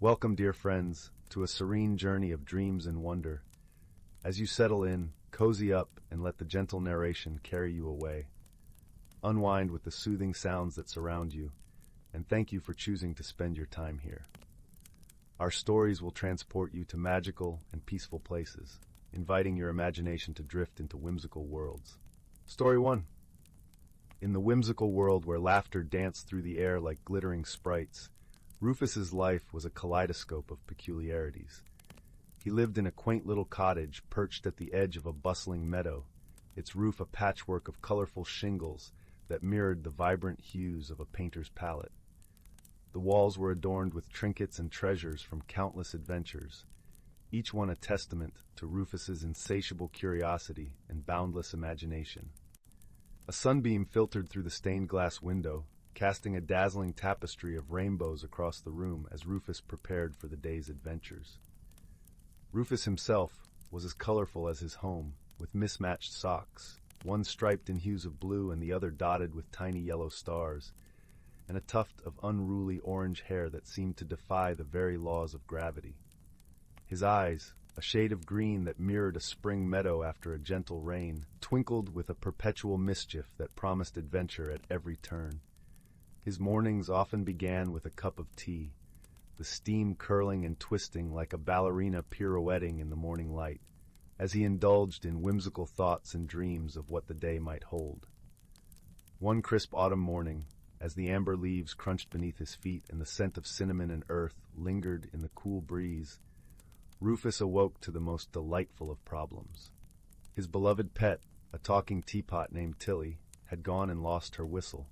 Welcome, dear friends, to a serene journey of dreams and wonder. As you settle in, cozy up and let the gentle narration carry you away. Unwind with the soothing sounds that surround you, and thank you for choosing to spend your time here. Our stories will transport you to magical and peaceful places, inviting your imagination to drift into whimsical worlds. Story 1. In the whimsical world where laughter danced through the air like glittering sprites, Rufus's life was a kaleidoscope of peculiarities. He lived in a quaint little cottage perched at the edge of a bustling meadow, its roof a patchwork of colorful shingles that mirrored the vibrant hues of a painter's palette. The walls were adorned with trinkets and treasures from countless adventures, each one a testament to Rufus's insatiable curiosity and boundless imagination. A sunbeam filtered through the stained glass window, casting a dazzling tapestry of rainbows across the room as Rufus prepared for the day's adventures. Rufus himself was as colorful as his home, with mismatched socks, one striped in hues of blue and the other dotted with tiny yellow stars, and a tuft of unruly orange hair that seemed to defy the very laws of gravity. His eyes, a shade of green that mirrored a spring meadow after a gentle rain, twinkled with a perpetual mischief that promised adventure at every turn. His mornings often began with a cup of tea, the steam curling and twisting like a ballerina pirouetting in the morning light, as he indulged in whimsical thoughts and dreams of what the day might hold. One crisp autumn morning, as the amber leaves crunched beneath his feet and the scent of cinnamon and earth lingered in the cool breeze, Rufus awoke to the most delightful of problems. His beloved pet, a talking teapot named Tillie, had gone and lost her whistle.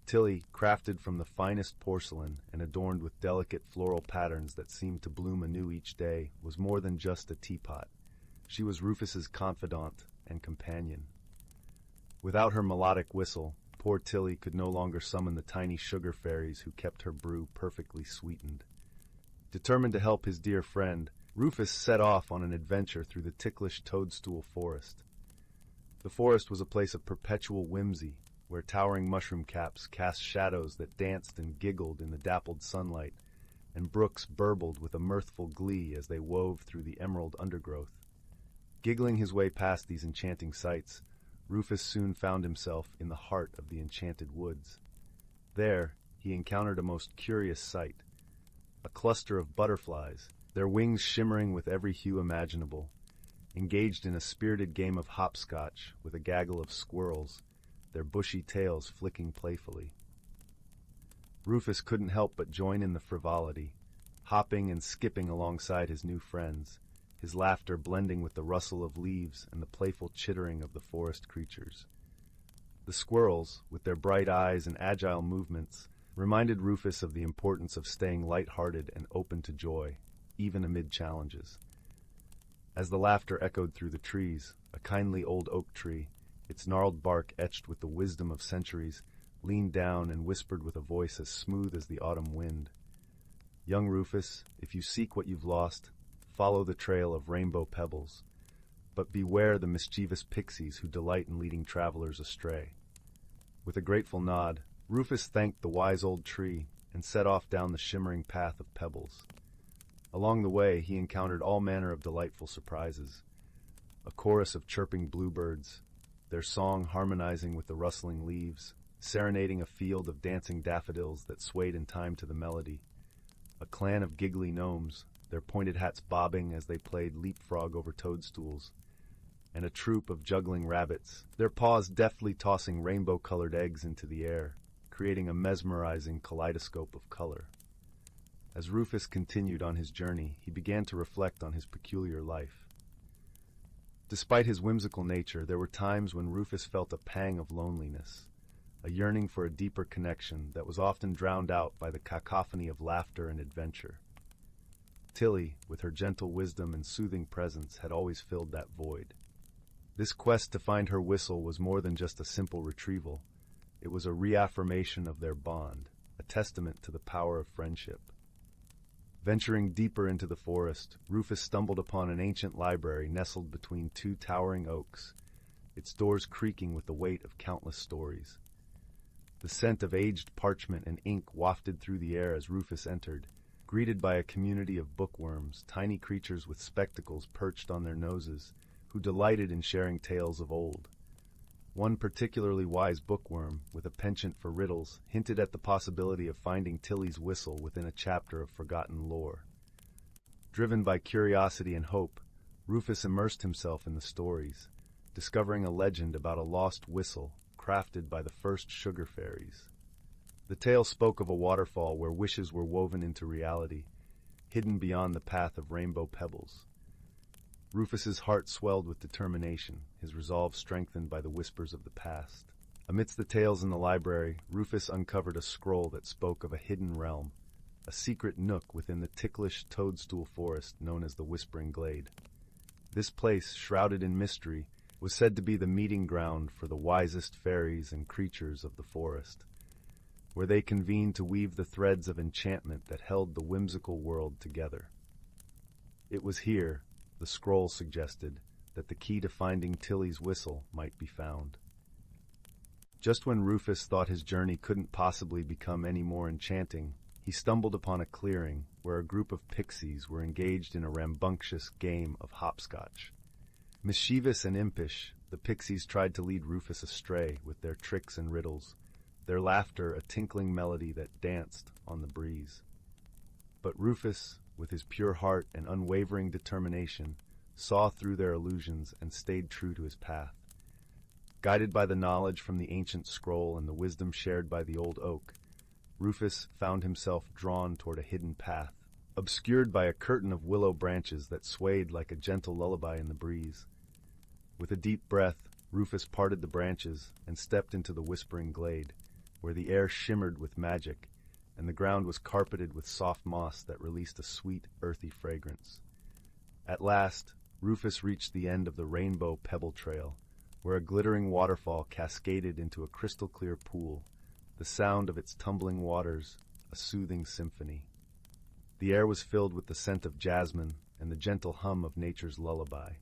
Tillie, crafted from the finest porcelain and adorned with delicate floral patterns that seemed to bloom anew each day, was more than just a teapot. She was Rufus's confidant and companion. Without her melodic whistle, poor Tillie could no longer summon the tiny sugar fairies who kept her brew perfectly sweetened. Determined to help his dear friend, Rufus set off on an adventure through the Ticklish Toadstool Forest. The forest was a place of perpetual whimsy, where towering mushroom caps cast shadows that danced and giggled in the dappled sunlight, and brooks burbled with a mirthful glee as they wove through the emerald undergrowth. Giggling his way past these enchanting sights, Rufus soon found himself in the heart of the enchanted woods. There, he encountered a most curious sight. A cluster of butterflies, their wings shimmering with every hue imaginable, engaged in a spirited game of hopscotch with a gaggle of squirrels, their bushy tails flicking playfully. Rufus couldn't help but join in the frivolity, hopping and skipping alongside his new friends, his laughter blending with the rustle of leaves and the playful chittering of the forest creatures. The squirrels, with their bright eyes and agile movements, reminded Rufus of the importance of staying light-hearted and open to joy, even amid challenges. As the laughter echoed through the trees, a kindly old oak tree, its gnarled bark etched with the wisdom of centuries, leaned down and whispered with a voice as smooth as the autumn wind. Young Rufus, if you seek what you've lost, follow the trail of rainbow pebbles, but beware the mischievous pixies who delight in leading travelers astray. With a grateful nod, Rufus thanked the wise old tree and set off down the shimmering path of pebbles. Along the way, he encountered all manner of delightful surprises. A chorus of chirping bluebirds, their song harmonizing with the rustling leaves, serenading a field of dancing daffodils that swayed in time to the melody. A clan of giggly gnomes, their pointed hats bobbing as they played leapfrog over toadstools, and a troop of juggling rabbits, their paws deftly tossing rainbow-colored eggs into the air, creating a mesmerizing kaleidoscope of color. As Rufus continued on his journey, he began to reflect on his peculiar life. Despite his whimsical nature, there were times when Rufus felt a pang of loneliness, a yearning for a deeper connection that was often drowned out by the cacophony of laughter and adventure. Tillie, with her gentle wisdom and soothing presence, had always filled that void. This quest to find her whistle was more than just a simple retrieval. It was a reaffirmation of their bond, a testament to the power of friendship. Venturing deeper into the forest, Rufus stumbled upon an ancient library nestled between two towering oaks, its doors creaking with the weight of countless stories. The scent of aged parchment and ink wafted through the air as Rufus entered, greeted by a community of bookworms, tiny creatures with spectacles perched on their noses, who delighted in sharing tales of old. One particularly wise bookworm, with a penchant for riddles, hinted at the possibility of finding Tillie's whistle within a chapter of forgotten lore. Driven by curiosity and hope, Rufus immersed himself in the stories, discovering a legend about a lost whistle crafted by the first sugar fairies. The tale spoke of a waterfall where wishes were woven into reality, hidden beyond the path of rainbow pebbles. Rufus's heart swelled with determination, his resolve strengthened by the whispers of the past. Amidst the tales in the library, Rufus uncovered a scroll that spoke of a hidden realm, a secret nook within the Ticklish Toadstool Forest known as the Whispering Glade. This place, shrouded in mystery, was said to be the meeting ground for the wisest fairies and creatures of the forest, where they convened to weave the threads of enchantment that held the whimsical world together. It was here, the scroll suggested, that the key to finding Tillie's whistle might be found. Just when Rufus thought his journey couldn't possibly become any more enchanting, he stumbled upon a clearing where a group of pixies were engaged in a rambunctious game of hopscotch. Mischievous and impish, the pixies tried to lead Rufus astray with their tricks and riddles, their laughter a tinkling melody that danced on the breeze. But Rufus, with his pure heart and unwavering determination, saw through their illusions and stayed true to his path. Guided by the knowledge from the ancient scroll and the wisdom shared by the old oak, Rufus found himself drawn toward a hidden path, obscured by a curtain of willow branches that swayed like a gentle lullaby in the breeze. With a deep breath, Rufus parted the branches and stepped into the whispering glade, where the air shimmered with magic, and the ground was carpeted with soft moss that released a sweet, earthy fragrance. At last, Rufus reached the end of the rainbow pebble trail, where a glittering waterfall cascaded into a crystal-clear pool, the sound of its tumbling waters a soothing symphony. The air was filled with the scent of jasmine and the gentle hum of nature's lullaby.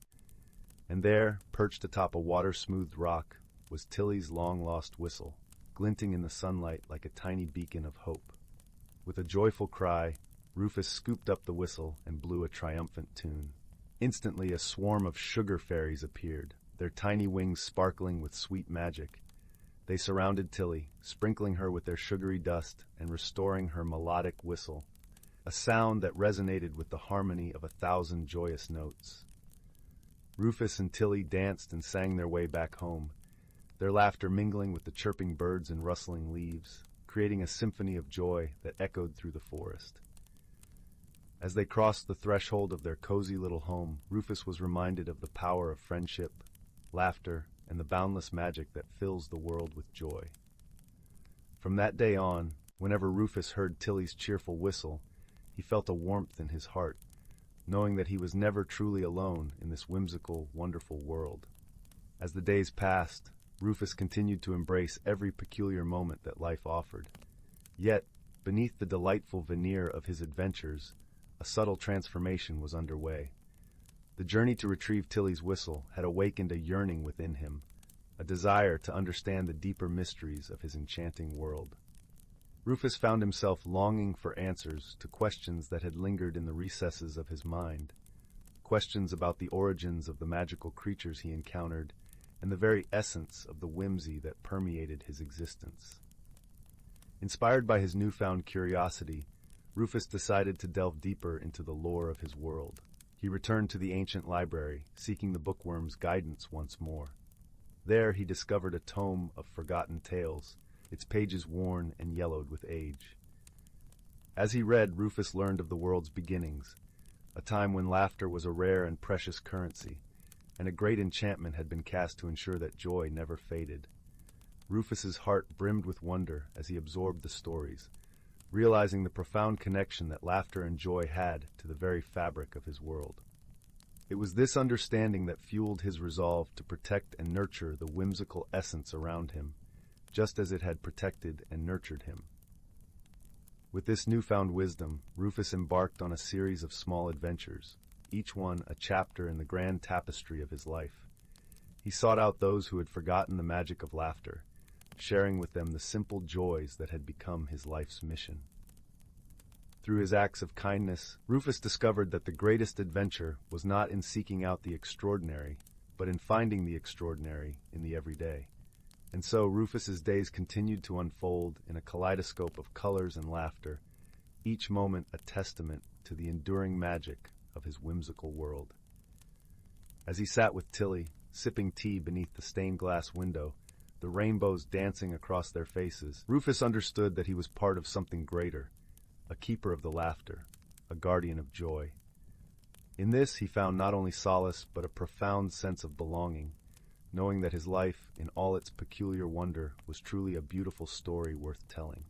And there, perched atop a water-smoothed rock, was Tillie's long-lost whistle, glinting in the sunlight like a tiny beacon of hope. With a joyful cry, Rufus scooped up the whistle and blew a triumphant tune. Instantly, a swarm of sugar fairies appeared, their tiny wings sparkling with sweet magic. They surrounded Tillie, sprinkling her with their sugary dust and restoring her melodic whistle, a sound that resonated with the harmony of 1,000 joyous notes. Rufus and Tillie danced and sang their way back home, their laughter mingling with the chirping birds and rustling leaves, creating a symphony of joy that echoed through the forest. As they crossed the threshold of their cozy little home, Rufus was reminded of the power of friendship, laughter, and the boundless magic that fills the world with joy. From that day on, whenever Rufus heard Tillie's cheerful whistle, he felt a warmth in his heart, knowing that he was never truly alone in this whimsical, wonderful world. As the days passed, Rufus continued to embrace every peculiar moment that life offered. Yet, beneath the delightful veneer of his adventures, a subtle transformation was underway. The journey to retrieve Tillie's whistle had awakened a yearning within him, a desire to understand the deeper mysteries of his enchanting world. Rufus found himself longing for answers to questions that had lingered in the recesses of his mind, questions about the origins of the magical creatures he encountered and the very essence of the whimsy that permeated his existence. Inspired by his newfound curiosity, Rufus decided to delve deeper into the lore of his world. He returned to the ancient library, seeking the bookworm's guidance once more. There he discovered a tome of forgotten tales, its pages worn and yellowed with age. As he read, Rufus learned of the world's beginnings, a time when laughter was a rare and precious currency, and a great enchantment had been cast to ensure that joy never faded. Rufus's heart brimmed with wonder as he absorbed the stories, realizing the profound connection that laughter and joy had to the very fabric of his world. It was this understanding that fueled his resolve to protect and nurture the whimsical essence around him, just as it had protected and nurtured him. With this newfound wisdom, Rufus embarked on a series of small adventures, each one a chapter in the grand tapestry of his life. He sought out those who had forgotten the magic of laughter, sharing with them the simple joys that had become his life's mission. Through his acts of kindness, Rufus discovered that the greatest adventure was not in seeking out the extraordinary, but in finding the extraordinary in the everyday. And so Rufus's days continued to unfold in a kaleidoscope of colors and laughter, each moment a testament to the enduring magic of his whimsical world. As he sat with Tillie, sipping tea beneath the stained glass window, the rainbows dancing across their faces, Rufus understood that he was part of something greater, a keeper of the laughter, a guardian of joy. In this he found not only solace but a profound sense of belonging, knowing that his life, in all its peculiar wonder, was truly a beautiful story worth telling.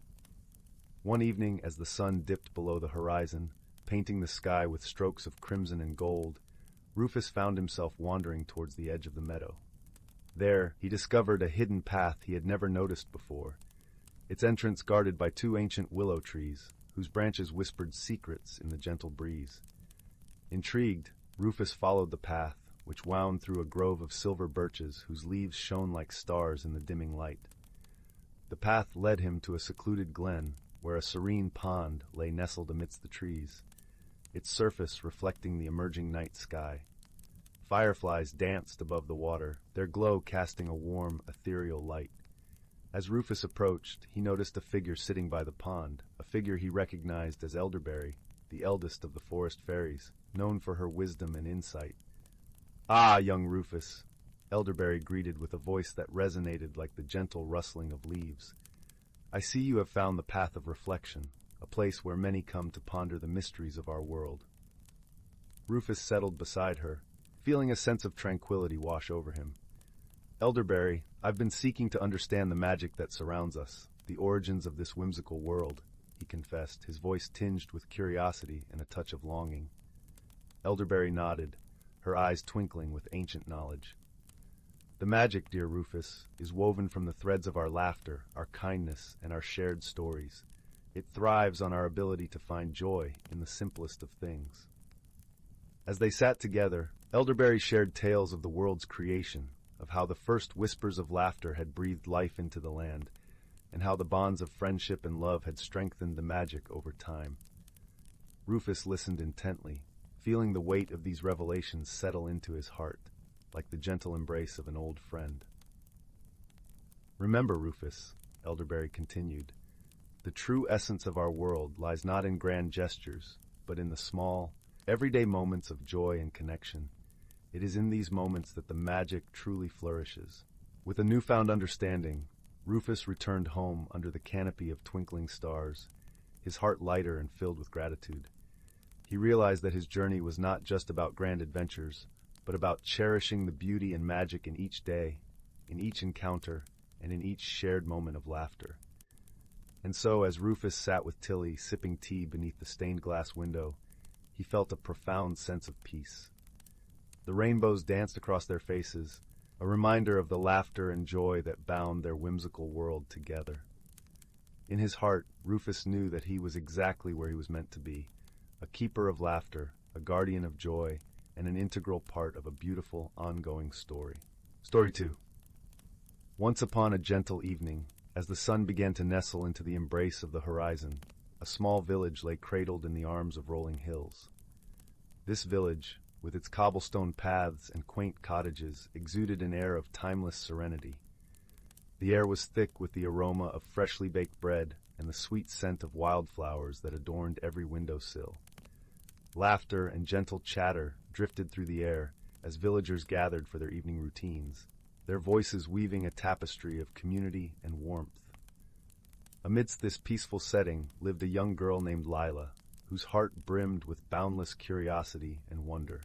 One evening, as the sun dipped below the horizon, painting the sky with strokes of crimson and gold, Rufus found himself wandering towards the edge of the meadow. There, he discovered a hidden path he had never noticed before, its entrance guarded by two ancient willow trees, whose branches whispered secrets in the gentle breeze. Intrigued, Rufus followed the path, which wound through a grove of silver birches whose leaves shone like stars in the dimming light. The path led him to a secluded glen, where a serene pond lay nestled amidst the trees, its surface reflecting the emerging night sky. Fireflies danced above the water, their glow casting a warm, ethereal light. As Rufus approached, he noticed a figure sitting by the pond, a figure he recognized as Elderberry, the eldest of the forest fairies, known for her wisdom and insight. "Ah, young Rufus," Elderberry greeted with a voice that resonated like the gentle rustling of leaves. "I see you have found the path of reflection, a place where many come to ponder the mysteries of our world." Rufus settled beside her, feeling a sense of tranquility wash over him. "Elderberry, I've been seeking to understand the magic that surrounds us, the origins of this whimsical world," he confessed, his voice tinged with curiosity and a touch of longing. Elderberry nodded, her eyes twinkling with ancient knowledge. "The magic, dear Rufus, is woven from the threads of our laughter, our kindness, and our shared stories. It thrives on our ability to find joy in the simplest of things." As they sat together, Elderberry shared tales of the world's creation, of how the first whispers of laughter had breathed life into the land, and how the bonds of friendship and love had strengthened the magic over time. Rufus listened intently, feeling the weight of these revelations settle into his heart, like the gentle embrace of an old friend. "Remember, Rufus," Elderberry continued, "the true essence of our world lies not in grand gestures, but in the small, everyday moments of joy and connection. It is in these moments that the magic truly flourishes." With a newfound understanding, Rufus returned home under the canopy of twinkling stars, his heart lighter and filled with gratitude. He realized that his journey was not just about grand adventures, but about cherishing the beauty and magic in each day, in each encounter, and in each shared moment of laughter. And so, as Rufus sat with Tillie, sipping tea beneath the stained glass window, he felt a profound sense of peace. The rainbows danced across their faces, a reminder of the laughter and joy that bound their whimsical world together. In his heart, Rufus knew that he was exactly where he was meant to be, a keeper of laughter, a guardian of joy, and an integral part of a beautiful, ongoing story. Story 2. Once upon a gentle evening, as the sun began to nestle into the embrace of the horizon, a small village lay cradled in the arms of rolling hills. This village, with its cobblestone paths and quaint cottages, exuded an air of timeless serenity. The air was thick with the aroma of freshly baked bread and the sweet scent of wildflowers that adorned every windowsill. Laughter and gentle chatter drifted through the air as villagers gathered for their evening routines, their voices weaving a tapestry of community and warmth. Amidst this peaceful setting lived a young girl named Lila, whose heart brimmed with boundless curiosity and wonder.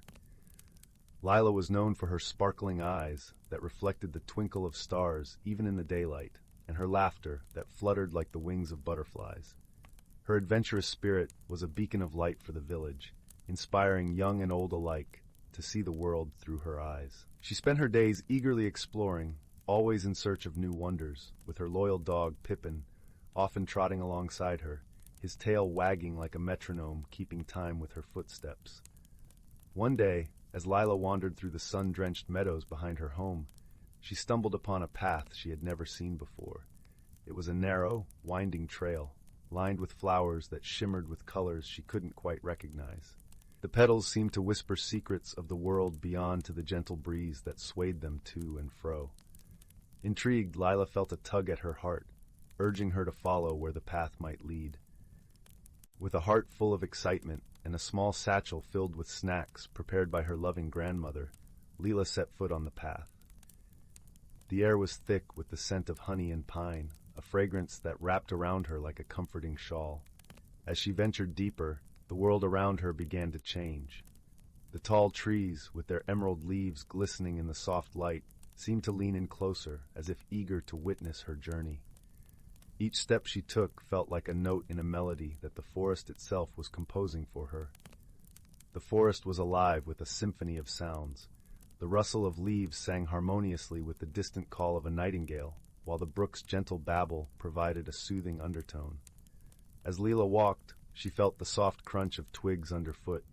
Lila was known for her sparkling eyes that reflected the twinkle of stars even in the daylight, and her laughter that fluttered like the wings of butterflies. Her adventurous spirit was a beacon of light for the village, inspiring young and old alike to see the world through her eyes. She spent her days eagerly exploring, always in search of new wonders, with her loyal dog Pippin often trotting alongside her, his tail wagging like a metronome, keeping time with her footsteps. One day, as Lila wandered through the sun-drenched meadows behind her home, she stumbled upon a path she had never seen before. It was a narrow, winding trail, lined with flowers that shimmered with colors she couldn't quite recognize. The petals seemed to whisper secrets of the world beyond to the gentle breeze that swayed them to and fro. Intrigued, Lila felt a tug at her heart, urging her to follow where the path might lead. With a heart full of excitement and a small satchel filled with snacks prepared by her loving grandmother, Lila set foot on the path. The air was thick with the scent of honey and pine, a fragrance that wrapped around her like a comforting shawl. As she ventured deeper, the world around her began to change. The tall trees, with their emerald leaves glistening in the soft light, seemed to lean in closer, as if eager to witness her journey. Each step she took felt like a note in a melody that the forest itself was composing for her. The forest was alive with a symphony of sounds. The rustle of leaves sang harmoniously with the distant call of a nightingale, while the brook's gentle babble provided a soothing undertone. As Lila walked, she felt the soft crunch of twigs underfoot,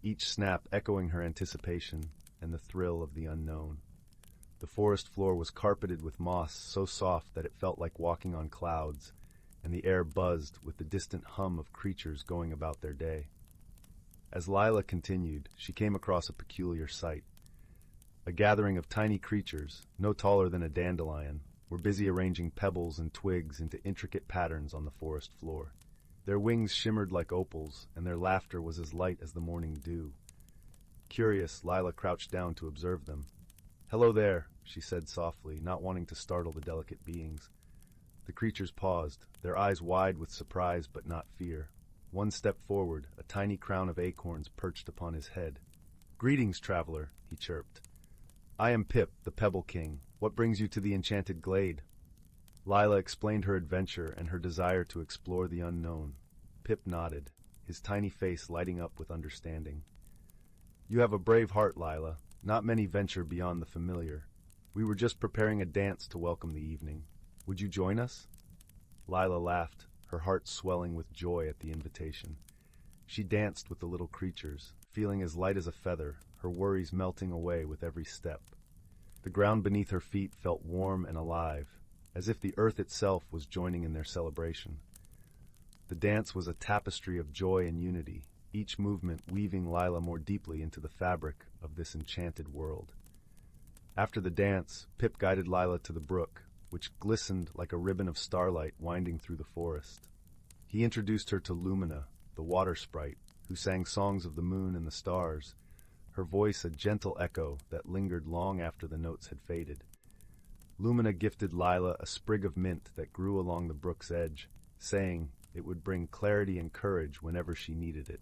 each snap echoing her anticipation and the thrill of the unknown. The forest floor was carpeted with moss so soft that it felt like walking on clouds, and the air buzzed with the distant hum of creatures going about their day. As Lila continued, she came across a peculiar sight. A gathering of tiny creatures, no taller than a dandelion, were busy arranging pebbles and twigs into intricate patterns on the forest floor. Their wings shimmered like opals, and their laughter was as light as the morning dew. Curious, Lila crouched down to observe them. "Hello there," she said softly, not wanting to startle the delicate beings. The creatures paused, their eyes wide with surprise but not fear. One step forward, a tiny crown of acorns perched upon his head. "Greetings, traveler," he chirped. "I am Pip, the Pebble King. What brings you to the enchanted glade?" Lila explained her adventure and her desire to explore the unknown. Pip nodded, his tiny face lighting up with understanding. "You have a brave heart, Lila. Not many venture beyond the familiar. We were just preparing a dance to welcome the evening. Would you join us?" Lila laughed, her heart swelling with joy at the invitation. She danced with the little creatures, feeling as light as a feather, her worries melting away with every step. The ground beneath her feet felt warm and alive, as if the earth itself was joining in their celebration. The dance was a tapestry of joy and unity, each movement weaving Lila more deeply into the fabric of this enchanted world. After the dance, Pip guided Lila to the brook, which glistened like a ribbon of starlight winding through the forest. He introduced her to Lumina, the water sprite, who sang songs of the moon and the stars, her voice a gentle echo that lingered long after the notes had faded. Lumina gifted Lila a sprig of mint that grew along the brook's edge, saying it would bring clarity and courage whenever she needed it.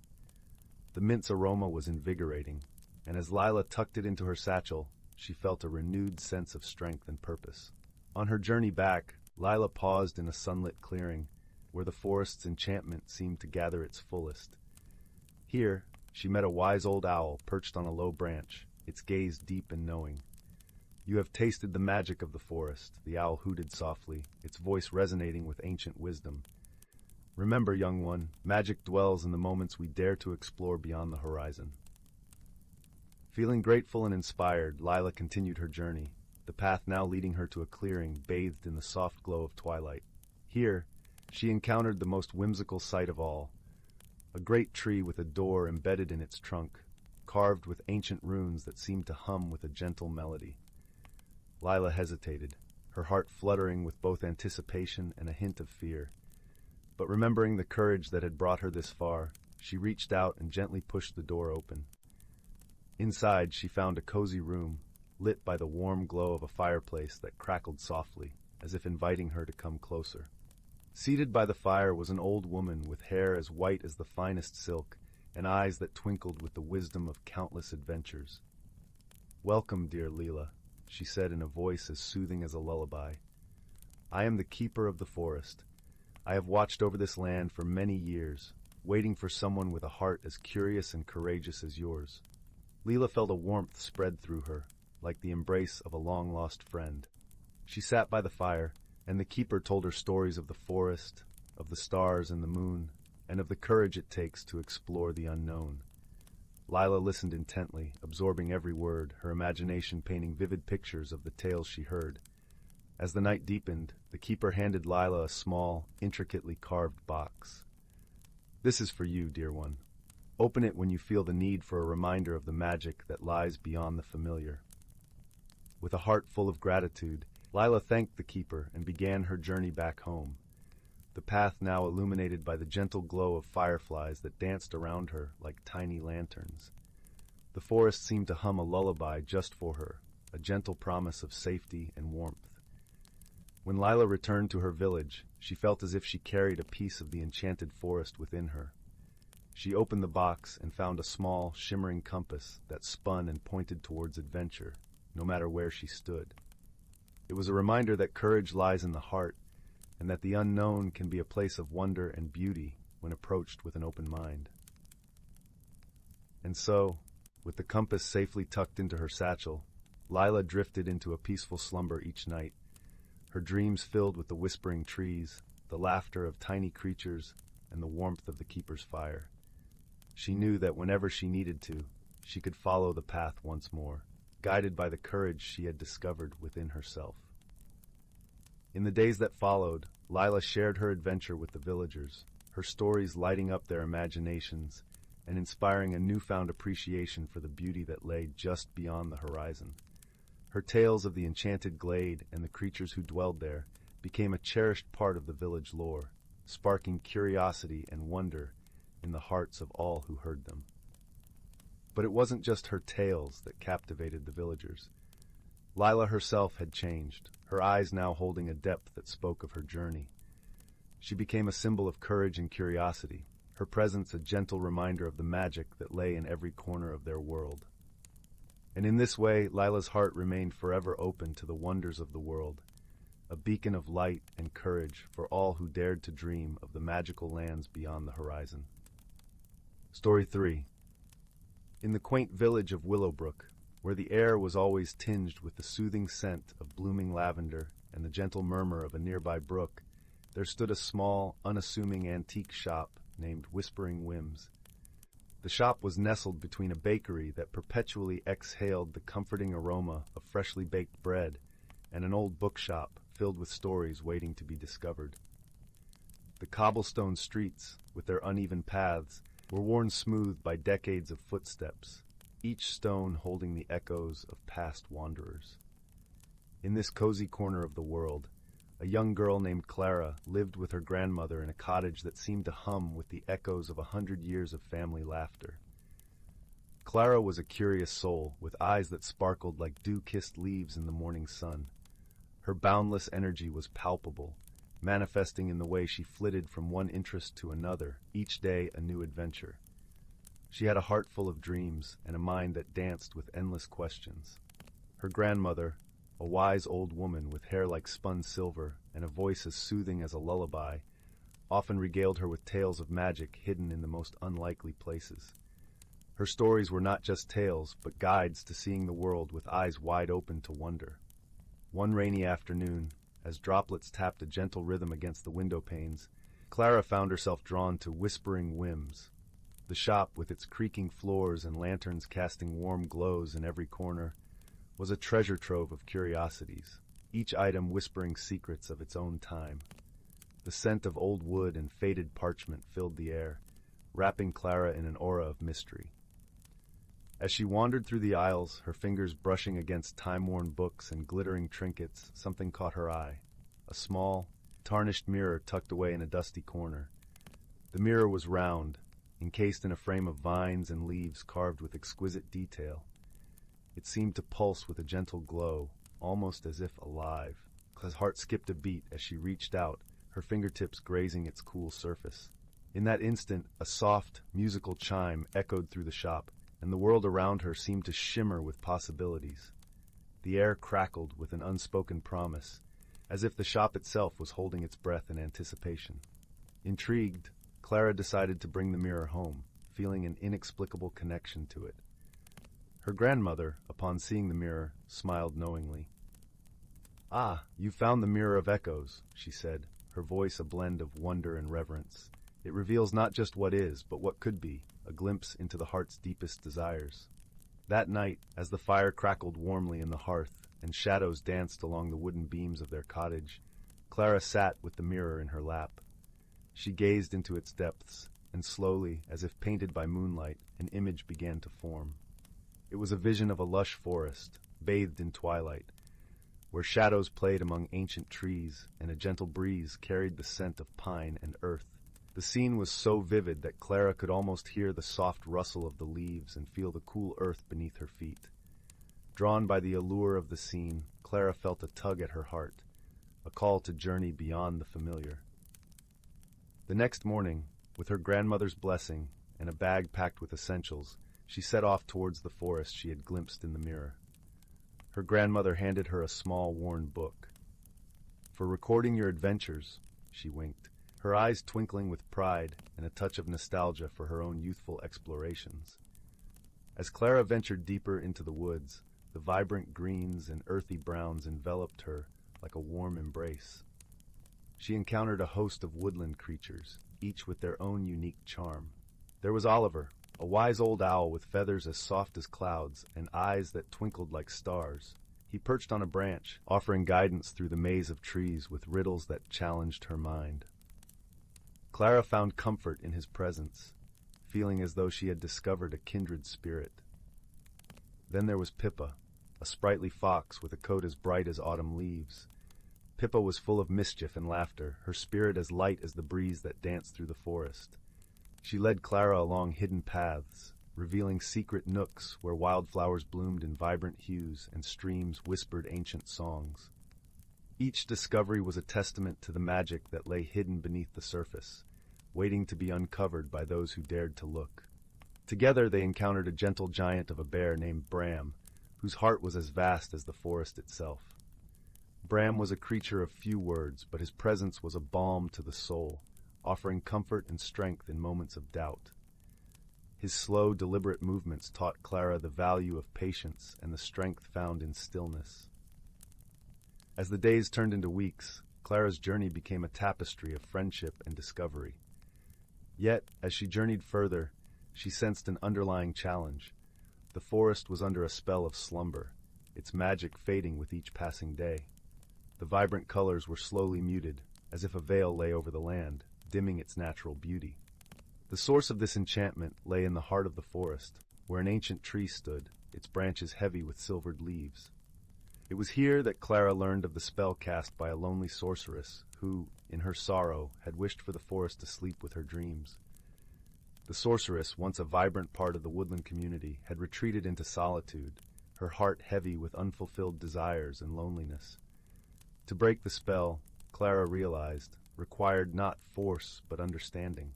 The mint's aroma was invigorating, and as Lila tucked it into her satchel, she felt a renewed sense of strength and purpose. On her journey back, Lila paused in a sunlit clearing, where the forest's enchantment seemed to gather its fullest. Here, she met a wise old owl perched on a low branch, its gaze deep and knowing. "You have tasted the magic of the forest," the owl hooted softly, its voice resonating with ancient wisdom. "Remember, young one, magic dwells in the moments we dare to explore beyond the horizon." Feeling grateful and inspired, Lila continued her journey, the path now leading her to a clearing bathed in the soft glow of twilight. Here, she encountered the most whimsical sight of all, a great tree with a door embedded in its trunk, carved with ancient runes that seemed to hum with a gentle melody. Lila hesitated, her heart fluttering with both anticipation and a hint of fear. But remembering the courage that had brought her this far, she reached out and gently pushed the door open. Inside, she found a cozy room, lit by the warm glow of a fireplace that crackled softly, as if inviting her to come closer. Seated by the fire was an old woman with hair as white as the finest silk and eyes that twinkled with the wisdom of countless adventures. "Welcome, dear Lila," she said in a voice as soothing as a lullaby. "I am the keeper of the forest. I have watched over this land for many years, waiting for someone with a heart as curious and courageous as yours." Lila felt a warmth spread through her, like the embrace of a long-lost friend. She sat by the fire, and the keeper told her stories of the forest, of the stars and the moon, and of the courage it takes to explore the unknown. Lila listened intently, absorbing every word, her imagination painting vivid pictures of the tales she heard. As the night deepened, the keeper handed Lila a small, intricately carved box. "This is for you, dear one. Open it when you feel the need for a reminder of the magic that lies beyond the familiar." With a heart full of gratitude, Lila thanked the keeper and began her journey back home, the path now illuminated by the gentle glow of fireflies that danced around her like tiny lanterns. The forest seemed to hum a lullaby just for her, a gentle promise of safety and warmth. When Lila returned to her village, she felt as if she carried a piece of the enchanted forest within her. She opened the box and found a small, shimmering compass that spun and pointed towards adventure, no matter where she stood. It was a reminder that courage lies in the heart, and that the unknown can be a place of wonder and beauty when approached with an open mind. And so, with the compass safely tucked into her satchel, Lila drifted into a peaceful slumber each night, her dreams filled with the whispering trees, the laughter of tiny creatures, and the warmth of the keeper's fire. She knew that whenever she needed to, she could follow the path once more, guided by the courage she had discovered within herself. In the days that followed, Lila shared her adventure with the villagers, her stories lighting up their imaginations and inspiring a newfound appreciation for the beauty that lay just beyond the horizon. Her tales of the enchanted glade and the creatures who dwelled there became a cherished part of the village lore, sparking curiosity and wonder in the hearts of all who heard them. But it wasn't just her tales that captivated the villagers. Lila herself had changed, her eyes now holding a depth that spoke of her journey. She became a symbol of courage and curiosity, her presence a gentle reminder of the magic that lay in every corner of their world. And in this way, Lila's heart remained forever open to the wonders of the world, a beacon of light and courage for all who dared to dream of the magical lands beyond the horizon. Story 3. In the quaint village of Willowbrook, where the air was always tinged with the soothing scent of blooming lavender and the gentle murmur of a nearby brook, there stood a small, unassuming antique shop named Whispering Whims. The shop was nestled between a bakery that perpetually exhaled the comforting aroma of freshly baked bread and an old bookshop filled with stories waiting to be discovered. The cobblestone streets, with their uneven paths, were worn smooth by decades of footsteps, each stone holding the echoes of past wanderers. In this cozy corner of the world, a young girl named Clara lived with her grandmother in a cottage that seemed to hum with the echoes of 100 years of family laughter. Clara was a curious soul, with eyes that sparkled like dew-kissed leaves in the morning sun. Her boundless energy was palpable, manifesting in the way she flitted from one interest to another, each day a new adventure. She had a heart full of dreams and a mind that danced with endless questions. Her grandmother, a wise old woman with hair like spun silver and a voice as soothing as a lullaby, often regaled her with tales of magic hidden in the most unlikely places. Her stories were not just tales, but guides to seeing the world with eyes wide open to wonder. One rainy afternoon, as droplets tapped a gentle rhythm against the window panes, Clara found herself drawn to Whispering Whims. The shop, with its creaking floors and lanterns casting warm glows in every corner, was a treasure trove of curiosities, each item whispering secrets of its own time. The scent of old wood and faded parchment filled the air, wrapping Clara in an aura of mystery. As she wandered through the aisles, her fingers brushing against time-worn books and glittering trinkets, something caught her eye. A small, tarnished mirror tucked away in a dusty corner. The mirror was round, encased in a frame of vines and leaves carved with exquisite detail. It seemed to pulse with a gentle glow, almost as if alive. Clara's heart skipped a beat as she reached out, her fingertips grazing its cool surface. In that instant, a soft, musical chime echoed through the shop, and the world around her seemed to shimmer with possibilities. The air crackled with an unspoken promise, as if the shop itself was holding its breath in anticipation. Intrigued, Clara decided to bring the mirror home, feeling an inexplicable connection to it. Her grandmother, upon seeing the mirror, smiled knowingly. "Ah, you found the mirror of echoes," she said, her voice a blend of wonder and reverence. "It reveals not just what is, but what could be, a glimpse into the heart's deepest desires." That night, as the fire crackled warmly in the hearth, and shadows danced along the wooden beams of their cottage, Clara sat with the mirror in her lap. She gazed into its depths, and slowly, as if painted by moonlight, an image began to form. It was a vision of a lush forest, bathed in twilight, where shadows played among ancient trees and a gentle breeze carried the scent of pine and earth. The scene was so vivid that Clara could almost hear the soft rustle of the leaves and feel the cool earth beneath her feet. Drawn by the allure of the scene, Clara felt a tug at her heart, a call to journey beyond the familiar. The next morning, with her grandmother's blessing and a bag packed with essentials, she set off towards the forest she had glimpsed in the mirror. Her grandmother handed her a small, worn book. "For recording your adventures," she winked, her eyes twinkling with pride and a touch of nostalgia for her own youthful explorations. As Clara ventured deeper into the woods, the vibrant greens and earthy browns enveloped her like a warm embrace. She encountered a host of woodland creatures, each with their own unique charm. There was Oliver, a wise old owl with feathers as soft as clouds and eyes that twinkled like stars. He perched on a branch, offering guidance through the maze of trees with riddles that challenged her mind. Clara found comfort in his presence, feeling as though she had discovered a kindred spirit. Then there was Pippa, a sprightly fox with a coat as bright as autumn leaves. Pippa was full of mischief and laughter, her spirit as light as the breeze that danced through the forest. She led Clara along hidden paths, revealing secret nooks where wildflowers bloomed in vibrant hues and streams whispered ancient songs. Each discovery was a testament to the magic that lay hidden beneath the surface, waiting to be uncovered by those who dared to look. Together they encountered a gentle giant of a bear named Bram, whose heart was as vast as the forest itself. Bram was a creature of few words, but his presence was a balm to the soul, offering comfort and strength in moments of doubt. His slow, deliberate movements taught Clara the value of patience and the strength found in stillness. As the days turned into weeks, Clara's journey became a tapestry of friendship and discovery. Yet, as she journeyed further, she sensed an underlying challenge. The forest was under a spell of slumber, its magic fading with each passing day. The vibrant colors were slowly muted, as if a veil lay over the land, dimming its natural beauty. The source of this enchantment lay in the heart of the forest, where an ancient tree stood, its branches heavy with silvered leaves. It was here that Clara learned of the spell cast by a lonely sorceress who, in her sorrow, had wished for the forest to sleep with her dreams. The sorceress, once a vibrant part of the woodland community, had retreated into solitude, her heart heavy with unfulfilled desires and loneliness. To break the spell, Clara realized, required not force but understanding.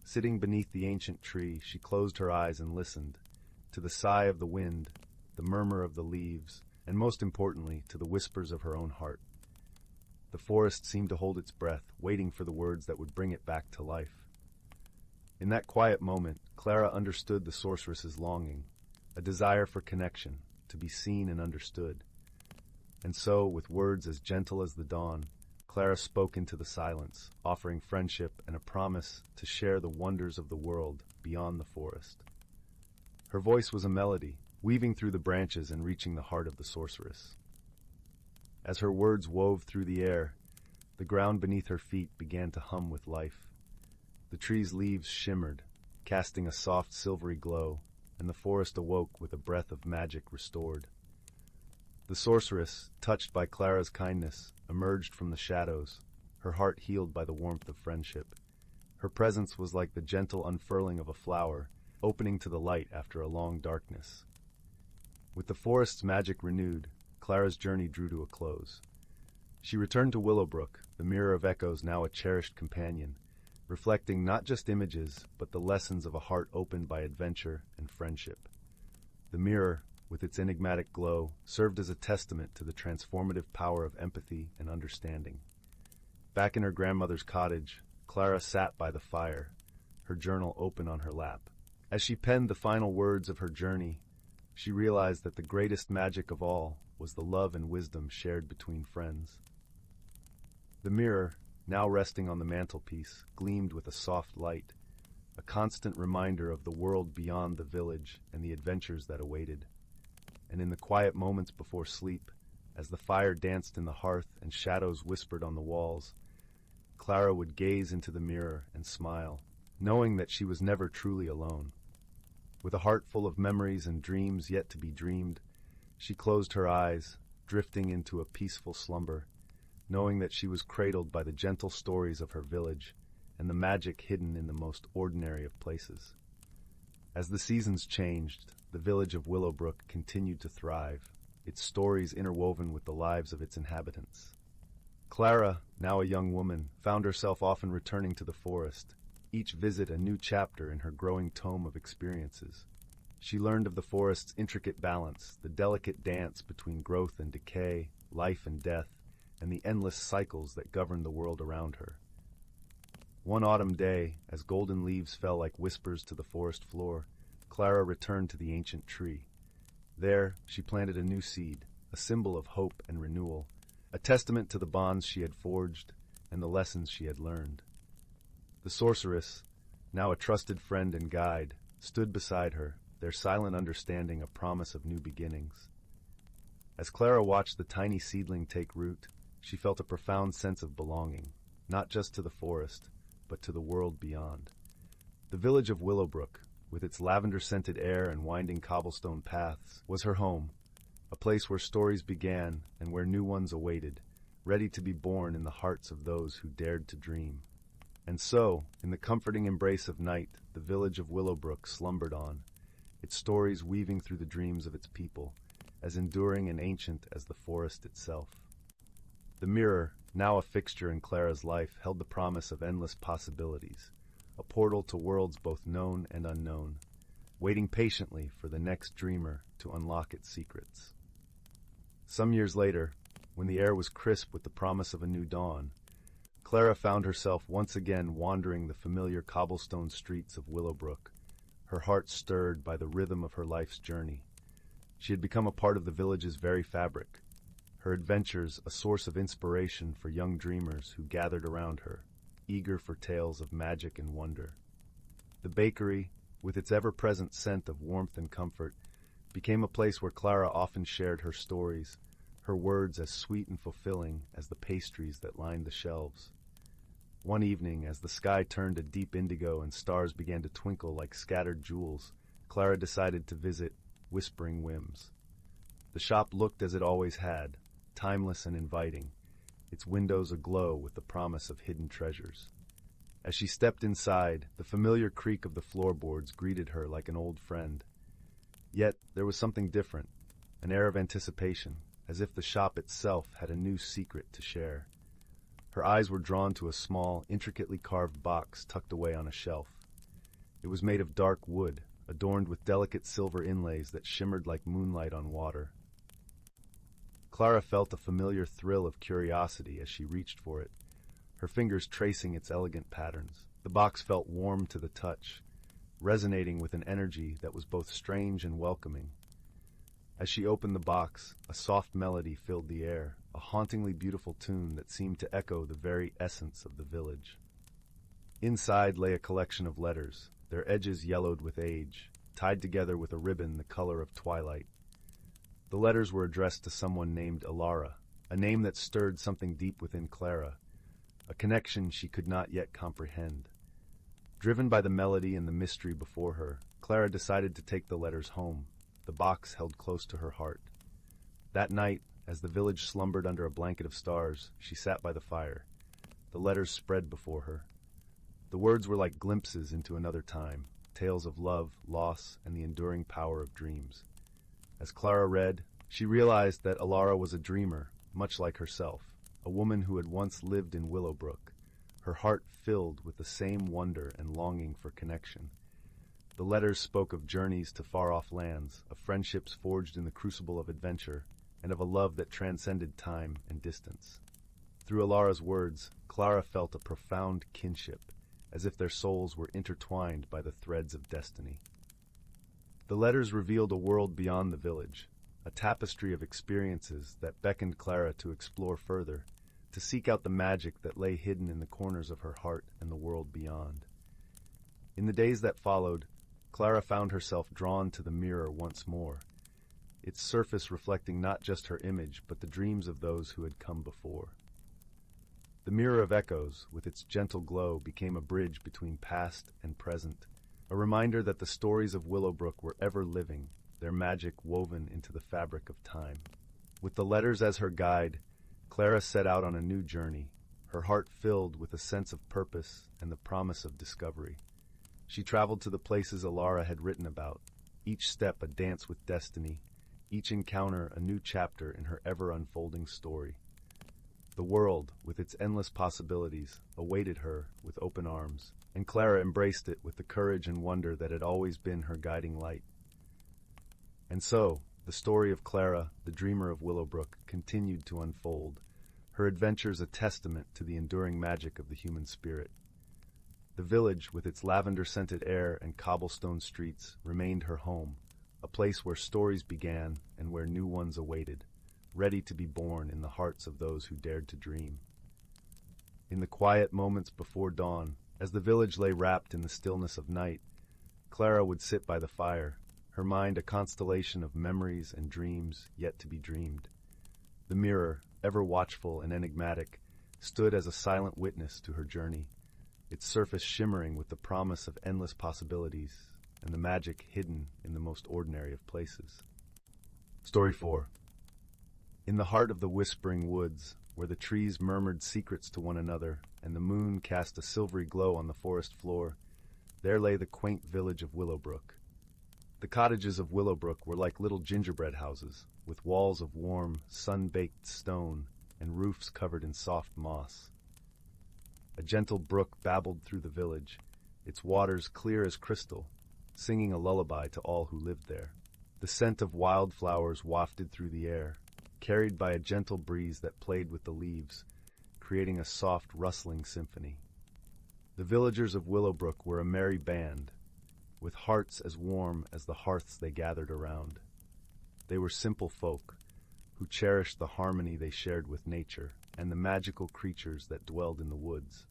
Sitting beneath the ancient tree, she closed her eyes and listened, to the sigh of the wind, the murmur of the leaves, and most importantly, to the whispers of her own heart. The forest seemed to hold its breath, waiting for the words that would bring it back to life. In that quiet moment, Clara understood the sorceress's longing, a desire for connection, to be seen and understood. And so, with words as gentle as the dawn, Clara spoke into the silence, offering friendship and a promise to share the wonders of the world beyond the forest. Her voice was a melody, weaving through the branches and reaching the heart of the sorceress. As her words wove through the air, the ground beneath her feet began to hum with life. The tree's leaves shimmered, casting a soft silvery glow, and the forest awoke with a breath of magic restored. The sorceress, touched by Clara's kindness, emerged from the shadows, her heart healed by the warmth of friendship. Her presence was like the gentle unfurling of a flower, opening to the light after a long darkness. With the forest's magic renewed, Clara's journey drew to a close. She returned to Willowbrook, the Mirror of Echoes now a cherished companion, reflecting not just images, but the lessons of a heart opened by adventure and friendship. The mirror, with its enigmatic glow, served as a testament to the transformative power of empathy and understanding. Back in her grandmother's cottage, Clara sat by the fire, her journal open on her lap. As she penned the final words of her journey, she realized that the greatest magic of all was the love and wisdom shared between friends. The mirror, now resting on the mantelpiece, gleamed with a soft light, a constant reminder of the world beyond the village and the adventures that awaited. And in the quiet moments before sleep, as the fire danced in the hearth and shadows whispered on the walls, Clara would gaze into the mirror and smile, knowing that she was never truly alone. With a heart full of memories and dreams yet to be dreamed, she closed her eyes, drifting into a peaceful slumber, knowing that she was cradled by the gentle stories of her village and the magic hidden in the most ordinary of places. As the seasons changed, the village of Willowbrook continued to thrive, its stories interwoven with the lives of its inhabitants. Clara, now a young woman, found herself often returning to the forest, each visit a new chapter in her growing tome of experiences. She learned of the forest's intricate balance, the delicate dance between growth and decay, life and death, and the endless cycles that govern the world around her. One autumn day, as golden leaves fell like whispers to the forest floor, Clara returned to the ancient tree. There, she planted a new seed, a symbol of hope and renewal, a testament to the bonds she had forged and the lessons she had learned. The sorceress, now a trusted friend and guide, stood beside her, their silent understanding a promise of new beginnings. As Clara watched the tiny seedling take root, she felt a profound sense of belonging, not just to the forest, but to the world beyond. The village of Willowbrook, with its lavender-scented air and winding cobblestone paths, was her home, a place where stories began and where new ones awaited, ready to be born in the hearts of those who dared to dream. And so, in the comforting embrace of night, the village of Willowbrook slumbered on, its stories weaving through the dreams of its people, as enduring and ancient as the forest itself. The mirror, now a fixture in Clara's life, held the promise of endless possibilities, a portal to worlds both known and unknown, waiting patiently for the next dreamer to unlock its secrets. Some years later, when the air was crisp with the promise of a new dawn, Clara found herself once again wandering the familiar cobblestone streets of Willowbrook, her heart stirred by the rhythm of her life's journey. She had become a part of the village's very fabric, her adventures a source of inspiration for young dreamers who gathered around her, eager for tales of magic and wonder. The bakery, with its ever-present scent of warmth and comfort, became a place where Clara often shared her stories, her words as sweet and fulfilling as the pastries that lined the shelves. One evening, as the sky turned a deep indigo and stars began to twinkle like scattered jewels, Clara decided to visit Whispering Whims. The shop looked as it always had, timeless and inviting, its windows aglow with the promise of hidden treasures. As she stepped inside, the familiar creak of the floorboards greeted her like an old friend. Yet there was something different, an air of anticipation, as if the shop itself had a new secret to share. Her eyes were drawn to a small, intricately carved box tucked away on a shelf. It was made of dark wood, adorned with delicate silver inlays that shimmered like moonlight on water. Clara felt a familiar thrill of curiosity as she reached for it, her fingers tracing its elegant patterns. The box felt warm to the touch, resonating with an energy that was both strange and welcoming. As she opened the box, a soft melody filled the air, a hauntingly beautiful tune that seemed to echo the very essence of the village. Inside lay a collection of letters, their edges yellowed with age, tied together with a ribbon the color of twilight. The letters were addressed to someone named Alara, a name that stirred something deep within Clara, a connection she could not yet comprehend. Driven by the melody and the mystery before her, Clara decided to take the letters home, the box held close to her heart. That night, as the village slumbered under a blanket of stars, she sat by the fire. The letters spread before her. The words were like glimpses into another time, tales of love, loss, and the enduring power of dreams. As Clara read, she realized that Alara was a dreamer, much like herself, a woman who had once lived in Willowbrook, her heart filled with the same wonder and longing for connection. The letters spoke of journeys to far-off lands, of friendships forged in the crucible of adventure, and of a love that transcended time and distance. Through Alara's words, Clara felt a profound kinship, as if their souls were intertwined by the threads of destiny. The letters revealed a world beyond the village, a tapestry of experiences that beckoned Clara to explore further, to seek out the magic that lay hidden in the corners of her heart and the world beyond. In the days that followed, Clara found herself drawn to the mirror once more. its surface reflecting not just her image, but the dreams of those who had come before. The mirror of echoes, with its gentle glow, became a bridge between past and present, a reminder that the stories of Willowbrook were ever living, their magic woven into the fabric of time. With the letters as her guide, Clara set out on a new journey, her heart filled with a sense of purpose and the promise of discovery. She traveled to the places Alara had written about, each step a dance with destiny, each encounter a new chapter in her ever-unfolding story. The world, with its endless possibilities, awaited her with open arms, and Clara embraced it with the courage and wonder that had always been her guiding light. And so, the story of Clara, the dreamer of Willowbrook, continued to unfold, her adventures a testament to the enduring magic of the human spirit. The village, with its lavender-scented air and cobblestone streets, remained her home, a place where stories began and where new ones awaited, ready to be born in the hearts of those who dared to dream. In the quiet moments before dawn, as the village lay wrapped in the stillness of night, Clara would sit by the fire, her mind a constellation of memories and dreams yet to be dreamed. The mirror, ever watchful and enigmatic, stood as a silent witness to her journey, its surface shimmering with the promise of endless possibilities and the magic hidden in the most ordinary of places. Story 4. In the heart of the whispering woods, where the trees murmured secrets to one another and the moon cast a silvery glow on the forest floor, there lay the quaint village of Willowbrook. The cottages of Willowbrook were like little gingerbread houses, with walls of warm, sun-baked stone and roofs covered in soft moss. A gentle brook babbled through the village, its waters clear as crystal, singing a lullaby to all who lived there. The scent of wildflowers wafted through the air, carried by a gentle breeze that played with the leaves, creating a soft, rustling symphony. The villagers of Willowbrook were a merry band, with hearts as warm as the hearths they gathered around. They were simple folk, who cherished the harmony they shared with nature and the magical creatures that dwelled in the woods.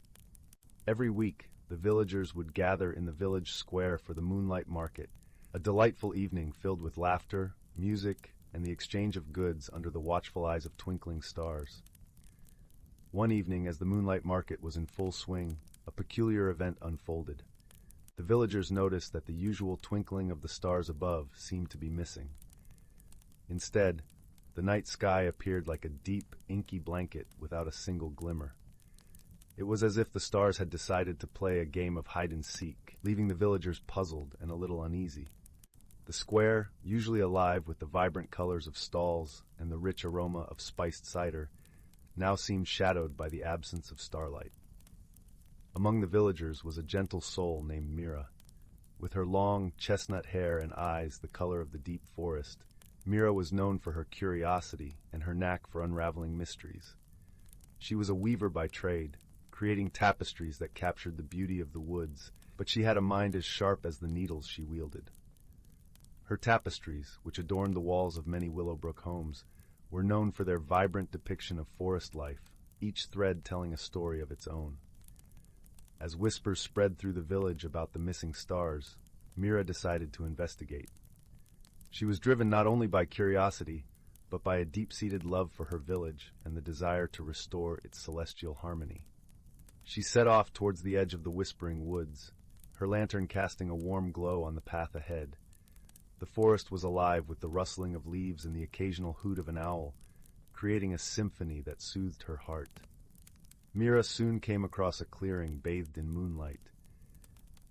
Every week, the villagers would gather in the village square for the moonlight market, a delightful evening filled with laughter, music, and the exchange of goods under the watchful eyes of twinkling stars. One evening, as the moonlight market was in full swing, a peculiar event unfolded. The villagers noticed that the usual twinkling of the stars above seemed to be missing. Instead, the night sky appeared like a deep, inky blanket without a single glimmer. It was as if the stars had decided to play a game of hide-and-seek, leaving the villagers puzzled and a little uneasy. The square, usually alive with the vibrant colors of stalls and the rich aroma of spiced cider, now seemed shadowed by the absence of starlight. Among the villagers was a gentle soul named Mira. With her long, chestnut hair and eyes the color of the deep forest, Mira was known for her curiosity and her knack for unraveling mysteries. She was a weaver by trade, creating tapestries that captured the beauty of the woods, but she had a mind as sharp as the needles she wielded. Her tapestries, which adorned the walls of many Willowbrook homes, were known for their vibrant depiction of forest life, each thread telling a story of its own. As whispers spread through the village about the missing stars, Mira decided to investigate. She was driven not only by curiosity, but by a deep-seated love for her village and the desire to restore its celestial harmony. She set off towards the edge of the whispering woods, her lantern casting a warm glow on the path ahead. The forest was alive with the rustling of leaves and the occasional hoot of an owl, creating a symphony that soothed her heart. Mira soon came across a clearing bathed in moonlight.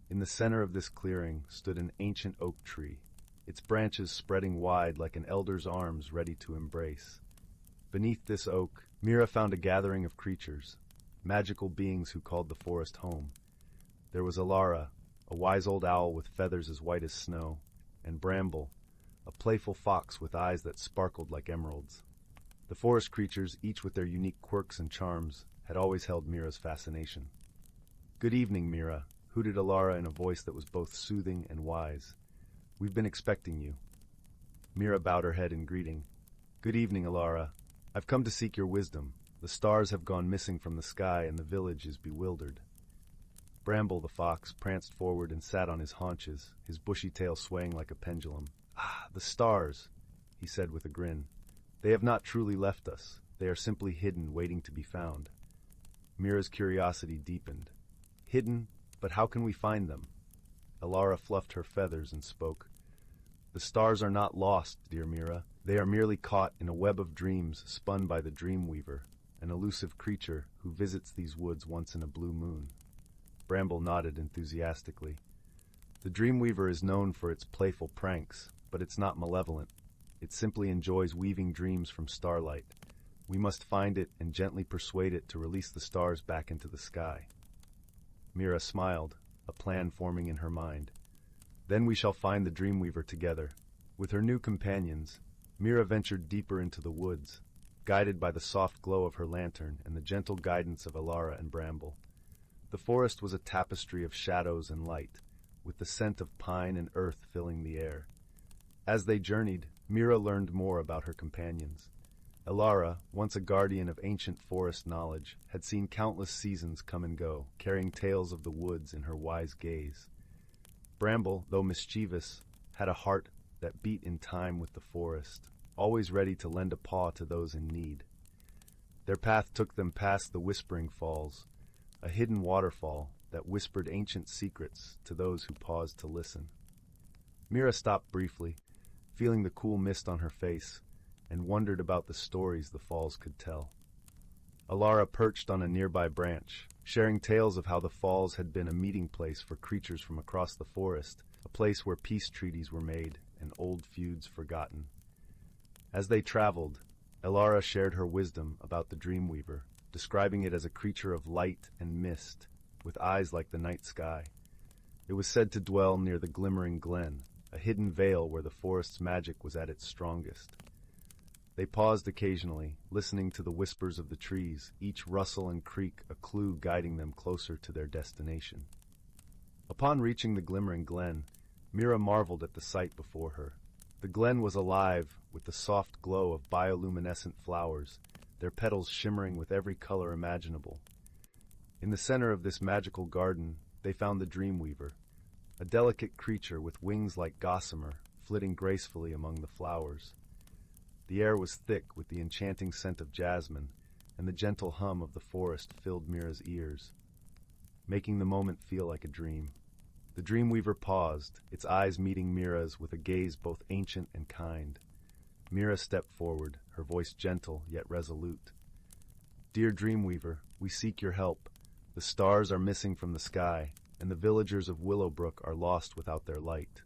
In the center of this clearing stood an ancient oak tree, its branches spreading wide like an elder's arms ready to embrace. Beneath this oak, Mira found a gathering of creatures, magical beings who called the forest home. There was Alara, a wise old owl with feathers as white as snow, and Bramble, a playful fox with eyes that sparkled like emeralds. The forest creatures, each with their unique quirks and charms, had always held Mira's fascination. "Good evening, Mira," hooted Alara in a voice that was both soothing and wise. "We've been expecting you." Mira bowed her head in greeting. "Good evening, Alara. I've come to seek your wisdom. The stars have gone missing from the sky and the village is bewildered." Bramble the fox pranced forward and sat on his haunches, his bushy tail swaying like a pendulum. "Ah, the stars!" he said with a grin. "They have not truly left us. They are simply hidden, waiting to be found." Mira's curiosity deepened. "Hidden? But how can we find them?" Elara fluffed her feathers and spoke. "The stars are not lost, dear Mira. They are merely caught in a web of dreams spun by the Dreamweaver, an elusive creature who visits these woods once in a blue moon." Bramble nodded enthusiastically. "The Dreamweaver is known for its playful pranks, but it's not malevolent. It simply enjoys weaving dreams from starlight. We must find it and gently persuade it to release the stars back into the sky." Mira smiled, a plan forming in her mind. "Then we shall find the Dreamweaver together." With her new companions, Mira ventured deeper into the woods, guided by the soft glow of her lantern and the gentle guidance of Elara and Bramble. The forest was a tapestry of shadows and light, with the scent of pine and earth filling the air. As they journeyed, Mira learned more about her companions. Elara, once a guardian of ancient forest knowledge, had seen countless seasons come and go, carrying tales of the woods in her wise gaze. Bramble, though mischievous, had a heart that beat in time with the forest, always ready to lend a paw to those in need. Their path took them past the Whispering Falls, a hidden waterfall that whispered ancient secrets to those who paused to listen. Mira stopped briefly, feeling the cool mist on her face, and wondered about the stories the falls could tell. Elara perched on a nearby branch, sharing tales of how the falls had been a meeting place for creatures from across the forest, a place where peace treaties were made and old feuds forgotten. As they traveled, Elara shared her wisdom about the Dreamweaver, describing it as a creature of light and mist, with eyes like the night sky. It was said to dwell near the Glimmering Glen, a hidden vale where the forest's magic was at its strongest. They paused occasionally, listening to the whispers of the trees, each rustle and creak a clue guiding them closer to their destination. Upon reaching the Glimmering Glen, Mira marveled at the sight before her. The glen was alive with the soft glow of bioluminescent flowers, their petals shimmering with every color imaginable. In the center of this magical garden, they found the Dreamweaver, a delicate creature with wings like gossamer, flitting gracefully among the flowers. The air was thick with the enchanting scent of jasmine, and the gentle hum of the forest filled Mira's ears, making the moment feel like a dream. The Dreamweaver paused, its eyes meeting Mira's with a gaze both ancient and kind. Mira stepped forward, her voice gentle yet resolute. "Dear Dreamweaver, we seek your help. The stars are missing from the sky, and the villagers of Willowbrook are lost without their light."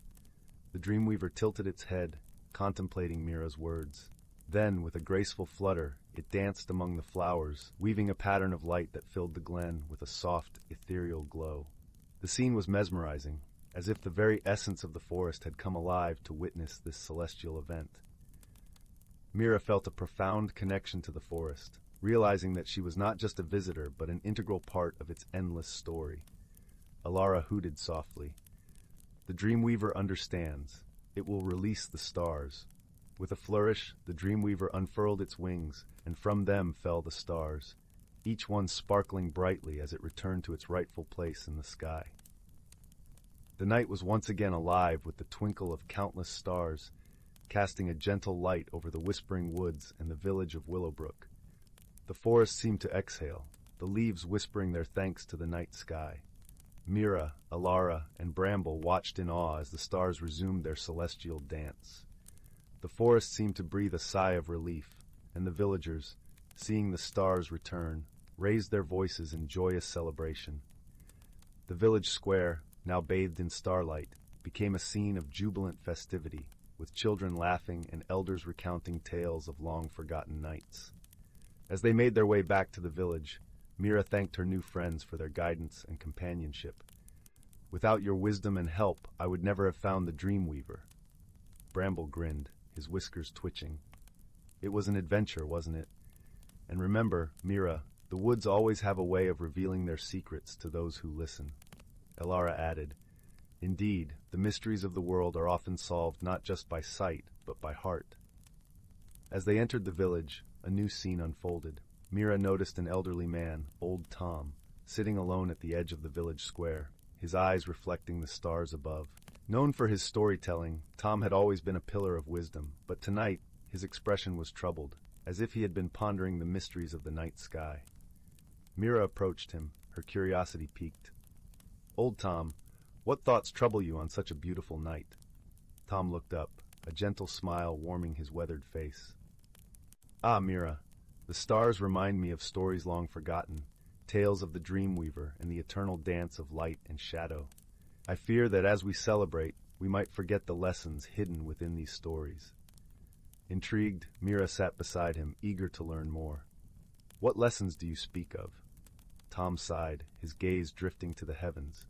The Dreamweaver tilted its head, contemplating Mira's words. Then, with a graceful flutter, it danced among the flowers, weaving a pattern of light that filled the glen with a soft, ethereal glow. The scene was mesmerizing, as if the very essence of the forest had come alive to witness this celestial event. Mira felt a profound connection to the forest, realizing that she was not just a visitor but an integral part of its endless story. Elara hooted softly. "The Dreamweaver understands. It will release the stars." With a flourish, the Dreamweaver unfurled its wings, and from them fell the stars, each one sparkling brightly as it returned to its rightful place in the sky. The night was once again alive with the twinkle of countless stars, casting a gentle light over the whispering woods and the village of Willowbrook. The forest seemed to exhale, the leaves whispering their thanks to the night sky. Mira, Elara, and Bramble watched in awe as the stars resumed their celestial dance. The forest seemed to breathe a sigh of relief, and the villagers, seeing the stars return, raised their voices in joyous celebration. The village square, now bathed in starlight, became a scene of jubilant festivity, with children laughing and elders recounting tales of long-forgotten nights. As they made their way back to the village, Mira thanked her new friends for their guidance and companionship. "Without your wisdom and help, I would never have found the Dreamweaver." Bramble grinned, his whiskers twitching. "It was an adventure, wasn't it? And remember, Mira, the woods always have a way of revealing their secrets to those who listen." Elara added, "Indeed, the mysteries of the world are often solved not just by sight, but by heart." As they entered the village, a new scene unfolded. Mira noticed an elderly man, Old Tom, sitting alone at the edge of the village square, his eyes reflecting the stars above. Known for his storytelling, Tom had always been a pillar of wisdom, but tonight his expression was troubled, as if he had been pondering the mysteries of the night sky. Mira approached him, her curiosity piqued. "Old Tom, what thoughts trouble you on such a beautiful night?" Tom looked up, a gentle smile warming his weathered face. "Ah, Mira, the stars remind me of stories long forgotten, tales of the dream weaver and the eternal dance of light and shadow. I fear that as we celebrate, we might forget the lessons hidden within these stories." Intrigued, Mira sat beside him, eager to learn more. "What lessons do you speak of?" Tom sighed, his gaze drifting to the heavens.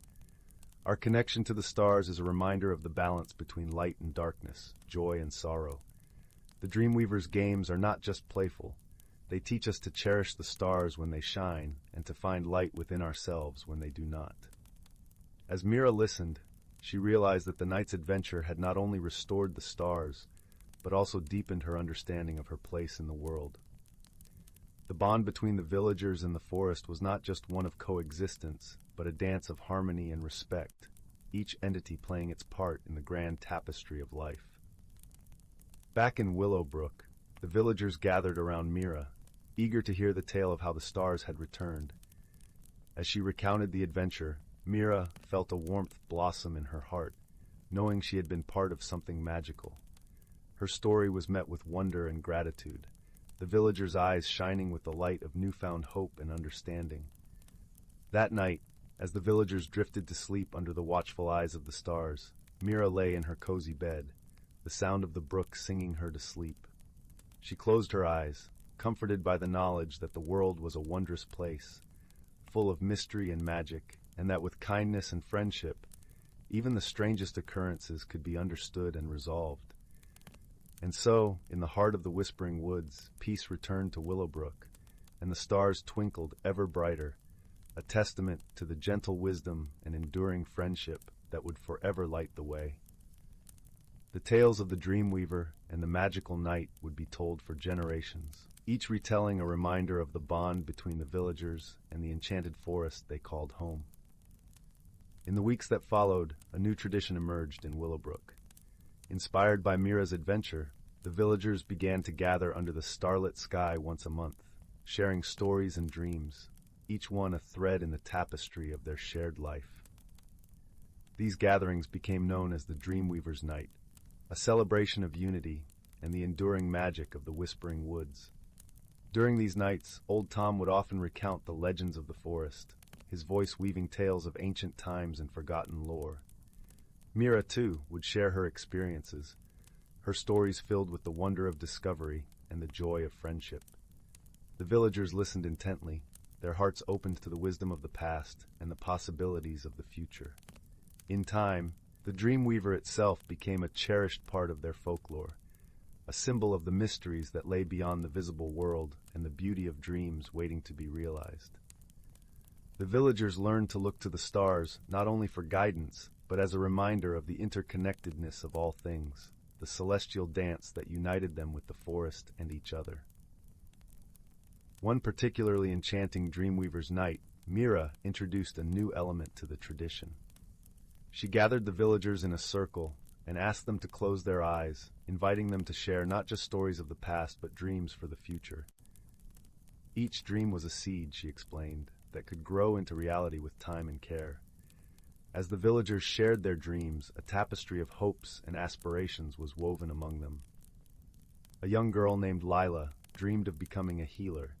"Our connection to the stars is a reminder of the balance between light and darkness, joy and sorrow. The Dreamweaver's games are not just playful. They teach us to cherish the stars when they shine and to find light within ourselves when they do not." As Mira listened, she realized that the night's adventure had not only restored the stars, but also deepened her understanding of her place in the world. The bond between the villagers and the forest was not just one of coexistence, but a dance of harmony and respect, each entity playing its part in the grand tapestry of life. Back in Willowbrook, the villagers gathered around Mira, eager to hear the tale of how the stars had returned. As she recounted the adventure, Mira felt a warmth blossom in her heart, knowing she had been part of something magical. Her story was met with wonder and gratitude, the villagers' eyes shining with the light of newfound hope and understanding. That night, as the villagers drifted to sleep under the watchful eyes of the stars, Mira lay in her cozy bed, the sound of the brook singing her to sleep. She closed her eyes, comforted by the knowledge that the world was a wondrous place, full of mystery and magic, and that with kindness and friendship, even the strangest occurrences could be understood and resolved. And so, in the heart of the whispering woods, peace returned to Willowbrook, and the stars twinkled ever brighter, a testament to the gentle wisdom and enduring friendship that would forever light the way. The tales of the Dreamweaver and the magical night would be told for generations, each retelling a reminder of the bond between the villagers and the enchanted forest they called home. In the weeks that followed, a new tradition emerged in Willowbrook. Inspired by Mira's adventure, the villagers began to gather under the starlit sky once a month, sharing stories and dreams, each one a thread in the tapestry of their shared life. These gatherings became known as the Dreamweaver's Night, a celebration of unity and the enduring magic of the Whispering Woods. During these nights, Old Tom would often recount the legends of the forest, his voice weaving tales of ancient times and forgotten lore. Mira, too, would share her experiences, her stories filled with the wonder of discovery and the joy of friendship. The villagers listened intently, their hearts opened to the wisdom of the past and the possibilities of the future. In time, the Dreamweaver itself became a cherished part of their folklore, a symbol of the mysteries that lay beyond the visible world and the beauty of dreams waiting to be realized. The villagers learned to look to the stars not only for guidance, but as a reminder of the interconnectedness of all things, the celestial dance that united them with the forest and each other. One particularly enchanting Dreamweaver's night, Mira introduced a new element to the tradition. She gathered the villagers in a circle and asked them to close their eyes, inviting them to share not just stories of the past but dreams for the future. Each dream was a seed, she explained, that could grow into reality with time and care. As the villagers shared their dreams, a tapestry of hopes and aspirations was woven among them. A young girl named Lila dreamed of becoming a healer,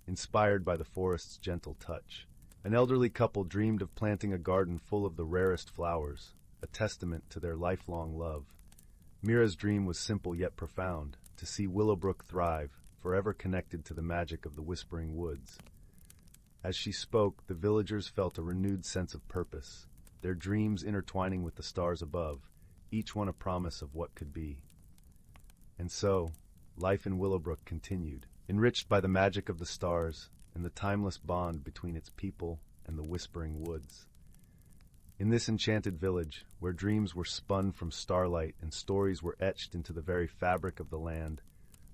inspired by the forest's gentle touch. An elderly couple dreamed of planting a garden full of the rarest flowers, a testament to their lifelong love. Mira's dream was simple yet profound, to see Willowbrook thrive, forever connected to the magic of the Whispering Woods. As she spoke, the villagers felt a renewed sense of purpose, their dreams intertwining with the stars above, each one a promise of what could be. And so, life in Willowbrook continued, enriched by the magic of the stars and the timeless bond between its people and the Whispering Woods. In this enchanted village, where dreams were spun from starlight and stories were etched into the very fabric of the land,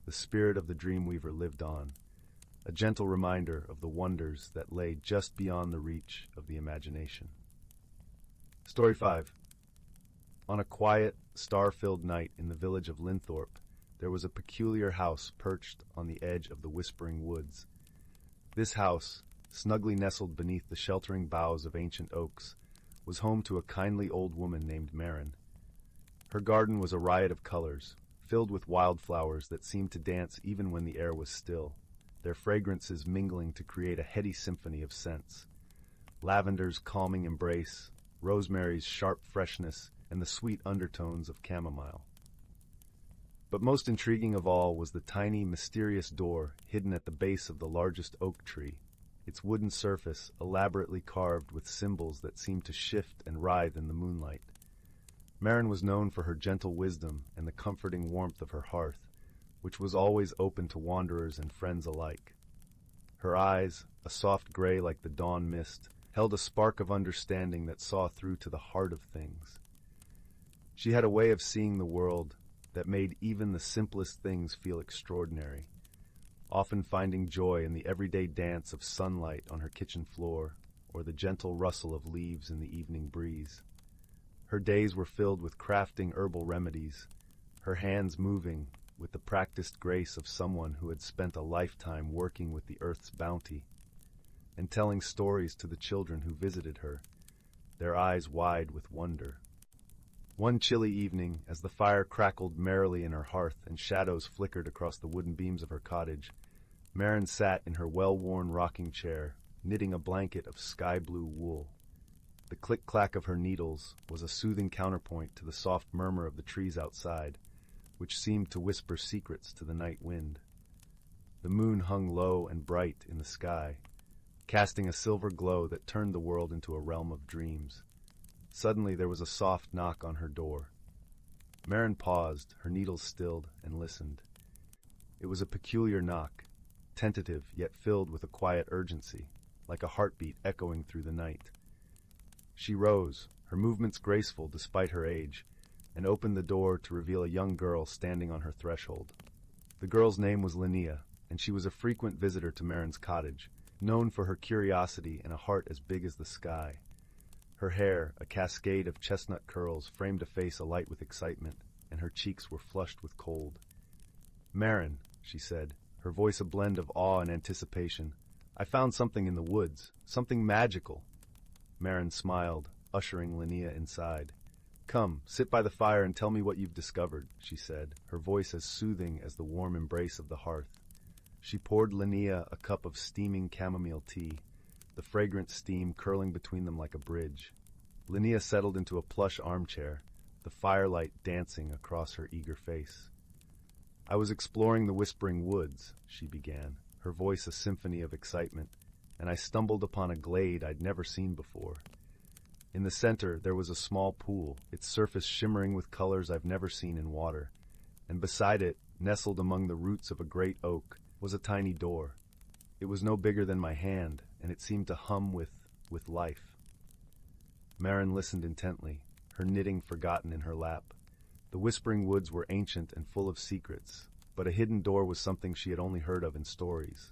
the spirit of the Dreamweaver lived on, a gentle reminder of the wonders that lay just beyond the reach of the imagination. Story 5. On a quiet, star-filled night in the village of Linthorpe, there was a peculiar house perched on the edge of the whispering woods. This house, snugly nestled beneath the sheltering boughs of ancient oaks, was home to a kindly old woman named Marin. Her garden was a riot of colors, filled with wildflowers that seemed to dance even when the air was still, their fragrances mingling to create a heady symphony of scents. Lavender's calming embrace, rosemary's sharp freshness, and the sweet undertones of chamomile. But most intriguing of all was the tiny, mysterious door hidden at the base of the largest oak tree, its wooden surface elaborately carved with symbols that seemed to shift and writhe in the moonlight. Marin was known for her gentle wisdom and the comforting warmth of her hearth, which was always open to wanderers and friends alike. Her eyes, a soft gray like the dawn mist, held a spark of understanding that saw through to the heart of things. She had a way of seeing the world that made even the simplest things feel extraordinary, often finding joy in the everyday dance of sunlight on her kitchen floor or the gentle rustle of leaves in the evening breeze. Her days were filled with crafting herbal remedies, her hands moving with the practiced grace of someone who had spent a lifetime working with the earth's bounty, and telling stories to the children who visited her, their eyes wide with wonder. One chilly evening, as the fire crackled merrily in her hearth and shadows flickered across the wooden beams of her cottage, Marin sat in her well-worn rocking chair, knitting a blanket of sky-blue wool. The click-clack of her needles was a soothing counterpoint to the soft murmur of the trees outside, which seemed to whisper secrets to the night wind. The moon hung low and bright in the sky, casting a silver glow that turned the world into a realm of dreams. Suddenly there was a soft knock on her door. Marin paused, her needles stilled, and listened. It was a peculiar knock, tentative yet filled with a quiet urgency, like a heartbeat echoing through the night. She rose, her movements graceful despite her age, and opened the door to reveal a young girl standing on her threshold. The girl's name was Linnea, and she was a frequent visitor to Marin's cottage, known for her curiosity and a heart as big as the sky. Her hair, a cascade of chestnut curls, framed a face alight with excitement, and her cheeks were flushed with cold. "Marin," she said, her voice a blend of awe and anticipation, "I found something in the woods, something magical." Marin smiled, ushering Linnea inside. "Come, sit by the fire and tell me what you've discovered," she said, her voice as soothing as the warm embrace of the hearth. She poured Linnea a cup of steaming chamomile tea, the fragrant steam curling between them like a bridge. Linnea settled into a plush armchair, the firelight dancing across her eager face. "I was exploring the whispering woods," she began, her voice a symphony of excitement, "and I stumbled upon a glade I'd never seen before. In the center there was a small pool, its surface shimmering with colors I've never seen in water, and beside it, nestled among the roots of a great oak, was a tiny door. It was no bigger than my hand, and it seemed to hum with life." Marin listened intently, her knitting forgotten in her lap. The whispering woods were ancient and full of secrets, but a hidden door was something she had only heard of in stories.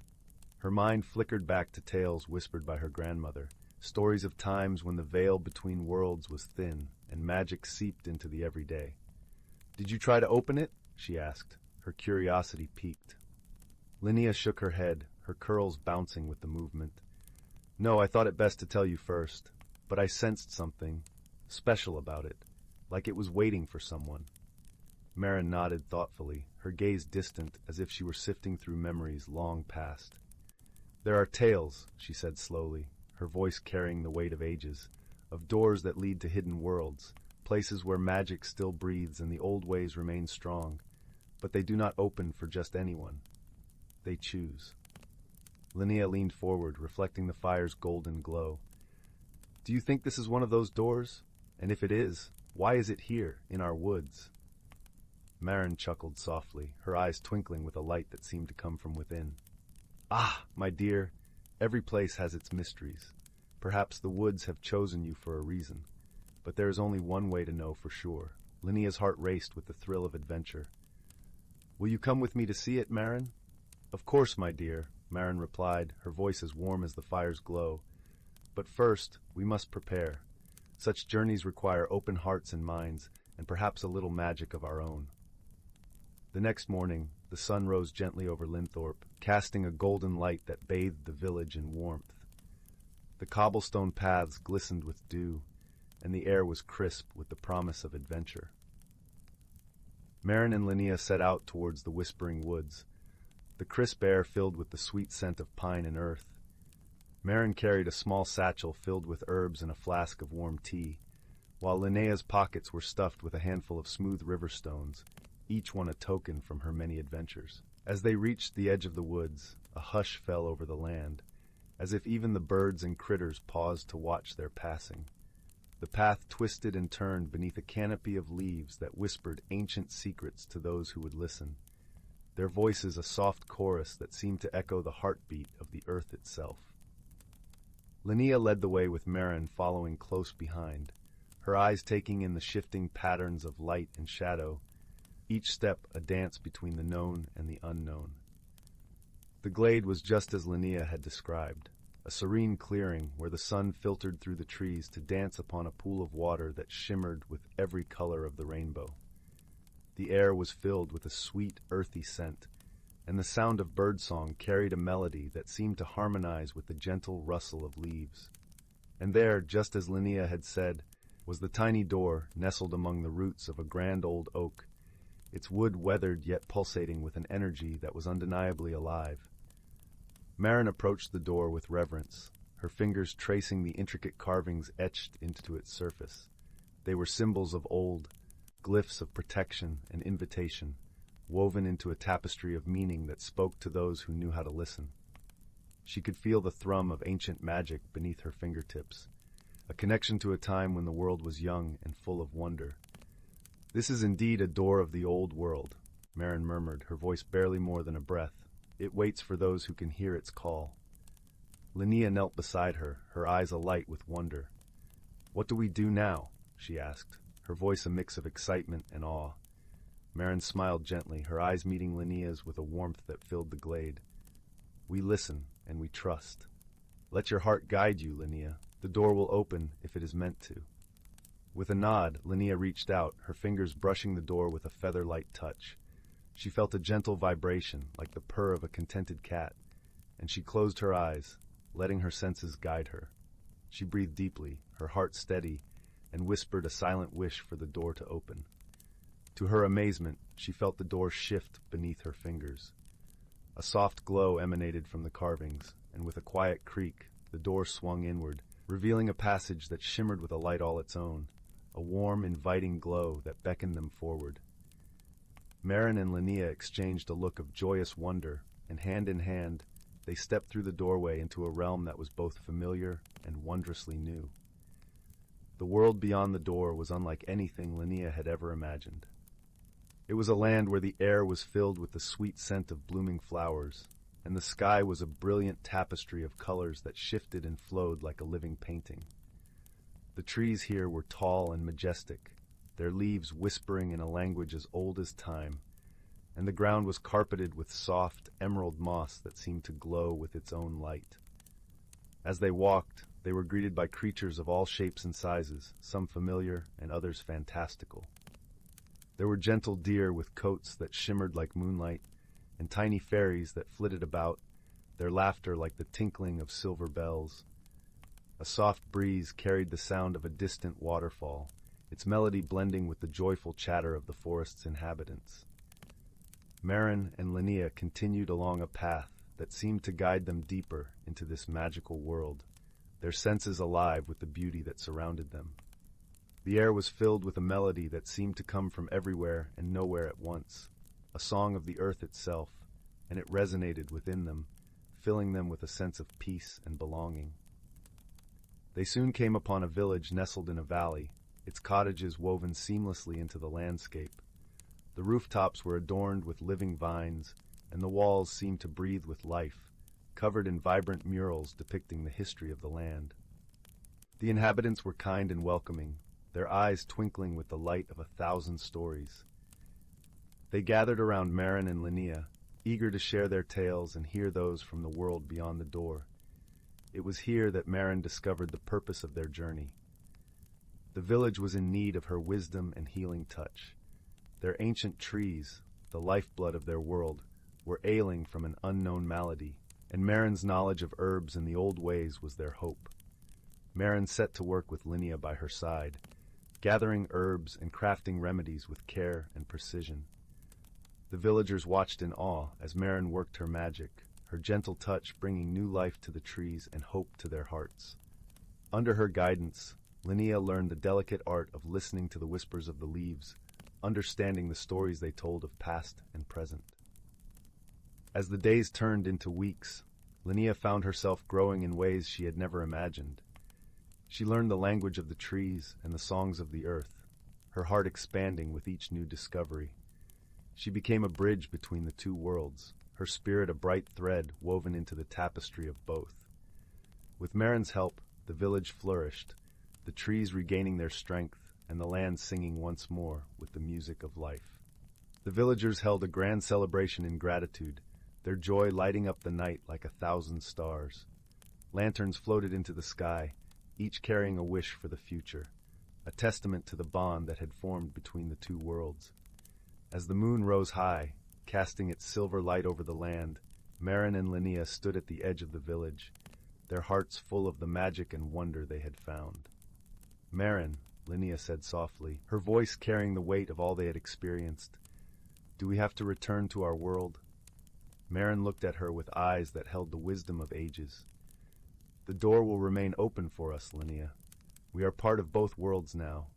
Her mind flickered back to tales whispered by her grandmother, stories of times when the veil between worlds was thin and magic seeped into the everyday. "Did you try to open it?" she asked, her curiosity piqued. Linnea shook her head, her curls bouncing with the movement. "No, I thought it best to tell you first, but I sensed something special about it, like it was waiting for someone." Marin nodded thoughtfully, her gaze distant as if she were sifting through memories long past. "There are tales," she said slowly, her voice carrying the weight of ages, "of doors that lead to hidden worlds, places where magic still breathes and the old ways remain strong, but they do not open for just anyone. They choose." Linnea leaned forward, reflecting the fire's golden glow. "Do you think this is one of those doors? And if it is, why is it here, in our woods?" Marin chuckled softly, her eyes twinkling with a light that seemed to come from within. "Ah, my dear, every place has its mysteries. Perhaps the woods have chosen you for a reason, but there is only one way to know for sure." Linnea's heart raced with the thrill of adventure. "Will you come with me to see it, Marin?" "Of course, my dear," Marin replied, her voice as warm as the fire's glow. "But first, we must prepare. Such journeys require open hearts and minds, and perhaps a little magic of our own. The next morning, the sun rose gently over Linthorpe, casting a golden light that bathed the village in warmth. The cobblestone paths glistened with dew, and the air was crisp with the promise of adventure. Marin and Linnea set out towards the whispering woods, the crisp air filled with the sweet scent of pine and earth. Marin carried a small satchel filled with herbs and a flask of warm tea, while Linnea's pockets were stuffed with a handful of smooth river stones, each one a token from her many adventures. As they reached the edge of the woods, a hush fell over the land, as if even the birds and critters paused to watch their passing. The path twisted and turned beneath a canopy of leaves that whispered ancient secrets to those who would listen, their voices a soft chorus that seemed to echo the heartbeat of the earth itself. Linnea led the way with Marin following close behind, her eyes taking in the shifting patterns of light and shadow, each step a dance between the known and the unknown. The glade was just as Linnea had described, a serene clearing where the sun filtered through the trees to dance upon a pool of water that shimmered with every color of the rainbow. The air was filled with a sweet, earthy scent, and the sound of birdsong carried a melody that seemed to harmonize with the gentle rustle of leaves. And there, just as Linnea had said, was the tiny door nestled among the roots of a grand old oak, its wood weathered yet pulsating with an energy that was undeniably alive. Marin approached the door with reverence, her fingers tracing the intricate carvings etched into its surface. They were symbols of old, glyphs of protection and invitation, woven into a tapestry of meaning that spoke to those who knew how to listen. She could feel the thrum of ancient magic beneath her fingertips, a connection to a time when the world was young and full of wonder. "This is indeed a door of the old world," Marin murmured, her voice barely more than a breath. "It waits for those who can hear its call." Linnea knelt beside her, her eyes alight with wonder. "What do we do now?" she asked, her voice a mix of excitement and awe. Marin smiled gently, her eyes meeting Linnea's with a warmth that filled the glade. "We listen, and we trust. Let your heart guide you, Linnea. The door will open if it is meant to." With a nod, Linnea reached out, her fingers brushing the door with a feather-light touch. She felt a gentle vibration, like the purr of a contented cat, and she closed her eyes, letting her senses guide her. She breathed deeply, her heart steady, and whispered a silent wish for the door to open. To her amazement, she felt the door shift beneath her fingers. A soft glow emanated from the carvings, and with a quiet creak, the door swung inward, revealing a passage that shimmered with a light all its own, a warm, inviting glow that beckoned them forward. Marin and Linnea exchanged a look of joyous wonder, and hand in hand, they stepped through the doorway into a realm that was both familiar and wondrously new. The world beyond the door was unlike anything Linnea had ever imagined. It was a land where the air was filled with the sweet scent of blooming flowers, and the sky was a brilliant tapestry of colors that shifted and flowed like a living painting. The trees here were tall and majestic, their leaves whispering in a language as old as time, and the ground was carpeted with soft, emerald moss that seemed to glow with its own light. As they walked, they were greeted by creatures of all shapes and sizes, some familiar and others fantastical. There were gentle deer with coats that shimmered like moonlight, and tiny fairies that flitted about, their laughter like the tinkling of silver bells. A soft breeze carried the sound of a distant waterfall, its melody blending with the joyful chatter of the forest's inhabitants. Marin and Linnea continued along a path that seemed to guide them deeper into this magical world, their senses alive with the beauty that surrounded them. The air was filled with a melody that seemed to come from everywhere and nowhere at once, a song of the earth itself, and it resonated within them, filling them with a sense of peace and belonging. They soon came upon a village nestled in a valley, its cottages woven seamlessly into the landscape. The rooftops were adorned with living vines, and the walls seemed to breathe with life, covered in vibrant murals depicting the history of the land. The inhabitants were kind and welcoming, their eyes twinkling with the light of 1,000 stories. They gathered around Marin and Linnea, eager to share their tales and hear those from the world beyond the door. It was here that Marin discovered the purpose of their journey. The village was in need of her wisdom and healing touch. Their ancient trees, the lifeblood of their world, were ailing from an unknown malady, and Marin's knowledge of herbs and the old ways was their hope. Marin set to work with Linnea by her side, gathering herbs and crafting remedies with care and precision. The villagers watched in awe as Marin worked her magic, her gentle touch bringing new life to the trees and hope to their hearts. Under her guidance, Linnea learned the delicate art of listening to the whispers of the leaves, understanding the stories they told of past and present. As the days turned into weeks, Linnea found herself growing in ways she had never imagined. She learned the language of the trees and the songs of the earth, her heart expanding with each new discovery. She became a bridge between the two worlds, her spirit a bright thread woven into the tapestry of both. With Marin's help, the village flourished, the trees regaining their strength and the land singing once more with the music of life. The villagers held a grand celebration in gratitude, their joy lighting up the night like 1,000 stars. Lanterns floated into the sky, each carrying a wish for the future, a testament to the bond that had formed between the two worlds. As the moon rose high, casting its silver light over the land, Marin and Linnea stood at the edge of the village, their hearts full of the magic and wonder they had found. "Marin," Linnea said softly, her voice carrying the weight of all they had experienced, "do we have to return to our world?" Marin looked at her with eyes that held the wisdom of ages. "The door will remain open for us, Linnea. We are part of both worlds now,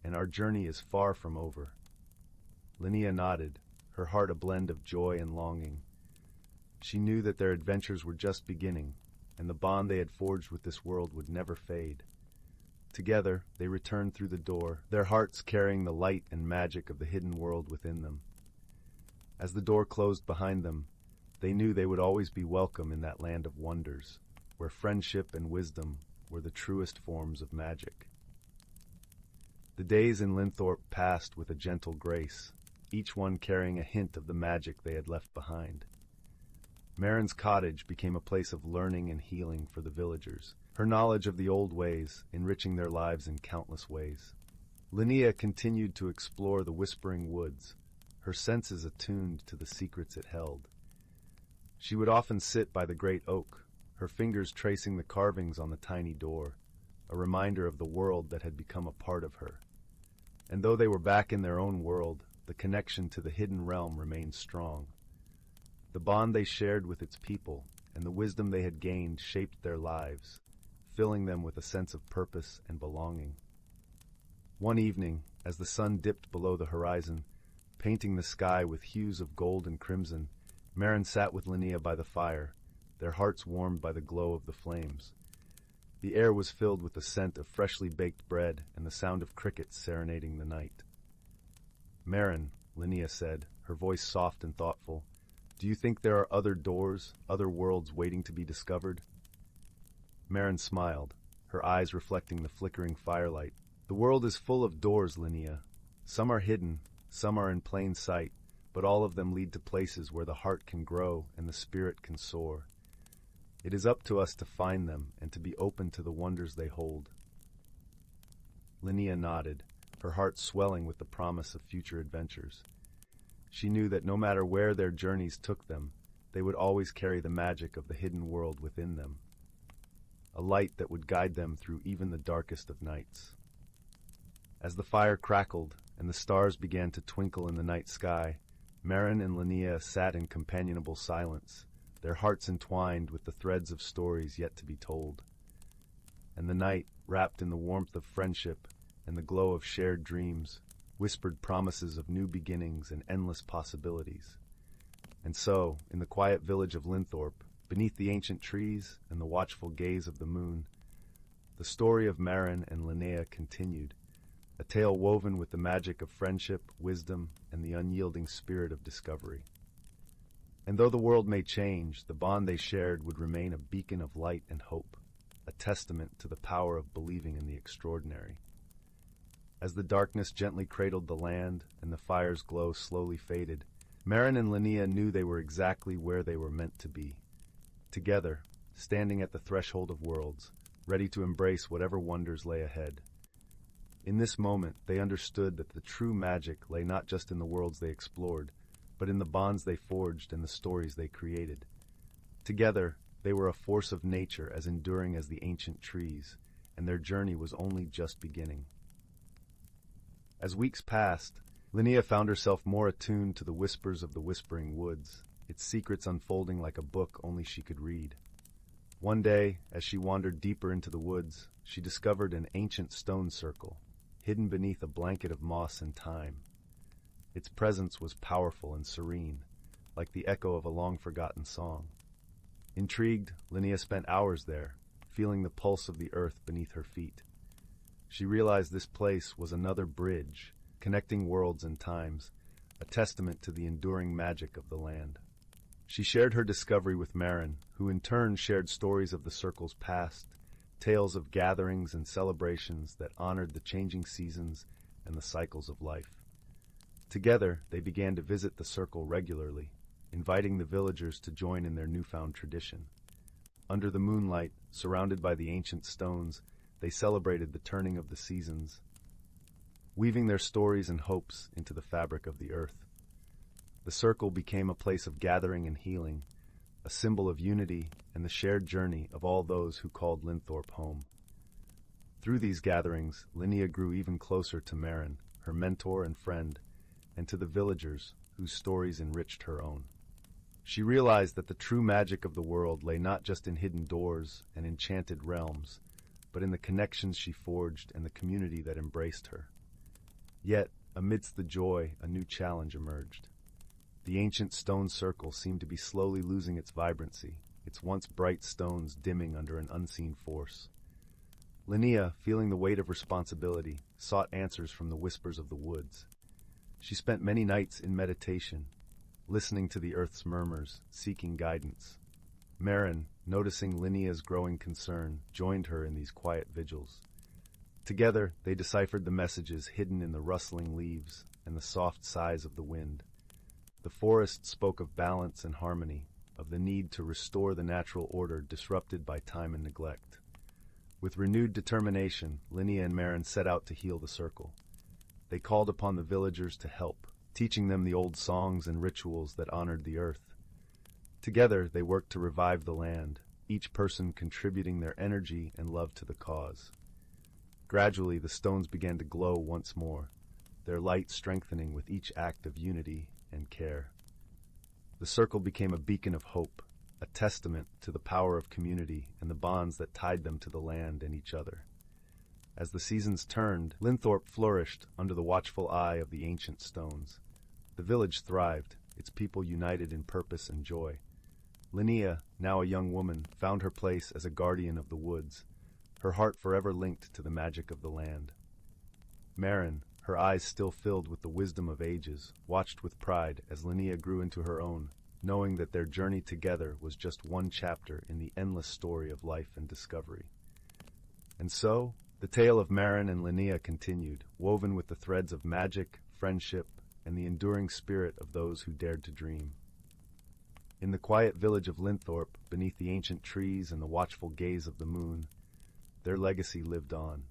and our journey is far from over." Linnea nodded, her heart a blend of joy and longing. She knew that their adventures were just beginning, and the bond they had forged with this world would never fade. Together, they returned through the door, their hearts carrying the light and magic of the hidden world within them. As the door closed behind them, they knew they would always be welcome in that land of wonders, where friendship and wisdom were the truest forms of magic. The days in Linthorpe passed with a gentle grace, each one carrying a hint of the magic they had left behind. Marin's cottage became a place of learning and healing for the villagers, her knowledge of the old ways enriching their lives in countless ways. Linnea continued to explore the whispering woods, her senses attuned to the secrets it held. She would often sit by the great oak, her fingers tracing the carvings on the tiny door, a reminder of the world that had become a part of her. And though they were back in their own world, the connection to the hidden realm remained strong. The bond they shared with its people and the wisdom they had gained shaped their lives, filling them with a sense of purpose and belonging. One evening, as the sun dipped below the horizon, painting the sky with hues of gold and crimson, Marin sat with Linnea by the fire, their hearts warmed by the glow of the flames. The air was filled with the scent of freshly baked bread and the sound of crickets serenading the night. "Marin," Linnea said, her voice soft and thoughtful, "do you think there are other doors, other worlds waiting to be discovered?" Marin smiled, her eyes reflecting the flickering firelight. "The world is full of doors, Linnea. Some are hidden, some are in plain sight, but all of them lead to places where the heart can grow and the spirit can soar. It is up to us to find them and to be open to the wonders they hold." Linnea nodded, her heart swelling with the promise of future adventures. She knew that no matter where their journeys took them, they would always carry the magic of the hidden world within them, a light that would guide them through even the darkest of nights. As the fire crackled and the stars began to twinkle in the night sky, Marin and Linnea sat in companionable silence, their hearts entwined with the threads of stories yet to be told. And the night, wrapped in the warmth of friendship and the glow of shared dreams, whispered promises of new beginnings and endless possibilities. And so, in the quiet village of Linthorpe, beneath the ancient trees and the watchful gaze of the moon, the story of Marin and Linnea continued, a tale woven with the magic of friendship, wisdom, and the unyielding spirit of discovery. And though the world may change, the bond they shared would remain a beacon of light and hope, a testament to the power of believing in the extraordinary. As the darkness gently cradled the land and the fire's glow slowly faded, Marin and Linnea knew they were exactly where they were meant to be. Together, standing at the threshold of worlds, ready to embrace whatever wonders lay ahead. In this moment, they understood that the true magic lay not just in the worlds they explored, but in the bonds they forged and the stories they created. Together, they were a force of nature as enduring as the ancient trees, and their journey was only just beginning. As weeks passed, Linnea found herself more attuned to the whispers of the whispering woods, its secrets unfolding like a book only she could read. One day, as she wandered deeper into the woods, she discovered an ancient stone circle, hidden beneath a blanket of moss and thyme. Its presence was powerful and serene, like the echo of a long-forgotten song. Intrigued, Linnea spent hours there, feeling the pulse of the earth beneath her feet. She realized this place was another bridge, connecting worlds and times, a testament to the enduring magic of the land. She shared her discovery with Marin, who in turn shared stories of the circle's past, tales of gatherings and celebrations that honored the changing seasons and the cycles of life. Together, they began to visit the circle regularly, inviting the villagers to join in their newfound tradition. Under the moonlight, surrounded by the ancient stones, they celebrated the turning of the seasons, weaving their stories and hopes into the fabric of the earth. The circle became a place of gathering and healing, a symbol of unity and the shared journey of all those who called Linthorpe home. Through these gatherings, Linnea grew even closer to Marin, her mentor and friend, and to the villagers whose stories enriched her own. She realized that the true magic of the world lay not just in hidden doors and enchanted realms, but in the connections she forged and the community that embraced her. Yet, amidst the joy, a new challenge emerged. The ancient stone circle seemed to be slowly losing its vibrancy, its once bright stones dimming under an unseen force. Linnea, feeling the weight of responsibility, sought answers from the whispers of the woods. She spent many nights in meditation, listening to the earth's murmurs, seeking guidance. Marin, noticing Linnea's growing concern, joined her in these quiet vigils. Together, they deciphered the messages hidden in the rustling leaves and the soft sighs of the wind. The forest spoke of balance and harmony, of the need to restore the natural order disrupted by time and neglect. With renewed determination, Linnea and Marin set out to heal the circle. They called upon the villagers to help, teaching them the old songs and rituals that honored the earth. Together, they worked to revive the land, each person contributing their energy and love to the cause. Gradually, the stones began to glow once more, their light strengthening with each act of unity and care. The circle became a beacon of hope, a testament to the power of community and the bonds that tied them to the land and each other. As the seasons turned, Linthorpe flourished under the watchful eye of the ancient stones. The village thrived, its people united in purpose and joy. Linnea, now a young woman, found her place as a guardian of the woods, her heart forever linked to the magic of the land. Marin, her eyes still filled with the wisdom of ages, watched with pride as Linnea grew into her own, knowing that their journey together was just one chapter in the endless story of life and discovery. And so, the tale of Marin and Linnea continued, woven with the threads of magic, friendship, and the enduring spirit of those who dared to dream. In the quiet village of Linthorpe, beneath the ancient trees and the watchful gaze of the moon, their legacy lived on,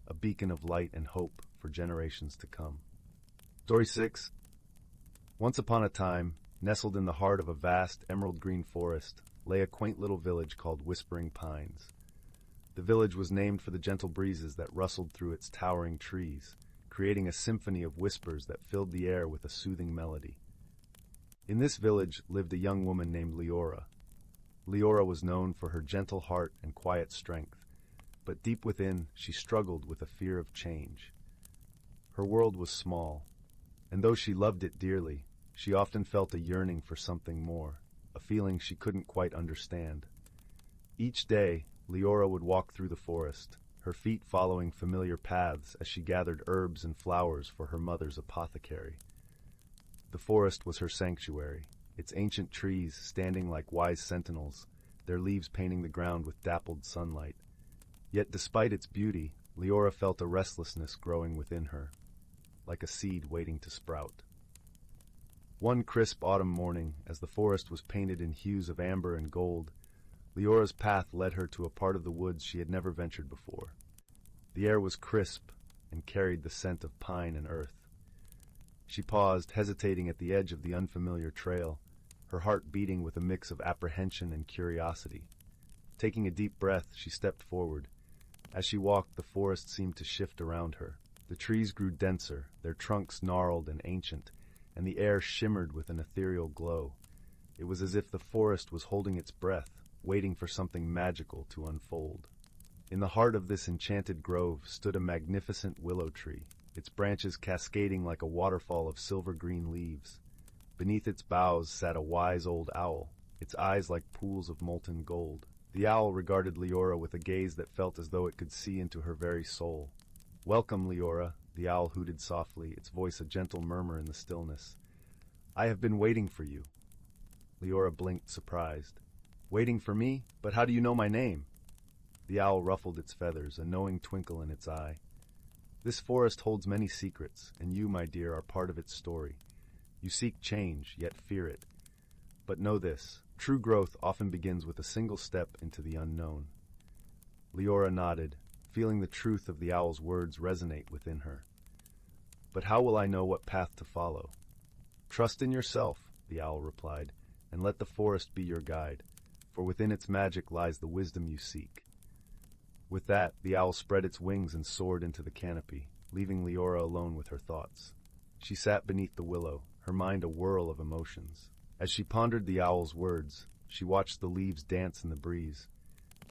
a beacon of light and hope for generations to come. Story 6. Once upon a time, nestled in the heart of a vast emerald-green forest, lay a quaint little village called Whispering Pines. The village was named for the gentle breezes that rustled through its towering trees, creating a symphony of whispers that filled the air with a soothing melody. In this village lived a young woman named Leora. Leora was known for her gentle heart and quiet strength, but deep within she struggled with a fear of change. Her world was small, and though she loved it dearly, she often felt a yearning for something more, a feeling she couldn't quite understand. Each day, Leora would walk through the forest, her feet following familiar paths as she gathered herbs and flowers for her mother's apothecary. The forest was her sanctuary, its ancient trees standing like wise sentinels, their leaves painting the ground with dappled sunlight. Yet despite its beauty, Leora felt a restlessness growing within her, like a seed waiting to sprout. One crisp autumn morning, as the forest was painted in hues of amber and gold, Leora's path led her to a part of the woods she had never ventured before. The air was crisp, and carried the scent of pine and earth. She paused, hesitating at the edge of the unfamiliar trail, her heart beating with a mix of apprehension and curiosity. Taking a deep breath, she stepped forward. As she walked, the forest seemed to shift around her. The trees grew denser, their trunks gnarled and ancient, and the air shimmered with an ethereal glow. It was as if the forest was holding its breath, waiting for something magical to unfold. In the heart of this enchanted grove stood a magnificent willow tree, its branches cascading like a waterfall of silver-green leaves. Beneath its boughs sat a wise old owl, its eyes like pools of molten gold. The owl regarded Leora with a gaze that felt as though it could see into her very soul. "Welcome, Leora," the owl hooted softly, its voice a gentle murmur in the stillness. "I have been waiting for you." Leora blinked, surprised. "Waiting for me? But how do you know my name?" The owl ruffled its feathers, a knowing twinkle in its eye. "This forest holds many secrets, and you, my dear, are part of its story. You seek change, yet fear it. But know this, true growth often begins with a single step into the unknown." Leora nodded, feeling the truth of the owl's words resonate within her. "But how will I know what path to follow?" "Trust in yourself," the owl replied, "and let the forest be your guide, for within its magic lies the wisdom you seek." With that, the owl spread its wings and soared into the canopy, leaving Leora alone with her thoughts. She sat beneath the willow, her mind a whirl of emotions. As she pondered the owl's words, she watched the leaves dance in the breeze,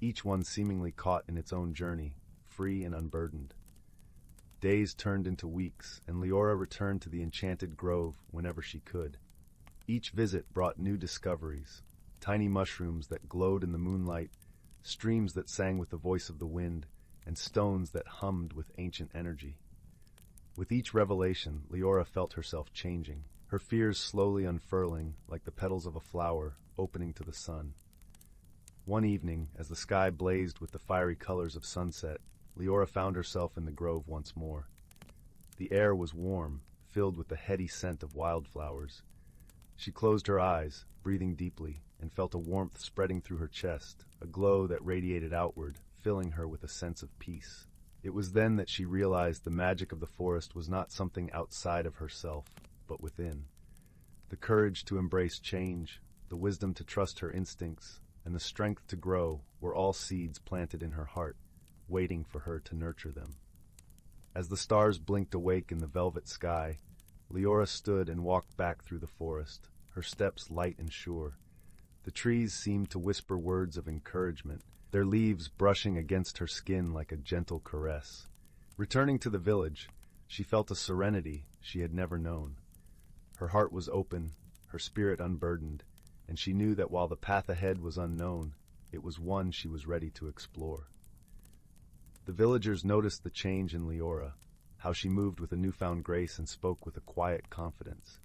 each one seemingly caught in its own journey, free and unburdened. Days turned into weeks, and Leora returned to the enchanted grove whenever she could. Each visit brought new discoveries, tiny mushrooms that glowed in the moonlight, streams that sang with the voice of the wind, and stones that hummed with ancient energy. With each revelation, Leora felt herself changing, her fears slowly unfurling like the petals of a flower opening to the sun. One evening, as the sky blazed with the fiery colors of sunset, Leora found herself in the grove once more. The air was warm, filled with the heady scent of wildflowers. She closed her eyes, breathing deeply, and felt a warmth spreading through her chest, a glow that radiated outward, filling her with a sense of peace. It was then that she realized the magic of the forest was not something outside of herself, but within. The courage to embrace change, the wisdom to trust her instincts, and the strength to grow were all seeds planted in her heart, waiting for her to nurture them. As the stars blinked awake in the velvet sky, Leora stood and walked back through the forest, her steps light and sure. The trees seemed to whisper words of encouragement, their leaves brushing against her skin like a gentle caress. Returning to the village, she felt a serenity she had never known. Her heart was open, her spirit unburdened, and she knew that while the path ahead was unknown, it was one she was ready to explore. The villagers noticed the change in Leora, how she moved with a newfound grace and spoke with a quiet confidence.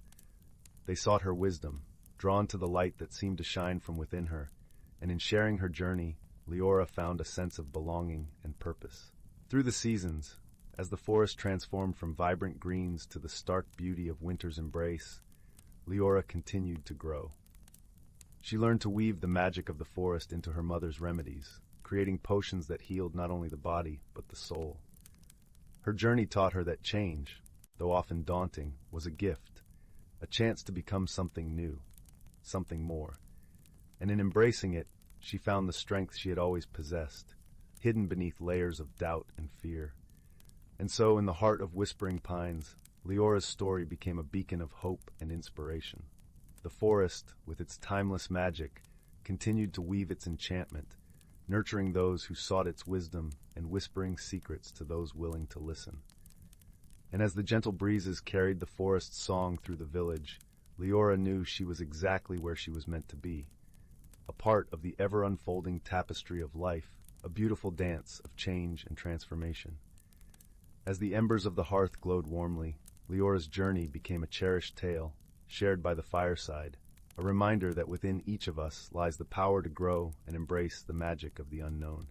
They sought her wisdom, drawn to the light that seemed to shine from within her, and in sharing her journey, Leora found a sense of belonging and purpose. Through the seasons, as the forest transformed from vibrant greens to the stark beauty of winter's embrace, Leora continued to grow. She learned to weave the magic of the forest into her mother's remedies, creating potions that healed not only the body, but the soul. Her journey taught her that change, though often daunting, was a gift, a chance to become something new, something more. And in embracing it, she found the strength she had always possessed, hidden beneath layers of doubt and fear. And so, in the heart of Whispering Pines, Leora's story became a beacon of hope and inspiration. The forest, with its timeless magic, continued to weave its enchantment, nurturing those who sought its wisdom and whispering secrets to those willing to listen. And as the gentle breezes carried the forest's song through the village, Leora knew she was exactly where she was meant to be, a part of the ever-unfolding tapestry of life, a beautiful dance of change and transformation. As the embers of the hearth glowed warmly, Leora's journey became a cherished tale, shared by the fireside, a reminder that within each of us lies the power to grow and embrace the magic of the unknown.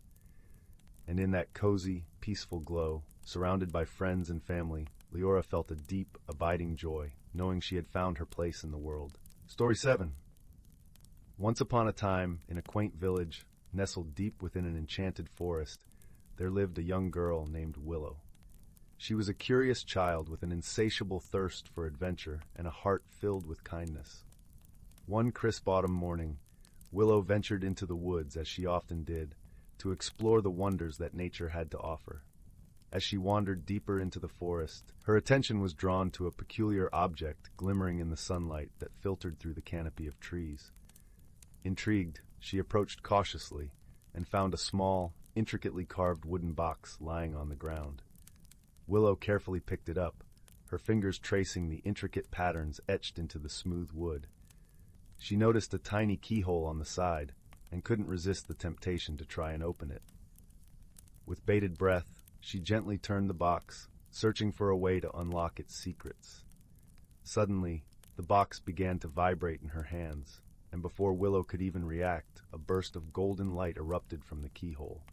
And in that cozy, peaceful glow, surrounded by friends and family, Leora felt a deep, abiding joy, knowing she had found her place in the world. Story 7. Once upon a time, in a quaint village, nestled deep within an enchanted forest, there lived a young girl named Willow. She was a curious child with an insatiable thirst for adventure and a heart filled with kindness. One crisp autumn morning, Willow ventured into the woods, as she often did, to explore the wonders that nature had to offer. As she wandered deeper into the forest, her attention was drawn to a peculiar object glimmering in the sunlight that filtered through the canopy of trees. Intrigued, she approached cautiously and found a small, intricately carved wooden box lying on the ground. Willow carefully picked it up, her fingers tracing the intricate patterns etched into the smooth wood. She noticed a tiny keyhole on the side and couldn't resist the temptation to try and open it. With bated breath, she gently turned the box, searching for a way to unlock its secrets. Suddenly, the box began to vibrate in her hands, and before Willow could even react, a burst of golden light erupted from the keyhole.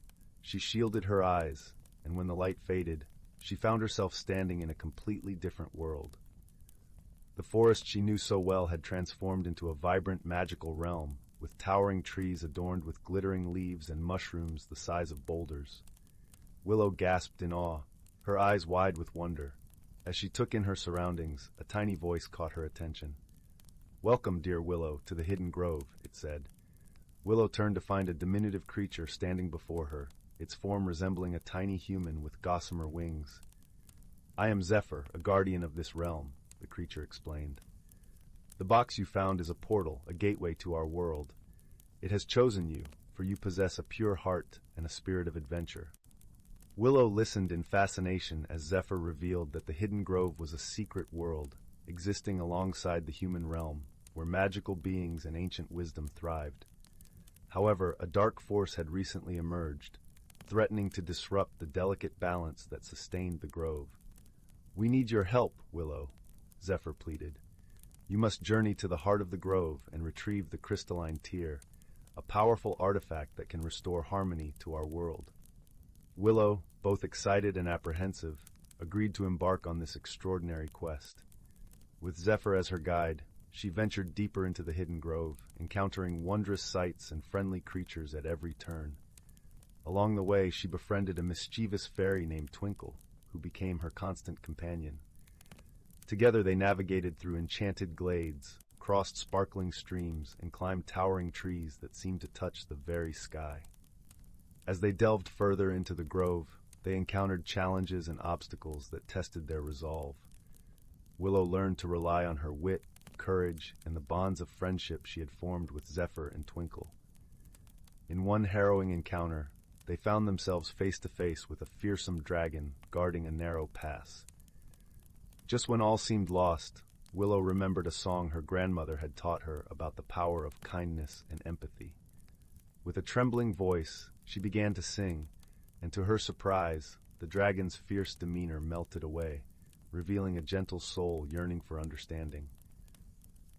She shielded her eyes, and when the light faded, she found herself standing in a completely different world. The forest she knew so well had transformed into a vibrant, magical realm, with towering trees adorned with glittering leaves and mushrooms the size of boulders. Willow gasped in awe, her eyes wide with wonder. As she took in her surroundings, a tiny voice caught her attention. "Welcome, dear Willow, to the hidden grove," it said. Willow turned to find a diminutive creature standing before her, its form resembling a tiny human with gossamer wings. "I am Zephyr, a guardian of this realm," the creature explained. "The box you found is a portal, a gateway to our world. It has chosen you, for you possess a pure heart and a spirit of adventure." Willow listened in fascination as Zephyr revealed that the hidden grove was a secret world, existing alongside the human realm, where magical beings and ancient wisdom thrived. However, a dark force had recently emerged, threatening to disrupt the delicate balance that sustained the grove. "We need your help, Willow," Zephyr pleaded. "You must journey to the heart of the grove and retrieve the crystalline tear, a powerful artifact that can restore harmony to our world." Willow, both excited and apprehensive, agreed to embark on this extraordinary quest. With Zephyr as her guide, she ventured deeper into the hidden grove, encountering wondrous sights and friendly creatures at every turn. Along the way, she befriended a mischievous fairy named Twinkle, who became her constant companion. Together they navigated through enchanted glades, crossed sparkling streams, and climbed towering trees that seemed to touch the very sky. As they delved further into the grove, they encountered challenges and obstacles that tested their resolve. Willow learned to rely on her wit, courage, and the bonds of friendship she had formed with Zephyr and Twinkle. In one harrowing encounter, they found themselves face to face with a fearsome dragon guarding a narrow pass. Just when all seemed lost, Willow remembered a song her grandmother had taught her about the power of kindness and empathy. With a trembling voice, she began to sing, and to her surprise, the dragon's fierce demeanor melted away, revealing a gentle soul yearning for understanding.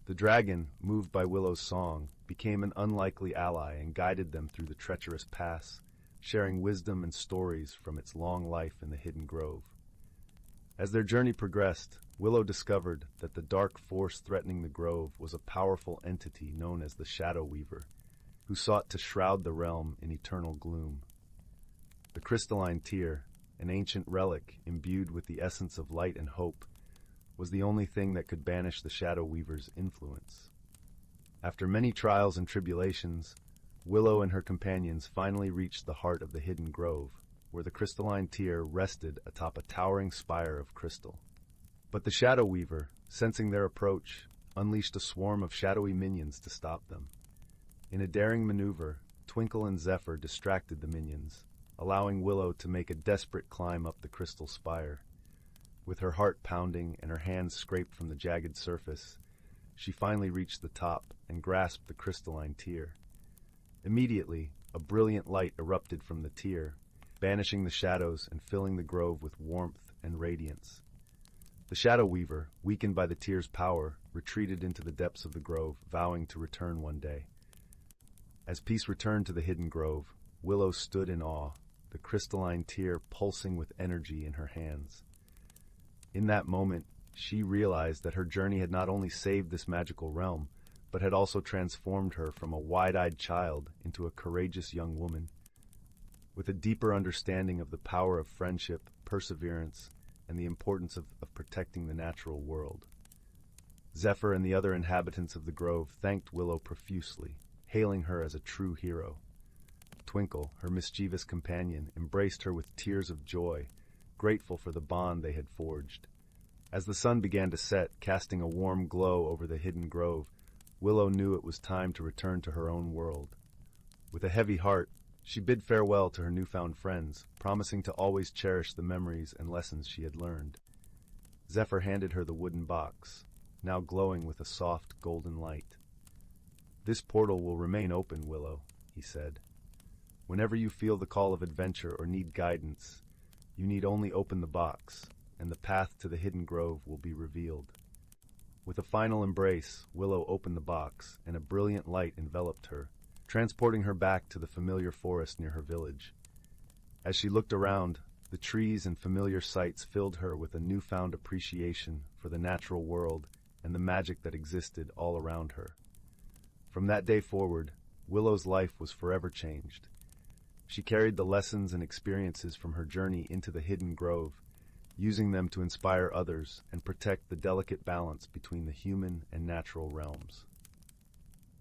The dragon, moved by Willow's song, became an unlikely ally and guided them through the treacherous pass, sharing wisdom and stories from its long life in the hidden grove. As their journey progressed, Willow discovered that the dark force threatening the grove was a powerful entity known as the Shadow Weaver, who sought to shroud the realm in eternal gloom. The crystalline tear, an ancient relic imbued with the essence of light and hope, was the only thing that could banish the Shadow Weaver's influence. After many trials and tribulations, Willow and her companions finally reached the heart of the hidden grove, where the crystalline tear rested atop a towering spire of crystal. But the Shadow Weaver, sensing their approach, unleashed a swarm of shadowy minions to stop them. In a daring maneuver, Twinkle and Zephyr distracted the minions, allowing Willow to make a desperate climb up the crystal spire. With her heart pounding and her hands scraped from the jagged surface, she finally reached the top and grasped the crystalline tear. Immediately, a brilliant light erupted from the tear, banishing the shadows and filling the grove with warmth and radiance. The Shadow Weaver, weakened by the tear's power, retreated into the depths of the grove, vowing to return one day. As peace returned to the hidden grove, Willow stood in awe, the crystalline tear pulsing with energy in her hands. In that moment, she realized that her journey had not only saved this magical realm, but had also transformed her from a wide-eyed child into a courageous young woman. With a deeper understanding of the power of friendship, perseverance, and the importance of protecting the natural world. Zephyr and the other inhabitants of the grove thanked Willow profusely, hailing her as a true hero. Twinkle, her mischievous companion, embraced her with tears of joy, grateful for the bond they had forged. As the sun began to set, casting a warm glow over the hidden grove, Willow knew it was time to return to her own world. With a heavy heart, she bid farewell to her newfound friends, promising to always cherish the memories and lessons she had learned. Zephyr handed her the wooden box, now glowing with a soft, golden light. "This portal will remain open, Willow," he said. "Whenever you feel the call of adventure or need guidance, you need only open the box, and the path to the hidden grove will be revealed." With a final embrace, Willow opened the box, and a brilliant light enveloped her, transporting her back to the familiar forest near her village. As she looked around, the trees and familiar sights filled her with a newfound appreciation for the natural world and the magic that existed all around her. From that day forward, Willow's life was forever changed. She carried the lessons and experiences from her journey into the hidden grove, using them to inspire others and protect the delicate balance between the human and natural realms.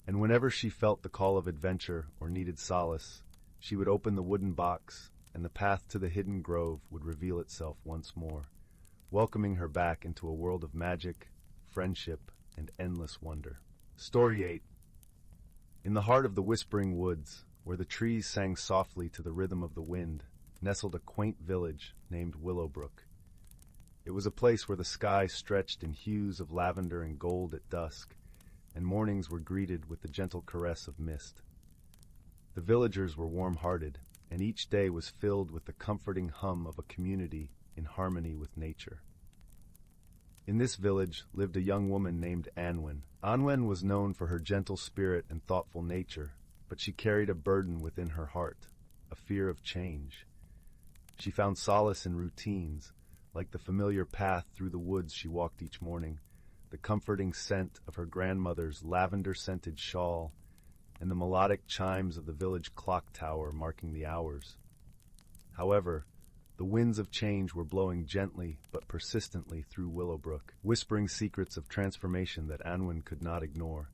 And whenever she felt the call of adventure or needed solace, she would open the wooden box, and the path to the hidden grove would reveal itself once more, welcoming her back into a world of magic, friendship, and endless wonder. Story 8. In the heart of the whispering woods, where the trees sang softly to the rhythm of the wind, nestled a quaint village named Willowbrook. It was a place where the sky stretched in hues of lavender and gold at dusk, and mornings were greeted with the gentle caress of mist. The villagers were warm-hearted, and each day was filled with the comforting hum of a community in harmony with nature. In this village lived a young woman named Anwen. Anwen was known for her gentle spirit and thoughtful nature, but she carried a burden within her heart, a fear of change. She found solace in routines, like the familiar path through the woods she walked each morning, the comforting scent of her grandmother's lavender-scented shawl, and the melodic chimes of the village clock tower marking the hours. However, the winds of change were blowing gently but persistently through Willowbrook, whispering secrets of transformation that Anwen could not ignore.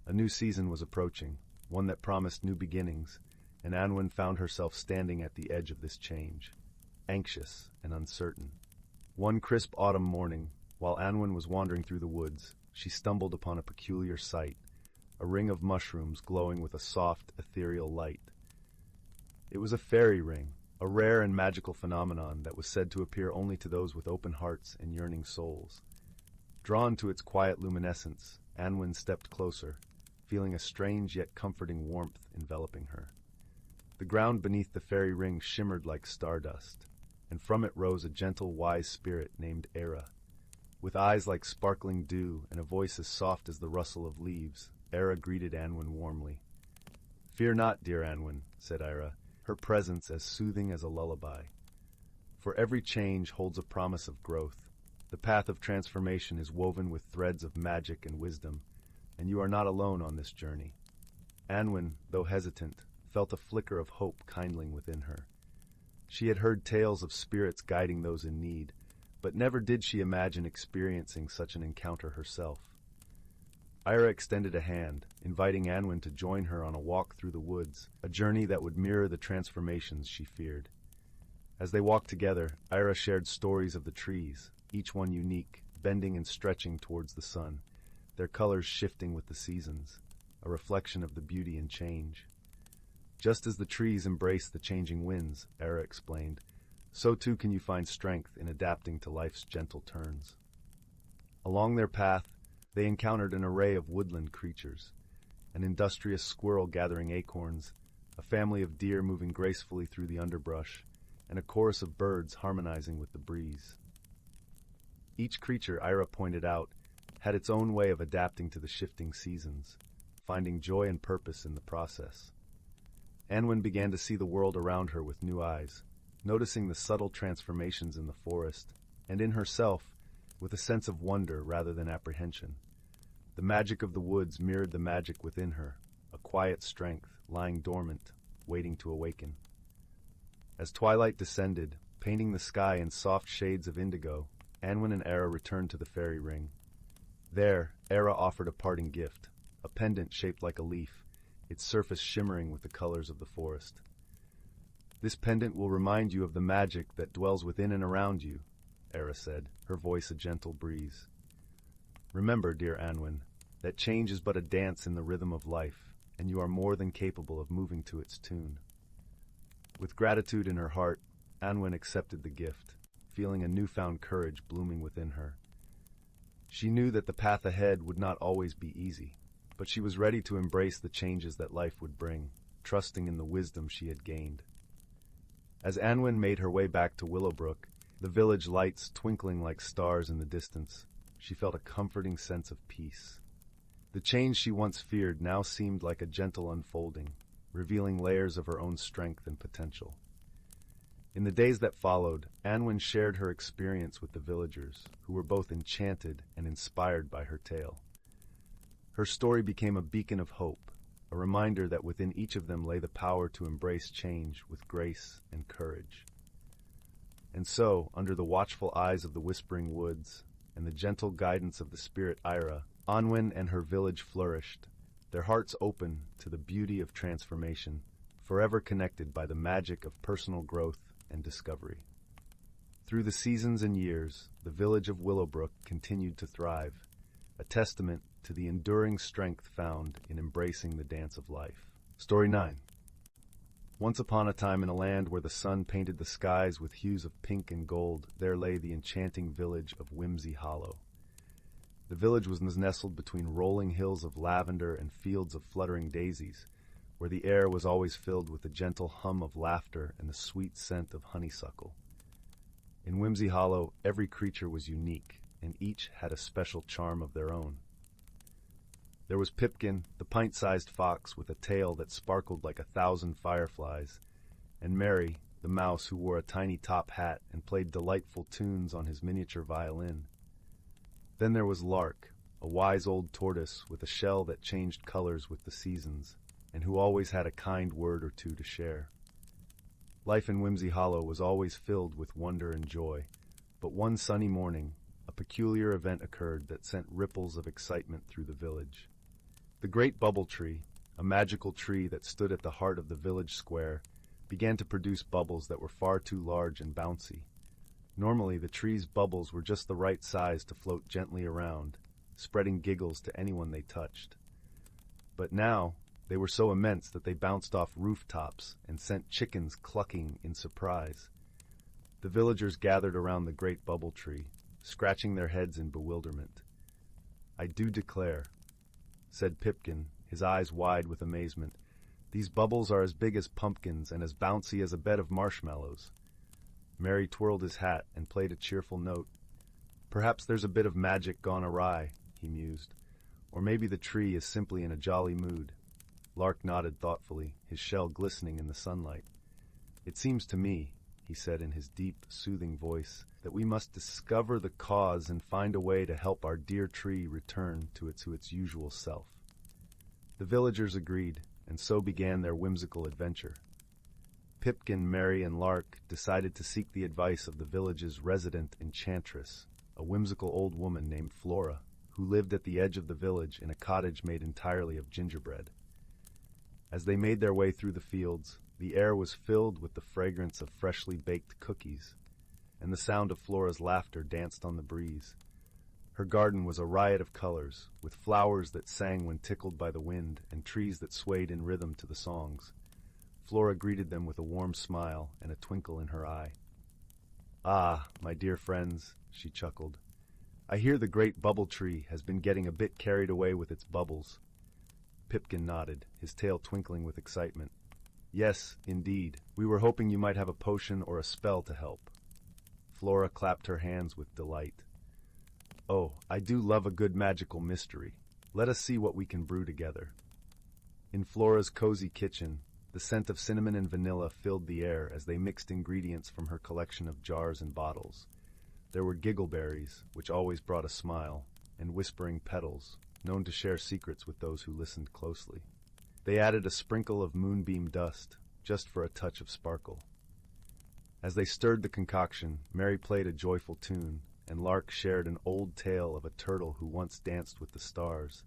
A new season was approaching, one that promised new beginnings, and Anwen found herself standing at the edge of this change, anxious and uncertain. One crisp autumn morning, while Anwen was wandering through the woods, she stumbled upon a peculiar sight, a ring of mushrooms glowing with a soft, ethereal light. It was a fairy ring, a rare and magical phenomenon that was said to appear only to those with open hearts and yearning souls. Drawn to its quiet luminescence, Anwen stepped closer, feeling a strange yet comforting warmth enveloping her. The ground beneath the fairy ring shimmered like stardust, and from it rose a gentle, wise spirit named Era. With eyes like sparkling dew and a voice as soft as the rustle of leaves, Era greeted Anwen warmly. "Fear not, dear Anwen," said Era, her presence as soothing as a lullaby. "For every change holds a promise of growth. The path of transformation is woven with threads of magic and wisdom, and you are not alone on this journey." Anwen, though hesitant, felt a flicker of hope kindling within her. She had heard tales of spirits guiding those in need, but never did she imagine experiencing such an encounter herself. Ira extended a hand, inviting Anwen to join her on a walk through the woods, a journey that would mirror the transformations she feared. As they walked together, Ira shared stories of the trees, each one unique, bending and stretching towards the sun, their colors shifting with the seasons, a reflection of the beauty and change. "Just as the trees embrace the changing winds," Ira explained, "so too can you find strength in adapting to life's gentle turns." Along their path, they encountered an array of woodland creatures, an industrious squirrel gathering acorns, a family of deer moving gracefully through the underbrush, and a chorus of birds harmonizing with the breeze. Each creature, Ira pointed out, had its own way of adapting to the shifting seasons, finding joy and purpose in the process. Anwen began to see the world around her with new eyes, noticing the subtle transformations in the forest, and in herself, with a sense of wonder rather than apprehension. The magic of the woods mirrored the magic within her, a quiet strength lying dormant, waiting to awaken. As twilight descended, painting the sky in soft shades of indigo, Anwen and Era returned to the fairy ring. There, Era offered a parting gift, a pendant shaped like a leaf, its surface shimmering with the colors of the forest. "This pendant will remind you of the magic that dwells within and around you," Era said, her voice a gentle breeze. "Remember, dear Anwen, that change is but a dance in the rhythm of life, and you are more than capable of moving to its tune." With gratitude in her heart, Anwen accepted the gift, feeling a newfound courage blooming within her. She knew that the path ahead would not always be easy, but she was ready to embrace the changes that life would bring, trusting in the wisdom she had gained. As Anwen made her way back to Willowbrook, the village lights twinkling like stars in the distance, she felt a comforting sense of peace. The change she once feared now seemed like a gentle unfolding, revealing layers of her own strength and potential. In the days that followed, Anwen shared her experience with the villagers, who were both enchanted and inspired by her tale. Her story became a beacon of hope, a reminder that within each of them lay the power to embrace change with grace and courage. And so, under the watchful eyes of the Whispering Woods and the gentle guidance of the spirit Ira, Anwen and her village flourished, their hearts open to the beauty of transformation, forever connected by the magic of personal growth and discovery. Through the seasons and years, the village of Willowbrook continued to thrive, a testament to the enduring strength found in embracing the dance of life. Story 9. Once upon a time in a land where the sun painted the skies with hues of pink and gold, there lay the enchanting village of Whimsy Hollow. The village was nestled between rolling hills of lavender and fields of fluttering daisies, where the air was always filled with the gentle hum of laughter and the sweet scent of honeysuckle. In Whimsy Hollow, every creature was unique, and each had a special charm of their own. There was Pipkin, the pint-sized fox with a tail that sparkled like 1,000 fireflies, and Mary, the mouse who wore a tiny top hat and played delightful tunes on his miniature violin. Then there was Lark, a wise old tortoise with a shell that changed colors with the seasons, and who always had a kind word or two to share. Life in Whimsy Hollow was always filled with wonder and joy, but one sunny morning, a peculiar event occurred that sent ripples of excitement through the village. The great bubble tree, a magical tree that stood at the heart of the village square, began to produce bubbles that were far too large and bouncy. Normally, the tree's bubbles were just the right size to float gently around, spreading giggles to anyone they touched. But now, they were so immense that they bounced off rooftops and sent chickens clucking in surprise. The villagers gathered around the great bubble tree, scratching their heads in bewilderment. "I do declare," said Pipkin, his eyes wide with amazement, "these bubbles are as big as pumpkins and as bouncy as a bed of marshmallows." Mary twirled his hat and played a cheerful note. "Perhaps there's a bit of magic gone awry," he mused. "Or maybe the tree is simply in a jolly mood." Lark nodded thoughtfully, his shell glistening in the sunlight. "It seems to me," he said in his deep, soothing voice, "that we must discover the cause and find a way to help our dear tree return to its usual self." The villagers agreed, and so began their whimsical adventure. Pipkin, Mary, and Lark decided to seek the advice of the village's resident enchantress, a whimsical old woman named Flora, who lived at the edge of the village in a cottage made entirely of gingerbread. As they made their way through the fields, the air was filled with the fragrance of freshly baked cookies, and the sound of Flora's laughter danced on the breeze. Her garden was a riot of colors, with flowers that sang when tickled by the wind and trees that swayed in rhythm to the songs. Flora greeted them with a warm smile and a twinkle in her eye. "Ah, my dear friends," she chuckled, "I hear the great bubble tree has been getting a bit carried away with its bubbles." Pipkin nodded, his tail twinkling with excitement. "Yes, indeed. We were hoping you might have a potion or a spell to help." Flora clapped her hands with delight. "Oh, I do love a good magical mystery. Let us see what we can brew together." In Flora's cozy kitchen, the scent of cinnamon and vanilla filled the air as they mixed ingredients from her collection of jars and bottles. There were giggleberries, which always brought a smile, and whispering petals, known to share secrets with those who listened closely. They added a sprinkle of moonbeam dust, just for a touch of sparkle. As they stirred the concoction, Mary played a joyful tune, and Lark shared an old tale of a turtle who once danced with the stars.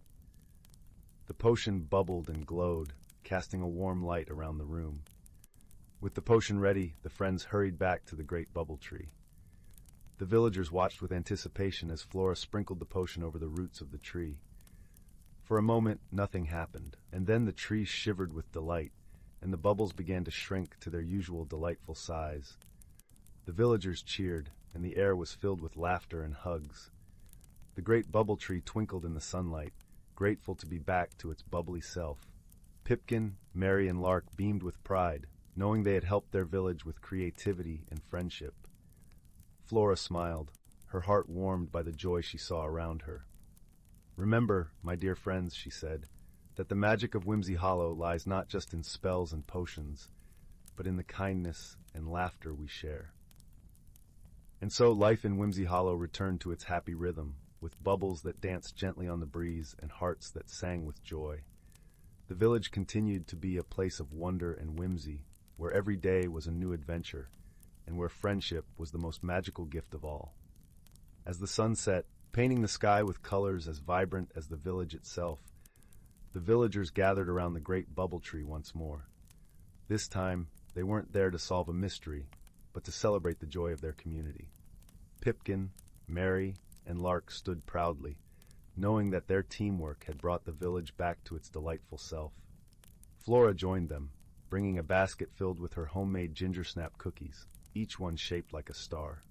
The potion bubbled and glowed, casting a warm light around the room. With the potion ready, the friends hurried back to the great bubble tree. The villagers watched with anticipation as Flora sprinkled the potion over the roots of the tree. For a moment, nothing happened, and then the tree shivered with delight, and the bubbles began to shrink to their usual delightful size. The villagers cheered, and the air was filled with laughter and hugs. The great bubble tree twinkled in the sunlight, grateful to be back to its bubbly self. Pipkin, Mary, and Lark beamed with pride, knowing they had helped their village with creativity and friendship. Flora smiled, her heart warmed by the joy she saw around her. "Remember, my dear friends," she said, "that the magic of Whimsy Hollow lies not just in spells and potions, but in the kindness and laughter we share." And so life in Whimsy Hollow returned to its happy rhythm, with bubbles that danced gently on the breeze and hearts that sang with joy. The village continued to be a place of wonder and whimsy, where every day was a new adventure, and where friendship was the most magical gift of all. As the sun set, painting the sky with colors as vibrant as the village itself, the villagers gathered around the great bubble tree once more. This time, they weren't there to solve a mystery, but to celebrate the joy of their community. Pipkin, Mary, and Lark stood proudly, knowing that their teamwork had brought the village back to its delightful self. Flora joined them, bringing a basket filled with her homemade ginger snap cookies, each one shaped like a star.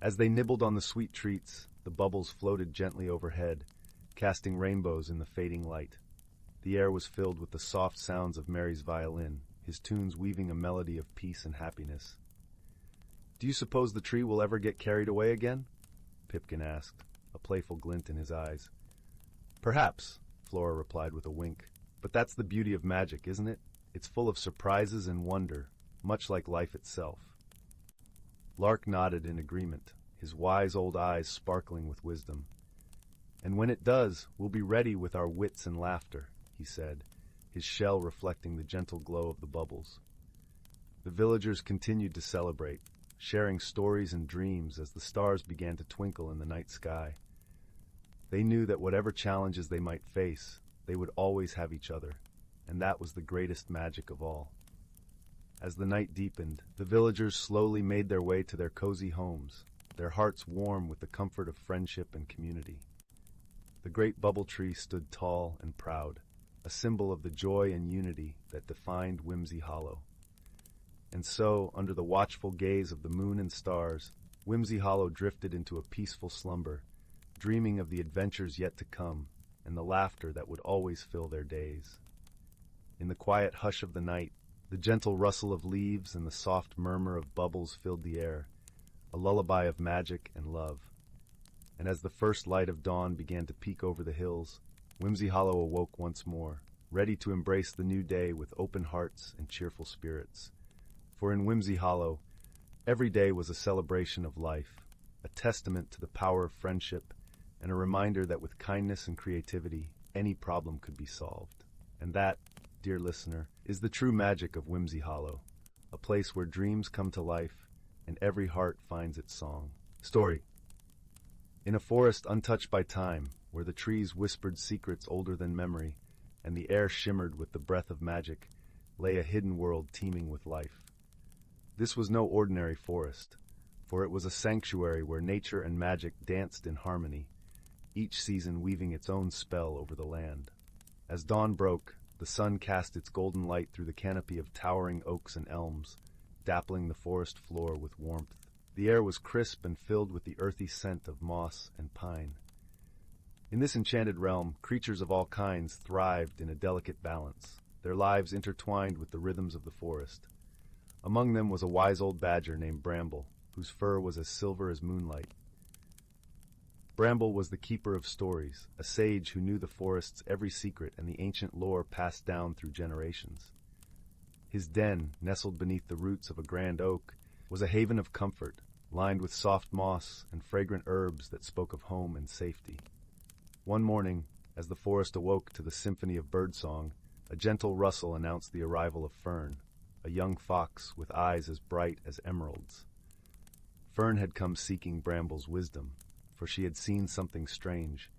As they nibbled on the sweet treats, the bubbles floated gently overhead, casting rainbows in the fading light. The air was filled with the soft sounds of Mary's violin, his tunes weaving a melody of peace and happiness. "Do you suppose the tree will ever get carried away again?" Pipkin asked, a playful glint in his eyes. "Perhaps," Flora replied with a wink. "But that's the beauty of magic, isn't it? It's full of surprises and wonder, much like life itself." Lark nodded in agreement, his wise old eyes sparkling with wisdom. "And when it does, we'll be ready with our wits and laughter," he said, his shell reflecting the gentle glow of the bubbles. The villagers continued to celebrate, sharing stories and dreams as the stars began to twinkle in the night sky. They knew that whatever challenges they might face, they would always have each other, and that was the greatest magic of all. As the night deepened, the villagers slowly made their way to their cozy homes, their hearts warm with the comfort of friendship and community. The great bubble tree stood tall and proud, a symbol of the joy and unity that defined Whimsy Hollow. And so, under the watchful gaze of the moon and stars, Whimsy Hollow drifted into a peaceful slumber, dreaming of the adventures yet to come and the laughter that would always fill their days. In the quiet hush of the night, the gentle rustle of leaves and the soft murmur of bubbles filled the air, a lullaby of magic and love. And as the first light of dawn began to peek over the hills, Whimsy Hollow awoke once more, ready to embrace the new day with open hearts and cheerful spirits. For in Whimsy Hollow, every day was a celebration of life, a testament to the power of friendship, and a reminder that with kindness and creativity, any problem could be solved. And that, dear listener, is the true magic of Whimsy Hollow, a place where dreams come to life and every heart finds its song. Story. In a forest untouched by time, where the trees whispered secrets older than memory, and the air shimmered with the breath of magic, lay a hidden world teeming with life. This was no ordinary forest, for it was a sanctuary where nature and magic danced in harmony, each season weaving its own spell over the land. As dawn broke, the sun cast its golden light through the canopy of towering oaks and elms, dappling the forest floor with warmth. The air was crisp and filled with the earthy scent of moss and pine. In this enchanted realm, creatures of all kinds thrived in a delicate balance, their lives intertwined with the rhythms of the forest. Among them was a wise old badger named Bramble, whose fur was as silver as moonlight. Bramble was the keeper of stories, a sage who knew the forest's every secret and the ancient lore passed down through generations. His den, nestled beneath the roots of a grand oak, was a haven of comfort, lined with soft moss and fragrant herbs that spoke of home and safety. One morning, as the forest awoke to the symphony of birdsong, a gentle rustle announced the arrival of Fern, a young fox with eyes as bright as emeralds. Fern had come seeking Bramble's wisdom, for she had seen something strange,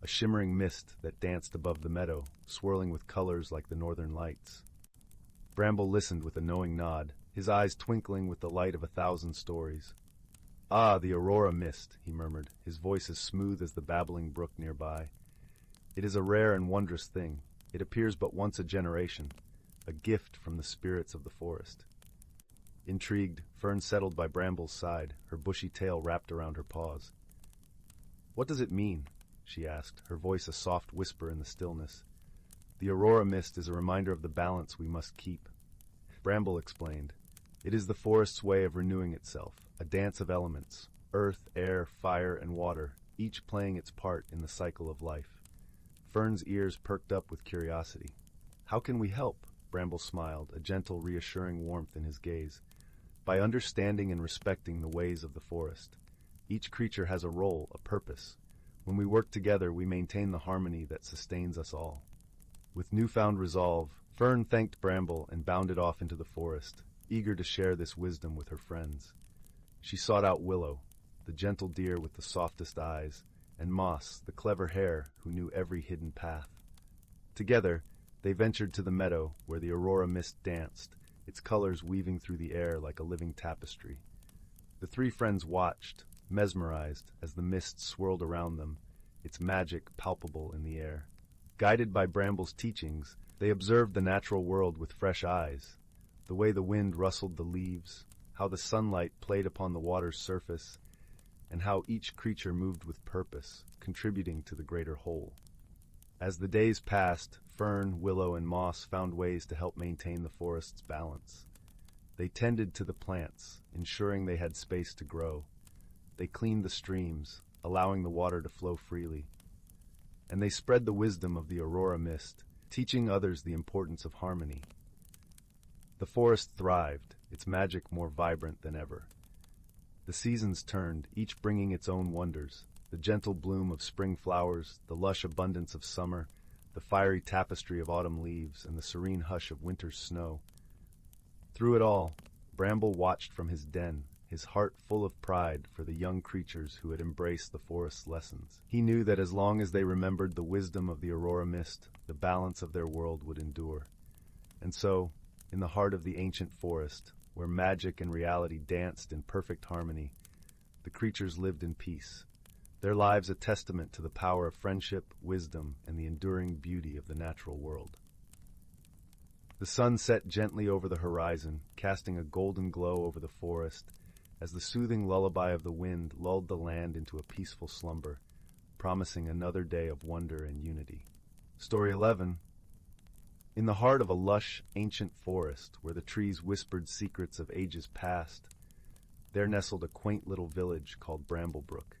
a shimmering mist that danced above the meadow, swirling with colors like the northern lights. Bramble listened with a knowing nod, his eyes twinkling with the light of 1,000 stories. "Ah, the aurora mist," he murmured, his voice as smooth as the babbling brook nearby. "It is a rare and wondrous thing. It appears but once a generation, a gift from the spirits of the forest." Intrigued, Fern settled by Bramble's side, her bushy tail wrapped around her paws. "What does it mean?" she asked, her voice a soft whisper in the stillness. "The aurora mist is a reminder of the balance we must keep." Bramble explained. "It is the forest's way of renewing itself, a dance of elements, earth, air, fire, and water, each playing its part in the cycle of life." Fern's ears perked up with curiosity. "How can we help?" Bramble smiled, a gentle, reassuring warmth in his gaze. "By understanding and respecting the ways of the forest. Each creature has a role, a purpose. When we work together, we maintain the harmony that sustains us all." With newfound resolve, Fern thanked Bramble and bounded off into the forest, eager to share this wisdom with her friends. She sought out Willow, the gentle deer with the softest eyes, and Moss, the clever hare who knew every hidden path. Together, they ventured to the meadow where the aurora mist danced, its colors weaving through the air like a living tapestry. The three friends watched, mesmerized, as the mist swirled around them, its magic palpable in the air. Guided by Bramble's teachings, they observed the natural world with fresh eyes, the way the wind rustled the leaves, how the sunlight played upon the water's surface, and how each creature moved with purpose, contributing to the greater whole. As the days passed, Fern, Willow, and Moss found ways to help maintain the forest's balance. They tended to the plants, ensuring they had space to grow. They cleaned the streams, allowing the water to flow freely. And they spread the wisdom of the aurora mist, teaching others the importance of harmony. The forest thrived, its magic more vibrant than ever. The seasons turned, each bringing its own wonders, the gentle bloom of spring flowers, the lush abundance of summer, the fiery tapestry of autumn leaves, and the serene hush of winter's snow. Through it all, Bramble watched from his den, his heart full of pride for the young creatures who had embraced the forest's lessons. He knew that as long as they remembered the wisdom of the aurora mist, the balance of their world would endure. And so, in the heart of the ancient forest, where magic and reality danced in perfect harmony, the creatures lived in peace, their lives a testament to the power of friendship, wisdom, and the enduring beauty of the natural world. The sun set gently over the horizon, casting a golden glow over the forest, as the soothing lullaby of the wind lulled the land into a peaceful slumber, promising another day of wonder and unity. Story 11. In the heart of a lush, ancient forest, where the trees whispered secrets of ages past, there nestled a quaint little village called Bramblebrook.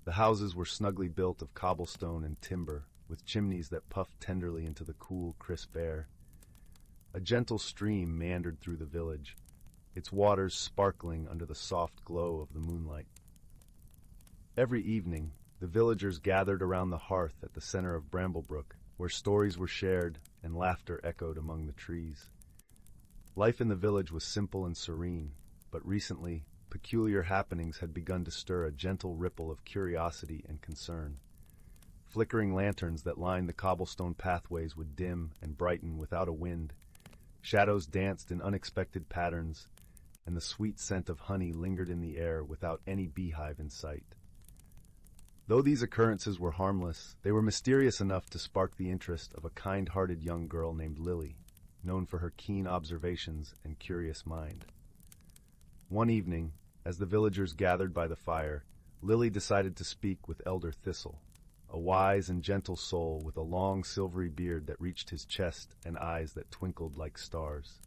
The houses were snugly built of cobblestone and timber, with chimneys that puffed tenderly into the cool, crisp air. A gentle stream meandered through the village, its waters sparkling under the soft glow of the moonlight. Every evening, the villagers gathered around the hearth at the center of Bramblebrook, where stories were shared and laughter echoed among the trees. Life in the village was simple and serene, but recently, peculiar happenings had begun to stir a gentle ripple of curiosity and concern. Flickering lanterns that lined the cobblestone pathways would dim and brighten without a wind. Shadows danced in unexpected patterns, and the sweet scent of honey lingered in the air without any beehive in sight. Though these occurrences were harmless, they were mysterious enough to spark the interest of a kind-hearted young girl named Lily, known for her keen observations and curious mind. One evening, as the villagers gathered by the fire, Lily decided to speak with Elder Thistle, a wise and gentle soul with a long silvery beard that reached his chest and eyes that twinkled like stars.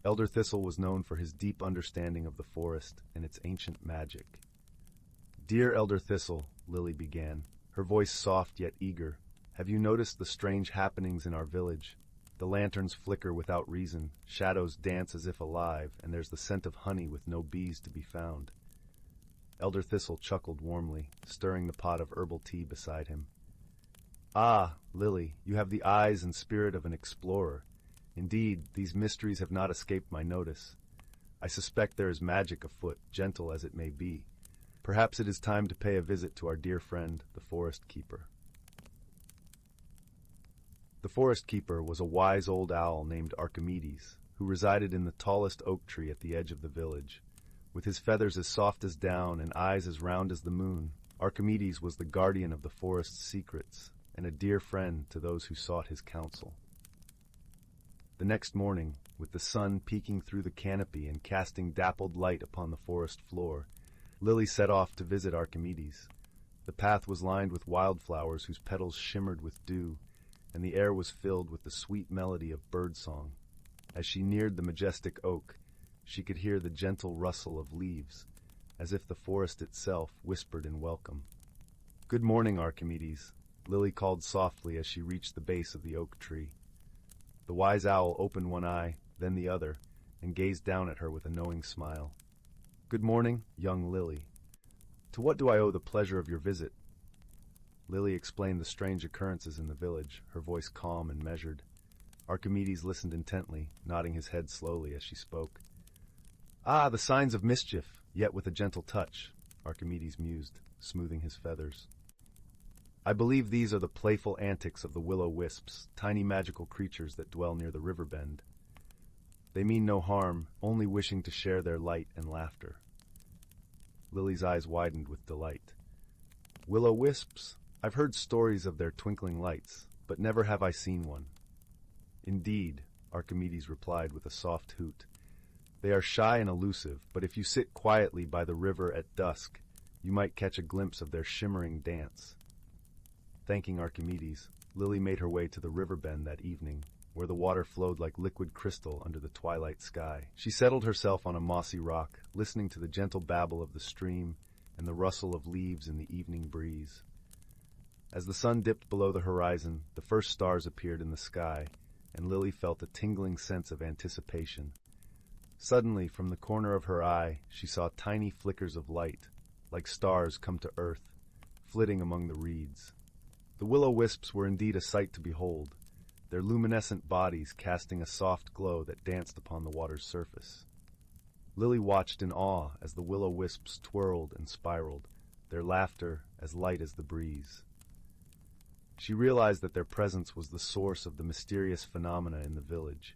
Elder Thistle was known for his deep understanding of the forest and its ancient magic. "Dear Elder Thistle," Lily began, her voice soft yet eager, "have you noticed the strange happenings in our village? The lanterns flicker without reason, shadows dance as if alive, and there's the scent of honey with no bees to be found." Elder Thistle chuckled warmly, stirring the pot of herbal tea beside him. "Ah, Lily, you have the eyes and spirit of an explorer. Indeed, these mysteries have not escaped my notice. I suspect there is magic afoot, gentle as it may be. Perhaps it is time to pay a visit to our dear friend, the forest keeper. The forest keeper was a wise old owl named Archimedes, who resided in the tallest oak tree at the edge of the village. With his feathers as soft as down and eyes as round as the moon, Archimedes was the guardian of the forest's secrets and a dear friend to those who sought his counsel. The next morning, with the sun peeking through the canopy and casting dappled light upon the forest floor, Lily set off to visit Archimedes. The path was lined with wildflowers whose petals shimmered with dew, and the air was filled with the sweet melody of birdsong. As she neared the majestic oak, she could hear the gentle rustle of leaves, as if the forest itself whispered in welcome. "Good morning, Archimedes," Lily called softly as she reached the base of the oak tree. The wise owl opened one eye, then the other, and gazed down at her with a knowing smile. "Good morning, young Lily. To what do I owe the pleasure of your visit?" Lily explained the strange occurrences in the village, her voice calm and measured. Archimedes listened intently, nodding his head slowly as she spoke. "Ah, the signs of mischief, yet with a gentle touch," Archimedes mused, smoothing his feathers. "I believe these are the playful antics of the willow-wisps, tiny magical creatures that dwell near the river bend. They mean no harm, only wishing to share their light and laughter." Lily's eyes widened with delight. "Willow-wisps? I've heard stories of their twinkling lights, but never have I seen one." "Indeed," Archimedes replied with a soft hoot. "They are shy and elusive, but if you sit quietly by the river at dusk, you might catch a glimpse of their shimmering dance." Thanking Archimedes, Lily made her way to the river bend that evening, where the water flowed like liquid crystal under the twilight sky. She settled herself on a mossy rock, listening to the gentle babble of the stream and the rustle of leaves in the evening breeze. As the sun dipped below the horizon, the first stars appeared in the sky, and Lily felt a tingling sense of anticipation. Suddenly, from the corner of her eye, she saw tiny flickers of light, like stars come to earth, flitting among the reeds. The willow-wisps were indeed a sight to behold, their luminescent bodies casting a soft glow that danced upon the water's surface. Lily watched in awe as the willow-wisps twirled and spiraled, their laughter as light as the breeze. She realized that their presence was the source of the mysterious phenomena in the village.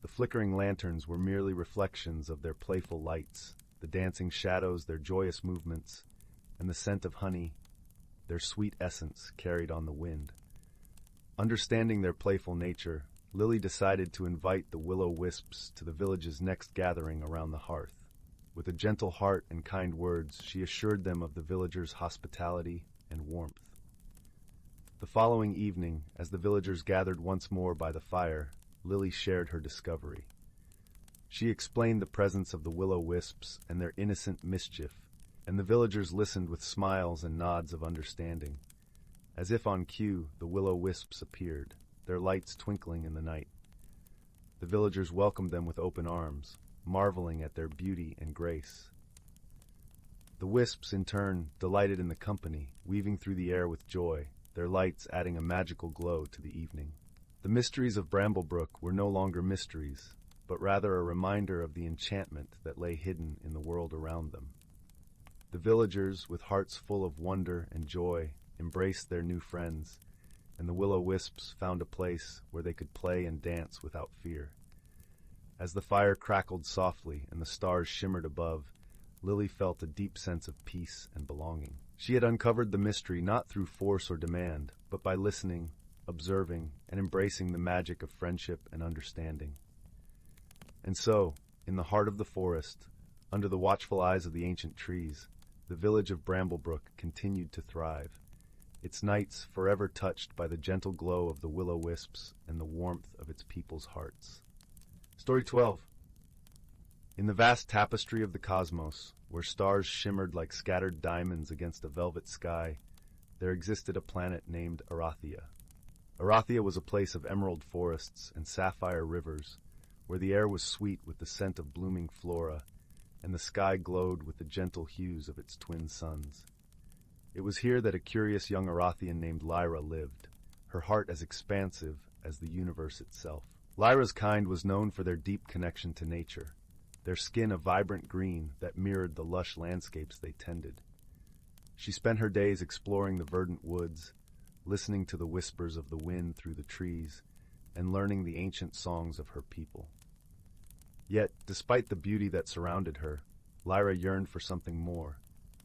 The flickering lanterns were merely reflections of their playful lights, the dancing shadows their joyous movements, and the scent of honey, their sweet essence carried on the wind. Understanding their playful nature, Lily decided to invite the willow-wisps to the village's next gathering around the hearth. With a gentle heart and kind words, she assured them of the villagers' hospitality and warmth. The following evening, as the villagers gathered once more by the fire, Lily shared her discovery. She explained the presence of the willow-wisps and their innocent mischief, and the villagers listened with smiles and nods of understanding. As if on cue, the willow-wisps appeared, their lights twinkling in the night. The villagers welcomed them with open arms, marveling at their beauty and grace. The wisps, in turn, delighted in the company, weaving through the air with joy, their lights adding a magical glow to the evening. The mysteries of Bramblebrook were no longer mysteries, but rather a reminder of the enchantment that lay hidden in the world around them. The villagers, with hearts full of wonder and joy, embraced their new friends, and the willow-wisps found a place where they could play and dance without fear. As the fire crackled softly and the stars shimmered above, Lily felt a deep sense of peace and belonging. She had uncovered the mystery not through force or demand, but by listening, observing, and embracing the magic of friendship and understanding. And so, in the heart of the forest, under the watchful eyes of the ancient trees, the village of Bramblebrook continued to thrive, its nights forever touched by the gentle glow of the willow-wisps and the warmth of its people's hearts. Story 12. In the vast tapestry of the cosmos, where stars shimmered like scattered diamonds against a velvet sky, there existed a planet named Arathia. Arathia was a place of emerald forests and sapphire rivers, where the air was sweet with the scent of blooming flora, and the sky glowed with the gentle hues of its twin suns. It was here that a curious young Arathian named Lyra lived, her heart as expansive as the universe itself. Lyra's kind was known for their deep connection to nature, their skin a vibrant green that mirrored the lush landscapes they tended. She spent her days exploring the verdant woods, listening to the whispers of the wind through the trees, and learning the ancient songs of her people. Yet, despite the beauty that surrounded her, Lyra yearned for something more,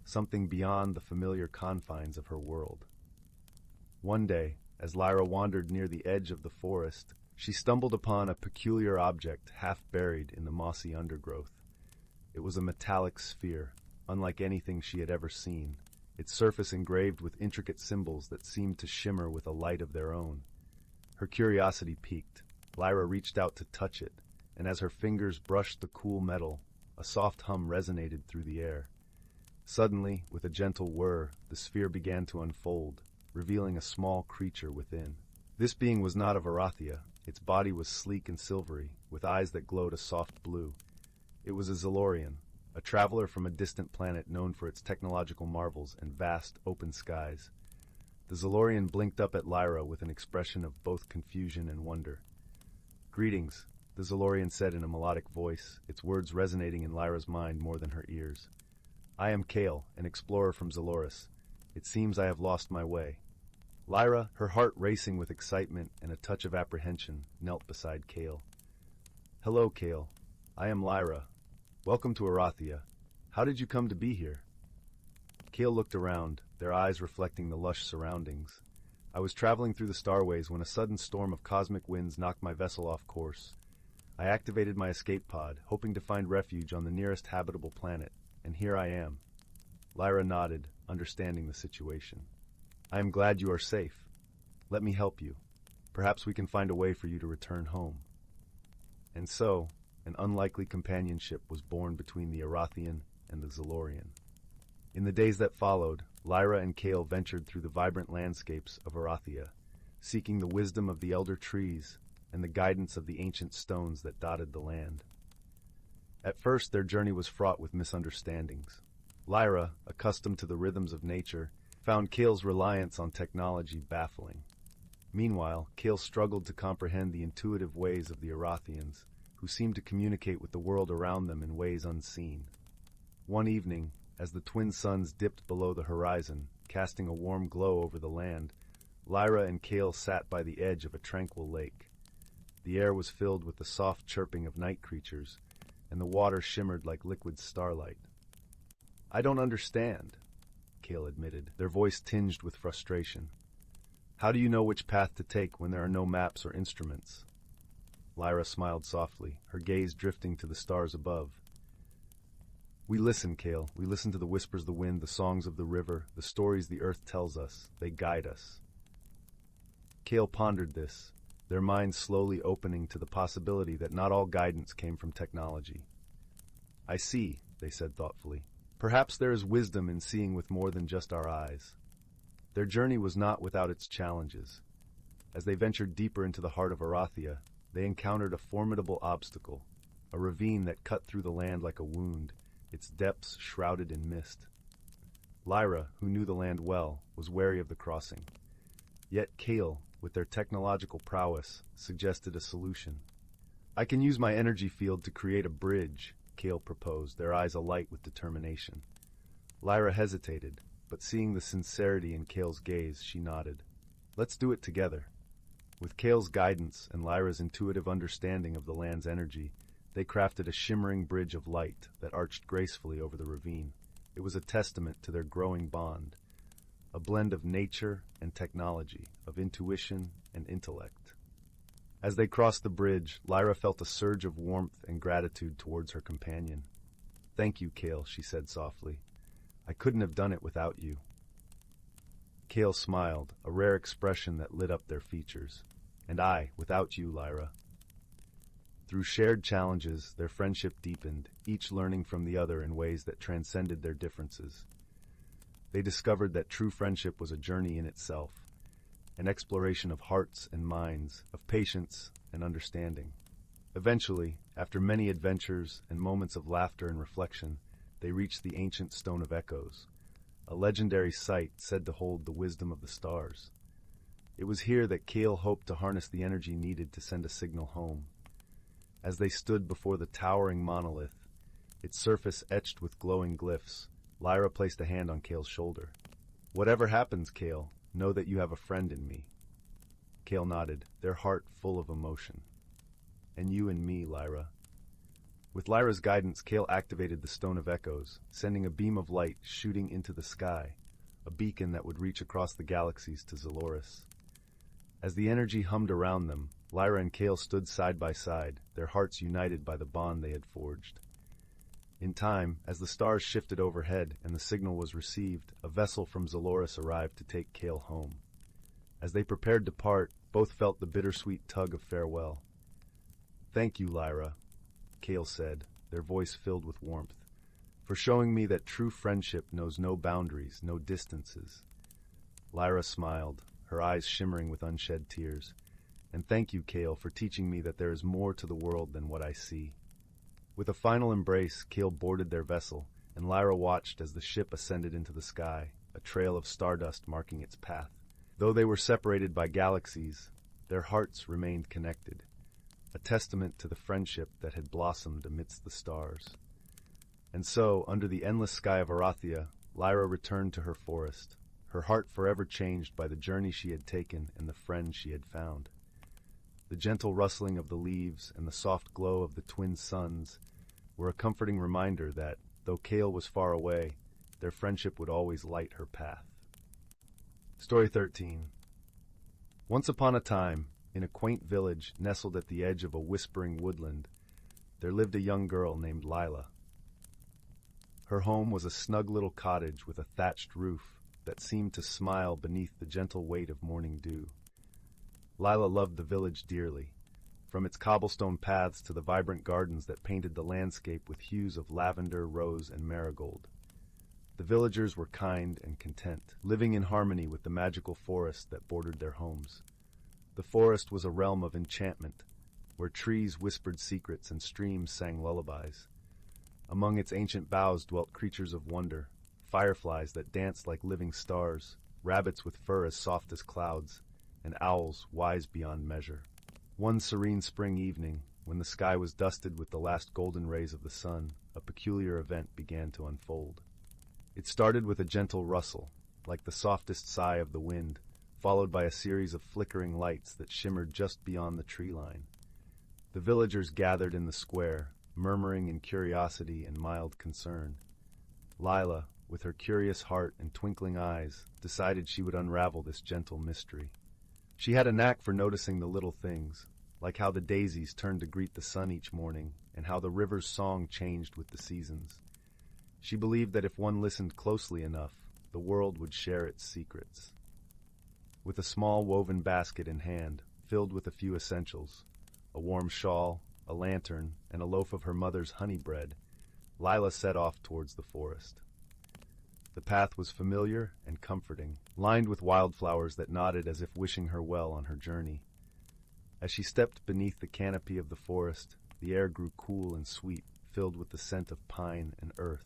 something beyond the familiar confines of her world. One day, as Lyra wandered near the edge of the forest, she stumbled upon a peculiar object half buried in the mossy undergrowth. It was a metallic sphere, unlike anything she had ever seen, its surface engraved with intricate symbols that seemed to shimmer with a light of their own. Her curiosity piqued. Lyra reached out to touch it, and as her fingers brushed the cool metal, a soft hum resonated through the air. Suddenly, with a gentle whir, the sphere began to unfold, revealing a small creature within. This being was not of Arathia. Its body was sleek and silvery, with eyes that glowed a soft blue. It was a Zalorian, a traveler from a distant planet known for its technological marvels and vast, open skies. The Zalorian blinked up at Lyra with an expression of both confusion and wonder. "Greetings," the Zalorian said in a melodic voice, its words resonating in Lyra's mind more than her ears. "I am Kale, an explorer from Zaloris. It seems I have lost my way." Lyra, her heart racing with excitement and a touch of apprehension, knelt beside Kale. "Hello, Kale. I am Lyra. Welcome to Arathia. How did you come to be here?" Kale looked around, their eyes reflecting the lush surroundings. "I was traveling through the starways when a sudden storm of cosmic winds knocked my vessel off course. I activated my escape pod, hoping to find refuge on the nearest habitable planet, and here I am." Lyra nodded, understanding the situation. "I am glad you are safe. Let me help you. Perhaps we can find a way for you to return home." And so, an unlikely companionship was born between the Arathian and the Zalorian. In the days that followed, Lyra and Kale ventured through the vibrant landscapes of Arathia, seeking the wisdom of the elder trees and the guidance of the ancient stones that dotted the land. At first, their journey was fraught with misunderstandings. Lyra, accustomed to the rhythms of nature, found Kale's reliance on technology baffling. Meanwhile, Kale struggled to comprehend the intuitive ways of the Arathians, who seemed to communicate with the world around them in ways unseen. One evening, as the twin suns dipped below the horizon, casting a warm glow over the land, Lyra and Kale sat by the edge of a tranquil lake. The air was filled with the soft chirping of night creatures, and the water shimmered like liquid starlight. "I don't understand," Kale admitted, their voice tinged with frustration. "How do you know which path to take when there are no maps or instruments?" Lyra smiled softly, her gaze drifting to the stars above. "We listen, Kale. We listen to the whispers of the wind, the songs of the river, the stories the earth tells us. They guide us." Kale pondered this, their minds slowly opening to the possibility that not all guidance came from technology. "I see," they said thoughtfully. "Perhaps there is wisdom in seeing with more than just our eyes." Their journey was not without its challenges. As they ventured deeper into the heart of Arathia, they encountered a formidable obstacle, a ravine that cut through the land like a wound, its depths shrouded in mist. Lyra, who knew the land well, was wary of the crossing. Yet Kale, with their technological prowess, suggested a solution. "I can use my energy field to create a bridge," Kale proposed, their eyes alight with determination. Lyra hesitated, but seeing the sincerity in Kale's gaze, she nodded. "Let's do it together." With Kale's guidance and Lyra's intuitive understanding of the land's energy, they crafted a shimmering bridge of light that arched gracefully over the ravine. It was a testament to their growing bond, a blend of nature and technology, of intuition and intellect. As they crossed the bridge, Lyra felt a surge of warmth and gratitude towards her companion. "Thank you, Kale," she said softly. "I couldn't have done it without you." Kale smiled, a rare expression that lit up their features. "And I, without you, Lyra." Through shared challenges, their friendship deepened, each learning from the other in ways that transcended their differences. They discovered that true friendship was a journey in itself, an exploration of hearts and minds, of patience and understanding. Eventually, after many adventures and moments of laughter and reflection, they reached the ancient Stone of Echoes, a legendary site said to hold the wisdom of the stars. It was here that Kale hoped to harness the energy needed to send a signal home. As they stood before the towering monolith, its surface etched with glowing glyphs, Lyra placed a hand on Kale's shoulder. "Whatever happens, Kale, know that you have a friend in me." Kale nodded, their heart full of emotion. "And you and me, Lyra." With Lyra's guidance, Kale activated the Stone of Echoes, sending a beam of light shooting into the sky, a beacon that would reach across the galaxies to Zaloris. As the energy hummed around them, Lyra and Kale stood side by side, their hearts united by the bond they had forged. In time, as the stars shifted overhead and the signal was received, a vessel from Zaloris arrived to take Kale home. As they prepared to part, both felt the bittersweet tug of farewell. "Thank you, Lyra," Kale said, their voice filled with warmth, "for showing me that true friendship knows no boundaries, no distances." Lyra smiled, her eyes shimmering with unshed tears. "And thank you, Kale, for teaching me that there is more to the world than what I see." With a final embrace, Kale boarded their vessel, and Lyra watched as the ship ascended into the sky, a trail of stardust marking its path. Though they were separated by galaxies, their hearts remained connected, a testament to the friendship that had blossomed amidst the stars. And so, under the endless sky of Arathia, Lyra returned to her forest, her heart forever changed by the journey she had taken and the friend she had found. The gentle rustling of the leaves and the soft glow of the twin suns were a comforting reminder that, though Kale was far away, their friendship would always light her path. Story 13. Once upon a time, in a quaint village nestled at the edge of a whispering woodland, there lived a young girl named Lila. Her home was a snug little cottage with a thatched roof that seemed to smile beneath the gentle weight of morning dew. Lila loved the village dearly, from its cobblestone paths to the vibrant gardens that painted the landscape with hues of lavender, rose, and marigold. The villagers were kind and content, living in harmony with the magical forest that bordered their homes. The forest was a realm of enchantment, where trees whispered secrets and streams sang lullabies. Among its ancient boughs dwelt creatures of wonder, fireflies that danced like living stars, rabbits with fur as soft as clouds, and owls wise beyond measure. One serene spring evening, when the sky was dusted with the last golden rays of the sun, a peculiar event began to unfold. It started with a gentle rustle, like the softest sigh of the wind, followed by a series of flickering lights that shimmered just beyond the tree line. The villagers gathered in the square, murmuring in curiosity and mild concern. Lila, with her curious heart and twinkling eyes, decided she would unravel this gentle mystery. She had a knack for noticing the little things, like how the daisies turned to greet the sun each morning, and how the river's song changed with the seasons. She believed that if one listened closely enough, the world would share its secrets. With a small woven basket in hand, filled with a few essentials, a warm shawl, a lantern, and a loaf of her mother's honey bread, Lila set off towards the forest. The path was familiar and comforting, lined with wildflowers that nodded as if wishing her well on her journey. As she stepped beneath the canopy of the forest, the air grew cool and sweet, filled with the scent of pine and earth.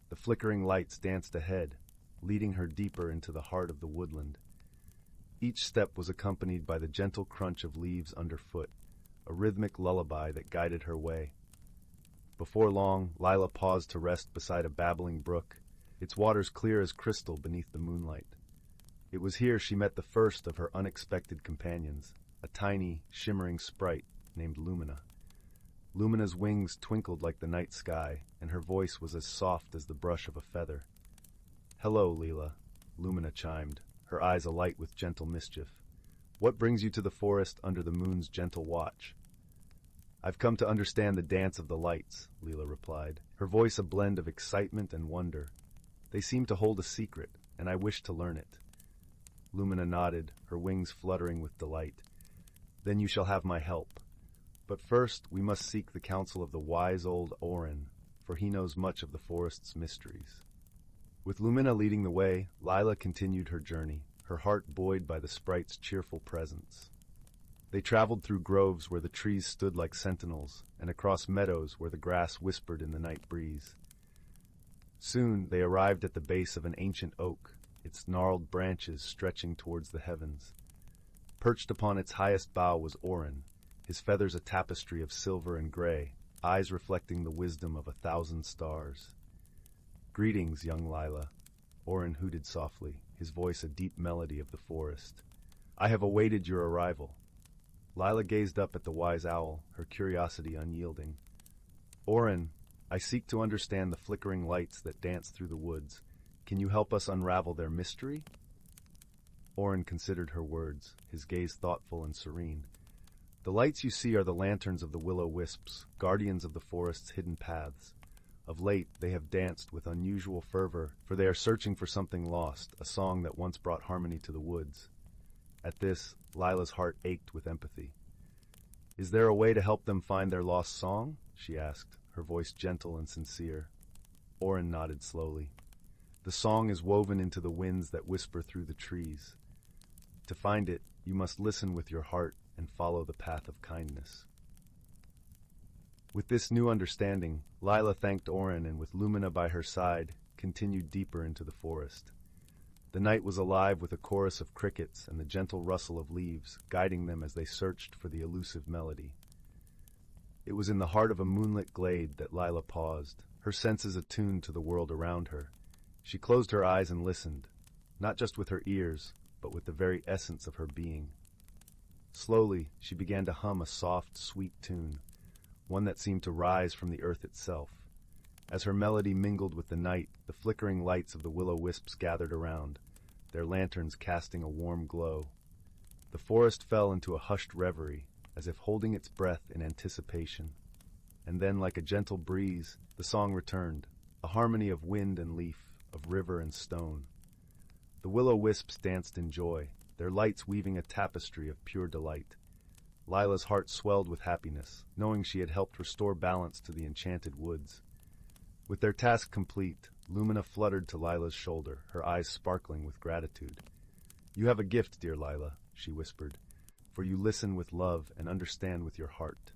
The flickering lights danced ahead, leading her deeper into the heart of the woodland. Each step was accompanied by the gentle crunch of leaves underfoot, a rhythmic lullaby that guided her way. Before long, Lila paused to rest beside a babbling brook, its waters clear as crystal beneath the moonlight. It was here she met the first of her unexpected companions, a tiny, shimmering sprite named Lumina. Lumina's wings twinkled like the night sky, and her voice was as soft as the brush of a feather. "Hello, Lila," Lumina chimed, her eyes alight with gentle mischief. "What brings you to the forest under the moon's gentle watch?" "I've come to understand the dance of the lights," Lila replied, her voice a blend of excitement and wonder. "They seem to hold a secret, and I wish to learn it." Lumina nodded, her wings fluttering with delight. "Then you shall have my help. But first we must seek the counsel of the wise old Orin, for he knows much of the forest's mysteries." With Lumina leading the way, Lila continued her journey, her heart buoyed by the sprite's cheerful presence. They traveled through groves where the trees stood like sentinels, and across meadows where the grass whispered in the night breeze. Soon they arrived at the base of an ancient oak, its gnarled branches stretching towards the heavens. Perched upon its highest bough was Orin, his feathers a tapestry of silver and gray, eyes reflecting the wisdom of 1,000 stars. "Greetings, young Lila," Orin hooted softly, his voice a deep melody of the forest. "I have awaited your arrival." Lila gazed up at the wise owl, her curiosity unyielding. "Orin, I seek to understand the flickering lights that dance through the woods. Can you help us unravel their mystery?" Orin considered her words, his gaze thoughtful and serene. "The lights you see are the lanterns of the willow-wisps, guardians of the forest's hidden paths. Of late, they have danced with unusual fervor, for they are searching for something lost, a song that once brought harmony to the woods." At this, Lila's heart ached with empathy. "Is there a way to help them find their lost song?" she asked, her voice gentle and sincere. Orin nodded slowly. "The song is woven into the winds that whisper through the trees. To find it, you must listen with your heart and follow the path of kindness." With this new understanding, Lila thanked Orin and with Lumina by her side, continued deeper into the forest. The night was alive with a chorus of crickets and the gentle rustle of leaves, guiding them as they searched for the elusive melody. It was in the heart of a moonlit glade that Lila paused, her senses attuned to the world around her. She closed her eyes and listened, not just with her ears, but with the very essence of her being. Slowly, she began to hum a soft, sweet tune, one that seemed to rise from the earth itself. As her melody mingled with the night, the flickering lights of the willow-wisps gathered around, their lanterns casting a warm glow. The forest fell into a hushed reverie, as if holding its breath in anticipation. And then, like a gentle breeze, the song returned, a harmony of wind and leaf, of river and stone. The willow-wisps danced in joy, their lights weaving a tapestry of pure delight. Lila's heart swelled with happiness, knowing she had helped restore balance to the enchanted woods. With their task complete, Lumina fluttered to Lila's shoulder, her eyes sparkling with gratitude. "You have a gift, dear Lila," she whispered, "for you listen with love and understand with your heart."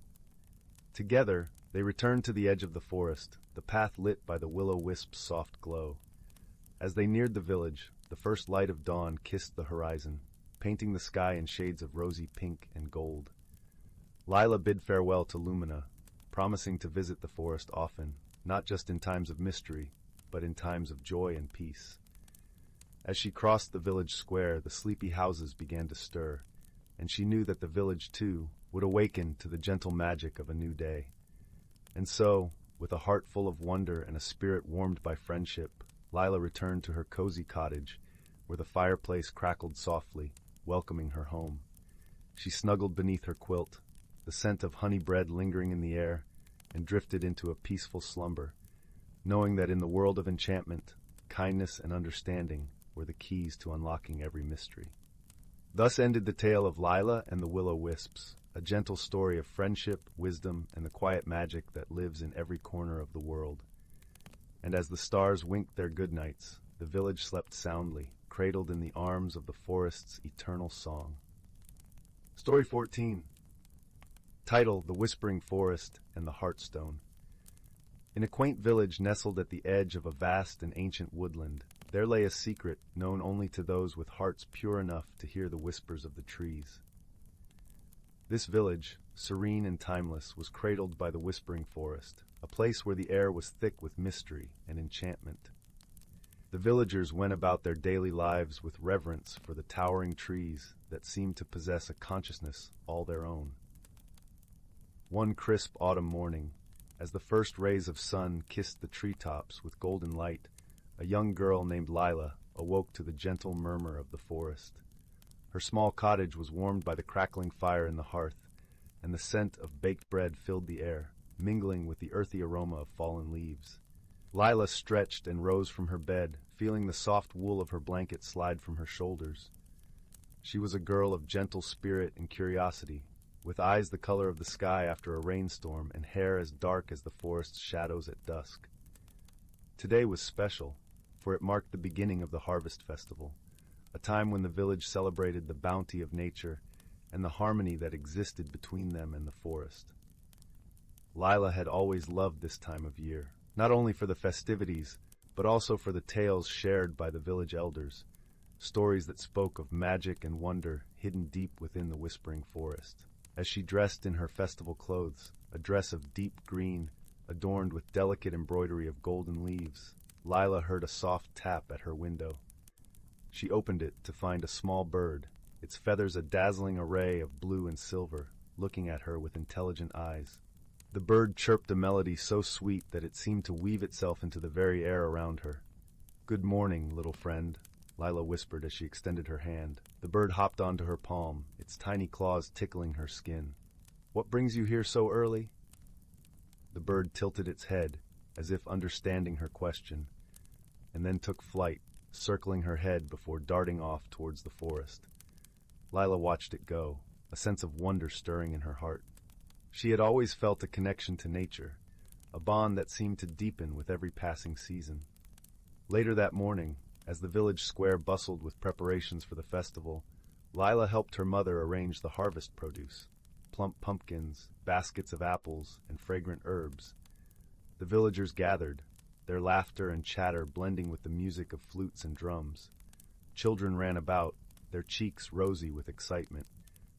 Together, they returned to the edge of the forest, the path lit by the willow-wisp's soft glow. As they neared the village, the first light of dawn kissed the horizon, painting the sky in shades of rosy pink and gold. Lila bid farewell to Lumina, promising to visit the forest often, not just in times of mystery, but in times of joy and peace. As she crossed the village square, the sleepy houses began to stir, and she knew that the village, too, would awaken to the gentle magic of a new day. And so, with a heart full of wonder and a spirit warmed by friendship, Lila returned to her cozy cottage, where the fireplace crackled softly, welcoming her home. She snuggled beneath her quilt, the scent of honey bread lingering in the air, and drifted into a peaceful slumber, knowing that in the world of enchantment, kindness and understanding were the keys to unlocking every mystery. Thus ended the tale of Lila and the Willow-Wisps, a gentle story of friendship, wisdom, and the quiet magic that lives in every corner of the world. And as the stars winked their good nights, the village slept soundly, cradled in the arms of the forest's eternal song. Story 14. Title: The Whispering Forest and the Heartstone. In a quaint village nestled at the edge of a vast and ancient woodland, there lay a secret known only to those with hearts pure enough to hear the whispers of the trees. This village, serene and timeless, was cradled by the Whispering Forest, a place where the air was thick with mystery and enchantment. The villagers went about their daily lives with reverence for the towering trees that seemed to possess a consciousness all their own. One crisp autumn morning, as the first rays of sun kissed the treetops with golden light, a young girl named Lila awoke to the gentle murmur of the forest. Her small cottage was warmed by the crackling fire in the hearth, and the scent of baked bread filled the air, mingling with the earthy aroma of fallen leaves. Lila stretched and rose from her bed, feeling the soft wool of her blanket slide from her shoulders. She was a girl of gentle spirit and curiosity, with eyes the color of the sky after a rainstorm and hair as dark as the forest's shadows at dusk. Today was special, for it marked the beginning of the Harvest Festival, a time when the village celebrated the bounty of nature and the harmony that existed between them and the forest. Lila had always loved this time of year, not only for the festivities, but also for the tales shared by the village elders, stories that spoke of magic and wonder hidden deep within the whispering forest. As she dressed in her festival clothes, a dress of deep green, adorned with delicate embroidery of golden leaves, Lila heard a soft tap at her window. She opened it to find a small bird, its feathers a dazzling array of blue and silver, looking at her with intelligent eyes. The bird chirped a melody so sweet that it seemed to weave itself into the very air around her. "Good morning, little friend," Lila whispered as she extended her hand. The bird hopped onto her palm, its tiny claws tickling her skin. "What brings you here so early?" The bird tilted its head, as if understanding her question, and then took flight, circling her head before darting off towards the forest. Lila watched it go, a sense of wonder stirring in her heart. She had always felt a connection to nature, a bond that seemed to deepen with every passing season. Later that morning, as the village square bustled with preparations for the festival, Lila helped her mother arrange the harvest produce: plump pumpkins, baskets of apples, and fragrant herbs. The villagers gathered, their laughter and chatter blending with the music of flutes and drums. Children ran about, their cheeks rosy with excitement,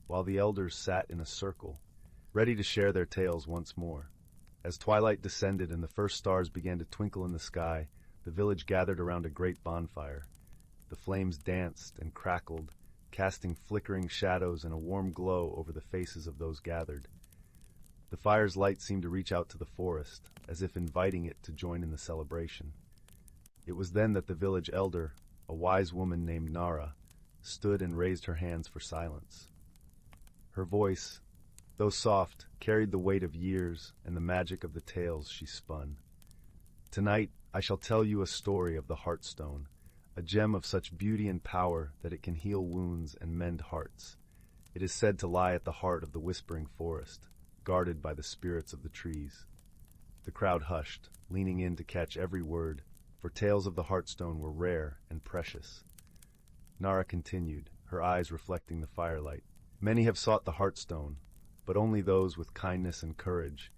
while the elders sat in a circle, ready to share their tales once more. As twilight descended and the first stars began to twinkle in the sky, the village gathered around a great bonfire. The flames danced and crackled, casting flickering shadows and a warm glow over the faces of those gathered. The fire's light seemed to reach out to the forest, as if inviting it to join in the celebration. It was then that the village elder, a wise woman named Nara, stood and raised her hands for silence. Her voice, though soft, carried the weight of years and the magic of the tales she spun. "Tonight I shall tell you a story of the Heartstone, a gem of such beauty and power that it can heal wounds and mend hearts. It is said to lie at the heart of the whispering forest, guarded by the spirits of the trees." The crowd hushed, leaning in to catch every word, for tales of the Heartstone were rare and precious. Nara continued, her eyes reflecting the firelight. "Many have sought the Heartstone, but only those with kindness and courage,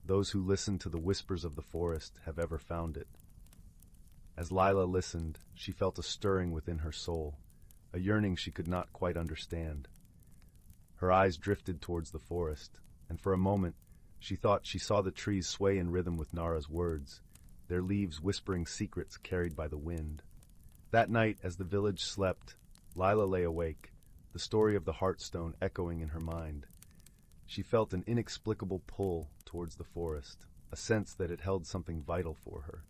those who listen to the whispers of the forest, have ever found it." As Lila listened, she felt a stirring within her soul, a yearning she could not quite understand. Her eyes drifted towards the forest, and for a moment she thought she saw the trees sway in rhythm with Nara's words, their leaves whispering secrets carried by the wind. That night, as the village slept, Lila lay awake, the story of the Heartstone echoing in her mind. She felt an inexplicable pull towards the forest, a sense that it held something vital for her.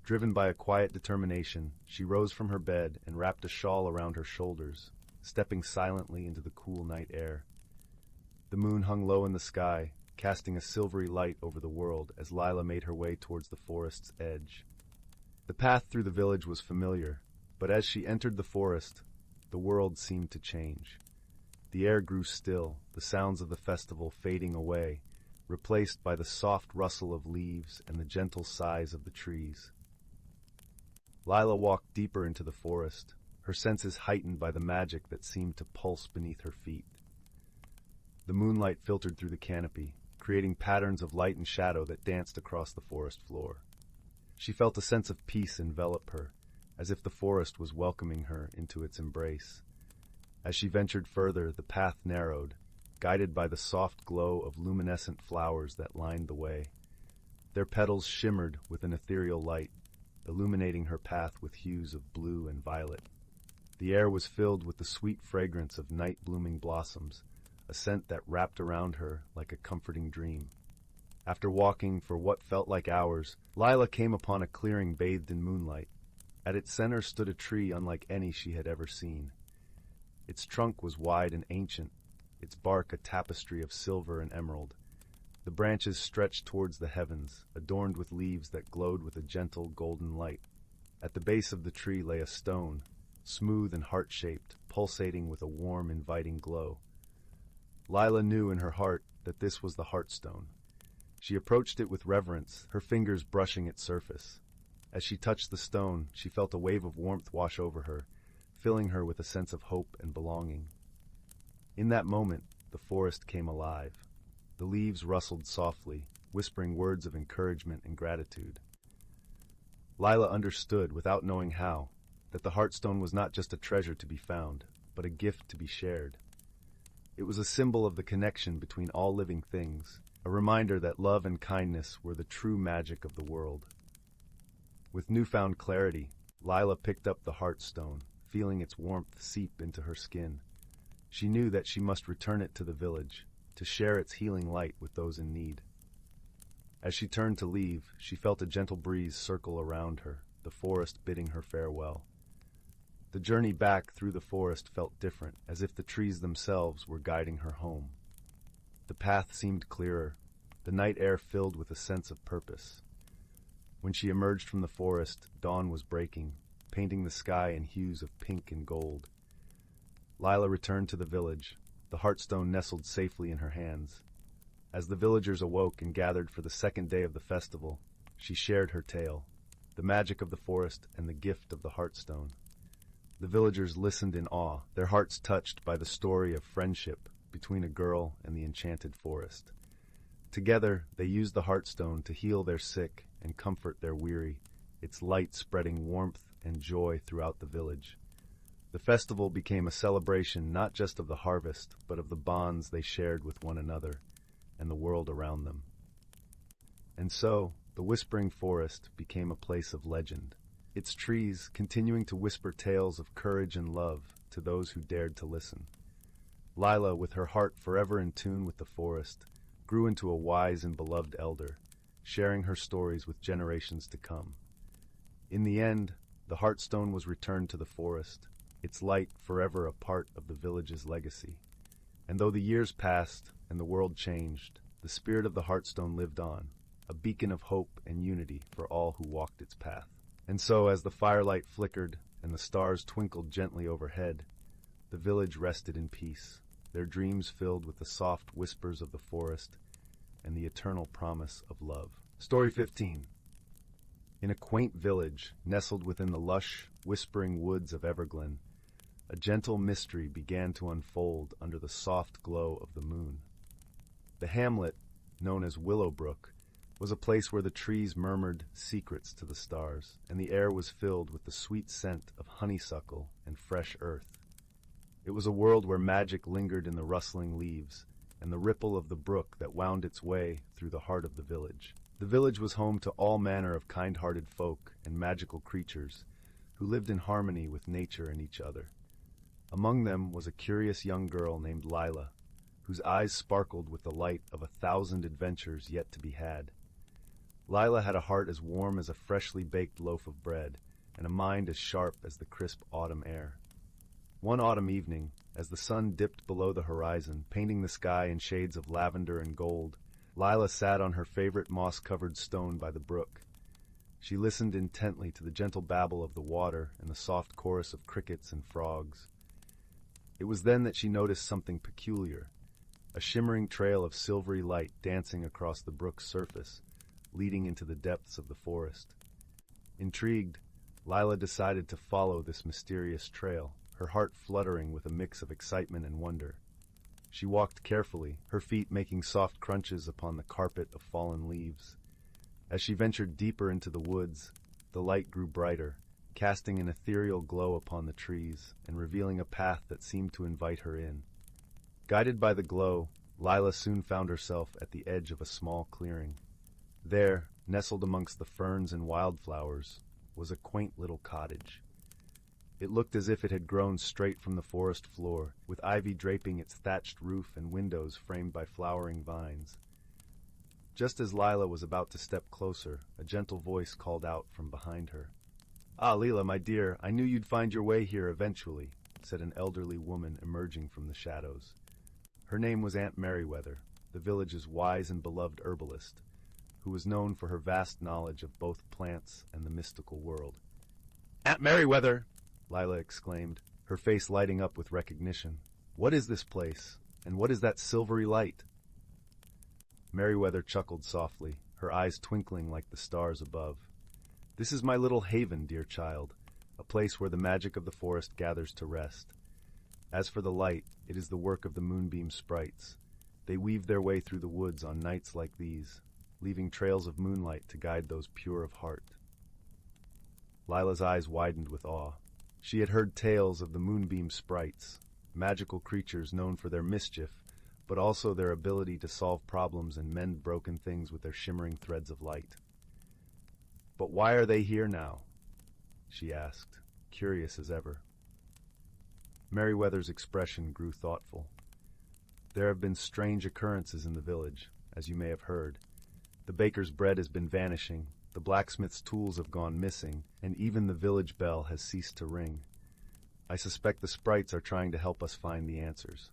Driven by a quiet determination, she rose from her bed and wrapped a shawl around her shoulders, stepping silently into the cool night air. The moon hung low in the sky, casting a silvery light over the world as Lila made her way towards the forest's edge. The path through the village was familiar, but as she entered the forest, the world seemed to change. The air grew still, the sounds of the festival fading away, replaced by the soft rustle of leaves and the gentle sighs of the trees. Lila walked deeper into the forest, her senses heightened by the magic that seemed to pulse beneath her feet. The moonlight filtered through the canopy, creating patterns of light and shadow that danced across the forest floor. She felt a sense of peace envelop her, as if the forest was welcoming her into its embrace. As she ventured further, the path narrowed, guided by the soft glow of luminescent flowers that lined the way. Their petals shimmered with an ethereal light, illuminating her path with hues of blue and violet. The air was filled with the sweet fragrance of night-blooming blossoms, a scent that wrapped around her like a comforting dream. After walking for what felt like hours, Lila came upon a clearing bathed in moonlight. At its center stood a tree unlike any she had ever seen. Its trunk was wide and ancient, its bark a tapestry of silver and emerald. The branches stretched towards the heavens, adorned with leaves that glowed with a gentle golden light. At the base of the tree lay a stone, smooth and heart-shaped, pulsating with a warm, inviting glow. Lila knew in her heart that this was the Heartstone. She approached it with reverence, her fingers brushing its surface. As she touched the stone, she felt a wave of warmth wash over her, filling her with a sense of hope and belonging. In that moment, the forest came alive. The leaves rustled softly, whispering words of encouragement and gratitude. Lila understood, without knowing how, that the Heartstone was not just a treasure to be found, but a gift to be shared. It was a symbol of the connection between all living things, a reminder that love and kindness were the true magic of the world. With newfound clarity, Lila picked up the Heartstone, feeling its warmth seep into her skin. She knew that she must return it to the village, to share its healing light with those in need. As she turned to leave, she felt a gentle breeze circle around her, the forest bidding her farewell. The journey back through the forest felt different, as if the trees themselves were guiding her home. The path seemed clearer, the night air filled with a sense of purpose. When she emerged from the forest, dawn was breaking, painting the sky in hues of pink and gold. Lila returned to the village, the Heartstone nestled safely in her hands. As the villagers awoke and gathered for the second day of the festival, she shared her tale, the magic of the forest and the gift of the Heartstone. The villagers listened in awe, their hearts touched by the story of friendship between a girl and the enchanted forest. Together, they used the Heartstone to heal their sick and comfort their weary, its light spreading warmth and joy throughout the village. The festival became a celebration not just of the harvest, but of the bonds they shared with one another and the world around them. And so, the Whispering Forest became a place of legend, its trees continuing to whisper tales of courage and love to those who dared to listen. Lila, with her heart forever in tune with the forest, grew into a wise and beloved elder, sharing her stories with generations to come. In the end, the Heartstone was returned to the forest, its light forever a part of the village's legacy. And though the years passed and the world changed, the spirit of the Heartstone lived on, a beacon of hope and unity for all who walked its path. And so, as the firelight flickered and the stars twinkled gently overhead, the village rested in peace, their dreams filled with the soft whispers of the forest and the eternal promise of love. Story 15. In a quaint village, nestled within the lush, whispering woods of Everglen, a gentle mystery began to unfold under the soft glow of the moon. The hamlet, known as Willowbrook, was a place where the trees murmured secrets to the stars, and the air was filled with the sweet scent of honeysuckle and fresh earth. It was a world where magic lingered in the rustling leaves and the ripple of the brook that wound its way through the heart of the village. The village was home to all manner of kind-hearted folk and magical creatures who lived in harmony with nature and each other. Among them was a curious young girl named Lila, whose eyes sparkled with the light of 1,000 adventures yet to be had. Lila had a heart as warm as a freshly baked loaf of bread, and a mind as sharp as the crisp autumn air. One autumn evening, as the sun dipped below the horizon, painting the sky in shades of lavender and gold, Lila sat on her favorite moss-covered stone by the brook. She listened intently to the gentle babble of the water and the soft chorus of crickets and frogs. It was then that she noticed something peculiar, a shimmering trail of silvery light dancing across the brook's surface, leading into the depths of the forest. Intrigued, Lila decided to follow this mysterious trail, her heart fluttering with a mix of excitement and wonder. She walked carefully, her feet making soft crunches upon the carpet of fallen leaves. As she ventured deeper into the woods, the light grew brighter, casting an ethereal glow upon the trees and revealing a path that seemed to invite her in. Guided by the glow, Lila soon found herself at the edge of a small clearing. There, nestled amongst the ferns and wildflowers, was a quaint little cottage. It looked as if it had grown straight from the forest floor, with ivy draping its thatched roof and windows framed by flowering vines. Just as Lila was about to step closer, a gentle voice called out from behind her. "Ah, Lila, my dear, I knew you'd find your way here eventually," said an elderly woman emerging from the shadows. Her name was Aunt Merriweather, the village's wise and beloved herbalist, who was known for her vast knowledge of both plants and the mystical world. "Aunt Merriweather!" Lila exclaimed, her face lighting up with recognition. "What is this place, and what is that silvery light?" Merriweather chuckled softly, her eyes twinkling like the stars above. "This is my little haven, dear child, a place where the magic of the forest gathers to rest. As for the light, it is the work of the moonbeam sprites. They weave their way through the woods on nights like these, leaving trails of moonlight to guide those pure of heart." Lila's eyes widened with awe. She had heard tales of the moonbeam sprites, magical creatures known for their mischief, but also their ability to solve problems and mend broken things with their shimmering threads of light. "But why are they here now?" she asked, curious as ever. Merryweather's expression grew thoughtful. "There have been strange occurrences in the village, as you may have heard. The baker's bread has been vanishing, the blacksmith's tools have gone missing, and even the village bell has ceased to ring. I suspect the sprites are trying to help us find the answers."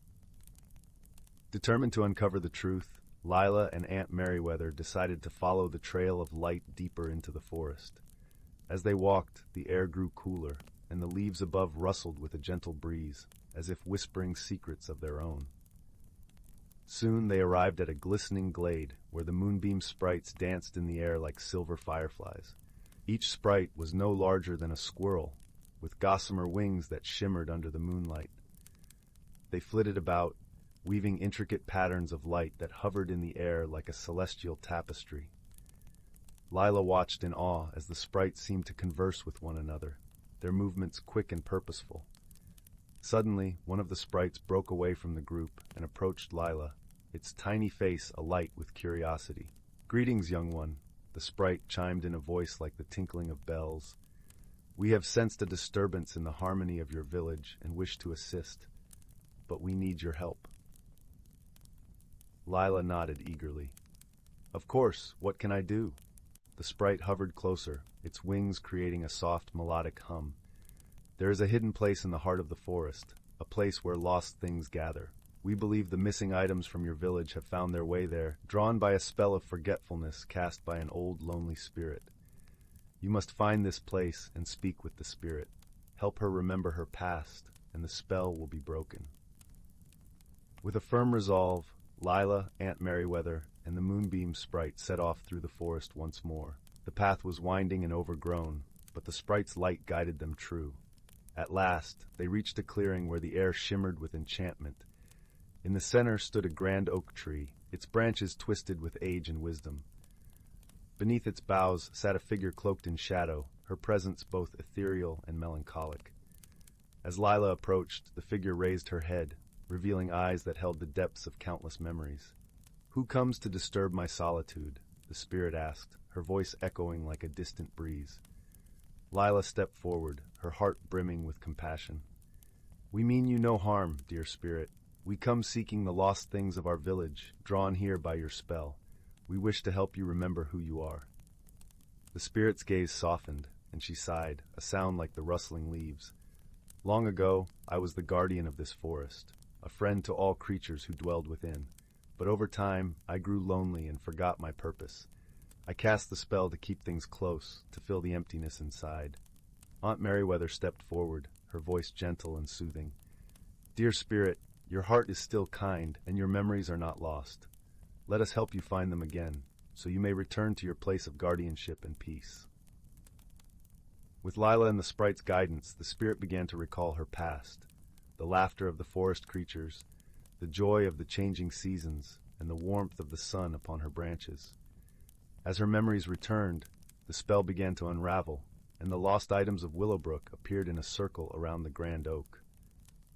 Determined to uncover the truth, Lila and Aunt Merryweather decided to follow the trail of light deeper into the forest. As they walked, the air grew cooler, and the leaves above rustled with a gentle breeze, as if whispering secrets of their own. Soon they arrived at a glistening glade where the moonbeam sprites danced in the air like silver fireflies. Each sprite was no larger than a squirrel, with gossamer wings that shimmered under the moonlight. They flitted about, weaving intricate patterns of light that hovered in the air like a celestial tapestry. Lila watched in awe as the sprites seemed to converse with one another, their movements quick and purposeful. Suddenly, one of the sprites broke away from the group and approached Lila, its tiny face alight with curiosity. "Greetings, young one," the sprite chimed in a voice like the tinkling of bells. "We have sensed a disturbance in the harmony of your village and wish to assist, but we need your help." Lila nodded eagerly. "Of course, what can I do?" The sprite hovered closer, its wings creating a soft, melodic hum. "There is a hidden place in the heart of the forest, a place where lost things gather. We believe the missing items from your village have found their way there, drawn by a spell of forgetfulness cast by an old, lonely spirit. You must find this place and speak with the spirit. Help her remember her past, and the spell will be broken." With a firm resolve, Lila, Aunt Merryweather, and the moonbeam sprite set off through the forest once more. The path was winding and overgrown, but the sprite's light guided them true. At last, they reached a clearing where the air shimmered with enchantment. In the center stood a grand oak tree, its branches twisted with age and wisdom. Beneath its boughs sat a figure cloaked in shadow, her presence both ethereal and melancholic. As Lila approached, the figure raised her head, revealing eyes that held the depths of countless memories. "Who comes to disturb my solitude?" the spirit asked, her voice echoing like a distant breeze. Lila stepped forward, her heart brimming with compassion. "We mean you no harm, dear spirit. We come seeking the lost things of our village, drawn here by your spell. We wish to help you remember who you are." The spirit's gaze softened, and she sighed, a sound like the rustling leaves. "Long ago, I was the guardian of this forest, a friend to all creatures who dwelled within. But over time, I grew lonely and forgot my purpose. I cast the spell to keep things close, to fill the emptiness inside." Aunt Merryweather stepped forward, her voice gentle and soothing. "Dear spirit, your heart is still kind, and your memories are not lost. Let us help you find them again, so you may return to your place of guardianship and peace." With Lila and the sprite's guidance, the spirit began to recall her past, the laughter of the forest creatures, the joy of the changing seasons, and the warmth of the sun upon her branches. As her memories returned, the spell began to unravel, and the lost items of Willowbrook appeared in a circle around the grand oak.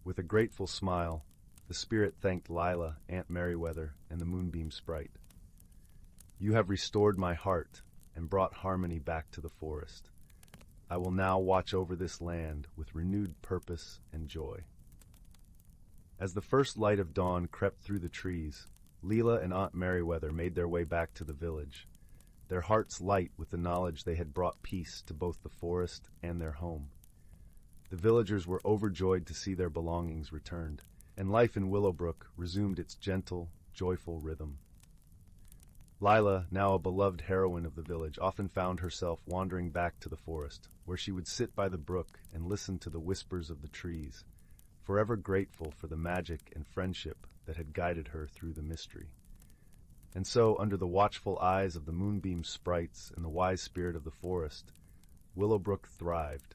With a grateful smile, the spirit thanked Lila, Aunt Merryweather, and the moonbeam sprite. "You have restored my heart and brought harmony back to the forest. I will now watch over this land with renewed purpose and joy." As the first light of dawn crept through the trees, Leela and Aunt Merryweather made their way back to the village, their hearts light with the knowledge they had brought peace to both the forest and their home. The villagers were overjoyed to see their belongings returned, and life in Willowbrook resumed its gentle, joyful rhythm. Lila, now a beloved heroine of the village, often found herself wandering back to the forest, where she would sit by the brook and listen to the whispers of the trees, forever grateful for the magic and friendship that had guided her through the mystery. And so, under the watchful eyes of the moonbeam sprites and the wise spirit of the forest, Willowbrook thrived,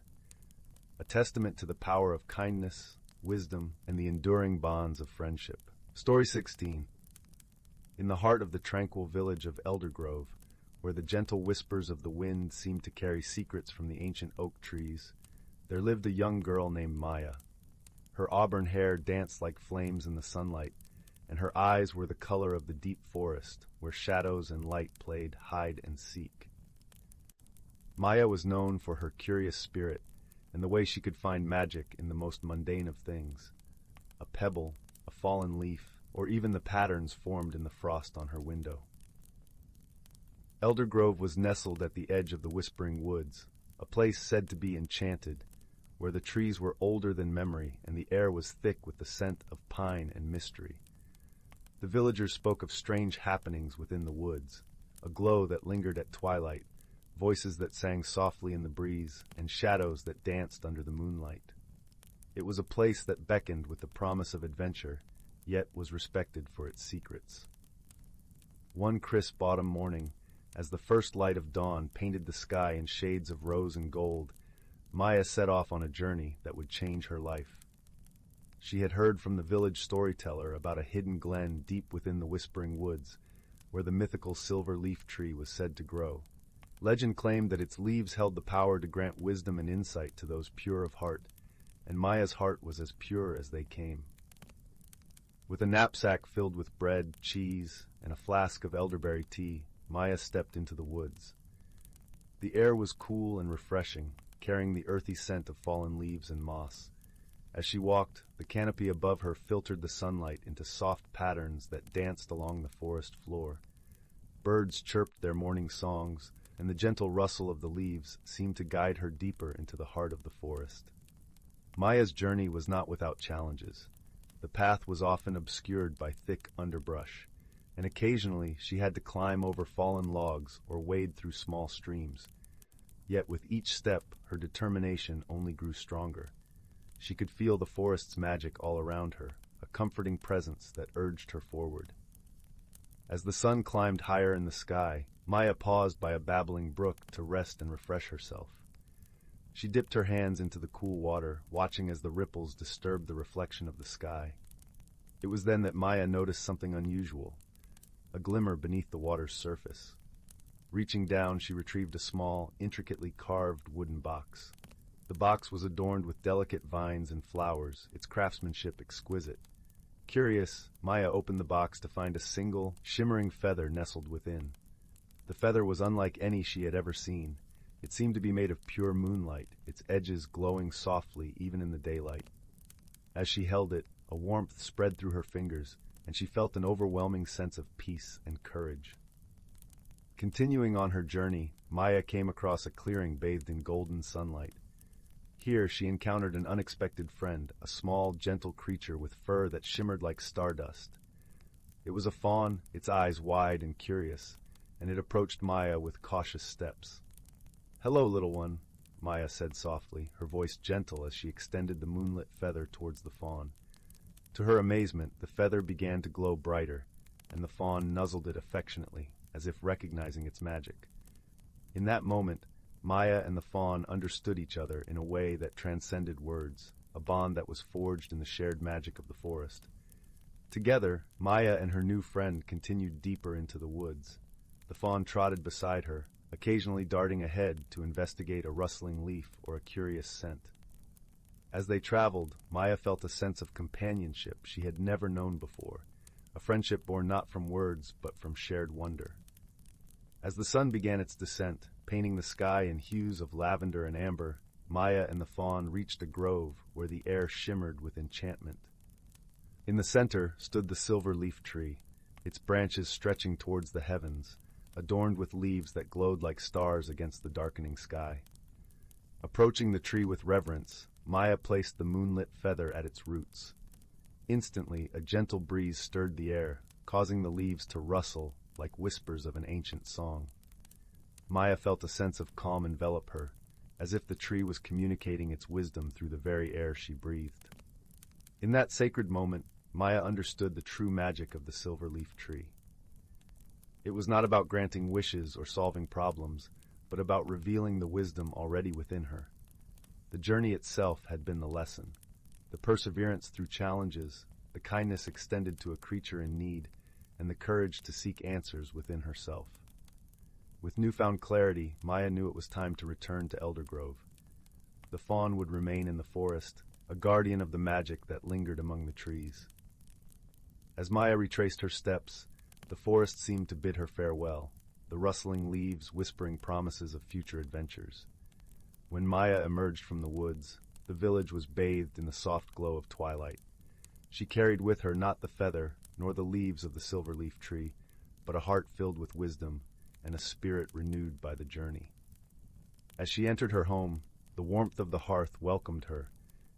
a testament to the power of kindness, wisdom, and the enduring bonds of friendship. Story 16. In the heart of the tranquil village of Eldergrove, where the gentle whispers of the wind seemed to carry secrets from the ancient oak trees, there lived a young girl named Maya. Her auburn hair danced like flames in the sunlight, and her eyes were the color of the deep forest, where shadows and light played hide and seek. Maya was known for her curious spirit and the way she could find magic in the most mundane of things: a pebble, a fallen leaf, or even the patterns formed in the frost on her window. Elder Grove was nestled at the edge of the Whispering Woods, a place said to be enchanted, where the trees were older than memory and the air was thick with the scent of pine and mystery. The villagers spoke of strange happenings within the woods, a glow that lingered at twilight, voices that sang softly in the breeze, and shadows that danced under the moonlight. It was a place that beckoned with the promise of adventure, yet was respected for its secrets. One crisp autumn morning, as the first light of dawn painted the sky in shades of rose and gold, Maya set off on a journey that would change her life. She had heard from the village storyteller about a hidden glen deep within the Whispering Woods, where the mythical silver leaf tree was said to grow. Legend claimed that its leaves held the power to grant wisdom and insight to those pure of heart, and Maya's heart was as pure as they came. With a knapsack filled with bread, cheese, and a flask of elderberry tea, Maya stepped into the woods. The air was cool and refreshing, carrying the earthy scent of fallen leaves and moss. As she walked, the canopy above her filtered the sunlight into soft patterns that danced along the forest floor. Birds chirped their morning songs, and the gentle rustle of the leaves seemed to guide her deeper into the heart of the forest. Maya's journey was not without challenges. The path was often obscured by thick underbrush, and occasionally she had to climb over fallen logs or wade through small streams. Yet with each step, her determination only grew stronger. She could feel the forest's magic all around her, a comforting presence that urged her forward. As the sun climbed higher in the sky, Maya paused by a babbling brook to rest and refresh herself. She dipped her hands into the cool water, watching as the ripples disturbed the reflection of the sky. It was then that Maya noticed something unusual, a glimmer beneath the water's surface. Reaching down, she retrieved a small, intricately carved wooden box. The box was adorned with delicate vines and flowers, its craftsmanship exquisite. Curious, Maya opened the box to find a single, shimmering feather nestled within. The feather was unlike any she had ever seen. It seemed to be made of pure moonlight, its edges glowing softly even in the daylight. As she held it, a warmth spread through her fingers, and she felt an overwhelming sense of peace and courage. Continuing on her journey, Maya came across a clearing bathed in golden sunlight. Here she encountered an unexpected friend, a small, gentle creature with fur that shimmered like stardust. It was a fawn, its eyes wide and curious, and it approached Maya with cautious steps. "Hello, little one," Maya said softly, her voice gentle as she extended the moonlit feather towards the fawn. To her amazement, the feather began to glow brighter, and the fawn nuzzled it affectionately, as if recognizing its magic. In that moment, Maya and the fawn understood each other in a way that transcended words, a bond that was forged in the shared magic of the forest. Together, Maya and her new friend continued deeper into the woods. The fawn trotted beside her, occasionally darting ahead to investigate a rustling leaf or a curious scent. As they traveled, Maya felt a sense of companionship she had never known before, a friendship born not from words but from shared wonder. As the sun began its descent, painting the sky in hues of lavender and amber, Maya and the fawn reached a grove where the air shimmered with enchantment. In the center stood the silver leaf tree, its branches stretching towards the heavens, adorned with leaves that glowed like stars against the darkening sky. Approaching the tree with reverence, Maya placed the moonlit feather at its roots. Instantly, a gentle breeze stirred the air, causing the leaves to rustle like whispers of an ancient song. Maya felt a sense of calm envelop her, as if the tree was communicating its wisdom through the very air she breathed. In that sacred moment, Maya understood the true magic of the silver leaf tree. It was not about granting wishes or solving problems, but about revealing the wisdom already within her. The journey itself had been the lesson. The perseverance through challenges, the kindness extended to a creature in need, and the courage to seek answers within herself. With newfound clarity, Maya knew it was time to return to Elder Grove. the fawn would remain in the forest, a guardian of the magic that lingered among the trees. As Maya retraced her steps, the forest seemed to bid her farewell, the rustling leaves whispering promises of future adventures. When Maya emerged from the woods, the village was bathed in the soft glow of twilight. She carried with her not the feather nor the leaves of the silver-leaf tree, but a heart filled with wisdom and a spirit renewed by the journey. As she entered her home, the warmth of the hearth welcomed her,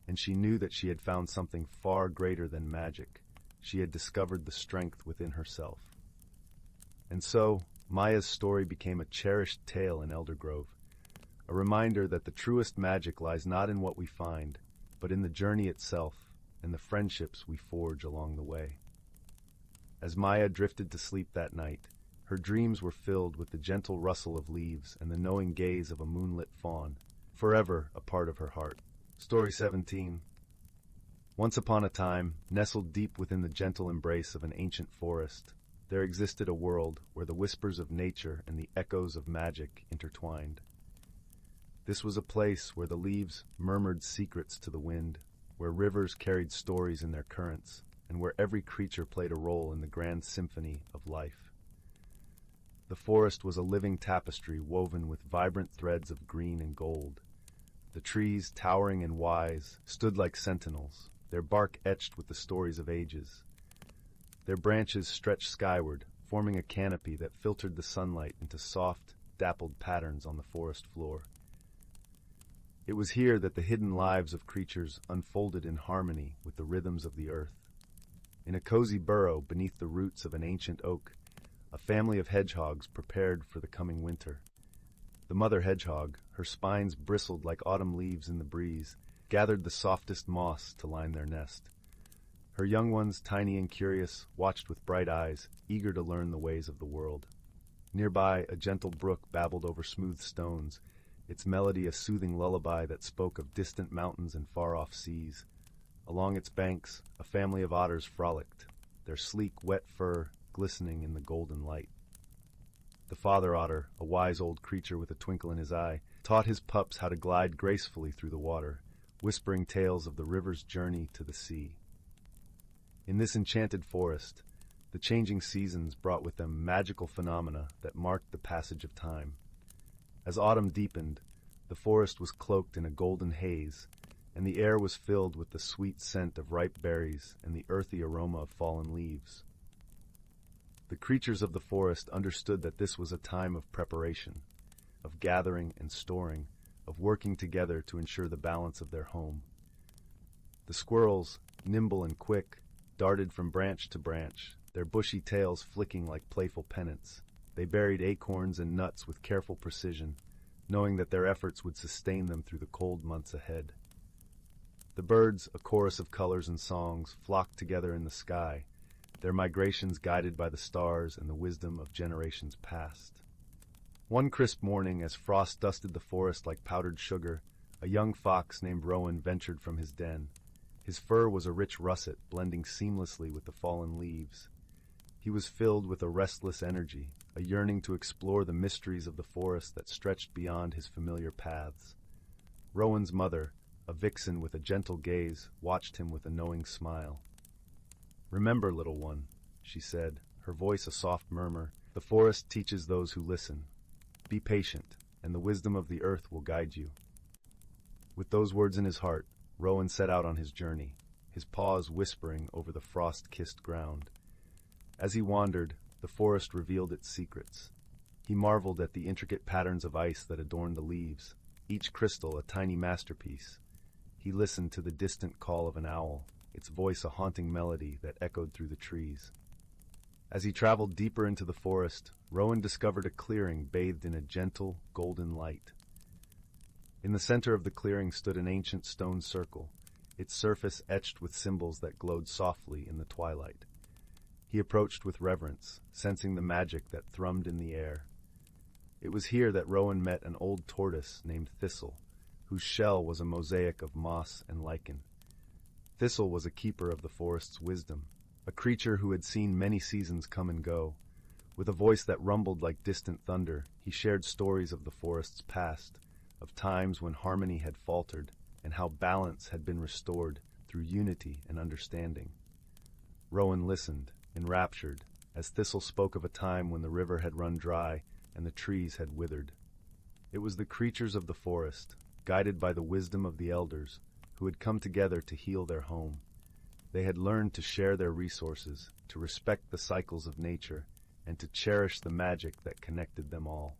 and she knew that she had found something far greater than magic. She had discovered the strength within herself. And so, Maya's story became a cherished tale in Eldergrove, a reminder that the truest magic lies not in what we find, but in the journey itself and the friendships we forge along the way. As Maya drifted to sleep that night, her dreams were filled with the gentle rustle of leaves and the knowing gaze of a moonlit fawn, forever a part of her heart. Story 17. Once upon a time, nestled deep within the gentle embrace of an ancient forest, there existed a world where the whispers of nature and the echoes of magic intertwined. This was a place where the leaves murmured secrets to the wind, where rivers carried stories in their currents, and where every creature played a role in the grand symphony of life. The forest was a living tapestry woven with vibrant threads of green and gold. The trees, towering and wise, stood like sentinels, their bark etched with the stories of ages. Their branches stretched skyward, forming a canopy that filtered the sunlight into soft, dappled patterns on the forest floor. It was here that the hidden lives of creatures unfolded in harmony with the rhythms of the earth. In a cozy burrow beneath the roots of an ancient oak, a family of hedgehogs prepared for the coming winter. The mother hedgehog, her spines bristled like autumn leaves in the breeze, gathered the softest moss to line their nest. Her young ones, tiny and curious, watched with bright eyes, eager to learn the ways of the world. Nearby, a gentle brook babbled over smooth stones, its melody a soothing lullaby that spoke of distant mountains and far-off seas. Along its banks, a family of otters frolicked, their sleek, wet fur glistening in the golden light. The father otter, a wise old creature with a twinkle in his eye, taught his pups how to glide gracefully through the water, whispering tales of the river's journey to the sea. In this enchanted forest, the changing seasons brought with them magical phenomena that marked the passage of time. As autumn deepened, the forest was cloaked in a golden haze, and the air was filled with the sweet scent of ripe berries and the earthy aroma of fallen leaves. The creatures of the forest understood that this was a time of preparation, of gathering and storing, of working together to ensure the balance of their home. The squirrels, nimble and quick, darted from branch to branch, their bushy tails flicking like playful pennants. They buried acorns and nuts with careful precision, knowing that their efforts would sustain them through the cold months ahead. The birds, a chorus of colors and songs, flocked together in the sky, their migrations guided by the stars and the wisdom of generations past. One crisp morning, as frost dusted the forest like powdered sugar, a young fox named Rowan ventured from his den. His fur was a rich russet, blending seamlessly with the fallen leaves. He was filled with a restless energy, a yearning to explore the mysteries of the forest that stretched beyond his familiar paths. Rowan's mother, a vixen with a gentle gaze, watched him with a knowing smile. "Remember, little one," she said, her voice a soft murmur, "the forest teaches those who listen. Be patient, and the wisdom of the earth will guide you." With those words in his heart, Rowan set out on his journey, his paws whispering over the frost-kissed ground. As he wandered, the forest revealed its secrets. He marveled at the intricate patterns of ice that adorned the leaves, each crystal a tiny masterpiece. He listened to the distant call of an owl, its voice a haunting melody that echoed through the trees. As he traveled deeper into the forest, Rowan discovered a clearing bathed in a gentle, golden light. In the center of the clearing stood an ancient stone circle, its surface etched with symbols that glowed softly in the twilight. He approached with reverence, sensing the magic that thrummed in the air. It was here that Rowan met an old tortoise named Thistle, whose shell was a mosaic of moss and lichen. Thistle was a keeper of the forest's wisdom, a creature who had seen many seasons come and go. With a voice that rumbled like distant thunder, he shared stories of the forest's past, of times when harmony had faltered and how balance had been restored through unity and understanding. Rowan listened, enraptured, as Thistle spoke of a time when the river had run dry and the trees had withered. It was the creatures of the forest, guided by the wisdom of the elders, who had come together to heal their home. They had learned to share their resources, to respect the cycles of nature, and to cherish the magic that connected them all.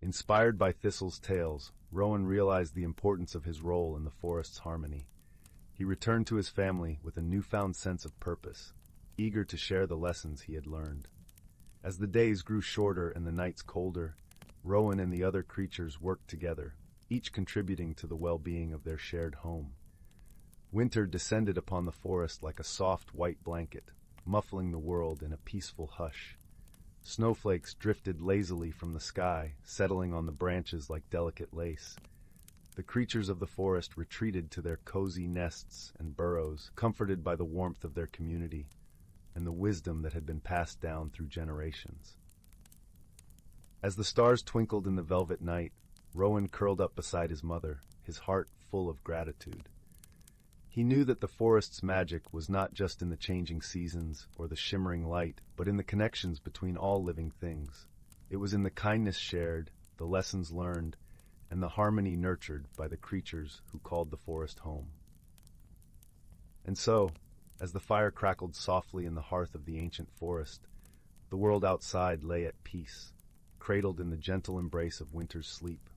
Inspired by Thistle's tales, Rowan realized the importance of his role in the forest's harmony. He returned to his family with a newfound sense of purpose, eager to share the lessons he had learned. As the days grew shorter and the nights colder, Rowan and the other creatures worked together, each contributing to the well-being of their shared home. Winter descended upon the forest like a soft white blanket, muffling the world in a peaceful hush. Snowflakes drifted lazily from the sky, settling on the branches like delicate lace. The creatures of the forest retreated to their cozy nests and burrows, comforted by the warmth of their community and the wisdom that had been passed down through generations. As the stars twinkled in the velvet night, Rowan curled up beside his mother, his heart full of gratitude. He knew that the forest's magic was not just in the changing seasons or the shimmering light, but in the connections between all living things. It was in the kindness shared, the lessons learned, and the harmony nurtured by the creatures who called the forest home. And so, as the fire crackled softly in the hearth of the ancient forest, the world outside lay at peace, cradled in the gentle embrace of winter's sleep.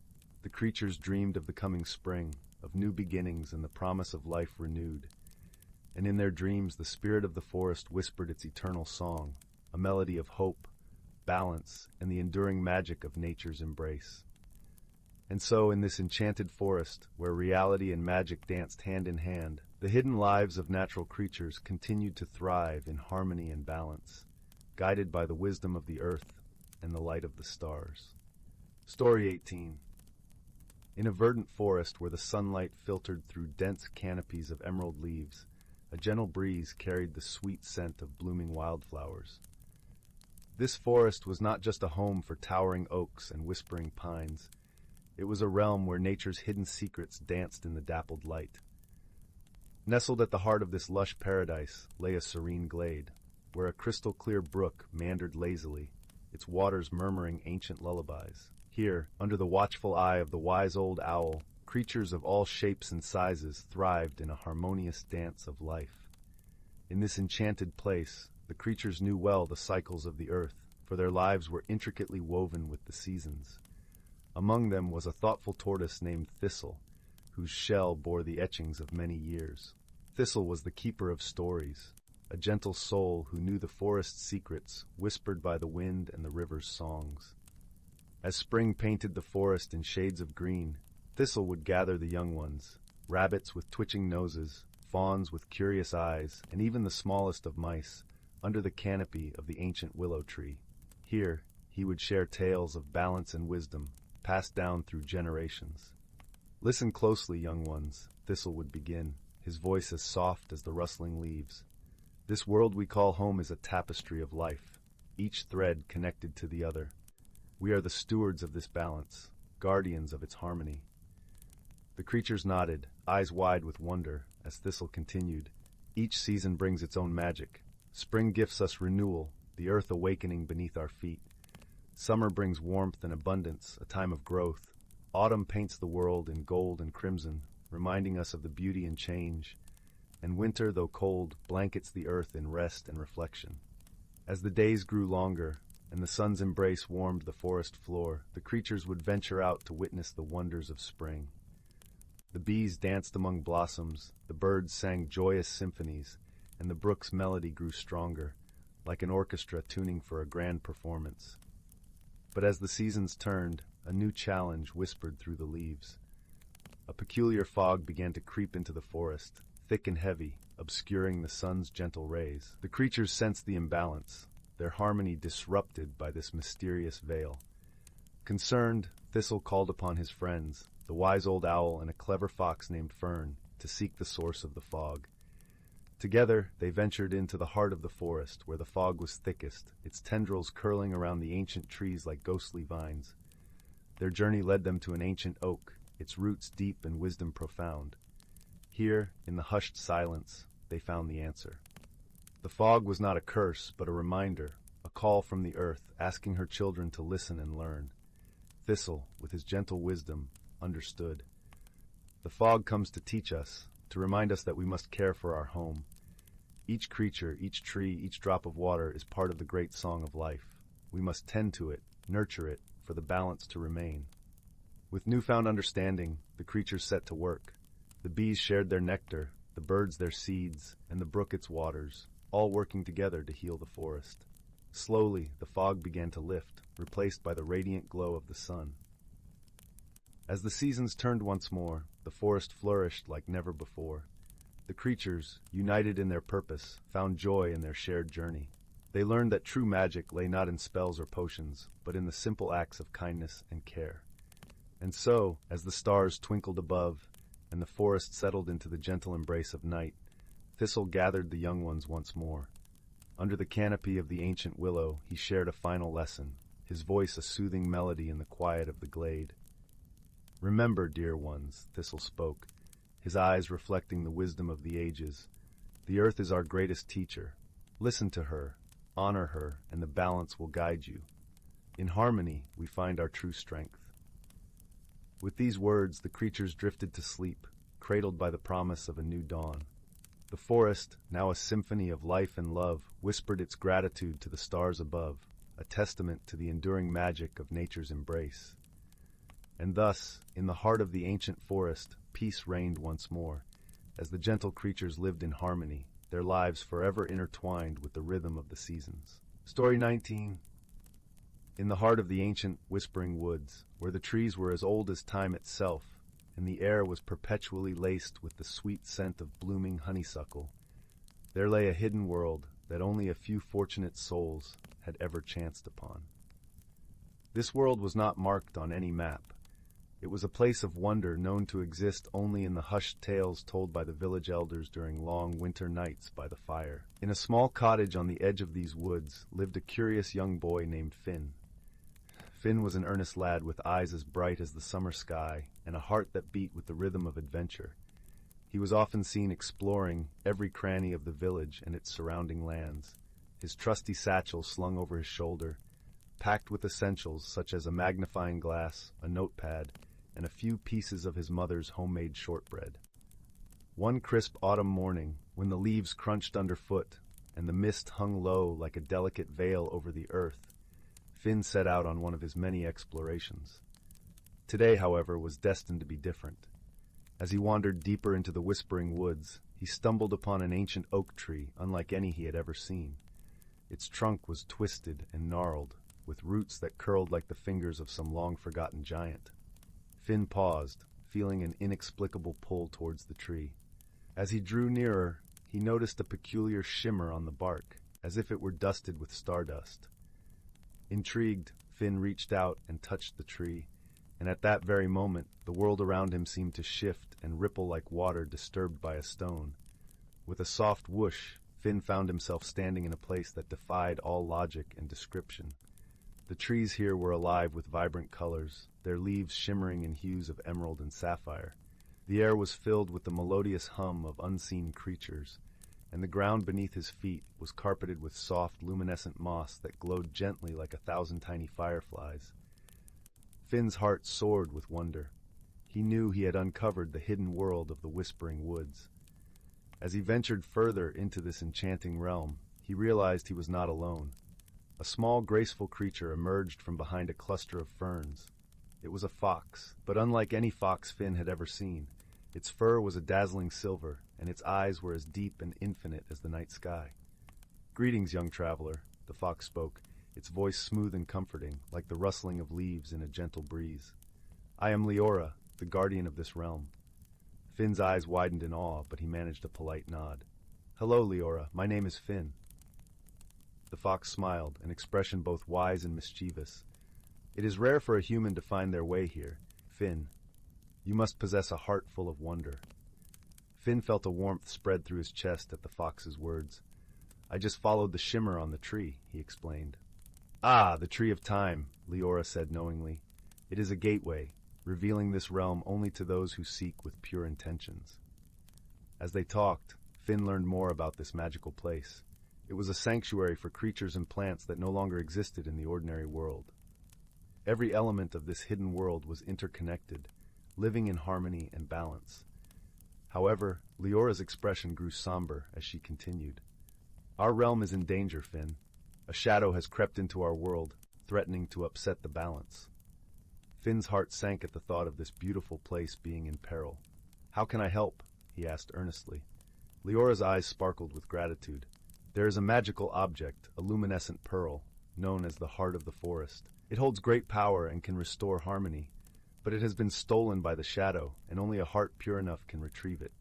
The creatures dreamed of the coming spring, of new beginnings and the promise of life renewed. And in their dreams the spirit of the forest whispered its eternal song, a melody of hope, balance, and the enduring magic of nature's embrace. And so in this enchanted forest, where reality and magic danced hand in hand, the hidden lives of natural creatures continued to thrive in harmony and balance, guided by the wisdom of the earth and the light of the stars. Story 18. In a verdant forest where the sunlight filtered through dense canopies of emerald leaves, a gentle breeze carried the sweet scent of blooming wildflowers. This forest was not just a home for towering oaks and whispering pines. It was a realm where nature's hidden secrets danced in the dappled light. Nestled at the heart of this lush paradise lay a serene glade, where a crystal-clear brook meandered lazily, its waters murmuring ancient lullabies. Here, under the watchful eye of the wise old owl, creatures of all shapes and sizes thrived in a harmonious dance of life. In this enchanted place, the creatures knew well the cycles of the earth, for their lives were intricately woven with the seasons. Among them was a thoughtful tortoise named Thistle, whose shell bore the etchings of many years. Thistle was the keeper of stories, a gentle soul who knew the forest's secrets, whispered by the wind and the river's songs. As spring painted the forest in shades of green, Thistle would gather the young ones, rabbits with twitching noses, fawns with curious eyes, and even the smallest of mice, under the canopy of the ancient willow tree. Here, he would share tales of balance and wisdom, passed down through generations. "Listen closely, young ones," Thistle would begin, his voice as soft as the rustling leaves. "This world we call home is a tapestry of life, each thread connected to the other. We are the stewards of this balance, guardians of its harmony." The creatures nodded, eyes wide with wonder, as Thistle continued. "Each season brings its own magic. Spring gifts us renewal, the earth awakening beneath our feet. Summer brings warmth and abundance, a time of growth. Autumn paints the world in gold and crimson, reminding us of the beauty and change. And winter, though cold, blankets the earth in rest and reflection." As the days grew longer, and the sun's embrace warmed the forest floor, the creatures would venture out to witness the wonders of spring. The bees danced among blossoms, the birds sang joyous symphonies, and the brook's melody grew stronger, like an orchestra tuning for a grand performance. But as the seasons turned, a new challenge whispered through the leaves. A peculiar fog began to creep into the forest, thick and heavy, obscuring the sun's gentle rays. The creatures sensed the imbalance, their harmony disrupted by this mysterious veil. Concerned, Thistle called upon his friends, the wise old owl and a clever fox named Fern, to seek the source of the fog. Together, they ventured into the heart of the forest, where the fog was thickest, its tendrils curling around the ancient trees like ghostly vines. Their journey led them to an ancient oak, its roots deep and wisdom profound. Here, in the hushed silence, they found the answer. The fog was not a curse, but a reminder, a call from the earth, asking her children to listen and learn. Thistle, with his gentle wisdom, understood. The fog comes to teach us, to remind us that we must care for our home. Each creature, each tree, each drop of water is part of the great song of life. We must tend to it, nurture it, for the balance to remain. With newfound understanding, the creatures set to work. The bees shared their nectar, the birds their seeds, and the brook its waters, all working together to heal the forest. Slowly, the fog began to lift, replaced by the radiant glow of the sun. As the seasons turned once more, the forest flourished like never before. The creatures, united in their purpose, found joy in their shared journey. They learned that true magic lay not in spells or potions, but in the simple acts of kindness and care. And so, as the stars twinkled above, and the forest settled into the gentle embrace of night, Thistle gathered the young ones once more. Under the canopy of the ancient willow, he shared a final lesson, his voice a soothing melody in the quiet of the glade. "Remember, dear ones," Thistle spoke, his eyes reflecting the wisdom of the ages. "The earth is our greatest teacher. Listen to her, honor her, and the balance will guide you. In harmony, we find our true strength." With these words, the creatures drifted to sleep, cradled by the promise of a new dawn. The forest, now a symphony of life and love, whispered its gratitude to the stars above, a testament to the enduring magic of nature's embrace. And thus, in the heart of the ancient forest, peace reigned once more, as the gentle creatures lived in harmony, their lives forever intertwined with the rhythm of the seasons. Story 19. In the heart of the ancient, whispering woods, where the trees were as old as time itself, and the air was perpetually laced with the sweet scent of blooming honeysuckle, there lay a hidden world that only a few fortunate souls had ever chanced upon. This world was not marked on any map. It was a place of wonder known to exist only in the hushed tales told by the village elders during long winter nights by the fire. In a small cottage on the edge of these woods lived a curious young boy named Finn. Finn was an earnest lad with eyes as bright as the summer sky and a heart that beat with the rhythm of adventure. He was often seen exploring every cranny of the village and its surrounding lands, his trusty satchel slung over his shoulder, packed with essentials such as a magnifying glass, a notepad, and a few pieces of his mother's homemade shortbread. One crisp autumn morning, when the leaves crunched underfoot and the mist hung low like a delicate veil over the earth, Finn set out on one of his many explorations. Today, however, was destined to be different. As he wandered deeper into the whispering woods, he stumbled upon an ancient oak tree unlike any he had ever seen. Its trunk was twisted and gnarled, with roots that curled like the fingers of some long-forgotten giant. Finn paused, feeling an inexplicable pull towards the tree. As he drew nearer, he noticed a peculiar shimmer on the bark, as if it were dusted with stardust. Intrigued, Finn reached out and touched the tree, and at that very moment, the world around him seemed to shift and ripple like water disturbed by a stone. With a soft whoosh, Finn found himself standing in a place that defied all logic and description. The trees here were alive with vibrant colors, their leaves shimmering in hues of emerald and sapphire. The air was filled with the melodious hum of unseen creatures, and the ground beneath his feet was carpeted with soft, luminescent moss that glowed gently like 1,000 tiny fireflies. Finn's heart soared with wonder. He knew he had uncovered the hidden world of the whispering woods. As he ventured further into this enchanting realm, he realized he was not alone. A small, graceful creature emerged from behind a cluster of ferns. It was a fox, but unlike any fox Finn had ever seen. Its fur was a dazzling silver, and its eyes were as deep and infinite as the night sky. "Greetings, young traveler," the fox spoke, its voice smooth and comforting, like the rustling of leaves in a gentle breeze. "I am Leora, the guardian of this realm." Finn's eyes widened in awe, but he managed a polite nod. "Hello, Leora. My name is Finn." The fox smiled, an expression both wise and mischievous. "It is rare for a human to find their way here. Finn, you must possess a heart full of wonder." Finn felt a warmth spread through his chest at the fox's words. "I just followed the shimmer on the tree," he explained. "Ah, the tree of time," Leora said knowingly. It is a gateway, revealing this realm only to those who seek with pure intentions. As they talked, Finn learned more about this magical place. It was a sanctuary for creatures and plants that no longer existed in the ordinary world. Every element of this hidden world was interconnected, living in harmony and balance. However, Leora's expression grew somber as she continued. Our realm is in danger, Finn. A shadow has crept into our world, threatening to upset the balance. Finn's heart sank at the thought of this beautiful place being in peril. How can I help? He asked earnestly. Leora's eyes sparkled with gratitude. There is a magical object, a luminescent pearl, known as the heart of the forest. It holds great power and can restore harmony, but it has been stolen by the shadow, and only a heart pure enough can retrieve it.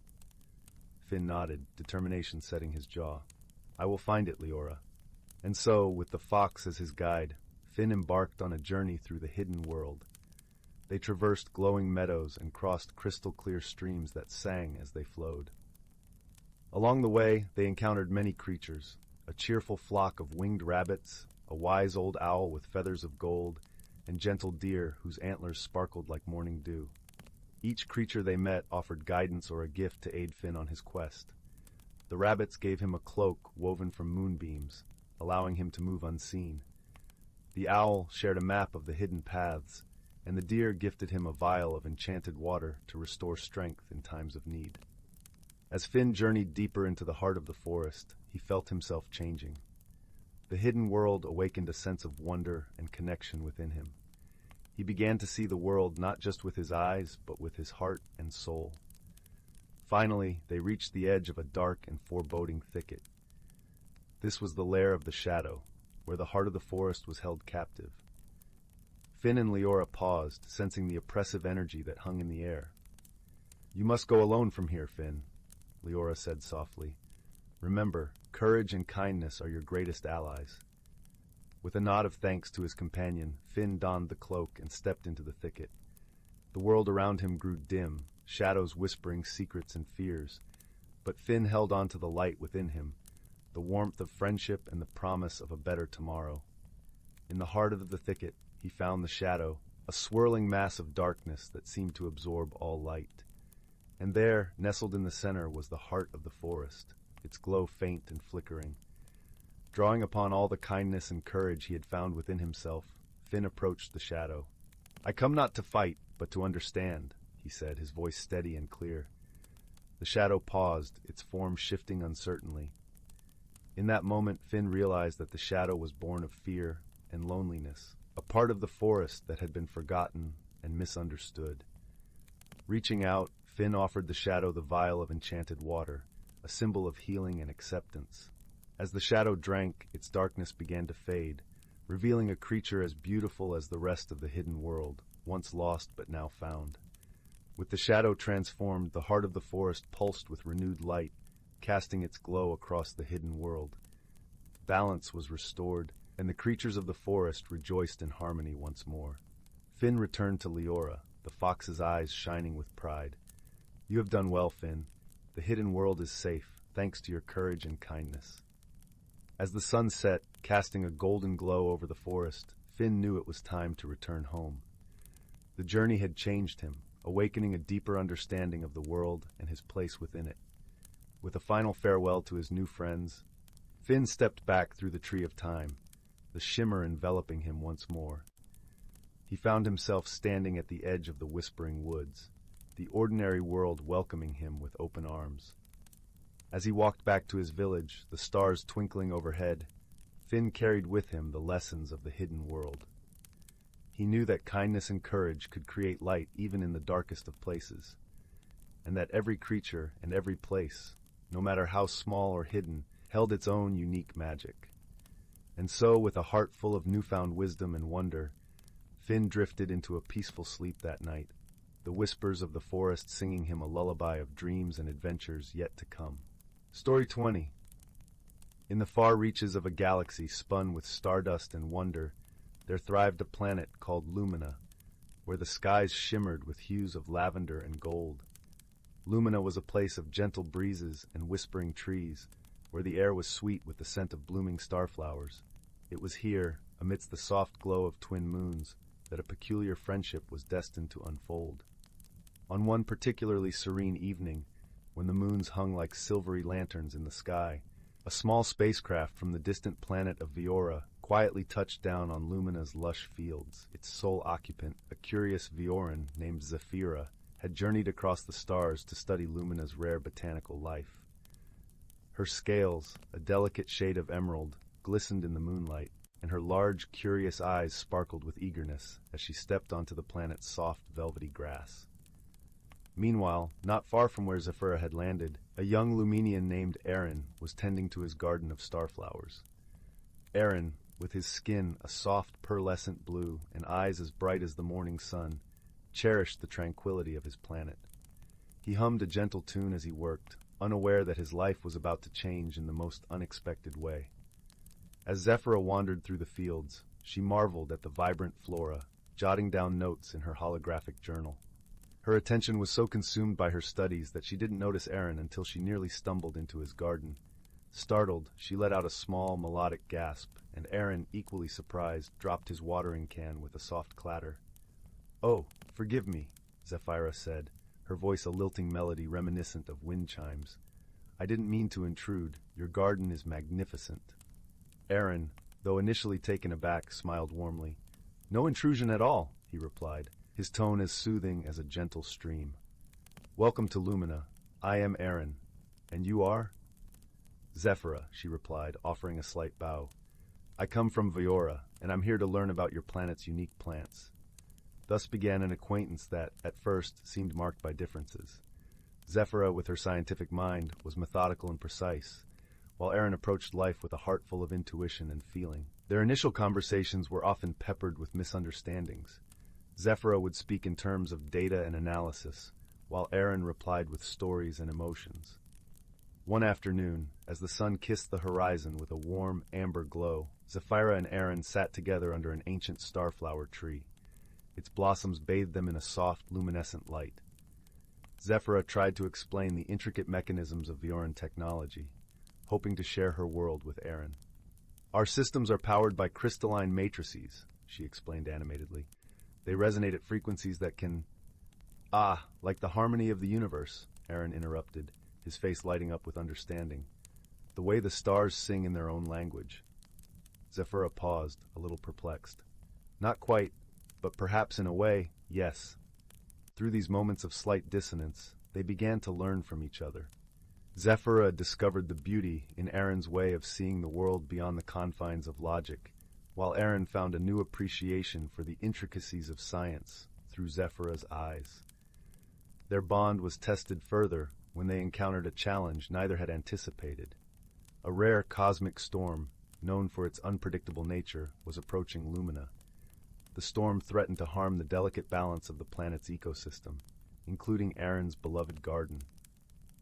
Finn nodded, determination setting his jaw. I will find it, Leora. And so, with the fox as his guide, Finn embarked on a journey through the hidden world. They traversed glowing meadows and crossed crystal-clear streams that sang as they flowed. Along the way, they encountered many creatures, a cheerful flock of winged rabbits, a wise old owl with feathers of gold, and gentle deer whose antlers sparkled like morning dew. Each creature they met offered guidance or a gift to aid Finn on his quest. The rabbits gave him a cloak woven from moonbeams, allowing him to move unseen. The owl shared a map of the hidden paths, and the deer gifted him a vial of enchanted water to restore strength in times of need. As Finn journeyed deeper into the heart of the forest, he felt himself changing. The hidden world awakened a sense of wonder and connection within him. He began to see the world not just with his eyes, but with his heart and soul. Finally, they reached the edge of a dark and foreboding thicket. This was the lair of the shadow, where the heart of the forest was held captive. Finn and Leora paused, sensing the oppressive energy that hung in the air. You must go alone from here, Finn, Leora said softly. Remember, courage and kindness are your greatest allies. With a nod of thanks to his companion, Finn donned the cloak and stepped into the thicket. The world around him grew dim, shadows whispering secrets and fears. But Finn held on to the light within him, the warmth of friendship and the promise of a better tomorrow. In the heart of the thicket, he found the shadow, a swirling mass of darkness that seemed to absorb all light. And there, nestled in the center, was the heart of the forest, its glow faint and flickering. Drawing upon all the kindness and courage he had found within himself, Finn approached the shadow. I come not to fight, but to understand, he said, his voice steady and clear. The shadow paused, its form shifting uncertainly. In that moment, Finn realized that the shadow was born of fear and loneliness, a part of the forest that had been forgotten and misunderstood. Reaching out, Finn offered the shadow the vial of enchanted water, a symbol of healing and acceptance. As the shadow drank, its darkness began to fade, revealing a creature as beautiful as the rest of the hidden world, once lost but now found. With the shadow transformed, the heart of the forest pulsed with renewed light, casting its glow across the hidden world. Balance was restored, and the creatures of the forest rejoiced in harmony once more. Finn returned to Leora, the fox's eyes shining with pride. You have done well, Finn. The hidden world is safe, thanks to your courage and kindness. As the sun set, casting a golden glow over the forest, Finn knew it was time to return home. The journey had changed him, awakening a deeper understanding of the world and his place within it. With a final farewell to his new friends, Finn stepped back through the tree of time, the shimmer enveloping him once more. He found himself standing at the edge of the whispering woods, the ordinary world welcoming him with open arms. As he walked back to his village, the stars twinkling overhead, Finn carried with him the lessons of the hidden world. He knew that kindness and courage could create light even in the darkest of places, and that every creature and every place, no matter how small or hidden, held its own unique magic. And so, with a heart full of newfound wisdom and wonder, Finn drifted into a peaceful sleep that night, the whispers of the forest singing him a lullaby of dreams and adventures yet to come. Story 20. In the far reaches of a galaxy spun with stardust and wonder, there thrived a planet called Lumina, where the skies shimmered with hues of lavender and gold. Lumina was a place of gentle breezes and whispering trees, where the air was sweet with the scent of blooming starflowers. It was here, amidst the soft glow of twin moons, that a peculiar friendship was destined to unfold. On one particularly serene evening, when the moons hung like silvery lanterns in the sky, a small spacecraft from the distant planet of Viora quietly touched down on Lumina's lush fields. Its sole occupant, a curious Vioran named Zephyra, had journeyed across the stars to study Lumina's rare botanical life. Her scales, a delicate shade of emerald, glistened in the moonlight, and her large, curious eyes sparkled with eagerness as she stepped onto the planet's soft, velvety grass. Meanwhile, not far from where Zephyra had landed, a young Luminian named Aaron was tending to his garden of starflowers. Aaron, with his skin a soft, pearlescent blue and eyes as bright as the morning sun, cherished the tranquility of his planet. He hummed a gentle tune as he worked, unaware that his life was about to change in the most unexpected way. As Zephyra wandered through the fields, she marveled at the vibrant flora, jotting down notes in her holographic journal. Her attention was so consumed by her studies that she didn't notice Aaron until she nearly stumbled into his garden. Startled, she let out a small, melodic gasp, and Aaron, equally surprised, dropped his watering can with a soft clatter. "Oh, forgive me," Zephyra said, her voice a lilting melody reminiscent of wind chimes. "I didn't mean to intrude. Your garden is magnificent." Aaron, though initially taken aback, smiled warmly. "No intrusion at all," he replied, his tone as soothing as a gentle stream. "Welcome to Lumina. I am Aaron. And you are?" "Zephyra," she replied, offering a slight bow. "I come from Viora, and I'm here to learn about your planet's unique plants." Thus began an acquaintance that, at first, seemed marked by differences. Zephyra, with her scientific mind, was methodical and precise, while Aaron approached life with a heart full of intuition and feeling. Their initial conversations were often peppered with misunderstandings. Zephyra would speak in terms of data and analysis, while Aaron replied with stories and emotions. One afternoon, as the sun kissed the horizon with a warm, amber glow, Zephyra and Aaron sat together under an ancient starflower tree. Its blossoms bathed them in a soft, luminescent light. Zephyra tried to explain the intricate mechanisms of Vioran technology, hoping to share her world with Aaron. "Our systems are powered by crystalline matrices," she explained animatedly. "They resonate at frequencies that can—" "Ah, like the harmony of the universe," Aaron interrupted, his face lighting up with understanding. "The way the stars sing in their own language." Zephyra paused, a little perplexed. "Not quite, but perhaps in a way, yes." Through these moments of slight dissonance, they began to learn from each other. Zephyra discovered the beauty in Aaron's way of seeing the world beyond the confines of logic, while Aaron found a new appreciation for the intricacies of science through Zephyra's eyes. Their bond was tested further when they encountered a challenge neither had anticipated. A rare cosmic storm, known for its unpredictable nature, was approaching Lumina. The storm threatened to harm the delicate balance of the planet's ecosystem, including Aaron's beloved garden.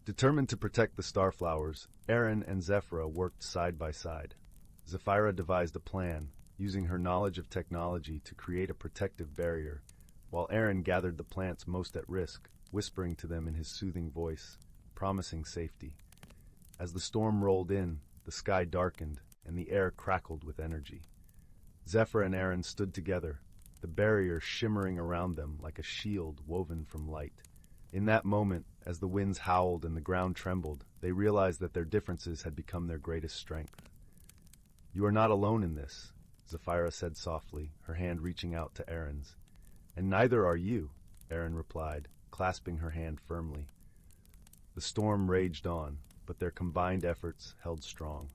Determined to protect the starflowers, Aaron and Zephyra worked side by side. Zephyra devised a plan, using her knowledge of technology to create a protective barrier, while Aaron gathered the plants most at risk, whispering to them in his soothing voice, promising safety. As the storm rolled in, the sky darkened, and the air crackled with energy. Zephyra and Aaron stood together, the barrier shimmering around them like a shield woven from light. In that moment, as the winds howled and the ground trembled, they realized that their differences had become their greatest strength. "You are not alone in this," Zephyra said softly, her hand reaching out to Aaron's. "And neither are you," Aaron replied, clasping her hand firmly. The storm raged on, but their combined efforts held strong.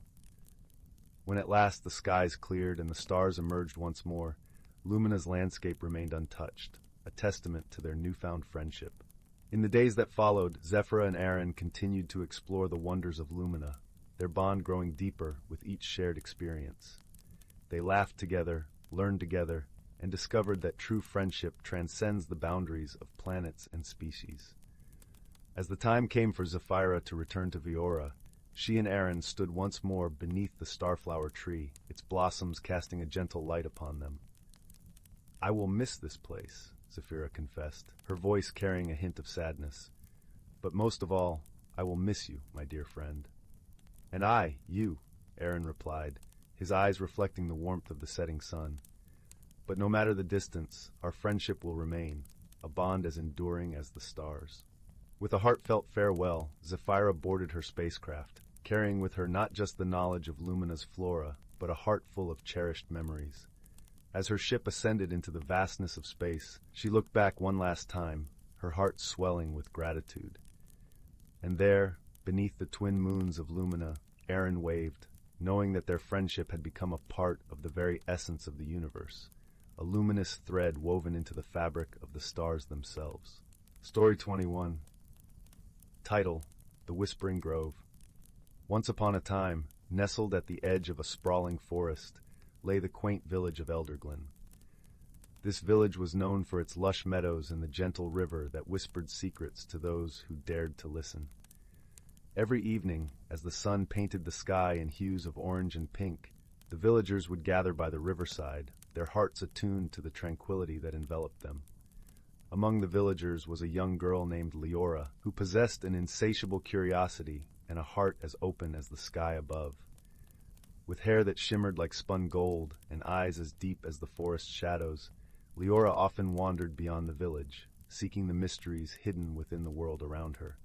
When at last the skies cleared and the stars emerged once more, Lumina's landscape remained untouched, a testament to their newfound friendship. In the days that followed, Zephyra and Aaron continued to explore the wonders of Lumina, their bond growing deeper with each shared experience. They laughed together, learned together, and discovered that true friendship transcends the boundaries of planets and species. As the time came for Zephyra to return to Viora, she and Aaron stood once more beneath the starflower tree, its blossoms casting a gentle light upon them. "I will miss this place," Zephyra confessed, her voice carrying a hint of sadness. "But most of all, I will miss you, my dear friend." "And you," Aaron replied, his eyes reflecting the warmth of the setting sun. But no matter the distance, our friendship will remain, a bond as enduring as the stars. With a heartfelt farewell, Zephyra boarded her spacecraft, carrying with her not just the knowledge of Lumina's flora, but a heart full of cherished memories. As her ship ascended into the vastness of space, she looked back one last time, her heart swelling with gratitude. And there, beneath the twin moons of Lumina, Aaron waved, knowing that their friendship had become a part of the very essence of the universe, a luminous thread woven into the fabric of the stars themselves. Story 21. Title: The Whispering Grove. Once upon a time, nestled at the edge of a sprawling forest, lay the quaint village of Elderglen. This village was known for its lush meadows and the gentle river that whispered secrets to those who dared to listen. Every evening, as the sun painted the sky in hues of orange and pink, the villagers would gather by the riverside, their hearts attuned to the tranquility that enveloped them. Among the villagers was a young girl named Leora, who possessed an insatiable curiosity and a heart as open as the sky above. With hair that shimmered like spun gold and eyes as deep as the forest shadows, Leora often wandered beyond the village, seeking the mysteries hidden within the world around her.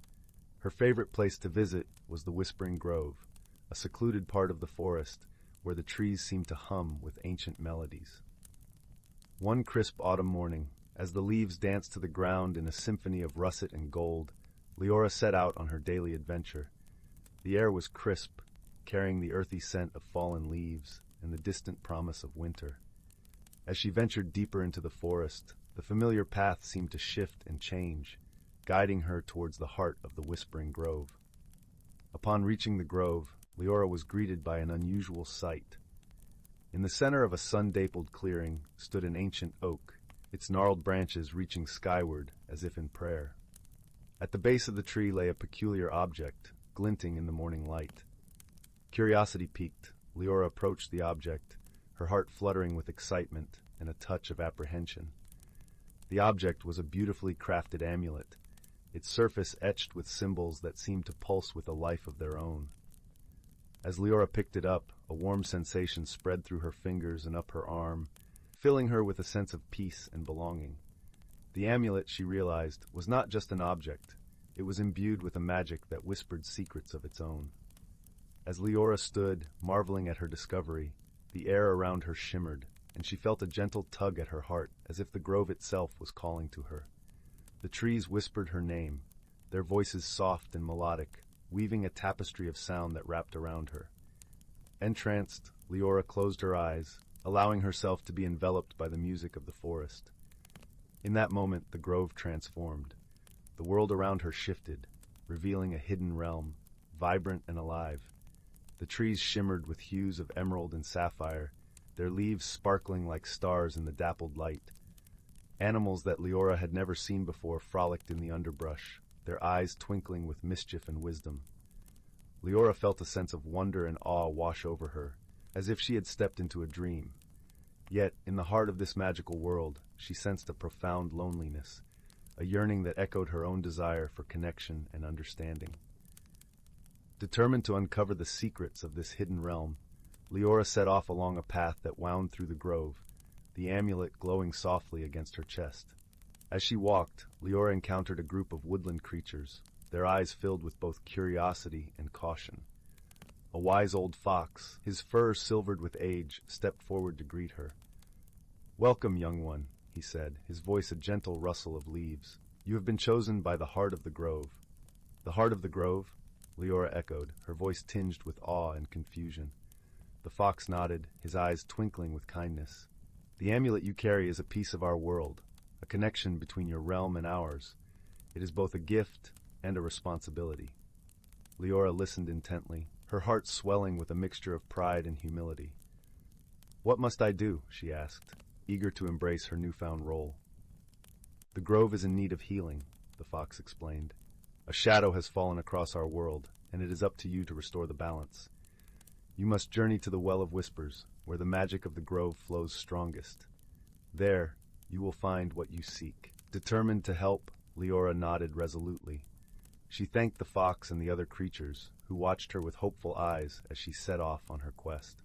Her favorite place to visit was the Whispering Grove, a secluded part of the forest where the trees seemed to hum with ancient melodies. One crisp autumn morning, as the leaves danced to the ground in a symphony of russet and gold, Leora set out on her daily adventure. The air was crisp, carrying the earthy scent of fallen leaves and the distant promise of winter. As she ventured deeper into the forest, the familiar path seemed to shift and change, guiding her towards the heart of the Whispering Grove. Upon reaching the grove, Leora was greeted by an unusual sight. In the center of a sun-dappled clearing stood an ancient oak, its gnarled branches reaching skyward as if in prayer. At the base of the tree lay a peculiar object, glinting in the morning light. Curiosity piqued, Leora approached the object, her heart fluttering with excitement and a touch of apprehension. The object was a beautifully crafted amulet, its surface etched with symbols that seemed to pulse with a life of their own. As Leora picked it up, a warm sensation spread through her fingers and up her arm, filling her with a sense of peace and belonging. The amulet, she realized, was not just an object. It was imbued with a magic that whispered secrets of its own. As Leora stood, marveling at her discovery, the air around her shimmered, and she felt a gentle tug at her heart, as if the grove itself was calling to her. The trees whispered her name, their voices soft and melodic, weaving a tapestry of sound that wrapped around her. Entranced, Leora closed her eyes, allowing herself to be enveloped by the music of the forest. In that moment, the grove transformed. The world around her shifted, revealing a hidden realm, vibrant and alive. The trees shimmered with hues of emerald and sapphire, their leaves sparkling like stars in the dappled light. Animals that Leora had never seen before frolicked in the underbrush, their eyes twinkling with mischief and wisdom. Leora felt a sense of wonder and awe wash over her, as if she had stepped into a dream. Yet, in the heart of this magical world, she sensed a profound loneliness, a yearning that echoed her own desire for connection and understanding. Determined to uncover the secrets of this hidden realm, Leora set off along a path that wound through the grove, the amulet glowing softly against her chest. As she walked, Leora encountered a group of woodland creatures, their eyes filled with both curiosity and caution. A wise old fox, his fur silvered with age, stepped forward to greet her. "Welcome, young one," he said, his voice a gentle rustle of leaves. "You have been chosen by the heart of the grove." "The heart of the grove?" Leora echoed, her voice tinged with awe and confusion. The fox nodded, his eyes twinkling with kindness. "The amulet you carry is a piece of our world, a connection between your realm and ours. It is both a gift and a responsibility." Leora listened intently, her heart swelling with a mixture of pride and humility. "What must I do?" she asked, eager to embrace her newfound role. "The grove is in need of healing," the fox explained. "A shadow has fallen across our world, and it is up to you to restore the balance. You must journey to the Well of Whispers, where the magic of the grove flows strongest. There, you will find what you seek." Determined to help, Leora nodded resolutely. She thanked the fox and the other creatures, who watched her with hopeful eyes as she set off on her quest.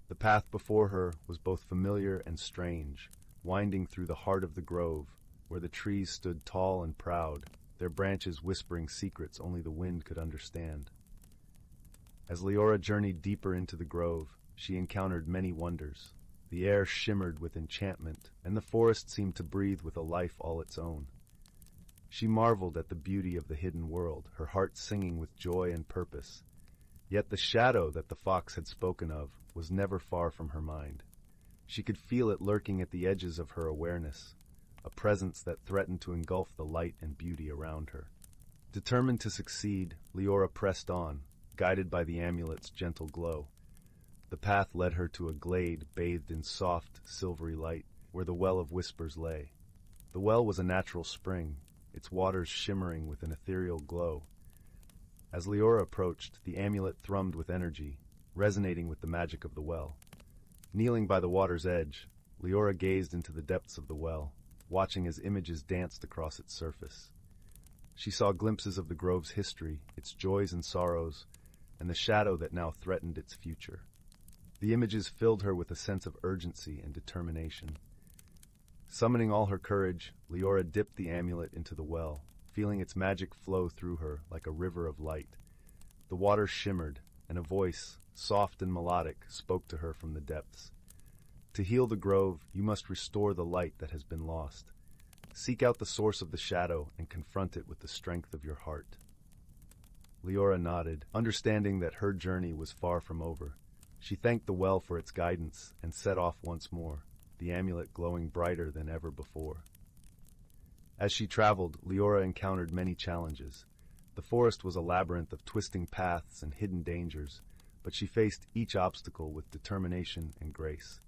The path before her was both familiar and strange, winding through the heart of the grove, where the trees stood tall and proud, their branches whispering secrets only the wind could understand. As Leora journeyed deeper into the grove, she encountered many wonders. The air shimmered with enchantment, and the forest seemed to breathe with a life all its own. She marveled at the beauty of the hidden world, her heart singing with joy and purpose. Yet the shadow that the fox had spoken of was never far from her mind. She could feel it lurking at the edges of her awareness, a presence that threatened to engulf the light and beauty around her. Determined to succeed, Leora pressed on, guided by the amulet's gentle glow. The path led her to a glade bathed in soft, silvery light, where the Well of Whispers lay. The well was a natural spring, its waters shimmering with an ethereal glow. As Leora approached, the amulet thrummed with energy, resonating with the magic of the well. Kneeling by the water's edge, Leora gazed into the depths of the well, watching as images danced across its surface. She saw glimpses of the grove's history, its joys and sorrows, and the shadow that now threatened its future. The images filled her with a sense of urgency and determination. Summoning all her courage, Leora dipped the amulet into the well, feeling its magic flow through her like a river of light. The water shimmered, and a voice, soft and melodic, spoke to her from the depths. To heal the grove, you must restore the light that has been lost. Seek out the source of the shadow and confront it with the strength of your heart. Leora nodded, understanding that her journey was far from over. She thanked the well for its guidance and set off once more, the amulet glowing brighter than ever before. As she traveled, Leora encountered many challenges. The forest was a labyrinth of twisting paths and hidden dangers, but she faced each obstacle with determination and grace.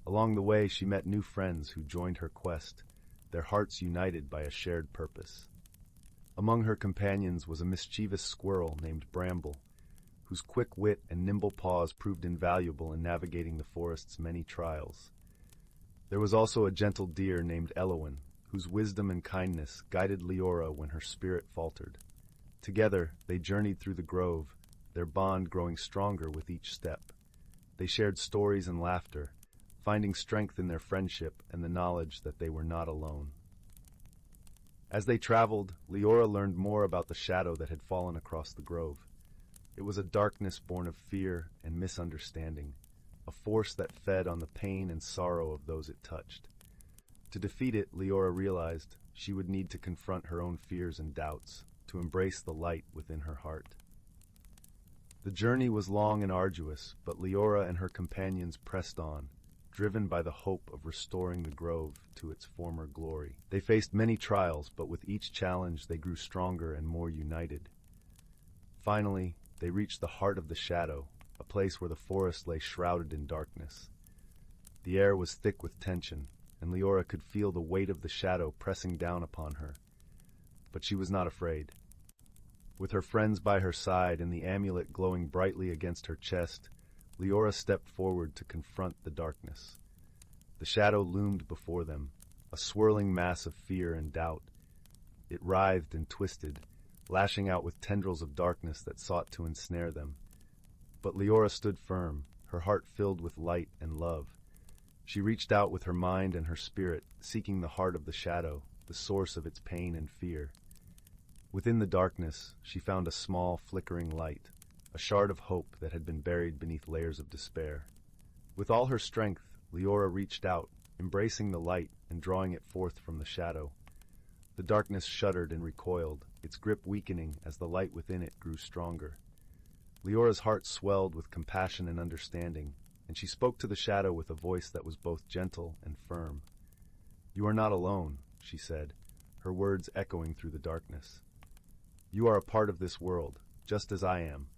Along the way, she met new friends who joined her quest, their hearts united by a shared purpose. Among her companions was a mischievous squirrel named Bramble, whose quick wit and nimble paws proved invaluable in navigating the forest's many trials. There was also a gentle deer named Elowen, whose wisdom and kindness guided Leora when her spirit faltered. Together, they journeyed through the grove, their bond growing stronger with each step. They shared stories and laughter, finding strength in their friendship and the knowledge that they were not alone. As they traveled, Leora learned more about the shadow that had fallen across the grove. It was a darkness born of fear and misunderstanding, a force that fed on the pain and sorrow of those it touched. To defeat it, Leora realized she would need to confront her own fears and doubts, to embrace the light within her heart. The journey was long and arduous, but Leora and her companions pressed on, driven by the hope of restoring the grove to its former glory. They faced many trials, but with each challenge they grew stronger and more united. Finally, they reached the heart of the shadow, a place where the forest lay shrouded in darkness. The air was thick with tension, and Leora could feel the weight of the shadow pressing down upon her. But she was not afraid. With her friends by her side and the amulet glowing brightly against her chest, Leora stepped forward to confront the darkness. The shadow loomed before them, a swirling mass of fear and doubt. It writhed and twisted, lashing out with tendrils of darkness that sought to ensnare them. But Leora stood firm, her heart filled with light and love. She reached out with her mind and her spirit, seeking the heart of the shadow, the source of its pain and fear. Within the darkness, she found a small, flickering light, a shard of hope that had been buried beneath layers of despair. With all her strength, Leora reached out, embracing the light and drawing it forth from the shadow. The darkness shuddered and recoiled, its grip weakening as the light within it grew stronger. Leora's heart swelled with compassion and understanding, and she spoke to the shadow with a voice that was both gentle and firm. "You are not alone," she said, her words echoing through the darkness. "You are a part of this world, just as I am.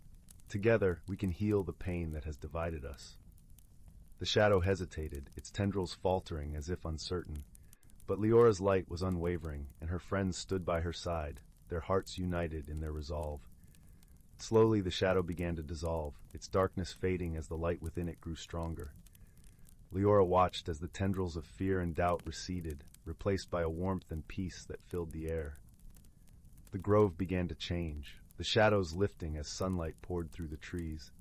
Together, we can heal the pain that has divided us." The shadow hesitated, its tendrils faltering as if uncertain. But Leora's light was unwavering, and her friends stood by her side, their hearts united in their resolve. Slowly the shadow began to dissolve, its darkness fading as the light within it grew stronger. Leora watched as the tendrils of fear and doubt receded, replaced by a warmth and peace that filled the air. The grove began to change, the shadows lifting as sunlight poured through the trees.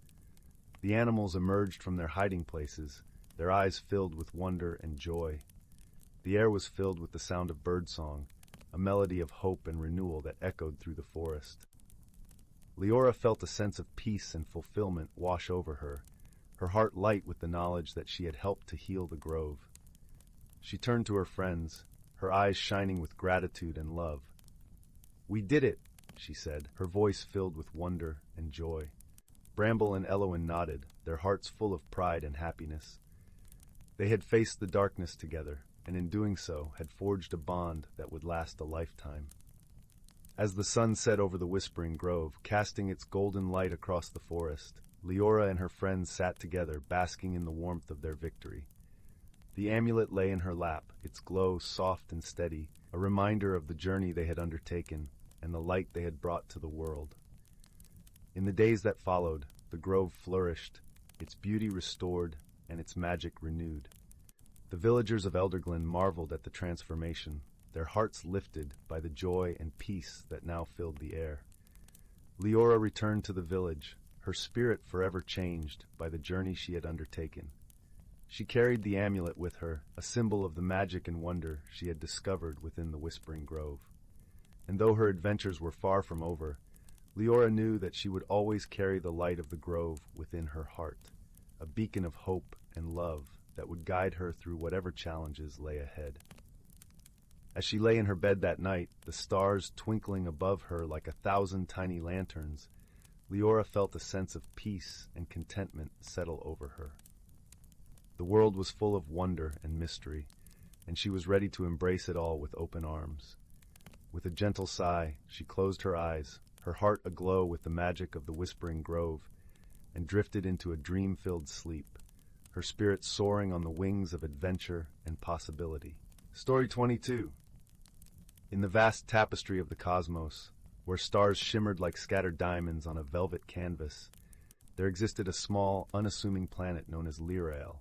The animals emerged from their hiding places, their eyes filled with wonder and joy. The air was filled with the sound of birdsong, a melody of hope and renewal that echoed through the forest. Leora felt a sense of peace and fulfillment wash over her, her heart light with the knowledge that she had helped to heal the grove. She turned to her friends, her eyes shining with gratitude and love. "We did it," she said, her voice filled with wonder and joy. Bramble and Eloin nodded, their hearts full of pride and happiness. They had faced the darkness together, and in doing so had forged a bond that would last a lifetime. As the sun set over the Whispering Grove, casting its golden light across the forest, Leora and her friends sat together, basking in the warmth of their victory. The amulet lay in her lap, its glow soft and steady, a reminder of the journey they had undertaken and the light they had brought to the world. In the days that followed, the grove flourished, its beauty restored and its magic renewed. The villagers of Elderglen marveled at the transformation, their hearts lifted by the joy and peace that now filled the air. Leora returned to the village, her spirit forever changed by the journey she had undertaken. She carried the amulet with her, a symbol of the magic and wonder she had discovered within the Whispering Grove. And though her adventures were far from over, Leora knew that she would always carry the light of the grove within her heart, a beacon of hope and love that would guide her through whatever challenges lay ahead. As she lay in her bed that night, the stars twinkling above her like 1,000 tiny lanterns, Leora felt a sense of peace and contentment settle over her. The world was full of wonder and mystery, and she was ready to embrace it all with open arms. With a gentle sigh, she closed her eyes, her heart aglow with the magic of the Whispering Grove, and drifted into a dream-filled sleep, her spirit soaring on the wings of adventure and possibility. Story 22. In the vast tapestry of the cosmos, where stars shimmered like scattered diamonds on a velvet canvas, there existed a small, unassuming planet known as Lirael.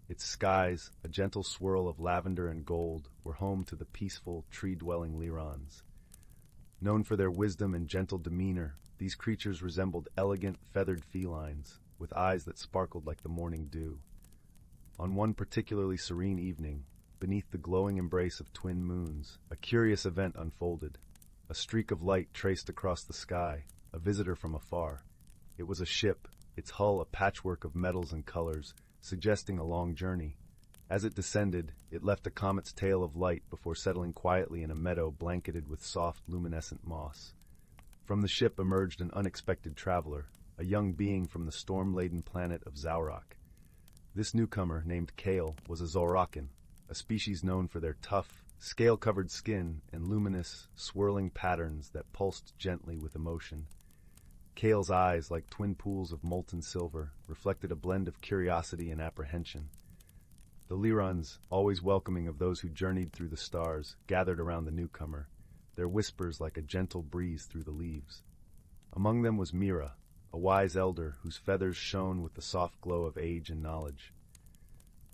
Its skies, a gentle swirl of lavender and gold, were home to the peaceful, tree-dwelling Lirons. Known for their wisdom and gentle demeanor, these creatures resembled elegant, feathered felines, with eyes that sparkled like the morning dew. On one particularly serene evening, beneath the glowing embrace of twin moons, a curious event unfolded. A streak of light traced across the sky, a visitor from afar. It was a ship, its hull a patchwork of metals and colors, suggesting a long journey. As it descended, it left a comet's tail of light before settling quietly in a meadow blanketed with soft, luminescent moss. From the ship emerged an unexpected traveler, a young being from the storm-laden planet of Zaurok. This newcomer, named Kale, was a Zorokan, a species known for their tough, scale-covered skin and luminous, swirling patterns that pulsed gently with emotion. Kale's eyes, like twin pools of molten silver, reflected a blend of curiosity and apprehension. The Lirons, always welcoming of those who journeyed through the stars, gathered around the newcomer, their whispers like a gentle breeze through the leaves. Among them was Mira, a wise elder whose feathers shone with the soft glow of age and knowledge.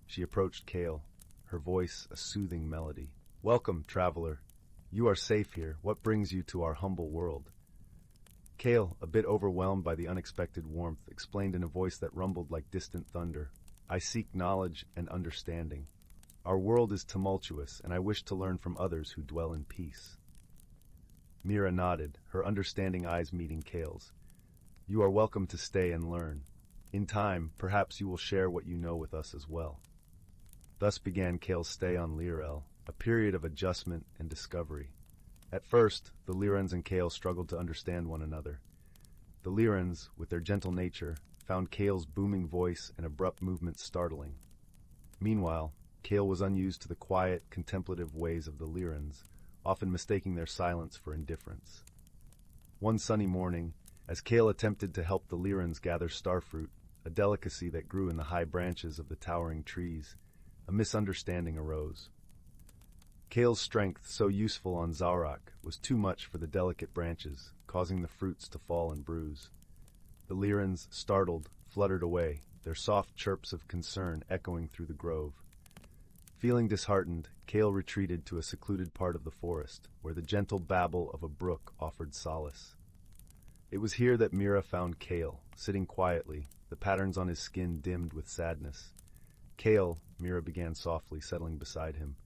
She approached Kale, her voice a soothing melody. "Welcome, traveler. You are safe here. What brings you to our humble world?" Kale, a bit overwhelmed by the unexpected warmth, explained in a voice that rumbled like distant thunder, "I seek knowledge and understanding. Our world is tumultuous, and I wish to learn from others who dwell in peace." Mira nodded, her understanding eyes meeting Kale's. "You are welcome to stay and learn. In time, perhaps you will share what you know with us as well." Thus began Kale's stay on Lirael, a period of adjustment and discovery. At first, the Lirons and Kale struggled to understand one another. The Lirons, with their gentle nature, found Kale's booming voice and abrupt movements startling. Meanwhile, Kale was unused to the quiet, contemplative ways of the Lirons, often mistaking their silence for indifference. One sunny morning, as Kale attempted to help the Lirons gather starfruit, a delicacy that grew in the high branches of the towering trees, a misunderstanding arose. Kale's strength, so useful on Zaurok, was too much for the delicate branches, causing the fruits to fall and bruise. The Lirons, startled, fluttered away, their soft chirps of concern echoing through the grove. Feeling disheartened, Kale retreated to a secluded part of the forest, where the gentle babble of a brook offered solace. It was here that Mira found Kale, sitting quietly, the patterns on his skin dimmed with sadness. "Kale," Mira began softly, settling beside him.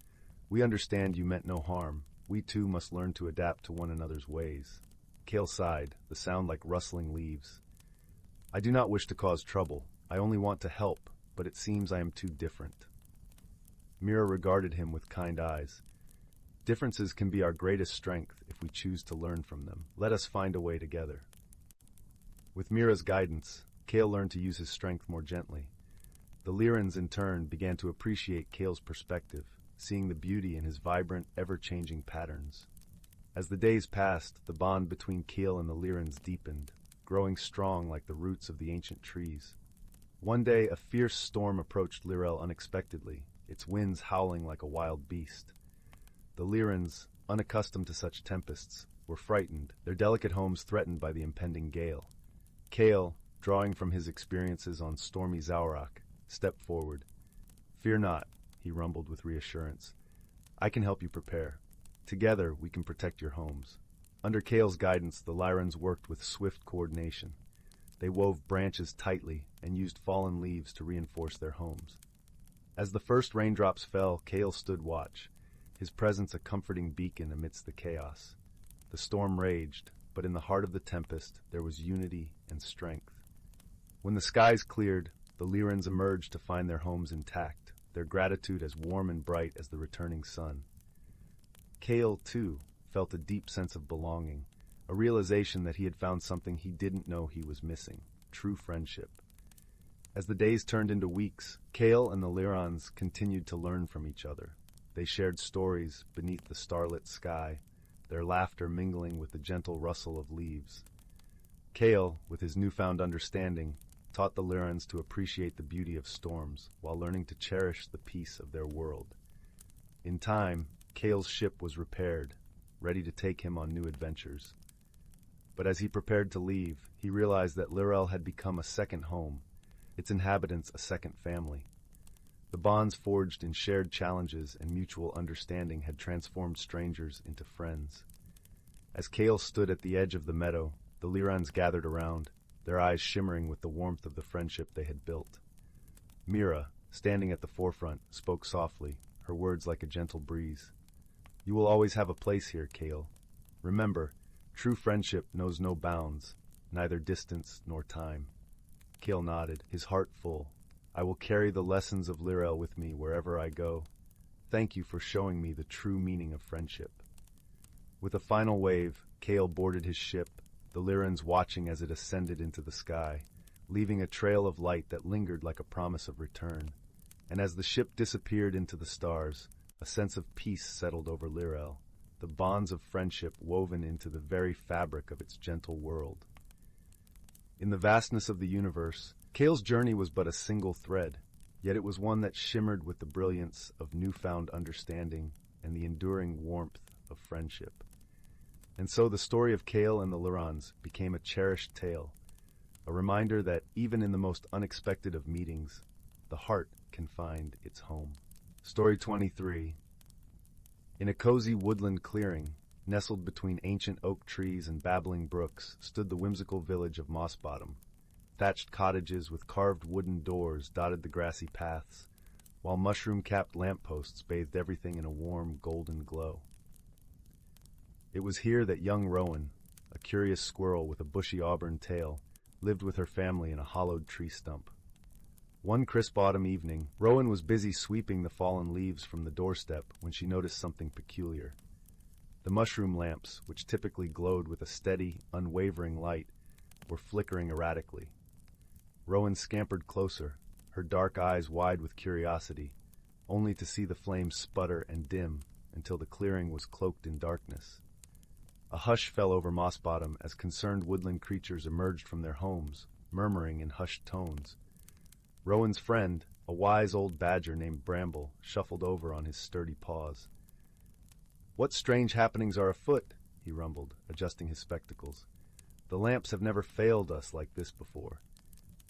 "We understand you meant no harm. We too must learn to adapt to one another's ways." Kale sighed, the sound like rustling leaves. "I do not wish to cause trouble. I only want to help, but it seems I am too different." Mira regarded him with kind eyes. "Differences can be our greatest strength if we choose to learn from them. Let us find a way together." With Mira's guidance, Kale learned to use his strength more gently. The Lyrans, in turn, began to appreciate Kale's perspective, seeing the beauty in his vibrant, ever-changing patterns. As the days passed, the bond between Kale and the Lyrans deepened, growing strong like the roots of the ancient trees. One day, a fierce storm approached Lyrel unexpectedly, its winds howling like a wild beast. The Lyrans, unaccustomed to such tempests, were frightened, their delicate homes threatened by the impending gale. Kale, drawing from his experiences on stormy Zaurach, stepped forward. "Fear not," he rumbled with reassurance. "I can help you prepare. Together, we can protect your homes." Under Kale's guidance, the Lyrans worked with swift coordination. They wove branches tightly and used fallen leaves to reinforce their homes. As the first raindrops fell, Kale stood watch, his presence a comforting beacon amidst the chaos. The storm raged, but in the heart of the tempest there was unity and strength. When the skies cleared, the Lyrans emerged to find their homes intact, their gratitude as warm and bright as the returning sun. Kale, too, felt a deep sense of belonging, a realization that he had found something he didn't know he was missing, true friendship. As the days turned into weeks, Kale and the Lyrans continued to learn from each other. They shared stories beneath the starlit sky, their laughter mingling with the gentle rustle of leaves. Kale, with his newfound understanding, taught the Lyrans to appreciate the beauty of storms while learning to cherish the peace of their world. In time, Kale's ship was repaired, ready to take him on new adventures. But as he prepared to leave, he realized that Lyrel had become a second home, its inhabitants a second family. The bonds forged in shared challenges and mutual understanding had transformed strangers into friends. As Kale stood at the edge of the meadow, the Lyrans gathered around, their eyes shimmering with the warmth of the friendship they had built. Mira, standing at the forefront, spoke softly, her words like a gentle breeze. "You will always have a place here, Kale. Remember, true friendship knows no bounds, neither distance nor time." Kale nodded, his heart full. "I will carry the lessons of Lyrel with me wherever I go. Thank you for showing me the true meaning of friendship." With a final wave, Kale boarded his ship, the Lyrans watching as it ascended into the sky, leaving a trail of light that lingered like a promise of return. And as the ship disappeared into the stars, a sense of peace settled over Lyrel, the bonds of friendship woven into the very fabric of its gentle world. In the vastness of the universe, Kale's journey was but a single thread, yet it was one that shimmered with the brilliance of newfound understanding and the enduring warmth of friendship. And so the story of Kale and the Lyrans became a cherished tale, a reminder that even in the most unexpected of meetings, the heart can find its home. Story 23. In a cozy woodland clearing, nestled between ancient oak trees and babbling brooks, stood the whimsical village of Mossbottom. Thatched cottages with carved wooden doors dotted the grassy paths, while mushroom-capped lampposts bathed everything in a warm, golden glow. It was here that young Rowan, a curious squirrel with a bushy auburn tail, lived with her family in a hollowed tree stump. One crisp autumn evening, Rowan was busy sweeping the fallen leaves from the doorstep when she noticed something peculiar. The mushroom lamps, which typically glowed with a steady, unwavering light, were flickering erratically. Rowan scampered closer, her dark eyes wide with curiosity, only to see the flames sputter and dim until the clearing was cloaked in darkness. A hush fell over Mossbottom as concerned woodland creatures emerged from their homes, murmuring in hushed tones. Rowan's friend, a wise old badger named Bramble, shuffled over on his sturdy paws. "What strange happenings are afoot?" he rumbled, adjusting his spectacles. "The lamps have never failed us like this before."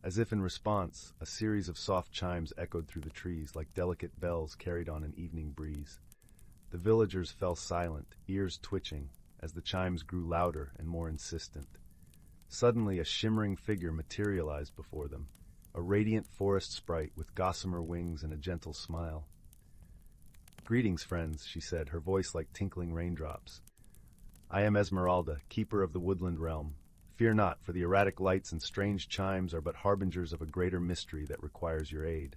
As if in response, a series of soft chimes echoed through the trees like delicate bells carried on an evening breeze. The villagers fell silent, ears twitching, as the chimes grew louder and more insistent. Suddenly a shimmering figure materialized before them. a radiant forest sprite with gossamer wings and a gentle smile. "Greetings, friends," she said, her voice like tinkling raindrops. "I am Esmeralda, keeper of the woodland realm. Fear not, for the erratic lights and strange chimes are but harbingers of a greater mystery that requires your aid."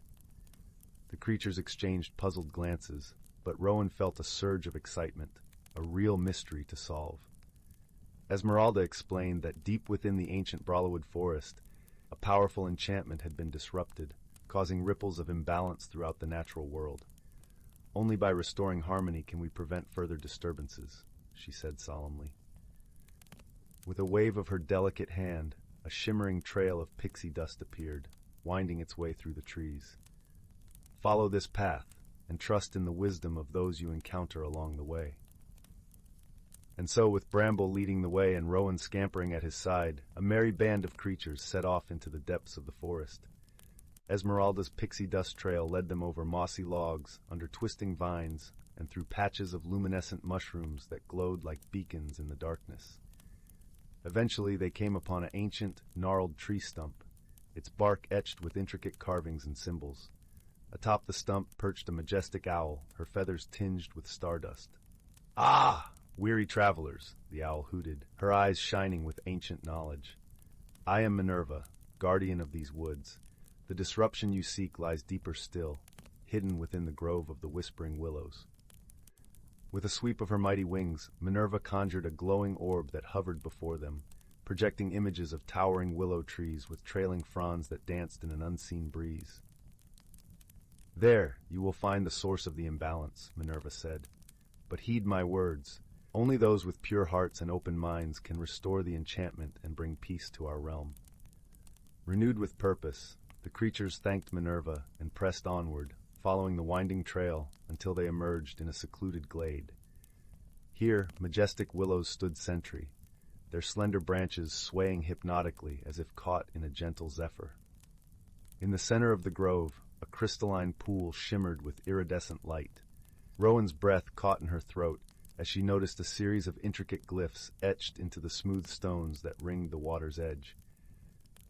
The creatures exchanged puzzled glances, but Rowan felt a surge of excitement, a real mystery to solve. Esmeralda explained that deep within the ancient Brawlerwood forest, a powerful enchantment had been disrupted, causing ripples of imbalance throughout the natural world. "Only by restoring harmony can we prevent further disturbances," she said solemnly. With a wave of her delicate hand, a shimmering trail of pixie dust appeared, winding its way through the trees. "Follow this path, and trust in the wisdom of those you encounter along the way." And so, with Bramble leading the way and Rowan scampering at his side, a merry band of creatures set off into the depths of the forest. Esmeralda's pixie dust trail led them over mossy logs, under twisting vines, and through patches of luminescent mushrooms that glowed like beacons in the darkness. Eventually, they came upon an ancient, gnarled tree stump, its bark etched with intricate carvings and symbols. Atop the stump perched a majestic owl, her feathers tinged with stardust. "Ah! Weary travelers," the owl hooted, her eyes shining with ancient knowledge. "I am Minerva, guardian of these woods. The disruption you seek lies deeper still, hidden within the grove of the whispering willows." With a sweep of her mighty wings, Minerva conjured a glowing orb that hovered before them, projecting images of towering willow trees with trailing fronds that danced in an unseen breeze. "There, you will find the source of the imbalance," Minerva said. "But heed my words. Only those with pure hearts and open minds can restore the enchantment and bring peace to our realm." Renewed with purpose, the creatures thanked Minerva and pressed onward, following the winding trail until they emerged in a secluded glade. Here, majestic willows stood sentry, their slender branches swaying hypnotically as if caught in a gentle zephyr. In the center of the grove, a crystalline pool shimmered with iridescent light. Rowan's breath caught in her throat as she noticed a series of intricate glyphs etched into the smooth stones that ringed the water's edge.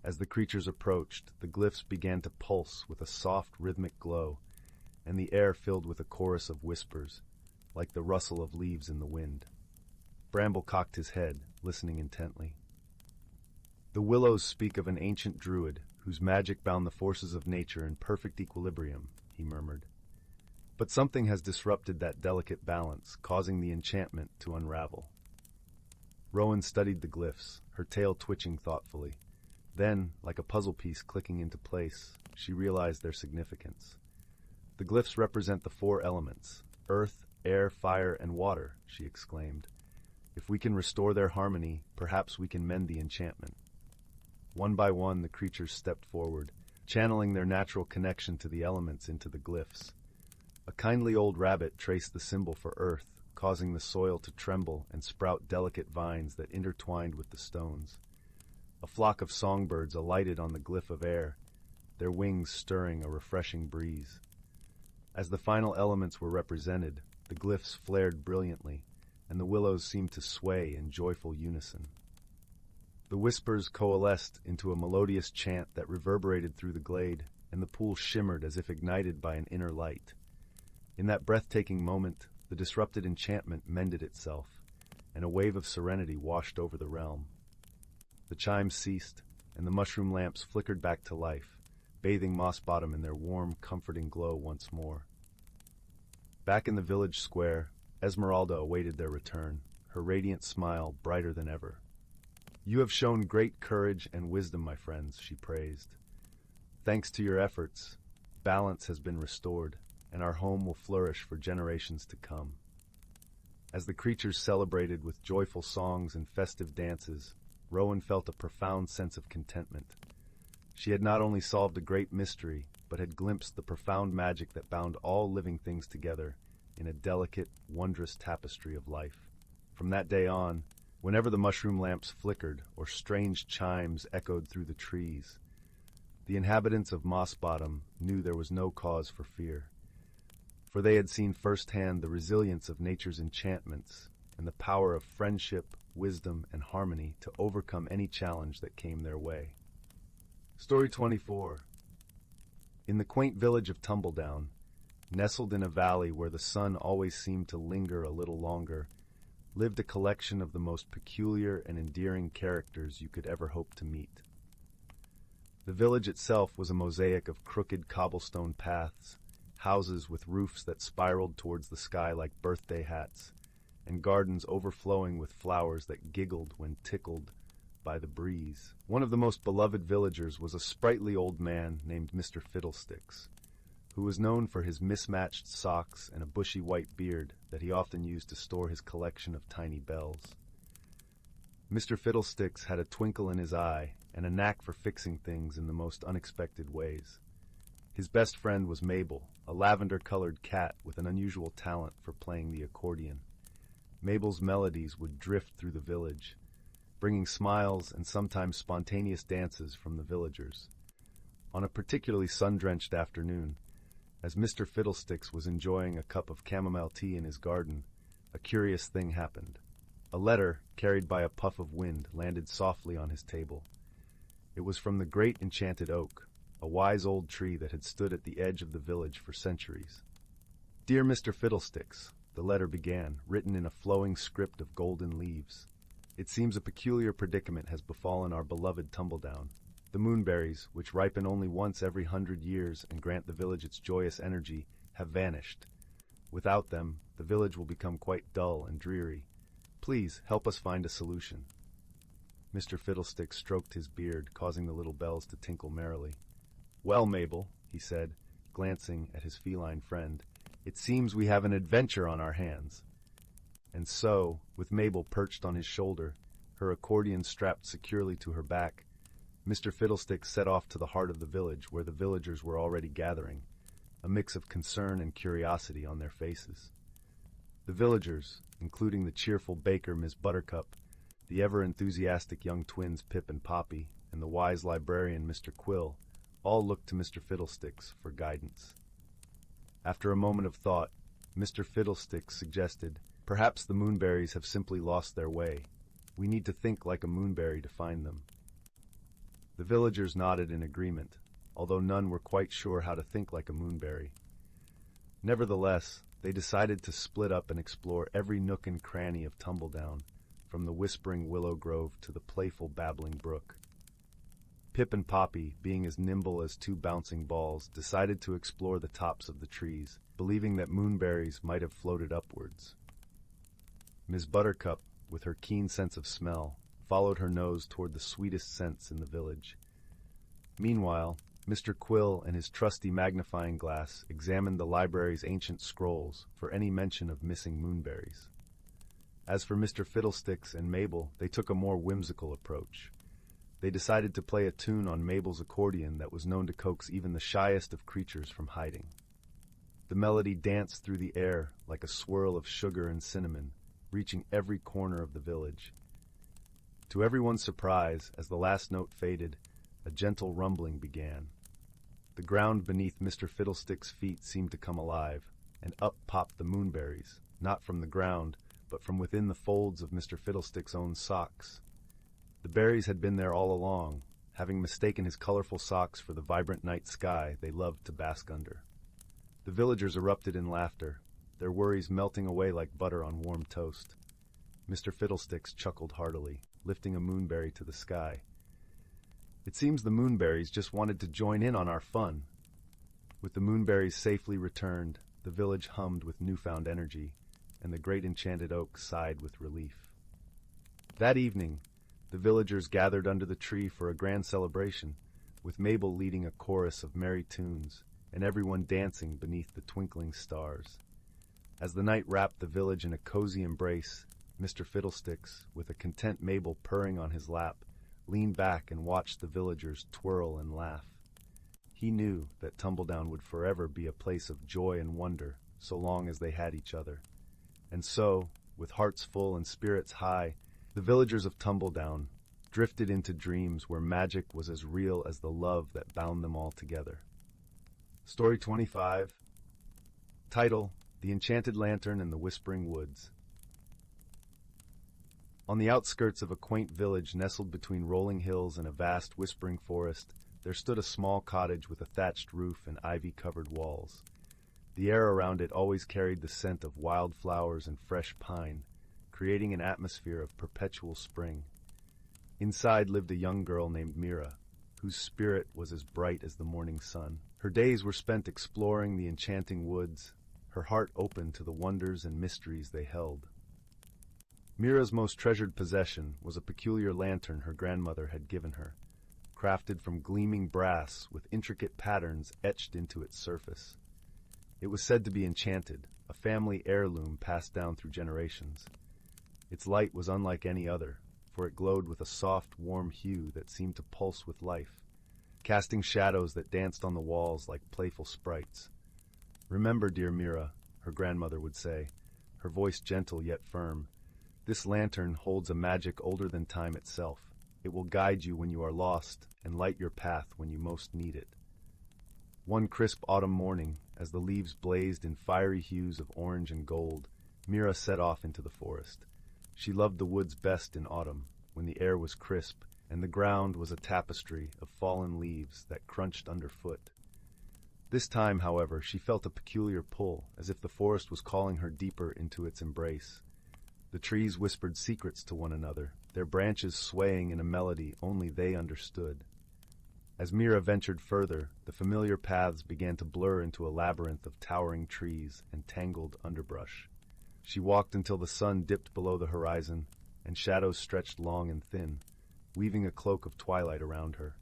As the creatures approached, the glyphs began to pulse with a soft, rhythmic glow, and the air filled with a chorus of whispers, like the rustle of leaves in the wind. Bramble cocked his head, listening intently. "The willows speak of an ancient druid whose magic bound the forces of nature in perfect equilibrium," he murmured. "But something has disrupted that delicate balance, causing the enchantment to unravel." Rowan studied the glyphs, her tail twitching thoughtfully. Then, like a puzzle piece clicking into place, she realized their significance. "The glyphs represent the four elements, earth, air, fire, and water," she exclaimed. "If we can restore their harmony, perhaps we can mend the enchantment." One by one, the creatures stepped forward, channeling their natural connection to the elements into the glyphs. A kindly old rabbit traced the symbol for earth, causing the soil to tremble and sprout delicate vines that intertwined with the stones. A flock of songbirds alighted on the glyph of air, their wings stirring a refreshing breeze. As the final elements were represented, the glyphs flared brilliantly, and the willows seemed to sway in joyful unison. The whispers coalesced into a melodious chant that reverberated through the glade, and the pool shimmered as if ignited by an inner light. In that breathtaking moment, the disrupted enchantment mended itself, and a wave of serenity washed over the realm. The chimes ceased, and the mushroom lamps flickered back to life, bathing Moss Bottom in their warm, comforting glow once more. Back in the village square, Esmeralda awaited their return, her radiant smile brighter than ever. "You have shown great courage and wisdom, my friends," she praised. "Thanks to your efforts, balance has been restored, and our home will flourish for generations to come." As the creatures celebrated with joyful songs and festive dances, Rowan felt a profound sense of contentment. She had not only solved a great mystery, but had glimpsed the profound magic that bound all living things together in a delicate, wondrous tapestry of life. From that day on, whenever the mushroom lamps flickered or strange chimes echoed through the trees, the inhabitants of Moss Bottom knew there was no cause for fear. For they had seen firsthand the resilience of nature's enchantments and the power of friendship, wisdom, and harmony to overcome any challenge that came their way. Story 24, In the quaint village of Tumbledown, nestled in a valley where the sun always seemed to linger a little longer, lived a collection of the most peculiar and endearing characters you could ever hope to meet. The village itself was a mosaic of crooked cobblestone paths, houses with roofs that spiraled towards the sky like birthday hats, and gardens overflowing with flowers that giggled when tickled by the breeze. One of the most beloved villagers was a sprightly old man named Mr. Fiddlesticks, who was known for his mismatched socks and a bushy white beard that he often used to store his collection of tiny bells. Mr. Fiddlesticks had a twinkle in his eye and a knack for fixing things in the most unexpected ways. His best friend was Mabel, a lavender-colored cat with an unusual talent for playing the accordion. Mabel's melodies would drift through the village, bringing smiles and sometimes spontaneous dances from the villagers. On a particularly sun-drenched afternoon, as Mr. Fiddlesticks was enjoying a cup of chamomile tea in his garden, a curious thing happened. A letter, carried by a puff of wind, landed softly on his table. It was from the great enchanted oak, a wise old tree that had stood at the edge of the village for centuries. "Dear Mr. Fiddlesticks," the letter began, written in a flowing script of golden leaves. "It seems a peculiar predicament has befallen our beloved Tumbledown. The moonberries, which ripen only once every 100 years and grant the village its joyous energy, have vanished. Without them, the village will become quite dull and dreary. Please help us find a solution." Mr. Fiddlesticks stroked his beard, causing the little bells to tinkle merrily. "Well, Mabel," he said, glancing at his feline friend, "it seems we have an adventure on our hands." And so, with Mabel perched on his shoulder, her accordion strapped securely to her back, Mr. Fiddlesticks set off to the heart of the village where the villagers were already gathering, a mix of concern and curiosity on their faces. The villagers, including the cheerful baker Miss Buttercup, the ever-enthusiastic young twins Pip and Poppy, and the wise librarian Mr. Quill, all looked to Mr. Fiddlesticks for guidance. After a moment of thought, Mr. Fiddlesticks suggested, "Perhaps the moonberries have simply lost their way. We need to think like a moonberry to find them." The villagers nodded in agreement, although none were quite sure how to think like a moonberry. Nevertheless, they decided to split up and explore every nook and cranny of Tumbledown, from the whispering willow grove to the playful babbling brook. Pip and Poppy, being as nimble as two bouncing balls, decided to explore the tops of the trees, believing that moonberries might have floated upwards. Miss Buttercup, with her keen sense of smell, followed her nose toward the sweetest scents in the village. Meanwhile, Mr. Quill and his trusty magnifying glass examined the library's ancient scrolls for any mention of missing moonberries. As for Mr. Fiddlesticks and Mabel, they took a more whimsical approach. They decided to play a tune on Mabel's accordion that was known to coax even the shyest of creatures from hiding. The melody danced through the air like a swirl of sugar and cinnamon, reaching every corner of the village. To everyone's surprise, as the last note faded, a gentle rumbling began. The ground beneath Mr. Fiddlestick's feet seemed to come alive, and up popped the moonberries, not from the ground, but from within the folds of Mr. Fiddlestick's own socks. The berries had been there all along, having mistaken his colorful socks for the vibrant night sky they loved to bask under. The villagers erupted in laughter, their worries melting away like butter on warm toast. Mr. Fiddlesticks chuckled heartily, lifting a moonberry to the sky. "It seems the moonberries just wanted to join in on our fun." With the moonberries safely returned, the village hummed with newfound energy, and the great enchanted oak sighed with relief. That evening, the villagers gathered under the tree for a grand celebration, with Mabel leading a chorus of merry tunes, and everyone dancing beneath the twinkling stars. As the night wrapped the village in a cozy embrace, Mr. Fiddlesticks, with a content Mabel purring on his lap, leaned back and watched the villagers twirl and laugh. He knew that Tumbledown would forever be a place of joy and wonder, so long as they had each other. And so, with hearts full and spirits high, the villagers of Tumbledown drifted into dreams where magic was as real as the love that bound them all together. Story 25. Title: The Enchanted Lantern and the Whispering Woods. On the outskirts of a quaint village nestled between rolling hills and a vast whispering forest, there stood a small cottage with a thatched roof and ivy-covered walls. The air around it always carried the scent of wildflowers and fresh pine, creating an atmosphere of perpetual spring. Inside lived a young girl named Mira, whose spirit was as bright as the morning sun. Her days were spent exploring the enchanting woods, her heart open to the wonders and mysteries they held. Mira's most treasured possession was a peculiar lantern her grandmother had given her, crafted from gleaming brass with intricate patterns etched into its surface. It was said to be enchanted, a family heirloom passed down through generations. Its light was unlike any other, for it glowed with a soft, warm hue that seemed to pulse with life, casting shadows that danced on the walls like playful sprites. "Remember, dear Mira," her grandmother would say, her voice gentle yet firm, "this lantern holds a magic older than time itself. It will guide you when you are lost and light your path when you most need it." One crisp autumn morning, as the leaves blazed in fiery hues of orange and gold, Mira set off into the forest. She loved the woods best in autumn, when the air was crisp and the ground was a tapestry of fallen leaves that crunched underfoot. This time, however, she felt a peculiar pull, as if the forest was calling her deeper into its embrace. The trees whispered secrets to one another, their branches swaying in a melody only they understood. As Mira ventured further, the familiar paths began to blur into a labyrinth of towering trees and tangled underbrush. She walked until the sun dipped below the horizon, and shadows stretched long and thin, weaving a cloak of twilight around her.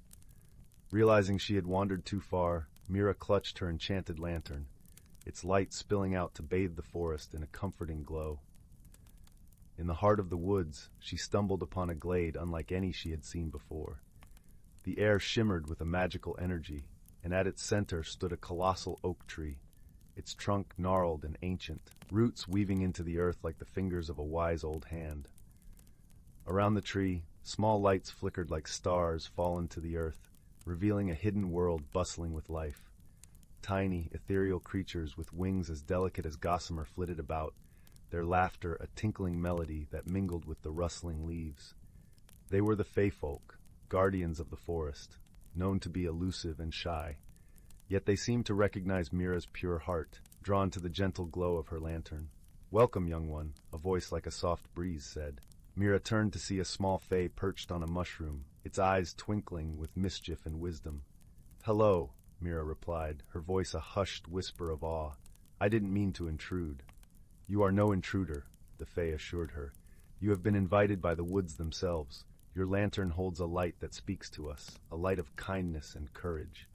Realizing she had wandered too far, Mira clutched her enchanted lantern, its light spilling out to bathe the forest in a comforting glow. In the heart of the woods, she stumbled upon a glade unlike any she had seen before. The air shimmered with a magical energy, and at its center stood a colossal oak tree, its trunk gnarled and ancient, roots weaving into the earth like the fingers of a wise old hand. Around the tree, small lights flickered like stars fallen to the earth, revealing a hidden world bustling with life. Tiny, ethereal creatures with wings as delicate as gossamer flitted about, their laughter a tinkling melody that mingled with the rustling leaves. They were the Fey folk, guardians of the forest, known to be elusive and shy. Yet they seemed to recognize Mira's pure heart, drawn to the gentle glow of her lantern. "Welcome, young one," a voice like a soft breeze said. Mira turned to see a small Fey perched on a mushroom, its eyes twinkling with mischief and wisdom. "Hello," Mira replied, her voice a hushed whisper of awe. "I didn't mean to intrude." "You are no intruder," the Fey assured her. "You have been invited by the woods themselves. Your lantern holds a light that speaks to us, a light of kindness and courage."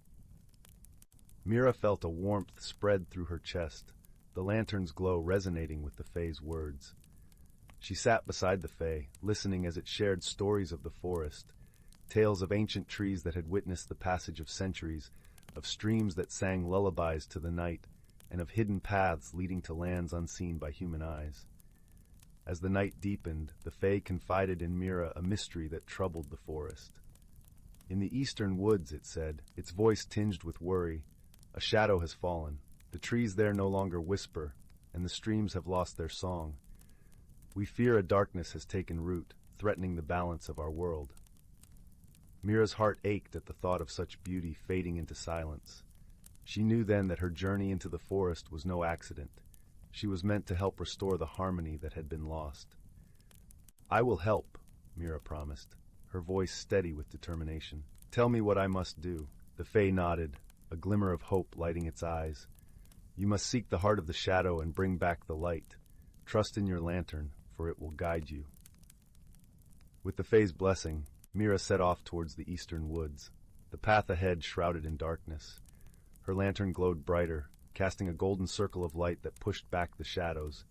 Mira felt a warmth spread through her chest, the lantern's glow resonating with the Fey's words. She sat beside the Fey, listening as it shared stories of the forest, tales of ancient trees that had witnessed the passage of centuries, of streams that sang lullabies to the night, and of hidden paths leading to lands unseen by human eyes. As the night deepened, the Fey confided in Mira a mystery that troubled the forest. "In the eastern woods," it said, its voice tinged with worry, "a shadow has fallen. The trees there no longer whisper, and the streams have lost their song. We fear a darkness has taken root, threatening the balance of our world." Mira's heart ached at the thought of such beauty fading into silence. She knew then that her journey into the forest was no accident. She was meant to help restore the harmony that had been lost. "I will help," Mira promised, her voice steady with determination. "Tell me what I must do." The Fey nodded, a glimmer of hope lighting its eyes. "You must seek the heart of the shadow and bring back the light. Trust in your lantern, for it will guide you." With the Fey's blessing, Mira set off towards the eastern woods, the path ahead shrouded in darkness. Her lantern glowed brighter, casting a golden circle of light that pushed back the shadows.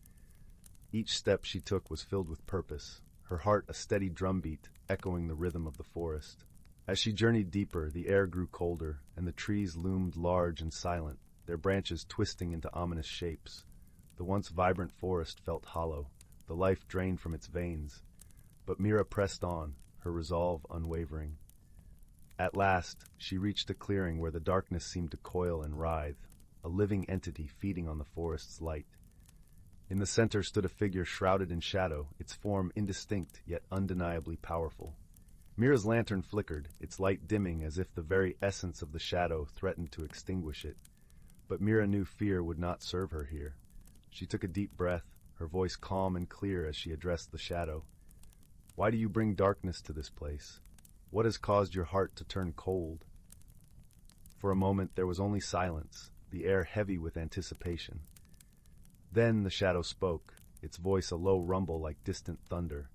Each step she took was filled with purpose, her heart a steady drumbeat, echoing the rhythm of the forest. As she journeyed deeper, the air grew colder, and the trees loomed large and silent, their branches twisting into ominous shapes. The once vibrant forest felt hollow, the life drained from its veins. But Mira pressed on, her resolve unwavering. At last, she reached a clearing where the darkness seemed to coil and writhe, a living entity feeding on the forest's light. In the center stood a figure shrouded in shadow, its form indistinct yet undeniably powerful. Mira's lantern flickered, its light dimming as if the very essence of the shadow threatened to extinguish it. But Mira knew fear would not serve her here. She took a deep breath, her voice calm and clear as she addressed the shadow. "Why do you bring darkness to this place? What has caused your heart to turn cold?" For a moment there was only silence, the air heavy with anticipation. Then the shadow spoke, its voice a low rumble like distant thunder.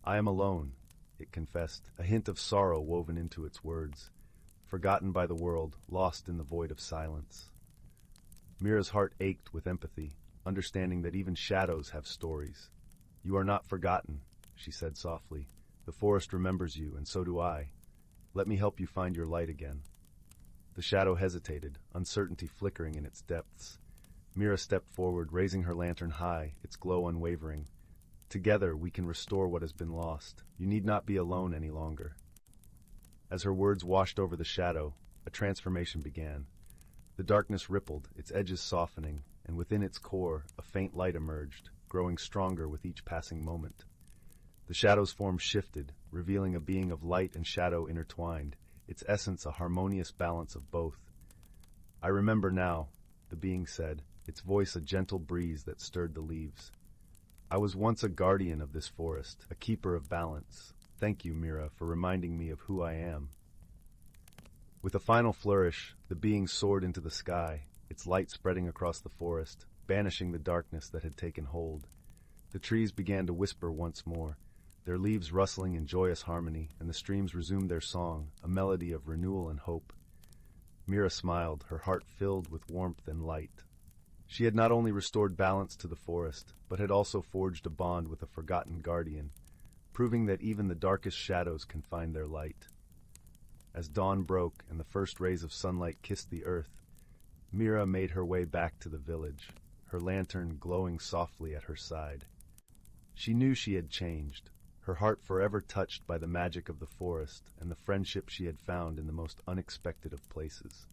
"I am alone," it confessed, a hint of sorrow woven into its words, forgotten by the world, lost in the void of silence. Mira's heart ached with empathy, understanding that even shadows have stories. "You are not forgotten," she said softly. "The forest remembers you, and so do I. Let me help you find your light again." The shadow hesitated, uncertainty flickering in its depths. Mira stepped forward, raising her lantern high, its glow unwavering. "Together we can restore what has been lost. You need not be alone any longer." As her words washed over the shadow, a transformation began. The darkness rippled, its edges softening, and within its core a faint light emerged, growing stronger with each passing moment. The shadow's form shifted, revealing a being of light and shadow intertwined, its essence a harmonious balance of both. "I remember now," the being said, its voice a gentle breeze that stirred the leaves. "I was once a guardian of this forest, a keeper of balance. Thank you, Mira, for reminding me of who I am." With a final flourish, the being soared into the sky, its light spreading across the forest, banishing the darkness that had taken hold. The trees began to whisper once more, their leaves rustling in joyous harmony, and the streams resumed their song, a melody of renewal and hope. Mira smiled, her heart filled with warmth and light. She had not only restored balance to the forest, but had also forged a bond with a forgotten guardian, proving that even the darkest shadows can find their light. As dawn broke and the first rays of sunlight kissed the earth, Mira made her way back to the village, her lantern glowing softly at her side. She knew she had changed, her heart forever touched by the magic of the forest and the friendship she had found in the most unexpected of places.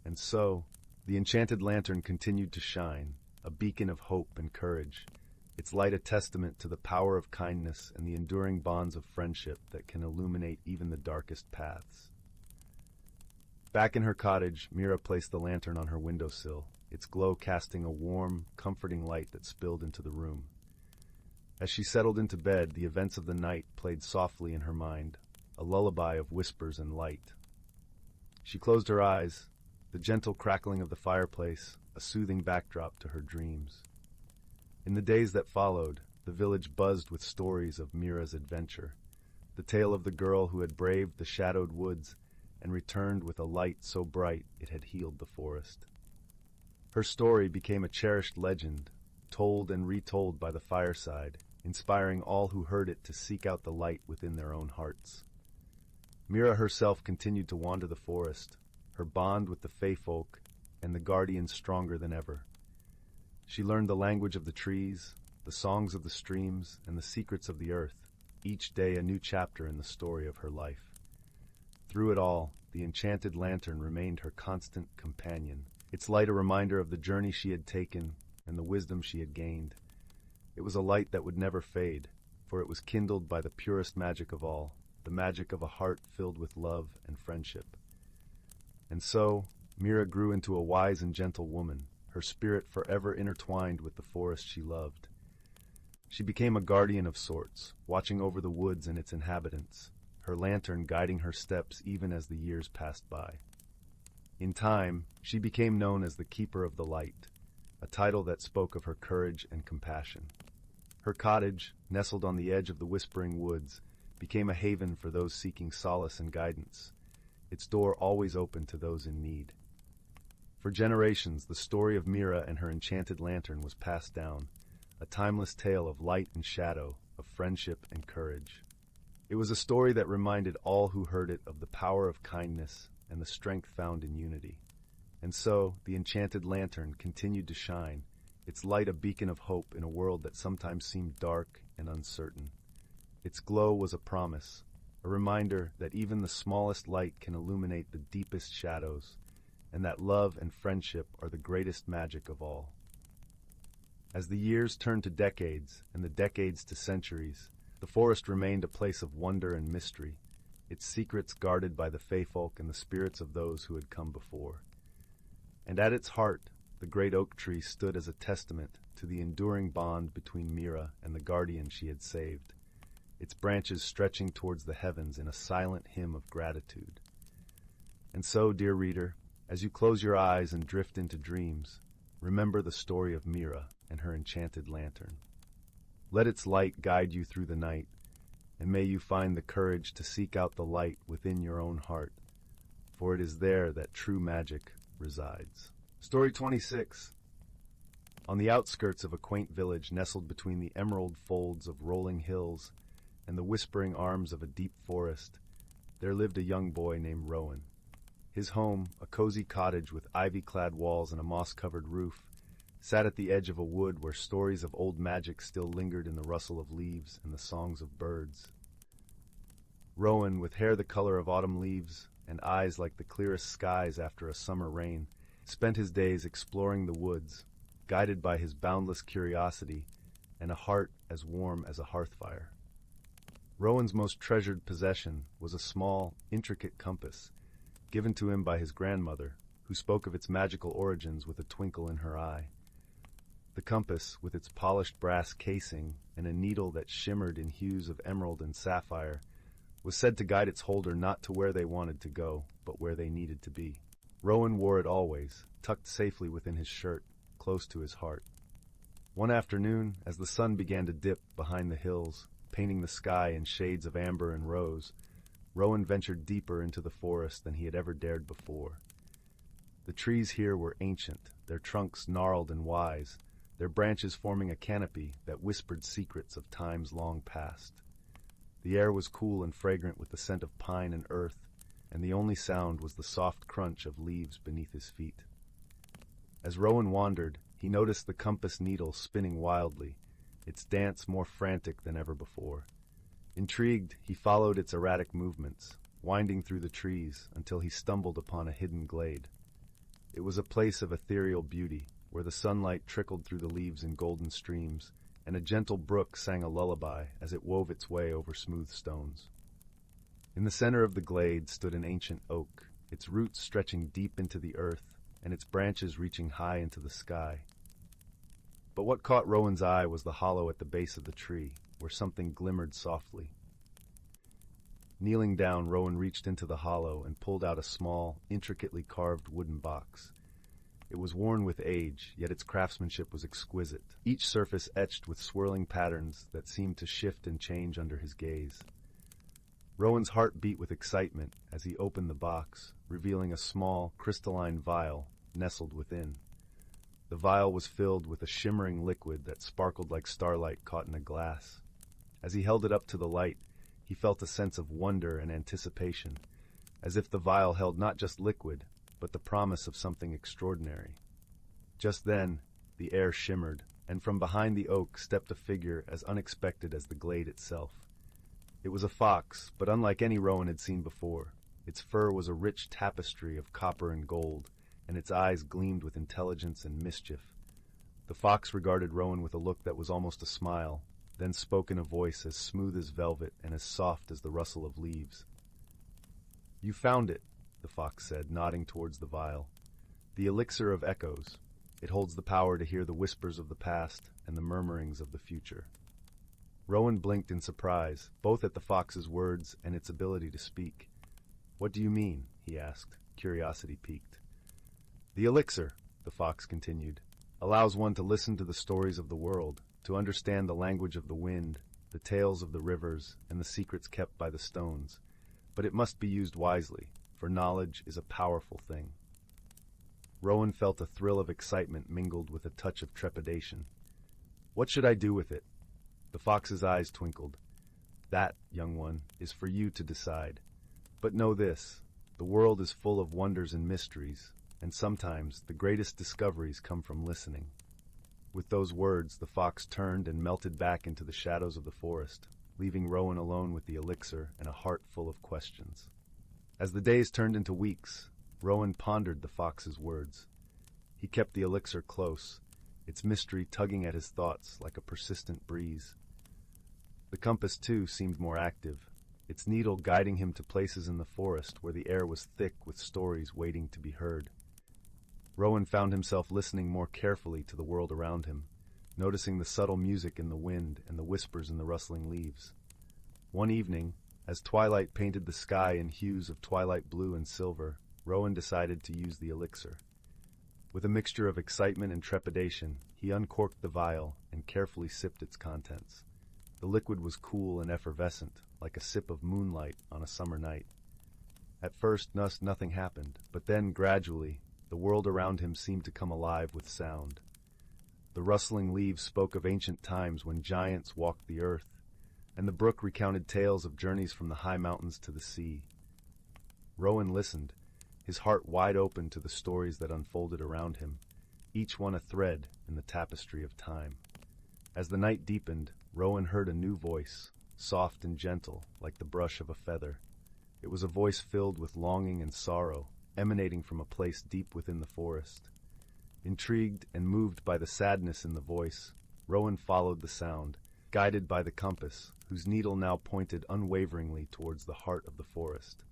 And so, the enchanted lantern continued to shine, a beacon of hope and courage, its light a testament to the power of kindness and the enduring bonds of friendship that can illuminate even the darkest paths. Back in her cottage, Mira placed the lantern on her windowsill, its glow casting a warm, comforting light that spilled into the room. As she settled into bed, the events of the night played softly in her mind, a lullaby of whispers and light. She closed her eyes, the gentle crackling of the fireplace, a soothing backdrop to her dreams. In the days that followed, the village buzzed with stories of Mira's adventure, the tale of the girl who had braved the shadowed woods and returned with a light so bright it had healed the forest. Her story became a cherished legend, told and retold by the fireside, inspiring all who heard it to seek out the light within their own hearts. Mira herself continued to wander the forest, her bond with the Fey folk and the guardians stronger than ever. She learned the language of the trees, the songs of the streams, and the secrets of the earth, each day a new chapter in the story of her life. Through it all, the enchanted lantern remained her constant companion, its light a reminder of the journey she had taken and the wisdom she had gained. It was a light that would never fade, for it was kindled by the purest magic of all, the magic of a heart filled with love and friendship. And so, Mira grew into a wise and gentle woman, her spirit forever intertwined with the forest she loved. She became a guardian of sorts, watching over the woods and its inhabitants, her lantern guiding her steps even as the years passed by. In time, she became known as the Keeper of the Light, a title that spoke of her courage and compassion. Her cottage, nestled on the edge of the whispering woods, became a haven for those seeking solace and guidance, its door always open to those in need. For generations, the story of Mira and her enchanted lantern was passed down, a timeless tale of light and shadow, of friendship and courage. It was a story that reminded all who heard it of the power of kindness and the strength found in unity. And so, the enchanted lantern continued to shine, its light a beacon of hope in a world that sometimes seemed dark and uncertain. Its glow was a promise, a reminder that even the smallest light can illuminate the deepest shadows, and that love and friendship are the greatest magic of all. As the years turned to decades, and the decades to centuries, The forest remained a place of wonder and mystery, its secrets guarded by the feyfolk and the spirits of those who had come before. And at its heart, the great oak tree stood as a testament to the enduring bond between Mira and the guardian she had saved, its branches stretching towards the heavens in a silent hymn of gratitude. And so, dear reader, as you close your eyes and drift into dreams, remember the story of Mira and her enchanted lantern. Let its light guide you through the night, and may you find the courage to seek out the light within your own heart, for it is there that true magic resides. Story 26. On the outskirts of a quaint village nestled between the emerald folds of rolling hills and the whispering arms of a deep forest, there lived a young boy named Rowan. His home, a cozy cottage with ivy-clad walls and a moss-covered roof, sat at the edge of a wood where stories of old magic still lingered in the rustle of leaves and the songs of birds. Rowan, with hair the color of autumn leaves and eyes like the clearest skies after a summer rain, spent his days exploring the woods, guided by his boundless curiosity and a heart as warm as a hearth fire. Rowan's most treasured possession was a small, intricate compass, given to him by his grandmother, who spoke of its magical origins with a twinkle in her eye. The compass, with its polished brass casing and a needle that shimmered in hues of emerald and sapphire, was said to guide its holder not to where they wanted to go, but where they needed to be. Rowan wore it always, tucked safely within his shirt, close to his heart. One afternoon, as the sun began to dip behind the hills, painting the sky in shades of amber and rose, Rowan ventured deeper into the forest than he had ever dared before. The trees here were ancient, their trunks gnarled and wise, their branches forming a canopy that whispered secrets of times long past. The air was cool and fragrant with the scent of pine and earth, and the only sound was the soft crunch of leaves beneath his feet. As Rowan wandered, he noticed the compass needle spinning wildly, its dance more frantic than ever before. Intrigued, he followed its erratic movements, winding through the trees until he stumbled upon a hidden glade. It was a place of ethereal beauty, where the sunlight trickled through the leaves in golden streams, and a gentle brook sang a lullaby as it wove its way over smooth stones. In the center of the glade stood an ancient oak, its roots stretching deep into the earth, and its branches reaching high into the sky. But what caught Rowan's eye was the hollow at the base of the tree, where something glimmered softly. Kneeling down, Rowan reached into the hollow and pulled out a small, intricately carved wooden box. It was worn with age, yet its craftsmanship was exquisite, each surface etched with swirling patterns that seemed to shift and change under his gaze. Rowan's heart beat with excitement as he opened the box, revealing a small, crystalline vial nestled within. The vial was filled with a shimmering liquid that sparkled like starlight caught in a glass. As he held it up to the light, he felt a sense of wonder and anticipation, as if the vial held not just liquid, but the promise of something extraordinary. Just then, the air shimmered, and from behind the oak stepped a figure as unexpected as the glade itself. It was a fox, but unlike any Rowan had seen before. Its fur was a rich tapestry of copper and gold, and its eyes gleamed with intelligence and mischief. The fox regarded Rowan with a look that was almost a smile, then spoke in a voice as smooth as velvet and as soft as the rustle of leaves. "You found it," the fox said, nodding towards the vial. "The elixir of echoes. It holds the power to hear the whispers of the past and the murmurings of the future." Rowan blinked in surprise, both at the fox's words and its ability to speak. "What do you mean?" he asked, curiosity piqued. "The elixir," the fox continued, "allows one to listen to the stories of the world, to understand the language of the wind, the tales of the rivers, and the secrets kept by the stones. But it must be used wisely, for knowledge is a powerful thing." Rowan felt a thrill of excitement mingled with a touch of trepidation. "What should I do with it?" The fox's eyes twinkled. "That, young one, is for you to decide. But know this, the world is full of wonders and mysteries, and sometimes the greatest discoveries come from listening." With those words, the fox turned and melted back into the shadows of the forest, leaving Rowan alone with the elixir and a heart full of questions. As the days turned into weeks, Rowan pondered the fox's words. He kept the elixir close, its mystery tugging at his thoughts like a persistent breeze. The compass, too, seemed more active, its needle guiding him to places in the forest where the air was thick with stories waiting to be heard. Rowan found himself listening more carefully to the world around him, noticing the subtle music in the wind and the whispers in the rustling leaves. One evening, as twilight painted the sky in hues of twilight blue and silver, Rowan decided to use the elixir. With a mixture of excitement and trepidation, he uncorked the vial and carefully sipped its contents. The liquid was cool and effervescent, like a sip of moonlight on a summer night. At first, nothing happened, but then, gradually, the world around him seemed to come alive with sound. The rustling leaves spoke of ancient times when giants walked the earth, and the brook recounted tales of journeys from the high mountains to the sea. Rowan listened, his heart wide open to the stories that unfolded around him, each one a thread in the tapestry of time. As the night deepened, Rowan heard a new voice, soft and gentle, like the brush of a feather. It was a voice filled with longing and sorrow, emanating from a place deep within the forest. Intrigued and moved by the sadness in the voice, Rowan followed the sound, guided by the compass, whose needle now pointed unwaveringly towards the heart of the forest.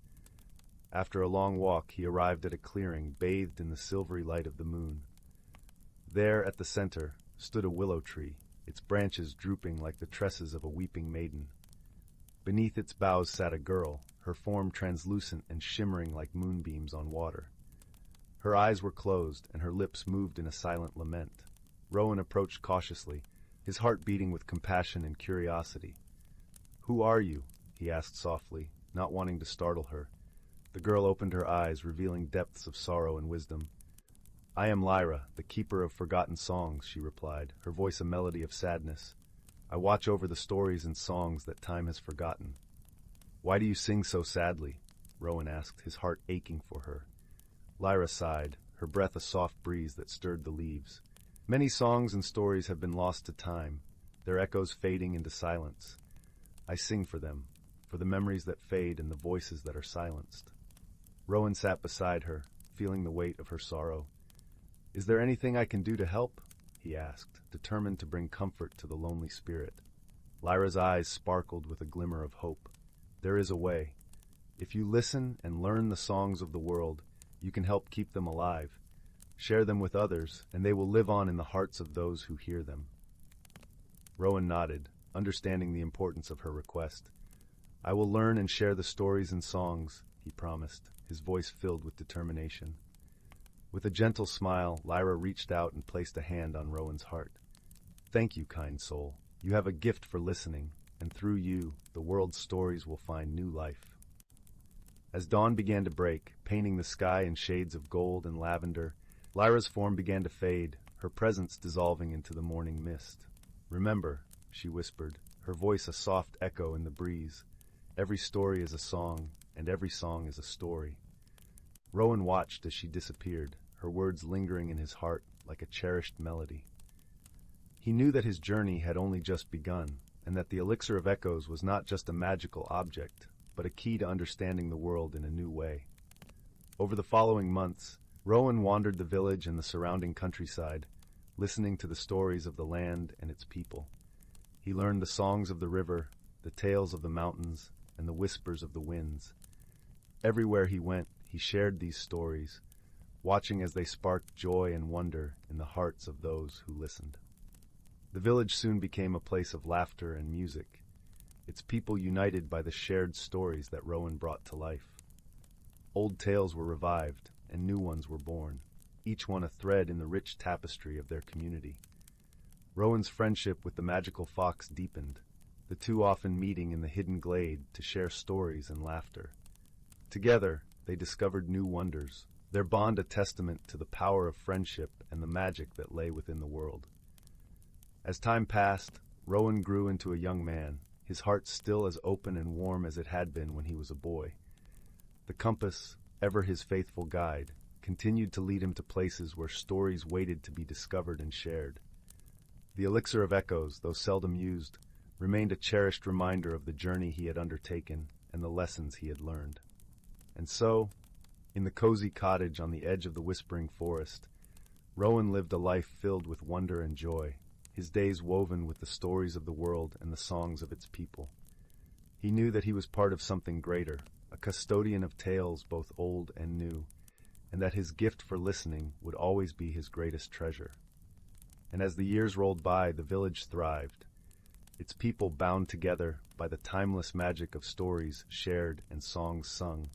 After a long walk, he arrived at a clearing bathed in the silvery light of the moon. There, at the center, stood a willow tree, its branches drooping like the tresses of a weeping maiden. Beneath its boughs sat a girl, her form translucent and shimmering like moonbeams on water. Her eyes were closed, and her lips moved in a silent lament. Rowan approached cautiously, his heart beating with compassion and curiosity. "Who are you?" he asked softly, not wanting to startle her. The girl opened her eyes, revealing depths of sorrow and wisdom. "I am Lyra, the keeper of forgotten songs," she replied, her voice a melody of sadness. "I watch over the stories and songs that time has forgotten." "Why do you sing so sadly?" Rowan asked, his heart aching for her. Lyra sighed, her breath a soft breeze that stirred the leaves. "Many songs and stories have been lost to time, their echoes fading into silence. I sing for them, for the memories that fade and the voices that are silenced." Rowan sat beside her, feeling the weight of her sorrow. "Is there anything I can do to help?" he asked, determined to bring comfort to the lonely spirit. Lyra's eyes sparkled with a glimmer of hope. "There is a way. If you listen and learn the songs of the world, you can help keep them alive. Share them with others, and they will live on in the hearts of those who hear them." Rowan nodded, understanding the importance of her request. "I will learn and share the stories and songs," he promised, his voice filled with determination. With a gentle smile, Lyra reached out and placed a hand on Rowan's heart. "Thank you, kind soul. You have a gift for listening, and through you, the world's stories will find new life." As dawn began to break, painting the sky in shades of gold and lavender, Lyra's form began to fade, her presence dissolving into the morning mist. "Remember," she whispered, her voice a soft echo in the breeze, "every story is a song, and every song is a story." Rowan watched as she disappeared, her words lingering in his heart like a cherished melody. He knew that his journey had only just begun, and that the elixir of echoes was not just a magical object, but a key to understanding the world in a new way. Over the following months, Rowan wandered the village and the surrounding countryside, listening to the stories of the land and its people. He learned the songs of the river, the tales of the mountains, and the whispers of the winds. Everywhere he went, he shared these stories, watching as they sparked joy and wonder in the hearts of those who listened. The village soon became a place of laughter and music, its people united by the shared stories that Rowan brought to life. Old tales were revived, and new ones were born, each one a thread in the rich tapestry of their community. Rowan's friendship with the magical fox deepened, the two often meeting in the hidden glade to share stories and laughter. Together, they discovered new wonders, their bond a testament to the power of friendship and the magic that lay within the world. As time passed, Rowan grew into a young man, his heart still as open and warm as it had been when he was a boy. The compass, ever his faithful guide, continued to lead him to places where stories waited to be discovered and shared. The elixir of echoes, though seldom used, remained a cherished reminder of the journey he had undertaken and the lessons he had learned. And so, in the cozy cottage on the edge of the whispering forest, Rowan lived a life filled with wonder and joy, his days woven with the stories of the world and the songs of its people. He knew that he was part of something greater, a custodian of tales both old and new, and that his gift for listening would always be his greatest treasure. And as the years rolled by, the village thrived, its people bound together by the timeless magic of stories shared and songs sung,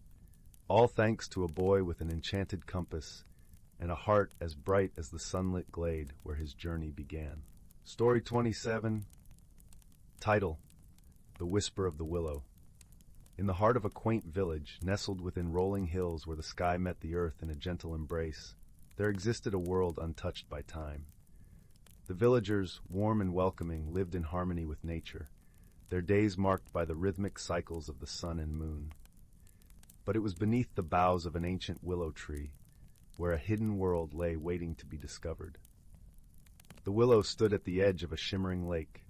all thanks to a boy with an enchanted compass and a heart as bright as the sunlit glade where his journey began. Story 27. Title: The Whisper of the Willow. In the heart of a quaint village, nestled within rolling hills where the sky met the earth in a gentle embrace, there existed a world untouched by time. The villagers, warm and welcoming, lived in harmony with nature, their days marked by the rhythmic cycles of the sun and moon. But it was beneath the boughs of an ancient willow tree, where a hidden world lay waiting to be discovered. The willow stood at the edge of a shimmering lake,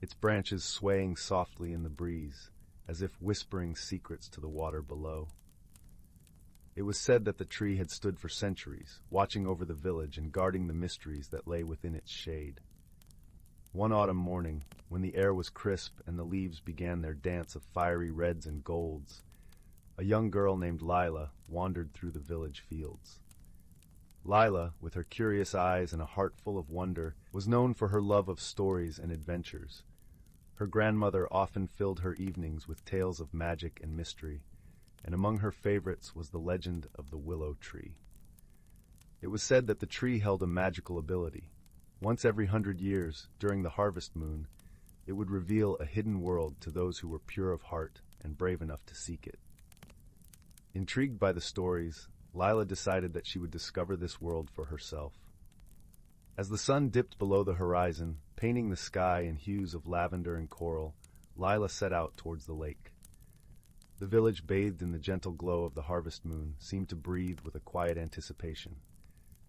its branches swaying softly in the breeze, as if whispering secrets to the water below. It was said that the tree had stood for centuries, watching over the village and guarding the mysteries that lay within its shade. One autumn morning, when the air was crisp and the leaves began their dance of fiery reds and golds, a young girl named Lila wandered through the village fields. Lila, with her curious eyes and a heart full of wonder, was known for her love of stories and adventures. Her grandmother often filled her evenings with tales of magic and mystery, and among her favorites was the legend of the willow tree. It was said that the tree held a magical ability. Once every 100 years, during the harvest moon, it would reveal a hidden world to those who were pure of heart and brave enough to seek it. Intrigued by the stories, Lila decided that she would discover this world for herself. As the sun dipped below the horizon, painting the sky in hues of lavender and coral, Lila set out towards the lake. The village, bathed in the gentle glow of the harvest moon, seemed to breathe with a quiet anticipation.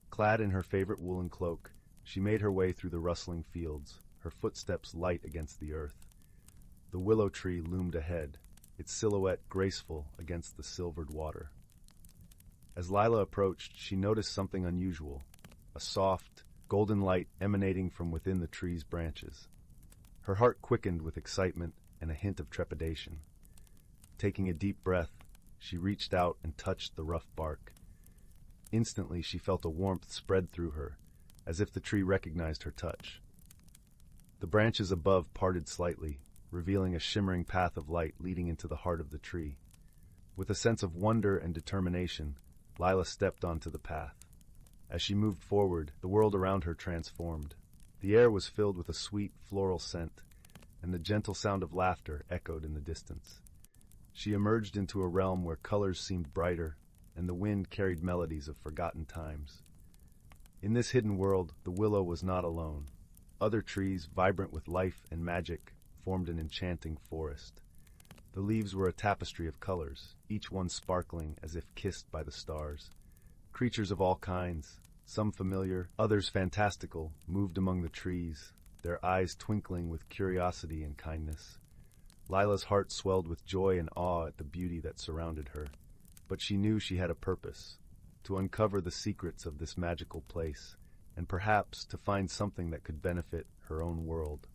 Clad in her favorite woolen cloak, she made her way through the rustling fields, her footsteps light against the earth. The willow tree loomed ahead, its silhouette graceful against the silvered water. As Lila approached, she noticed something unusual, a soft, golden light emanating from within the tree's branches. Her heart quickened with excitement and a hint of trepidation. Taking a deep breath, she reached out and touched the rough bark. Instantly, she felt a warmth spread through her, as if the tree recognized her touch. The branches above parted slightly, revealing a shimmering path of light leading into the heart of the tree. With a sense of wonder and determination, Lila stepped onto the path. As she moved forward, the world around her transformed. The air was filled with a sweet, floral scent, and the gentle sound of laughter echoed in the distance. She emerged into a realm where colors seemed brighter, and the wind carried melodies of forgotten times. In this hidden world, the willow was not alone. Other trees, vibrant with life and magic, formed an enchanting forest. The leaves were a tapestry of colors, each one sparkling as if kissed by the stars. Creatures of all kinds, some familiar, others fantastical, moved among the trees, their eyes twinkling with curiosity and kindness. Lila's heart swelled with joy and awe at the beauty that surrounded her, but she knew she had a purpose, to uncover the secrets of this magical place, and perhaps to find something that could benefit her own world.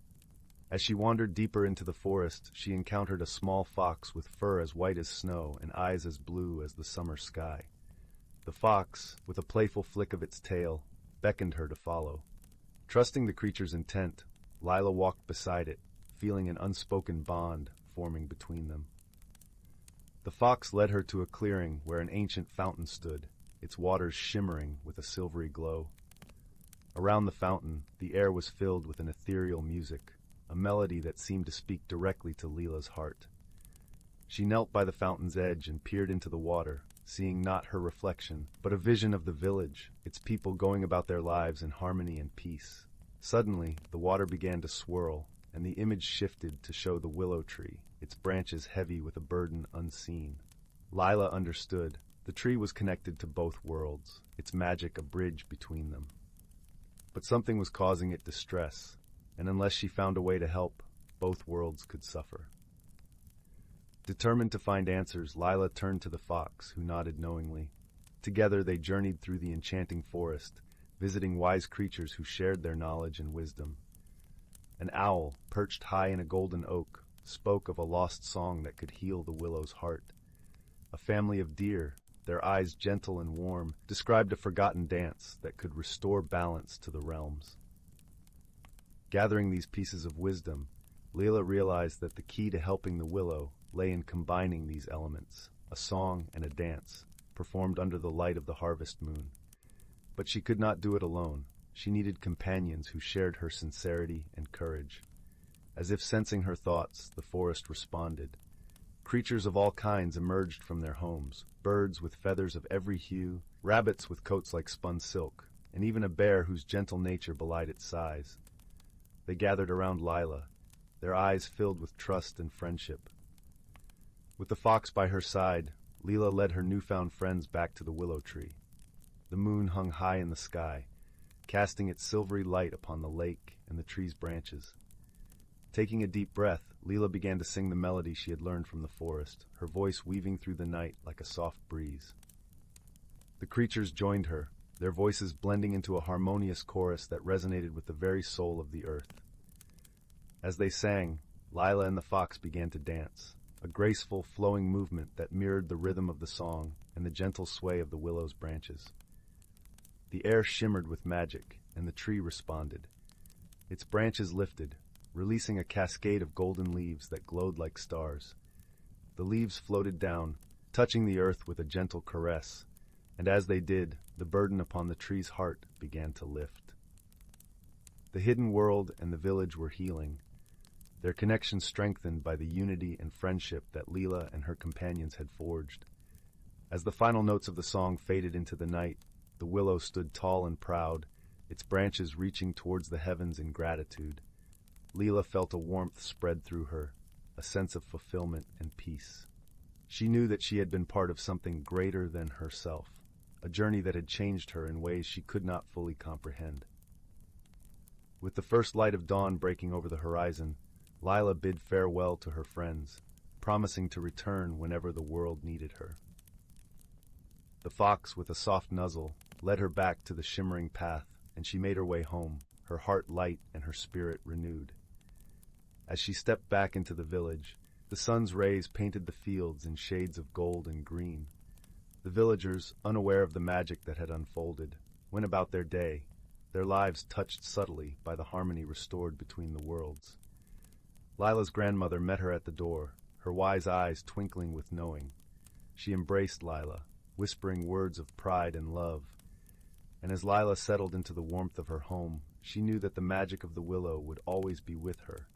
As she wandered deeper into the forest, she encountered a small fox with fur as white as snow and eyes as blue as the summer sky. The fox, with a playful flick of its tail, beckoned her to follow. Trusting the creature's intent, Lila walked beside it, feeling an unspoken bond forming between them. The fox led her to a clearing where an ancient fountain stood, its waters shimmering with a silvery glow. Around the fountain, the air was filled with an ethereal music, a melody that seemed to speak directly to Lila's heart. She knelt by the fountain's edge and peered into the water, seeing not her reflection, but a vision of the village, its people going about their lives in harmony and peace. Suddenly, the water began to swirl, and the image shifted to show the willow tree, its branches heavy with a burden unseen. Lila understood. The tree was connected to both worlds, its magic a bridge between them. But something was causing it distress, and unless she found a way to help, both worlds could suffer. Determined to find answers, Lila turned to the fox, who nodded knowingly. Together they journeyed through the enchanting forest, visiting wise creatures who shared their knowledge and wisdom. An owl, perched high in a golden oak, spoke of a lost song that could heal the willow's heart. A family of deer, their eyes gentle and warm, described a forgotten dance that could restore balance to the realms. Gathering these pieces of wisdom, Leela realized that the key to helping the willow lay in combining these elements, a song and a dance, performed under the light of the harvest moon. But she could not do it alone. She needed companions who shared her sincerity and courage. As if sensing her thoughts, the forest responded. Creatures of all kinds emerged from their homes, birds with feathers of every hue, rabbits with coats like spun silk, and even a bear whose gentle nature belied its size. They gathered around Lila, their eyes filled with trust and friendship. With the fox by her side, Leela led her newfound friends back to the willow tree. The moon hung high in the sky, casting its silvery light upon the lake and the tree's branches. Taking a deep breath, Leela began to sing the melody she had learned from the forest, her voice weaving through the night like a soft breeze. The creatures joined her, their voices blending into a harmonious chorus that resonated with the very soul of the earth. As they sang, Lila and the fox began to dance, a graceful, flowing movement that mirrored the rhythm of the song and the gentle sway of the willow's branches. The air shimmered with magic, and the tree responded. Its branches lifted, releasing a cascade of golden leaves that glowed like stars. The leaves floated down, touching the earth with a gentle caress, and as they did, the burden upon the tree's heart began to lift. The hidden world and the village were healing, their connection strengthened by the unity and friendship that Leela and her companions had forged. As the final notes of the song faded into the night, the willow stood tall and proud, its branches reaching towards the heavens in gratitude. Leela felt a warmth spread through her, a sense of fulfillment and peace. She knew that she had been part of something greater than herself, a journey that had changed her in ways she could not fully comprehend. With the first light of dawn breaking over the horizon, Lila bid farewell to her friends, promising to return whenever the world needed her. The fox, with a soft nuzzle, led her back to the shimmering path, and she made her way home, her heart light and her spirit renewed. As she stepped back into the village, the sun's rays painted the fields in shades of gold and green. The villagers, unaware of the magic that had unfolded, went about their day, their lives touched subtly by the harmony restored between the worlds. Lila's grandmother met her at the door, her wise eyes twinkling with knowing. She embraced Lila, whispering words of pride and love. And as Lila settled into the warmth of her home, she knew that the magic of the willow would always be with her,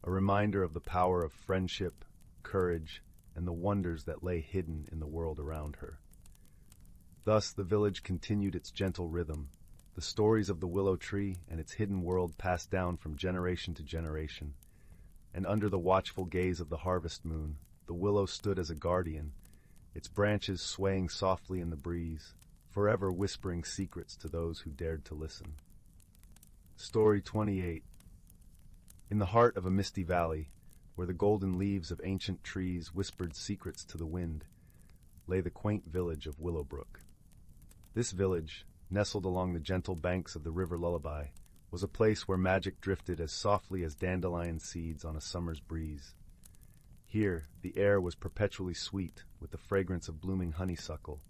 a reminder of the power of friendship, courage, and the wonders that lay hidden in the world around her. Thus the village continued its gentle rhythm, the stories of the willow tree and its hidden world passed down from generation to generation. And under the watchful gaze of the harvest moon, the willow stood as a guardian, its branches swaying softly in the breeze, forever whispering secrets to those who dared to listen. Story 28. In the heart of a misty valley, where the golden leaves of ancient trees whispered secrets to the wind, lay the quaint village of Willowbrook. This village, nestled along the gentle banks of the river Lullaby, was a place where magic drifted as softly as dandelion seeds on a summer's breeze. Here, the air was perpetually sweet with the fragrance of blooming honeysuckle,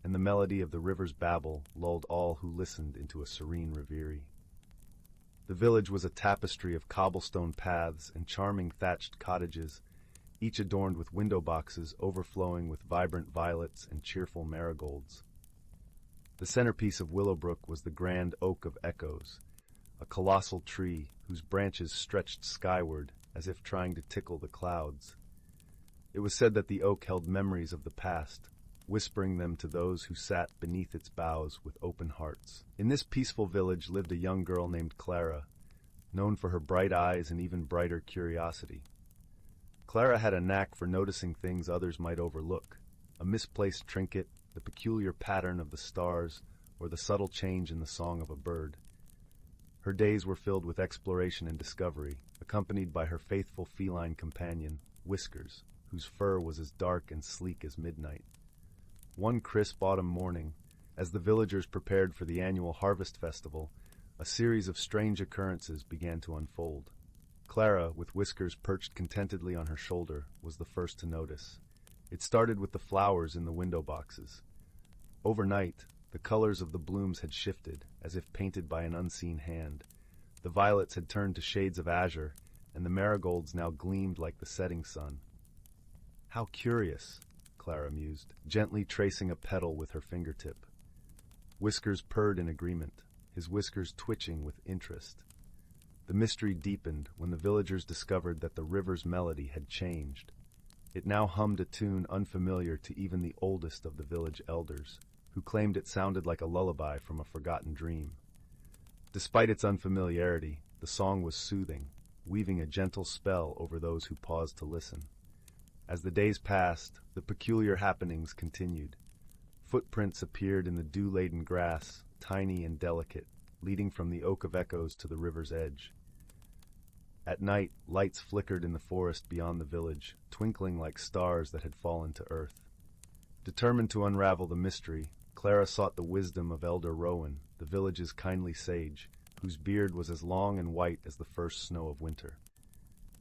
and the melody of the river's babble lulled all who listened into a serene reverie. The village was a tapestry of cobblestone paths and charming thatched cottages, each adorned with window boxes overflowing with vibrant violets and cheerful marigolds. The centerpiece of Willowbrook was the grand Oak of Echoes, a colossal tree whose branches stretched skyward as if trying to tickle the clouds. It was said that the oak held memories of the past, whispering them to those who sat beneath its boughs with open hearts. In this peaceful village lived a young girl named Clara, known for her bright eyes and even brighter curiosity. Clara had a knack for noticing things others might overlook, a misplaced trinket, the peculiar pattern of the stars, or the subtle change in the song of a bird. Her days were filled with exploration and discovery, accompanied by her faithful feline companion, Whiskers, whose fur was as dark and sleek as midnight. One crisp autumn morning, as the villagers prepared for the annual harvest festival, a series of strange occurrences began to unfold. Clara, with Whiskers perched contentedly on her shoulder, was the first to notice. It started with the flowers in the window boxes. Overnight, the colors of the blooms had shifted, as if painted by an unseen hand. The violets had turned to shades of azure, and the marigolds now gleamed like the setting sun. "How curious," Clara mused, gently tracing a petal with her fingertip. Whiskers purred in agreement, his whiskers twitching with interest. The mystery deepened when the villagers discovered that the river's melody had changed. It now hummed a tune unfamiliar to even the oldest of the village elders, who claimed it sounded like a lullaby from a forgotten dream. Despite its unfamiliarity, the song was soothing, weaving a gentle spell over those who paused to listen. As the days passed, the peculiar happenings continued. Footprints appeared in the dew-laden grass, tiny and delicate, leading from the Oak of Echoes to the river's edge. At night, lights flickered in the forest beyond the village, twinkling like stars that had fallen to earth. Determined to unravel the mystery, Clara sought the wisdom of Elder Rowan, the village's kindly sage, whose beard was as long and white as the first snow of winter.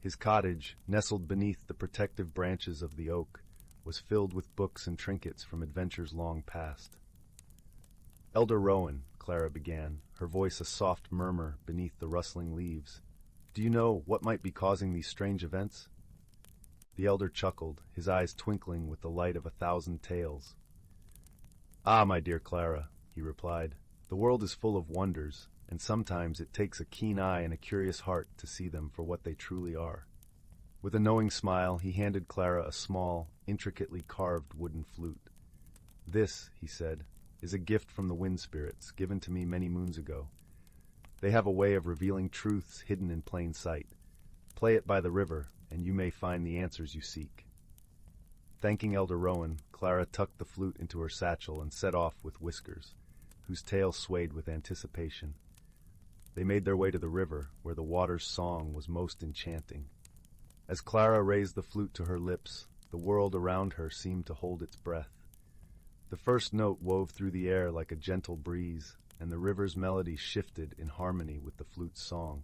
His cottage, nestled beneath the protective branches of the oak, was filled with books and trinkets from adventures long past. "Elder Rowan," Clara began, her voice a soft murmur beneath the rustling leaves, "do you know what might be causing these strange events?" The elder chuckled, his eyes twinkling with the light of 1,000 tales. "Ah, my dear Clara," he replied, "the world is full of wonders, and sometimes it takes a keen eye and a curious heart to see them for what they truly are." With a knowing smile, he handed Clara a small, intricately carved wooden flute. "This," he said, "is a gift from the wind spirits, given to me many moons ago. They have a way of revealing truths hidden in plain sight. Play it by the river, and you may find the answers you seek." Thanking Elder Rowan, Clara tucked the flute into her satchel and set off with Whiskers, whose tail swayed with anticipation. They made their way to the river, where the water's song was most enchanting. As Clara raised the flute to her lips, the world around her seemed to hold its breath. The first note wove through the air like a gentle breeze, and the river's melody shifted in harmony with the flute's song.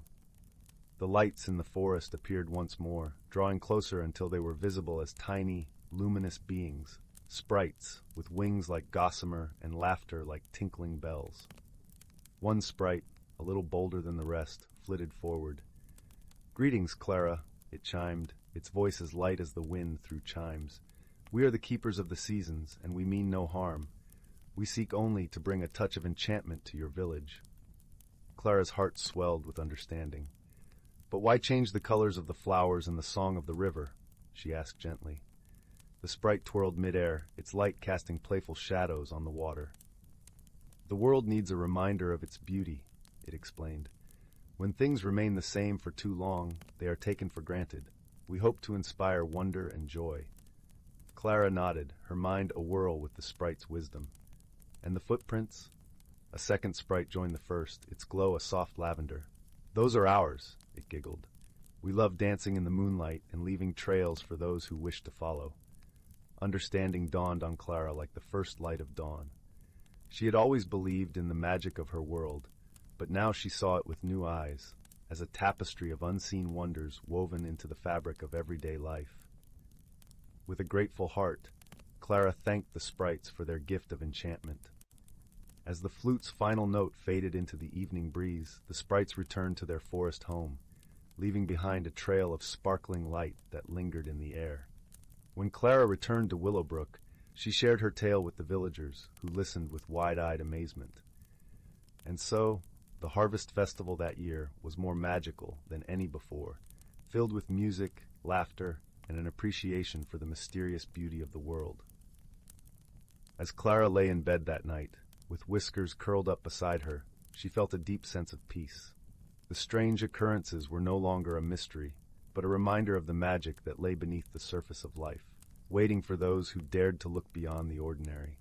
The lights in the forest appeared once more, drawing closer until they were visible as tiny, luminous beings, sprites with wings like gossamer and laughter like tinkling bells. One sprite, a little bolder than the rest, flitted forward. "Greetings, Clara," it chimed, its voice as light as the wind through chimes. "We are the keepers of the seasons, and we mean no harm. We seek only to bring a touch of enchantment to your village." Clara's heart swelled with understanding. "But why change the colors of the flowers and the song of the river?" she asked gently. The sprite twirled midair, its light casting playful shadows on the water. "The world needs a reminder of its beauty," it explained. "When things remain the same for too long, they are taken for granted. We hope to inspire wonder and joy." Clara nodded, her mind awhirl with the sprite's wisdom. "And the footprints?" A second sprite joined the first, its glow a soft lavender. "Those are ours," it giggled. "We love dancing in the moonlight and leaving trails for those who wish to follow." Understanding dawned on Clara like the first light of dawn. She had always believed in the magic of her world, but now she saw it with new eyes, as a tapestry of unseen wonders woven into the fabric of everyday life. With a grateful heart, Clara thanked the sprites for their gift of enchantment. As the flute's final note faded into the evening breeze, the sprites returned to their forest home, leaving behind a trail of sparkling light that lingered in the air. When Clara returned to Willowbrook, she shared her tale with the villagers, who listened with wide-eyed amazement. And so, the harvest festival that year was more magical than any before, filled with music, laughter, and an appreciation for the mysterious beauty of the world. As Clara lay in bed that night, with Whiskers curled up beside her, she felt a deep sense of peace. The strange occurrences were no longer a mystery, but a reminder of the magic that lay beneath the surface of life, waiting for those who dared to look beyond the ordinary.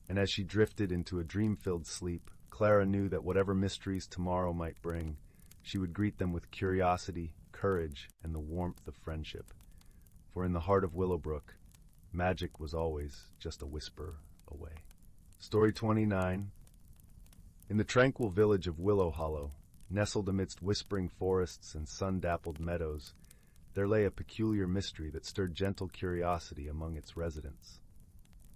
And as she drifted into a dream-filled sleep, Clara knew that whatever mysteries tomorrow might bring, she would greet them with curiosity, courage, and the warmth of friendship. For in the heart of Willowbrook, magic was always just a whisper away. Story 29, In the tranquil village of Willow Hollow, nestled amidst whispering forests and sun-dappled meadows, there lay a peculiar mystery that stirred gentle curiosity among its residents.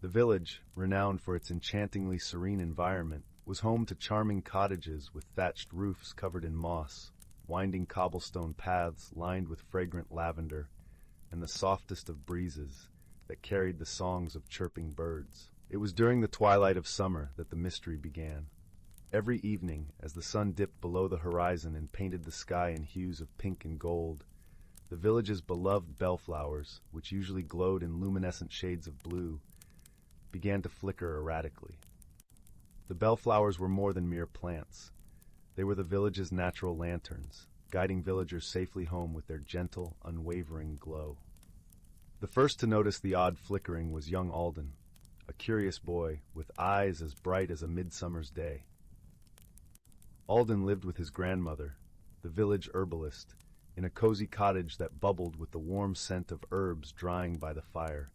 The village, renowned for its enchantingly serene environment, was home to charming cottages with thatched roofs covered in moss, winding cobblestone paths lined with fragrant lavender, and the softest of breezes that carried the songs of chirping birds. It was during the twilight of summer that the mystery began. Every evening, as the sun dipped below the horizon and painted the sky in hues of pink and gold, the village's beloved bellflowers, which usually glowed in luminescent shades of blue, began to flicker erratically. The bellflowers were more than mere plants. They were the village's natural lanterns, guiding villagers safely home with their gentle, unwavering glow. The first to notice the odd flickering was young Alden, a curious boy with eyes as bright as a midsummer's day. Alden lived with his grandmother, the village herbalist, in a cozy cottage that bubbled with the warm scent of herbs drying by the fire.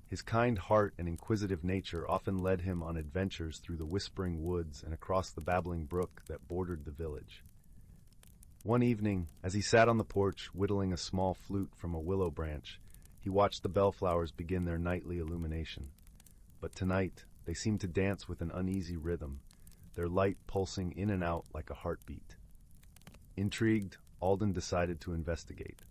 His kind heart and inquisitive nature often led him on adventures through the whispering woods and across the babbling brook that bordered the village. One evening, as he sat on the porch whittling a small flute from a willow branch, he watched the bellflowers begin their nightly illumination. But tonight, they seemed to dance with an uneasy rhythm, their light pulsing in and out like a heartbeat. Intrigued, Alden decided to investigate.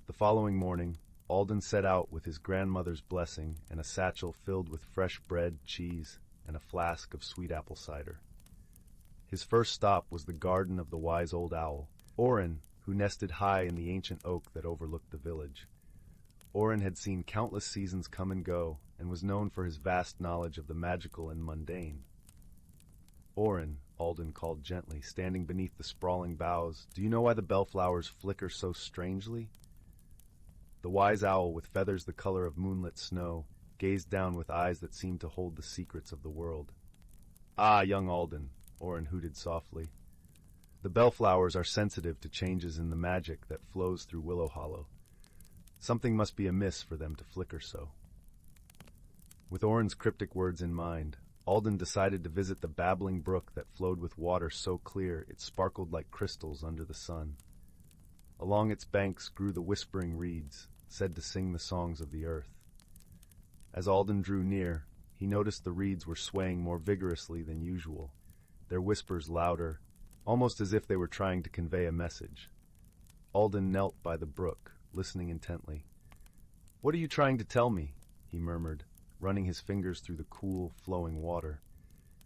The following morning, Alden set out with his grandmother's blessing and a satchel filled with fresh bread, cheese, and a flask of sweet apple cider. His first stop was the garden of the wise old owl, Orin, who nested high in the ancient oak that overlooked the village. Orin had seen countless seasons come and go, and was known for his vast knowledge of the magical and mundane. "Orin," Alden called gently, standing beneath the sprawling boughs, "do you know why the bellflowers flicker so strangely?" The wise owl, with feathers the color of moonlit snow, gazed down with eyes that seemed to hold the secrets of the world. "Ah, young Alden," Orin hooted softly. "The bellflowers are sensitive to changes in the magic that flows through Willow Hollow. Something must be amiss for them to flicker so." With Orin's cryptic words in mind, Alden decided to visit the babbling brook that flowed with water so clear it sparkled like crystals under the sun. Along its banks grew the whispering reeds, said to sing the songs of the earth. As Alden drew near, he noticed the reeds were swaying more vigorously than usual, their whispers louder, almost as if they were trying to convey a message. Alden knelt by the brook, listening intently. "What are you trying to tell me?" he murmured, running his fingers through the cool, flowing water.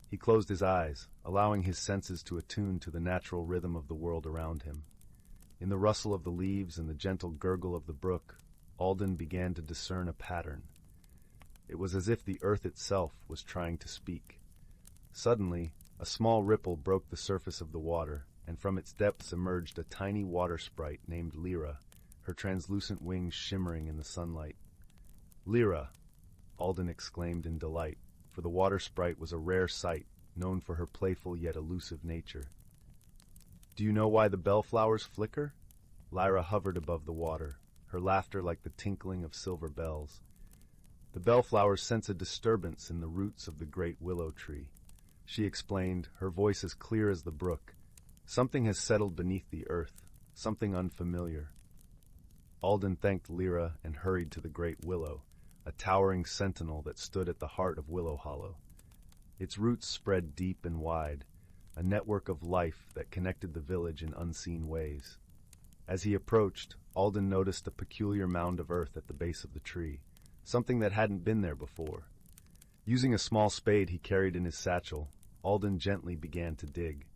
He closed his eyes, allowing his senses to attune to the natural rhythm of the world around him. In the rustle of the leaves and the gentle gurgle of the brook, Alden began to discern a pattern. It was as if the earth itself was trying to speak. Suddenly, a small ripple broke the surface of the water, and from its depths emerged a tiny water sprite named Lyra, her translucent wings shimmering in the sunlight. "Lyra!" Alden exclaimed in delight, for the water sprite was a rare sight, known for her playful yet elusive nature. "Do you know why the bellflowers flicker?" Lyra hovered above the water, her laughter like the tinkling of silver bells. "The bellflowers sense a disturbance in the roots of the great willow tree," she explained, her voice as clear as the brook. "Something has settled beneath the earth, something unfamiliar." Alden thanked Lyra and hurried to the great willow, a towering sentinel that stood at the heart of Willow Hollow. Its roots spread deep and wide, a network of life that connected the village in unseen ways. As he approached, Alden noticed a peculiar mound of earth at the base of the tree, something that hadn't been there before. Using a small spade he carried in his satchel, Alden gently began to dig.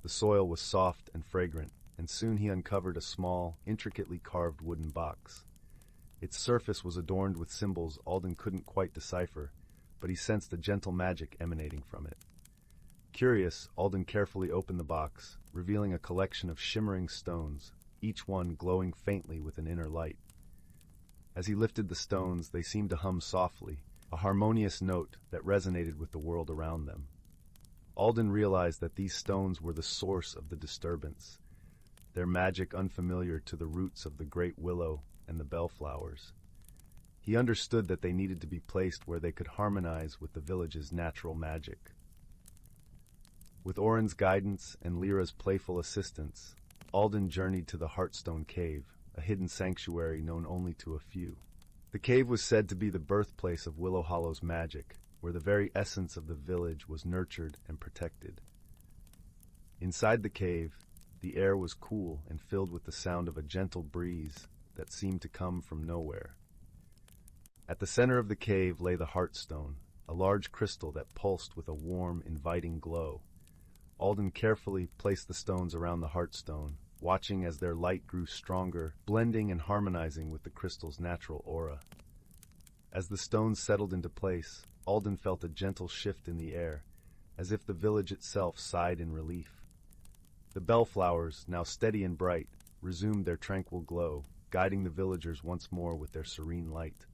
The soil was soft and fragrant, and soon he uncovered a small, intricately carved wooden box. Its surface was adorned with symbols Alden couldn't quite decipher, but he sensed a gentle magic emanating from it. Curious, Alden carefully opened the box, revealing a collection of shimmering stones, each one glowing faintly with an inner light. As he lifted the stones, they seemed to hum softly, a harmonious note that resonated with the world around them. Alden realized that these stones were the source of the disturbance, their magic unfamiliar to the roots of the great willow and the bellflowers. He understood that they needed to be placed where they could harmonize with the village's natural magic. With Oren's guidance and Lyra's playful assistance, Alden journeyed to the Heartstone Cave, a hidden sanctuary known only to a few. The cave was said to be the birthplace of Willow Hollow's magic, where the very essence of the village was nurtured and protected. Inside the cave, the air was cool and filled with the sound of a gentle breeze that seemed to come from nowhere. At the center of the cave lay the Heartstone, a large crystal that pulsed with a warm, inviting glow. Alden carefully placed the stones around the Heartstone, watching as their light grew stronger, blending and harmonizing with the crystal's natural aura. As the stones settled into place, Alden felt a gentle shift in the air, as if the village itself sighed in relief. The bellflowers, now steady and bright, resumed their tranquil glow, guiding the villagers once more with their serene light.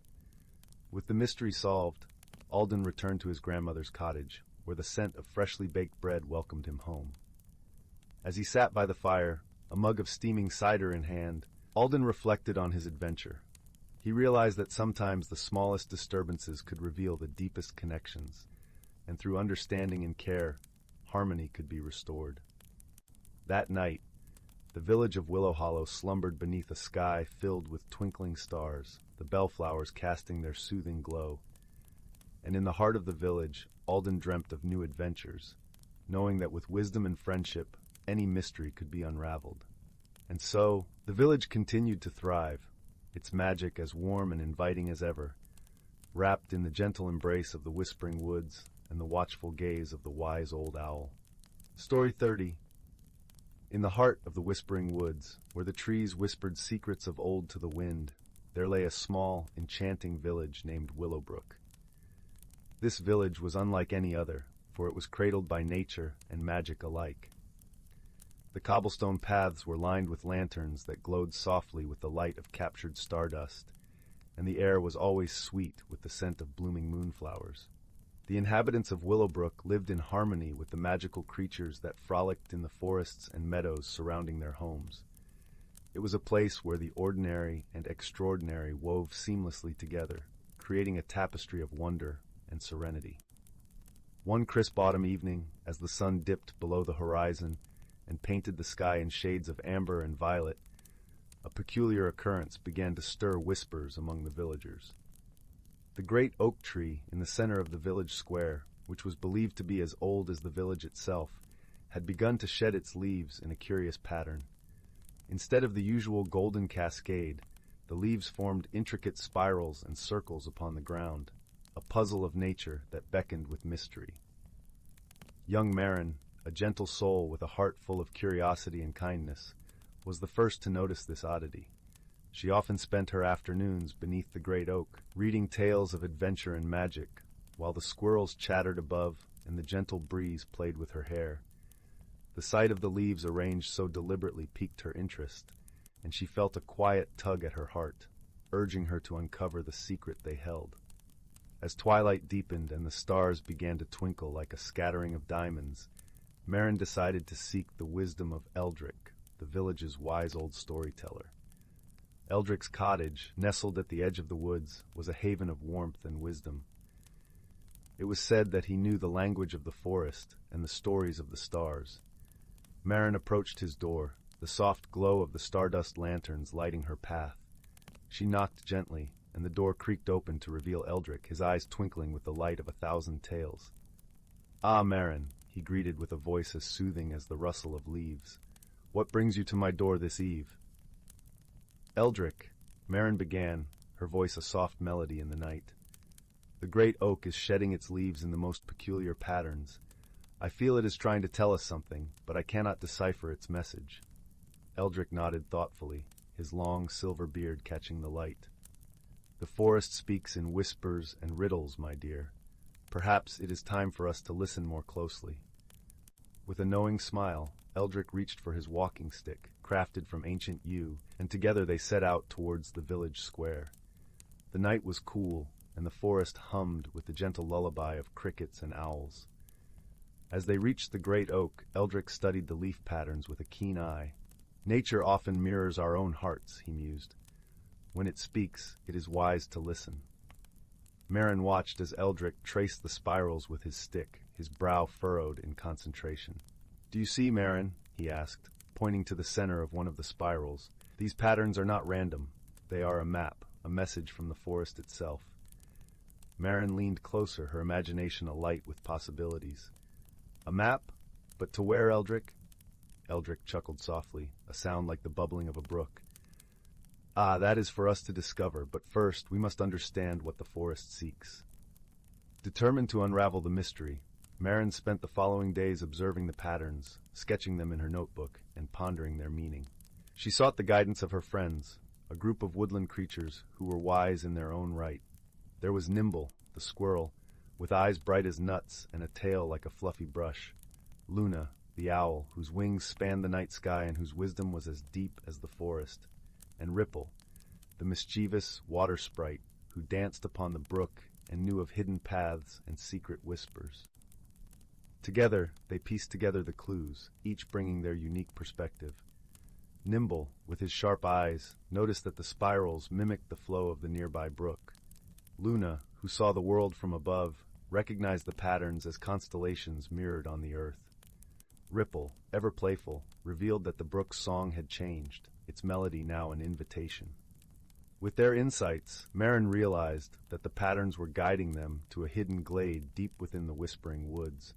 With the mystery solved, Alden returned to his grandmother's cottage, where the scent of freshly baked bread welcomed him home. As he sat by the fire, a mug of steaming cider in hand, Alden reflected on his adventure. He realized that sometimes the smallest disturbances could reveal the deepest connections, and through understanding and care, harmony could be restored. That night, the village of Willow Hollow slumbered beneath a sky filled with twinkling stars, the bellflowers casting their soothing glow. And in the heart of the village, Alden dreamt of new adventures, knowing that with wisdom and friendship, any mystery could be unraveled. And so, the village continued to thrive, its magic as warm and inviting as ever, wrapped in the gentle embrace of the whispering woods and the watchful gaze of the wise old owl. Story 30. In the heart of the whispering woods, where the trees whispered secrets of old to the wind, there lay a small, enchanting village named Willowbrook. This village was unlike any other, for it was cradled by nature and magic alike. The cobblestone paths were lined with lanterns that glowed softly with the light of captured stardust, and the air was always sweet with the scent of blooming moonflowers. The inhabitants of Willowbrook lived in harmony with the magical creatures that frolicked in the forests and meadows surrounding their homes. It was a place where the ordinary and extraordinary wove seamlessly together, creating a tapestry of wonder and serenity. One crisp autumn evening, as the sun dipped below the horizon and painted the sky in shades of amber and violet, a peculiar occurrence began to stir whispers among the villagers. The great oak tree in the center of the village square, which was believed to be as old as the village itself, had begun to shed its leaves in a curious pattern. Instead of the usual golden cascade, the leaves formed intricate spirals and circles upon the ground, a puzzle of nature that beckoned with mystery. Young Marin, a gentle soul with a heart full of curiosity and kindness, was the first to notice this oddity. She often spent her afternoons beneath the great oak, reading tales of adventure and magic, while the squirrels chattered above and the gentle breeze played with her hair. The sight of the leaves arranged so deliberately piqued her interest, and she felt a quiet tug at her heart, urging her to uncover the secret they held. As twilight deepened and the stars began to twinkle like a scattering of diamonds, Marin decided to seek the wisdom of Eldrick, the village's wise old storyteller. Eldrick's cottage, nestled at the edge of the woods, was a haven of warmth and wisdom. It was said that he knew the language of the forest and the stories of the stars. Marin approached his door, the soft glow of the stardust lanterns lighting her path. She knocked gently, and the door creaked open to reveal Eldrick, his eyes twinkling with the light of 1,000 tales. "Ah, Marin," he greeted with a voice as soothing as the rustle of leaves. "What brings you to my door this eve?" "Eldrick," Marin began, her voice a soft melody in the night. "The great oak is shedding its leaves in the most peculiar patterns. I feel it is trying to tell us something, but I cannot decipher its message." Eldrick nodded thoughtfully, his long silver beard catching the light. "The forest speaks in whispers and riddles, my dear. Perhaps it is time for us to listen more closely." With a knowing smile, Eldrick reached for his walking stick, crafted from ancient yew, and together they set out towards the village square. The night was cool, and the forest hummed with the gentle lullaby of crickets and owls. As they reached the great oak, Eldrick studied the leaf patterns with a keen eye. "Nature often mirrors our own hearts," he mused. "When it speaks, it is wise to listen." Marin watched as Eldrick traced the spirals with his stick, his brow furrowed in concentration. "Do you see, Marin?" he asked, pointing to the center of one of the spirals. "These patterns are not random. They are a map, a message from the forest itself." Marin leaned closer, her imagination alight with possibilities. "A map? But to where, Eldrick?" Eldrick chuckled softly, a sound like the bubbling of a brook. "Ah, that is for us to discover, but first we must understand what the forest seeks." Determined to unravel the mystery, Marin spent the following days observing the patterns, sketching them in her notebook, and pondering their meaning. She sought the guidance of her friends, a group of woodland creatures who were wise in their own right. There was Nimble, the squirrel, with eyes bright as nuts and a tail like a fluffy brush. Luna, the owl, whose wings spanned the night sky and whose wisdom was as deep as the forest. And Ripple, the mischievous water sprite who danced upon the brook and knew of hidden paths and secret whispers. Together, they pieced together the clues, each bringing their unique perspective. Nimble, with his sharp eyes, noticed that the spirals mimicked the flow of the nearby brook. Luna, who saw the world from above, recognized the patterns as constellations mirrored on the earth. Ripple, ever playful, revealed that the brook's song had changed, its melody now an invitation. With their insights, Marin realized that the patterns were guiding them to a hidden glade deep within the whispering woods,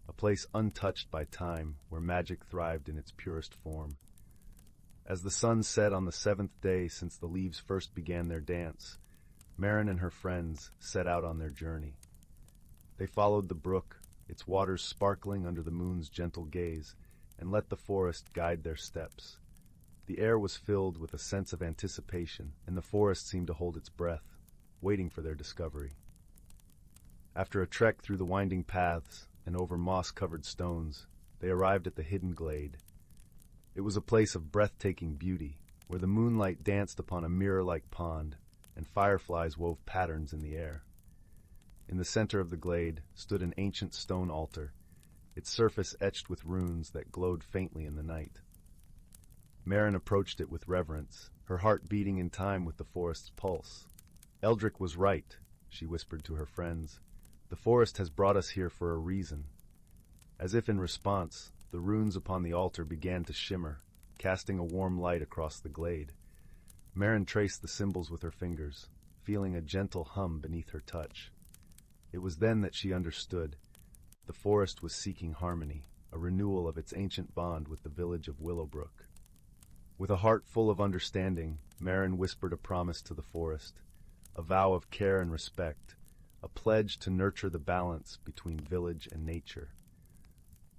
a place untouched by time where magic thrived in its purest form. As the sun set on the 7th day since the leaves first began their dance, Marin and her friends set out on their journey. They followed the brook, its waters sparkling under the moon's gentle gaze, and let the forest guide their steps. The air was filled with a sense of anticipation, and the forest seemed to hold its breath, waiting for their discovery. After a trek through the winding paths and over moss-covered stones, they arrived at the hidden glade. It was a place of breathtaking beauty, where the moonlight danced upon a mirror-like pond, and fireflies wove patterns in the air. In the center of the glade stood an ancient stone altar, its surface etched with runes that glowed faintly in the night. Marin approached it with reverence, her heart beating in time with the forest's pulse. "Eldrick was right," she whispered to her friends. "The forest has brought us here for a reason." As if in response, the runes upon the altar began to shimmer, casting a warm light across the glade. Marin traced the symbols with her fingers, feeling a gentle hum beneath her touch. It was then that she understood. The forest was seeking harmony, a renewal of its ancient bond with the village of Willowbrook. With a heart full of understanding, Marin whispered a promise to the forest, a vow of care and respect, a pledge to nurture the balance between village and nature.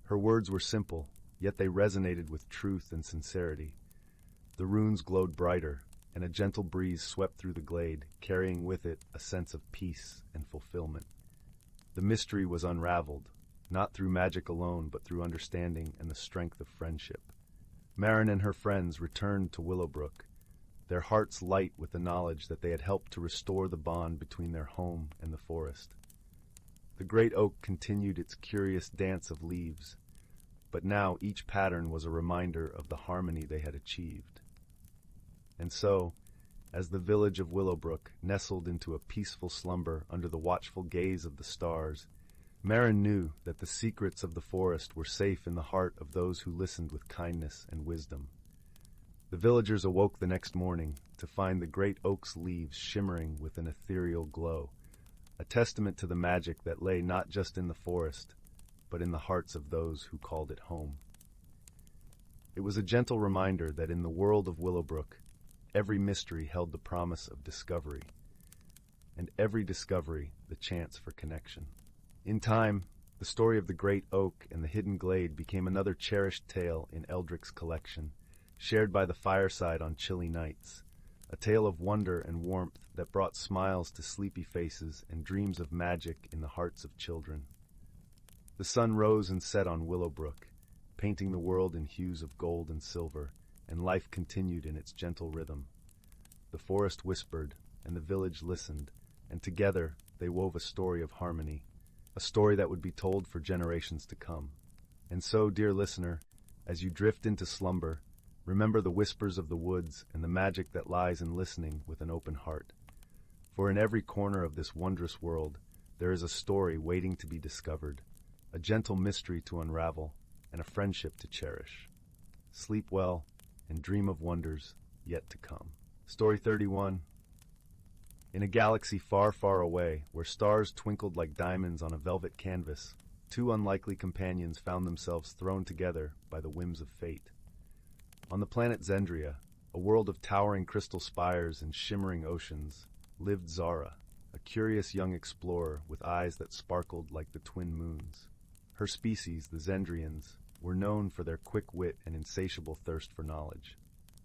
Her words were simple, yet they resonated with truth and sincerity. The runes glowed brighter, and a gentle breeze swept through the glade, carrying with it a sense of peace and fulfillment. The mystery was unraveled, not through magic alone, but through understanding and the strength of friendship. Marin and her friends returned to Willowbrook, their hearts light with the knowledge that they had helped to restore the bond between their home and the forest. The great oak continued its curious dance of leaves, but now each pattern was a reminder of the harmony they had achieved. And so, as the village of Willowbrook nestled into a peaceful slumber under the watchful gaze of the stars, Marin knew that the secrets of the forest were safe in the heart of those who listened with kindness and wisdom. The villagers awoke the next morning to find the great oak's leaves shimmering with an ethereal glow, a testament to the magic that lay not just in the forest, but in the hearts of those who called it home. It was a gentle reminder that in the world of Willowbrook, every mystery held the promise of discovery, and every discovery the chance for connection. In time, the story of the great oak and the hidden glade became another cherished tale in Eldrick's collection, shared by the fireside on chilly nights, a tale of wonder and warmth that brought smiles to sleepy faces and dreams of magic in the hearts of children. The sun rose and set on Willowbrook, painting the world in hues of gold and silver, and life continued in its gentle rhythm. The forest whispered, and the village listened, and together they wove a story of harmony, a story that would be told for generations to come. And so, dear listener, as you drift into slumber, remember the whispers of the woods and the magic that lies in listening with an open heart. For in every corner of this wondrous world, there is a story waiting to be discovered, a gentle mystery to unravel, and a friendship to cherish. Sleep well and dream of wonders yet to come. Story 31. In a galaxy far, far away, where stars twinkled like diamonds on a velvet canvas, two unlikely companions found themselves thrown together by the whims of fate. On the planet Zendria, a world of towering crystal spires and shimmering oceans, lived Zara, a curious young explorer with eyes that sparkled like the twin moons. Her species, the Zendrians, were known for their quick wit and insatiable thirst for knowledge.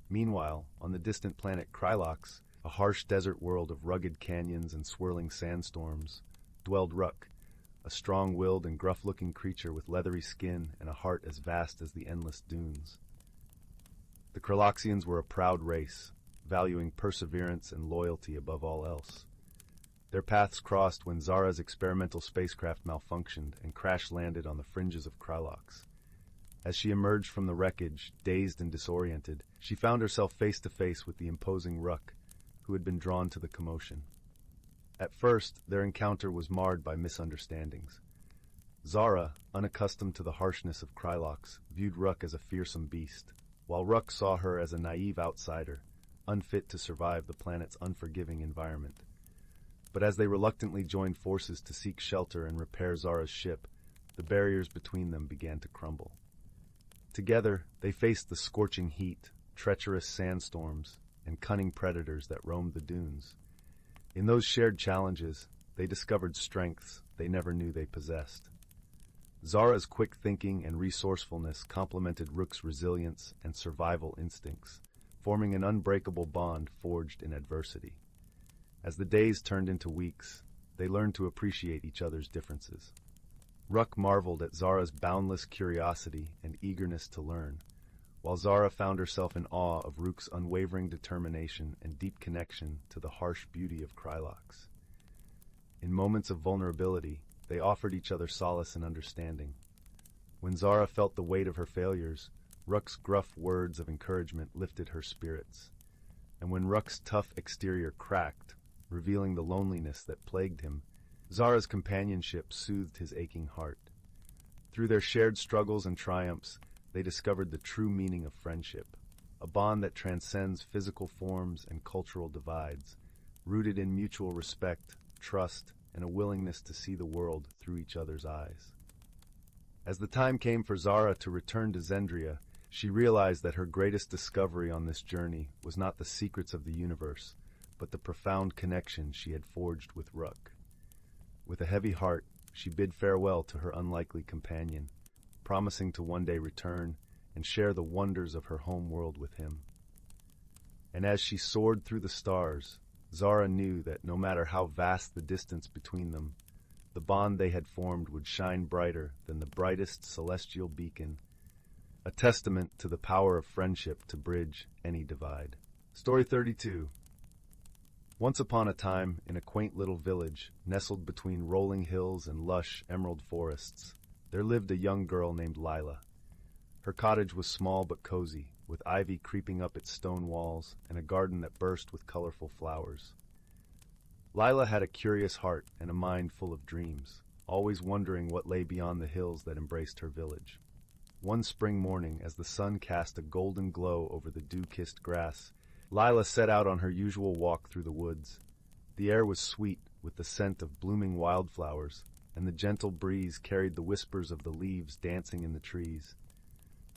Meanwhile, on the distant planet Krylox, a harsh desert world of rugged canyons and swirling sandstorms, dwelled Ruck, a strong-willed and gruff-looking creature with leathery skin and a heart as vast as the endless dunes. The Kryloxians were a proud race, valuing perseverance and loyalty above all else. Their paths crossed when Zara's experimental spacecraft malfunctioned and crash-landed on the fringes of Krylox. As she emerged from the wreckage, dazed and disoriented, she found herself face-to-face with the imposing Ruck, who had been drawn to the commotion. At first, their encounter was marred by misunderstandings. Zara, unaccustomed to the harshness of Krylox, viewed Ruck as a fearsome beast, while Ruck saw her as a naive outsider, unfit to survive the planet's unforgiving environment. But as they reluctantly joined forces to seek shelter and repair Zara's ship, the barriers between them began to crumble. Together, they faced the scorching heat, treacherous sandstorms, and cunning predators that roamed the dunes. In those shared challenges, they discovered strengths they never knew they possessed. Zara's quick thinking and resourcefulness complemented Rook's resilience and survival instincts, forming an unbreakable bond forged in adversity. As the days turned into weeks, they learned to appreciate each other's differences. Ruck marveled at Zara's boundless curiosity and eagerness to learn, while Zara found herself in awe of Rook's unwavering determination and deep connection to the harsh beauty of Krylox. In moments of vulnerability, they offered each other solace and understanding. When Zara felt the weight of her failures, Ruck's gruff words of encouragement lifted her spirits. And when Ruck's tough exterior cracked, revealing the loneliness that plagued him, Zara's companionship soothed his aching heart. Through their shared struggles and triumphs, they discovered the true meaning of friendship, a bond that transcends physical forms and cultural divides, rooted in mutual respect, trust, and a willingness to see the world through each other's eyes. As the time came for Zara to return to Zendria, she realized that her greatest discovery on this journey was not the secrets of the universe, but the profound connection she had forged with Ruck. With a heavy heart, she bid farewell to her unlikely companion, promising to one day return and share the wonders of her home world with him. And as she soared through the stars, Zara knew that no matter how vast the distance between them, the bond they had formed would shine brighter than the brightest celestial beacon, a testament to the power of friendship to bridge any divide. Story 32. Once upon a time, in a quaint little village, nestled between rolling hills and lush emerald forests, there lived a young girl named Lila. Her cottage was small but cozy, with ivy creeping up its stone walls and a garden that burst with colorful flowers. Lila had a curious heart and a mind full of dreams, always wondering what lay beyond the hills that embraced her village. One spring morning, as the sun cast a golden glow over the dew-kissed grass, Lila set out on her usual walk through the woods. The air was sweet with the scent of blooming wildflowers, and the gentle breeze carried the whispers of the leaves dancing in the trees.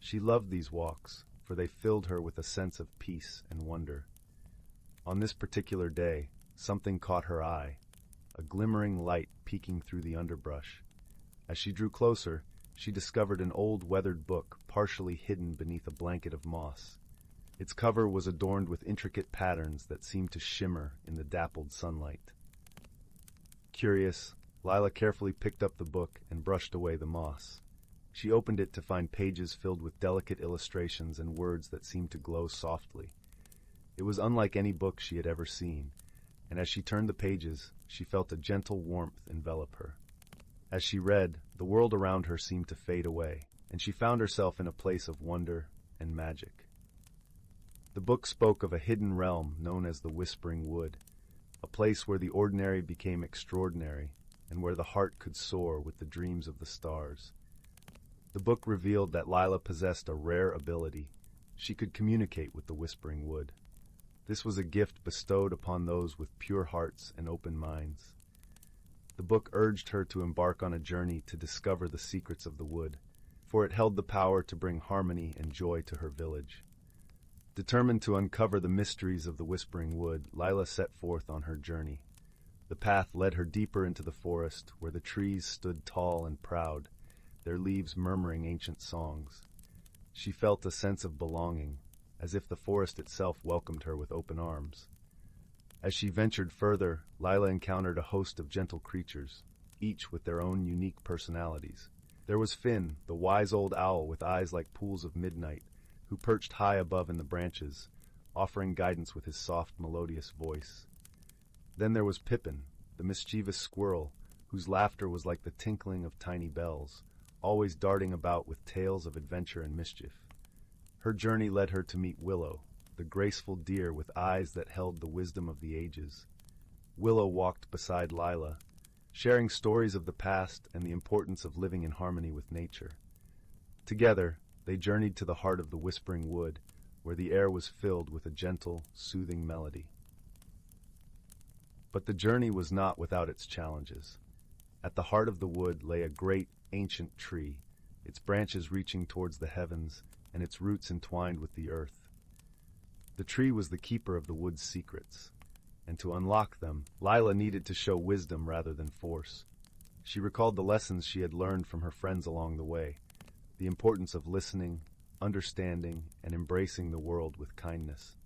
She loved these walks, for they filled her with a sense of peace and wonder. On this particular day, something caught her eye, a glimmering light peeking through the underbrush. As she drew closer, she discovered an old weathered book partially hidden beneath a blanket of moss. Its cover was adorned with intricate patterns that seemed to shimmer in the dappled sunlight. Curious, Lila carefully picked up the book and brushed away the moss. She opened it to find pages filled with delicate illustrations and words that seemed to glow softly. It was unlike any book she had ever seen, and as she turned the pages, she felt a gentle warmth envelop her. As she read, the world around her seemed to fade away, and she found herself in a place of wonder and magic. The book spoke of a hidden realm known as the Whispering Wood, a place where the ordinary became extraordinary, and where the heart could soar with the dreams of the stars. The book revealed that Lila possessed a rare ability. She could communicate with the whispering wood. This was a gift bestowed upon those with pure hearts and open minds. The book urged her to embark on a journey to discover the secrets of the wood, for it held the power to bring harmony and joy to her village. Determined to uncover the mysteries of the whispering wood, Lila set forth on her journey. The path led her deeper into the forest, where the trees stood tall and proud, their leaves murmuring ancient songs. She felt a sense of belonging, as if the forest itself welcomed her with open arms. As she ventured further, Lila encountered a host of gentle creatures, each with their own unique personalities. There was Finn, the wise old owl with eyes like pools of midnight, who perched high above in the branches, offering guidance with his soft, melodious voice. Then there was Pippin, the mischievous squirrel, whose laughter was like the tinkling of tiny bells, always darting about with tales of adventure and mischief. Her journey led her to meet Willow, the graceful deer with eyes that held the wisdom of the ages. Willow walked beside Lila, sharing stories of the past and the importance of living in harmony with nature. Together, they journeyed to the heart of the whispering wood, where the air was filled with a gentle, soothing melody. But the journey was not without its challenges. At the heart of the wood lay a great, ancient tree, its branches reaching towards the heavens and its roots entwined with the earth. The tree was the keeper of the wood's secrets, and to unlock them, Lila needed to show wisdom rather than force. She recalled the lessons she had learned from her friends along the way, the importance of listening, understanding, and embracing the world with kindness.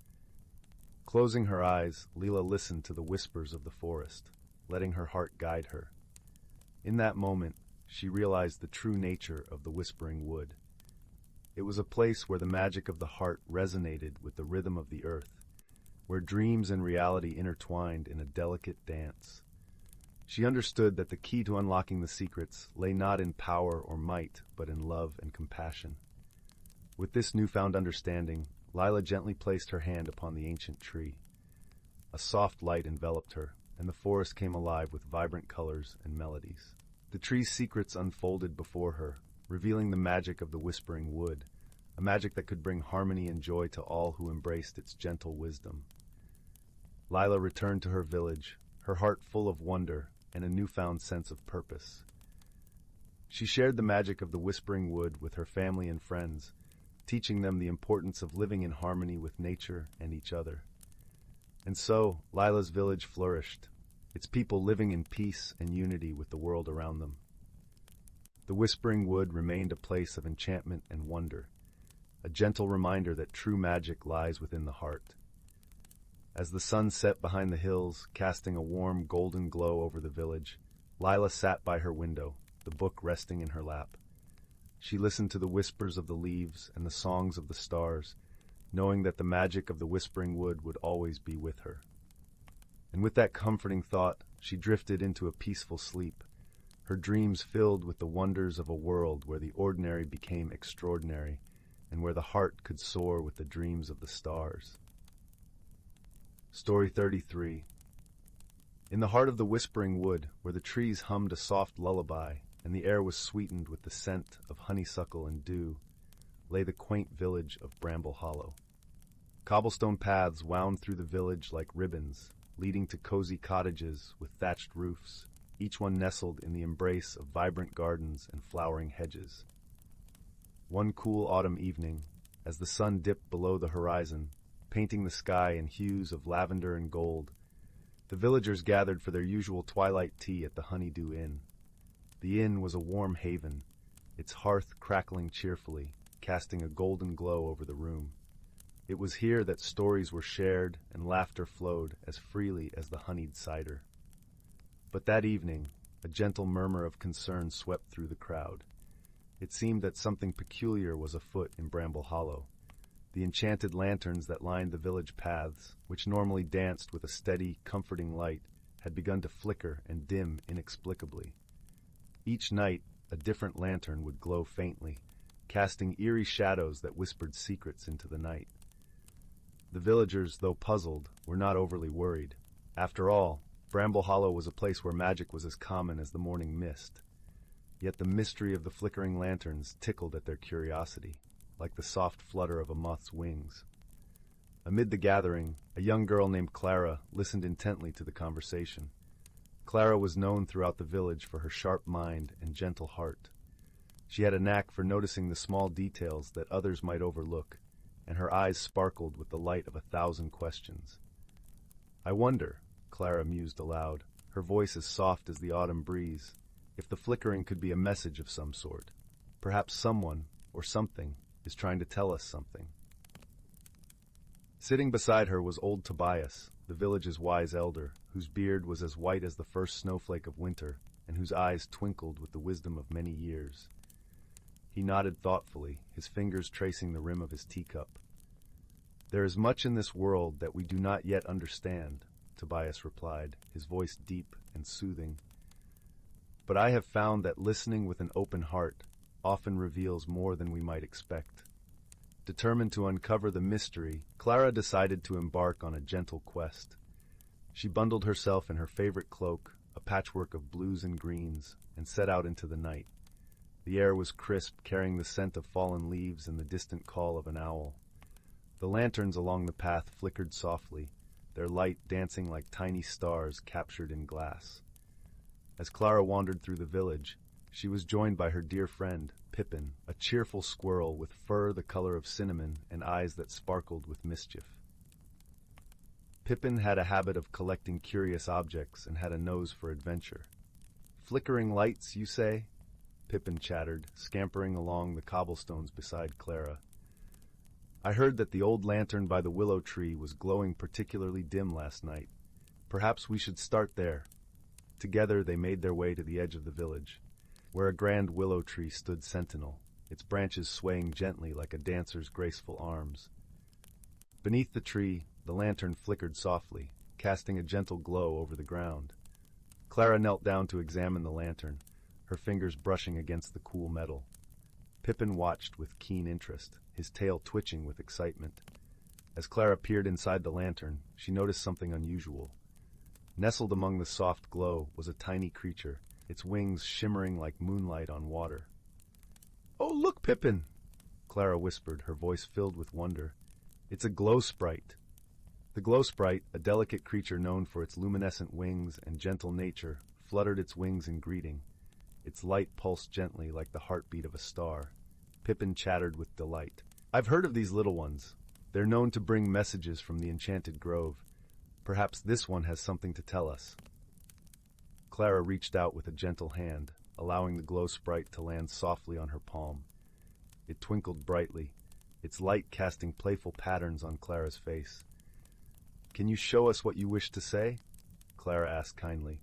Closing her eyes, Lila listened to the whispers of the forest, letting her heart guide her. In that moment, she realized the true nature of the whispering wood. It was a place where the magic of the heart resonated with the rhythm of the earth, where dreams and reality intertwined in a delicate dance. She understood that the key to unlocking the secrets lay not in power or might, but in love and compassion. With this newfound understanding, Lila gently placed her hand upon the ancient tree. A soft light enveloped her, and the forest came alive with vibrant colors and melodies. The tree's secrets unfolded before her, revealing the magic of the whispering wood, a magic that could bring harmony and joy to all who embraced its gentle wisdom. Lila returned to her village, her heart full of wonder and a newfound sense of purpose. She shared the magic of the whispering wood with her family and friends, teaching them the importance of living in harmony with nature and each other. And so, Lila's village flourished, its people living in peace and unity with the world around them. The whispering wood remained a place of enchantment and wonder, a gentle reminder that true magic lies within the heart. As the sun set behind the hills, casting a warm golden glow over the village, Lila sat by her window, the book resting in her lap. She listened to the whispers of the leaves and the songs of the stars, knowing that the magic of the whispering wood would always be with her. And with that comforting thought, she drifted into a peaceful sleep, her dreams filled with the wonders of a world where the ordinary became extraordinary, and where the heart could soar with the dreams of the stars. Story 33. In the heart of the whispering wood, where the trees hummed a soft lullaby, and the air was sweetened with the scent of honeysuckle and dew, lay the quaint village of Bramble Hollow. Cobblestone paths wound through the village like ribbons, leading to cozy cottages with thatched roofs, each one nestled in the embrace of vibrant gardens and flowering hedges. One cool autumn evening, as the sun dipped below the horizon, painting the sky in hues of lavender and gold, the villagers gathered for their usual twilight tea at the Honeydew Inn. The inn was a warm haven, its hearth crackling cheerfully, casting a golden glow over the room. It was here that stories were shared and laughter flowed as freely as the honeyed cider. But that evening, a gentle murmur of concern swept through the crowd. It seemed that something peculiar was afoot in Bramble Hollow. The enchanted lanterns that lined the village paths, which normally danced with a steady, comforting light, had begun to flicker and dim inexplicably. Each night, a different lantern would glow faintly, casting eerie shadows that whispered secrets into the night. The villagers, though puzzled, were not overly worried. After all, Bramble Hollow was a place where magic was as common as the morning mist. Yet the mystery of the flickering lanterns tickled at their curiosity, like the soft flutter of a moth's wings. Amid the gathering, a young girl named Clara listened intently to the conversation. Clara was known throughout the village for her sharp mind and gentle heart. She had a knack for noticing the small details that others might overlook, and her eyes sparkled with the light of 1,000 questions. "I wonder," Clara mused aloud, her voice as soft as the autumn breeze, "if the flickering could be a message of some sort. Perhaps someone, or something, is trying to tell us something." Sitting beside her was old Tobias, the village's wise elder, whose beard was as white as the first snowflake of winter, and whose eyes twinkled with the wisdom of many years. He nodded thoughtfully, his fingers tracing the rim of his teacup. "There is much in this world that we do not yet understand," Tobias replied, his voice deep and soothing. "But I have found that listening with an open heart often reveals more than we might expect." Determined to uncover the mystery, Clara decided to embark on a gentle quest. She bundled herself in her favorite cloak, a patchwork of blues and greens, and set out into the night. The air was crisp, carrying the scent of fallen leaves and the distant call of an owl. The lanterns along the path flickered softly, their light dancing like tiny stars captured in glass. As Clara wandered through the village, she was joined by her dear friend, Pippin, a cheerful squirrel with fur the color of cinnamon and eyes that sparkled with mischief. Pippin had a habit of collecting curious objects and had a nose for adventure. "Flickering lights, you say?" Pippin chattered, scampering along the cobblestones beside Clara. "I heard that the old lantern by the willow tree was glowing particularly dim last night. Perhaps we should start there." Together they made their way to the edge of the village, where a grand willow tree stood sentinel, its branches swaying gently like a dancer's graceful arms. Beneath the tree, the lantern flickered softly, casting a gentle glow over the ground. Clara knelt down to examine the lantern, her fingers brushing against the cool metal. Pippin watched with keen interest, his tail twitching with excitement. As Clara peered inside the lantern, she noticed something unusual. Nestled among the soft glow was a tiny creature, its wings shimmering like moonlight on water. "Oh, look, Pippin!" Clara whispered, her voice filled with wonder. "It's a glow sprite." The glow sprite, a delicate creature known for its luminescent wings and gentle nature, fluttered its wings in greeting. Its light pulsed gently like the heartbeat of a star. Pippin chattered with delight. "I've heard of these little ones. They're known to bring messages from the enchanted grove. Perhaps this one has something to tell us." Clara reached out with a gentle hand, allowing the glow sprite to land softly on her palm. It twinkled brightly, its light casting playful patterns on Clara's face. "Can you show us what you wish to say?" Clara asked kindly.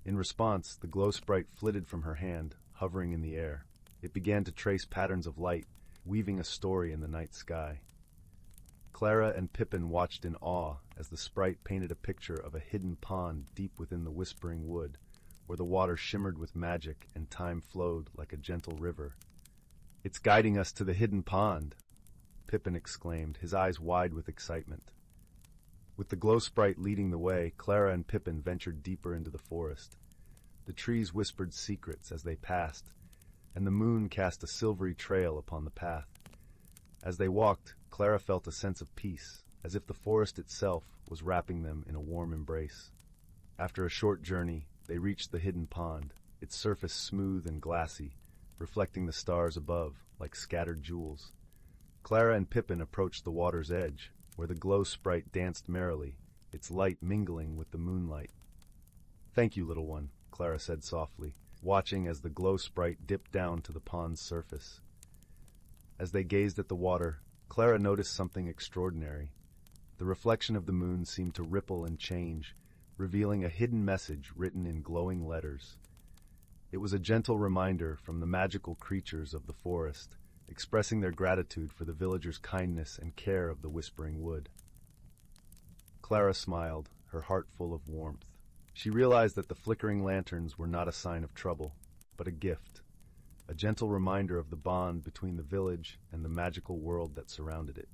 In response, the glow sprite flitted from her hand, hovering in the air. It began to trace patterns of light, weaving a story in the night sky. Clara and Pippin watched in awe as the sprite painted a picture of a hidden pond deep within the whispering wood, where the water shimmered with magic and time flowed like a gentle river. "It's guiding us to the hidden pond," Pippin exclaimed, his eyes wide with excitement. With the glow sprite leading the way, Clara and Pippin ventured deeper into the forest. The trees whispered secrets as they passed, and the moon cast a silvery trail upon the path. As they walked, Clara felt a sense of peace, as if the forest itself was wrapping them in a warm embrace. After a short journey, they reached the hidden pond, its surface smooth and glassy, reflecting the stars above like scattered jewels. Clara and Pippin approached the water's edge, where the glow sprite danced merrily, its light mingling with the moonlight. "Thank you, little one," Clara said softly, watching as the glow sprite dipped down to the pond's surface. As they gazed at the water, Clara noticed something extraordinary. The reflection of the moon seemed to ripple and change, revealing a hidden message written in glowing letters. It was a gentle reminder from the magical creatures of the forest, expressing their gratitude for the villagers' kindness and care of the whispering wood. Clara smiled, her heart full of warmth. She realized that the flickering lanterns were not a sign of trouble, but a gift, a gentle reminder of the bond between the village and the magical world that surrounded it.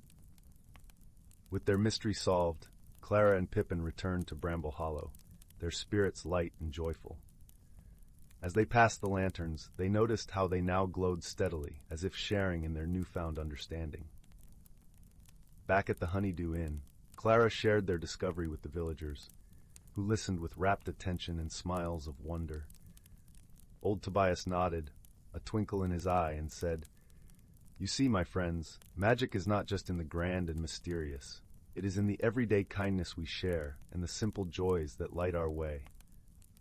With their mystery solved, Clara and Pippin returned to Bramble Hollow, their spirits light and joyful. As they passed the lanterns, they noticed how they now glowed steadily, as if sharing in their newfound understanding. Back at the Honeydew Inn, Clara shared their discovery with the villagers, who listened with rapt attention and smiles of wonder. Old Tobias nodded, a twinkle in his eye, and said, "You see, my friends, magic is not just in the grand and mysterious. It is in the everyday kindness we share and the simple joys that light our way."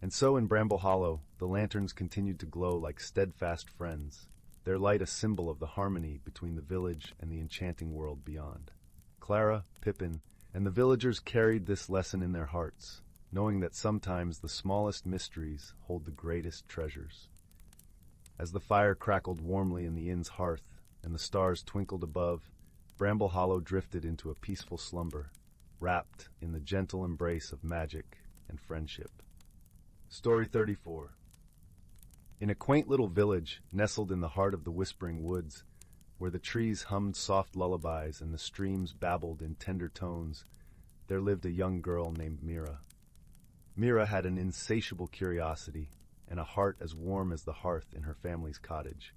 And so in Bramble Hollow, the lanterns continued to glow like steadfast friends, their light a symbol of the harmony between the village and the enchanting world beyond. Clara, Pippin, and the villagers carried this lesson in their hearts, knowing that sometimes the smallest mysteries hold the greatest treasures. As the fire crackled warmly in the inn's hearth and the stars twinkled above, Bramble Hollow drifted into a peaceful slumber, wrapped in the gentle embrace of magic and friendship. Story 34. In a quaint little village nestled in the heart of the whispering woods, where the trees hummed soft lullabies and the streams babbled in tender tones, there lived a young girl named Mira. Mira had an insatiable curiosity and a heart as warm as the hearth in her family's cottage.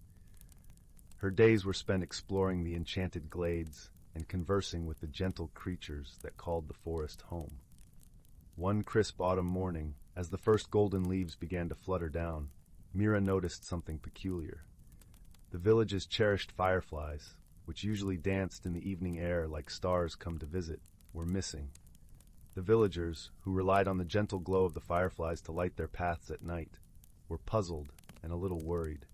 Her days were spent exploring the enchanted glades and conversing with the gentle creatures that called the forest home. One crisp autumn morning, as the first golden leaves began to flutter down, Mira noticed something peculiar. The village's cherished fireflies, which usually danced in the evening air like stars come to visit, were missing. The villagers, who relied on the gentle glow of the fireflies to light their paths at night, were puzzled and a little worried.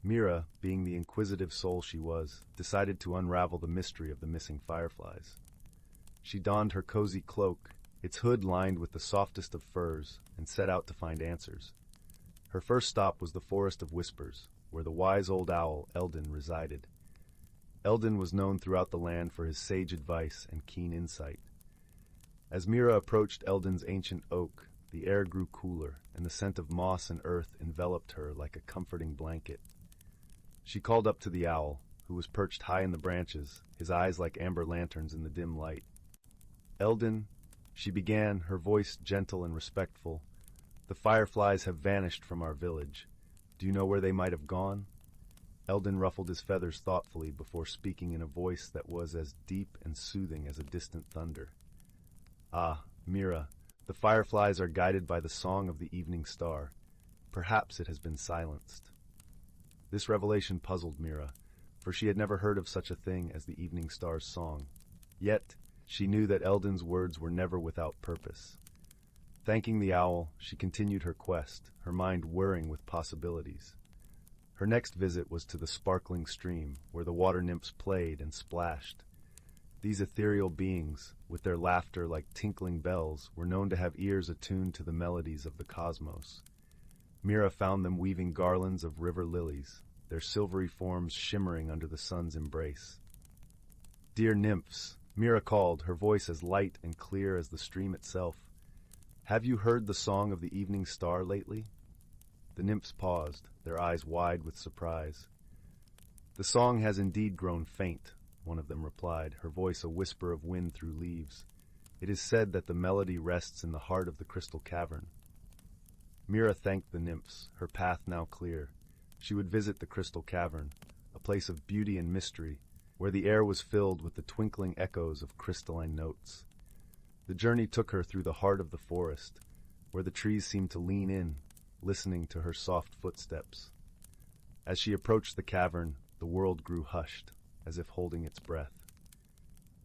Mira, being the inquisitive soul she was, decided to unravel the mystery of the missing fireflies. She donned her cozy cloak, its hood lined with the softest of furs, and set out to find answers. Her first stop was the Forest of Whispers, where the wise old owl, Eldon, resided. Eldon was known throughout the land for his sage advice and keen insight. As Mira approached Eldon's ancient oak, the air grew cooler, and the scent of moss and earth enveloped her like a comforting blanket. She called up to the owl, who was perched high in the branches, his eyes like amber lanterns in the dim light. "Eldon," she began, her voice gentle and respectful, "the fireflies have vanished from our village. Do you know where they might have gone?" Eldon ruffled his feathers thoughtfully before speaking in a voice that was as deep and soothing as a distant thunder. "Ah, Mira, the fireflies are guided by the song of the evening star. Perhaps it has been silenced." This revelation puzzled Mira, for she had never heard of such a thing as the evening star's song. Yet, she knew that Eldon's words were never without purpose. Thanking the owl, she continued her quest, her mind whirring with possibilities. Her next visit was to the sparkling stream, where the water nymphs played and splashed. These ethereal beings, with their laughter like tinkling bells, were known to have ears attuned to the melodies of the cosmos. Mira found them weaving garlands of river lilies, their silvery forms shimmering under the sun's embrace. "Dear nymphs," Mira called, her voice as light and clear as the stream itself, "have you heard the song of the evening star lately?" The nymphs paused, their eyes wide with surprise. "The song has indeed grown faint," one of them replied, her voice a whisper of wind through leaves. "It is said that the melody rests in the heart of the crystal cavern." Mira thanked the nymphs, her path now clear. She would visit the crystal cavern, a place of beauty and mystery, where the air was filled with the twinkling echoes of crystalline notes. The journey took her through the heart of the forest, where the trees seemed to lean in, listening to her soft footsteps. As she approached the cavern, the world grew hushed, as if holding its breath.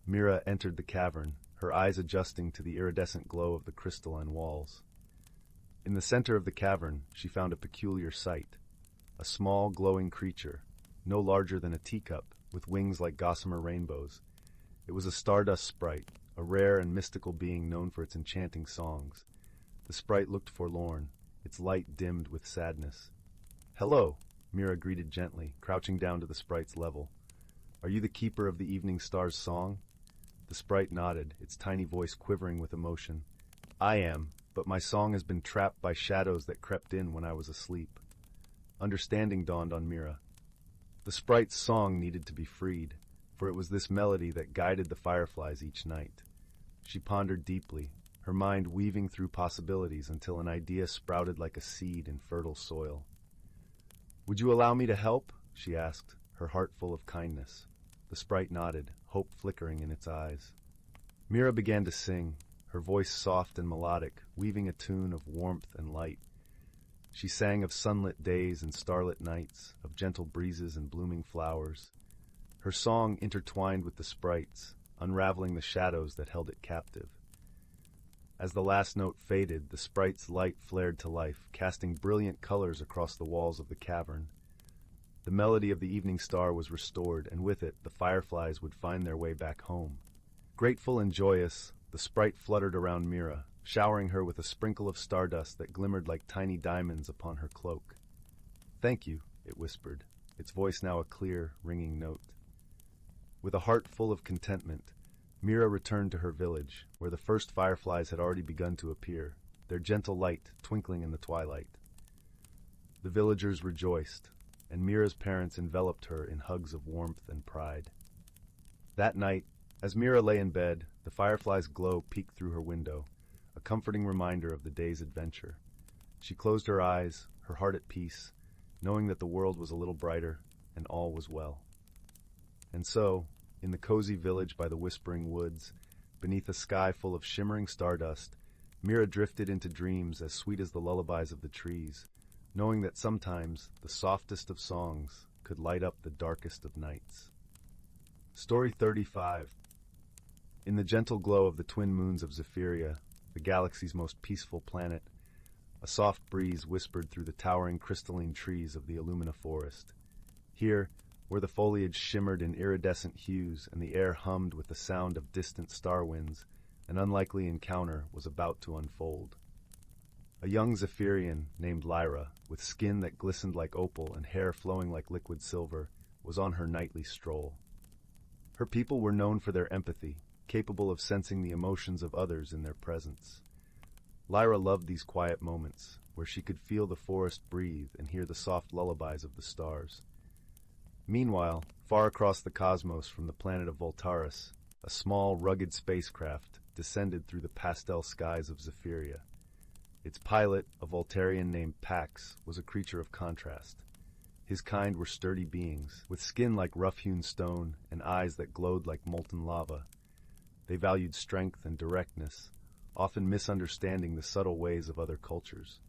Mira entered the cavern, her eyes adjusting to the iridescent glow of the crystalline walls. In the center of the cavern, she found a peculiar sight. A small, glowing creature, no larger than a teacup, with wings like gossamer rainbows. It was a stardust sprite, a rare and mystical being known for its enchanting songs. The sprite looked forlorn, its light dimmed with sadness. "Hello," Mira greeted gently, crouching down to the sprite's level. "Are you the keeper of the evening star's song?" The sprite nodded, its tiny voice quivering with emotion. "I am, but my song has been trapped by shadows that crept in when I was asleep." Understanding dawned on Mira. The sprite's song needed to be freed, for it was this melody that guided the fireflies each night. She pondered deeply, her mind weaving through possibilities until an idea sprouted like a seed in fertile soil. "Would you allow me to help?" she asked, her heart full of kindness. The sprite nodded, hope flickering in its eyes. Mira began to sing, her voice soft and melodic, weaving a tune of warmth and light. She sang of sunlit days and starlit nights, of gentle breezes and blooming flowers. Her song intertwined with the sprites, unraveling the shadows that held it captive. As the last note faded, the sprite's light flared to life, casting brilliant colors across the walls of the cavern. The melody of the evening star was restored, and with it, the fireflies would find their way back home. Grateful and joyous, the sprite fluttered around Mira, showering her with a sprinkle of stardust that glimmered like tiny diamonds upon her cloak. "Thank you," it whispered, its voice now a clear, ringing note. With a heart full of contentment, Mira returned to her village, where the first fireflies had already begun to appear, their gentle light twinkling in the twilight. The villagers rejoiced, and Mira's parents enveloped her in hugs of warmth and pride. That night, as Mira lay in bed, the firefly's glow peeked through her window, a comforting reminder of the day's adventure. She closed her eyes, her heart at peace, knowing that the world was a little brighter and all was well. And so, in the cozy village by the whispering woods, beneath a sky full of shimmering stardust, Mira drifted into dreams as sweet as the lullabies of the trees, knowing that sometimes the softest of songs could light up the darkest of nights. Story 35. In the gentle glow of the twin moons of Zephyria, the galaxy's most peaceful planet, a soft breeze whispered through the towering crystalline trees of the Illumina forest. Here, where the foliage shimmered in iridescent hues and the air hummed with the sound of distant star winds, an unlikely encounter was about to unfold. A young Zephyrian named Lyra, with skin that glistened like opal and hair flowing like liquid silver, was on her nightly stroll. Her people were known for their empathy, capable of sensing the emotions of others in their presence. Lyra loved these quiet moments, where she could feel the forest breathe and hear the soft lullabies of the stars. Meanwhile, far across the cosmos from the planet of Voltaris, a small, rugged spacecraft descended through the pastel skies of Zephyria. Its pilot, a Voltarian named Pax, was a creature of contrast. His kind were sturdy beings, with skin like rough-hewn stone and eyes that glowed like molten lava. They valued strength and directness, often misunderstanding the subtle ways of other cultures.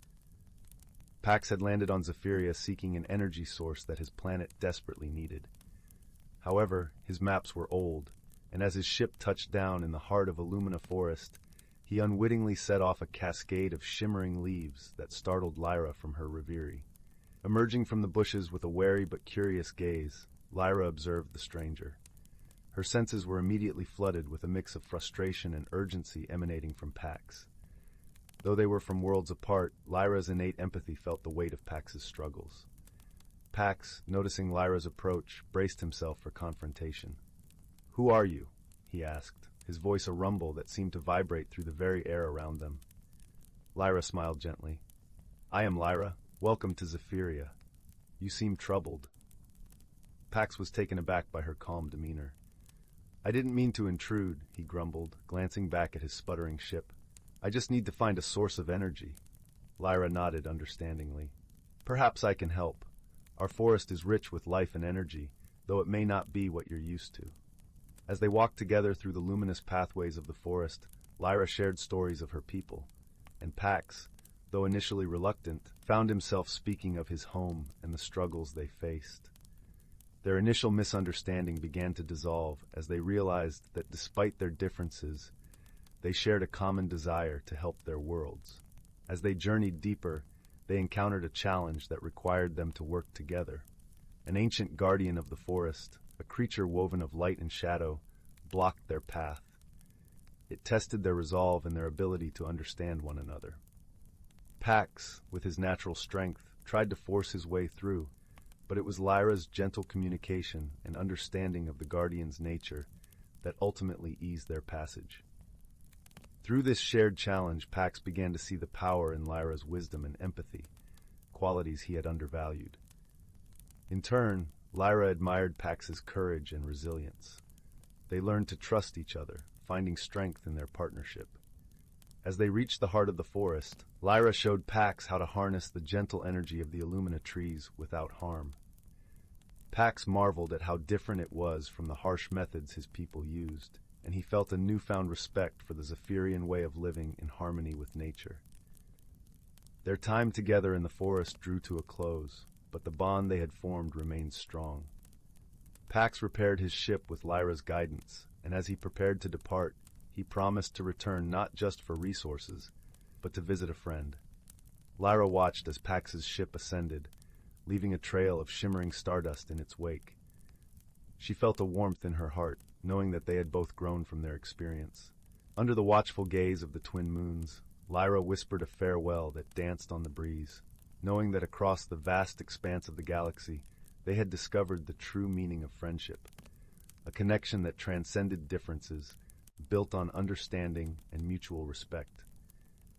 Pax had landed on Zephyria seeking an energy source that his planet desperately needed. However, his maps were old, and as his ship touched down in the heart of Illumina Forest, he unwittingly set off a cascade of shimmering leaves that startled Lyra from her reverie. Emerging from the bushes with a wary but curious gaze, Lyra observed the stranger. Her senses were immediately flooded with a mix of frustration and urgency emanating from Pax. Though they were from worlds apart, Lyra's innate empathy felt the weight of Pax's struggles. Pax, noticing Lyra's approach, braced himself for confrontation. "Who are you?" he asked, his voice a rumble that seemed to vibrate through the very air around them. Lyra smiled gently. "I am Lyra. Welcome to Zephyria. You seem troubled." Pax was taken aback by her calm demeanor. "I didn't mean to intrude," he grumbled, glancing back at his sputtering ship. "I just need to find a source of energy." Lyra nodded understandingly. "Perhaps I can help. Our forest is rich with life and energy, though it may not be what you're used to." As they walked together through the luminous pathways of the forest, Lyra shared stories of her people, and Pax, though initially reluctant, found himself speaking of his home and the struggles they faced. Their initial misunderstanding began to dissolve as they realized that despite their differences, they shared a common desire to help their worlds. As they journeyed deeper, they encountered a challenge that required them to work together. An ancient guardian of the forest, a creature woven of light and shadow, blocked their path. It tested their resolve and their ability to understand one another. Pax, with his natural strength, tried to force his way through, but it was Lyra's gentle communication and understanding of the guardian's nature that ultimately eased their passage. Through this shared challenge, Pax began to see the power in Lyra's wisdom and empathy, qualities he had undervalued. In turn, Lyra admired Pax's courage and resilience. They learned to trust each other, finding strength in their partnership. As they reached the heart of the forest, Lyra showed Pax how to harness the gentle energy of the Illumina trees without harm. Pax marveled at how different it was from the harsh methods his people used, and he felt a newfound respect for the Zephyrian way of living in harmony with nature. Their time together in the forest drew to a close, but the bond they had formed remained strong. Pax repaired his ship with Lyra's guidance, and as he prepared to depart, he promised to return not just for resources, but to visit a friend. Lyra watched as Pax's ship ascended, leaving a trail of shimmering stardust in its wake. She felt a warmth in her heart, knowing that they had both grown from their experience. Under the watchful gaze of the twin moons, Lyra whispered a farewell that danced on the breeze, knowing that across the vast expanse of the galaxy, they had discovered the true meaning of friendship, a connection that transcended differences, built on understanding and mutual respect.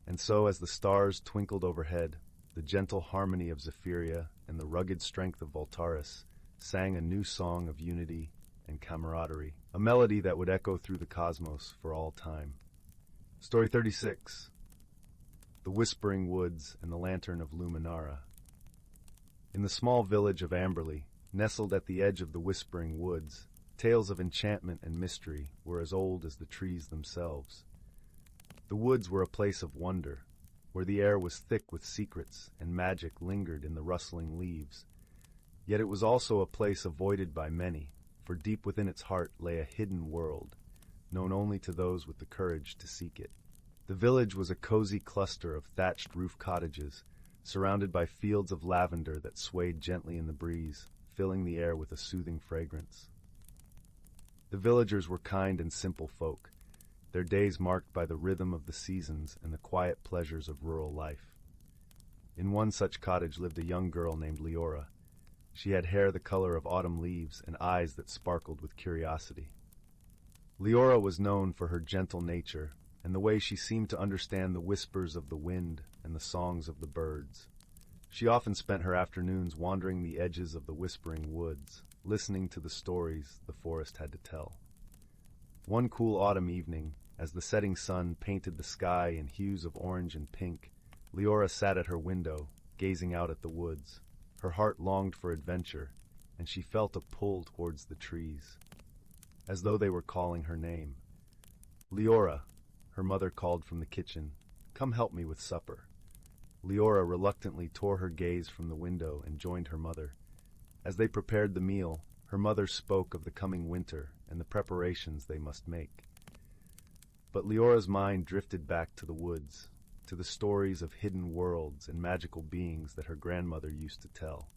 And so, as the stars twinkled overhead, the gentle harmony of Zephyria and the rugged strength of Voltaris sang a new song of unity and camaraderie, a melody that would echo through the cosmos for all time. Story 36. The Whispering Woods and the Lantern of Luminara. In the small village of Amberley, nestled at the edge of the Whispering Woods, tales of enchantment and mystery were as old as the trees themselves. The woods were a place of wonder, where the air was thick with secrets and magic lingered in the rustling leaves. Yet it was also a place avoided by many, for deep within its heart lay a hidden world, known only to those with the courage to seek it. The village was a cozy cluster of thatched roof cottages, surrounded by fields of lavender that swayed gently in the breeze, filling the air with a soothing fragrance. The villagers were kind and simple folk, their days marked by the rhythm of the seasons and the quiet pleasures of rural life. In one such cottage lived a young girl named Leora. She had hair the color of autumn leaves and eyes that sparkled with curiosity. Leora was known for her gentle nature and the way she seemed to understand the whispers of the wind and the songs of the birds. She often spent her afternoons wandering the edges of the whispering woods, listening to the stories the forest had to tell. One cool autumn evening, as the setting sun painted the sky in hues of orange and pink, Leora sat at her window, gazing out at the woods. Her heart longed for adventure, and she felt a pull towards the trees, as though they were calling her name. "Leora," her mother called from the kitchen, "come help me with supper." Leora reluctantly tore her gaze from the window and joined her mother. As they prepared the meal, her mother spoke of the coming winter and the preparations they must make. But Leora's mind drifted back to the woods, to the stories of hidden worlds and magical beings that her grandmother used to tell.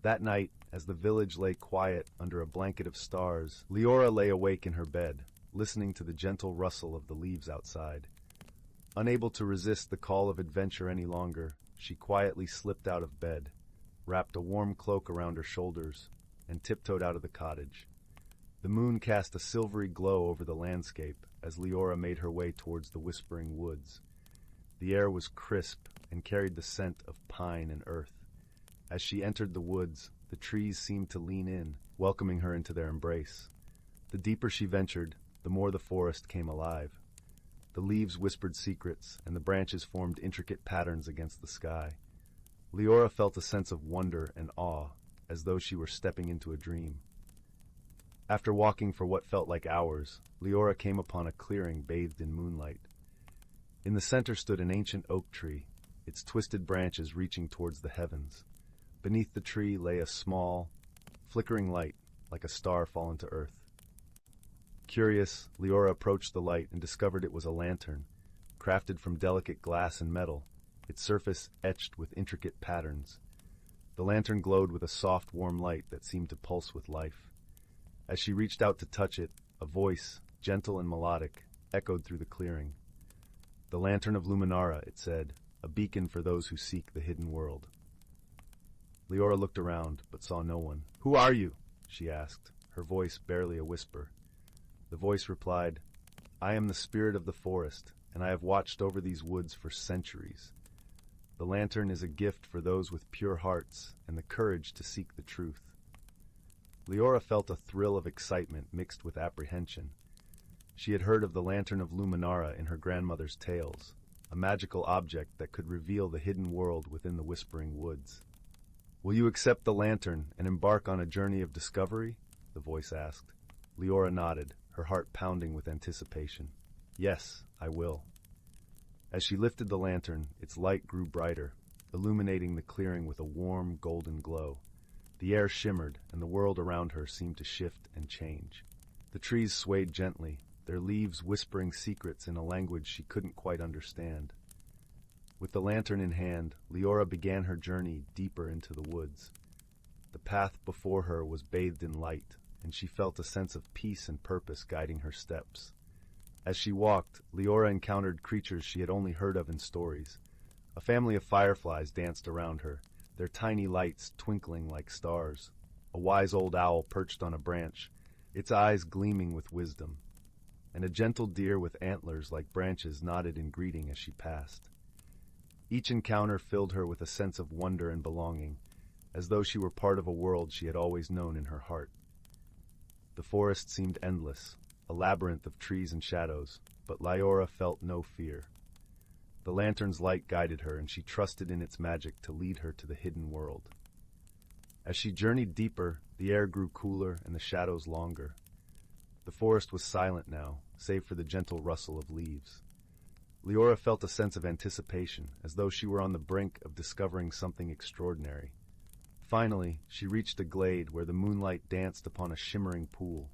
That night, as the village lay quiet under a blanket of stars, Leora lay awake in her bed, listening to the gentle rustle of the leaves outside. Unable to resist the call of adventure any longer, she quietly slipped out of bed, wrapped a warm cloak around her shoulders, and tiptoed out of the cottage. The moon cast a silvery glow over the landscape as Leora made her way towards the Whispering Woods. The air was crisp and carried the scent of pine and earth. As she entered the woods, the trees seemed to lean in, welcoming her into their embrace. The deeper she ventured, the more the forest came alive. The leaves whispered secrets, and the branches formed intricate patterns against the sky. Leora felt a sense of wonder and awe, as though she were stepping into a dream. After walking for what felt like hours, Leora came upon a clearing bathed in moonlight. In the center stood an ancient oak tree, its twisted branches reaching towards the heavens. Beneath the tree lay a small, flickering light, like a star fallen to earth. Curious, Leora approached the light and discovered it was a lantern, crafted from delicate glass and metal, its surface etched with intricate patterns. The lantern glowed with a soft, warm light that seemed to pulse with life. As she reached out to touch it, a voice, gentle and melodic, echoed through the clearing. "The Lantern of Luminara," it said, "a beacon for those who seek the hidden world." Leora looked around, but saw no one. "Who are you?" she asked, her voice barely a whisper. The voice replied, "I am the spirit of the forest, and I have watched over these woods for centuries. The lantern is a gift for those with pure hearts and the courage to seek the truth." Leora felt a thrill of excitement mixed with apprehension. She had heard of the Lantern of Luminara in her grandmother's tales, a magical object that could reveal the hidden world within the Whispering Woods. "Will you accept the lantern and embark on a journey of discovery?" the voice asked. Leora nodded, her heart pounding with anticipation. "Yes, I will." As she lifted the lantern, its light grew brighter, illuminating the clearing with a warm, golden glow. The air shimmered, and the world around her seemed to shift and change. The trees swayed gently, their leaves whispering secrets in a language she couldn't quite understand. With the lantern in hand, Leora began her journey deeper into the woods. The path before her was bathed in light, and she felt a sense of peace and purpose guiding her steps. As she walked, Leora encountered creatures she had only heard of in stories. A family of fireflies danced around her, their tiny lights twinkling like stars. A wise old owl perched on a branch, its eyes gleaming with wisdom. And a gentle deer with antlers like branches nodded in greeting as she passed. Each encounter filled her with a sense of wonder and belonging, as though she were part of a world she had always known in her heart. The forest seemed endless, a labyrinth of trees and shadows, but Leora felt no fear. The lantern's light guided her, and she trusted in its magic to lead her to the hidden world. As she journeyed deeper, the air grew cooler and the shadows longer. The forest was silent now, save for the gentle rustle of leaves. Leora felt a sense of anticipation, as though she were on the brink of discovering something extraordinary. Finally, she reached a glade where the moonlight danced upon a shimmering pool.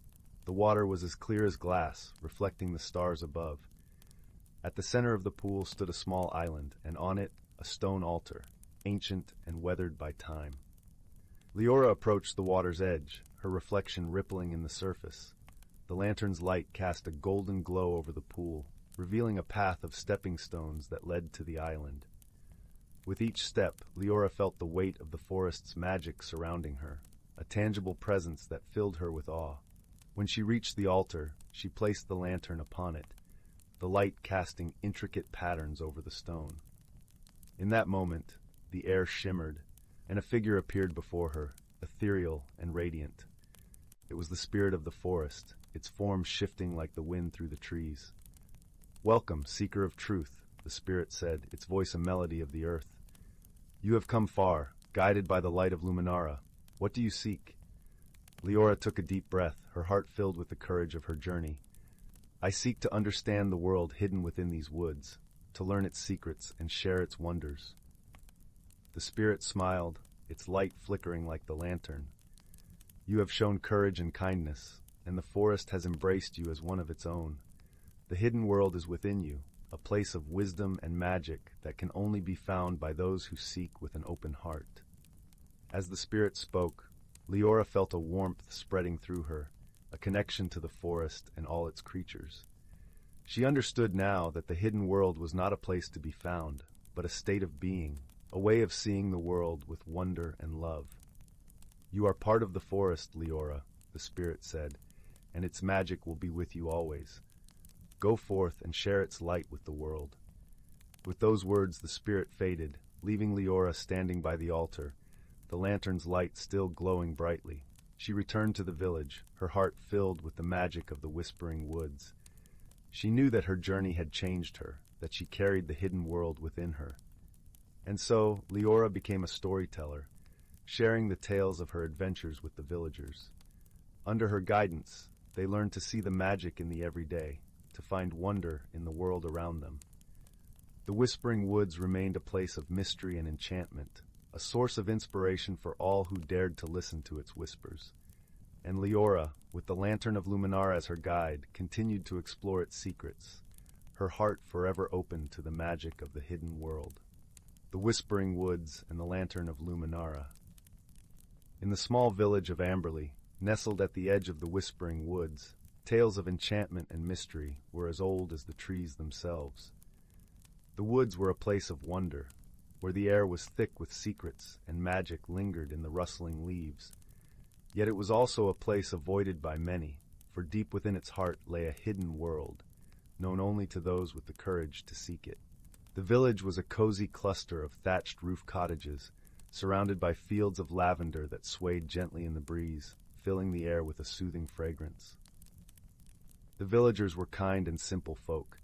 The water was as clear as glass, reflecting the stars above. At the center of the pool stood a small island, and on it, a stone altar, ancient and weathered by time. Leora approached the water's edge, her reflection rippling in the surface. The lantern's light cast a golden glow over the pool, revealing a path of stepping stones that led to the island. With each step, Leora felt the weight of the forest's magic surrounding her, a tangible presence that filled her with awe. When she reached the altar, she placed the lantern upon it, the light casting intricate patterns over the stone. In that moment, the air shimmered, and a figure appeared before her, ethereal and radiant. It was the spirit of the forest, its form shifting like the wind through the trees. "Welcome, seeker of truth," the spirit said, its voice a melody of the earth. "You have come far, guided by the light of Luminara. What do you seek?" Leora took a deep breath, her heart filled with the courage of her journey. "I seek to understand the world hidden within these woods, to learn its secrets and share its wonders." The spirit smiled, its light flickering like the lantern. "You have shown courage and kindness, and the forest has embraced you as one of its own. The hidden world is within you, a place of wisdom and magic that can only be found by those who seek with an open heart." As the spirit spoke, Leora felt a warmth spreading through her, a connection to the forest and all its creatures. She understood now that the hidden world was not a place to be found, but a state of being, a way of seeing the world with wonder and love. "You are part of the forest, Leora," the spirit said, "and its magic will be with you always. Go forth and share its light with the world." With those words, the spirit faded, leaving Leora standing by the altar, the lantern's light still glowing brightly. She returned to the village, her heart filled with the magic of the Whispering Woods. She knew that her journey had changed her, that she carried the hidden world within her. And so, Leora became a storyteller, sharing the tales of her adventures with the villagers. Under her guidance, they learned to see the magic in the everyday, to find wonder in the world around them. The Whispering Woods remained a place of mystery and enchantment, a source of inspiration for all who dared to listen to its whispers. And Leora, with the Lantern of Luminara as her guide, continued to explore its secrets, her heart forever open to the magic of the hidden world. The Whispering Woods and the Lantern of Luminara. In the small village of Amberley, nestled at the edge of the Whispering Woods, tales of enchantment and mystery were as old as the trees themselves. The woods were a place of wonder, where the air was thick with secrets and magic lingered in the rustling leaves. Yet it was also a place avoided by many, for deep within its heart lay a hidden world, known only to those with the courage to seek it. The village was a cozy cluster of thatched roof cottages, surrounded by fields of lavender that swayed gently in the breeze, filling the air with a soothing fragrance. The villagers were kind and simple folk,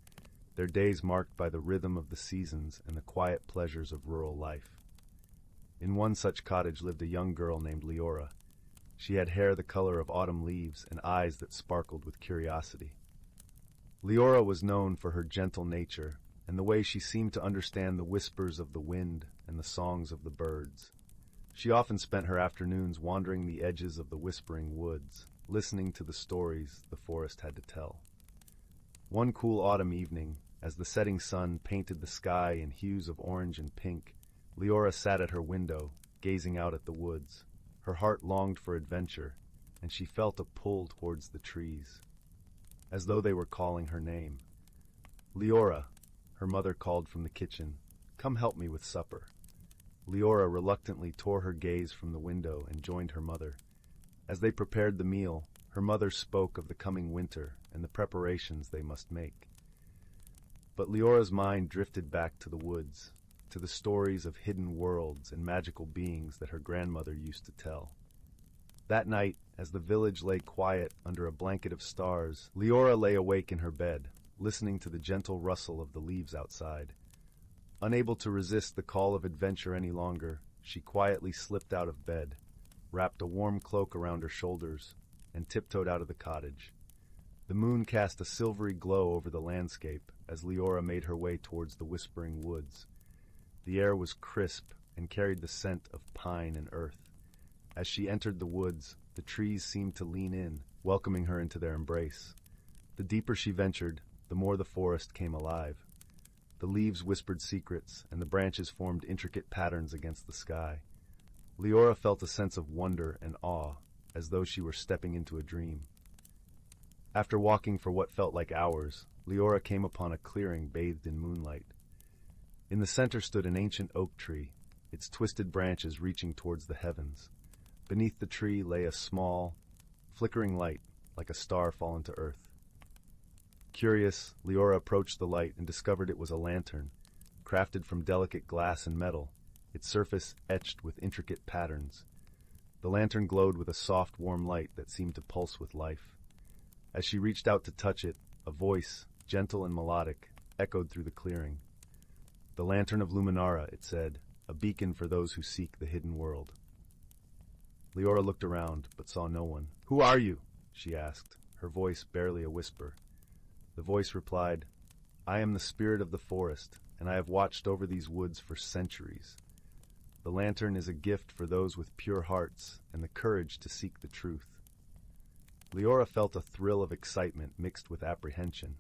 their days marked by the rhythm of the seasons and the quiet pleasures of rural life. In one such cottage lived a young girl named Leora. She had hair the color of autumn leaves and eyes that sparkled with curiosity. Leora was known for her gentle nature and the way she seemed to understand the whispers of the wind and the songs of the birds. She often spent her afternoons wandering the edges of the whispering woods, listening to the stories the forest had to tell. One cool autumn evening, as the setting sun painted the sky in hues of orange and pink, Leora sat at her window, gazing out at the woods. Her heart longed for adventure, and she felt a pull towards the trees, as though they were calling her name. "Leora," her mother called from the kitchen, "come help me with supper." Leora reluctantly tore her gaze from the window and joined her mother. As they prepared the meal, her mother spoke of the coming winter and the preparations they must make. But Leora's mind drifted back to the woods, to the stories of hidden worlds and magical beings that her grandmother used to tell. That night, as the village lay quiet under a blanket of stars, Leora lay awake in her bed, listening to the gentle rustle of the leaves outside. Unable to resist the call of adventure any longer, she quietly slipped out of bed, wrapped a warm cloak around her shoulders, and tiptoed out of the cottage. The moon cast a silvery glow over the landscape as Leora made her way towards the whispering woods. The air was crisp and carried the scent of pine and earth. As she entered the woods, the trees seemed to lean in, welcoming her into their embrace. The deeper she ventured, the more the forest came alive. The leaves whispered secrets, and the branches formed intricate patterns against the sky. Leora felt a sense of wonder and awe, as though she were stepping into a dream. After walking for what felt like hours, Leora came upon a clearing bathed in moonlight. In the center stood an ancient oak tree, its twisted branches reaching towards the heavens. Beneath the tree lay a small, flickering light, like a star fallen to earth. Curious, Leora approached the light and discovered it was a lantern, crafted from delicate glass and metal, its surface etched with intricate patterns. The lantern glowed with a soft, warm light that seemed to pulse with life. As she reached out to touch it, a voice, gentle and melodic, echoed through the clearing. "The Lantern of Luminara," it said, "a beacon for those who seek the hidden world." Leora looked around, but saw no one. "Who are you?" she asked, her voice barely a whisper. The voice replied, "I am the spirit of the forest, and I have watched over these woods for centuries. The lantern is a gift for those with pure hearts and the courage to seek the truth." Leora felt a thrill of excitement mixed with apprehension.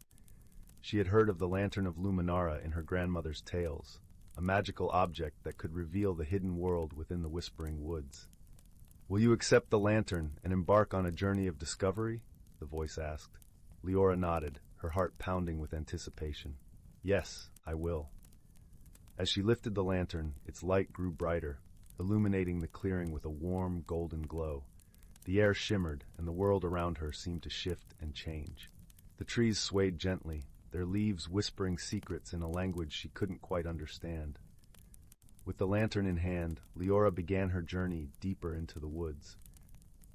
She had heard of the Lantern of Luminara in her grandmother's tales, a magical object that could reveal the hidden world within the whispering woods. "Will you accept the lantern and embark on a journey of discovery?" the voice asked. Leora nodded, her heart pounding with anticipation. "Yes, I will." As she lifted the lantern, its light grew brighter, illuminating the clearing with a warm, golden glow. The air shimmered, and the world around her seemed to shift and change. The trees swayed gently, their leaves whispering secrets in a language she couldn't quite understand. With the lantern in hand, Leora began her journey deeper into the woods.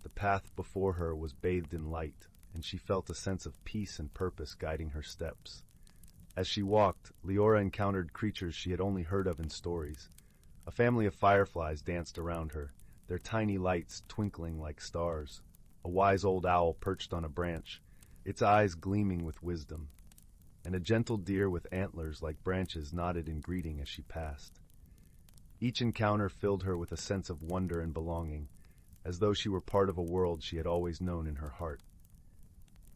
The path before her was bathed in light, and she felt a sense of peace and purpose guiding her steps. As she walked, Leora encountered creatures she had only heard of in stories. A family of fireflies danced around her, their tiny lights twinkling like stars. A wise old owl perched on a branch, its eyes gleaming with wisdom. And a gentle deer with antlers like branches nodded in greeting as she passed. Each encounter filled her with a sense of wonder and belonging, as though she were part of a world she had always known in her heart.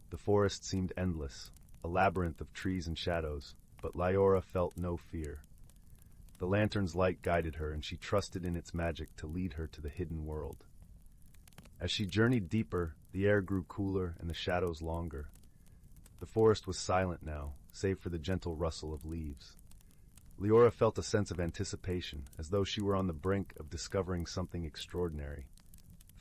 The forest seemed endless, a labyrinth of trees and shadows, but Leora felt no fear. The lantern's light guided her, and she trusted in its magic to lead her to the hidden world. As she journeyed deeper, the air grew cooler and the shadows longer. The forest was silent now, save for the gentle rustle of leaves. Leora felt a sense of anticipation, as though she were on the brink of discovering something extraordinary.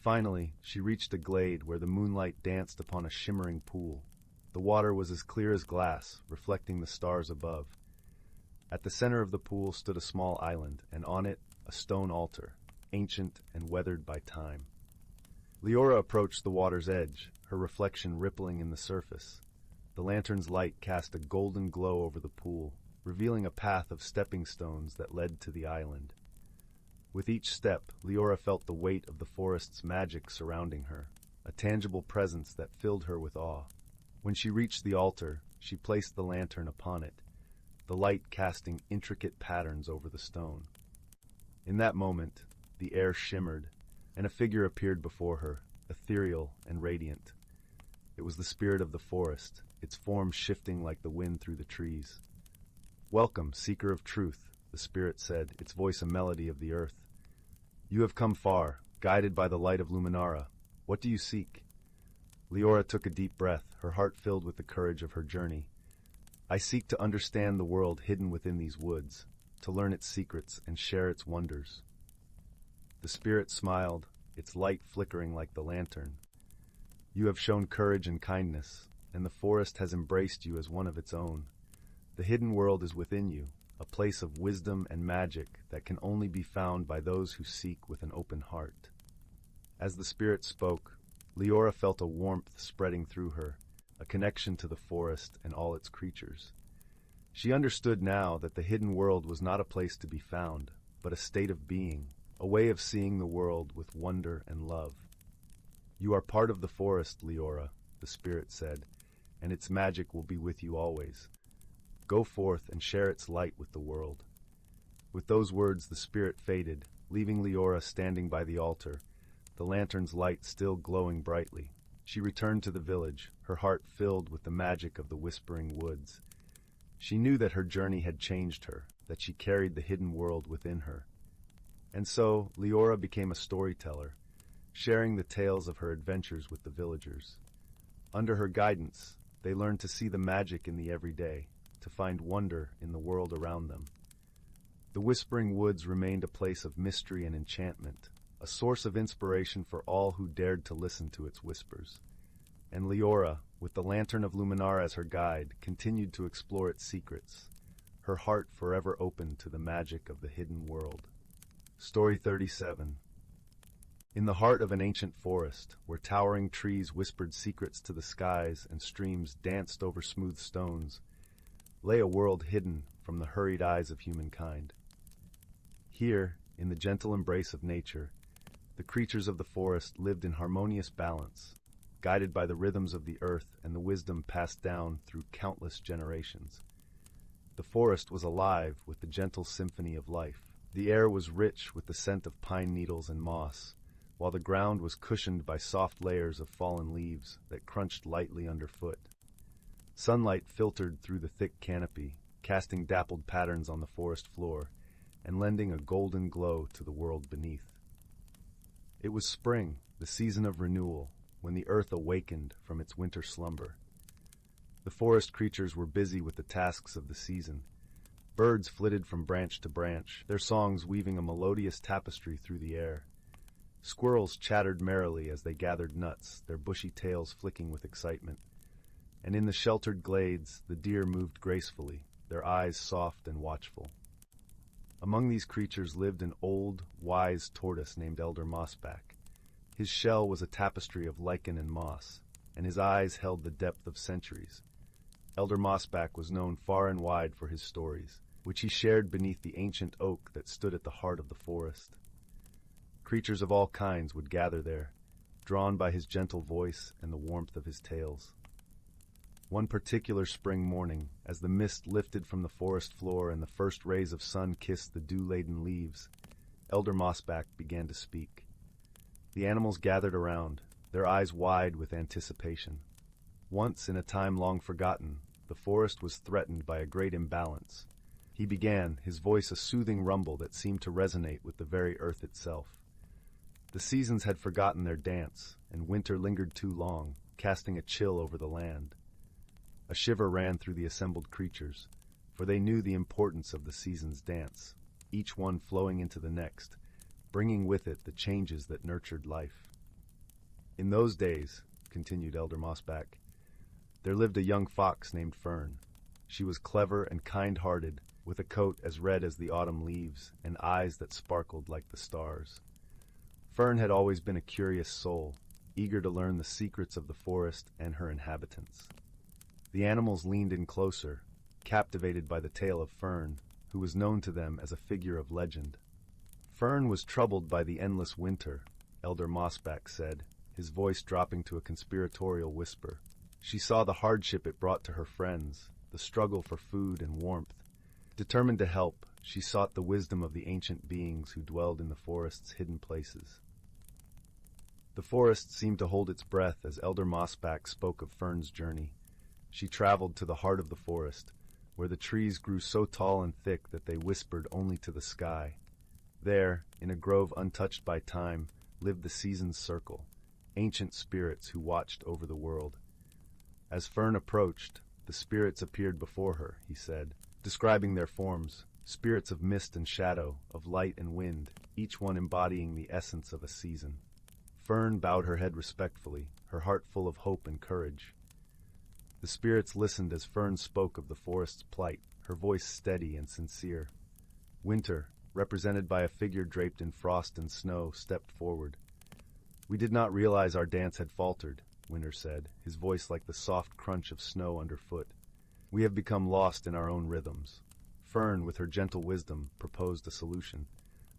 Finally, she reached a glade where the moonlight danced upon a shimmering pool. The water was as clear as glass, reflecting the stars above. At the center of the pool stood a small island, and on it, a stone altar, ancient and weathered by time. Leora approached the water's edge, her reflection rippling in the surface. the lantern's light cast a golden glow over the pool, revealing a path of stepping stones that led to the island. With each step, Leora felt the weight of the forest's magic surrounding her, a tangible presence that filled her with awe. When she reached the altar, she placed the lantern upon it, the light casting intricate patterns over the stone. In that moment, the air shimmered, and a figure appeared before her, ethereal and radiant. It was the spirit of the forest, its form shifting like the wind through the trees. "Welcome, seeker of truth," the spirit said, its voice a melody of the earth. "You have come far, guided by the light of Luminara. What do you seek?" Leora took a deep breath, her heart filled with the courage of her journey. "I seek to understand the world hidden within these woods, to learn its secrets and share its wonders." The spirit smiled, its light flickering like the lantern. "You have shown courage and kindness, and the forest has embraced you as one of its own. The hidden world is within you, a place of wisdom and magic that can only be found by those who seek with an open heart." As the spirit spoke, Leora felt a warmth spreading through her, a connection to the forest and all its creatures. She understood now that the hidden world was not a place to be found, but a state of being, a way of seeing the world with wonder and love. "You are part of the forest, Leora," the spirit said, "and its magic will be with you always. Go forth and share its light with the world." With those words, the spirit faded, leaving Leora standing by the altar, the lantern's light still glowing brightly. She returned to the village, her heart filled with the magic of the whispering woods. She knew that her journey had changed her, that she carried the hidden world within her. And so, Leora became a storyteller, sharing the tales of her adventures with the villagers. Under her guidance, they learned to see the magic in the everyday, to find wonder in the world around them. The Whispering Woods remained a place of mystery and enchantment, a source of inspiration for all who dared to listen to its whispers. And Leora, with the Lantern of Luminar as her guide, continued to explore its secrets, her heart forever open to the magic of the hidden world. Story 37. In the heart of an ancient forest, where towering trees whispered secrets to the skies and streams danced over smooth stones, lay a world hidden from the hurried eyes of humankind. Here, in the gentle embrace of nature, the creatures of the forest lived in harmonious balance, guided by the rhythms of the earth and the wisdom passed down through countless generations. The forest was alive with the gentle symphony of life. The air was rich with the scent of pine needles and moss, while the ground was cushioned by soft layers of fallen leaves that crunched lightly underfoot. Sunlight filtered through the thick canopy, casting dappled patterns on the forest floor and lending a golden glow to the world beneath. It was spring, the season of renewal, when the earth awakened from its winter slumber. The forest creatures were busy with the tasks of the season. Birds flitted from branch to branch, their songs weaving a melodious tapestry through the air. Squirrels chattered merrily as they gathered nuts, their bushy tails flicking with excitement. And in the sheltered glades, the deer moved gracefully, their eyes soft and watchful. Among these creatures lived an old, wise tortoise named Elder Mossback. His shell was a tapestry of lichen and moss, and his eyes held the depth of centuries. Elder Mossback was known far and wide for his stories, which he shared beneath the ancient oak that stood at the heart of the forest. Creatures of all kinds would gather there, drawn by his gentle voice and the warmth of his tales. One particular spring morning, as the mist lifted from the forest floor and the first rays of sun kissed the dew-laden leaves, Elder Mossback began to speak. The animals gathered around, their eyes wide with anticipation. Once, in a time long forgotten, the forest was threatened by a great imbalance. He began, his voice a soothing rumble that seemed to resonate with the very earth itself. The seasons had forgotten their dance, and winter lingered too long, casting a chill over the land. A shiver ran through the assembled creatures, for they knew the importance of the season's dance, each one flowing into the next, bringing with it the changes that nurtured life. "In those days," continued Elder Mossback, "there lived a young fox named Fern. She was clever and kind-hearted, with a coat as red as the autumn leaves and eyes that sparkled like the stars. Fern had always been a curious soul, eager to learn the secrets of the forest and her inhabitants. The animals leaned in closer, captivated by the tale of Fern, who was known to them as a figure of legend. Fern was troubled by the endless winter, Elder Mossback said, his voice dropping to a conspiratorial whisper. She saw the hardship it brought to her friends, the struggle for food and warmth. Determined to help, she sought the wisdom of the ancient beings who dwelled in the forest's hidden places. The forest seemed to hold its breath as Elder Mossback spoke of Fern's journey. She traveled to the heart of the forest, where the trees grew so tall and thick that they whispered only to the sky. There, in a grove untouched by time, lived the seasons' circle, ancient spirits who watched over the world. As Fern approached, the spirits appeared before her, he said, describing their forms, spirits of mist and shadow, of light and wind, each one embodying the essence of a season. Fern bowed her head respectfully, her heart full of hope and courage. The spirits listened as Fern spoke of the forest's plight, her voice steady and sincere. Winter, represented by a figure draped in frost and snow, stepped forward. "We did not realize our dance had faltered," Winter said, his voice like the soft crunch of snow underfoot. "We have become lost in our own rhythms." Fern, with her gentle wisdom, proposed a solution.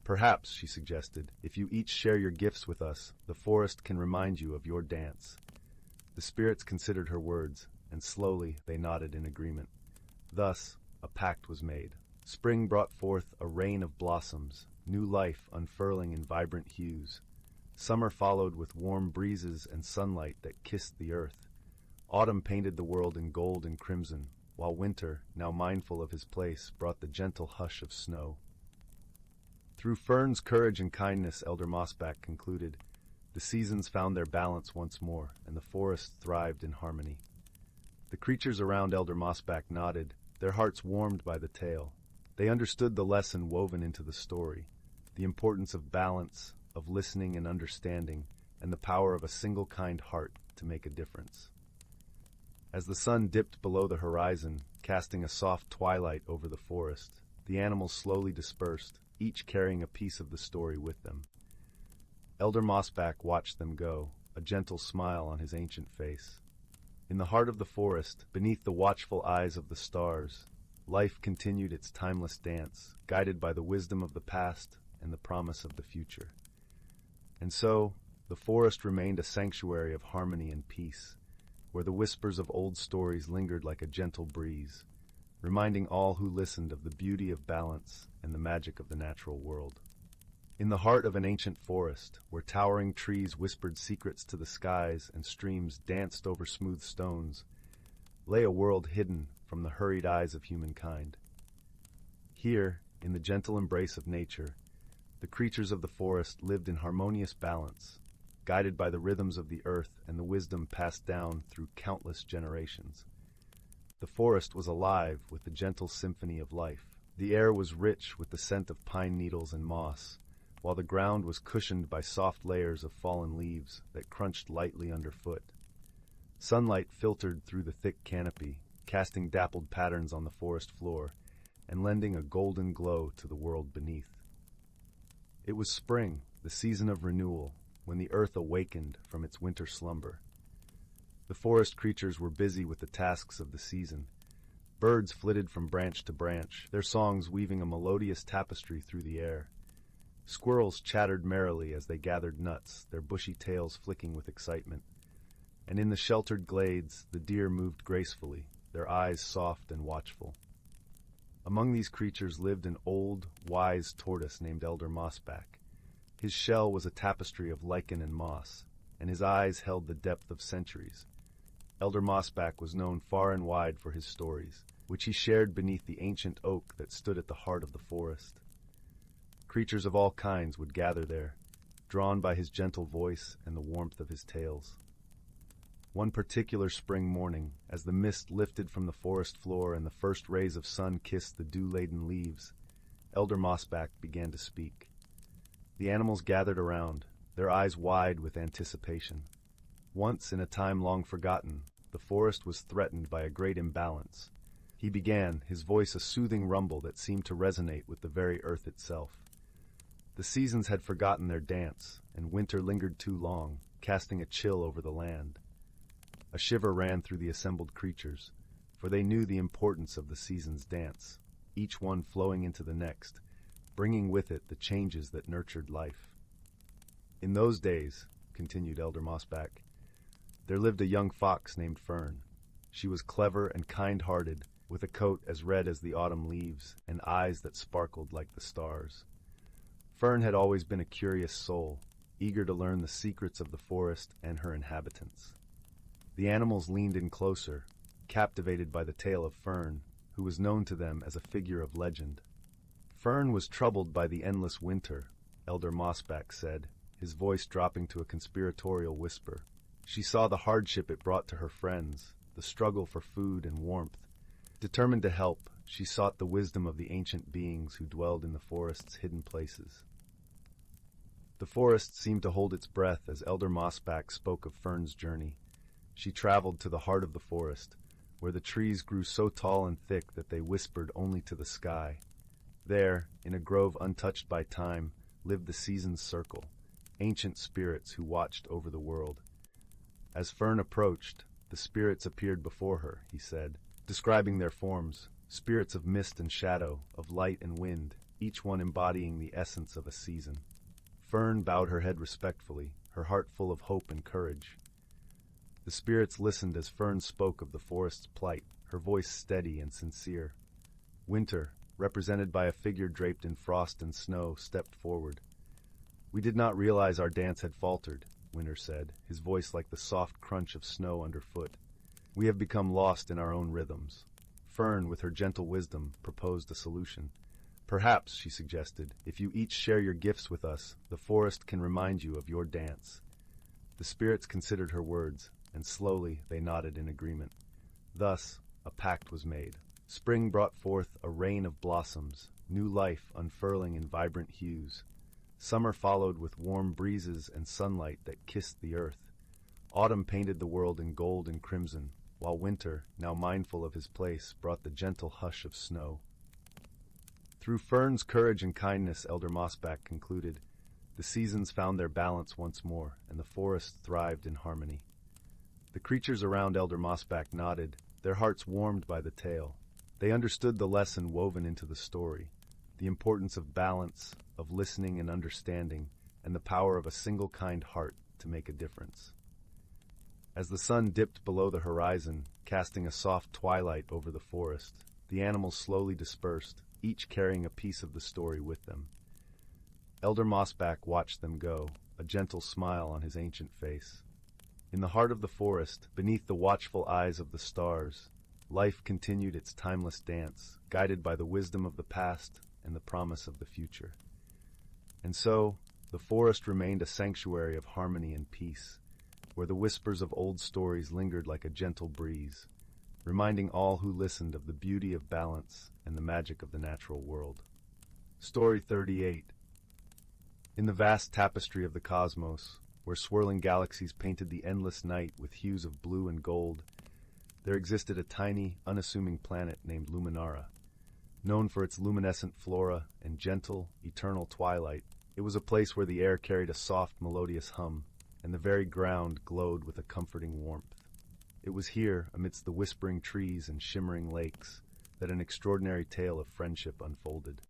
"Perhaps," she suggested, "if you each share your gifts with us, the forest can remind you of your dance." The spirits considered her words, and slowly they nodded in agreement. Thus, a pact was made. Spring brought forth a rain of blossoms, new life unfurling in vibrant hues. Summer followed with warm breezes and sunlight that kissed the earth. Autumn painted the world in gold and crimson, while winter, now mindful of his place, brought the gentle hush of snow. Through Fern's courage and kindness, Elder Mossback concluded, the seasons found their balance once more, and the forest thrived in harmony. The creatures around Elder Mossback nodded, their hearts warmed by the tale. They understood the lesson woven into the story, the importance of balance, of listening and understanding, and the power of a single kind heart to make a difference. As the sun dipped below the horizon, casting a soft twilight over the forest, the animals slowly dispersed, each carrying a piece of the story with them. Elder Mossback watched them go, a gentle smile on his ancient face. In the heart of the forest, beneath the watchful eyes of the stars, life continued its timeless dance, guided by the wisdom of the past and the promise of the future. And so, the forest remained a sanctuary of harmony and peace, where the whispers of old stories lingered like a gentle breeze, reminding all who listened of the beauty of balance and the magic of the natural world. In the heart of an ancient forest, where towering trees whispered secrets to the skies and streams danced over smooth stones, lay a world hidden from the hurried eyes of humankind. Here, in the gentle embrace of nature, the creatures of the forest lived in harmonious balance, guided by the rhythms of the earth and the wisdom passed down through countless generations. The forest was alive with the gentle symphony of life. The air was rich with the scent of pine needles and moss, while the ground was cushioned by soft layers of fallen leaves that crunched lightly underfoot. Sunlight filtered through the thick canopy, casting dappled patterns on the forest floor and lending a golden glow to the world beneath. It was spring, the season of renewal, when the earth awakened from its winter slumber. The forest creatures were busy with the tasks of the season. Birds flitted from branch to branch, their songs weaving a melodious tapestry through the air. Squirrels chattered merrily as they gathered nuts, their bushy tails flicking with excitement. And in the sheltered glades, the deer moved gracefully, their eyes soft and watchful. Among these creatures lived an old, wise tortoise named Elder Mossback. His shell was a tapestry of lichen and moss, and his eyes held the depth of centuries. Elder Mossback was known far and wide for his stories, which he shared beneath the ancient oak that stood at the heart of the forest. Creatures of all kinds would gather there, drawn by his gentle voice and the warmth of his tales. One particular spring morning, as the mist lifted from the forest floor and the first rays of sun kissed the dew-laden leaves, Elder Mossback began to speak. The animals gathered around, their eyes wide with anticipation. Once, in a time long forgotten, the forest was threatened by a great imbalance. He began, his voice a soothing rumble that seemed to resonate with the very earth itself. The seasons had forgotten their dance, and winter lingered too long, casting a chill over the land. A shiver ran through the assembled creatures. for they knew the importance of the season's dance, each one flowing into the next, bringing with it the changes that nurtured life. In those days, continued Elder Mossback, there lived a young fox named Fern. She was clever and kind-hearted, with a coat as red as the autumn leaves and eyes that sparkled like the stars. Fern had always been a curious soul, eager to learn the secrets of the forest and her inhabitants. The animals leaned in closer, captivated by the tale of Fern, who was known to them as a figure of legend. Fern was troubled by the endless winter, Elder Mossback said, his voice dropping to a conspiratorial whisper. She saw the hardship it brought to her friends, the struggle for food and warmth. Determined to help, she sought the wisdom of the ancient beings who dwelled in the forest's hidden places. The forest seemed to hold its breath as Elder Mossback spoke of Fern's journey. She traveled to the heart of the forest, where the trees grew so tall and thick that they whispered only to the sky. There, in a grove untouched by time, lived the season's circle, ancient spirits who watched over the world. As Fern approached, the spirits appeared before her, he said, describing their forms, spirits of mist and shadow, of light and wind, each one embodying the essence of a season. Fern bowed her head respectfully, her heart full of hope and courage. The spirits listened as Fern spoke of the forest's plight, her voice steady and sincere. Winter, represented by a figure draped in frost and snow, stepped forward. "We did not realize our dance had faltered," Winter said, his voice like the soft crunch of snow underfoot. "We have become lost in our own rhythms." Fern, with her gentle wisdom, proposed a solution. "Perhaps," she suggested, "if you each share your gifts with us, the forest can remind you of your dance." The spirits considered her words, and slowly they nodded in agreement. Thus, a pact was made. Spring brought forth a rain of blossoms, new life unfurling in vibrant hues. Summer followed with warm breezes and sunlight that kissed the earth. Autumn painted the world in gold and crimson, while winter, now mindful of his place, brought the gentle hush of snow. Through Fern's courage and kindness, Elder Mossback concluded, the seasons found their balance once more, and the forest thrived in harmony. The creatures around Elder Mossback nodded, their hearts warmed by the tale. They understood the lesson woven into the story, the importance of balance, of listening and understanding, and the power of a single kind heart to make a difference. As the sun dipped below the horizon, casting a soft twilight over the forest, the animals slowly dispersed, each carrying a piece of the story with them. Elder Mossback watched them go, a gentle smile on his ancient face. In the heart of the forest, beneath the watchful eyes of the stars, life continued its timeless dance, guided by the wisdom of the past and the promise of the future. And so, the forest remained a sanctuary of harmony and peace, where the whispers of old stories lingered like a gentle breeze, reminding all who listened of the beauty of balance and the magic of the natural world. Story 38. In the vast tapestry of the cosmos, where swirling galaxies painted the endless night with hues of blue and gold, there existed a tiny, unassuming planet named Luminara. Known for its luminescent flora and gentle, eternal twilight, it was a place where the air carried a soft, melodious hum, and the very ground glowed with a comforting warmth. It was here, amidst the whispering trees and shimmering lakes, that an extraordinary tale of friendship unfolded.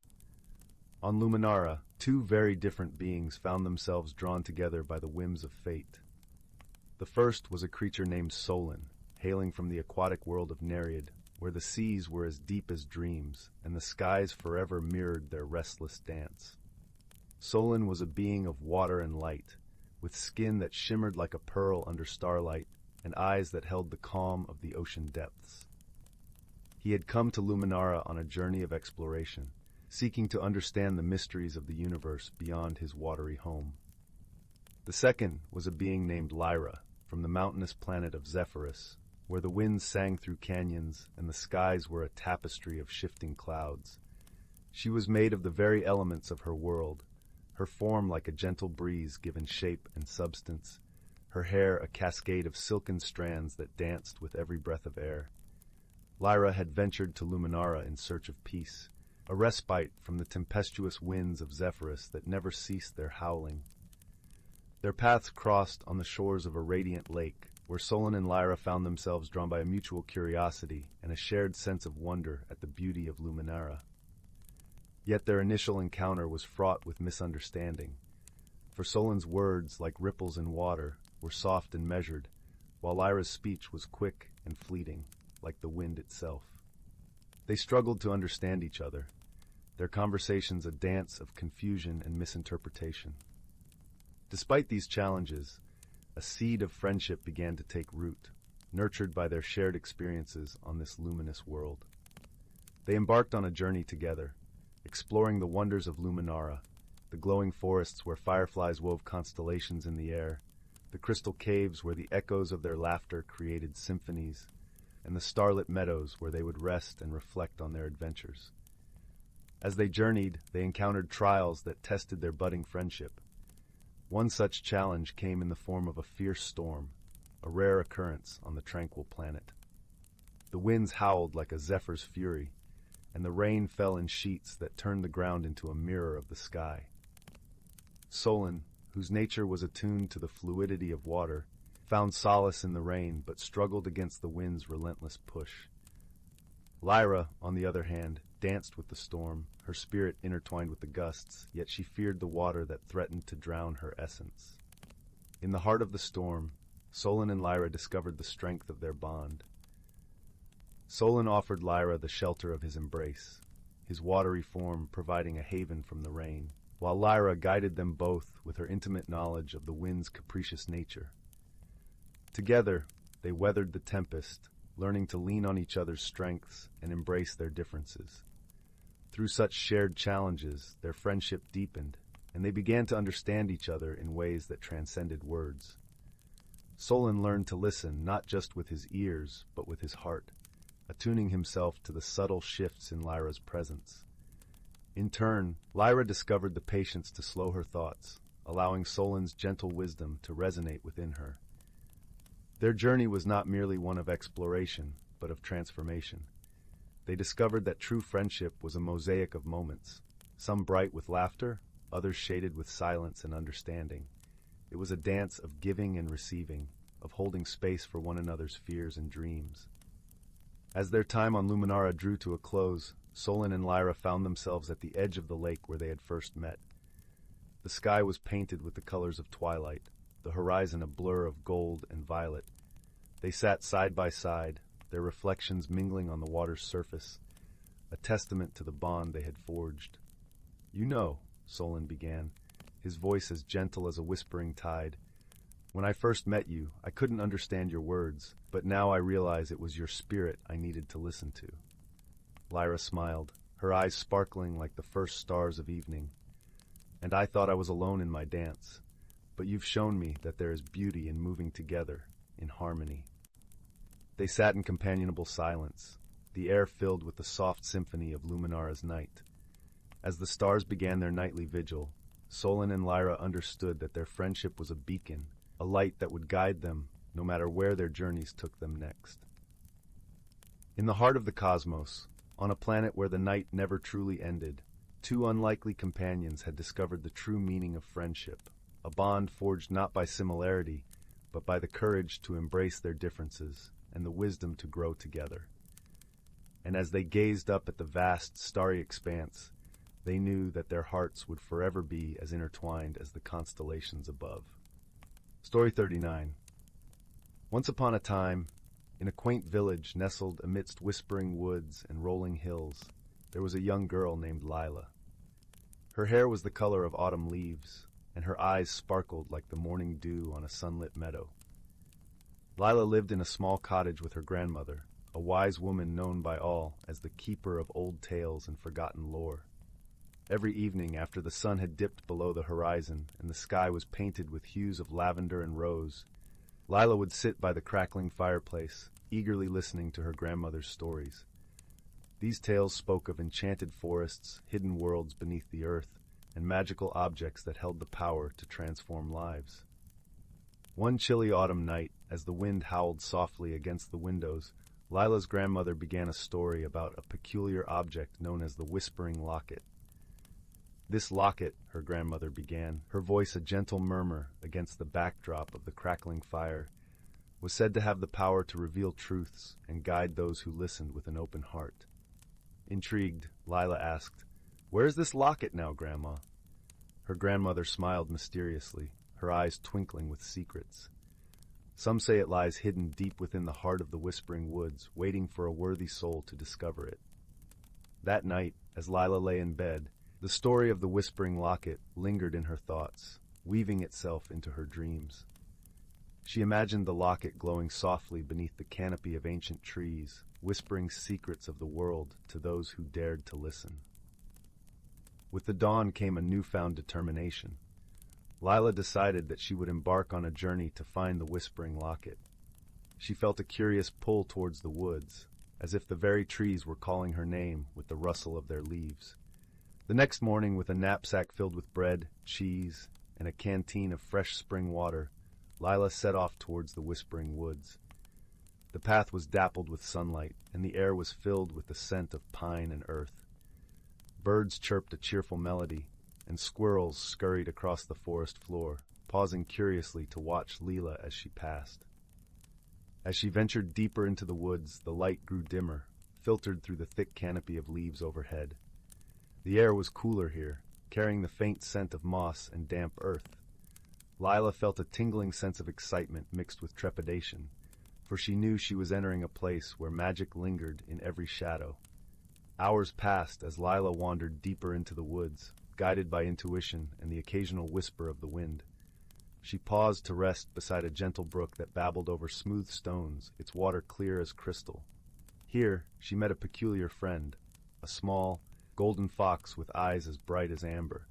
On Luminara, two very different beings found themselves drawn together by the whims of fate. The first was a creature named Solon, hailing from the aquatic world of Nereid, where the seas were as deep as dreams, and the skies forever mirrored their restless dance. Solon was a being of water and light, with skin that shimmered like a pearl under starlight, and eyes that held the calm of the ocean depths. He had come to Luminara on a journey of exploration, seeking to understand the mysteries of the universe beyond his watery home. The second was a being named Lyra, from the mountainous planet of Zephyrus, where the winds sang through canyons and the skies were a tapestry of shifting clouds. She was made of the very elements of her world, her form like a gentle breeze given shape and substance, her hair a cascade of silken strands that danced with every breath of air. Lyra had ventured to Luminara in search of peace, a respite from the tempestuous winds of Zephyrus that never ceased their howling. Their paths crossed on the shores of a radiant lake, where Solon and Lyra found themselves drawn by a mutual curiosity and a shared sense of wonder at the beauty of Luminara. Yet their initial encounter was fraught with misunderstanding, for Solon's words, like ripples in water, were soft and measured, while Lyra's speech was quick and fleeting, like the wind itself. They struggled to understand each other, their conversations a dance of confusion and misinterpretation. Despite these challenges, a seed of friendship began to take root, nurtured by their shared experiences on this luminous world. They embarked on a journey together, exploring the wonders of Luminara, the glowing forests where fireflies wove constellations in the air, the crystal caves where the echoes of their laughter created symphonies, and the starlit meadows where they would rest and reflect on their adventures. As they journeyed, they encountered trials that tested their budding friendship. One such challenge came in the form of a fierce storm, a rare occurrence on the tranquil planet. The winds howled like a zephyr's fury, and the rain fell in sheets that turned the ground into a mirror of the sky. Solon, whose nature was attuned to the fluidity of water, found solace in the rain but struggled against the wind's relentless push. Lyra, on the other hand, danced with the storm, her spirit intertwined with the gusts, yet she feared the water that threatened to drown her essence. In the heart of the storm, Solon and Lyra discovered the strength of their bond. Solon offered Lyra the shelter of his embrace, his watery form providing a haven from the rain, while Lyra guided them both with her intimate knowledge of the wind's capricious nature. Together, they weathered the tempest, learning to lean on each other's strengths and embrace their differences. Through such shared challenges, their friendship deepened, and they began to understand each other in ways that transcended words. Solon learned to listen not just with his ears, but with his heart, attuning himself to the subtle shifts in Lyra's presence. In turn, Lyra discovered the patience to slow her thoughts, allowing Solon's gentle wisdom to resonate within her. Their journey was not merely one of exploration, but of transformation. They discovered that true friendship was a mosaic of moments, some bright with laughter, others shaded with silence and understanding. It was a dance of giving and receiving, of holding space for one another's fears and dreams. As their time on Luminara drew to a close, Solon and Lyra found themselves at the edge of the lake where they had first met. The sky was painted with the colors of twilight, the horizon a blur of gold and violet. They sat side by side, their reflections mingling on the water's surface, a testament to the bond they had forged. "You know," Solon began, his voice as gentle as a whispering tide, "when I first met you, I couldn't understand your words, but now I realize it was your spirit I needed to listen to." Lyra smiled, her eyes sparkling like the first stars of evening. "And I thought I was alone in my dance, but you've shown me that there is beauty in moving together, in harmony." They sat in companionable silence, the air filled with the soft symphony of Luminara's night. As the stars began their nightly vigil, Solon and Lyra understood that their friendship was a beacon, a light that would guide them no matter where their journeys took them next. In the heart of the cosmos, on a planet where the night never truly ended, two unlikely companions had discovered the true meaning of friendship, a bond forged not by similarity, but by the courage to embrace their differences and the wisdom to grow together. And as they gazed up at the vast, starry expanse, they knew that their hearts would forever be as intertwined as the constellations above. Story 39. Once upon a time, in a quaint village nestled amidst whispering woods and rolling hills, there was a young girl named Lila. Her hair was the color of autumn leaves, and her eyes sparkled like the morning dew on a sunlit meadow. Lila lived in a small cottage with her grandmother, a wise woman known by all as the keeper of old tales and forgotten lore. Every evening after the sun had dipped below the horizon and the sky was painted with hues of lavender and rose, Lila would sit by the crackling fireplace, eagerly listening to her grandmother's stories. These tales spoke of enchanted forests, hidden worlds beneath the earth, and magical objects that held the power to transform lives. One chilly autumn night, as the wind howled softly against the windows, Lila's grandmother began a story about a peculiar object known as the Whispering Locket. "This locket," her grandmother began, her voice a gentle murmur against the backdrop of the crackling fire, was said to have the power to reveal truths and guide those who listened with an open heart. Intrigued, Lila asked, "Where's this locket now, Grandma?" Her grandmother smiled mysteriously, her eyes twinkling with secrets. "Some say it lies hidden deep within the heart of the Whispering Woods, waiting for a worthy soul to discover it." That night, as Lila lay in bed, the story of the Whispering Locket lingered in her thoughts, weaving itself into her dreams. She imagined the locket glowing softly beneath the canopy of ancient trees, whispering secrets of the world to those who dared to listen. With the dawn came a newfound determination. Lila decided that she would embark on a journey to find the Whispering Locket. She felt a curious pull towards the woods, as if the very trees were calling her name with the rustle of their leaves. The next morning, with a knapsack filled with bread, cheese, and a canteen of fresh spring water, Lila set off towards the Whispering Woods. The path was dappled with sunlight, and the air was filled with the scent of pine and earth. Birds chirped a cheerful melody, and squirrels scurried across the forest floor, pausing curiously to watch Lila as she passed. As she ventured deeper into the woods, the light grew dimmer, filtered through the thick canopy of leaves overhead. The air was cooler here, carrying the faint scent of moss and damp earth. Lila felt a tingling sense of excitement mixed with trepidation, for she knew she was entering a place where magic lingered in every shadow. Hours passed as Lila wandered deeper into the woods, guided by intuition and the occasional whisper of the wind. She paused to rest beside a gentle brook that babbled over smooth stones, its water clear as crystal. Here, she met a peculiar friend, a small, golden fox with eyes as bright as amber.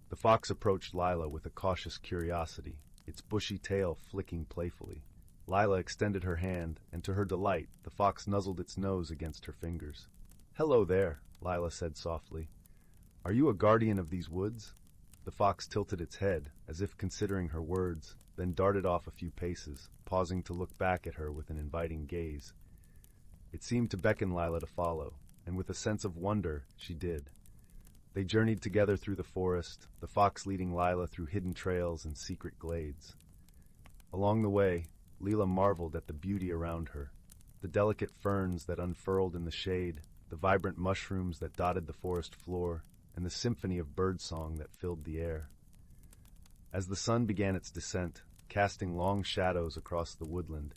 The fox approached Lila with a cautious curiosity, its bushy tail flicking playfully. Lila extended her hand, and to her delight, the fox nuzzled its nose against her fingers. "Hello there," Lila said softly. "Are you a guardian of these woods?" The fox tilted its head, as if considering her words, then darted off a few paces, pausing to look back at her with an inviting gaze. It seemed to beckon Lila to follow, and with a sense of wonder, she did. They journeyed together through the forest, the fox leading Lila through hidden trails and secret glades. Along the way, Lila marveled at the beauty around her, the delicate ferns that unfurled in the shade, the vibrant mushrooms that dotted the forest floor, and the symphony of birdsong that filled the air. As the sun began its descent, casting long shadows across the woodland,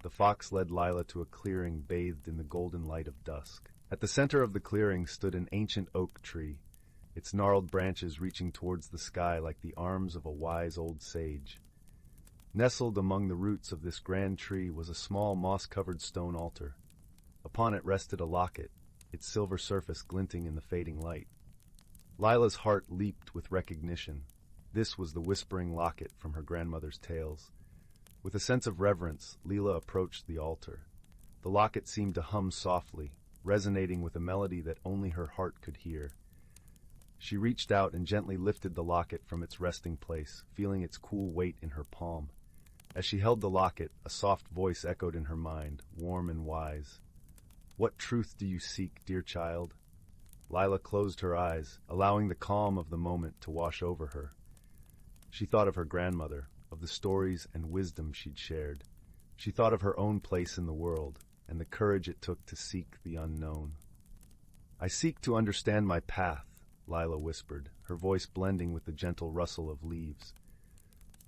the fox led Lila to a clearing bathed in the golden light of dusk. At the center of the clearing stood an ancient oak tree, its gnarled branches reaching towards the sky like the arms of a wise old sage. Nestled among the roots of this grand tree was a small moss-covered stone altar. Upon it rested a locket, its silver surface glinting in the fading light. Lila's heart leaped with recognition. This was the Whispering Locket from her grandmother's tales. With a sense of reverence, Lila approached the altar. The locket seemed to hum softly, resonating with a melody that only her heart could hear. She reached out and gently lifted the locket from its resting place, feeling its cool weight in her palm. As she held the locket, a soft voice echoed in her mind, warm and wise. "What truth do you seek, dear child?" Lila closed her eyes, allowing the calm of the moment to wash over her. She thought of her grandmother, of the stories and wisdom she'd shared. She thought of her own place in the world, and the courage it took to seek the unknown. "I seek to understand my path," Lila whispered, her voice blending with the gentle rustle of leaves.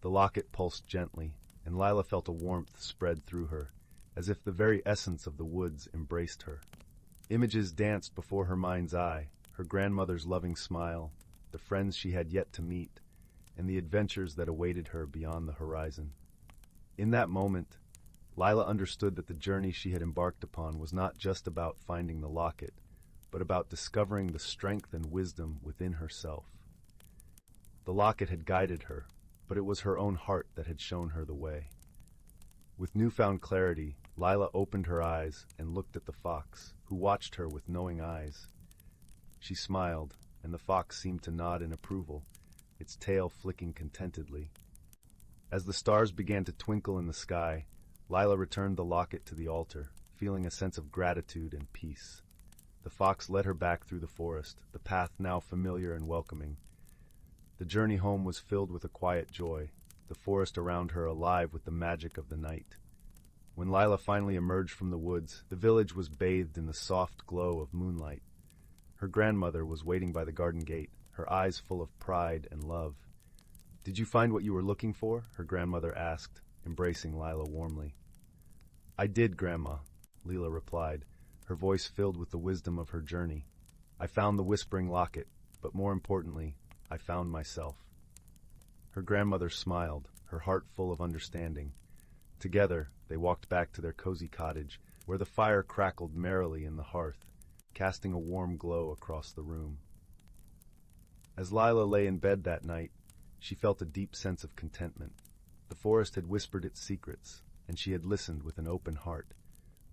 The locket pulsed gently, and Lila felt a warmth spread through her, as if the very essence of the woods embraced her. Images danced before her mind's eye, her grandmother's loving smile, the friends she had yet to meet, and the adventures that awaited her beyond the horizon. In that moment, Lila understood that the journey she had embarked upon was not just about finding the locket, but about discovering the strength and wisdom within herself. The locket had guided her, but it was her own heart that had shown her the way. With newfound clarity, Lila opened her eyes and looked at the fox, who watched her with knowing eyes. She smiled, and the fox seemed to nod in approval, its tail flicking contentedly. As the stars began to twinkle in the sky, Lila returned the locket to the altar, feeling a sense of gratitude and peace. The fox led her back through the forest, the path now familiar and welcoming. The journey home was filled with a quiet joy. the forest around her alive with the magic of the night. When Lila finally emerged from the woods, the village was bathed in the soft glow of moonlight. Her grandmother was waiting by the garden gate, her eyes full of pride and love. "Did you find what you were looking for?" her grandmother asked, embracing Lila warmly. "I did, Grandma," Lila replied, her voice filled with the wisdom of her journey. "I found the whispering locket, but more importantly, I found myself." Her grandmother smiled, her heart full of understanding. Together, they walked back to their cozy cottage, where the fire crackled merrily in the hearth, casting a warm glow across the room. As Lila lay in bed that night, she felt a deep sense of contentment. The forest had whispered its secrets, and she had listened with an open heart.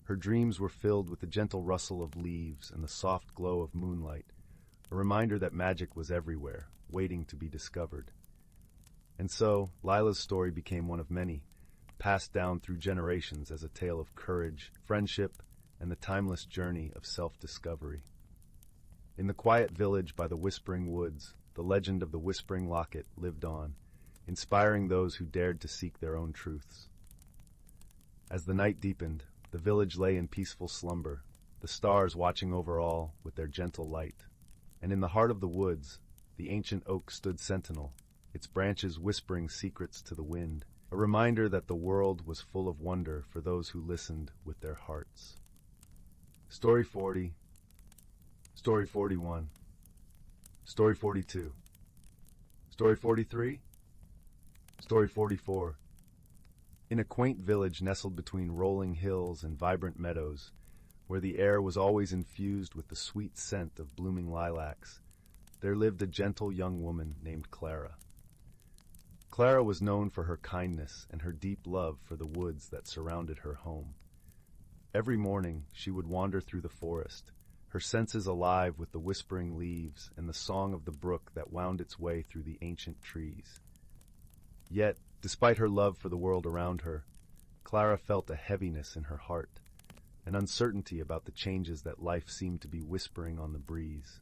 Her dreams were filled with the gentle rustle of leaves and the soft glow of moonlight, a reminder that magic was everywhere, waiting to be discovered. And so, Lila's story became one of many, passed down through generations as a tale of courage, friendship, and the timeless journey of self-discovery. In the quiet village by the whispering woods, the legend of the whispering locket lived on, inspiring those who dared to seek their own truths. As the night deepened, the village lay in peaceful slumber, the stars watching over all with their gentle light. And in the heart of the woods, the ancient oak stood sentinel, its branches whispering secrets to the wind, a reminder that the world was full of wonder for those who listened with their hearts. Story 40, Story 41, Story 42, Story 43, Story 44. In a quaint village nestled between rolling hills and vibrant meadows, where the air was always infused with the sweet scent of blooming lilacs, there lived a gentle young woman named Clara. Clara was known for her kindness and her deep love for the woods that surrounded her home. Every morning she would wander through the forest, her senses alive with the whispering leaves and the song of the brook that wound its way through the ancient trees. Yet, despite her love for the world around her, Clara felt a heaviness in her heart, an uncertainty about the changes that life seemed to be whispering on the breeze.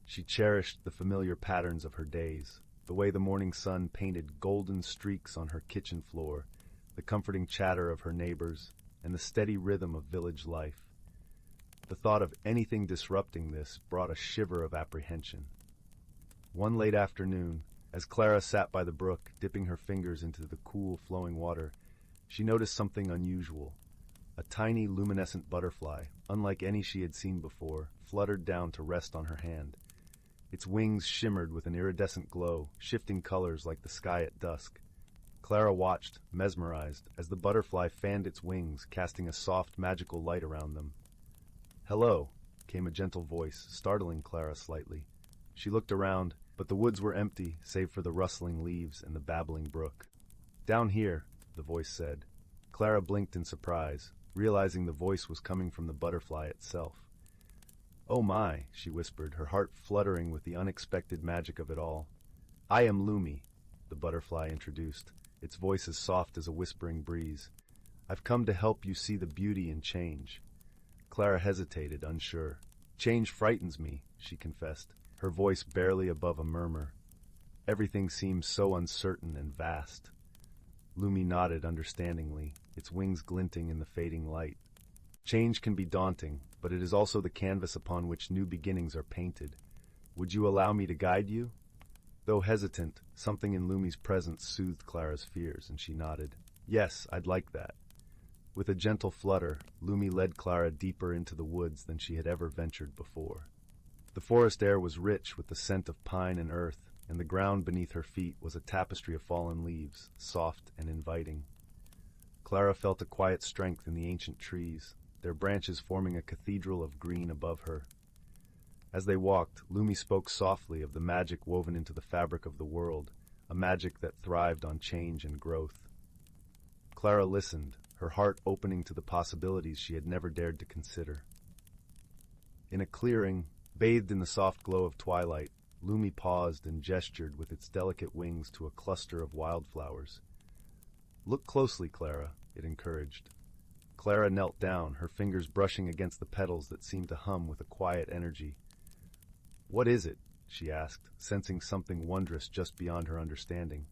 She cherished the familiar patterns of her days, the way the morning sun painted golden streaks on her kitchen floor, the comforting chatter of her neighbors, and the steady rhythm of village life. The thought of anything disrupting this brought a shiver of apprehension. One late afternoon, as Clara sat by the brook, dipping her fingers into the cool, flowing water, she noticed something unusual. A tiny, luminescent butterfly, unlike any she had seen before, fluttered down to rest on her hand. Its wings shimmered with an iridescent glow, shifting colors like the sky at dusk. Clara watched, mesmerized, as the butterfly fanned its wings, casting a soft, magical light around them. "Hello," came a gentle voice, startling Clara slightly. She looked around, but the woods were empty, save for the rustling leaves and the babbling brook. "Down here," the voice said. Clara blinked in surprise, realizing the voice was coming from the butterfly itself. "Oh my," she whispered, her heart fluttering with the unexpected magic of it all. "I am Lumi," the butterfly introduced, its voice as soft as a whispering breeze. "I've come to help you see the beauty in change." Clara hesitated, unsure. "Change frightens me," she confessed, her voice barely above a murmur. "Everything seems so uncertain and vast." Lumi nodded understandingly, its wings glinting in the fading light. "Change can be daunting, but it is also the canvas upon which new beginnings are painted. Would you allow me to guide you?" Though hesitant, something in Lumi's presence soothed Clara's fears, and she nodded. "Yes, I'd like that." With a gentle flutter, Lumi led Clara deeper into the woods than she had ever ventured before. The forest air was rich with the scent of pine and earth, and the ground beneath her feet was a tapestry of fallen leaves, soft and inviting. Clara felt a quiet strength in the ancient trees, their branches forming a cathedral of green above her. As they walked, Lumi spoke softly of the magic woven into the fabric of the world, a magic that thrived on change and growth. Clara listened, her heart opening to the possibilities she had never dared to consider. In a clearing, bathed in the soft glow of twilight, Lumi paused and gestured with its delicate wings to a cluster of wildflowers. "Look closely, Clara," it encouraged. Clara knelt down, her fingers brushing against the petals that seemed to hum with a quiet energy. "What is it?" she asked, sensing something wondrous just beyond her understanding.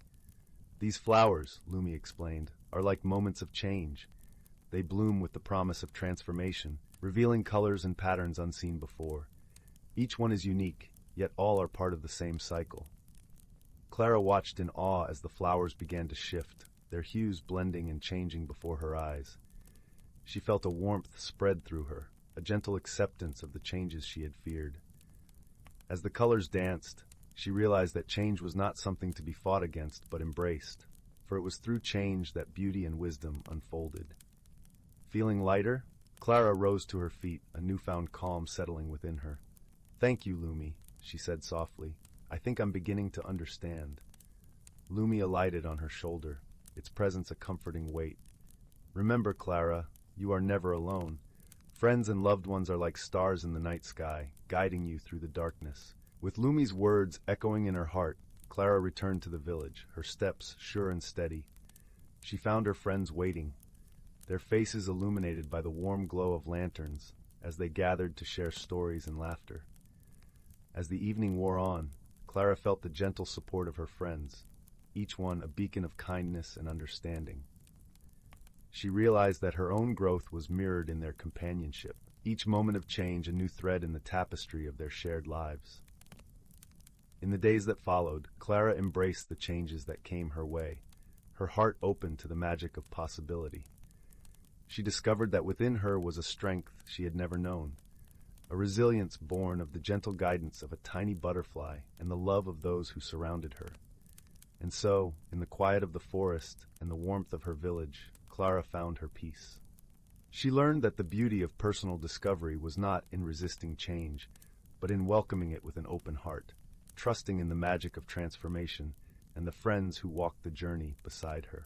These flowers, Lumi explained, are like moments of change. They bloom with the promise of transformation, revealing colors and patterns unseen before. Each one is unique, yet all are part of the same cycle. Clara watched in awe as the flowers began to shift, their hues blending and changing before her eyes. She felt a warmth spread through her, a gentle acceptance of the changes she had feared. As the colors danced, she realized that change was not something to be fought against but embraced, for it was through change that beauty and wisdom unfolded. Feeling lighter, Clara rose to her feet, a newfound calm settling within her. "Thank you, Lumi," she said softly. "I think I'm beginning to understand." Lumi alighted on her shoulder, its presence a comforting weight. "Remember, Clara, you are never alone. Friends and loved ones are like stars in the night sky, guiding you through the darkness." With Lumi's words echoing in her heart, Clara returned to the village, her steps sure and steady. She found her friends waiting, their faces illuminated by the warm glow of lanterns as they gathered to share stories and laughter. As the evening wore on, Clara felt the gentle support of her friends, each one a beacon of kindness and understanding. She realized that her own growth was mirrored in their companionship, each moment of change a new thread in the tapestry of their shared lives. In the days that followed, Clara embraced the changes that came her way, her heart open to the magic of possibility. She discovered that within her was a strength she had never known, a resilience born of the gentle guidance of a tiny butterfly and the love of those who surrounded her. And so, in the quiet of the forest and the warmth of her village, Clara found her peace. She learned that the beauty of personal discovery was not in resisting change, but in welcoming it with an open heart, trusting in the magic of transformation and the friends who walked the journey beside her.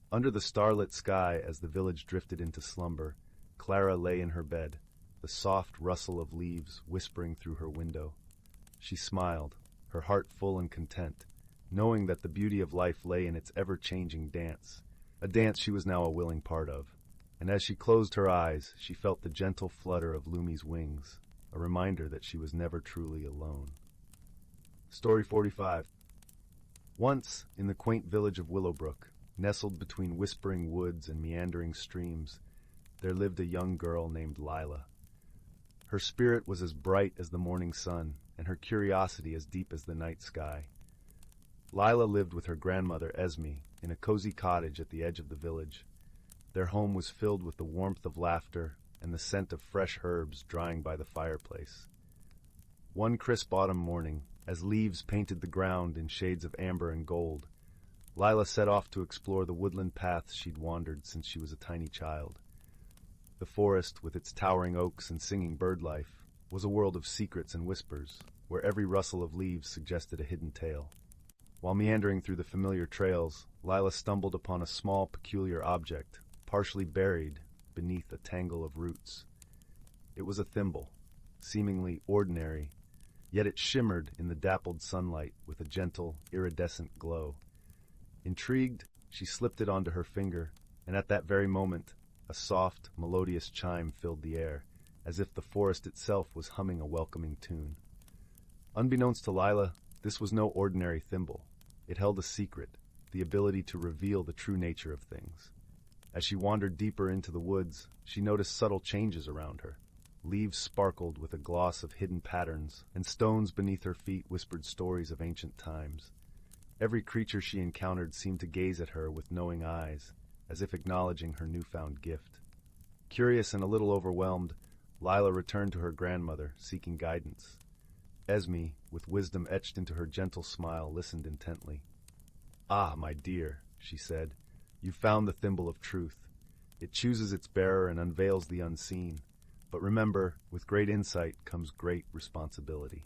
Under the starlit sky, as the village drifted into slumber, Clara lay in her bed, the soft rustle of leaves whispering through her window. She smiled, her heart full and content, knowing that the beauty of life lay in its ever-changing dance, a dance she was now a willing part of. And as she closed her eyes, she felt the gentle flutter of Lumi's wings, a reminder that she was never truly alone. Story 45. Once, in the quaint village of Willowbrook, nestled between whispering woods and meandering streams, there lived a young girl named Lila. Her spirit was as bright as the morning sun, and her curiosity as deep as the night sky. Lila lived with her grandmother, Esme, in a cozy cottage at the edge of the village. Their home was filled with the warmth of laughter and the scent of fresh herbs drying by the fireplace. One crisp autumn morning, as leaves painted the ground in shades of amber and gold, Lila set off to explore the woodland paths she'd wandered since she was a tiny child. The forest, with its towering oaks and singing bird life, was a world of secrets and whispers, where every rustle of leaves suggested a hidden tale. While meandering through the familiar trails, Lila stumbled upon a small, peculiar object, partially buried beneath a tangle of roots. It was a thimble, seemingly ordinary, yet it shimmered in the dappled sunlight with a gentle, iridescent glow. Intrigued, she slipped it onto her finger, and at that very moment, a soft, melodious chime filled the air, as if the forest itself was humming a welcoming tune. Unbeknownst to Lila, this was no ordinary thimble. It held a secret, the ability to reveal the true nature of things. As she wandered deeper into the woods, she noticed subtle changes around her. Leaves sparkled with a gloss of hidden patterns, and stones beneath her feet whispered stories of ancient times. Every creature she encountered seemed to gaze at her with knowing eyes, as if acknowledging her newfound gift. Curious and a little overwhelmed, Lila returned to her grandmother, seeking guidance. Esme, with wisdom etched into her gentle smile, listened intently. "Ah, my dear," she said, "you found the thimble of truth. It chooses its bearer and unveils the unseen. But remember, with great insight comes great responsibility."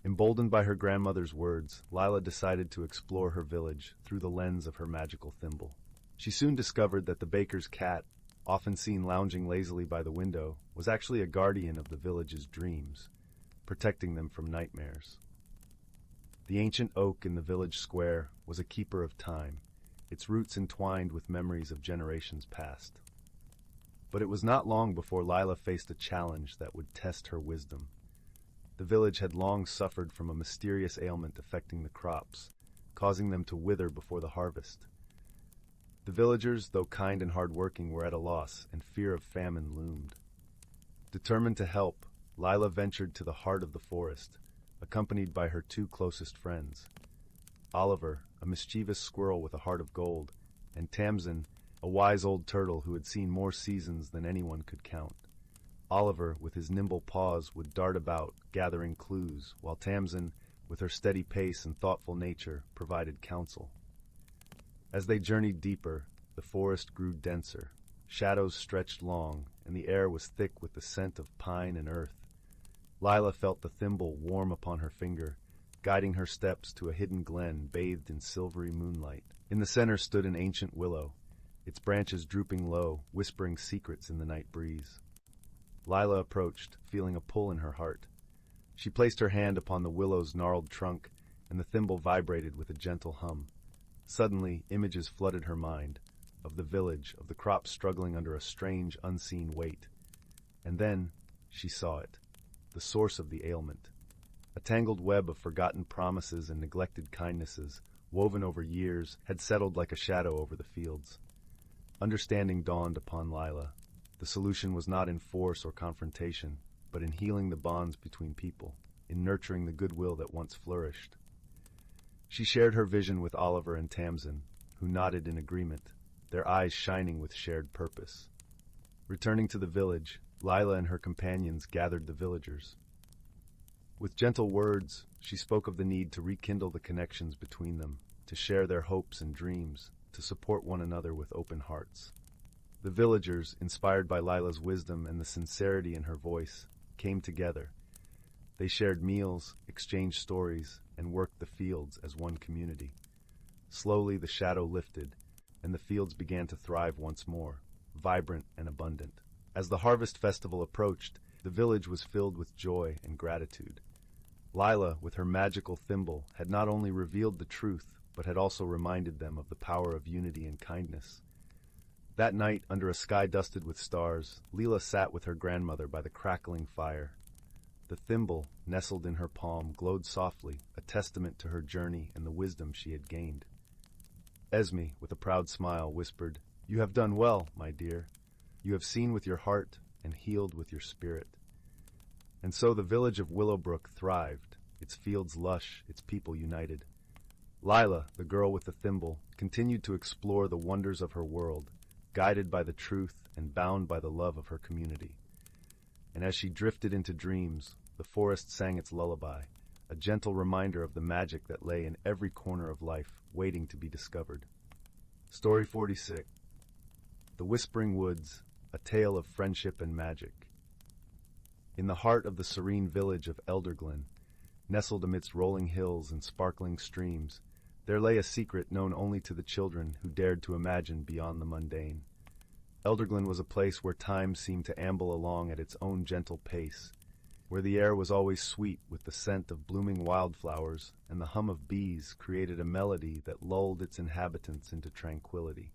Emboldened by her grandmother's words, Lila decided to explore her village through the lens of her magical thimble. She soon discovered that the baker's cat, often seen lounging lazily by the window, was actually a guardian of the village's dreams, protecting them from nightmares. The ancient oak in the village square was a keeper of time, its roots entwined with memories of generations past. But it was not long before Lila faced a challenge that would test her wisdom. The village had long suffered from a mysterious ailment affecting the crops, causing them to wither before the harvest. The villagers, though kind and hard-working, were at a loss, and fear of famine loomed. Determined to help, Lila ventured to the heart of the forest, accompanied by her two closest friends. Oliver, a mischievous squirrel with a heart of gold, and Tamsin, a wise old turtle who had seen more seasons than anyone could count. Oliver, with his nimble paws, would dart about, gathering clues, while Tamsin, with her steady pace and thoughtful nature, provided counsel. As they journeyed deeper, the forest grew denser. Shadows stretched long, and the air was thick with the scent of pine and earth. Lila felt the thimble warm upon her finger, guiding her steps to a hidden glen bathed in silvery moonlight. In the center stood an ancient willow, its branches drooping low, whispering secrets in the night breeze. Lila approached, feeling a pull in her heart. She placed her hand upon the willow's gnarled trunk, and the thimble vibrated with a gentle hum. Suddenly, images flooded her mind, of the village, of the crops struggling under a strange, unseen weight. And then she saw it, the source of the ailment. A tangled web of forgotten promises and neglected kindnesses, woven over years, had settled like a shadow over the fields. Understanding dawned upon Lila. The solution was not in force or confrontation, but in healing the bonds between people, in nurturing the goodwill that once flourished. She shared her vision with Oliver and Tamsin, who nodded in agreement, their eyes shining with shared purpose. Returning to the village, Lila and her companions gathered the villagers. With gentle words, she spoke of the need to rekindle the connections between them, to share their hopes and dreams, to support one another with open hearts. The villagers, inspired by Lila's wisdom and the sincerity in her voice, came together. They shared meals, exchanged stories, and worked the fields as one community. Slowly the shadow lifted, and the fields began to thrive once more, vibrant and abundant. As the harvest festival approached, the village was filled with joy and gratitude. Lila, with her magical thimble, had not only revealed the truth, but had also reminded them of the power of unity and kindness. That night, under a sky dusted with stars, Lila sat with her grandmother by the crackling fire. The thimble, nestled in her palm, glowed softly, a testament to her journey and the wisdom she had gained. Esme, with a proud smile, whispered, "You have done well, my dear. You have seen with your heart and healed with your spirit." And so the village of Willowbrook thrived, its fields lush, its people united. Lila, the girl with the thimble, continued to explore the wonders of her world, guided by the truth and bound by the love of her community. And as she drifted into dreams, the forest sang its lullaby, a gentle reminder of the magic that lay in every corner of life, waiting to be discovered. Story 46. The Whispering Woods, a tale of friendship and magic. In the heart of the serene village of Elderglen, nestled amidst rolling hills and sparkling streams, there lay a secret known only to the children who dared to imagine beyond the mundane. Elderglen was a place where time seemed to amble along at its own gentle pace, where the air was always sweet with the scent of blooming wildflowers, and the hum of bees created a melody that lulled its inhabitants into tranquility.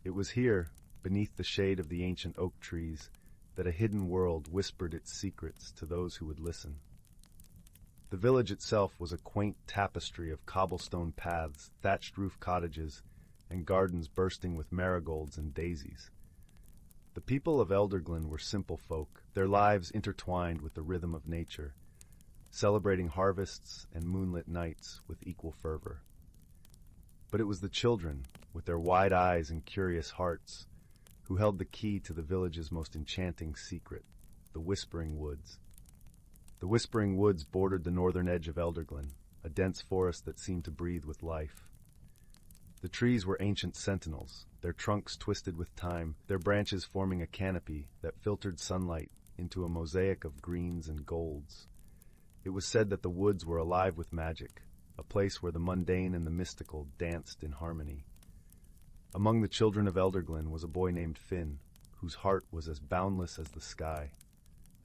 It was here, beneath the shade of the ancient oak trees, that a hidden world whispered its secrets to those who would listen. The village itself was a quaint tapestry of cobblestone paths, thatched roof cottages, and gardens bursting with marigolds and daisies. The people of Elderglen were simple folk, their lives intertwined with the rhythm of nature, celebrating harvests and moonlit nights with equal fervor. But it was the children, with their wide eyes and curious hearts, who held the key to the village's most enchanting secret, the Whispering Woods. The Whispering Woods bordered the northern edge of Elderglen, a dense forest that seemed to breathe with life. The trees were ancient sentinels, their trunks twisted with time, their branches forming a canopy that filtered sunlight into a mosaic of greens and golds. It was said that the woods were alive with magic, a place where the mundane and the mystical danced in harmony. Among the children of Elderglen was a boy named Finn, whose heart was as boundless as the sky.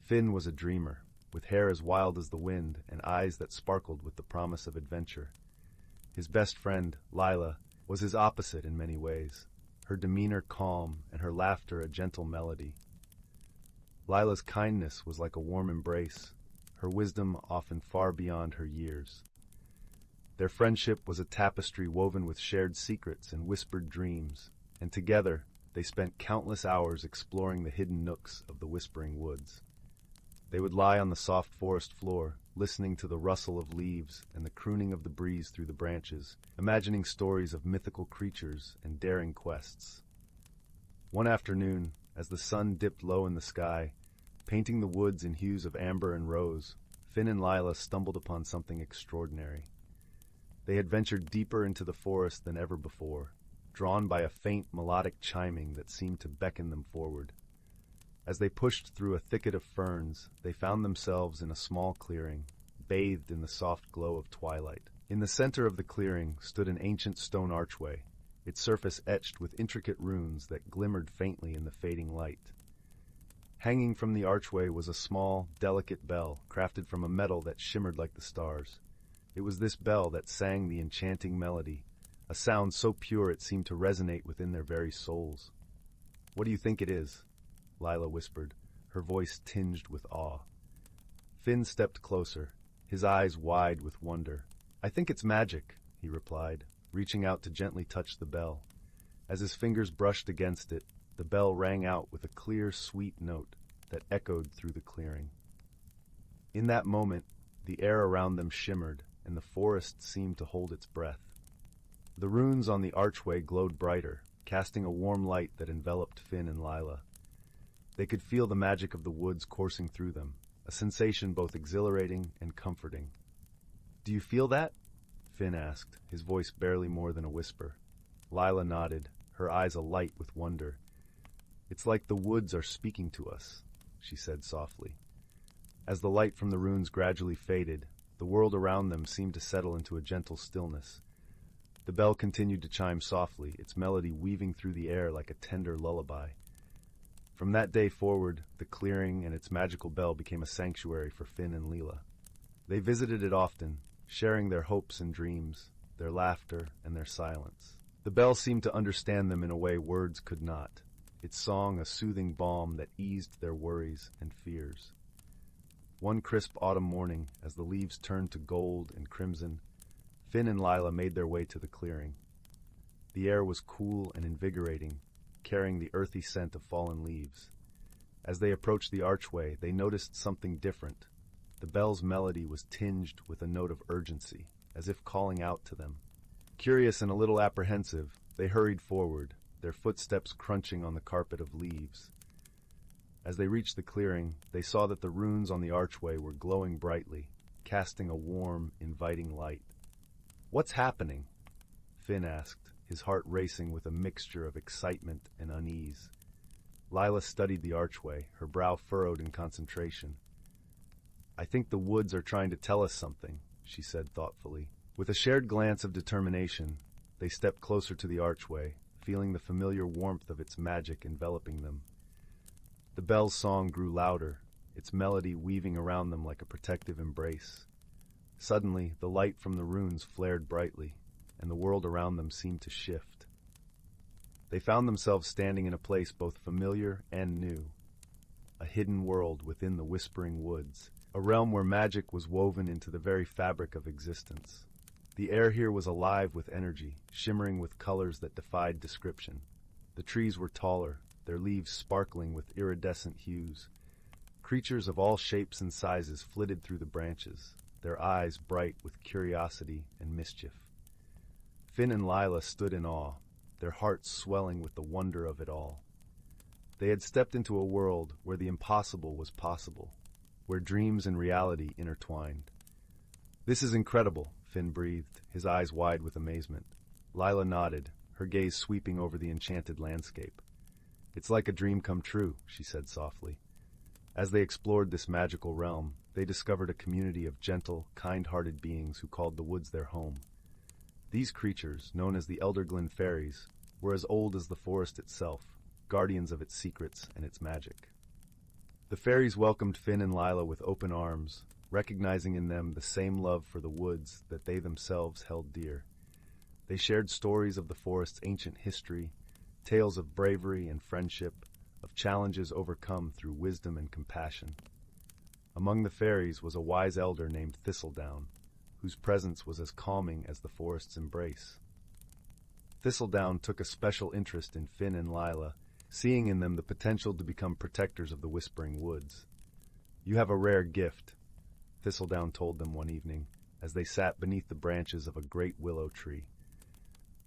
Finn was a dreamer, with hair as wild as the wind and eyes that sparkled with the promise of adventure. His best friend, Lila, was his opposite in many ways, her demeanor calm and her laughter a gentle melody. Lila's kindness was like a warm embrace, her wisdom often far beyond her years. Their friendship was a tapestry woven with shared secrets and whispered dreams, and together they spent countless hours exploring the hidden nooks of the whispering woods. They would lie on the soft forest floor, listening to the rustle of leaves and the crooning of the breeze through the branches, imagining stories of mythical creatures and daring quests. One afternoon, as the sun dipped low in the sky, painting the woods in hues of amber and rose, Finn and Lila stumbled upon something extraordinary. They had ventured deeper into the forest than ever before, drawn by a faint melodic chiming that seemed to beckon them forward. As they pushed through a thicket of ferns, they found themselves in a small clearing, bathed in the soft glow of twilight. In the center of the clearing stood an ancient stone archway, its surface etched with intricate runes that glimmered faintly in the fading light. Hanging from the archway was a small, delicate bell crafted from a metal that shimmered like the stars. It was this bell that sang the enchanting melody, a sound so pure it seemed to resonate within their very souls. "What do you think it is?" Lila whispered, her voice tinged with awe. Finn stepped closer, his eyes wide with wonder. "I think it's magic," he replied, reaching out to gently touch the bell. As his fingers brushed against it, the bell rang out with a clear, sweet note that echoed through the clearing. In that moment, the air around them shimmered, and the forest seemed to hold its breath. The runes on the archway glowed brighter, casting a warm light that enveloped Finn and Lila. They could feel the magic of the woods coursing through them, a sensation both exhilarating and comforting. "Do you feel that?" Finn asked, his voice barely more than a whisper. Lila nodded, her eyes alight with wonder. "It's like the woods are speaking to us," she said softly. As the light from the runes gradually faded, the world around them seemed to settle into a gentle stillness. The bell continued to chime softly, its melody weaving through the air like a tender lullaby. From that day forward, the clearing and its magical bell became a sanctuary for Finn and Lila. They visited it often, sharing their hopes and dreams, their laughter and their silence. The bell seemed to understand them in a way words could not, its song a soothing balm that eased their worries and fears. One crisp autumn morning, as the leaves turned to gold and crimson, Finn and Lila made their way to the clearing. The air was cool and invigorating, carrying the earthy scent of fallen leaves. As they approached the archway, they noticed something different. The bell's melody was tinged with a note of urgency, as if calling out to them. Curious and a little apprehensive, they hurried forward, their footsteps crunching on the carpet of leaves. As they reached the clearing, they saw that the runes on the archway were glowing brightly, casting a warm, inviting light. "What's happening?" Finn asked, his heart racing with a mixture of excitement and unease. Lila studied the archway, her brow furrowed in concentration. "I think the woods are trying to tell us something," she said thoughtfully. With a shared glance of determination, they stepped closer to the archway, feeling the familiar warmth of its magic enveloping them. The bell's song grew louder, its melody weaving around them like a protective embrace. Suddenly, the light from the runes flared brightly, and the world around them seemed to shift. They found themselves standing in a place both familiar and new, a hidden world within the whispering woods, a realm where magic was woven into the very fabric of existence. The air here was alive with energy, shimmering with colors that defied description. The trees were taller, their leaves sparkling with iridescent hues. Creatures of all shapes and sizes flitted through the branches, their eyes bright with curiosity and mischief. Finn and Lila stood in awe, their hearts swelling with the wonder of it all. They had stepped into a world where the impossible was possible, where dreams and reality intertwined. "This is incredible," Finn breathed, his eyes wide with amazement. Lila nodded, her gaze sweeping over the enchanted landscape. "It's like a dream come true," she said softly. As they explored this magical realm, they discovered a community of gentle, kind-hearted beings who called the woods their home. These creatures, known as the Elderglen fairies, were as old as the forest itself, guardians of its secrets and its magic. The fairies welcomed Finn and Lila with open arms, recognizing in them the same love for the woods that they themselves held dear. They shared stories of the forest's ancient history, tales of bravery and friendship, of challenges overcome through wisdom and compassion. Among the fairies was a wise elder named Thistledown, whose presence was as calming as the forest's embrace. Thistledown took a special interest in Finn and Lila, seeing in them the potential to become protectors of the Whispering Woods. "You have a rare gift," Thistledown told them one evening, as they sat beneath the branches of a great willow tree.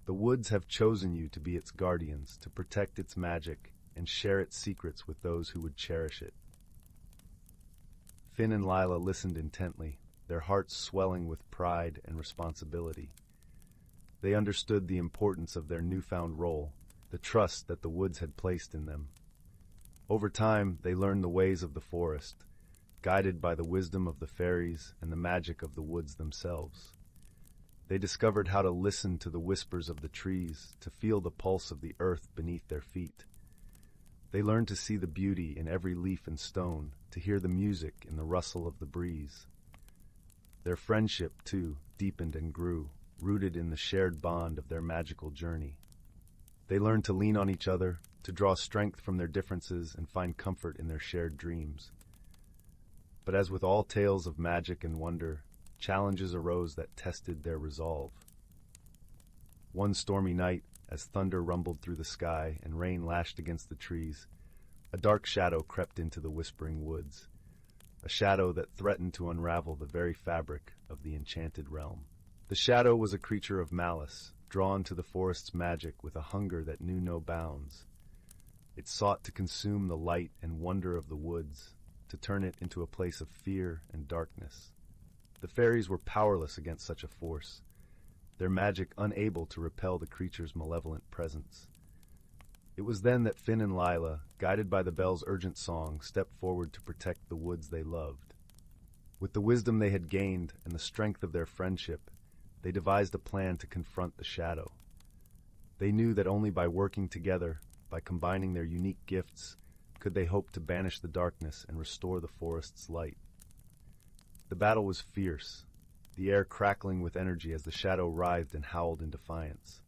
"The woods have chosen you to be its guardians, to protect its magic, and share its secrets with those who would cherish it." Finn and Lila listened intently, their hearts swelling with pride and responsibility. They understood the importance of their newfound role, the trust that the woods had placed in them. Over time, they learned the ways of the forest, guided by the wisdom of the fairies and the magic of the woods themselves. They discovered how to listen to the whispers of the trees, to feel the pulse of the earth beneath their feet. They learned to see the beauty in every leaf and stone, to hear the music in the rustle of the breeze. Their friendship, too, deepened and grew, rooted in the shared bond of their magical journey. They learned to lean on each other, to draw strength from their differences and find comfort in their shared dreams. But as with all tales of magic and wonder, challenges arose that tested their resolve. One stormy night, as thunder rumbled through the sky and rain lashed against the trees, a dark shadow crept into the Whispering Woods, a shadow that threatened to unravel the very fabric of the enchanted realm. The shadow was a creature of malice, drawn to the forest's magic with a hunger that knew no bounds. It sought to consume the light and wonder of the woods, to turn it into a place of fear and darkness. The fairies were powerless against such a force, their magic unable to repel the creature's malevolent presence. It was then that Finn and Lila, guided by the bell's urgent song, stepped forward to protect the woods they loved. With the wisdom they had gained and the strength of their friendship, they devised a plan to confront the shadow. They knew that only by working together, by combining their unique gifts, could they hope to banish the darkness and restore the forest's light. The battle was fierce, the air crackling with energy as the shadow writhed and howled in defiance.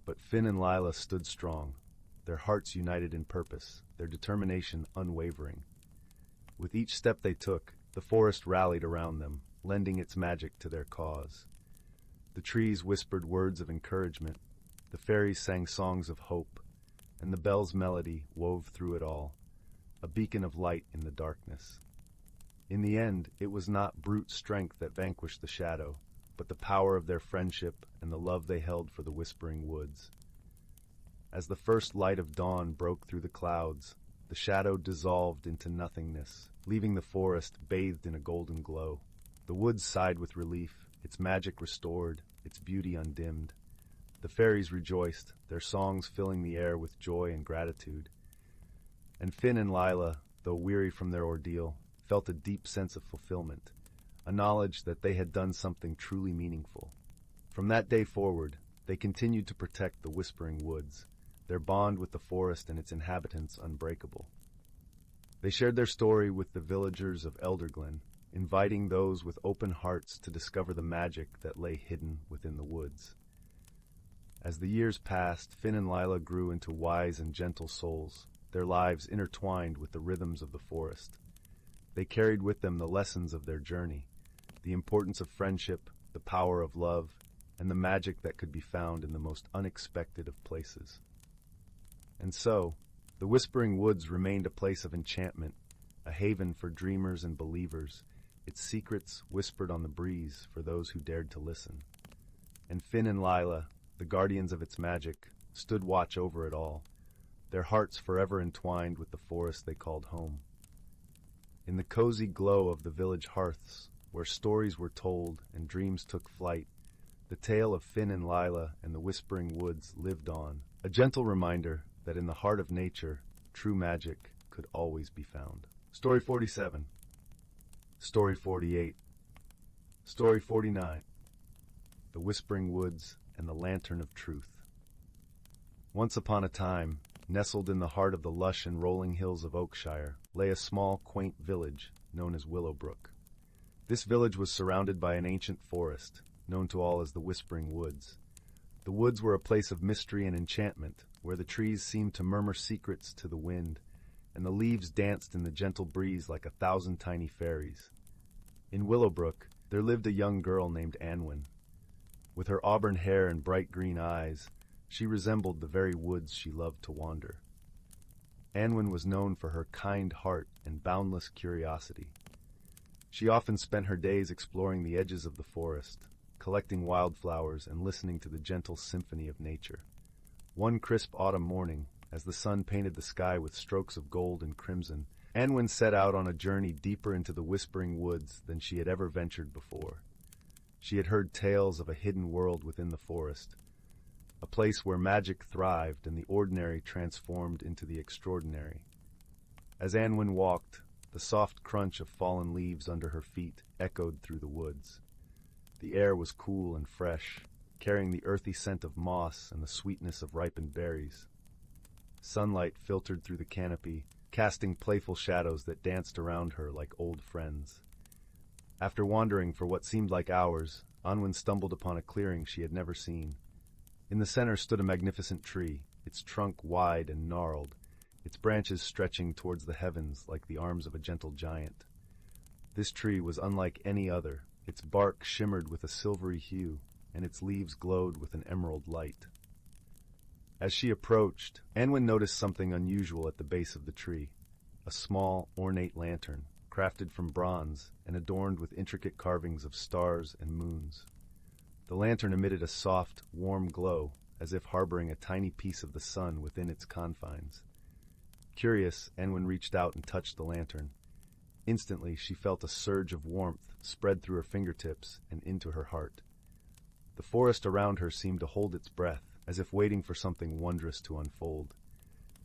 But Finn and Lila stood strong, their hearts united in purpose, their determination unwavering. With each step they took, the forest rallied around them, lending its magic to their cause. The trees whispered words of encouragement, the fairies sang songs of hope, and the bell's melody wove through it all, a beacon of light in the darkness. In the end, it was not brute strength that vanquished the shadow, but the power of their friendship and the love they held for the Whispering Woods. As the first light of dawn broke through the clouds, the shadow dissolved into nothingness, leaving the forest bathed in a golden glow. The woods sighed with relief, its magic restored, its beauty undimmed. The fairies rejoiced, their songs filling the air with joy and gratitude. And Finn and Lila, though weary from their ordeal, felt a deep sense of fulfillment, a knowledge that they had done something truly meaningful. From that day forward, they continued to protect the Whispering Woods, their bond with the forest and its inhabitants unbreakable. They shared their story with the villagers of Elderglen, inviting those with open hearts to discover the magic that lay hidden within the woods. As the years passed, Finn and Lila grew into wise and gentle souls, their lives intertwined with the rhythms of the forest. They carried with them the lessons of their journey, the importance of friendship, the power of love, and the magic that could be found in the most unexpected of places. And so, the Whispering Woods remained a place of enchantment, a haven for dreamers and believers, its secrets whispered on the breeze for those who dared to listen. And Finn and Lila, the guardians of its magic, stood watch over it all, their hearts forever entwined with the forest they called home. In the cozy glow of the village hearths, where stories were told and dreams took flight, the tale of Finn and Lila and the Whispering Woods lived on, a gentle reminder that in the heart of nature, true magic could always be found. Story 47. Story 48. Story 49. The Whispering Woods and the Lantern of Truth. Once upon a time, nestled in the heart of the lush and rolling hills of Oakshire, lay a small, quaint village known as Willowbrook. This village was surrounded by an ancient forest, known to all as the Whispering Woods. The woods were a place of mystery and enchantment, where the trees seemed to murmur secrets to the wind, and the leaves danced in the gentle breeze like 1,000 tiny fairies. In Willowbrook, there lived a young girl named Anwen. With her auburn hair and bright green eyes, she resembled the very woods she loved to wander. Anwen was known for her kind heart and boundless curiosity. She often spent her days exploring the edges of the forest, collecting wildflowers and listening to the gentle symphony of nature. One crisp autumn morning, as the sun painted the sky with strokes of gold and crimson, Anwen set out on a journey deeper into the whispering woods than she had ever ventured before. She had heard tales of a hidden world within the forest, a place where magic thrived and the ordinary transformed into the extraordinary. As Anwen walked, the soft crunch of fallen leaves under her feet echoed through the woods. The air was cool and fresh, carrying the earthy scent of moss and the sweetness of ripened berries. Sunlight filtered through the canopy, casting playful shadows that danced around her like old friends. After wandering for what seemed like hours, Anwen stumbled upon a clearing she had never seen. In the center stood a magnificent tree, its trunk wide and gnarled, its branches stretching towards the heavens like the arms of a gentle giant. This tree was unlike any other. Its bark shimmered with a silvery hue, and its leaves glowed with an emerald light. As she approached, Anwen noticed something unusual at the base of the tree, a small, ornate lantern, crafted from bronze and adorned with intricate carvings of stars and moons. The lantern emitted a soft, warm glow, as if harboring a tiny piece of the sun within its confines. Curious, Anwen reached out and touched the lantern. Instantly, she felt a surge of warmth spread through her fingertips and into her heart. The forest around her seemed to hold its breath, as if waiting for something wondrous to unfold.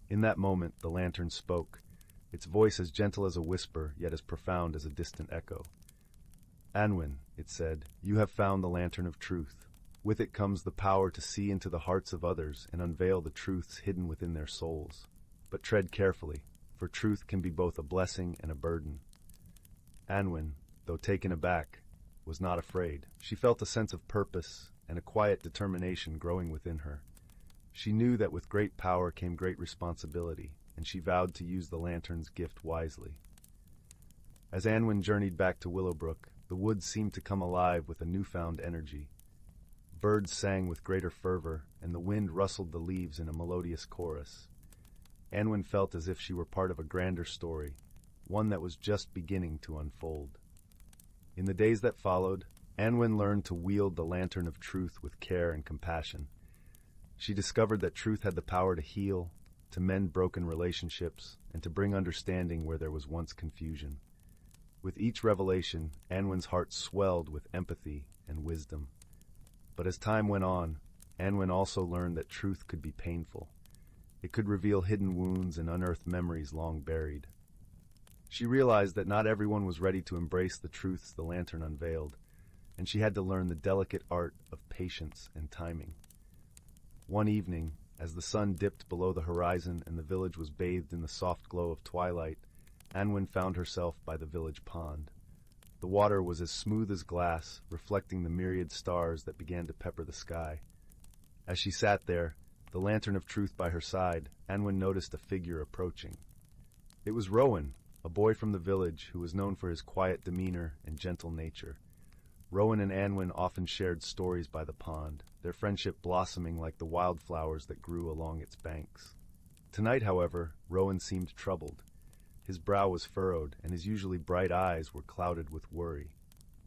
In that moment, the lantern spoke, its voice as gentle as a whisper, yet as profound as a distant echo. "Anwen," it said, "you have found the lantern of truth. With it comes the power to see into the hearts of others and unveil the truths hidden within their souls. But tread carefully, for truth can be both a blessing and a burden." Anwen, though taken aback, was not afraid. She felt a sense of purpose and a quiet determination growing within her. She knew that with great power came great responsibility, and she vowed to use the lantern's gift wisely. As Anwen journeyed back to Willowbrook, the woods seemed to come alive with a newfound energy. Birds sang with greater fervor, and the wind rustled the leaves in a melodious chorus. Anwen felt as if she were part of a grander story, one that was just beginning to unfold. In the days that followed, Anwen learned to wield the lantern of truth with care and compassion. She discovered that truth had the power to heal, to mend broken relationships, and to bring understanding where there was once confusion. With each revelation, Anwen's heart swelled with empathy and wisdom. But as time went on, Anwen also learned that truth could be painful. It could reveal hidden wounds and unearth memories long buried. She realized that not everyone was ready to embrace the truths the lantern unveiled, and she had to learn the delicate art of patience and timing. One evening, as the sun dipped below the horizon and the village was bathed in the soft glow of twilight, Anwen found herself by the village pond. The water was as smooth as glass, reflecting the myriad stars that began to pepper the sky. As she sat there, the lantern of truth by her side, Anwen noticed a figure approaching. It was Rowan, a boy from the village who was known for his quiet demeanor and gentle nature. Rowan and Anwen often shared stories by the pond, their friendship blossoming like the wildflowers that grew along its banks. Tonight, however, Rowan seemed troubled. His brow was furrowed, and his usually bright eyes were clouded with worry.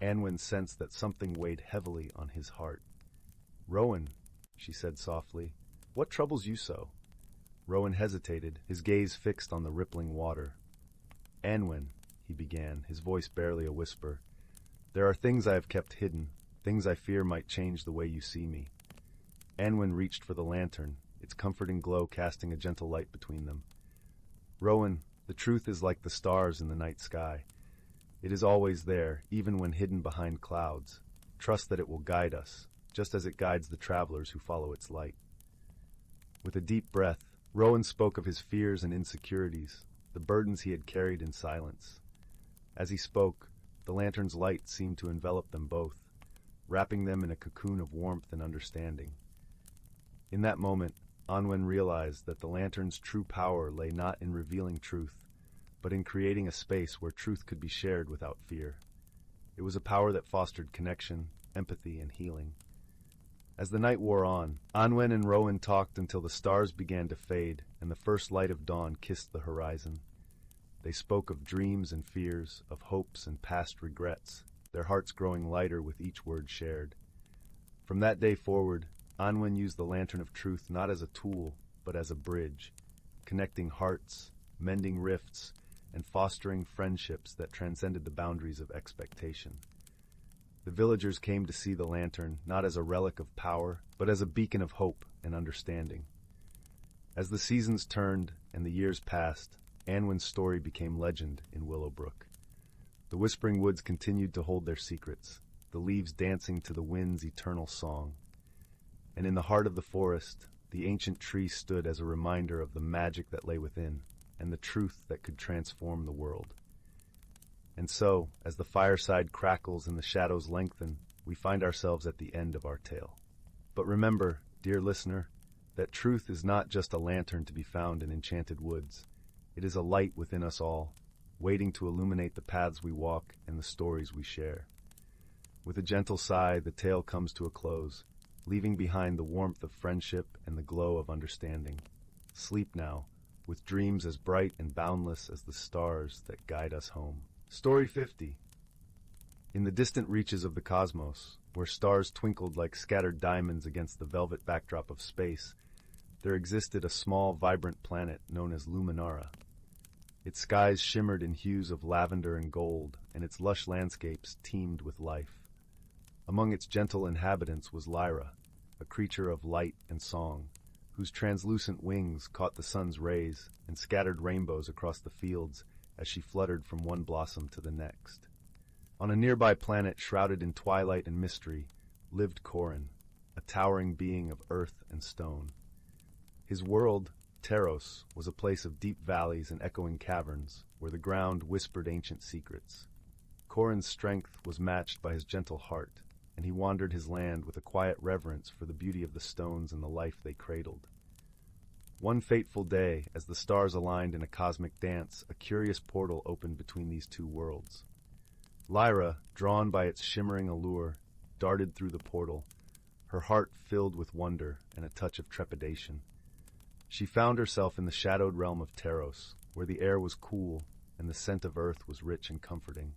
Anwen sensed that something weighed heavily on his heart. "Rowan," she said softly, "what troubles you so?" Rowan hesitated, his gaze fixed on the rippling water. "Anwen," he began, his voice barely a whisper, "there are things I have kept hidden, things I fear might change the way you see me." Anwen reached for the lantern, its comforting glow casting a gentle light between them. "Rowan, the truth is like the stars in the night sky. It is always there, even when hidden behind clouds. Trust that it will guide us, just as it guides the travelers who follow its light." With a deep breath, Rowan spoke of his fears and insecurities, the burdens he had carried in silence. As he spoke, the lantern's light seemed to envelop them both, wrapping them in a cocoon of warmth and understanding. In that moment, Anwen realized that the lantern's true power lay not in revealing truth, but in creating a space where truth could be shared without fear. It was a power that fostered connection, empathy, and healing. As the night wore on, Anwen and Rowan talked until the stars began to fade and the first light of dawn kissed the horizon. They spoke of dreams and fears, of hopes and past regrets, their hearts growing lighter with each word shared. From that day forward, Anwen used the lantern of truth not as a tool, but as a bridge, connecting hearts, mending rifts, and fostering friendships that transcended the boundaries of expectation. The villagers came to see the lantern not as a relic of power, but as a beacon of hope and understanding. As the seasons turned and the years passed, Anwen's story became legend in Willowbrook. The Whispering Woods continued to hold their secrets, the leaves dancing to the wind's eternal song. And in the heart of the forest, the ancient tree stood as a reminder of the magic that lay within, and the truth that could transform the world. And so, as the fireside crackles and the shadows lengthen, we find ourselves at the end of our tale. But remember, dear listener, that truth is not just a lantern to be found in enchanted woods. It is a light within us all, waiting to illuminate the paths we walk and the stories we share. With a gentle sigh, the tale comes to a close, leaving behind the warmth of friendship and the glow of understanding. Sleep now, with dreams as bright and boundless as the stars that guide us home. Story 50. In the distant reaches of the cosmos, where stars twinkled like scattered diamonds against the velvet backdrop of space, there existed a small, vibrant planet known as Luminara. Its skies shimmered in hues of lavender and gold, and its lush landscapes teemed with life. Among its gentle inhabitants was Lyra, a creature of light and song, whose translucent wings caught the sun's rays and scattered rainbows across the fields as she fluttered from one blossom to the next. On a nearby planet shrouded in twilight and mystery lived Corin, a towering being of earth and stone. His world, Teros, was a place of deep valleys and echoing caverns where the ground whispered ancient secrets. Corin's strength was matched by his gentle heart, and he wandered his land with a quiet reverence for the beauty of the stones and the life they cradled. One fateful day, as the stars aligned in a cosmic dance, a curious portal opened between these two worlds. Lyra, drawn by its shimmering allure, darted through the portal, her heart filled with wonder and a touch of trepidation. She found herself in the shadowed realm of Teros, where the air was cool and the scent of earth was rich and comforting.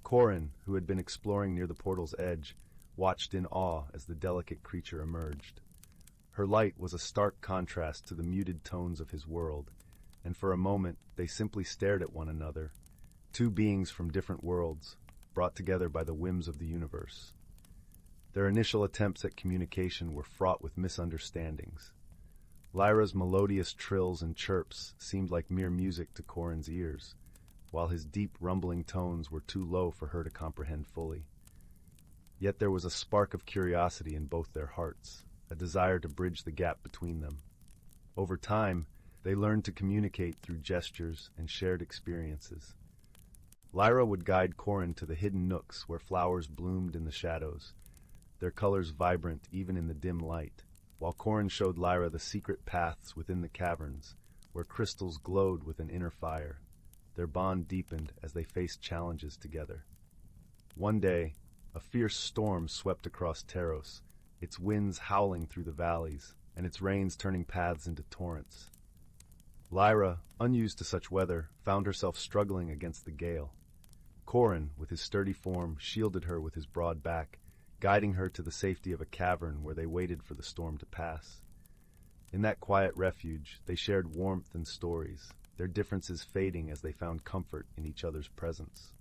Corin, who had been exploring near the portal's edge, watched in awe as the delicate creature emerged. Her light was a stark contrast to the muted tones of his world, and for a moment they simply stared at one another, two beings from different worlds, brought together by the whims of the universe. Their initial attempts at communication were fraught with misunderstandings. Lyra's melodious trills and chirps seemed like mere music to Corin's ears, while his deep rumbling tones were too low for her to comprehend fully. Yet there was a spark of curiosity in both their hearts, a desire to bridge the gap between them. Over time, they learned to communicate through gestures and shared experiences. Lyra would guide Corin to the hidden nooks where flowers bloomed in the shadows, their colors vibrant even in the dim light, while Corin showed Lyra the secret paths within the caverns, where crystals glowed with an inner fire. Their bond deepened as they faced challenges together. One day, a fierce storm swept across Teros, its winds howling through the valleys, and its rains turning paths into torrents. Lyra, unused to such weather, found herself struggling against the gale. Corin, with his sturdy form, shielded her with his broad back, guiding her to the safety of a cavern where they waited for the storm to pass. In that quiet refuge, they shared warmth and stories, their differences fading as they found comfort in each other's presence.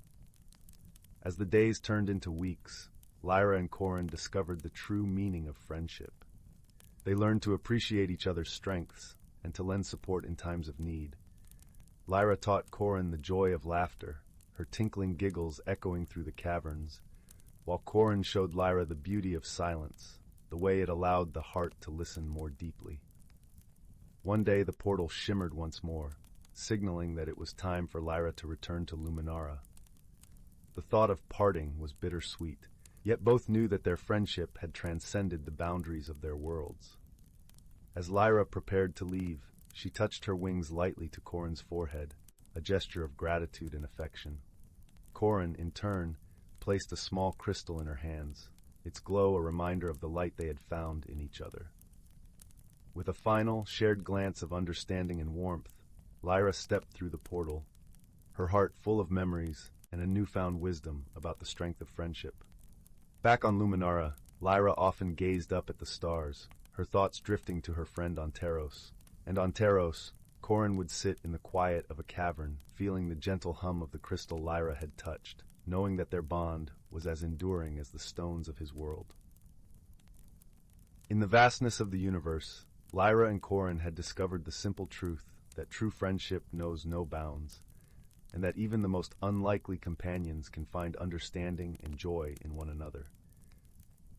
As the days turned into weeks, Lyra and Corin discovered the true meaning of friendship. They learned to appreciate each other's strengths and to lend support in times of need. Lyra taught Corin the joy of laughter, her tinkling giggles echoing through the caverns, while Corin showed Lyra the beauty of silence, the way it allowed the heart to listen more deeply. One day the portal shimmered once more, signaling that it was time for Lyra to return to Luminara. The thought of parting was bittersweet, yet both knew that their friendship had transcended the boundaries of their worlds. As Lyra prepared to leave, she touched her wings lightly to Corin's forehead, a gesture of gratitude and affection. Corin, in turn, placed a small crystal in her hands, its glow a reminder of the light they had found in each other. With a final, shared glance of understanding and warmth, Lyra stepped through the portal, her heart full of memories and a newfound wisdom about the strength of friendship. Back on Luminara, Lyra often gazed up at the stars, her thoughts drifting to her friend Anteros. And on Teros, Corin would sit in the quiet of a cavern, feeling the gentle hum of the crystal Lyra had touched, knowing that their bond was as enduring as the stones of his world. In the vastness of the universe, Lyra and Corin had discovered the simple truth that true friendship knows no bounds, and that even the most unlikely companions can find understanding and joy in one another.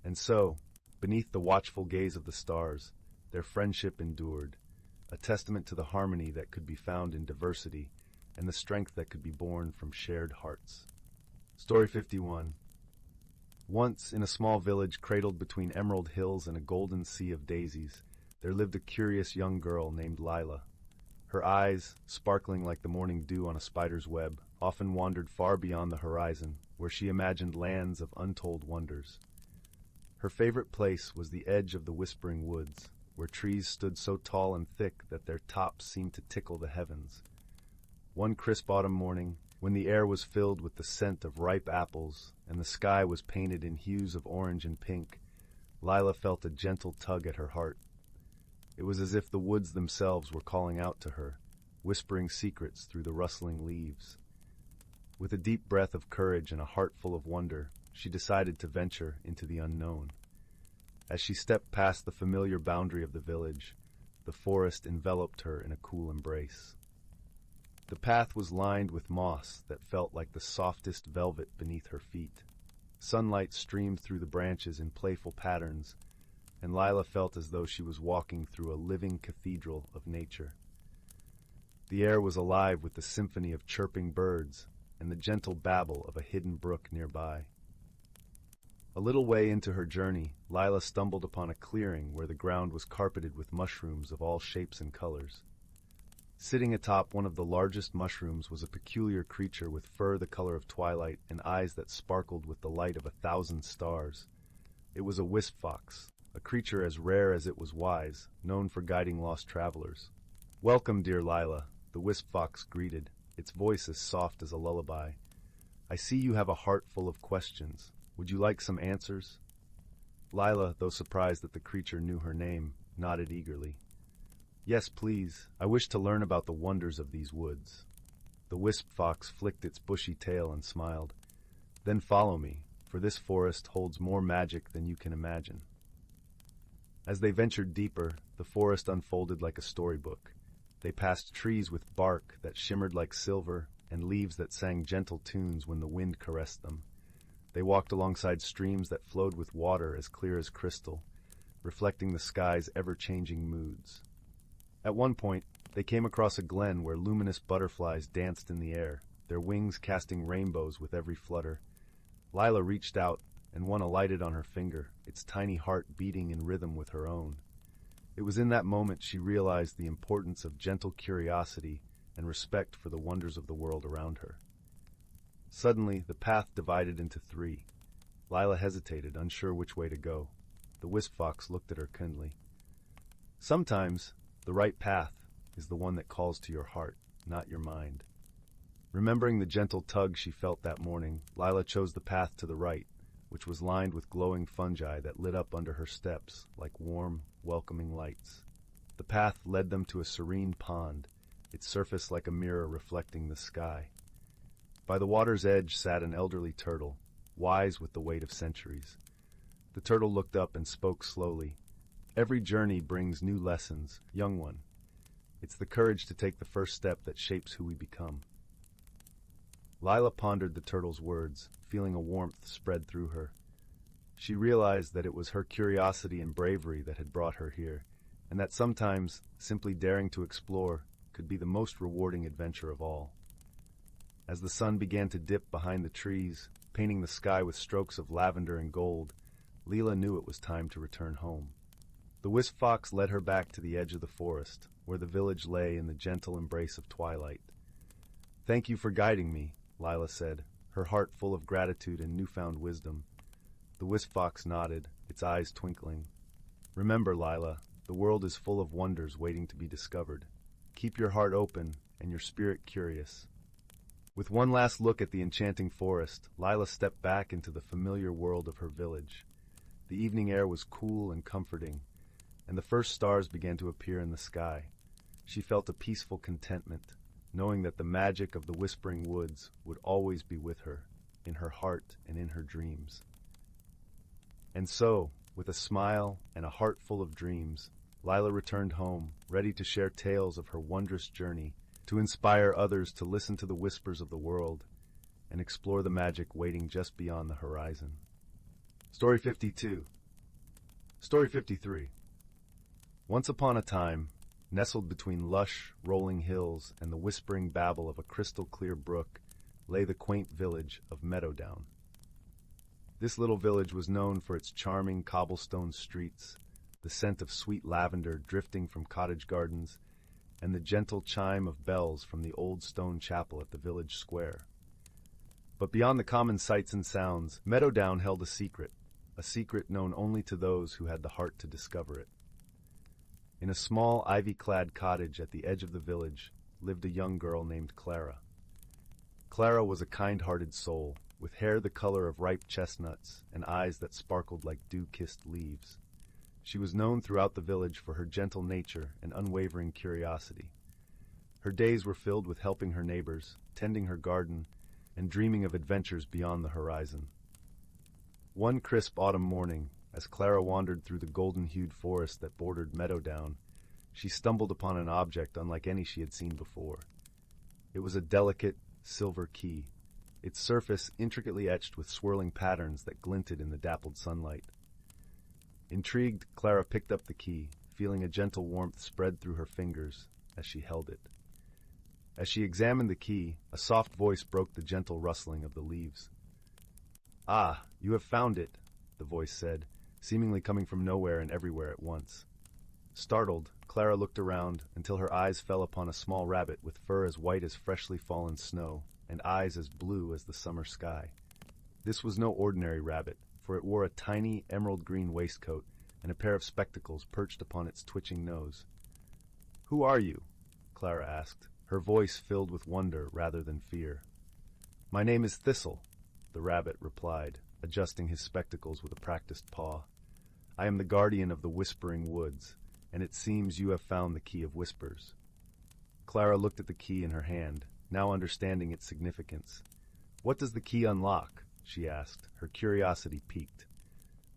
And so, beneath the watchful gaze of the stars, their friendship endured, a testament to the harmony that could be found in diversity and the strength that could be born from shared hearts. Story 51. Once, in a small village cradled between emerald hills and a golden sea of daisies, there lived a curious young girl named Lila. Her eyes, sparkling like the morning dew on a spider's web, often wandered far beyond the horizon, where she imagined lands of untold wonders. Her favorite place was the edge of the whispering woods, where trees stood so tall and thick that their tops seemed to tickle the heavens. One crisp autumn morning, when the air was filled with the scent of ripe apples and the sky was painted in hues of orange and pink, Lila felt a gentle tug at her heart. It was as if the woods themselves were calling out to her, whispering secrets through the rustling leaves. With a deep breath of courage and a heart full of wonder, she decided to venture into the unknown. As she stepped past the familiar boundary of the village, the forest enveloped her in a cool embrace. The path was lined with moss that felt like the softest velvet beneath her feet. Sunlight streamed through the branches in playful patterns, and Lila felt as though she was walking through a living cathedral of nature. The air was alive with the symphony of chirping birds and the gentle babble of a hidden brook nearby. A little way into her journey, Lila stumbled upon a clearing where the ground was carpeted with mushrooms of all shapes and colors. Sitting atop one of the largest mushrooms was a peculiar creature with fur the color of twilight and eyes that sparkled with the light of 1,000 stars. It was a wisp fox, a creature as rare as it was wise, known for guiding lost travelers. "Welcome, dear Lila," the wisp fox greeted, its voice as soft as a lullaby. "I see you have a heart full of questions. Would you like some answers?" Lila, though surprised that the creature knew her name, nodded eagerly. "Yes, please. I wish to learn about the wonders of these woods." The wisp fox flicked its bushy tail and smiled. "Then follow me, for this forest holds more magic than you can imagine." As they ventured deeper, the forest unfolded like a storybook. They passed trees with bark that shimmered like silver and leaves that sang gentle tunes when the wind caressed them. They walked alongside streams that flowed with water as clear as crystal, reflecting the sky's ever-changing moods. At one point, they came across a glen where luminous butterflies danced in the air, their wings casting rainbows with every flutter. Lila reached out, and one alighted on her finger, its tiny heart beating in rhythm with her own. It was in that moment she realized the importance of gentle curiosity and respect for the wonders of the world around her. Suddenly, the path divided into three. Lila hesitated, unsure which way to go. The wisp fox looked at her kindly. "Sometimes, the right path is the one that calls to your heart, not your mind." Remembering the gentle tug she felt that morning, Lila chose the path to the right, which was lined with glowing fungi that lit up under her steps like warm, welcoming lights. The path led them to a serene pond, its surface like a mirror reflecting the sky. By the water's edge sat an elderly turtle, wise with the weight of centuries. The turtle looked up and spoke slowly. "Every journey brings new lessons, young one. It's the courage to take the first step that shapes who we become." Lila pondered the turtle's words, feeling a warmth spread through her. She realized that it was her curiosity and bravery that had brought her here, and that sometimes simply daring to explore could be the most rewarding adventure of all. As the sun began to dip behind the trees, painting the sky with strokes of lavender and gold, Lila knew it was time to return home. The wisp fox led her back to the edge of the forest, where the village lay in the gentle embrace of twilight. "Thank you for guiding me," Lila said, her heart full of gratitude and newfound wisdom. The wisp fox nodded, its eyes twinkling. Remember, Lila, the world is full of wonders waiting to be discovered. Keep your heart open and your spirit curious. With one last look at the enchanting forest, Lila stepped back into the familiar world of her village. The evening air was cool and comforting, and the first stars began to appear in the sky. She felt a peaceful contentment, knowing that the magic of the whispering woods would always be with her, in her heart and in her dreams. And so, with a smile and a heart full of dreams, Lila returned home, ready to share tales of her wondrous journey, to inspire others to listen to the whispers of the world and explore the magic waiting just beyond the horizon. Story 52. Story 53. Once upon a time, nestled between lush, rolling hills and the whispering babble of a crystal-clear brook, lay the quaint village of Meadow. This little village was known for its charming cobblestone streets, the scent of sweet lavender drifting from cottage gardens, and the gentle chime of bells from the old stone chapel at the village square. But beyond the common sights and sounds, Meadow held a secret known only to those who had the heart to discover it. In a small, ivy-clad cottage at the edge of the village lived a young girl named Clara. Clara was a kind-hearted soul, with hair the color of ripe chestnuts and eyes that sparkled like dew-kissed leaves. She was known throughout the village for her gentle nature and unwavering curiosity. Her days were filled with helping her neighbors, tending her garden, and dreaming of adventures beyond the horizon. One crisp autumn morning, as Clara wandered through the golden-hued forest that bordered Meadow, she stumbled upon an object unlike any she had seen before. It was a delicate, silver key, its surface intricately etched with swirling patterns that glinted in the dappled sunlight. Intrigued, Clara picked up the key, feeling a gentle warmth spread through her fingers as she held it. As she examined the key, a soft voice broke the gentle rustling of the leaves. "Ah, you have found it," the voice said, seemingly coming from nowhere and everywhere at once. Startled, Clara looked around until her eyes fell upon a small rabbit with fur as white as freshly fallen snow and eyes as blue as the summer sky. This was no ordinary rabbit, for it wore a tiny emerald-green waistcoat and a pair of spectacles perched upon its twitching nose. "Who are you?" Clara asked, her voice filled with wonder rather than fear. "My name is Thistle," the rabbit replied, adjusting his spectacles with a practiced paw. "I am the guardian of the whispering woods, and it seems you have found the key of whispers." Clara looked at the key in her hand, now understanding its significance. "What does the key unlock?" she asked, her curiosity piqued.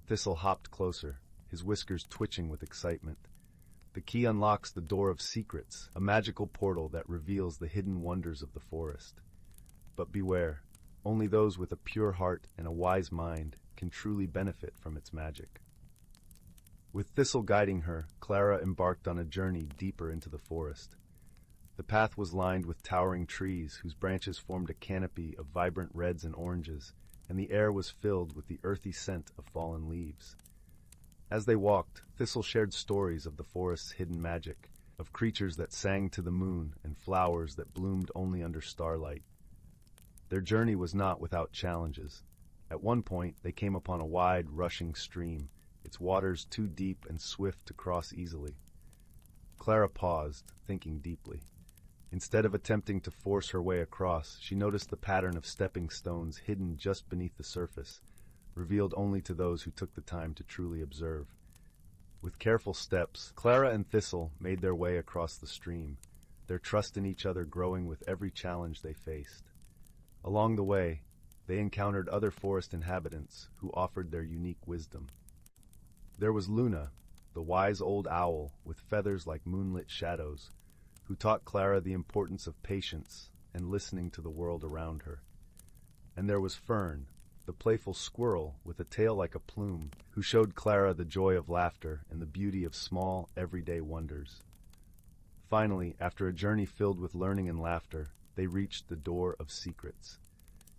Thistle hopped closer, his whiskers twitching with excitement. "The key unlocks the door of secrets, a magical portal that reveals the hidden wonders of the forest. But beware, only those with a pure heart and a wise mind can truly benefit from its magic." With Thistle guiding her, Clara embarked on a journey deeper into the forest. The path was lined with towering trees whose branches formed a canopy of vibrant reds and oranges, and the air was filled with the earthy scent of fallen leaves. As they walked, Thistle shared stories of the forest's hidden magic, of creatures that sang to the moon and flowers that bloomed only under starlight. Their journey was not without challenges. At one point, they came upon a wide, rushing stream, its waters too deep and swift to cross easily. Clara paused, thinking deeply. Instead of attempting to force her way across, she noticed the pattern of stepping stones hidden just beneath the surface, revealed only to those who took the time to truly observe. With careful steps, Clara and Thistle made their way across the stream, their trust in each other growing with every challenge they faced. Along the way, they encountered other forest inhabitants who offered their unique wisdom. There was Luna, the wise old owl with feathers like moonlit shadows, who taught Clara the importance of patience and listening to the world around her. And there was Fern, the playful squirrel with a tail like a plume, who showed Clara the joy of laughter and the beauty of small, everyday wonders. Finally, after a journey filled with learning and laughter, they reached the door of secrets.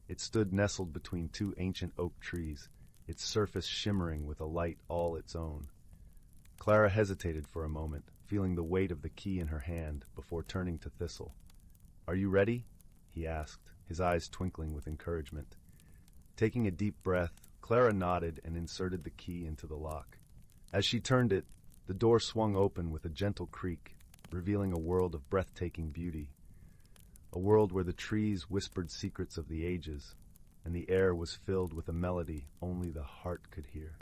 It stood nestled between two ancient oak trees, its surface shimmering with a light all its own. Clara hesitated for a moment, feeling the weight of the key in her hand before turning to Thistle. "Are you ready?" he asked, his eyes twinkling with encouragement. Taking a deep breath, Clara nodded and inserted the key into the lock. As she turned it, the door swung open with a gentle creak, revealing a world of breathtaking beauty. A world where the trees whispered secrets of the ages, and the air was filled with a melody only the heart could hear.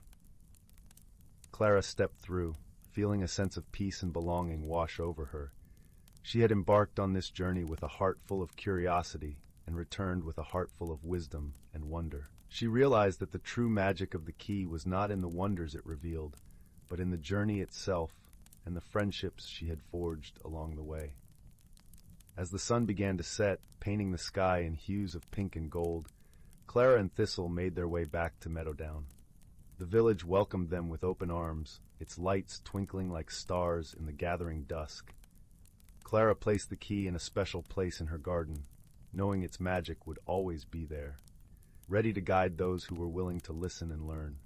Clara stepped through, feeling a sense of peace and belonging wash over her. She had embarked on this journey with a heart full of curiosity and returned with a heart full of wisdom and wonder. She realized that the true magic of the key was not in the wonders it revealed, but in the journey itself and the friendships she had forged along the way. As the sun began to set, painting the sky in hues of pink and gold, Clara and Thistle made their way back to Meadowdown. The village welcomed them with open arms, its lights twinkling like stars in the gathering dusk. Clara placed the key in a special place in her garden, knowing its magic would always be there, ready to guide those who were willing to listen and learn.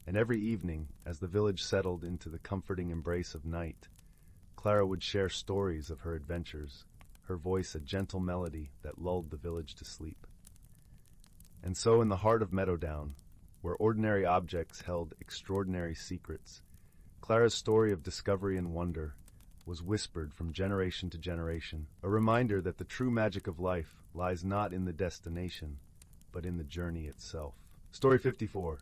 And every evening, as the village settled into the comforting embrace of night, Clara would share stories of her adventures, her voice a gentle melody that lulled the village to sleep. And so in the heart of Meadowdown, where ordinary objects held extraordinary secrets, Clara's story of discovery and wonder was whispered from generation to generation, a reminder that the true magic of life lies not in the destination, but in the journey itself. Story 54.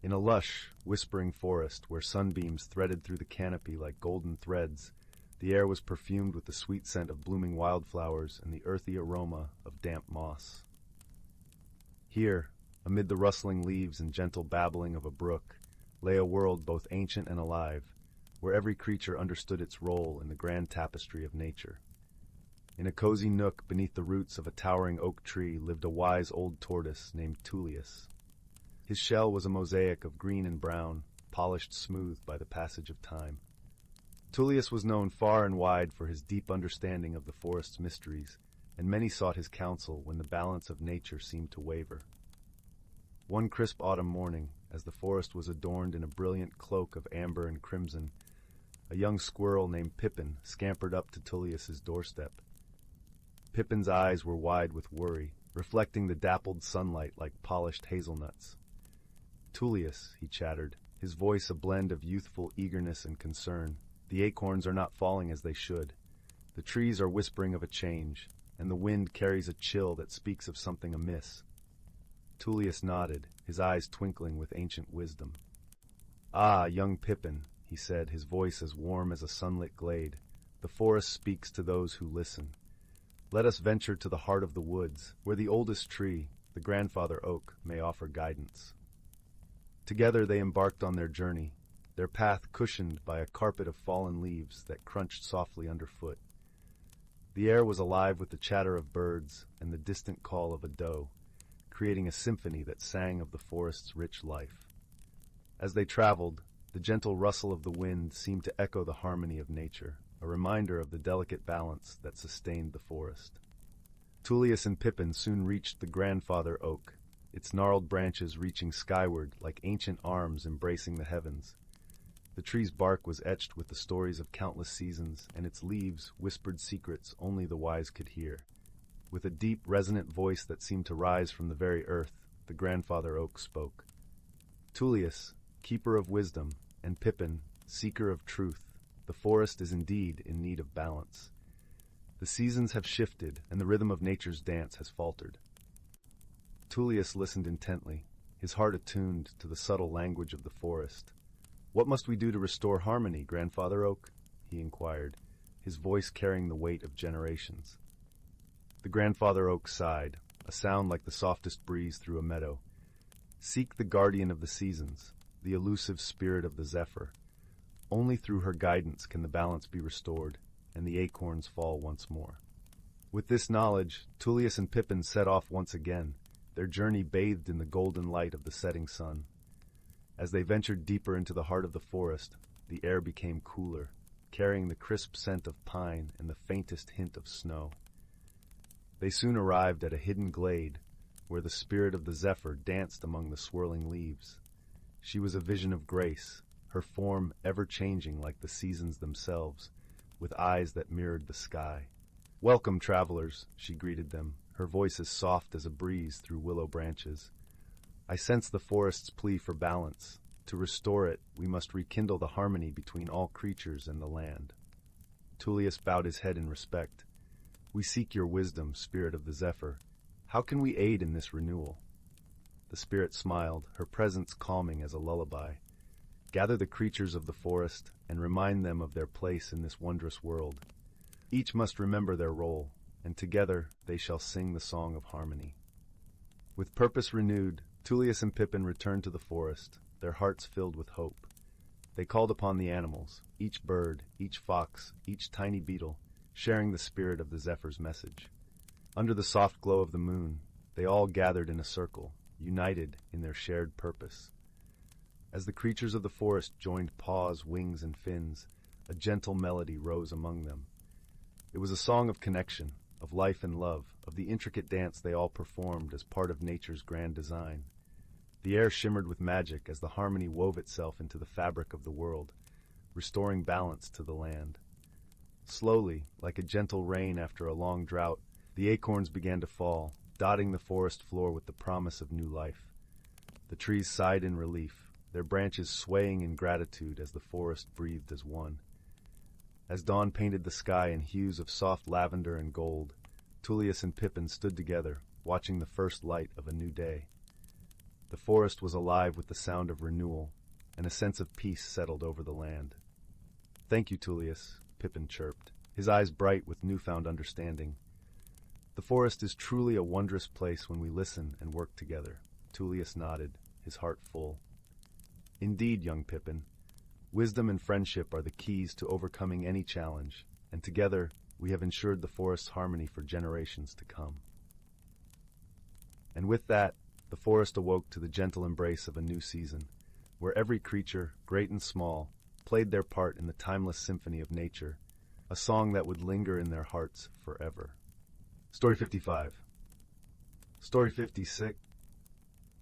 In a lush, whispering forest where sunbeams threaded through the canopy like golden threads, the air was perfumed with the sweet scent of blooming wildflowers and the earthy aroma of damp moss. Here, amid the rustling leaves and gentle babbling of a brook, lay a world both ancient and alive, where every creature understood its role in the grand tapestry of nature. In a cozy nook beneath the roots of a towering oak tree lived a wise old tortoise named Tullius. His shell was a mosaic of green and brown, polished smooth by the passage of time. Tullius was known far and wide for his deep understanding of the forest's mysteries, and many sought his counsel when the balance of nature seemed to waver. One crisp autumn morning, as the forest was adorned in a brilliant cloak of amber and crimson, a young squirrel named Pippin scampered up to Tullius's doorstep. Pippin's eyes were wide with worry, reflecting the dappled sunlight like polished hazelnuts. "Tullius," he chattered, his voice a blend of youthful eagerness and concern, "the acorns are not falling as they should. The trees are whispering of a change, and the wind carries a chill that speaks of something amiss." Tullius nodded, his eyes twinkling with ancient wisdom. "Ah, young Pippin," he said, his voice as warm as a sunlit glade, "the forest speaks to those who listen. Let us venture to the heart of the woods, where the oldest tree, the grandfather oak, may offer guidance." Together they embarked on their journey, their path cushioned by a carpet of fallen leaves that crunched softly underfoot. The air was alive with the chatter of birds and the distant call of a doe, creating a symphony that sang of the forest's rich life. As they traveled, the gentle rustle of the wind seemed to echo the harmony of nature, a reminder of the delicate balance that sustained the forest. Tullius and Pippin soon reached the grandfather oak, its gnarled branches reaching skyward like ancient arms embracing the heavens. The tree's bark was etched with the stories of countless seasons, and its leaves whispered secrets only the wise could hear. With a deep, resonant voice that seemed to rise from the very earth, the grandfather oak spoke. "Tullius, keeper of wisdom, and Pippin, seeker of truth, the forest is indeed in need of balance. The seasons have shifted, and the rhythm of nature's dance has faltered." Tullius listened intently, his heart attuned to the subtle language of the forest. "What must we do to restore harmony, Grandfather Oak?" he inquired, his voice carrying the weight of generations. The Grandfather Oak sighed, a sound like the softest breeze through a meadow. "Seek the guardian of the seasons, the elusive spirit of the zephyr. Only through her guidance can the balance be restored, and the acorns fall once more." With this knowledge, Tullius and Pippin set off once again, their journey bathed in the golden light of the setting sun. As they ventured deeper into the heart of the forest, the air became cooler, carrying the crisp scent of pine and the faintest hint of snow. They soon arrived at a hidden glade, where the spirit of the zephyr danced among the swirling leaves. She was a vision of grace, her form ever changing like the seasons themselves, with eyes that mirrored the sky. Welcome, travelers, she greeted them, her voice as soft as a breeze through willow branches. I sense the forest's plea for balance. To restore it, we must rekindle the harmony between all creatures and the land. Tullius bowed his head in respect. We seek your wisdom, spirit of the zephyr. How can we aid in this renewal? The spirit smiled, her presence calming as a lullaby. Gather the creatures of the forest and remind them of their place in this wondrous world. Each must remember their role, and together they shall sing the song of harmony. With purpose renewed, Tullius and Pippin returned to the forest, their hearts filled with hope. They called upon the animals, each bird, each fox, each tiny beetle, sharing the spirit of the zephyr's message. Under the soft glow of the moon, they all gathered in a circle, united in their shared purpose. As the creatures of the forest joined paws, wings, and fins, a gentle melody rose among them. It was a song of connection, of life and love, of the intricate dance they all performed as part of nature's grand design. The air shimmered with magic as the harmony wove itself into the fabric of the world, restoring balance to the land. Slowly, like a gentle rain after a long drought, the acorns began to fall, dotting the forest floor with the promise of new life. The trees sighed in relief, their branches swaying in gratitude as the forest breathed as one. As dawn painted the sky in hues of soft lavender and gold, Tullius and Pippin stood together, watching the first light of a new day. The forest was alive with the sound of renewal, and a sense of peace settled over the land. Thank you, Tullius, Pippin chirped, his eyes bright with newfound understanding. The forest is truly a wondrous place when we listen and work together. Tullius nodded, his heart full. Indeed, young Pippin, wisdom and friendship are the keys to overcoming any challenge, and together we have ensured the forest's harmony for generations to come. And with that, the forest awoke to the gentle embrace of a new season, where every creature, great and small, played their part in the timeless symphony of nature, a song that would linger in their hearts forever. Story 55. Story 56.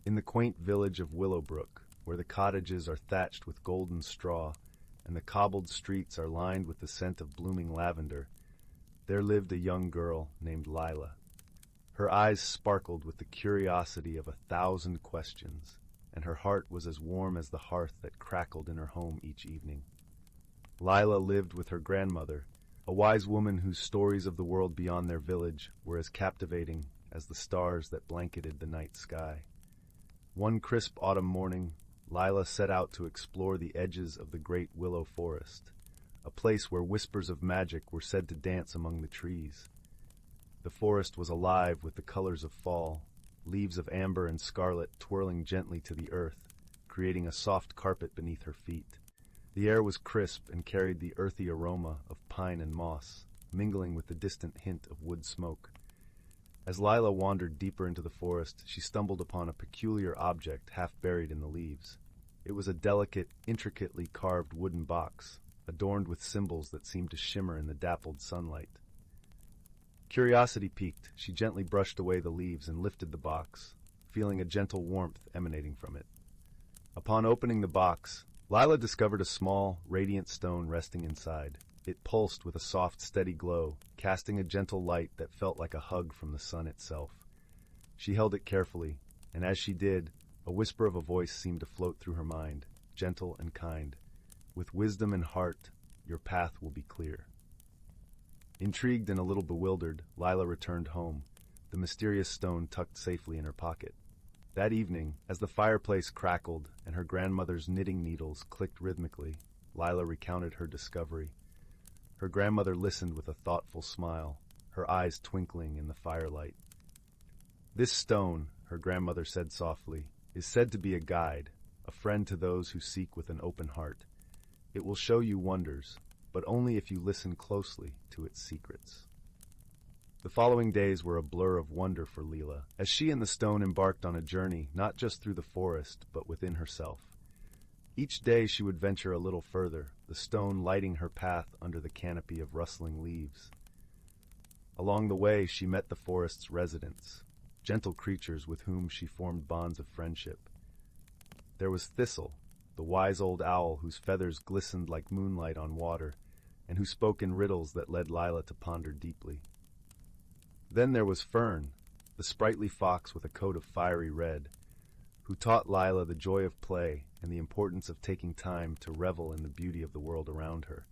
In the quaint village of Willowbrook, where the cottages are thatched with golden straw and the cobbled streets are lined with the scent of blooming lavender, there lived a young girl named Lila. Her eyes sparkled with the curiosity of 1,000 questions, and her heart was as warm as the hearth that crackled in her home each evening. Lila lived with her grandmother, a wise woman whose stories of the world beyond their village were as captivating as the stars that blanketed the night sky. One crisp autumn morning, Lila set out to explore the edges of the great willow forest, a place where whispers of magic were said to dance among the trees. The forest was alive with the colors of fall, leaves of amber and scarlet twirling gently to the earth, creating a soft carpet beneath her feet. The air was crisp and carried the earthy aroma of pine and moss, mingling with the distant hint of wood smoke. As Lila wandered deeper into the forest, she stumbled upon a peculiar object half buried in the leaves. It was a delicate, intricately carved wooden box, adorned with symbols that seemed to shimmer in the dappled sunlight. Curiosity piqued, she gently brushed away the leaves and lifted the box, feeling a gentle warmth emanating from it. Upon opening the box, Lila discovered a small, radiant stone resting inside. It pulsed with a soft, steady glow, casting a gentle light that felt like a hug from the sun itself. She held it carefully, and as she did, a whisper of a voice seemed to float through her mind, gentle and kind. With wisdom and heart, your path will be clear. Intrigued and a little bewildered, Lila returned home, the mysterious stone tucked safely in her pocket. That evening, as the fireplace crackled and her grandmother's knitting needles clicked rhythmically, Lila recounted her discovery. Her grandmother listened with a thoughtful smile, her eyes twinkling in the firelight. This stone, her grandmother said softly, is said to be a guide, a friend to those who seek with an open heart. It will show you wonders, but only if you listen closely to its secrets. The following days were a blur of wonder for Lila, as she and the stone embarked on a journey not just through the forest, but within herself. Each day she would venture a little further, the stone lighting her path under the canopy of rustling leaves. Along the way she met the forest's residents, gentle creatures with whom she formed bonds of friendship. There was Thistle, the wise old owl whose feathers glistened like moonlight on water, and who spoke in riddles that led Lila to ponder deeply. Then there was Fern, the sprightly fox with a coat of fiery red, who taught Lila the joy of play and the importance of taking time to revel in the beauty of the world around her.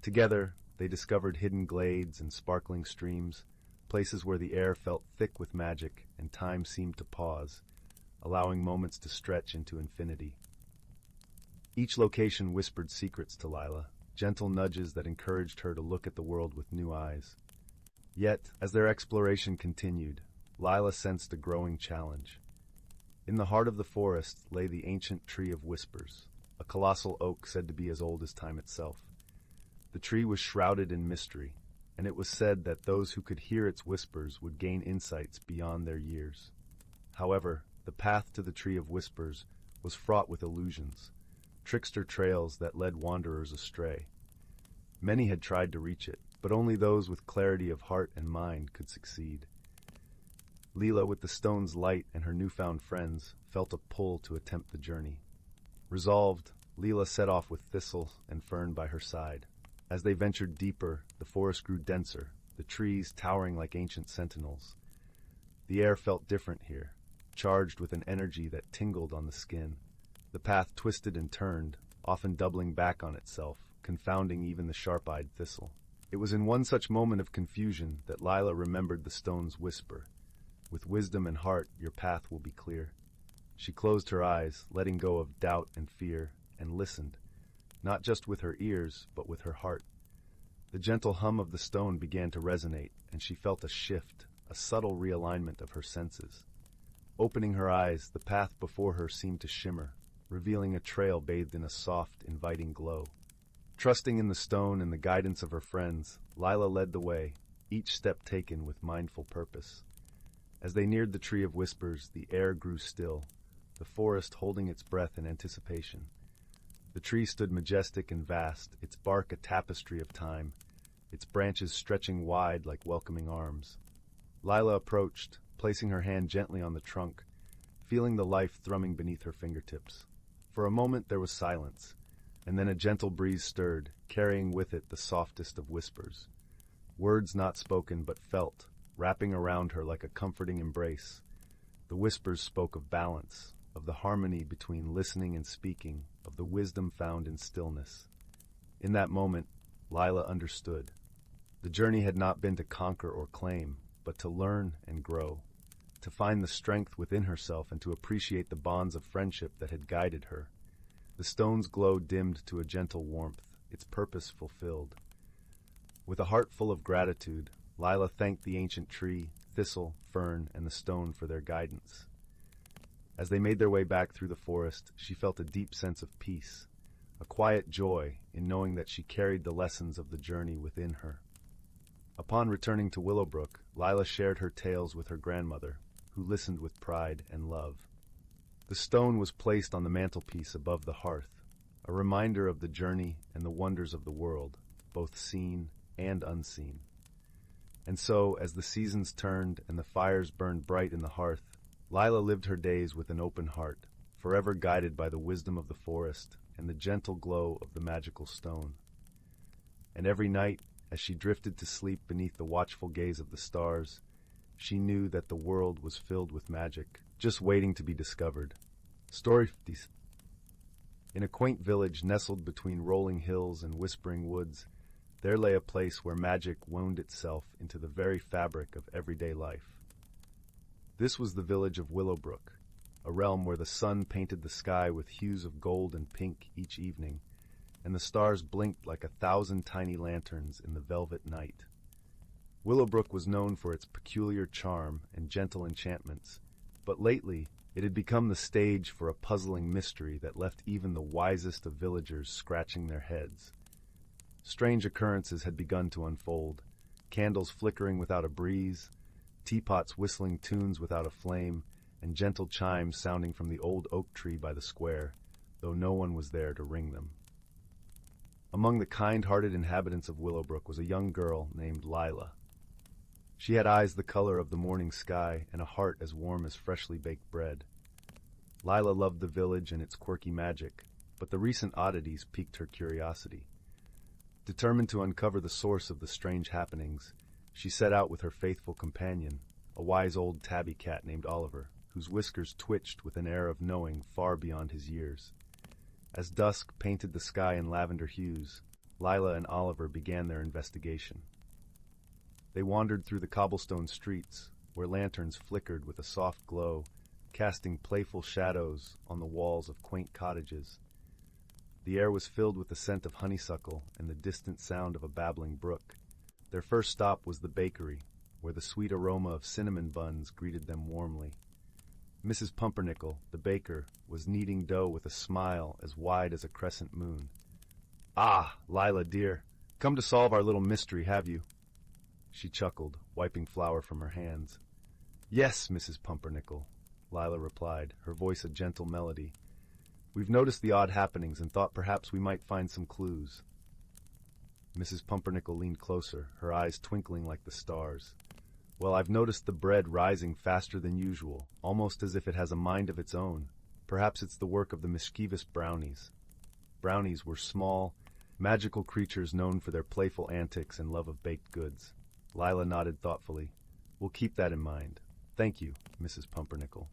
Together, they discovered hidden glades and sparkling streams, places where the air felt thick with magic and time seemed to pause, allowing moments to stretch into infinity. Each location whispered secrets to Lila, gentle nudges that encouraged her to look at the world with new eyes. Yet, as their exploration continued, Lila sensed a growing challenge. In the heart of the forest lay the ancient Tree of Whispers, a colossal oak said to be as old as time itself. The tree was shrouded in mystery, and it was said that those who could hear its whispers would gain insights beyond their years. However, the path to the Tree of Whispers was fraught with illusions, trickster trails that led wanderers astray. Many had tried to reach it, but only those with clarity of heart and mind could succeed. Leela, with the stone's light and her newfound friends, felt a pull to attempt the journey. Resolved, Leela set off with Thistle and Fern by her side. As they ventured deeper, the forest grew denser, the trees towering like ancient sentinels. The air felt different here, charged with an energy that tingled on the skin. The path twisted and turned, often doubling back on itself, confounding even the sharp-eyed Thistle. It was in one such moment of confusion that Lila remembered the stone's whisper. With wisdom and heart, your path will be clear. She closed her eyes, letting go of doubt and fear, and listened, not just with her ears, but with her heart. The gentle hum of the stone began to resonate, and she felt a shift, a subtle realignment of her senses. Opening her eyes, the path before her seemed to shimmer, revealing a trail bathed in a soft, inviting glow. Trusting in the stone and the guidance of her friends, Lila led the way, each step taken with mindful purpose. As they neared the Tree of Whispers, the air grew still, the forest holding its breath in anticipation. The tree stood majestic and vast, its bark a tapestry of time, its branches stretching wide like welcoming arms. Lila approached, placing her hand gently on the trunk, feeling the life thrumming beneath her fingertips. For a moment there was silence, and then a gentle breeze stirred, carrying with it the softest of whispers. Words not spoken but felt, wrapping around her like a comforting embrace. The whispers spoke of balance, of the harmony between listening and speaking, of the wisdom found in stillness. In that moment, Lila understood. The journey had not been to conquer or claim, but to learn and grow, to find the strength within herself and to appreciate the bonds of friendship that had guided her. The stone's glow dimmed to a gentle warmth, its purpose fulfilled. With a heart full of gratitude, Lila thanked the ancient tree, Thistle, Fern, and the stone for their guidance. As they made their way back through the forest, she felt a deep sense of peace, a quiet joy in knowing that she carried the lessons of the journey within her. Upon returning to Willowbrook, Lila shared her tales with her grandmother, who listened with pride and love. The stone was placed on the mantelpiece above the hearth, a reminder of the journey and the wonders of the world, both seen and unseen. And so, as the seasons turned and the fires burned bright in the hearth, Lila lived her days with an open heart, forever guided by the wisdom of the forest and the gentle glow of the magical stone. And every night, as she drifted to sleep beneath the watchful gaze of the stars, she knew that the world was filled with magic, just waiting to be discovered. Story 50. In a quaint village nestled between rolling hills and whispering woods, there lay a place where magic wound itself into the very fabric of everyday life. This was the village of Willowbrook, a realm where the sun painted the sky with hues of gold and pink each evening, and the stars blinked like 1,000 tiny lanterns in the velvet night. Willowbrook was known for its peculiar charm and gentle enchantments, but lately it had become the stage for a puzzling mystery that left even the wisest of villagers scratching their heads. Strange occurrences had begun to unfold, candles flickering without a breeze, teapots whistling tunes without a flame, and gentle chimes sounding from the old oak tree by the square, though no one was there to ring them. Among the kind-hearted inhabitants of Willowbrook was a young girl named Lila. She had eyes the color of the morning sky and a heart as warm as freshly baked bread. Lila loved the village and its quirky magic, but the recent oddities piqued her curiosity. Determined to uncover the source of the strange happenings, She set out with her faithful companion, a wise old tabby cat named Oliver, whose whiskers twitched with an air of knowing far beyond his years. As dusk painted the sky in lavender hues, Lila and Oliver began their investigation. They wandered through the cobblestone streets, where lanterns flickered with a soft glow, casting playful shadows on the walls of quaint cottages. The air was filled with the scent of honeysuckle and the distant sound of a babbling brook. Their first stop was the bakery, where the sweet aroma of cinnamon buns greeted them warmly. Mrs. Pumpernickel, the baker, was kneading dough with a smile as wide as a crescent moon. "Ah, Lila, dear, come to solve our little mystery, have you?" She chuckled, wiping flour from her hands. "Yes, Mrs. Pumpernickel," Lila replied, her voice a gentle melody. "We've noticed the odd happenings and thought perhaps we might find some clues." Mrs. Pumpernickel leaned closer, her eyes twinkling like the stars. "Well, I've noticed the bread rising faster than usual, almost as if it has a mind of its own. Perhaps it's the work of the mischievous brownies." Brownies were small, magical creatures known for their playful antics and love of baked goods. Lila nodded thoughtfully. "We'll keep that in mind. Thank you, Mrs. Pumpernickel."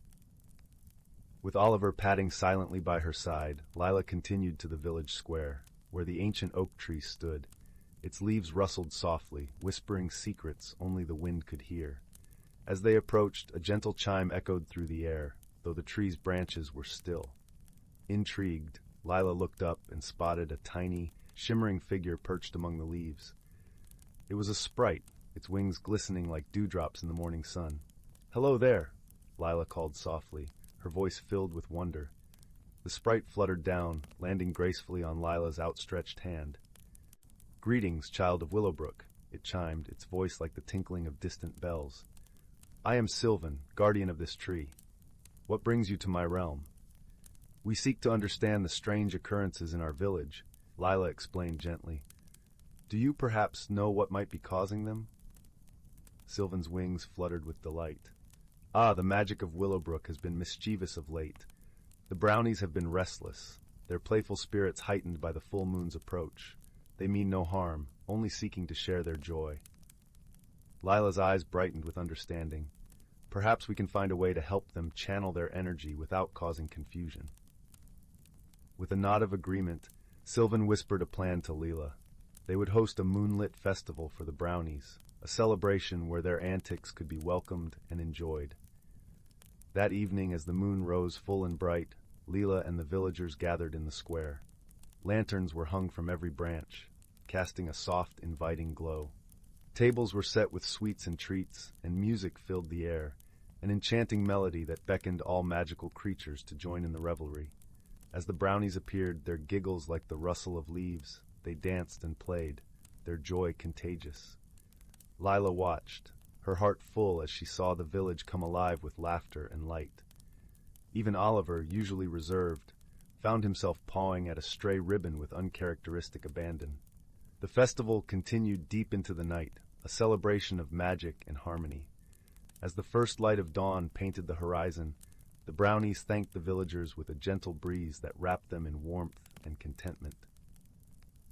With Oliver padding silently by her side, Lila continued to the village square, where the ancient oak tree stood. Its leaves rustled softly, whispering secrets only the wind could hear. As they approached, a gentle chime echoed through the air, though the tree's branches were still. Intrigued, Lila looked up and spotted a tiny, shimmering figure perched among the leaves. It was a sprite, its wings glistening like dewdrops in the morning sun. "Hello there," Lila called softly, her voice filled with wonder. The sprite fluttered down, landing gracefully on Lila's outstretched hand. "Greetings, child of Willowbrook," it chimed, its voice like the tinkling of distant bells. "I am Sylvan, guardian of this tree. What brings you to my realm?" "We seek to understand the strange occurrences in our village," Lila explained gently. "Do you perhaps know what might be causing them?" Sylvan's wings fluttered with delight. "Ah, the magic of Willowbrook has been mischievous of late. The brownies have been restless, their playful spirits heightened by the full moon's approach. They mean no harm, only seeking to share their joy." Lila's eyes brightened with understanding. "Perhaps we can find a way to help them channel their energy without causing confusion." With a nod of agreement, Sylvan whispered a plan to Lila. They would host a moonlit festival for the brownies, a celebration where their antics could be welcomed and enjoyed. That evening, as the moon rose full and bright, Lila and the villagers gathered in the square. Lanterns were hung from every branch, casting a soft, inviting glow. Tables were set with sweets and treats, and music filled the air, an enchanting melody that beckoned all magical creatures to join in the revelry. As the brownies appeared, their giggles like the rustle of leaves, they danced and played, their joy contagious. Lila watched, her heart full as she saw the village come alive with laughter and light. Even Oliver, usually reserved, found himself pawing at a stray ribbon with uncharacteristic abandon. The festival continued deep into the night, a celebration of magic and harmony. As the first light of dawn painted the horizon, the brownies thanked the villagers with a gentle breeze that wrapped them in warmth and contentment.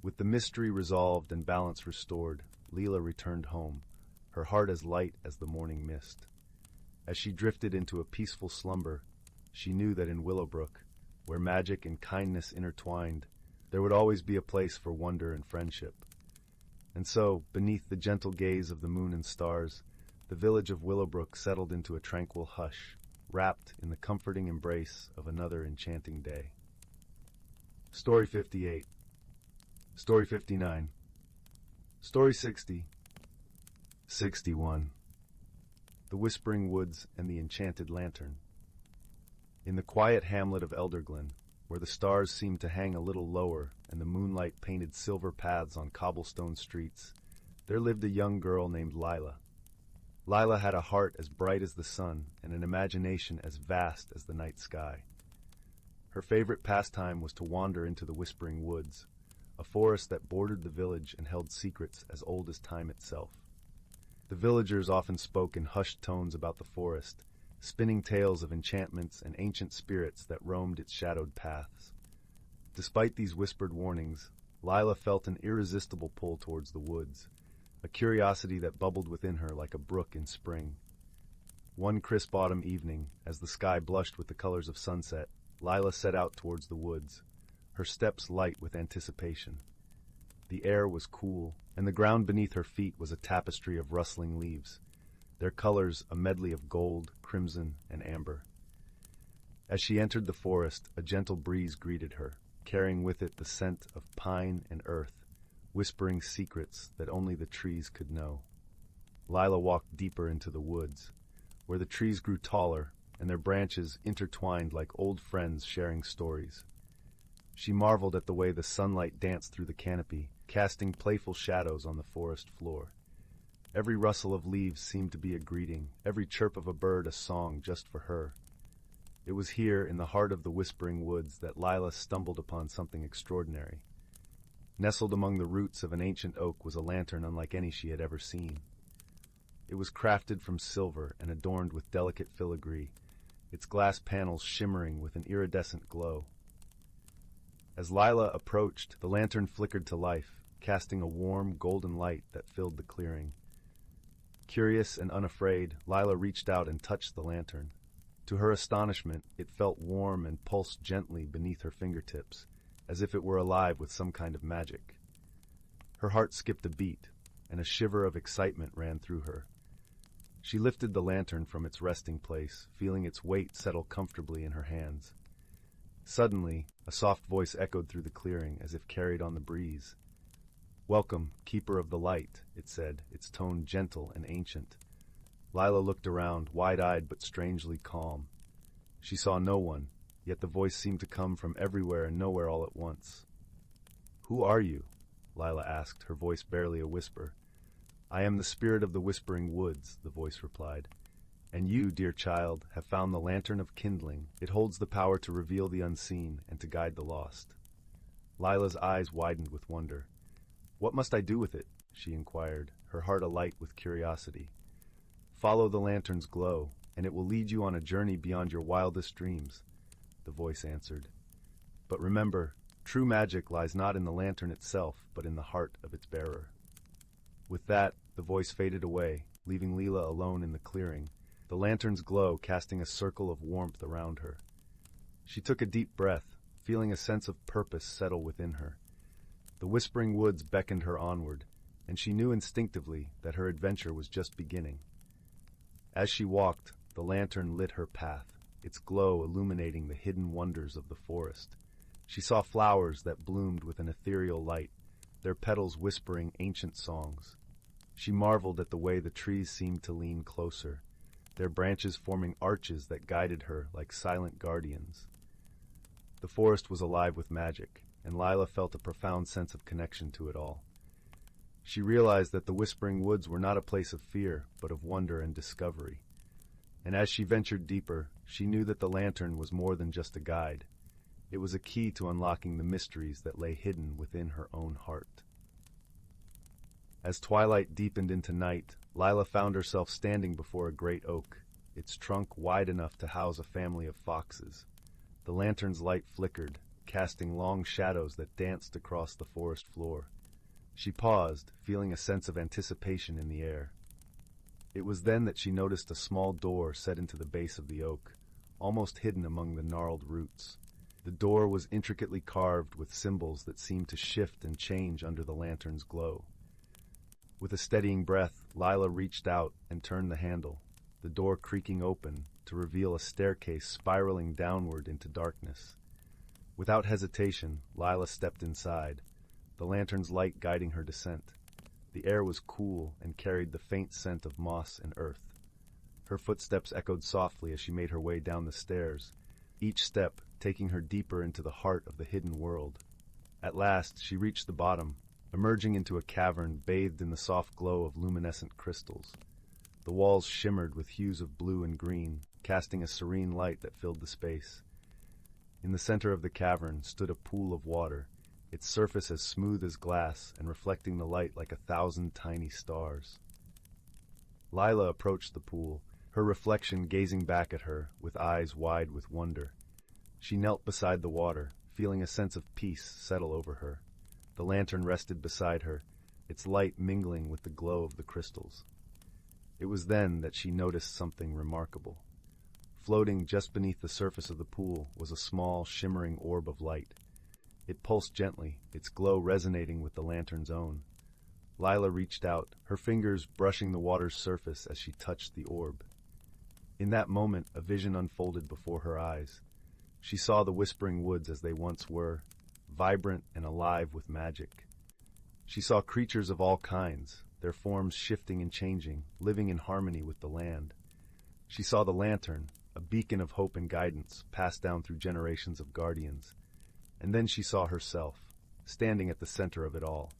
With the mystery resolved and balance restored, Lila returned home, her heart as light as the morning mist. As she drifted into a peaceful slumber, she knew that in Willowbrook, where magic and kindness intertwined, there would always be a place for wonder and friendship. And so, beneath the gentle gaze of the moon and stars, the village of Willowbrook settled into a tranquil hush, wrapped in the comforting embrace of another enchanting day. Story 58. Story 59. Story 60. 61. The Whispering Woods and the Enchanted Lantern. In the quiet hamlet of Elderglen, where the stars seemed to hang a little lower and the moonlight painted silver paths on cobblestone streets, there lived a young girl named Lila. Lila had a heart as bright as the sun and an imagination as vast as the night sky. Her favorite pastime was to wander into the Whispering Woods, a forest that bordered the village and held secrets as old as time itself. The villagers often spoke in hushed tones about the forest, spinning tales of enchantments and ancient spirits that roamed its shadowed paths. Despite these whispered warnings, Lila felt an irresistible pull towards the woods, a curiosity that bubbled within her like a brook in spring. One crisp autumn evening, as the sky blushed with the colors of sunset, Lila set out towards the woods, her steps light with anticipation. The air was cool, and the ground beneath her feet was a tapestry of rustling leaves, their colors a medley of gold, crimson, and amber. As she entered the forest, a gentle breeze greeted her, carrying with it the scent of pine and earth, whispering secrets that only the trees could know. Lila walked deeper into the woods, where the trees grew taller and their branches intertwined like old friends sharing stories. She marveled at the way the sunlight danced through the canopy, casting playful shadows on the forest floor. Every rustle of leaves seemed to be a greeting, every chirp of a bird a song just for her. It was here, in the heart of the whispering woods, that Lila stumbled upon something extraordinary. Nestled among the roots of an ancient oak was a lantern unlike any she had ever seen. It was crafted from silver and adorned with delicate filigree, its glass panels shimmering with an iridescent glow. As Lila approached, the lantern flickered to life, casting a warm, golden light that filled the clearing. Curious and unafraid, Lila reached out and touched the lantern. To her astonishment, it felt warm and pulsed gently beneath her fingertips, as if it were alive with some kind of magic. Her heart skipped a beat, and a shiver of excitement ran through her. She lifted the lantern from its resting place, feeling its weight settle comfortably in her hands. Suddenly, a soft voice echoed through the clearing as if carried on the breeze. "Welcome, keeper of the light," it said, its tone gentle and ancient. Lila looked around, wide-eyed but strangely calm. She saw no one, yet the voice seemed to come from everywhere and nowhere all at once. "Who are you?" Lila asked, her voice barely a whisper. "I am the spirit of the whispering woods," the voice replied. "And you, dear child, have found the lantern of kindling. It holds the power to reveal the unseen and to guide the lost." Lila's eyes widened with wonder. "What must I do with it?" she inquired, her heart alight with curiosity. "Follow the lantern's glow, and it will lead you on a journey beyond your wildest dreams," the voice answered. "But remember, true magic lies not in the lantern itself, but in the heart of its bearer." With that, the voice faded away, leaving Lila alone in the clearing, the lantern's glow casting a circle of warmth around her. She took a deep breath, feeling a sense of purpose settle within her. The whispering woods beckoned her onward, and she knew instinctively that her adventure was just beginning. As she walked, the lantern lit her path, its glow illuminating the hidden wonders of the forest. She saw flowers that bloomed with an ethereal light, their petals whispering ancient songs. She marveled at the way the trees seemed to lean closer, their branches forming arches that guided her like silent guardians. The forest was alive with magic, and Lila felt a profound sense of connection to it all. She realized that the whispering woods were not a place of fear, but of wonder and discovery. And as she ventured deeper, she knew that the lantern was more than just a guide. It was a key to unlocking the mysteries that lay hidden within her own heart. As twilight deepened into night, Lila found herself standing before a great oak, its trunk wide enough to house a family of foxes. The lantern's light flickered, casting long shadows that danced across the forest floor. She paused, feeling a sense of anticipation in the air. It was then that she noticed a small door set into the base of the oak, almost hidden among the gnarled roots. The door was intricately carved with symbols that seemed to shift and change under the lantern's glow. With a steadying breath, Lila reached out and turned the handle, the door creaking open to reveal a staircase spiraling downward into darkness. Without hesitation, Lila stepped inside, the lantern's light guiding her descent. The air was cool and carried the faint scent of moss and earth. Her footsteps echoed softly as she made her way down the stairs, each step taking her deeper into the heart of the hidden world. At last, she reached the bottom, emerging into a cavern bathed in the soft glow of luminescent crystals. The walls shimmered with hues of blue and green, casting a serene light that filled the space. In the center of the cavern stood a pool of water, its surface as smooth as glass and reflecting the light like 1,000 tiny stars. Lila approached the pool, her reflection gazing back at her with eyes wide with wonder. She knelt beside the water, feeling a sense of peace settle over her. The lantern rested beside her, its light mingling with the glow of the crystals. It was then that she noticed something remarkable. Floating just beneath the surface of the pool was a small, shimmering orb of light. It pulsed gently, its glow resonating with the lantern's own. Lila reached out, her fingers brushing the water's surface as she touched the orb. In that moment, a vision unfolded before her eyes. She saw the whispering woods as they once were, vibrant and alive with magic. She saw creatures of all kinds, their forms shifting and changing, living in harmony with the land. She saw the lantern, a beacon of hope and guidance, passed down through generations of guardians. And then she saw herself, standing at the center of it all,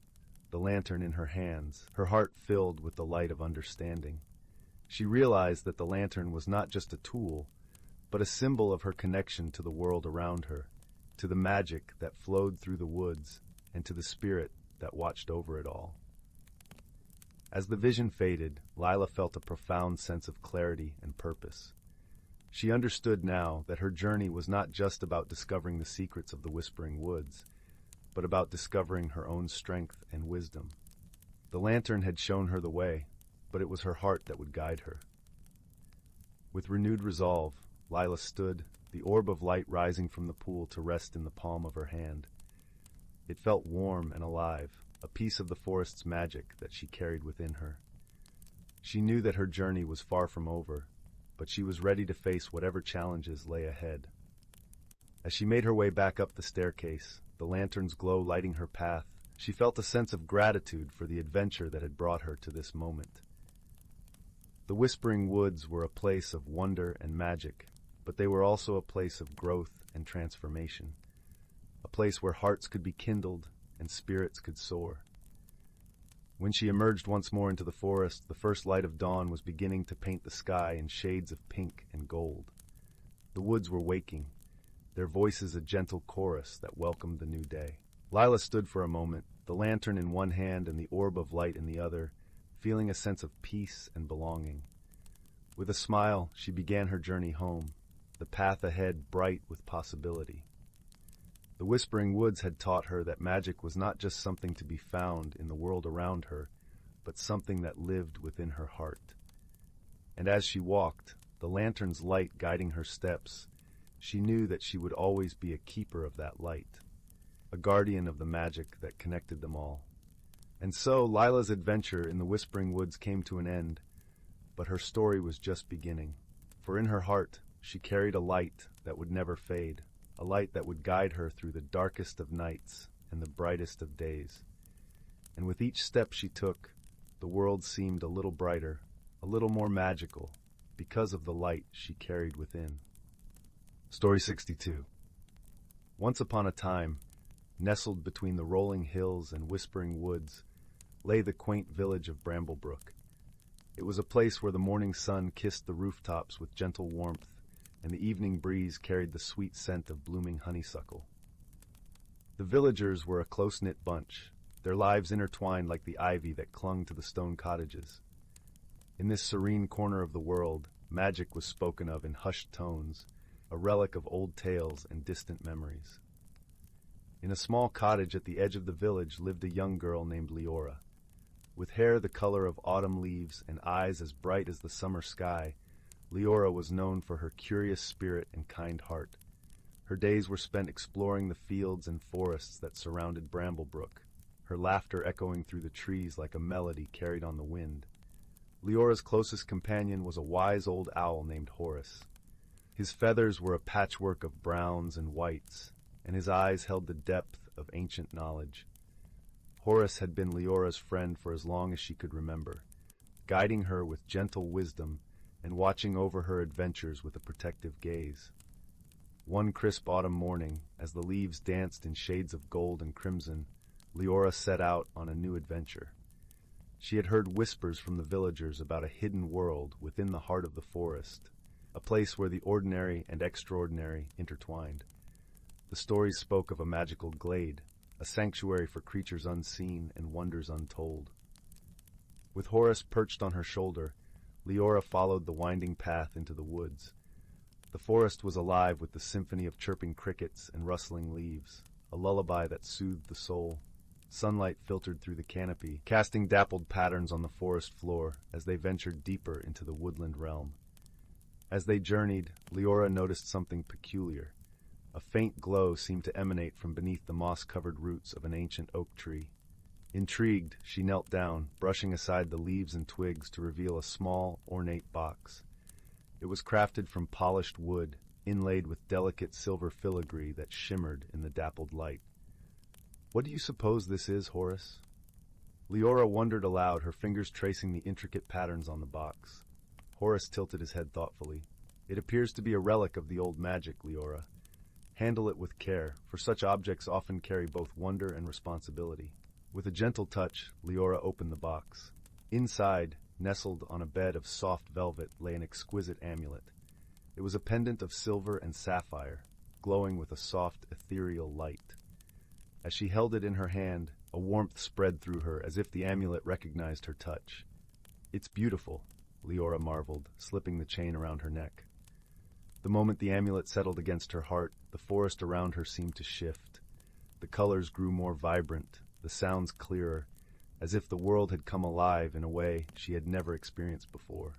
the lantern in her hands, her heart filled with the light of understanding. She realized that the lantern was not just a tool, but a symbol of her connection to the world around her, to the magic that flowed through the woods, and to the spirit that watched over it all. As the vision faded, Lila felt a profound sense of clarity and purpose. She understood now that her journey was not just about discovering the secrets of the Whispering Woods, but about discovering her own strength and wisdom. The lantern had shown her the way, but it was her heart that would guide her. With renewed resolve, Lila stood, the orb of light rising from the pool to rest in the palm of her hand. It felt warm and alive, a piece of the forest's magic that she carried within her. She knew that her journey was far from over, but she was ready to face whatever challenges lay ahead. As she made her way back up the staircase, the lantern's glow lighting her path, she felt a sense of gratitude for the adventure that had brought her to this moment. The Whispering Woods were a place of wonder and magic, but they were also a place of growth and transformation, a place where hearts could be kindled and spirits could soar. When she emerged once more into the forest, the first light of dawn was beginning to paint the sky in shades of pink and gold. The woods were waking, their voices a gentle chorus that welcomed the new day. Lila stood for a moment, the lantern in one hand and the orb of light in the other, feeling a sense of peace and belonging. With a smile, she began her journey home, the path ahead bright with possibility. The Whispering Woods had taught her that magic was not just something to be found in the world around her, but something that lived within her heart. And as she walked, the lantern's light guiding her steps, she knew that she would always be a keeper of that light, a guardian of the magic that connected them all. And so Lila's adventure in the Whispering Woods came to an end, but her story was just beginning. For in her heart, she carried a light that would never fade, a light that would guide her through the darkest of nights and the brightest of days. And with each step she took, the world seemed a little brighter, a little more magical, because of the light she carried within. Story 62. Once upon a time, nestled between the rolling hills and whispering woods, lay the quaint village of Bramblebrook. It was a place where the morning sun kissed the rooftops with gentle warmth, and the evening breeze carried the sweet scent of blooming honeysuckle. The villagers were a close-knit bunch, their lives intertwined like the ivy that clung to the stone cottages. In this serene corner of the world, magic was spoken of in hushed tones, a relic of old tales and distant memories. In a small cottage at the edge of the village lived a young girl named Leora. With hair the color of autumn leaves and eyes as bright as the summer sky, Leora was known for her curious spirit and kind heart. Her days were spent exploring the fields and forests that surrounded Bramblebrook, her laughter echoing through the trees like a melody carried on the wind. Leora's closest companion was a wise old owl named Horace. His feathers were a patchwork of browns and whites, and his eyes held the depth of ancient knowledge. Horace had been Leora's friend for as long as she could remember, guiding her with gentle wisdom and watching over her adventures with a protective gaze. One crisp autumn morning, as the leaves danced in shades of gold and crimson, Leora set out on a new adventure. She had heard whispers from the villagers about a hidden world within the heart of the forest, a place where the ordinary and extraordinary intertwined. The stories spoke of a magical glade, a sanctuary for creatures unseen and wonders untold. With Horace perched on her shoulder, Leora followed the winding path into the woods. The forest was alive with the symphony of chirping crickets and rustling leaves, a lullaby that soothed the soul. Sunlight filtered through the canopy, casting dappled patterns on the forest floor as they ventured deeper into the woodland realm. As they journeyed, Leora noticed something peculiar. A faint glow seemed to emanate from beneath the moss-covered roots of an ancient oak tree. Intrigued, she knelt down, brushing aside the leaves and twigs to reveal a small, ornate box. It was crafted from polished wood, inlaid with delicate silver filigree that shimmered in the dappled light. "What do you suppose this is, Horace?" Leora wondered aloud, her fingers tracing the intricate patterns on the box. Horace tilted his head thoughtfully. "It appears to be a relic of the old magic, Leora. Handle it with care, for such objects often carry both wonder and responsibility." With a gentle touch, Leora opened the box. Inside, nestled on a bed of soft velvet, lay an exquisite amulet. It was a pendant of silver and sapphire, glowing with a soft, ethereal light. As she held it in her hand, a warmth spread through her as if the amulet recognized her touch. "It's beautiful," Leora marveled, slipping the chain around her neck. The moment the amulet settled against her heart, the forest around her seemed to shift. The colors grew more vibrant, the sounds clearer, as if the world had come alive in a way she had never experienced before.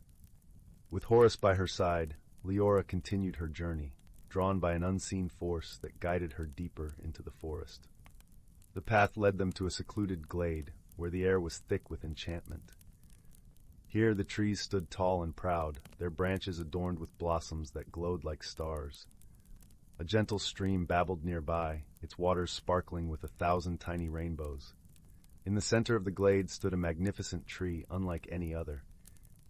With Horace by her side, Leora continued her journey, drawn by an unseen force that guided her deeper into the forest. The path led them to a secluded glade, where the air was thick with enchantment. Here the trees stood tall and proud, their branches adorned with blossoms that glowed like stars. A gentle stream babbled nearby, its waters sparkling with 1,000 tiny rainbows. In the center of the glade stood a magnificent tree unlike any other.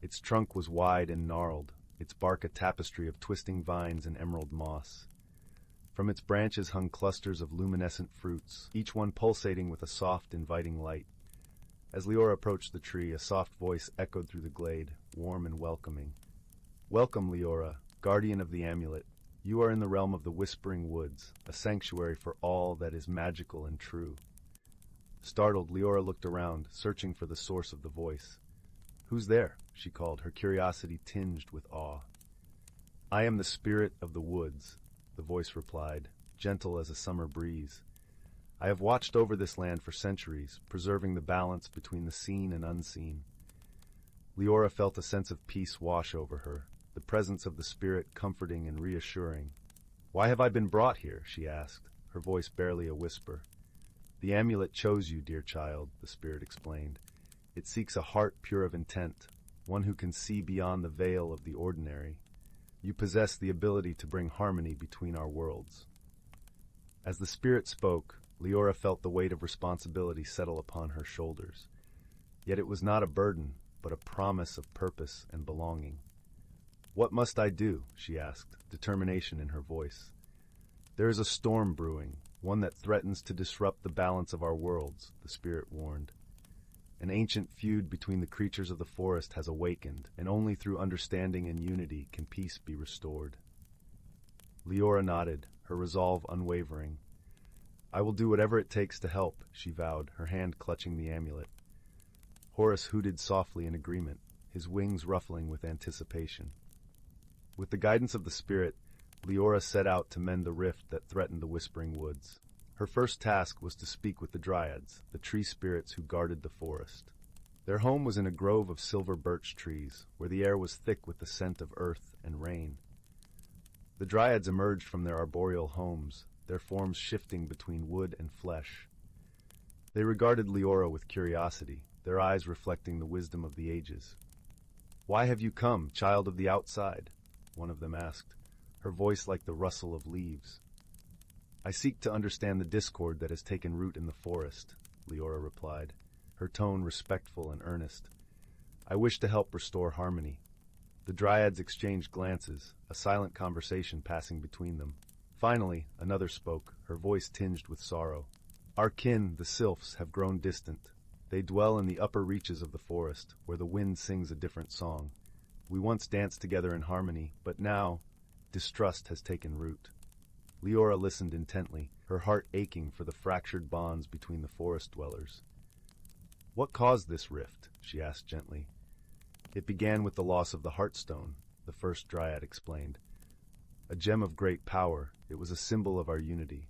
Its trunk was wide and gnarled, its bark a tapestry of twisting vines and emerald moss. From its branches hung clusters of luminescent fruits, each one pulsating with a soft, inviting light. As Leora approached the tree, a soft voice echoed through the glade, warm and welcoming. "Welcome, Leora, guardian of the amulet. You are in the realm of the Whispering Woods, a sanctuary for all that is magical and true." Startled, Leora looked around, searching for the source of the voice. "Who's there?" she called, her curiosity tinged with awe. "I am the spirit of the woods," the voice replied, gentle as a summer breeze. "I have watched over this land for centuries, preserving the balance between the seen and unseen." Leora felt a sense of peace wash over her, the presence of the spirit comforting and reassuring. "Why have I been brought here?" she asked, her voice barely a whisper. "The amulet chose you, dear child," the spirit explained. "It seeks a heart pure of intent, one who can see beyond the veil of the ordinary. You possess the ability to bring harmony between our worlds." As the spirit spoke, Leora felt the weight of responsibility settle upon her shoulders. Yet it was not a burden, but a promise of purpose and belonging. "What must I do?" she asked, determination in her voice. "There is a storm brewing, one that threatens to disrupt the balance of our worlds," the spirit warned. "An ancient feud between the creatures of the forest has awakened, and only through understanding and unity can peace be restored." Leora nodded, her resolve unwavering. "I will do whatever it takes to help," she vowed, her hand clutching the amulet. Horace hooted softly in agreement, his wings ruffling with anticipation. With the guidance of the spirit, Leora set out to mend the rift that threatened the Whispering Woods. Her first task was to speak with the dryads, the tree spirits who guarded the forest. Their home was in a grove of silver birch trees, where the air was thick with the scent of earth and rain. The dryads emerged from their arboreal homes, their forms shifting between wood and flesh. They regarded Leora with curiosity, their eyes reflecting the wisdom of the ages. "Why have you come, child of the outside?" one of them asked, her voice like the rustle of leaves. "I seek to understand the discord that has taken root in the forest," Leora replied, her tone respectful and earnest. "I wish to help restore harmony." The dryads exchanged glances, a silent conversation passing between them. Finally, another spoke, her voice tinged with sorrow. "Our kin, the sylphs, have grown distant. They dwell in the upper reaches of the forest, where the wind sings a different song. We once danced together in harmony, but now distrust has taken root." Leora listened intently, her heart aching for the fractured bonds between the forest dwellers. "What caused this rift?" she asked gently. "It began with the loss of the Heartstone," the first dryad explained. "A gem of great power, it was a symbol of our unity.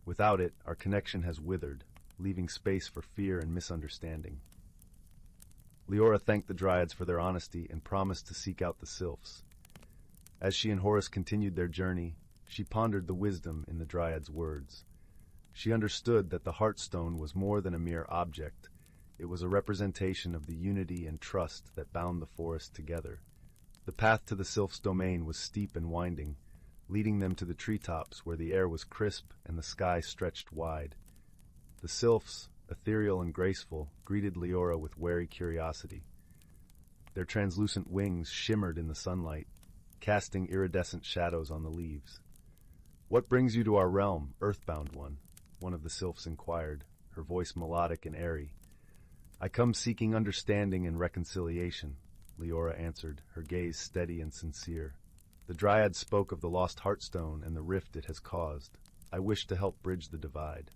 Without it, our connection has withered. leaving space for fear and misunderstanding. Leora thanked the Dryads for their honesty and promised to seek out the sylphs. As she and Horace continued their journey, she pondered the wisdom in the Dryads' words. She understood that the Heartstone was more than a mere object. It was a representation of the unity and trust that bound the forest together. The path to the sylphs' domain was steep and winding, leading them to the treetops where the air was crisp and the sky stretched wide. The sylphs, ethereal and graceful, greeted Leora with wary curiosity. Their translucent wings shimmered in the sunlight, casting iridescent shadows on the leaves. "What brings you to our realm, earthbound one of the sylphs inquired, her voice melodic and airy. "I come seeking understanding and reconciliation," Leora answered, her gaze steady and sincere. "The Dryad spoke of the lost Heartstone and the rift it has caused. I wish to help bridge the divide."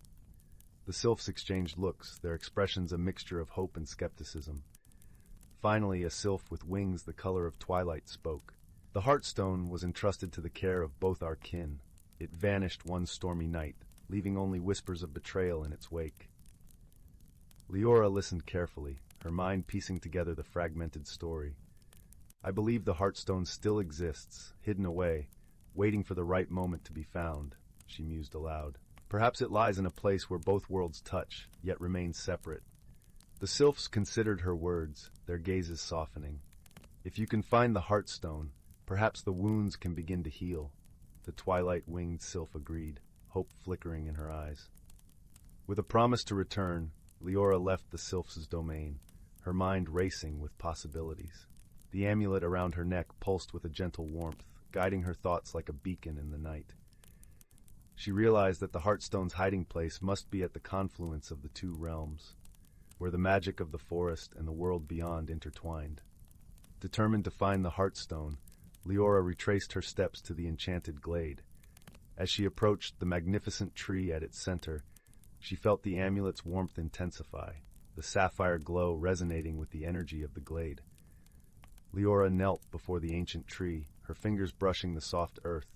The sylphs exchanged looks, their expressions a mixture of hope and skepticism. Finally, a sylph with wings the color of twilight spoke. "The Heartstone was entrusted to the care of both our kin. It vanished one stormy night, leaving only whispers of betrayal in its wake." Leora listened carefully, her mind piecing together the fragmented story. "I believe the Heartstone still exists, hidden away, waiting for the right moment to be found," she mused aloud. "Perhaps it lies in a place where both worlds touch, yet remain separate." The sylphs considered her words, their gazes softening. "If you can find the Heartstone, perhaps the wounds can begin to heal," the twilight-winged sylph agreed, hope flickering in her eyes. With a promise to return, Leora left the sylphs' domain, her mind racing with possibilities. The amulet around her neck pulsed with a gentle warmth, guiding her thoughts like a beacon in the night. She realized that the Heartstone's hiding place must be at the confluence of the two realms, where the magic of the forest and the world beyond intertwined. Determined to find the Heartstone, Leora retraced her steps to the enchanted glade. As she approached the magnificent tree at its center, she felt the amulet's warmth intensify, the sapphire glow resonating with the energy of the glade. Leora knelt before the ancient tree, her fingers brushing the soft earth.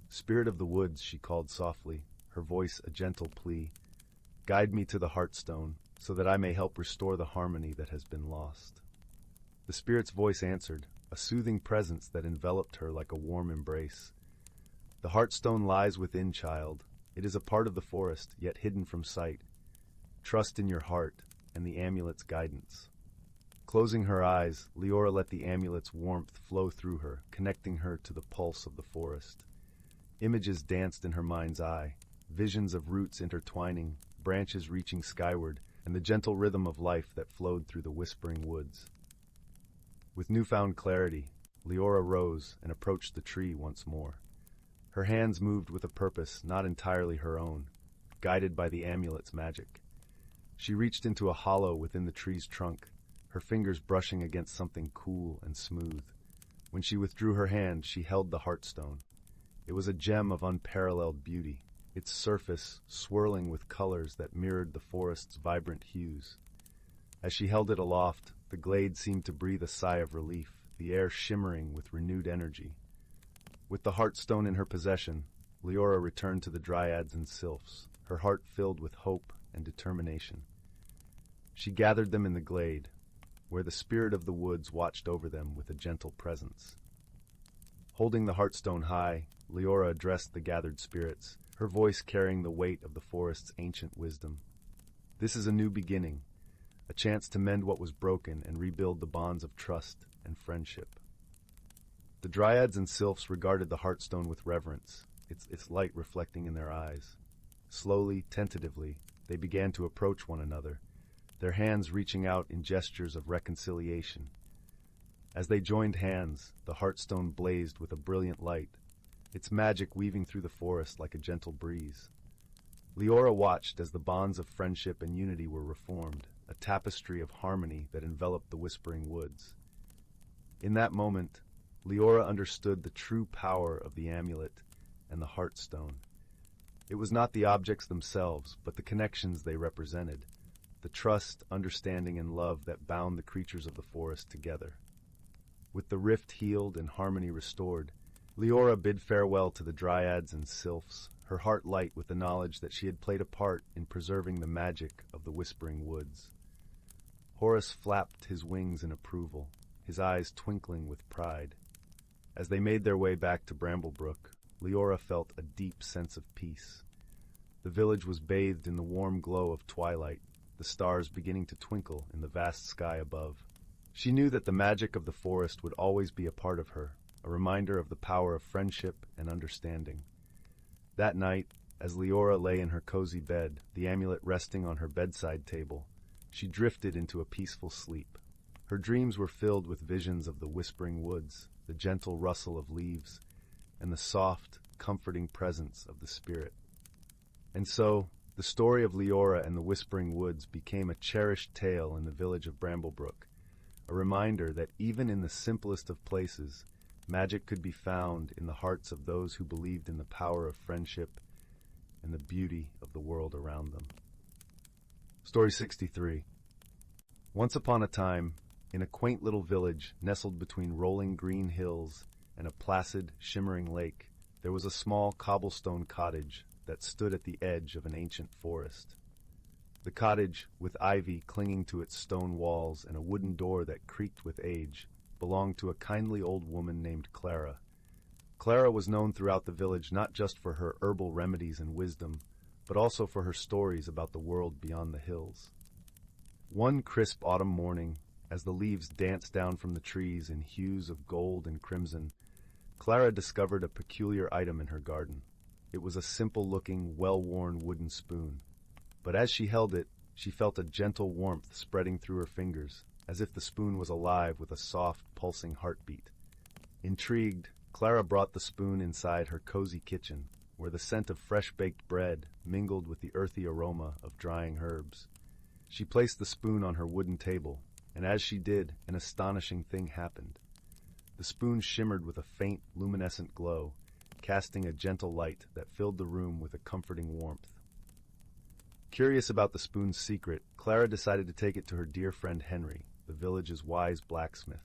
"Spirit of the woods," she called softly, her voice a gentle plea. "Guide me to the Heartstone, so that I may help restore the harmony that has been lost." The spirit's voice answered, a soothing presence that enveloped her like a warm embrace. "The Heartstone lies within, child. It is a part of the forest, yet hidden from sight. Trust in your heart and the amulet's guidance." Closing her eyes, Leora let the amulet's warmth flow through her, connecting her to the pulse of the forest. Images danced in her mind's eye, visions of roots intertwining, branches reaching skyward, and the gentle rhythm of life that flowed through the whispering woods. With newfound clarity, Leora rose and approached the tree once more. Her hands moved with a purpose not entirely her own, guided by the amulet's magic. She reached into a hollow within the tree's trunk, her fingers brushing against something cool and smooth. When she withdrew her hand, she held the Heartstone. It was a gem of unparalleled beauty, its surface swirling with colors that mirrored the forest's vibrant hues. As she held it aloft, the glade seemed to breathe a sigh of relief, the air shimmering with renewed energy. With the Heartstone in her possession, Leora returned to the Dryads and sylphs, her heart filled with hope and determination. She gathered them in the glade, where the spirit of the woods watched over them with a gentle presence. Holding the Heartstone high, Leora addressed the gathered spirits, her voice carrying the weight of the forest's ancient wisdom. "This is a new beginning, a chance to mend what was broken and rebuild the bonds of trust and friendship." The Dryads and sylphs regarded the Heartstone with reverence, its light reflecting in their eyes. Slowly, tentatively, they began to approach one another, their hands reaching out in gestures of reconciliation. As they joined hands, the Heartstone blazed with a brilliant light, its magic weaving through the forest like a gentle breeze. Leora watched as the bonds of friendship and unity were reformed, a tapestry of harmony that enveloped the whispering woods. In that moment, Leora understood the true power of the amulet and the Heartstone. It was not the objects themselves, but the connections they represented, the trust, understanding, and love that bound the creatures of the forest together. With the rift healed and harmony restored, Leora bid farewell to the Dryads and sylphs, her heart light with the knowledge that she had played a part in preserving the magic of the Whispering Woods. Horace flapped his wings in approval, his eyes twinkling with pride. As they made their way back to Bramblebrook, Leora felt a deep sense of peace. The village was bathed in the warm glow of twilight, the stars beginning to twinkle in the vast sky above. She knew that the magic of the forest would always be a part of her, a reminder of the power of friendship and understanding. That night, as Leora lay in her cozy bed, the amulet resting on her bedside table, she drifted into a peaceful sleep. Her dreams were filled with visions of the whispering woods, the gentle rustle of leaves, and the soft, comforting presence of the spirit. And so, the story of Leora and the Whispering Woods became a cherished tale in the village of Bramblebrook, a reminder that even in the simplest of places, magic could be found in the hearts of those who believed in the power of friendship and the beauty of the world around them. Story 63. Once upon a time, in a quaint little village nestled between rolling green hills and a placid, shimmering lake, there was a small cobblestone cottage that stood at the edge of an ancient forest. The cottage, with ivy clinging to its stone walls and a wooden door that creaked with age, belonged to a kindly old woman named Clara. Clara was known throughout the village not just for her herbal remedies and wisdom, but also for her stories about the world beyond the hills. One crisp autumn morning, as the leaves danced down from the trees in hues of gold and crimson, Clara discovered a peculiar item in her garden. It was a simple-looking, well-worn wooden spoon. But as she held it, she felt a gentle warmth spreading through her fingers, as if the spoon was alive with a soft, pulsing heartbeat. Intrigued, Clara brought the spoon inside her cozy kitchen, where the scent of fresh-baked bread mingled with the earthy aroma of drying herbs. She placed the spoon on her wooden table, and as she did, an astonishing thing happened. The spoon shimmered with a faint, luminescent glow, casting a gentle light that filled the room with a comforting warmth. Curious about the spoon's secret, Clara decided to take it to her dear friend Henry, the village's wise blacksmith.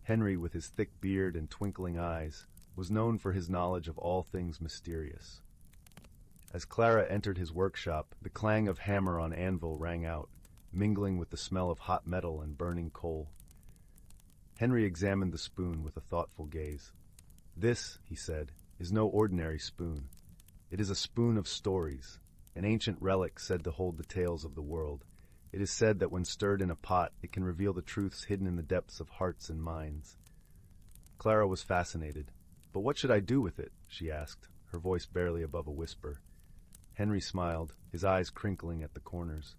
Henry, with his thick beard and twinkling eyes, was known for his knowledge of all things mysterious. As Clara entered his workshop, the clang of hammer on anvil rang out, mingling with the smell of hot metal and burning coal. Henry examined the spoon with a thoughtful gaze. "This," he said, "is no ordinary spoon. It is a spoon of stories, an ancient relic said to hold the tales of the world. It is said that when stirred in a pot, it can reveal the truths hidden in the depths of hearts and minds." Clara was fascinated. "But what should I do with it?" she asked, her voice barely above a whisper. Henry smiled, his eyes crinkling at the corners.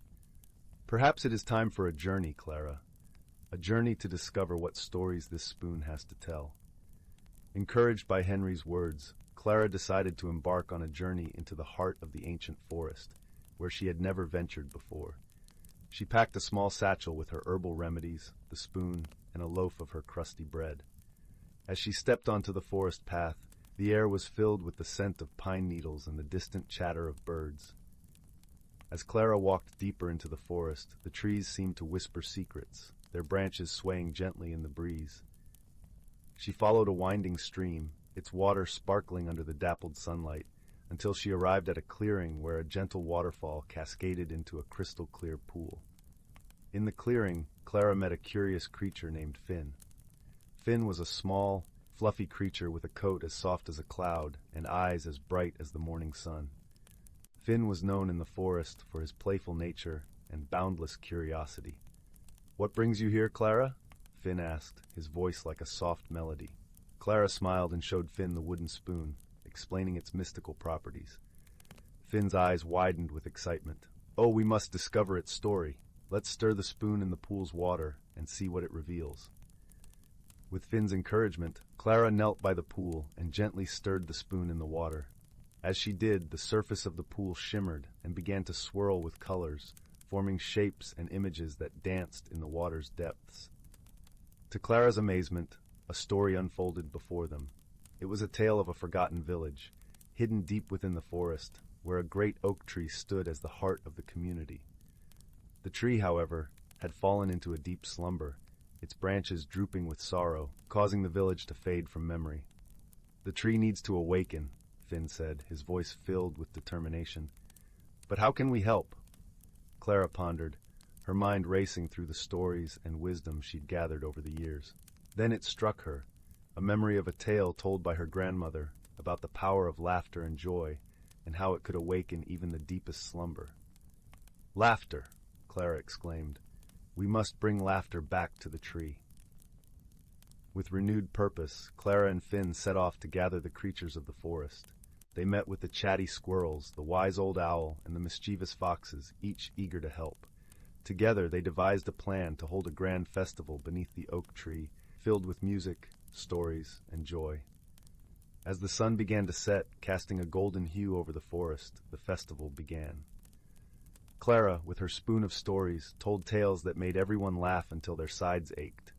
"Perhaps it is time for a journey, Clara. A journey to discover what stories this spoon has to tell." Encouraged by Henry's words, Clara decided to embark on a journey into the heart of the ancient forest, where she had never ventured before. She packed a small satchel with her herbal remedies, the spoon, and a loaf of her crusty bread. As she stepped onto the forest path, the air was filled with the scent of pine needles and the distant chatter of birds. As Clara walked deeper into the forest, the trees seemed to whisper secrets, their branches swaying gently in the breeze. She followed a winding stream, its water sparkling under the dappled sunlight, until she arrived at a clearing where a gentle waterfall cascaded into a crystal-clear pool. In the clearing, Clara met a curious creature named Finn. Finn was a small, fluffy creature with a coat as soft as a cloud and eyes as bright as the morning sun. Finn was known in the forest for his playful nature and boundless curiosity. "What brings you here, Clara?" Finn asked, his voice like a soft melody. Clara smiled and showed Finn the wooden spoon, explaining its mystical properties. Finn's eyes widened with excitement. "Oh, we must discover its story. Let's stir the spoon in the pool's water and see what it reveals." With Finn's encouragement, Clara knelt by the pool and gently stirred the spoon in the water. As she did, the surface of the pool shimmered and began to swirl with colors, forming shapes and images that danced in the water's depths. To Clara's amazement, a story unfolded before them. It was a tale of a forgotten village, hidden deep within the forest, where a great oak tree stood as the heart of the community. The tree, however, had fallen into a deep slumber, its branches drooping with sorrow, causing the village to fade from memory. "The tree needs to awaken," Finn said, his voice filled with determination. "But how can we help?" Clara pondered, her mind racing through the stories and wisdom she'd gathered over the years. Then it struck her, a memory of a tale told by her grandmother about the power of laughter and joy and how it could awaken even the deepest slumber. "Laughter!" Clara exclaimed. "We must bring laughter back to the tree." With renewed purpose, Clara and Finn set off to gather the creatures of the forest. They met with the chatty squirrels, the wise old owl, and the mischievous foxes, each eager to help. Together they devised a plan to hold a grand festival beneath the oak tree, filled with music, stories, and joy. As the sun began to set, casting a golden hue over the forest, the festival began. Clara, with her spoon of stories, told tales that made everyone laugh until their sides ached.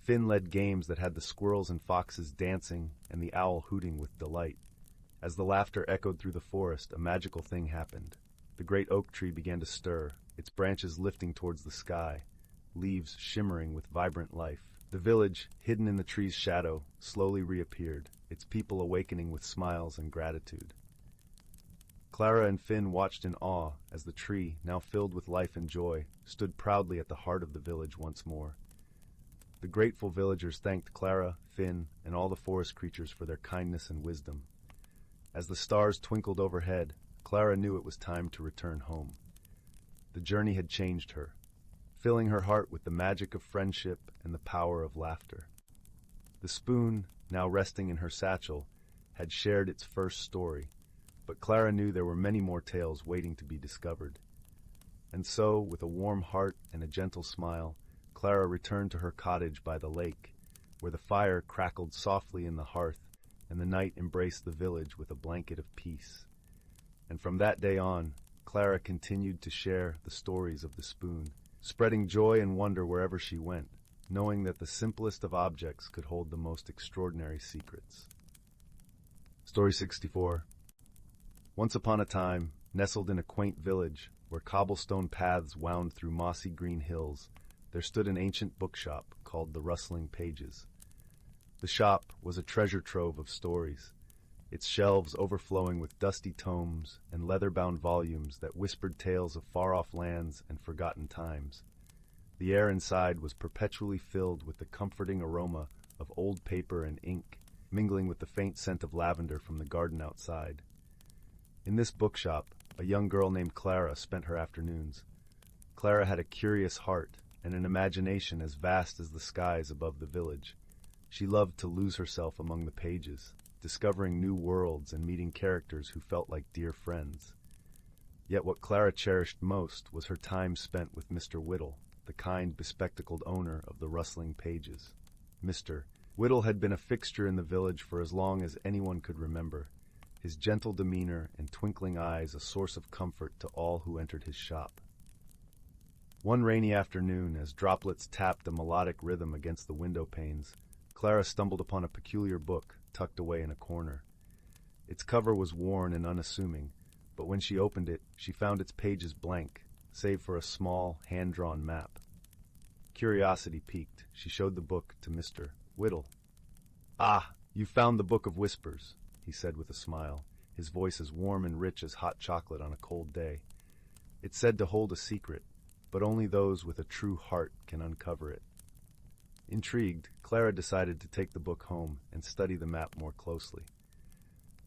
Finn led games that had the squirrels and foxes dancing and the owl hooting with delight. As the laughter echoed through the forest, a magical thing happened. The great oak tree began to stir, its branches lifting towards the sky, leaves shimmering with vibrant life. The village, hidden in the tree's shadow, slowly reappeared, its people awakening with smiles and gratitude. Clara and Finn watched in awe as the tree, now filled with life and joy, stood proudly at the heart of the village once more. The grateful villagers thanked Clara, Finn, and all the forest creatures for their kindness and wisdom. As the stars twinkled overhead, Clara knew it was time to return home. The journey had changed her, filling her heart with the magic of friendship and the power of laughter. The spoon, now resting in her satchel, had shared its first story, but Clara knew there were many more tales waiting to be discovered. And so, with a warm heart and a gentle smile, Clara returned to her cottage by the lake, where the fire crackled softly in the hearth and the night embraced the village with a blanket of peace. And from that day on, Clara continued to share the stories of the spoon, spreading joy and wonder wherever she went, knowing that the simplest of objects could hold the most extraordinary secrets. Story 64. Once upon a time, nestled in a quaint village where cobblestone paths wound through mossy green hills, there stood an ancient bookshop called the Rustling Pages. The shop was a treasure trove of stories, its shelves overflowing with dusty tomes and leather-bound volumes that whispered tales of far-off lands and forgotten times. The air inside was perpetually filled with the comforting aroma of old paper and ink, mingling with the faint scent of lavender from the garden outside. In this bookshop, a young girl named Clara spent her afternoons. Clara had a curious heart and an imagination as vast as the skies above the village. She loved to lose herself among the pages, discovering new worlds and meeting characters who felt like dear friends. Yet what Clara cherished most was her time spent with Mr. Whittle, the kind, bespectacled owner of the Rustling Pages. Mr. Whittle had been a fixture in the village for as long as anyone could remember, his gentle demeanor and twinkling eyes a source of comfort to all who entered his shop. One rainy afternoon, as droplets tapped a melodic rhythm against the window panes, Clara stumbled upon a peculiar book tucked away in a corner. Its cover was worn and unassuming, but when she opened it, she found its pages blank, save for a small, hand-drawn map. Curiosity piqued, she showed the book to Mr. Whittle. "Ah, you found the Book of Whispers," he said with a smile, his voice as warm and rich as hot chocolate on a cold day. "It's said to hold a secret, but only those with a true heart can uncover it." Intrigued, Clara decided to take the book home and study the map more closely.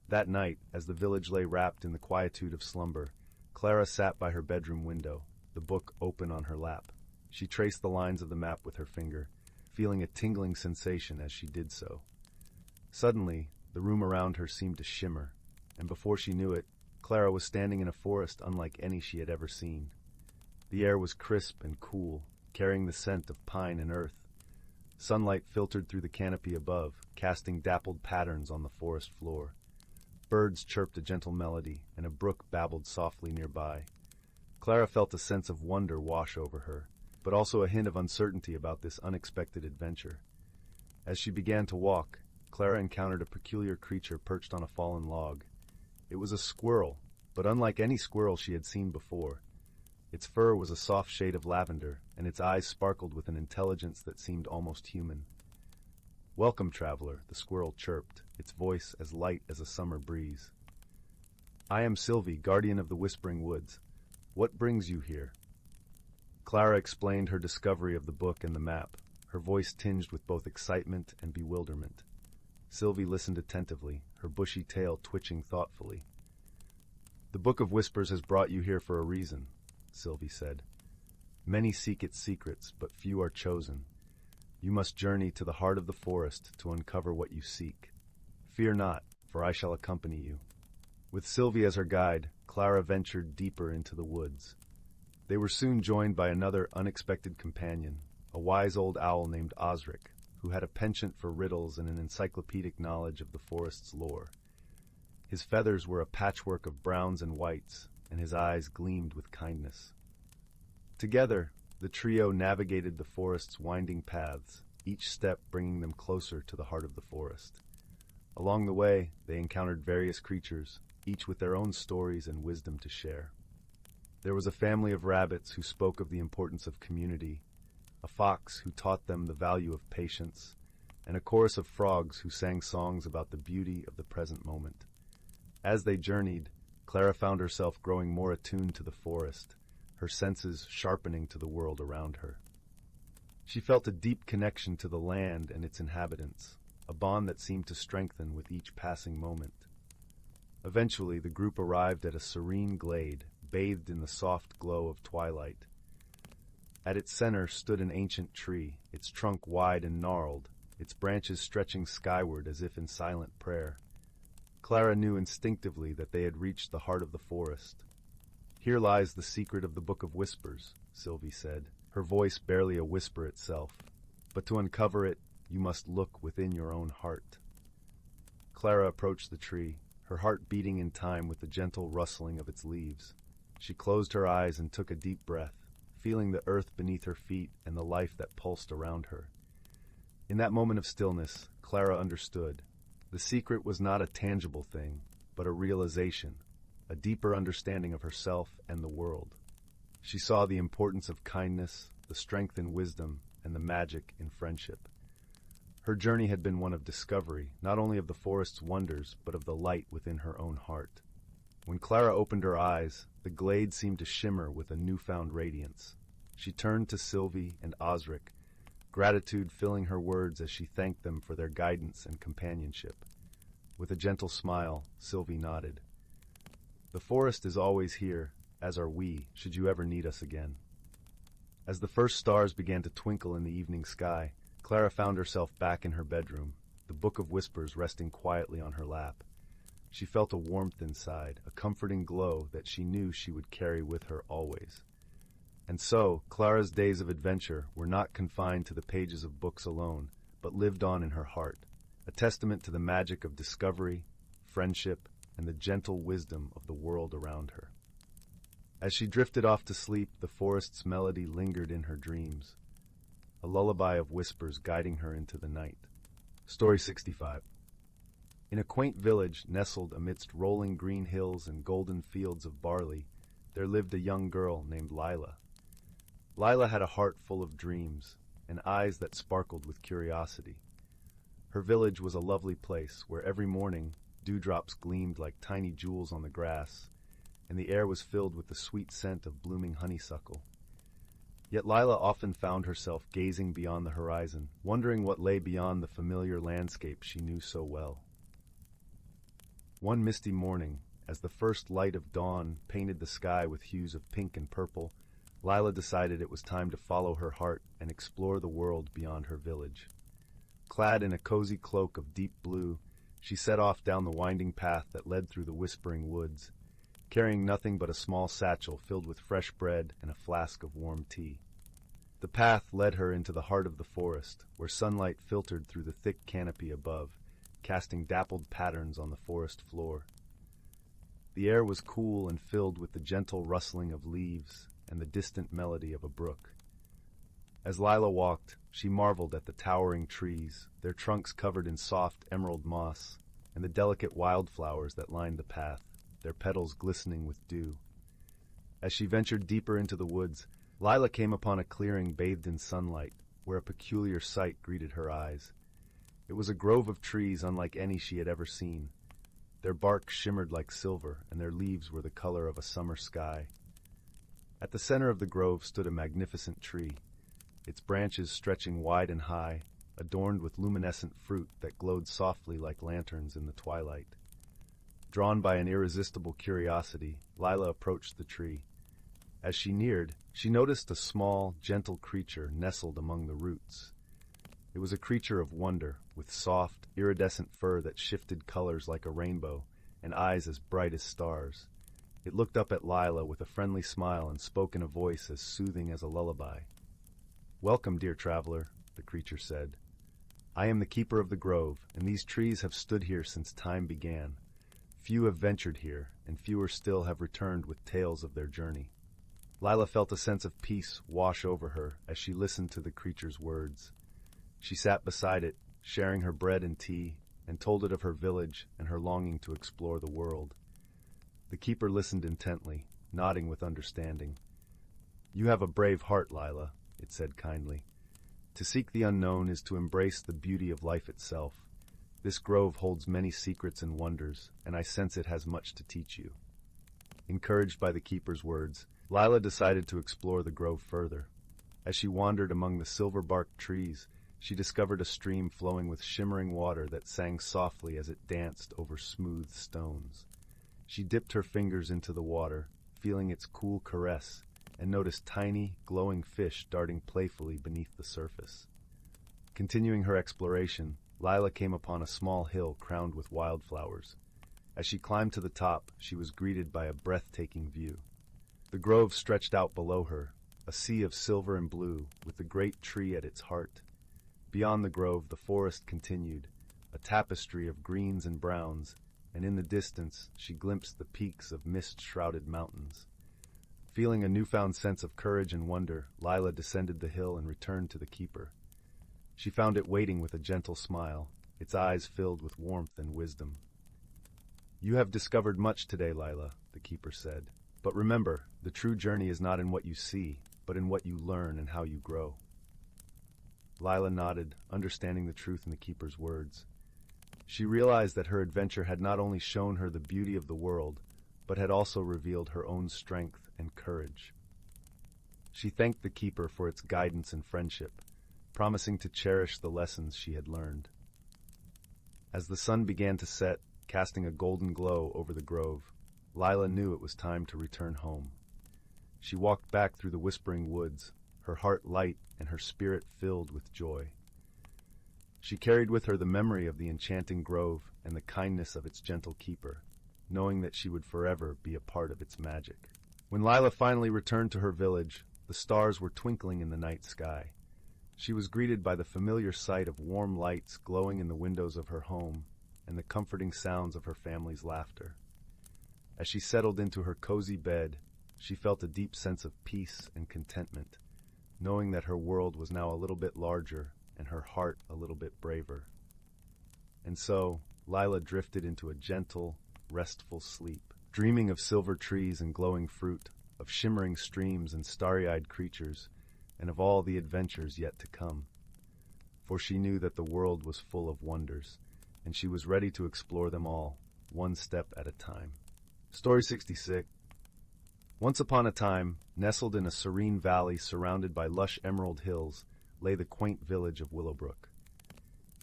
That night, as the village lay wrapped in the quietude of slumber, Clara sat by her bedroom window, the book open on her lap. She traced the lines of the map with her finger, feeling a tingling sensation as she did so. Suddenly, the room around her seemed to shimmer, and before she knew it, Clara was standing in a forest unlike any she had ever seen. The air was crisp and cool, carrying the scent of pine and earth. Sunlight filtered through the canopy above, casting dappled patterns on the forest floor. Birds chirped a gentle melody, and a brook babbled softly nearby. Clara felt a sense of wonder wash over her, but also a hint of uncertainty about this unexpected adventure. As she began to walk, Clara encountered a peculiar creature perched on a fallen log. It was a squirrel, but unlike any squirrel she had seen before. Its fur was a soft shade of lavender, and its eyes sparkled with an intelligence that seemed almost human. "Welcome, traveler," the squirrel chirped, its voice as light as a summer breeze. "I am Sylvie, guardian of the Whispering Woods. What brings you here?" Clara explained her discovery of the book and the map, her voice tinged with both excitement and bewilderment. Sylvie listened attentively, her bushy tail twitching thoughtfully. "The Book of Whispers has brought you here for a reason," Sylvie said. "Many seek its secrets, but few are chosen. You must journey to the heart of the forest to uncover what you seek. Fear not, for I shall accompany you." With Sylvie as her guide, Clara ventured deeper into the woods. They were soon joined by another unexpected companion, a wise old owl named Osric, who had a penchant for riddles and an encyclopedic knowledge of the forest's lore. His feathers were a patchwork of browns and whites, and his eyes gleamed with kindness. Together, the trio navigated the forest's winding paths, each step bringing them closer to the heart of the forest. Along the way, they encountered various creatures, each with their own stories and wisdom to share. There was a family of rabbits who spoke of the importance of community, a fox who taught them the value of patience, and a chorus of frogs who sang songs about the beauty of the present moment. As they journeyed, Clara found herself growing more attuned to the forest, her senses sharpening to the world around her. She felt a deep connection to the land and its inhabitants, a bond that seemed to strengthen with each passing moment. Eventually, the group arrived at a serene glade, bathed in the soft glow of twilight. At its center stood an ancient tree, its trunk wide and gnarled, its branches stretching skyward as if in silent prayer. Clara knew instinctively that they had reached the heart of the forest. "Here lies the secret of the Book of Whispers," Sylvie said, her voice barely a whisper itself. "But to uncover it, you must look within your own heart." Clara approached the tree, her heart beating in time with the gentle rustling of its leaves. She closed her eyes and took a deep breath, feeling the earth beneath her feet and the life that pulsed around her. In that moment of stillness, Clara understood. The secret was not a tangible thing, but a realization, a deeper understanding of herself and the world. She saw the importance of kindness, the strength in wisdom, and the magic in friendship. Her journey had been one of discovery, not only of the forest's wonders, but of the light within her own heart. When Clara opened her eyes, the glade seemed to shimmer with a newfound radiance. She turned to Sylvie and Osric, gratitude filling her words as she thanked them for their guidance and companionship. With a gentle smile, Sylvie nodded. "The forest is always here, as are we, should you ever need us again." As the first stars began to twinkle in the evening sky, Clara found herself back in her bedroom, the Book of Whispers resting quietly on her lap. She felt a warmth inside, a comforting glow that she knew she would carry with her always. And so, Clara's days of adventure were not confined to the pages of books alone, but lived on in her heart, a testament to the magic of discovery, friendship, and the gentle wisdom of the world around her. As she drifted off to sleep, the forest's melody lingered in her dreams, a lullaby of whispers guiding her into the night. Story 65. In a quaint village nestled amidst rolling green hills and golden fields of barley, there lived a young girl named Lila. Lila had a heart full of dreams and eyes that sparkled with curiosity. Her village was a lovely place where every morning dewdrops gleamed like tiny jewels on the grass, and the air was filled with the sweet scent of blooming honeysuckle. Yet Lila often found herself gazing beyond the horizon, wondering what lay beyond the familiar landscape she knew so well. One misty morning, as the first light of dawn painted the sky with hues of pink and purple, Lila decided it was time to follow her heart and explore the world beyond her village. Clad in a cozy cloak of deep blue, she set off down the winding path that led through the whispering woods, carrying nothing but a small satchel filled with fresh bread and a flask of warm tea. The path led her into the heart of the forest, where sunlight filtered through the thick canopy above, casting dappled patterns on the forest floor. The air was cool and filled with the gentle rustling of leaves and the distant melody of a brook. As Lila walked, she marveled at the towering trees, their trunks covered in soft emerald moss, and the delicate wildflowers that lined the path, their petals glistening with dew. As she ventured deeper into the woods, Lila came upon a clearing bathed in sunlight, where a peculiar sight greeted her eyes. It was a grove of trees unlike any she had ever seen. Their bark shimmered like silver, and their leaves were the color of a summer sky. At the center of the grove stood a magnificent tree, its branches stretching wide and high, adorned with luminescent fruit that glowed softly like lanterns in the twilight. Drawn by an irresistible curiosity, Lila approached the tree. As she neared, she noticed a small, gentle creature nestled among the roots. It was a creature of wonder, with soft, iridescent fur that shifted colors like a rainbow, and eyes as bright as stars. It looked up at Lila with a friendly smile and spoke in a voice as soothing as a lullaby. "Welcome, dear traveler," the creature said. "I am the keeper of the grove, and these trees have stood here since time began. Few have ventured here, and fewer still have returned with tales of their journey." Lila felt a sense of peace wash over her as she listened to the creature's words. She sat beside it, sharing her bread and tea, and told it of her village and her longing to explore the world. The keeper listened intently, nodding with understanding. "You have a brave heart, Lila," it said kindly. "To seek the unknown is to embrace the beauty of life itself. This grove holds many secrets and wonders, and I sense it has much to teach you." Encouraged by the keeper's words, Lila decided to explore the grove further. As she wandered among the silver-barked trees, she discovered a stream flowing with shimmering water that sang softly as it danced over smooth stones. She dipped her fingers into the water, feeling its cool caress, and noticed tiny, glowing fish darting playfully beneath the surface. Continuing her exploration, Lila came upon a small hill crowned with wildflowers. As she climbed to the top, she was greeted by a breathtaking view. The grove stretched out below her, a sea of silver and blue, with the great tree at its heart. Beyond the grove, the forest continued, a tapestry of greens and browns, and in the distance she glimpsed the peaks of mist-shrouded mountains. Feeling a newfound sense of courage and wonder, Lila descended the hill and returned to the keeper. She found it waiting with a gentle smile, its eyes filled with warmth and wisdom. "You have discovered much today, Lila," the keeper said. "But remember, the true journey is not in what you see, but in what you learn and how you grow." Lila nodded, understanding the truth in the keeper's words. She realized that her adventure had not only shown her the beauty of the world, but had also revealed her own strength and courage. She thanked the keeper for its guidance and friendship, promising to cherish the lessons she had learned. As the sun began to set, casting a golden glow over the grove, Lila knew it was time to return home. She walked back through the whispering woods, her heart light and her spirit filled with joy. She carried with her the memory of the enchanting grove and the kindness of its gentle keeper, knowing that she would forever be a part of its magic. When Lila finally returned to her village, the stars were twinkling in the night sky. She was greeted by the familiar sight of warm lights glowing in the windows of her home and the comforting sounds of her family's laughter. As she settled into her cozy bed, she felt a deep sense of peace and contentment, knowing that her world was now a little bit larger and her heart a little bit braver. And so, Lila drifted into a gentle, restful sleep, dreaming of silver trees and glowing fruit, of shimmering streams and starry-eyed creatures, and of all the adventures yet to come. For she knew that the world was full of wonders, and she was ready to explore them all, one step at a time. Story 66. Once upon a time, nestled in a serene valley surrounded by lush emerald hills, lay the quaint village of Willowbrook.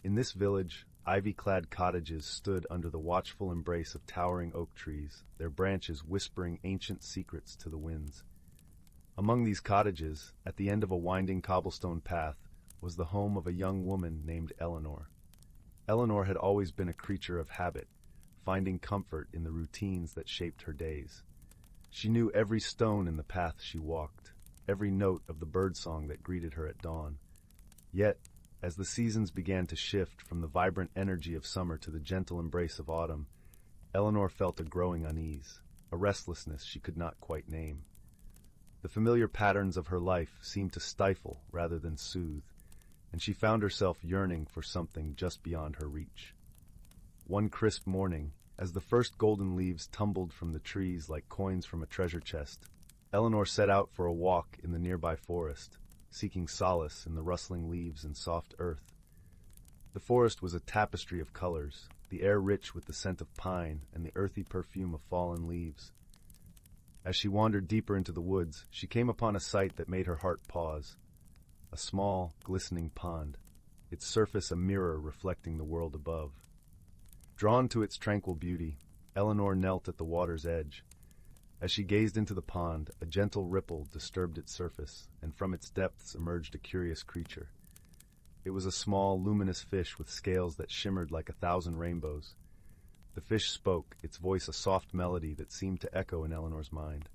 In this village, ivy-clad cottages stood under the watchful embrace of towering oak trees, their branches whispering ancient secrets to the winds. Among these cottages, at the end of a winding cobblestone path, was the home of a young woman named Eleanor. Eleanor had always been a creature of habit, finding comfort in the routines that shaped her days. She knew every stone in the path she walked, every note of the birdsong that greeted her at dawn. Yet, as the seasons began to shift from the vibrant energy of summer to the gentle embrace of autumn, Eleanor felt a growing unease, a restlessness she could not quite name. The familiar patterns of her life seemed to stifle rather than soothe, and she found herself yearning for something just beyond her reach. One crisp morning, as the first golden leaves tumbled from the trees like coins from a treasure chest, Eleanor set out for a walk in the nearby forest, seeking solace in the rustling leaves and soft earth. The forest was a tapestry of colors, the air rich with the scent of pine and the earthy perfume of fallen leaves. As she wandered deeper into the woods, she came upon a sight that made her heart pause. A small, glistening pond, its surface a mirror reflecting the world above. Drawn to its tranquil beauty, Eleanor knelt at the water's edge. As she gazed into the pond, a gentle ripple disturbed its surface, and from its depths emerged a curious creature. It was a small, luminous fish with scales that shimmered like 1,000 rainbows. The fish spoke, its voice a soft melody that seemed to echo in Eleanor's mind.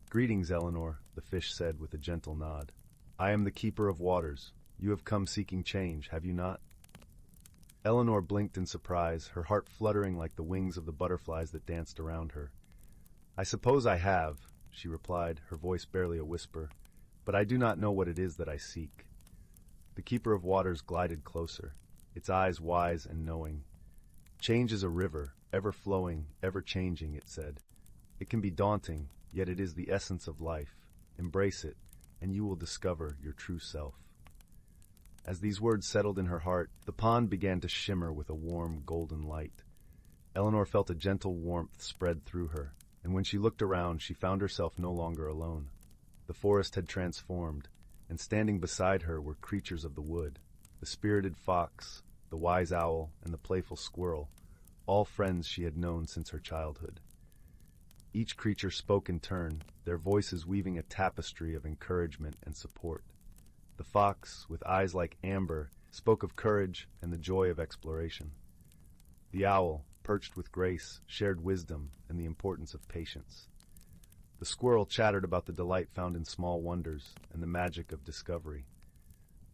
"Greetings, Eleanor," the fish said with a gentle nod. "I am the keeper of waters. You have come seeking change, have you not?" Eleanor blinked in surprise, her heart fluttering like the wings of the butterflies that danced around her. "I suppose I have," she replied, her voice barely a whisper, "but I do not know what it is that I seek." The keeper of waters glided closer, its eyes wise and knowing. "Change is a river, ever flowing, ever changing," it said. "It can be daunting, yet it is the essence of life. Embrace it, and you will discover your true self." As these words settled in her heart, the pond began to shimmer with a warm, golden light. Eleanor felt a gentle warmth spread through her, and when she looked around, she found herself no longer alone. The forest had transformed, and standing beside her were creatures of the wood, the spirited fox, the wise owl, and the playful squirrel, all friends she had known since her childhood. Each creature spoke in turn, their voices weaving a tapestry of encouragement and support. The fox, with eyes like amber, spoke of courage and the joy of exploration. The owl, perched with grace, shared wisdom and the importance of patience. The squirrel chattered about the delight found in small wonders and the magic of discovery.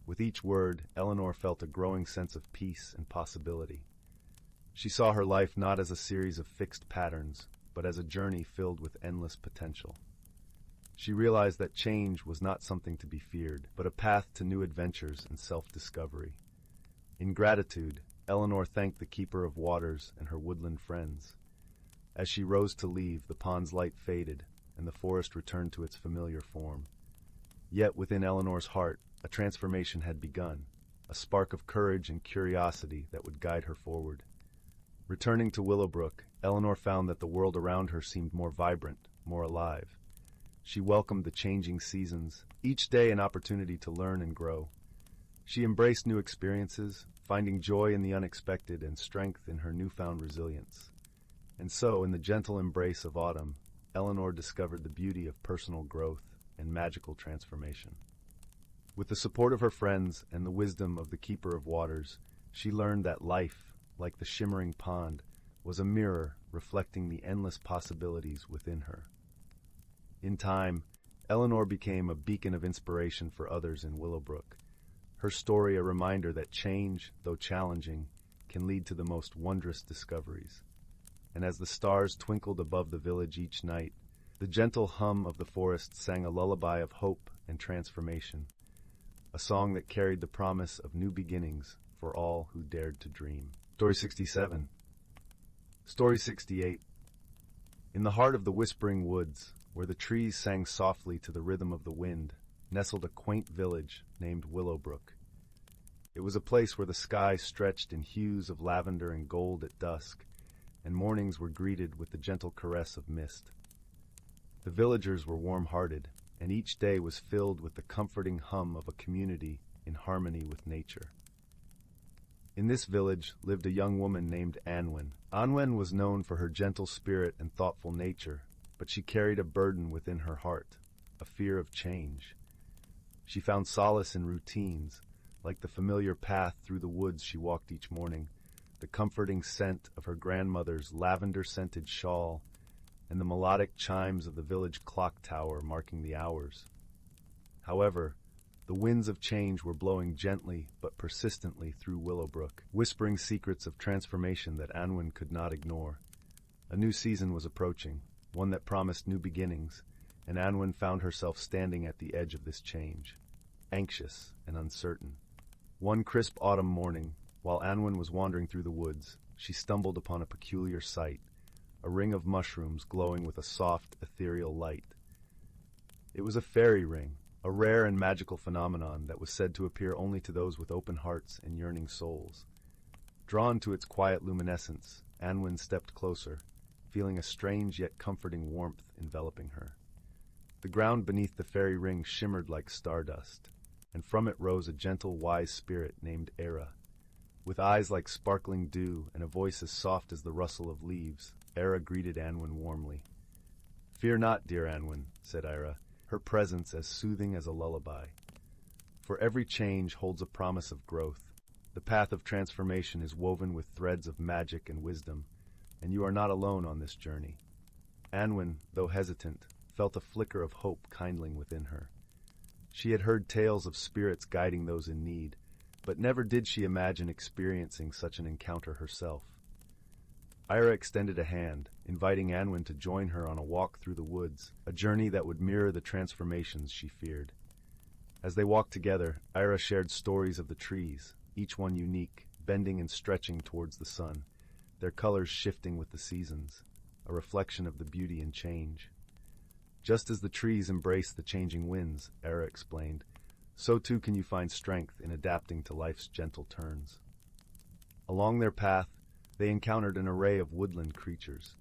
With each word, Eleanor felt a growing sense of peace and possibility. She saw her life not as a series of fixed patterns, but as a journey filled with endless potential. She realized that change was not something to be feared, but a path to new adventures and self-discovery. In gratitude, Eleanor thanked the keeper of waters and her woodland friends. As she rose to leave, the pond's light faded, and the forest returned to its familiar form. Yet within Eleanor's heart, a transformation had begun, a spark of courage and curiosity that would guide her forward. Returning to Willowbrook, Eleanor found that the world around her seemed more vibrant, more alive. She welcomed the changing seasons, each day an opportunity to learn and grow. She embraced new experiences, finding joy in the unexpected and strength in her newfound resilience. And so, in the gentle embrace of autumn, Eleanor discovered the beauty of personal growth and magical transformation. With the support of her friends and the wisdom of the keeper of waters, she learned that life, like the shimmering pond, was a mirror reflecting the endless possibilities within her. In time, Eleanor became a beacon of inspiration for others in Willowbrook, her story a reminder that change, though challenging, can lead to the most wondrous discoveries. And as the stars twinkled above the village each night, the gentle hum of the forest sang a lullaby of hope and transformation, a song that carried the promise of new beginnings for all who dared to dream. Story 67. Story 68. In the heart of the whispering woods, where the trees sang softly to the rhythm of the wind, nestled a quaint village named Willowbrook. It was a place where the sky stretched in hues of lavender and gold at dusk, and mornings were greeted with the gentle caress of mist. The villagers were warm-hearted, and each day was filled with the comforting hum of a community in harmony with nature. In this village lived a young woman named Anwen. Anwen was known for her gentle spirit and thoughtful nature, but she carried a burden within her heart, a fear of change. She found solace in routines, like the familiar path through the woods she walked each morning, the comforting scent of her grandmother's lavender-scented shawl, and the melodic chimes of the village clock tower marking the hours. However, the winds of change were blowing gently but persistently through Willowbrook, whispering secrets of transformation that Anwen could not ignore. A new season was approaching, one that promised new beginnings, and Anwen found herself standing at the edge of this change, anxious and uncertain. One crisp autumn morning, while Anwen was wandering through the woods, she stumbled upon a peculiar sight, a ring of mushrooms glowing with a soft, ethereal light. It was a fairy ring, a rare and magical phenomenon that was said to appear only to those with open hearts and yearning souls. Drawn to its quiet luminescence, Anwen stepped closer, feeling a strange yet comforting warmth enveloping her. The ground beneath the fairy ring shimmered like stardust, and from it rose a gentle, wise spirit named Era. With eyes like sparkling dew and a voice as soft as the rustle of leaves, Era greeted Anwen warmly. "Fear not, dear Anwen," said Era, her presence as soothing as a lullaby. "For every change holds a promise of growth. The path of transformation is woven with threads of magic and wisdom, and you are not alone on this journey." Anwen, though hesitant, felt a flicker of hope kindling within her. She had heard tales of spirits guiding those in need, but never did she imagine experiencing such an encounter herself. Ira extended a hand, inviting Anwen to join her on a walk through the woods, a journey that would mirror the transformations she feared. As they walked together, Ira shared stories of the trees, each one unique, bending and stretching towards the sun, their colors shifting with the seasons, a reflection of the beauty and change. "Just as the trees embrace the changing winds," Ira explained, "so too can you find strength in adapting to life's gentle turns." Along their path, they encountered an array of woodland creatures,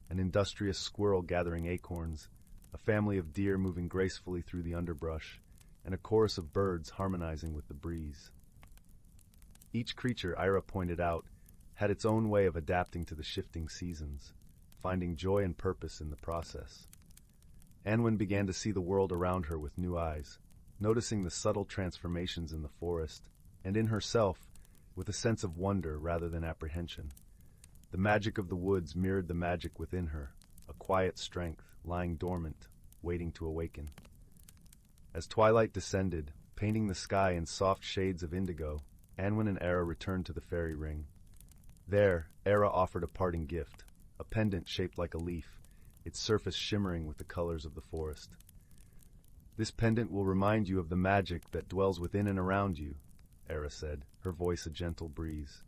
an industrious squirrel gathering acorns, a family of deer moving gracefully through the underbrush, and a chorus of birds harmonizing with the breeze. Each creature, Ira pointed out, had its own way of adapting to the shifting seasons, finding joy and purpose in the process. Anwen began to see the world around her with new eyes, noticing the subtle transformations in the forest, and in herself, with a sense of wonder rather than apprehension. The magic of the woods mirrored the magic within her, a quiet strength lying dormant, waiting to awaken. As twilight descended, painting the sky in soft shades of indigo, Anwen and Era returned to the fairy ring. There, Era offered a parting gift, a pendant shaped like a leaf, its surface shimmering with the colors of the forest. "This pendant will remind you of the magic that dwells within and around you," Era said, her voice a gentle breeze.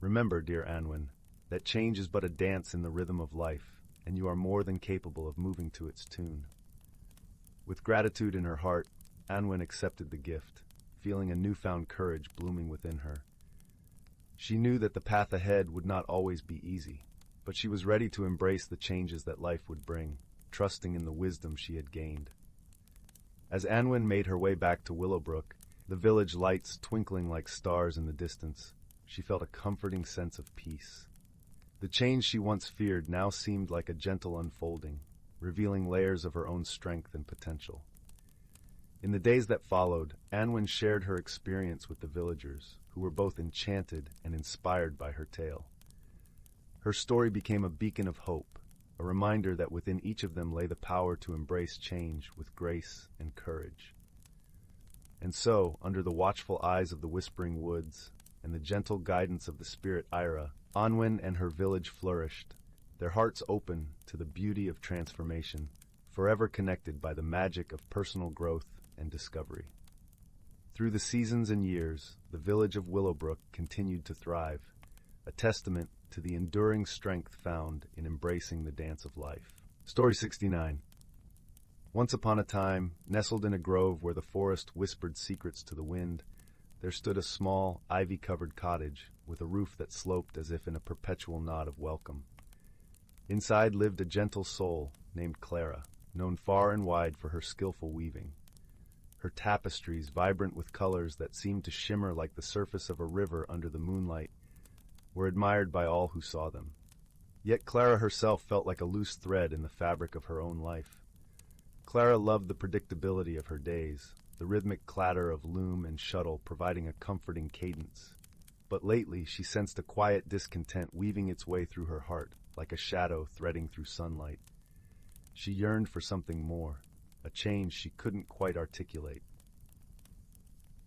"Remember, dear Anwen, that change is but a dance in the rhythm of life, and you are more than capable of moving to its tune." With gratitude in her heart, Anwen accepted the gift, feeling a newfound courage blooming within her. She knew that the path ahead would not always be easy, but she was ready to embrace the changes that life would bring, trusting in the wisdom she had gained. As Anwen made her way back to Willowbrook, the village lights twinkling like stars in the distance, she felt a comforting sense of peace. The change she once feared now seemed like a gentle unfolding, revealing layers of her own strength and potential. In the days that followed, Anwen shared her experience with the villagers, who were both enchanted and inspired by her tale. Her story became a beacon of hope, a reminder that within each of them lay the power to embrace change with grace and courage. And so, under the watchful eyes of the whispering woods and the gentle guidance of the spirit Ira, Anwen and her village flourished, their hearts open to the beauty of transformation, forever connected by the magic of personal growth and discovery. Through the seasons and years, the village of Willowbrook continued to thrive, a testament to the enduring strength found in embracing the dance of life. Story 69. Once upon a time, nestled in a grove where the forest whispered secrets to the wind, there stood a small, ivy-covered cottage with a roof that sloped as if in a perpetual nod of welcome. Inside lived a gentle soul named Clara, known far and wide for her skillful weaving. Her tapestries, vibrant with colors that seemed to shimmer like the surface of a river under the moonlight, were admired by all who saw them. Yet Clara herself felt like a loose thread in the fabric of her own life. Clara loved the predictability of her days, the rhythmic clatter of loom and shuttle providing a comforting cadence. But lately she sensed a quiet discontent weaving its way through her heart, like a shadow threading through sunlight. She yearned for something more, a change she couldn't quite articulate.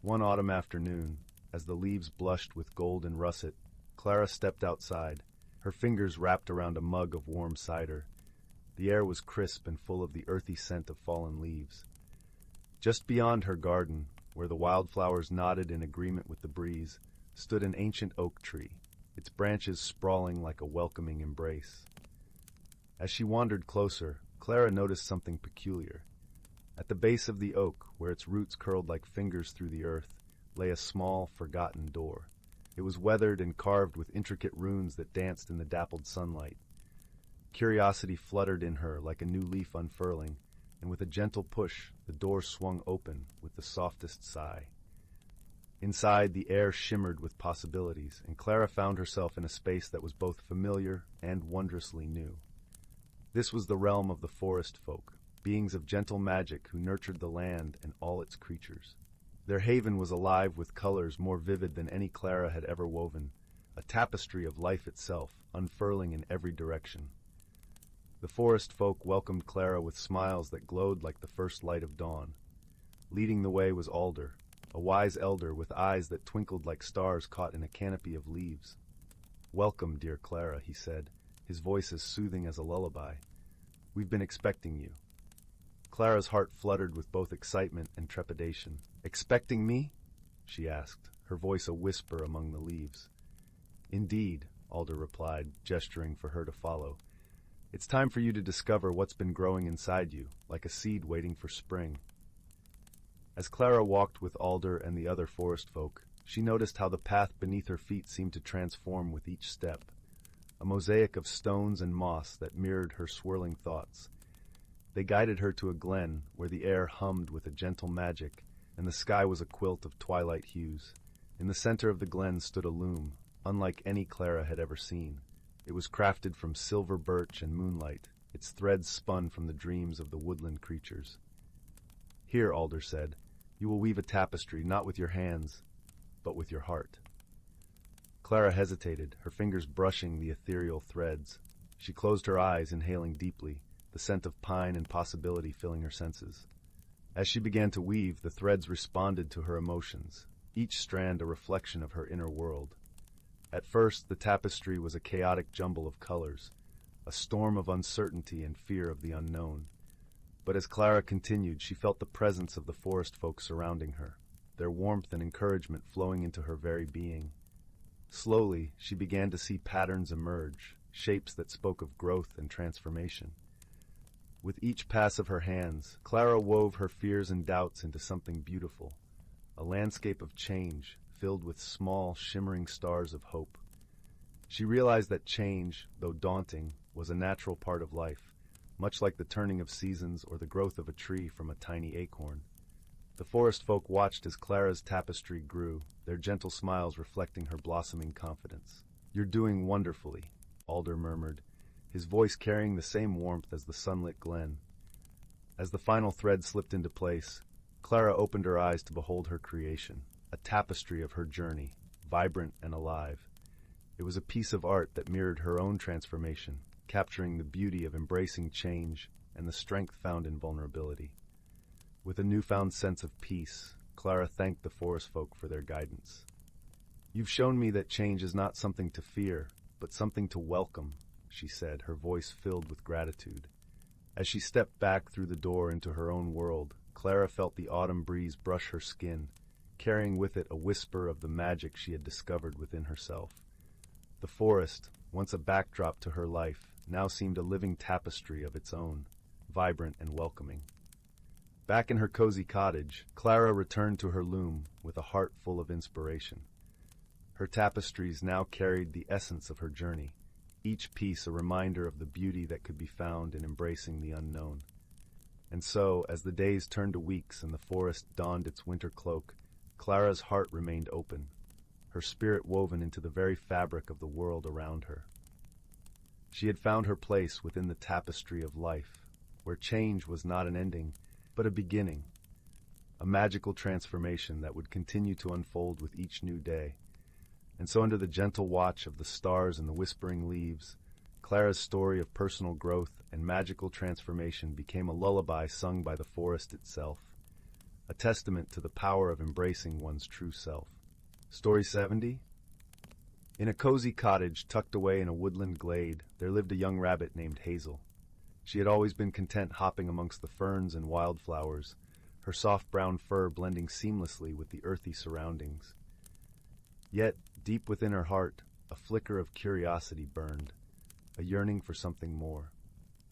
One autumn afternoon, as the leaves blushed with gold and russet, Clara stepped outside, her fingers wrapped around a mug of warm cider. The air was crisp and full of the earthy scent of fallen leaves. Just beyond her garden, where the wildflowers nodded in agreement with the breeze, stood an ancient oak tree, its branches sprawling like a welcoming embrace. As she wandered closer, Clara noticed something peculiar. At the base of the oak, where its roots curled like fingers through the earth, lay a small, forgotten door. It was weathered and carved with intricate runes that danced in the dappled sunlight. Curiosity fluttered in her like a new leaf unfurling, and with a gentle push, the door swung open with the softest sigh. Inside, the air shimmered with possibilities, and Clara found herself in a space that was both familiar and wondrously new. This was the realm of the forest folk, beings of gentle magic who nurtured the land and all its creatures. Their haven was alive with colors more vivid than any Clara had ever woven, a tapestry of life itself, unfurling in every direction. The forest folk welcomed Clara with smiles that glowed like the first light of dawn. Leading the way was Alder, a wise elder with eyes that twinkled like stars caught in a canopy of leaves. "Welcome, dear Clara," he said, his voice as soothing as a lullaby. "We've been expecting you." Clara's heart fluttered with both excitement and trepidation. "Expecting me?" she asked, her voice a whisper among the leaves. "Indeed," Alder replied, gesturing for her to follow. "It's time for you to discover what's been growing inside you, like a seed waiting for spring." As Clara walked with Alder and the other forest folk, she noticed how the path beneath her feet seemed to transform with each step, a mosaic of stones and moss that mirrored her swirling thoughts. They guided her to a glen where the air hummed with a gentle magic, and the sky was a quilt of twilight hues. In the center of the glen stood a loom, unlike any Clara had ever seen. It was crafted from silver birch and moonlight, its threads spun from the dreams of the woodland creatures. "Here," Alder said, "you will weave a tapestry not with your hands, but with your heart." Clara hesitated, her fingers brushing the ethereal threads. She closed her eyes, inhaling deeply, the scent of pine and possibility filling her senses. As she began to weave, the threads responded to her emotions, each strand a reflection of her inner world. At first, the tapestry was a chaotic jumble of colors, a storm of uncertainty and fear of the unknown. But as Clara continued, she felt the presence of the forest folk surrounding her, their warmth and encouragement flowing into her very being. Slowly, she began to see patterns emerge, shapes that spoke of growth and transformation. With each pass of her hands, Clara wove her fears and doubts into something beautiful, a landscape of change filled with small, shimmering stars of hope. She realized that change, though daunting, was a natural part of life, much like the turning of seasons or the growth of a tree from a tiny acorn. The forest folk watched as Clara's tapestry grew, their gentle smiles reflecting her blossoming confidence. "You're doing wonderfully," Alder murmured, his voice carrying the same warmth as the sunlit glen. As the final thread slipped into place, Clara opened her eyes to behold her creation, a tapestry of her journey, vibrant and alive. It was a piece of art that mirrored her own transformation, capturing the beauty of embracing change and the strength found in vulnerability. With a newfound sense of peace, Clara thanked the forest folk for their guidance. "You've shown me that change is not something to fear, but something to welcome," she said, her voice filled with gratitude. As she stepped back through the door into her own world, Clara felt the autumn breeze brush her skin, carrying with it a whisper of the magic she had discovered within herself. The forest, once a backdrop to her life, now seemed a living tapestry of its own, vibrant and welcoming. Back in her cozy cottage, Clara returned to her loom with a heart full of inspiration. Her tapestries now carried the essence of her journey, each piece a reminder of the beauty that could be found in embracing the unknown. And so, as the days turned to weeks and the forest donned its winter cloak, Clara's heart remained open, her spirit woven into the very fabric of the world around her. She had found her place within the tapestry of life, where change was not an ending, but a beginning, a magical transformation that would continue to unfold with each new day. And so under the gentle watch of the stars and the whispering leaves, Clara's story of personal growth and magical transformation became a lullaby sung by the forest itself, a testament to the power of embracing one's true self. Story 70? In a cozy cottage tucked away in a woodland glade, there lived a young rabbit named Hazel. She had always been content hopping amongst the ferns and wildflowers, her soft brown fur blending seamlessly with the earthy surroundings. Yet, deep within her heart, a flicker of curiosity burned, a yearning for something more.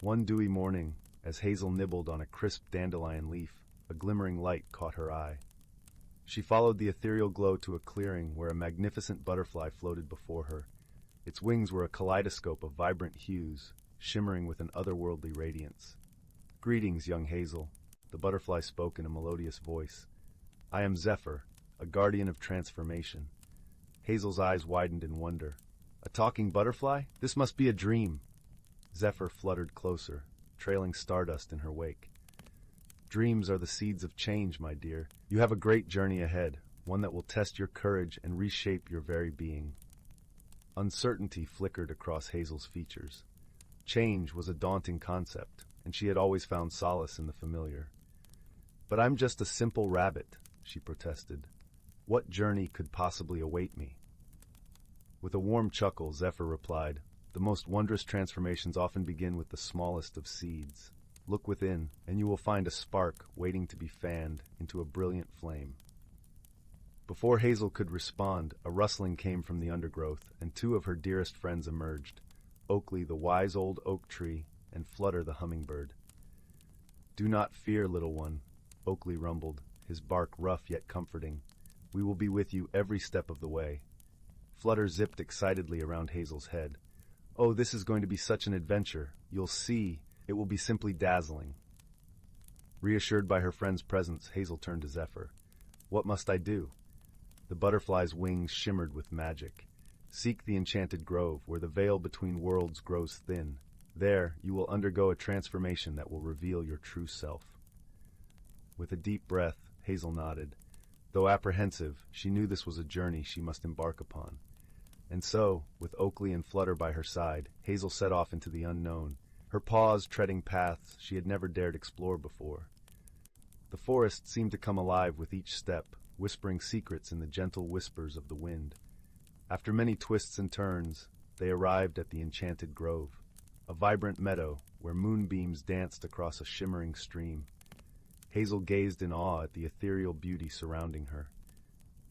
One dewy morning, As Hazel nibbled on a crisp dandelion leaf, a glimmering light caught her eye. She followed the ethereal glow to a clearing where a magnificent butterfly floated before her. Its wings were a kaleidoscope of vibrant hues, shimmering with an otherworldly radiance. "Greetings, young Hazel," the butterfly spoke in a melodious voice. "I am Zephyr, a guardian of transformation." Hazel's eyes widened in wonder. "A talking butterfly? This must be a dream." Zephyr fluttered closer, trailing stardust in her wake. "Dreams are the seeds of change, my dear. You have a great journey ahead, one that will test your courage and reshape your very being." Uncertainty flickered across Hazel's features. Change was a daunting concept, and she had always found solace in the familiar. "But I'm just a simple rabbit," she protested. "What journey could possibly await me?" With a warm chuckle, Zephyr replied, "The most wondrous transformations often begin with the smallest of seeds. Look within, and you will find a spark waiting to be fanned into a brilliant flame." Before Hazel could respond, a rustling came from the undergrowth, and two of her dearest friends emerged, Oakley, the wise old oak tree, and Flutter, the hummingbird. "Do not fear, little one," Oakley rumbled, his bark rough yet comforting. "We will be with you every step of the way." Flutter zipped excitedly around Hazel's head. "Oh, this is going to be such an adventure. You'll see. It will be simply dazzling." Reassured by her friend's presence, Hazel turned to Zephyr. "What must I do?" The butterfly's wings shimmered with magic. "Seek the enchanted grove, where the veil between worlds grows thin. There, you will undergo a transformation that will reveal your true self." With a deep breath, Hazel nodded. Though apprehensive, she knew this was a journey she must embark upon. And so, with Oakley and Flutter by her side, Hazel set off into the unknown, her paws treading paths she had never dared explore before. The forest seemed to come alive with each step, whispering secrets in the gentle whispers of the wind. After many twists and turns, they arrived at the enchanted grove, a vibrant meadow where moonbeams danced across a shimmering stream. Hazel gazed in awe at the ethereal beauty surrounding her.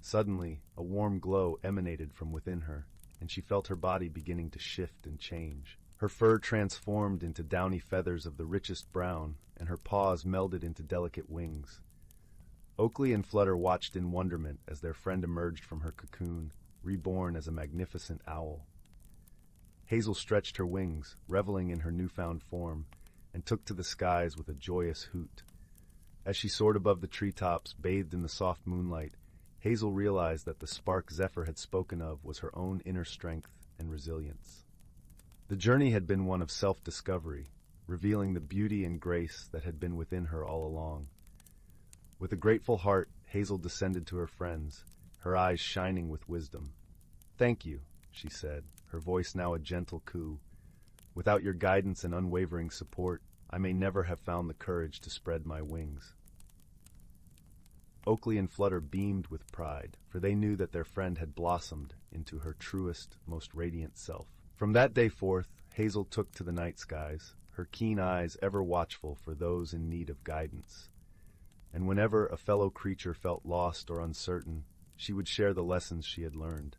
Suddenly, a warm glow emanated from within her, and she felt her body beginning to shift and change. Her fur transformed into downy feathers of the richest brown, and her paws melded into delicate wings. Oakley and Flutter watched in wonderment as their friend emerged from her cocoon, reborn as a magnificent owl. Hazel stretched her wings, reveling in her newfound form, and took to the skies with a joyous hoot. As she soared above the treetops, bathed in the soft moonlight, Hazel realized that the spark Zephyr had spoken of was her own inner strength and resilience. The journey had been one of self-discovery, revealing the beauty and grace that had been within her all along. With a grateful heart, Hazel descended to her friends, her eyes shining with wisdom. "Thank you," she said, her voice now a gentle coo. "Without your guidance and unwavering support, I may never have found the courage to spread my wings." Oakley and Flutter beamed with pride, for they knew that their friend had blossomed into her truest, most radiant self. From that day forth, Hazel took to the night skies, her keen eyes ever watchful for those in need of guidance. And whenever a fellow creature felt lost or uncertain, she would share the lessons she had learned.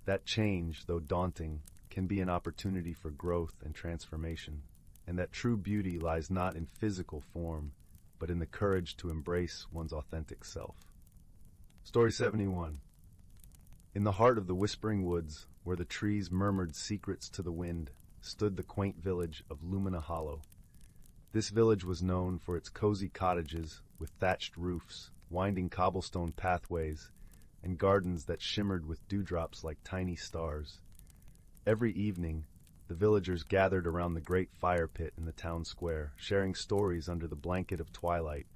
That change, though daunting, can be an opportunity for growth and transformation, and that true beauty lies not in physical form, but in the courage to embrace one's authentic self. Story 71. In the heart of the whispering woods, where the trees murmured secrets to the wind, stood the quaint village of Lumina Hollow. This village was known for its cozy cottages with thatched roofs, winding cobblestone pathways, and gardens that shimmered with dewdrops like tiny stars. Every evening, the villagers gathered around the great fire pit in the town square, sharing stories under the blanket of twilight,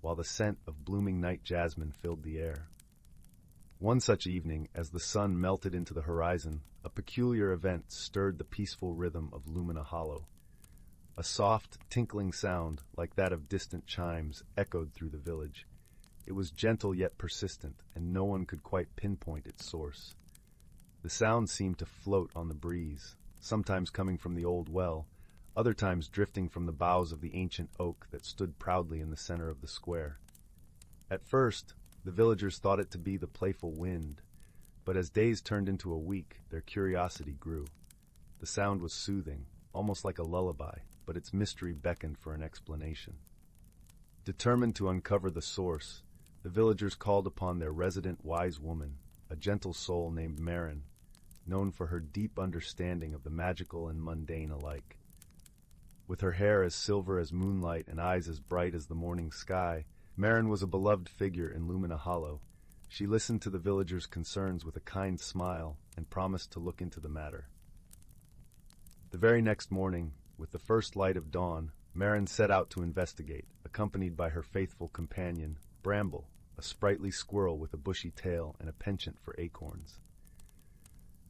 while the scent of blooming night jasmine filled the air. One such evening, as the sun melted into the horizon, a peculiar event stirred the peaceful rhythm of Lumina Hollow. A soft, tinkling sound, like that of distant chimes, echoed through the village. It was gentle yet persistent, and no one could quite pinpoint its source. The sound seemed to float on the breeze, sometimes coming from the old well, other times drifting from the boughs of the ancient oak that stood proudly in the center of the square. At first, the villagers thought it to be the playful wind, but as days turned into a week, their curiosity grew. The sound was soothing, almost like a lullaby, but its mystery beckoned for an explanation. Determined to uncover the source, the villagers called upon their resident wise woman, a gentle soul named Marin, known for her deep understanding of the magical and mundane alike. With her hair as silver as moonlight and eyes as bright as the morning sky, Marin was a beloved figure in Lumina Hollow. She listened to the villagers' concerns with a kind smile and promised to look into the matter. The very next morning, with the first light of dawn, Marin set out to investigate, accompanied by her faithful companion, Bramble, a sprightly squirrel with a bushy tail and a penchant for acorns.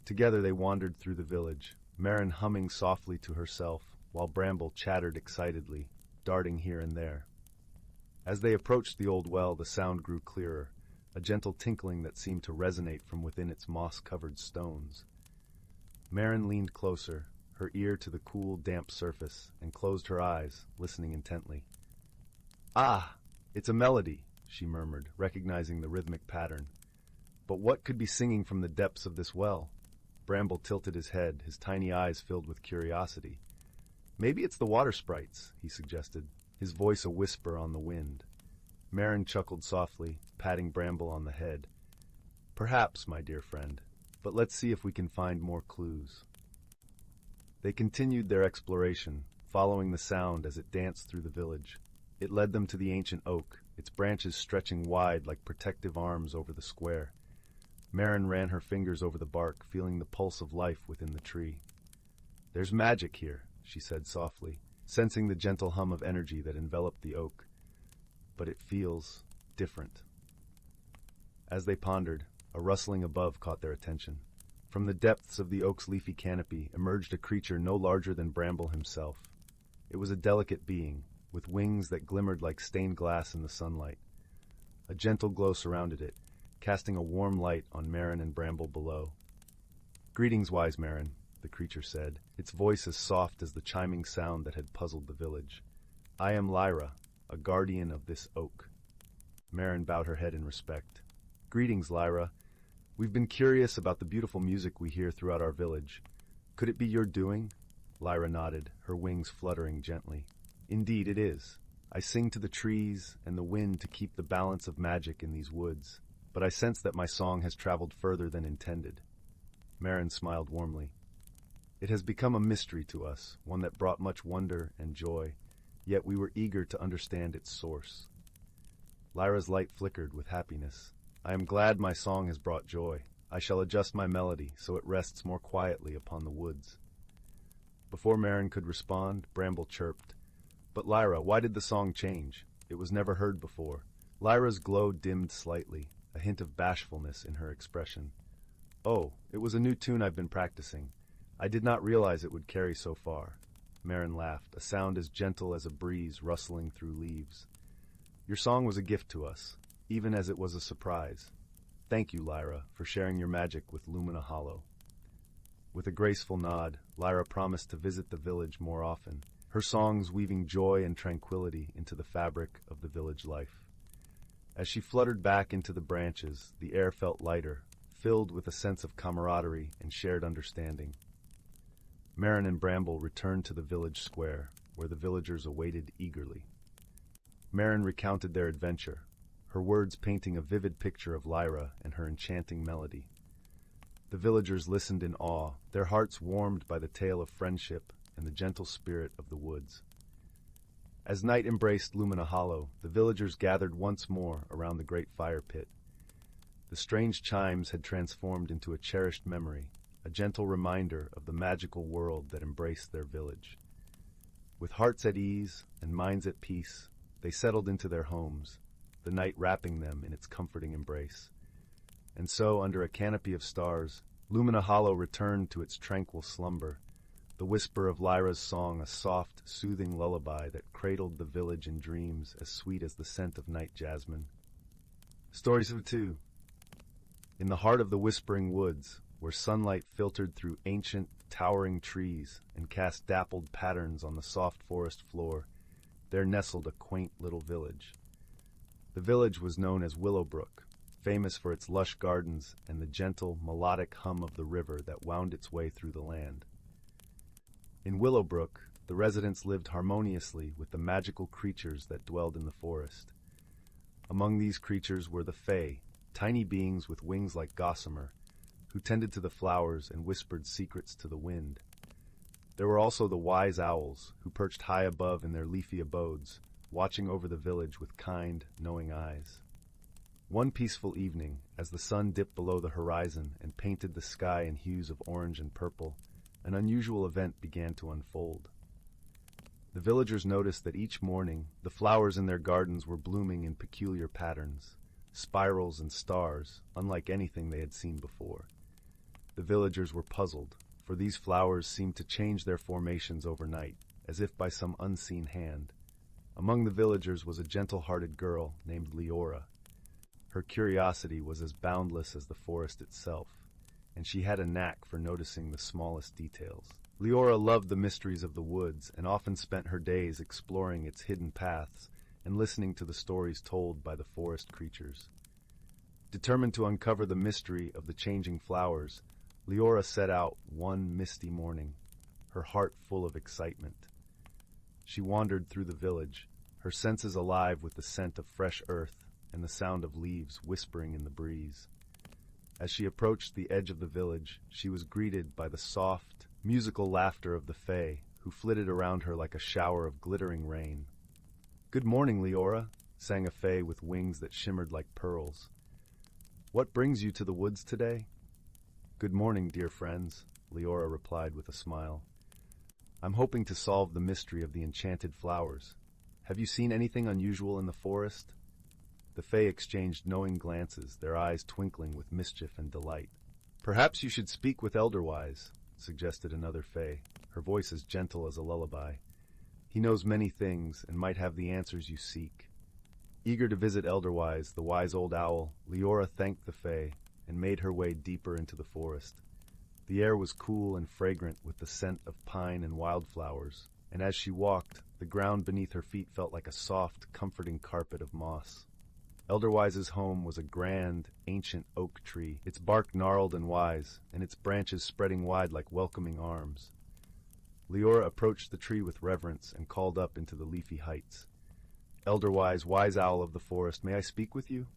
Together they wandered through the village, Marin humming softly to herself, while Bramble chattered excitedly, darting here and there. As they approached the old well, the sound grew clearer, a gentle tinkling that seemed to resonate from within its moss-covered stones. Marin leaned closer, her ear to the cool, damp surface, and closed her eyes, listening intently. "Ah, it's a melody," she murmured, recognizing the rhythmic pattern. "But what could be singing from the depths of this well?" Bramble tilted his head, his tiny eyes filled with curiosity. "Maybe it's the water sprites," he suggested, his voice a whisper on the wind. Marin chuckled softly, patting Bramble on the head. "Perhaps, my dear friend, but let's see if we can find more clues." They continued their exploration, following the sound as it danced through the village. It led them to the ancient oak, its branches stretching wide like protective arms over the square. Marin ran her fingers over the bark, feeling the pulse of life within the tree. "There's magic here," she said softly, sensing the gentle hum of energy that enveloped the oak. "But it feels different." As they pondered, a rustling above caught their attention. From the depths of the oak's leafy canopy emerged a creature no larger than Bramble himself. It was a delicate being, with wings that glimmered like stained glass in the sunlight. A gentle glow surrounded it, casting a warm light on Marin and Bramble below. "Greetings, wise Marin," the creature said, its voice as soft as the chiming sound that had puzzled the village. "I am Lyra, a guardian of this oak." Marin bowed her head in respect. "Greetings, Lyra. We've been curious about the beautiful music we hear throughout our village. Could it be your doing?" Lyra nodded, her wings fluttering gently. "Indeed it is. I sing to the trees and the wind to keep the balance of magic in these woods, but I sense that my song has traveled further than intended." Marin smiled warmly. "It has become a mystery to us, one that brought much wonder and joy, yet we were eager to understand its source." Lyra's light flickered with happiness. "I am glad my song has brought joy. I shall adjust my melody so it rests more quietly upon the woods." Before Marin could respond, Bramble chirped. "But Lyra, why did the song change? It was never heard before." Lyra's glow dimmed slightly, a hint of bashfulness in her expression. "Oh, it was a new tune I've been practicing. I did not realize it would carry so far." Marin laughed, a sound as gentle as a breeze rustling through leaves. "Your song was a gift to us, even as it was a surprise. Thank you, Lyra, for sharing your magic with Lumina Hollow." With a graceful nod, Lyra promised to visit the village more often, her songs weaving joy and tranquility into the fabric of the village life. As she fluttered back into the branches, the air felt lighter, filled with a sense of camaraderie and shared understanding. Marin and Bramble returned to the village square, where the villagers awaited eagerly. Marin recounted their adventure, her words painting a vivid picture of Lyra and her enchanting melody. The villagers listened in awe, their hearts warmed by the tale of friendship and the gentle spirit of the woods. As night embraced Lumina Hollow, the villagers gathered once more around the great fire pit. The strange chimes had transformed into a cherished memory, a gentle reminder of the magical world that embraced their village. With hearts at ease and minds at peace, they settled into their homes, the night wrapping them in its comforting embrace. And so, under a canopy of stars, Lumina Hollow returned to its tranquil slumber, the whisper of Lyra's song a soft, soothing lullaby that cradled the village in dreams as sweet as the scent of night jasmine. Stories of Two. In the heart of the whispering woods, where sunlight filtered through ancient, towering trees and cast dappled patterns on the soft forest floor, there nestled a quaint little village. The village was known as Willowbrook, famous for its lush gardens and the gentle, melodic hum of the river that wound its way through the land. In Willowbrook, the residents lived harmoniously with the magical creatures that dwelled in the forest. Among these creatures were the Fae, tiny beings with wings like gossamer, who tended to the flowers and whispered secrets to the wind. There were also the wise owls, who perched high above in their leafy abodes, watching over the village with kind, knowing eyes. One peaceful evening, as the sun dipped below the horizon and painted the sky in hues of orange and purple, an unusual event began to unfold. The villagers noticed that each morning the flowers in their gardens were blooming in peculiar patterns, spirals and stars, unlike anything they had seen before. The villagers were puzzled, for these flowers seemed to change their formations overnight, as if by some unseen hand. Among the villagers was a gentle-hearted girl named Leora. Her curiosity was as boundless as the forest itself, and she had a knack for noticing the smallest details. Leora loved the mysteries of the woods and often spent her days exploring its hidden paths and listening to the stories told by the forest creatures. Determined to uncover the mystery of the changing flowers, Leora set out one misty morning, her heart full of excitement. She wandered through the village, her senses alive with the scent of fresh earth and the sound of leaves whispering in the breeze. As she approached the edge of the village, she was greeted by the soft, musical laughter of the Fae, who flitted around her like a shower of glittering rain. "Good morning, Leora," sang a Fae with wings that shimmered like pearls. "What brings you to the woods today?" "Good morning, dear friends," Leora replied with a smile. "I'm hoping to solve the mystery of the enchanted flowers. Have you seen anything unusual in the forest?" The Fae exchanged knowing glances, their eyes twinkling with mischief and delight. "Perhaps you should speak with Elderwise," suggested another Fae, her voice as gentle as a lullaby. "He knows many things and might have the answers you seek." Eager to visit Elderwise, the wise old owl, Leora thanked the Fae and made her way deeper into the forest. The air was cool and fragrant with the scent of pine and wildflowers, and as she walked, the ground beneath her feet felt like a soft, comforting carpet of moss. Elderwise's home was a grand, ancient oak tree, its bark gnarled and wise, and its branches spreading wide like welcoming arms. Leora approached the tree with reverence and called up into the leafy heights. "Elderwise, wise owl of the forest, may I speak with you?"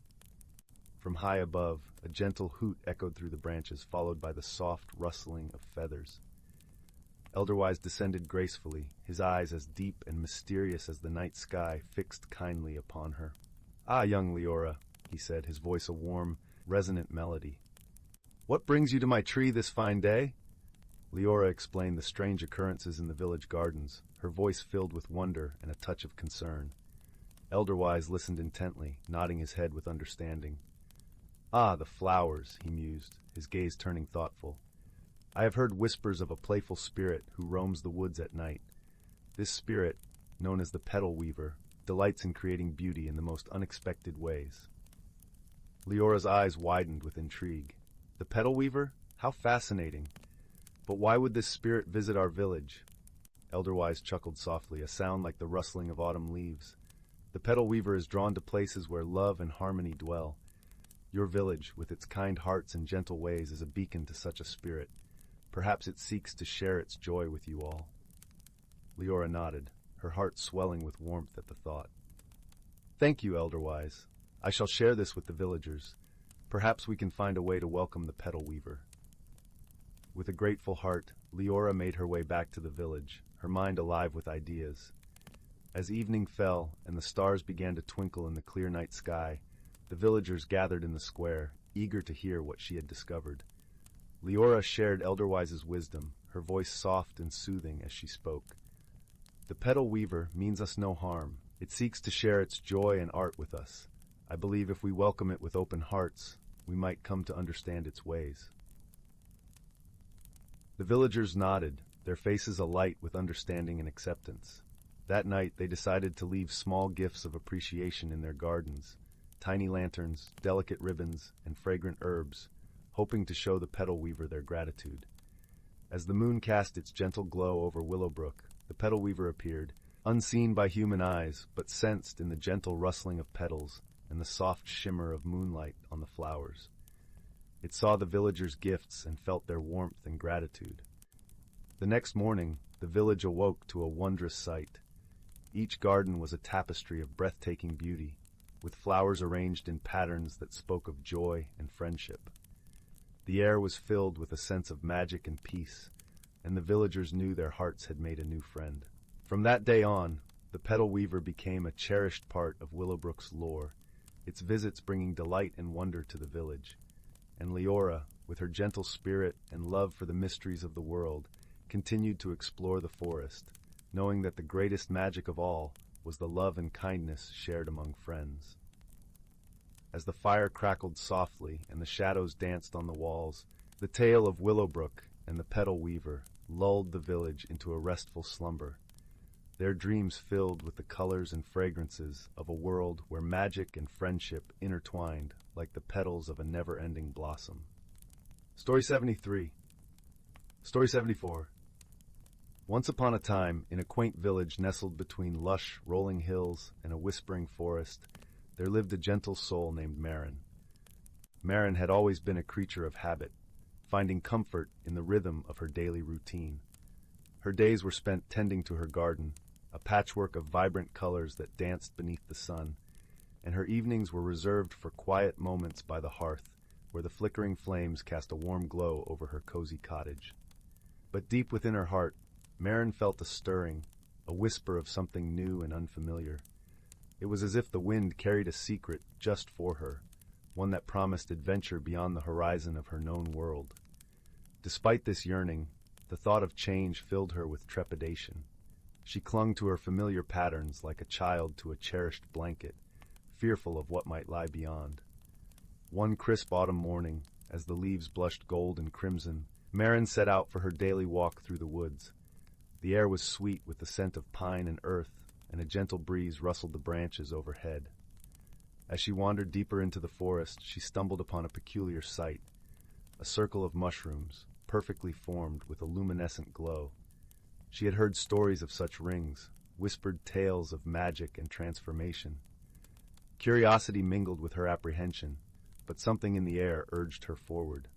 From high above, a gentle hoot echoed through the branches, followed by the soft rustling of feathers. Elderwise descended gracefully, his eyes as deep and mysterious as the night sky fixed kindly upon her. "Ah, young Leora," he said, his voice a warm, resonant melody. "What brings you to my tree this fine day?" Leora explained the strange occurrences in the village gardens, her voice filled with wonder and a touch of concern. Elderwise listened intently, nodding his head with understanding. "Ah, the flowers," he mused, his gaze turning thoughtful. "I have heard whispers of a playful spirit who roams the woods at night. This spirit, known as the petal weaver, delights in creating beauty in the most unexpected ways." Leora's eyes widened with intrigue. "The petal weaver? How fascinating! But why would this spirit visit our village?" Elderwise chuckled softly, a sound like the rustling of autumn leaves. "The petal weaver is drawn to places where love and harmony dwell. Your village, with its kind hearts and gentle ways, is a beacon to such a spirit. Perhaps it seeks to share its joy with you all." Leora nodded, her heart swelling with warmth at the thought. "Thank you, Elderwise. I shall share this with the villagers. Perhaps we can find a way to welcome the petal weaver." With a grateful heart, Leora made her way back to the village, her mind alive with ideas. As evening fell and the stars began to twinkle in the clear night sky, the villagers gathered in the square, eager to hear what she had discovered. Leora shared Elderwise's wisdom, her voice soft and soothing as she spoke. "The petal weaver means us no harm. It seeks to share its joy and art with us. I believe if we welcome it with open hearts, we might come to understand its ways." The villagers nodded, their faces alight with understanding and acceptance. That night they decided to leave small gifts of appreciation in their gardens, tiny lanterns, delicate ribbons, and fragrant herbs, hoping to show the petal weaver their gratitude. As the moon cast its gentle glow over Willowbrook, the petal weaver appeared, unseen by human eyes, but sensed in the gentle rustling of petals and the soft shimmer of moonlight on the flowers. It saw the villagers' gifts and felt their warmth and gratitude. The next morning, the village awoke to a wondrous sight. Each garden was a tapestry of breathtaking beauty, with flowers arranged in patterns that spoke of joy and friendship. The air was filled with a sense of magic and peace, and the villagers knew their hearts had made a new friend. From that day on, the petal weaver became a cherished part of Willowbrook's lore, its visits bringing delight and wonder to the village. And Leora, with her gentle spirit and love for the mysteries of the world, continued to explore the forest, knowing that the greatest magic of all was the love and kindness shared among friends. As the fire crackled softly and the shadows danced on the walls, the tale of Willowbrook and the petal weaver lulled the village into a restful slumber, their dreams filled with the colors and fragrances of a world where magic and friendship intertwined like the petals of a never-ending blossom. Story 73. Story 74. Once upon a time, in a quaint village nestled between lush, rolling hills and a whispering forest, there lived a gentle soul named Marin. Marin had always been a creature of habit, finding comfort in the rhythm of her daily routine. Her days were spent tending to her garden, a patchwork of vibrant colors that danced beneath the sun, and her evenings were reserved for quiet moments by the hearth, where the flickering flames cast a warm glow over her cozy cottage. But deep within her heart, Marin felt a stirring, a whisper of something new and unfamiliar. It was as if the wind carried a secret just for her, one that promised adventure beyond the horizon of her known world. Despite this yearning, the thought of change filled her with trepidation. She clung to her familiar patterns like a child to a cherished blanket, fearful of what might lie beyond. One crisp autumn morning, as the leaves blushed gold and crimson, Marin set out for her daily walk through the woods. The air was sweet with the scent of pine and earth, and a gentle breeze rustled the branches overhead. As she wandered deeper into the forest, she stumbled upon a peculiar sight, a circle of mushrooms, perfectly formed with a luminescent glow. She had heard stories of such rings, whispered tales of magic and transformation. Curiosity mingled with her apprehension, but something in the air urged her forward.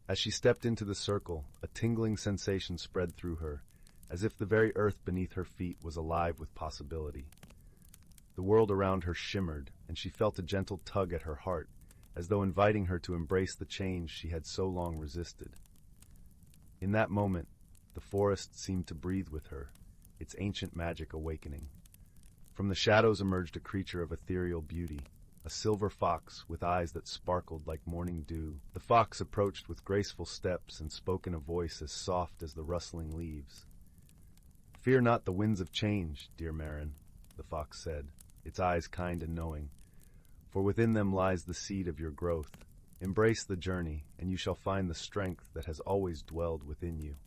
As she stepped into the circle, a tingling sensation spread through her, as if the very earth beneath her feet was alive with possibility. The world around her shimmered, and she felt a gentle tug at her heart, as though inviting her to embrace the change she had so long resisted. In that moment, the forest seemed to breathe with her, its ancient magic awakening. From the shadows emerged a creature of ethereal beauty, a silver fox with eyes that sparkled like morning dew. The fox approached with graceful steps and spoke in a voice as soft as the rustling leaves. "Fear not the winds of change, dear Marin," the fox said, its eyes kind and knowing, "for within them lies the seed of your growth. Embrace the journey, and you shall find the strength that has always dwelled within you."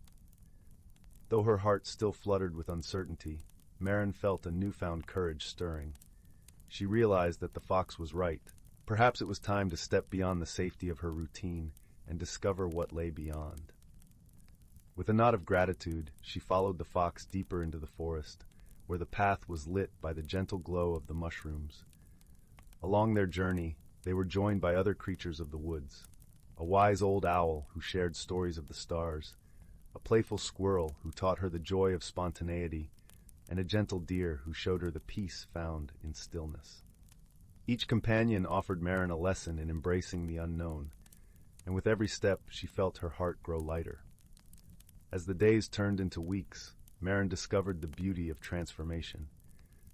Though her heart still fluttered with uncertainty, Marin felt a newfound courage stirring. She realized that the fox was right. Perhaps it was time to step beyond the safety of her routine and discover what lay beyond. With a nod of gratitude, she followed the fox deeper into the forest, where the path was lit by the gentle glow of the mushrooms. Along their journey, they were joined by other creatures of the woods, a wise old owl who shared stories of the stars, a playful squirrel who taught her the joy of spontaneity, and a gentle deer who showed her the peace found in stillness. Each companion offered Marin a lesson in embracing the unknown, and with every step she felt her heart grow lighter. As the days turned into weeks, Marin discovered the beauty of transformation.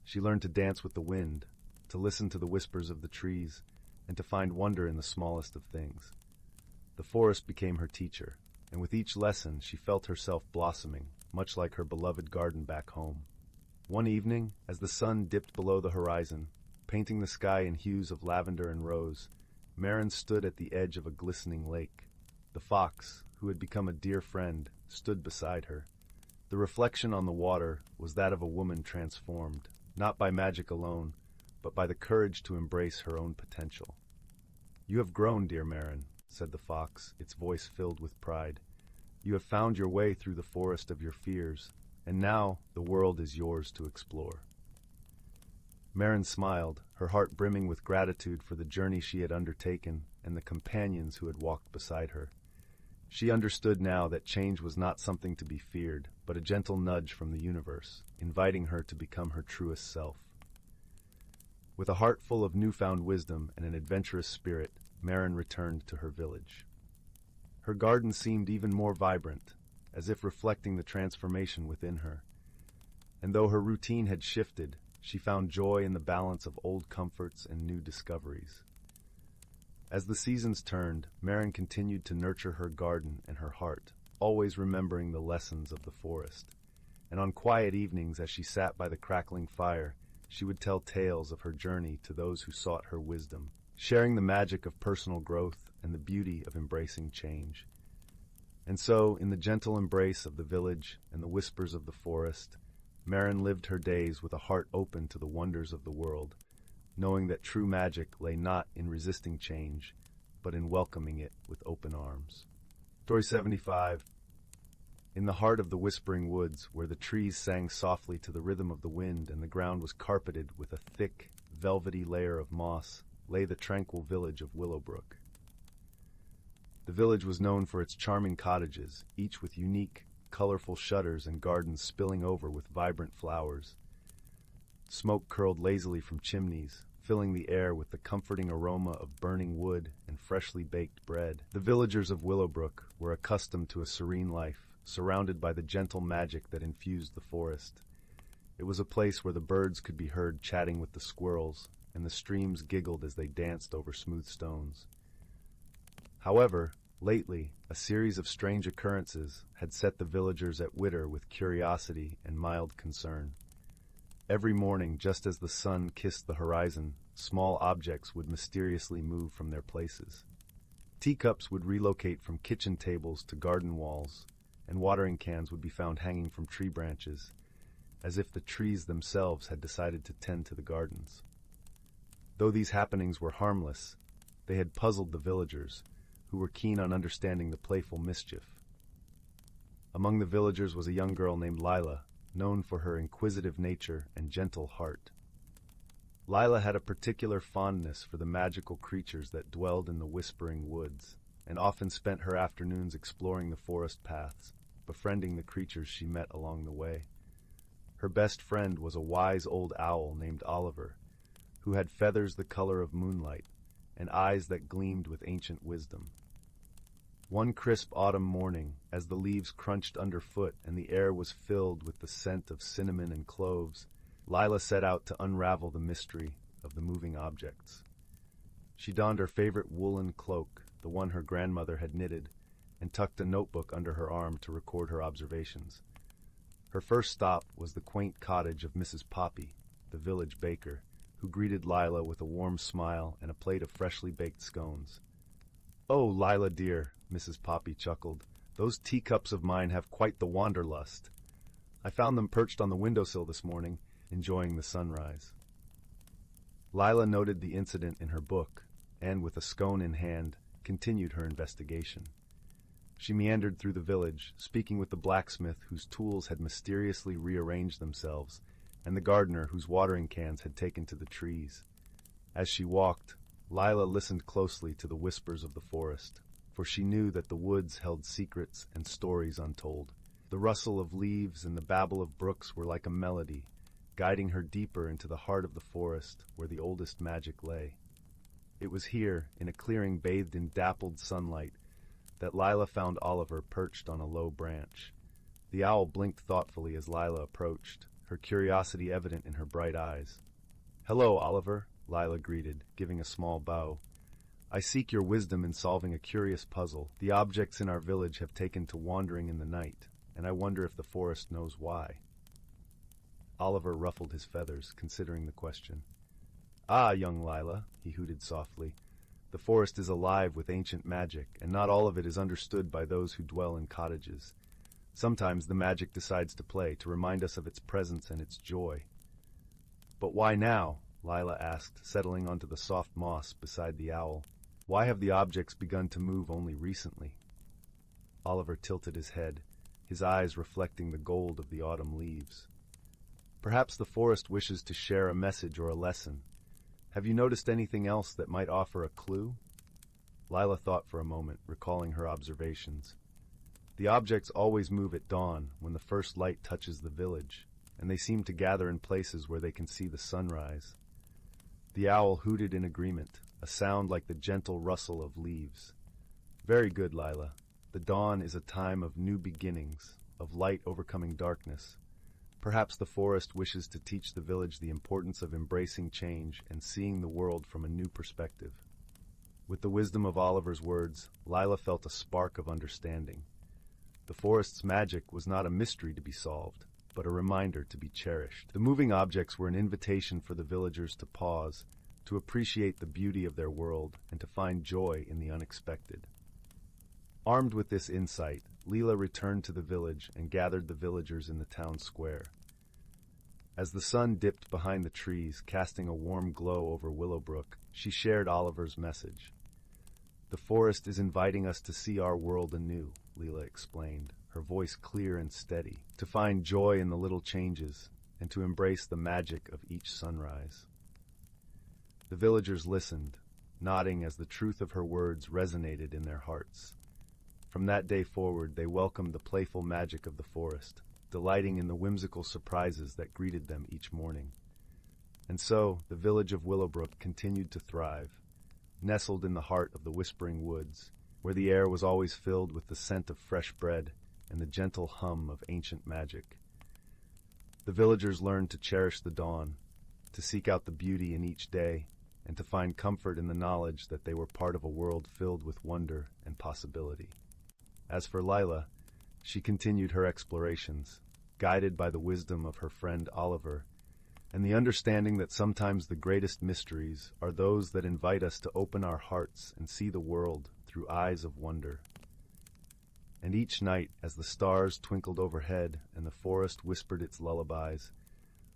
She learned to dance with the wind, to listen to the whispers of the trees, and to find wonder in the smallest of things. The forest became her teacher, and with each lesson she felt herself blossoming, much like her beloved garden back home. One evening, as the sun dipped below the horizon, painting the sky in hues of lavender and rose, Marin stood at the edge of a glistening lake. The fox, who had become a dear friend, stood beside her. The reflection on the water was that of a woman transformed, not by magic alone, but by the courage to embrace her own potential. "You have grown, dear Marin," said the fox, its voice filled with pride. "You have found your way through the forest of your fears, and now the world is yours to explore." Marin smiled, her heart brimming with gratitude for the journey she had undertaken and the companions who had walked beside her. She understood now that change was not something to be feared, but a gentle nudge from the universe, inviting her to become her truest self. With a heart full of newfound wisdom and an adventurous spirit, Marin returned to her village. Her garden seemed even more vibrant, as if reflecting the transformation within her. And though her routine had shifted, she found joy in the balance of old comforts and new discoveries. As the seasons turned, Marin continued to nurture her garden and her heart, always remembering the lessons of the forest. And on quiet evenings, as she sat by the crackling fire, she would tell tales of her journey to those who sought her wisdom, sharing the magic of personal growth and the beauty of embracing change. And so, in the gentle embrace of the village and the whispers of the forest, Marin lived her days with a heart open to the wonders of the world, knowing that true magic lay not in resisting change, but in welcoming it with open arms. Story 75. In the heart of the whispering woods, where the trees sang softly to the rhythm of the wind and the ground was carpeted with a thick, velvety layer of moss, lay the tranquil village of Willowbrook. The village was known for its charming cottages, each with unique, colorful shutters and gardens spilling over with vibrant flowers. Smoke curled lazily from chimneys, filling the air with the comforting aroma of burning wood and freshly baked bread. The villagers of Willowbrook were accustomed to a serene life, surrounded by the gentle magic that infused the forest. It was a place where the birds could be heard chatting with the squirrels, and the streams giggled as they danced over smooth stones. However, lately, a series of strange occurrences had set the villagers at widder with curiosity and mild concern. Every morning, just as the sun kissed the horizon, small objects would mysteriously move from their places. Teacups would relocate from kitchen tables to garden walls, and watering cans would be found hanging from tree branches, as if the trees themselves had decided to tend to the gardens. Though these happenings were harmless, they had puzzled the villagers, who were keen on understanding the playful mischief. Among the villagers was a young girl named Lila, known for her inquisitive nature and gentle heart. Lila had a particular fondness for the magical creatures that dwelled in the whispering woods, and often spent her afternoons exploring the forest paths, befriending the creatures she met along the way. Her best friend was a wise old owl named Oliver, who had feathers the color of moonlight and eyes that gleamed with ancient wisdom. One crisp autumn morning, as the leaves crunched underfoot and the air was filled with the scent of cinnamon and cloves, Lila set out to unravel the mystery of the moving objects. She donned her favorite woolen cloak, the one her grandmother had knitted, and tucked a notebook under her arm to record her observations. Her first stop was the quaint cottage of Mrs. Poppy, the village baker, who greeted Lila with a warm smile and a plate of freshly baked scones. "Oh, Lila dear," Mrs. Poppy chuckled, "those teacups of mine have quite the wanderlust. I found them perched on the windowsill this morning, enjoying the sunrise." Lila noted the incident in her book, and with a scone in hand, continued her investigation. She meandered through the village, speaking with the blacksmith whose tools had mysteriously rearranged themselves, and the gardener whose watering cans had taken to the trees. As she walked, Lila listened closely to the whispers of the forest, for she knew that the woods held secrets and stories untold. The rustle of leaves and the babble of brooks were like a melody, guiding her deeper into the heart of the forest where the oldest magic lay. It was here, in a clearing bathed in dappled sunlight, that Lila found Oliver perched on a low branch. The owl blinked thoughtfully as Lila approached, her curiosity evident in her bright eyes. "Hello, Oliver," Lila greeted, giving a small bow. "I seek your wisdom in solving a curious puzzle. The objects in our village have taken to wandering in the night, and I wonder if the forest knows why." Oliver ruffled his feathers, considering the question. "Ah, young Lila," he hooted softly, "the forest is alive with ancient magic, and not all of it is understood by those who dwell in cottages. Sometimes the magic decides to play, to remind us of its presence and its joy." "But why now?" Lila asked, settling onto the soft moss beside the owl. "Why have the objects begun to move only recently?" Oliver tilted his head, his eyes reflecting the gold of the autumn leaves. "Perhaps the forest wishes to share a message or a lesson. Have you noticed anything else that might offer a clue?" Lila thought for a moment, recalling her observations. The objects always move at dawn when the first light touches the village, and they seem to gather in places where they can see the sunrise. The owl hooted in agreement, a sound like the gentle rustle of leaves. Very good, Lila. The dawn is a time of new beginnings, of light overcoming darkness. Perhaps the forest wishes to teach the village the importance of embracing change and seeing the world from a new perspective. With the wisdom of Oliver's words, Lila felt a spark of understanding. The forest's magic was not a mystery to be solved, but a reminder to be cherished. The moving objects were an invitation for the villagers to pause, to appreciate the beauty of their world, and to find joy in the unexpected. Armed with this insight, Leela returned to the village and gathered the villagers in the town square. As the sun dipped behind the trees, casting a warm glow over Willowbrook, she shared Oliver's message. "The forest is inviting us to see our world anew," Leela explained, her voice clear and steady, "to find joy in the little changes and to embrace the magic of each sunrise." The villagers listened, nodding as the truth of her words resonated in their hearts. From that day forward, they welcomed the playful magic of the forest, delighting in the whimsical surprises that greeted them each morning. And so, the village of Willowbrook continued to thrive, nestled in the heart of the whispering woods, where the air was always filled with the scent of fresh bread and the gentle hum of ancient magic. The villagers learned to cherish the dawn, to seek out the beauty in each day, and to find comfort in the knowledge that they were part of a world filled with wonder and possibility. As for Lila, she continued her explorations, guided by the wisdom of her friend Oliver, and the understanding that sometimes the greatest mysteries are those that invite us to open our hearts and see the world through eyes of wonder. And each night, as the stars twinkled overhead and the forest whispered its lullabies,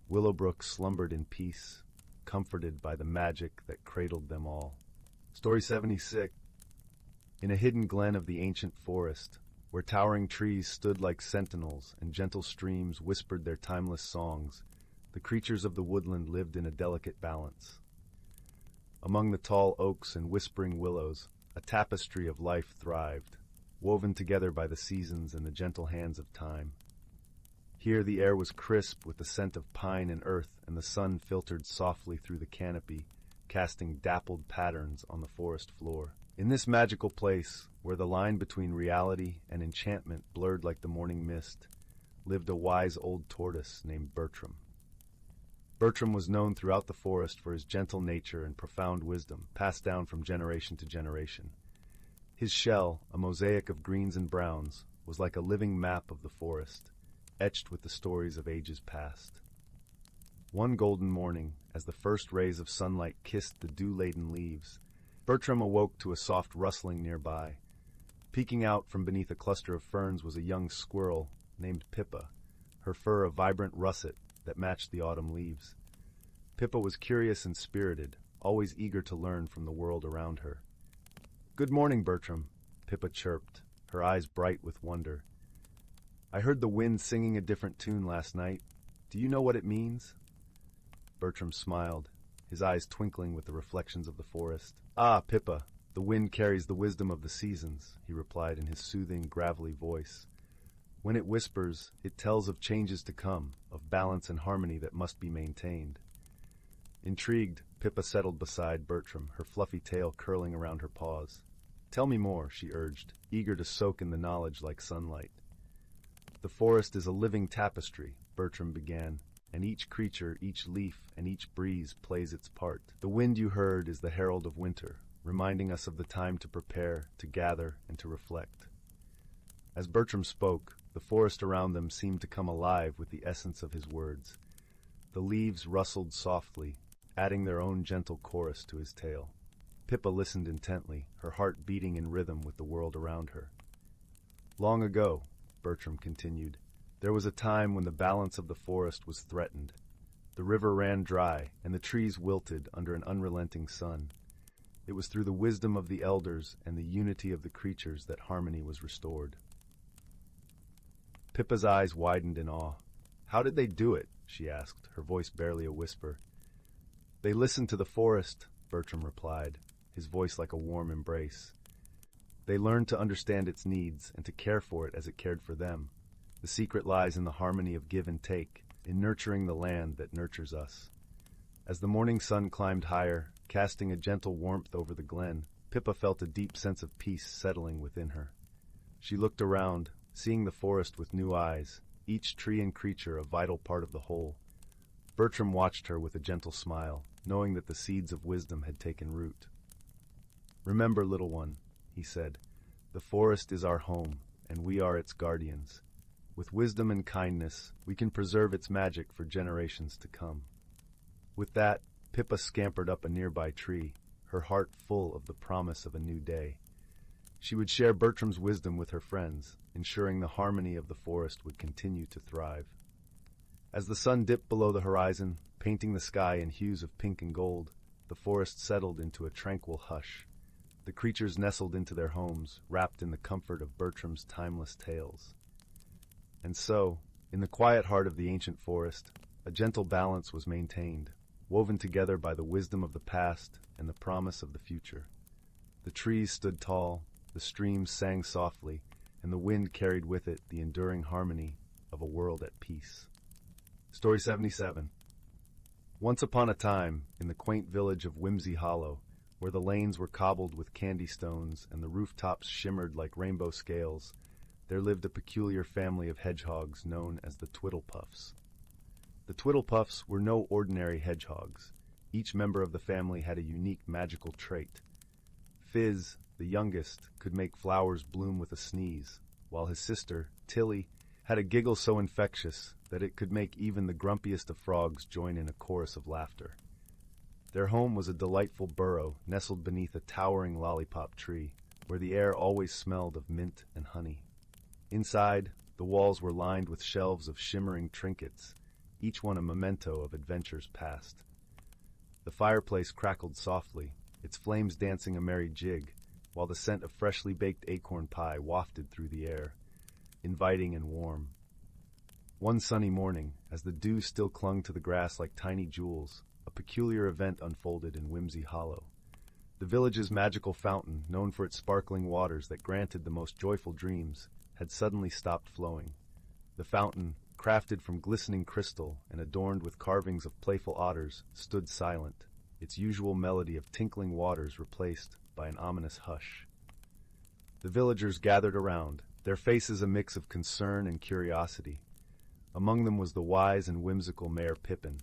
Willowbrook slumbered in peace, comforted by the magic that cradled them all. Story 76. In a hidden glen of the ancient forest, where towering trees stood like sentinels and gentle streams whispered their timeless songs, the creatures of the woodland lived in a delicate balance. Among the tall oaks and whispering willows, a tapestry of life thrived, woven together by the seasons and the gentle hands of time. Here the air was crisp with the scent of pine and earth, and the sun filtered softly through the canopy, casting dappled patterns on the forest floor. In this magical place, where the line between reality and enchantment blurred like the morning mist, lived a wise old tortoise named Bertram. Bertram was known throughout the forest for his gentle nature and profound wisdom, passed down from generation to generation. His shell, a mosaic of greens and browns, was like a living map of the forest, etched with the stories of ages past. One golden morning, as the first rays of sunlight kissed the dew-laden leaves, Bertram awoke to a soft rustling nearby. Peeking out from beneath a cluster of ferns was a young squirrel named Pippa, her fur a vibrant russet that matched the autumn leaves. Pippa was curious and spirited, always eager to learn from the world around her. "Good morning, Bertram," Pippa chirped, her eyes bright with wonder. "I heard the wind singing a different tune last night. Do you know what it means?" Bertram smiled, his eyes twinkling with the reflections of the forest. "Ah, Pippa, the wind carries the wisdom of the seasons," he replied in his soothing, gravelly voice. "When it whispers, it tells of changes to come, of balance and harmony that must be maintained." Intrigued, Pippa settled beside Bertram, her fluffy tail curling around her paws. "Tell me more," she urged, eager to soak in the knowledge like sunlight. "The forest is a living tapestry," Bertram began, "and each creature, each leaf, and each breeze plays its part. The wind you heard is the herald of winter, reminding us of the time to prepare, to gather, and to reflect." As Bertram spoke, the forest around them seemed to come alive with the essence of his words. The leaves rustled softly, adding their own gentle chorus to his tale. Pippa listened intently, her heart beating in rhythm with the world around her. "Long ago," Bertram continued, "there was a time when the balance of the forest was threatened. The river ran dry, and the trees wilted under an unrelenting sun. It was through the wisdom of the elders and the unity of the creatures that harmony was restored." Pippa's eyes widened in awe. "How did they do it?" she asked, her voice barely a whisper. "They listened to the forest," Bertram replied, his voice like a warm embrace. They learned to understand its needs and to care for it as it cared for them. The secret lies in the harmony of give and take, in nurturing the land that nurtures us. As the morning sun climbed higher, casting a gentle warmth over the glen, Pippa felt a deep sense of peace settling within her. She looked around, seeing the forest with new eyes, each tree and creature a vital part of the whole. Bertram watched her with a gentle smile, knowing that the seeds of wisdom had taken root. "Remember, little one," he said, "the forest is our home, and we are its guardians. With wisdom and kindness, we can preserve its magic for generations to come." With that, Pippa scampered up a nearby tree, her heart full of the promise of a new day. She would share Bertram's wisdom with her friends, ensuring the harmony of the forest would continue to thrive. As the sun dipped below the horizon, painting the sky in hues of pink and gold, the forest settled into a tranquil hush. The creatures nestled into their homes, wrapped in the comfort of Bertram's timeless tales. And so, in the quiet heart of the ancient forest, a gentle balance was maintained, woven together by the wisdom of the past and the promise of the future. The trees stood tall, the streams sang softly, and the wind carried with it the enduring harmony of a world at peace. Story 77. Once upon a time, in the quaint village of Whimsy Hollow, where the lanes were cobbled with candy stones and the rooftops shimmered like rainbow scales, there lived a peculiar family of hedgehogs known as the Twiddlepuffs. The Twiddlepuffs were no ordinary hedgehogs. Each member of the family had a unique magical trait. Fizz, the youngest, could make flowers bloom with a sneeze, while his sister, Tillie, had a giggle so infectious that it could make even the grumpiest of frogs join in a chorus of laughter. Their home was a delightful burrow nestled beneath a towering lollipop tree, where the air always smelled of mint and honey. Inside, the walls were lined with shelves of shimmering trinkets, each one a memento of adventures past. The fireplace crackled softly, its flames dancing a merry jig, while the scent of freshly baked acorn pie wafted through the air, inviting and warm. One sunny morning, as the dew still clung to the grass like tiny jewels, a peculiar event unfolded in Whimsy Hollow. The village's magical fountain, known for its sparkling waters that granted the most joyful dreams, had suddenly stopped flowing. The fountain, crafted from glistening crystal and adorned with carvings of playful otters, stood silent, its usual melody of tinkling waters replaced by an ominous hush. The villagers gathered around, their faces a mix of concern and curiosity. Among them was the wise and whimsical Mayor Pippin,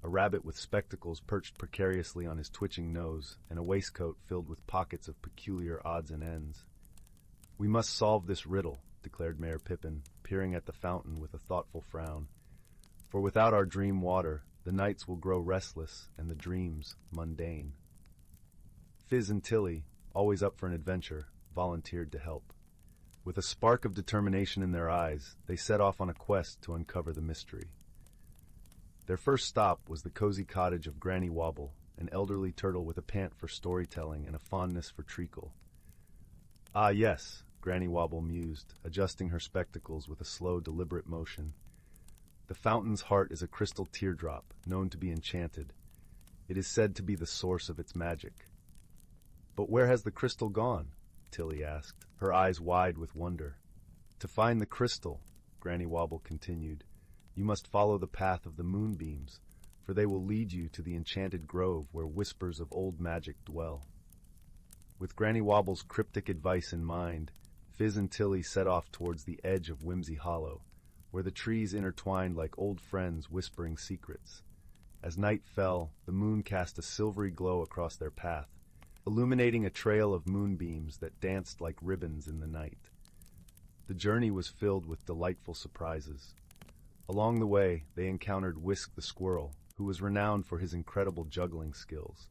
a rabbit with spectacles perched precariously on his twitching nose and a waistcoat filled with pockets of peculiar odds and ends. "We must solve this riddle," declared Mayor Pippin, peering at the fountain with a thoughtful frown. "For without our dream water, the nights will grow restless and the dreams mundane." Fizz and Tillie, always up for an adventure, volunteered to help. With a spark of determination in their eyes, they set off on a quest to uncover the mystery. Their first stop was the cozy cottage of Granny Wobble, an elderly turtle with a pant for storytelling and a fondness for treacle. "Ah, yes," Granny Wobble mused, adjusting her spectacles with a slow, deliberate motion. "The fountain's heart is a crystal teardrop, known to be enchanted. It is said to be the source of its magic." "But where has the crystal gone?" Tillie asked, her eyes wide with wonder. "To find the crystal," Granny Wobble continued, "you must follow the path of the moonbeams, for they will lead you to the enchanted grove where whispers of old magic dwell." With Granny Wobble's cryptic advice in mind, Fizz and Tillie set off towards the edge of Whimsy Hollow, where the trees intertwined like old friends whispering secrets. As night fell, the moon cast a silvery glow across their path, illuminating a trail of moonbeams that danced like ribbons in the night. The journey was filled with delightful surprises. Along the way, they encountered Whisk the squirrel, who was renowned for his incredible juggling skills.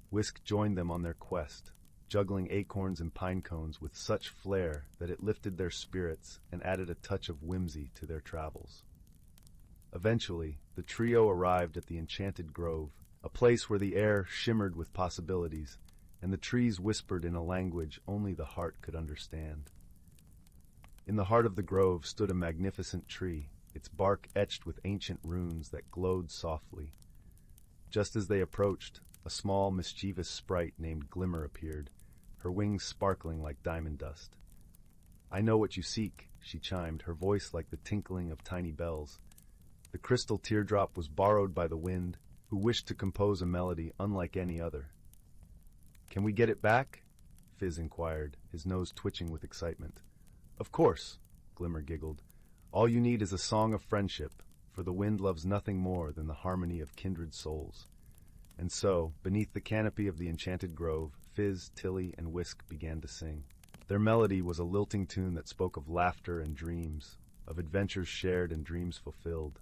Whisk joined them on their quest, juggling acorns and pine cones with such flair that it lifted their spirits and added a touch of whimsy to their travels. Eventually, the trio arrived at the enchanted grove, a place where the air shimmered with possibilities, and the trees whispered in a language only the heart could understand. In the heart of the grove stood a magnificent tree, its bark etched with ancient runes that glowed softly. Just as they approached, a small, mischievous sprite named Glimmer appeared, her wings sparkling like diamond dust. "I know what you seek," she chimed, her voice like the tinkling of tiny bells. The crystal teardrop was borrowed by the wind, who wished to compose a melody unlike any other. "Can we get it back?" Fizz inquired, his nose twitching with excitement. "Of course," Glimmer giggled. "All you need is a song of friendship, for the wind loves nothing more than the harmony of kindred souls." And so, beneath the canopy of the enchanted grove, Fizz, Tillie, and Whisk began to sing. Their melody was a lilting tune that spoke of laughter and dreams, of adventures shared and dreams fulfilled.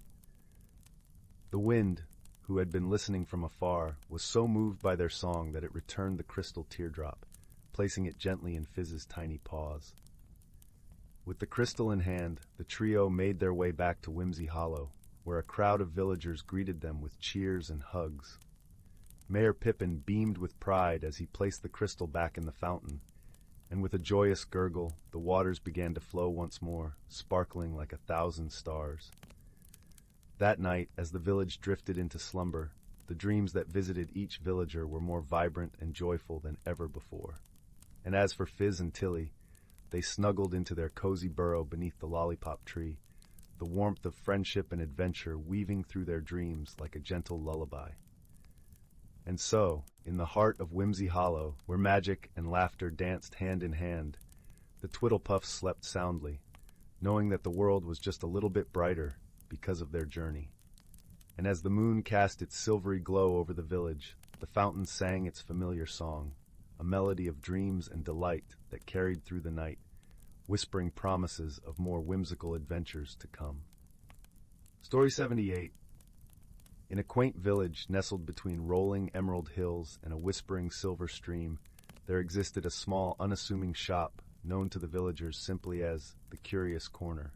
The wind, who had been listening from afar, was so moved by their song that it returned the crystal teardrop, placing it gently in Fizz's tiny paws. With the crystal in hand, the trio made their way back to Whimsy Hollow, where a crowd of villagers greeted them with cheers and hugs. Mayor Pippin beamed with pride as he placed the crystal back in the fountain, and with a joyous gurgle, the waters began to flow once more, sparkling like 1,000 stars. That night, as the village drifted into slumber, the dreams that visited each villager were more vibrant and joyful than ever before. And as for Fizz and Tillie, they snuggled into their cozy burrow beneath the lollipop tree, the warmth of friendship and adventure weaving through their dreams like a gentle lullaby. And so, in the heart of Whimsy Hollow, where magic and laughter danced hand in hand, the Twiddlepuffs slept soundly, knowing that the world was just a little bit brighter because of their journey. And as the moon cast its silvery glow over the village, the fountain sang its familiar song, a melody of dreams and delight that carried through the night, whispering promises of more whimsical adventures to come. Story 78. In a quaint village nestled between rolling emerald hills and a whispering silver stream, there existed a small, unassuming shop known to the villagers simply as the Curious Corner.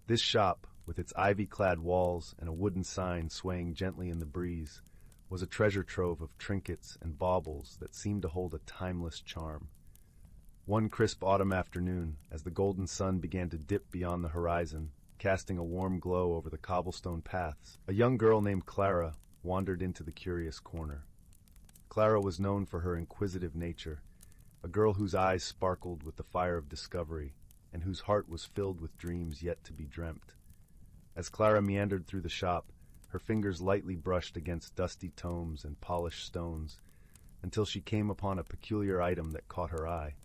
This shop, with its ivy-clad walls and a wooden sign swaying gently in the breeze, was a treasure trove of trinkets and baubles that seemed to hold a timeless charm. One crisp autumn afternoon, as the golden sun began to dip beyond the horizon, casting a warm glow over the cobblestone paths, a young girl named Clara wandered into the Curious Corner. Clara was known for her inquisitive nature, a girl whose eyes sparkled with the fire of discovery, and whose heart was filled with dreams yet to be dreamt. As Clara meandered through the shop, her fingers lightly brushed against dusty tomes and polished stones, until she came upon a peculiar item that caught her eye,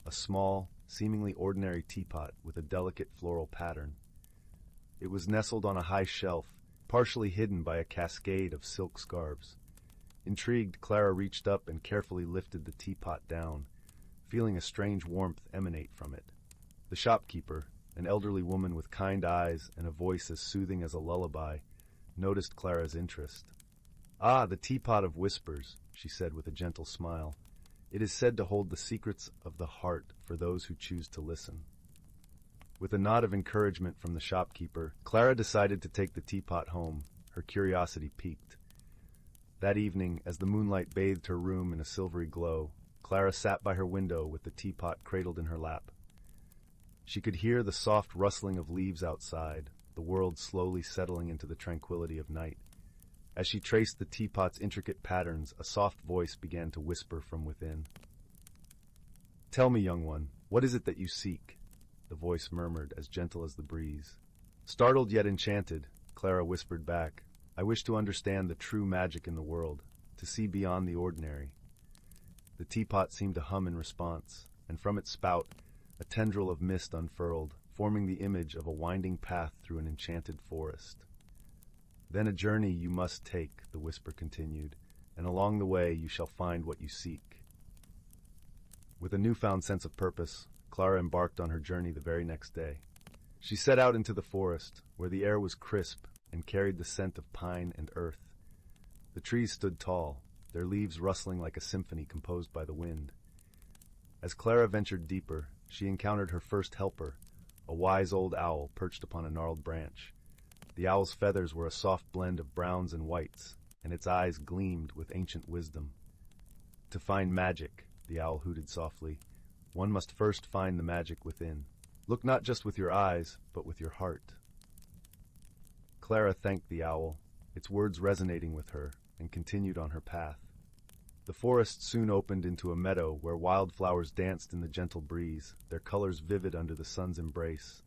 a small, seemingly ordinary teapot with a delicate floral pattern. It was nestled on a high shelf, partially hidden by a cascade of silk scarves. Intrigued, Clara reached up and carefully lifted the teapot down, feeling a strange warmth emanate from it. The shopkeeper, an elderly woman with kind eyes and a voice as soothing as a lullaby, noticed Clara's interest. "Ah, the teapot of whispers," she said with a gentle smile. "It is said to hold the secrets of the heart for those who choose to listen." With a nod of encouragement from the shopkeeper, Clara decided to take the teapot home, her curiosity piqued. That evening, as the moonlight bathed her room in a silvery glow, Clara sat by her window with the teapot cradled in her lap. She could hear the soft rustling of leaves outside, the world slowly settling into the tranquility of night. As she traced the teapot's intricate patterns, a soft voice began to whisper from within. "Tell me, young one, what is it that you seek?" The voice murmured, as gentle as the breeze. Startled yet enchanted, Clara whispered back, "I wish to understand the true magic in the world, to see beyond the ordinary." The teapot seemed to hum in response, and from its spout, a tendril of mist unfurled, forming the image of a winding path through an enchanted forest. "Then a journey you must take," the whisper continued, "and along the way you shall find what you seek." With a newfound sense of purpose, Clara embarked on her journey the very next day. She set out into the forest, where the air was crisp and carried the scent of pine and earth. The trees stood tall, their leaves rustling like a symphony composed by the wind. As Clara ventured deeper, she encountered her first helper, a wise old owl perched upon a gnarled branch. The owl's feathers were a soft blend of browns and whites, and its eyes gleamed with ancient wisdom. "To find magic," the owl hooted softly, "one must first find the magic within. Look not just with your eyes, but with your heart." Clara thanked the owl, its words resonating with her, and continued on her path. The forest soon opened into a meadow where wildflowers danced in the gentle breeze, their colors vivid under the sun's embrace.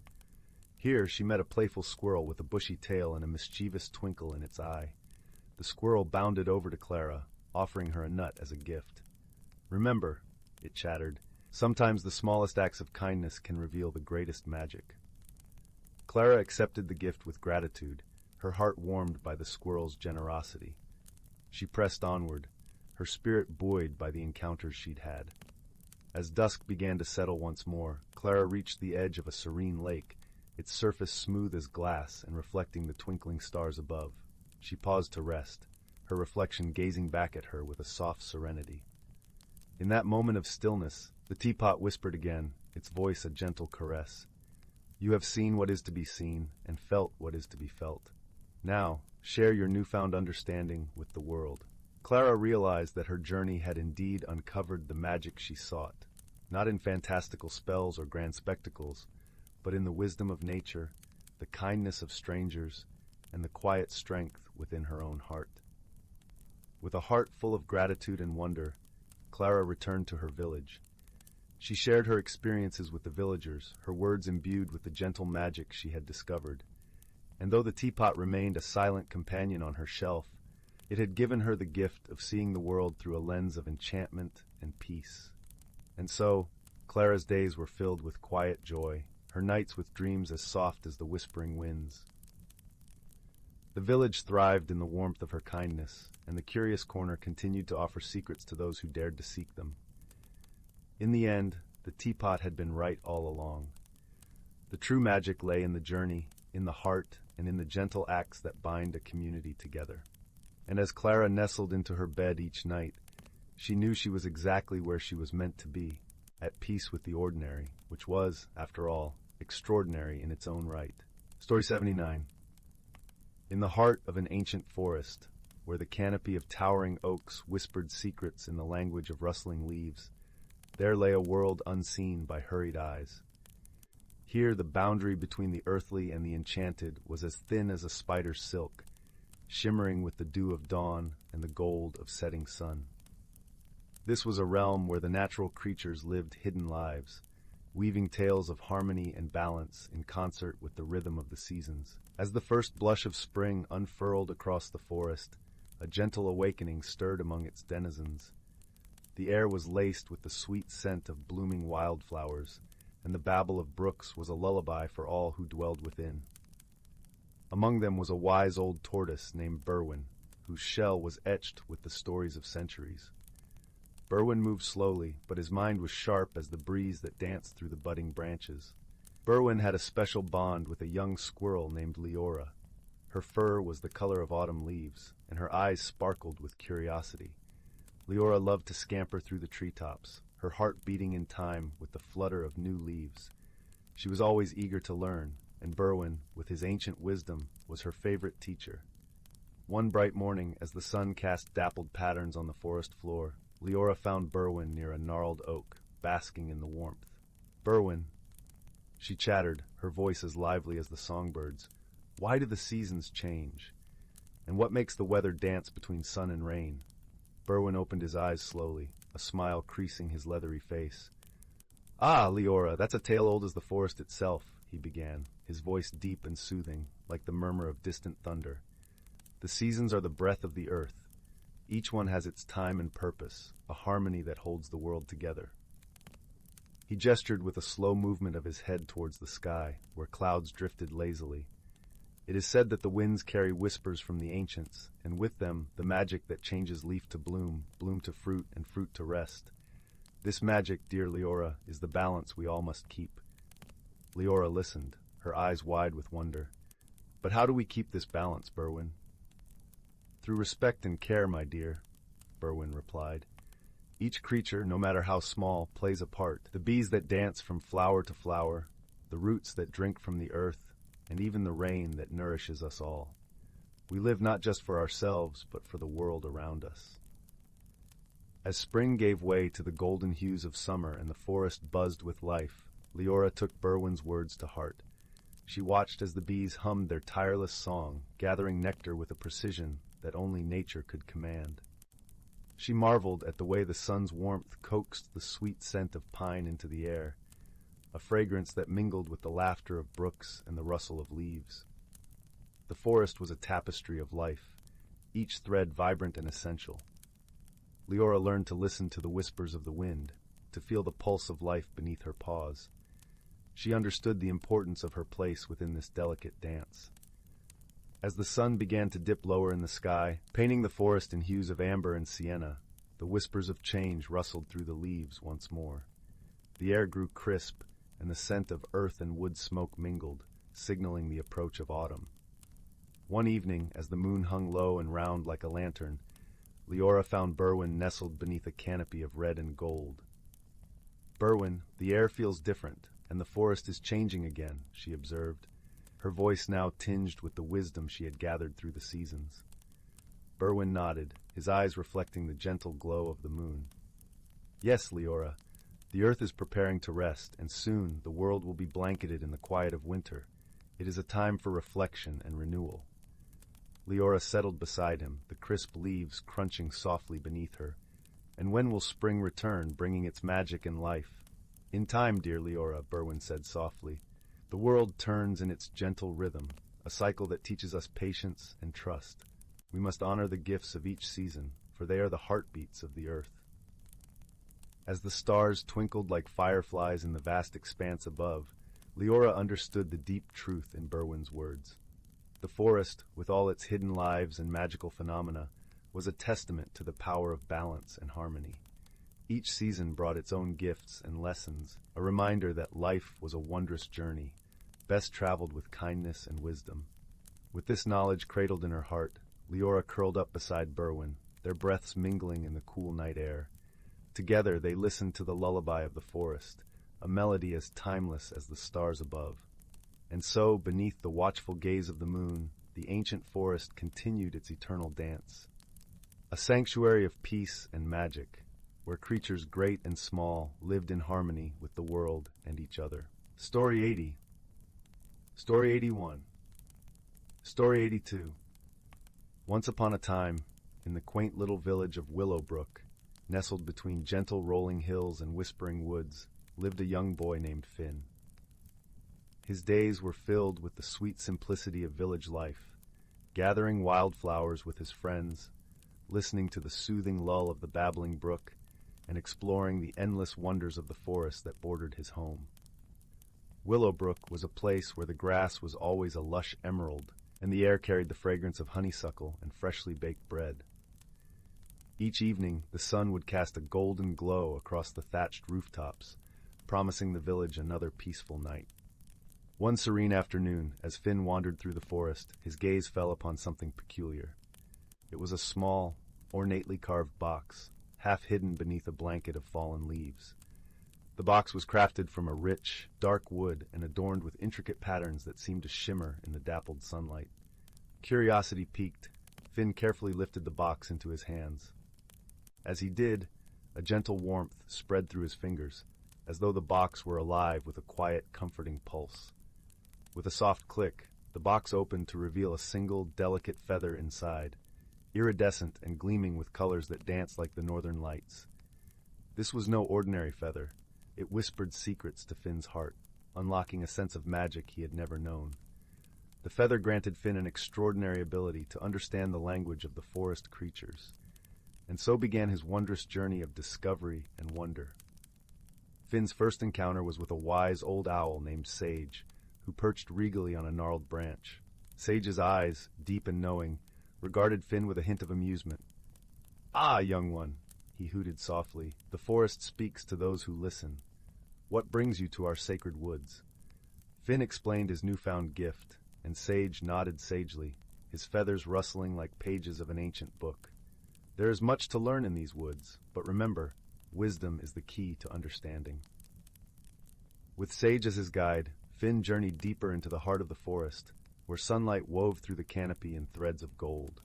Here she met a playful squirrel with a bushy tail and a mischievous twinkle in its eye. The squirrel bounded over to Clara, offering her a nut as a gift. "Remember," it chattered, "sometimes the smallest acts of kindness can reveal the greatest magic." Clara accepted the gift with gratitude, her heart warmed by the squirrel's generosity. She pressed onward, her spirit buoyed by the encounters she'd had. As dusk began to settle once more, Clara reached the edge of a serene lake, its surface smooth as glass and reflecting the twinkling stars above. She paused to rest, her reflection gazing back at her with a soft serenity. In that moment of stillness, the teapot whispered again, its voice a gentle caress. "You have seen what is to be seen, and felt what is to be felt. Now, share your newfound understanding with the world." Clara realized that her journey had indeed uncovered the magic she sought, not in fantastical spells or grand spectacles, but in the wisdom of nature, the kindness of strangers, and the quiet strength within her own heart. With a heart full of gratitude and wonder, Clara returned to her village. She shared her experiences with the villagers, her words imbued with the gentle magic she had discovered. And though the teapot remained a silent companion on her shelf, it had given her the gift of seeing the world through a lens of enchantment and peace. And so, Clara's days were filled with quiet joy, her nights with dreams as soft as the whispering winds. The village thrived in the warmth of her kindness, and the curious corner continued to offer secrets to those who dared to seek them. In the end, the teapot had been right all along. The true magic lay in the journey, in the heart, and in the gentle acts that bind a community together. And as Clara nestled into her bed each night, she knew she was exactly where she was meant to be, at peace with the ordinary, which was, after all, extraordinary in its own right. Story 79. In the heart of an ancient forest, where the canopy of towering oaks whispered secrets in the language of rustling leaves, there lay a world unseen by hurried eyes. Here the boundary between the earthly and the enchanted was as thin as a spider's silk, shimmering with the dew of dawn and the gold of setting sun. This was a realm where the natural creatures lived hidden lives, weaving tales of harmony and balance in concert with the rhythm of the seasons. As the first blush of spring unfurled across the forest, a gentle awakening stirred among its denizens. The air was laced with the sweet scent of blooming wildflowers, and the babble of brooks was a lullaby for all who dwelled within. Among them was a wise old tortoise named Berwin, whose shell was etched with the stories of centuries. Berwin moved slowly, but his mind was sharp as the breeze that danced through the budding branches. Berwin had a special bond with a young squirrel named Leora. Her fur was the color of autumn leaves, and her eyes sparkled with curiosity. Leora loved to scamper through the treetops, her heart beating in time with the flutter of new leaves. She was always eager to learn, and Berwin, with his ancient wisdom, was her favorite teacher. One bright morning, as the sun cast dappled patterns on the forest floor, Leora found Berwin near a gnarled oak, basking in the warmth. "Berwin," she chattered, her voice as lively as the songbirds, "why do the seasons change? And what makes the weather dance between sun and rain?" Berwin opened his eyes slowly, a smile creasing his leathery face. "Ah, Leora, that's a tale old as the forest itself," he began, his voice deep and soothing, like the murmur of distant thunder. "The seasons are the breath of the earth. Each one has its time and purpose, a harmony that holds the world together." He gestured with a slow movement of his head towards the sky, where clouds drifted lazily. It is said that the winds carry whispers from the ancients, and with them the magic that changes leaf to bloom, bloom to fruit, and fruit to rest. This magic, dear Leora, is the balance we all must keep. Leora listened, her eyes wide with wonder. "But how do we keep this balance, Berwin?" "Through respect and care, my dear," Berwin replied. "Each creature, no matter how small, plays a part. The bees that dance from flower to flower, the roots that drink from the earth, and even the rain that nourishes us all. We live not just for ourselves, but for the world around us." As spring gave way to the golden hues of summer and the forest buzzed with life, Leora took Berwin's words to heart. She watched as the bees hummed their tireless song, gathering nectar with a precision that only nature could command. She marveled at the way the sun's warmth coaxed the sweet scent of pine into the air, a fragrance that mingled with the laughter of brooks and the rustle of leaves. The forest was a tapestry of life, each thread vibrant and essential. Leora learned to listen to the whispers of the wind, to feel the pulse of life beneath her paws. She understood the importance of her place within this delicate dance. As the sun began to dip lower in the sky, painting the forest in hues of amber and sienna, the whispers of change rustled through the leaves once more. The air grew crisp, and the scent of earth and wood smoke mingled, signaling the approach of autumn. One evening, as the moon hung low and round like a lantern, Leora found Berwin nestled beneath a canopy of red and gold. "Berwin, the air feels different, and the forest is changing again," she observed, her voice now tinged with the wisdom she had gathered through the seasons. Berwin nodded, his eyes reflecting the gentle glow of the moon. "Yes, Leora, the earth is preparing to rest, and soon the world will be blanketed in the quiet of winter. It is a time for reflection and renewal." Leora settled beside him, the crisp leaves crunching softly beneath her. "And when will spring return, bringing its magic and life?" "In time, dear Leora," Berwin said softly. "The world turns in its gentle rhythm, a cycle that teaches us patience and trust. We must honor the gifts of each season, for they are the heartbeats of the earth." As the stars twinkled like fireflies in the vast expanse above, Leora understood the deep truth in Berwin's words. The forest, with all its hidden lives and magical phenomena, was a testament to the power of balance and harmony. Each season brought its own gifts and lessons, a reminder that life was a wondrous journey, best traveled with kindness and wisdom. With this knowledge cradled in her heart, Leora curled up beside Berwin, their breaths mingling in the cool night air. Together they listened to the lullaby of the forest, a melody as timeless as the stars above. And so, beneath the watchful gaze of the moon, the ancient forest continued its eternal dance. A sanctuary of peace and magic, where creatures great and small lived in harmony with the world and each other. Story 80. Story 81. Story 82. Once upon a time, in the quaint little village of Willowbrook, nestled between gentle rolling hills and whispering woods, lived a young boy named Finn. His days were filled with the sweet simplicity of village life, gathering wildflowers with his friends, listening to the soothing lull of the babbling brook, and exploring the endless wonders of the forest that bordered his home. Willowbrook was a place where the grass was always a lush emerald, and the air carried the fragrance of honeysuckle and freshly baked bread. Each evening, the sun would cast a golden glow across the thatched rooftops, promising the village another peaceful night. One serene afternoon, as Finn wandered through the forest, his gaze fell upon something peculiar. It was a small, ornately carved box, half hidden beneath a blanket of fallen leaves. The box was crafted from a rich, dark wood and adorned with intricate patterns that seemed to shimmer in the dappled sunlight. Curiosity piqued, Finn carefully lifted the box into his hands. As he did, a gentle warmth spread through his fingers, as though the box were alive with a quiet, comforting pulse. With a soft click, the box opened to reveal a single, delicate feather inside, iridescent and gleaming with colors that danced like the northern lights. This was no ordinary feather. It whispered secrets to Finn's heart, unlocking a sense of magic he had never known. The feather granted Finn an extraordinary ability to understand the language of the forest creatures, and so began his wondrous journey of discovery and wonder. Finn's first encounter was with a wise old owl named Sage, who perched regally on a gnarled branch. Sage's eyes, deep and knowing, regarded Finn with a hint of amusement. "Ah, young one," he hooted softly, "the forest speaks to those who listen. What brings you to our sacred woods?" Finn explained his newfound gift, and Sage nodded sagely, his feathers rustling like pages of an ancient book. "There is much to learn in these woods, but remember, wisdom is the key to understanding." With Sage as his guide, Finn journeyed deeper into the heart of the forest, where sunlight wove through the canopy in threads of gold.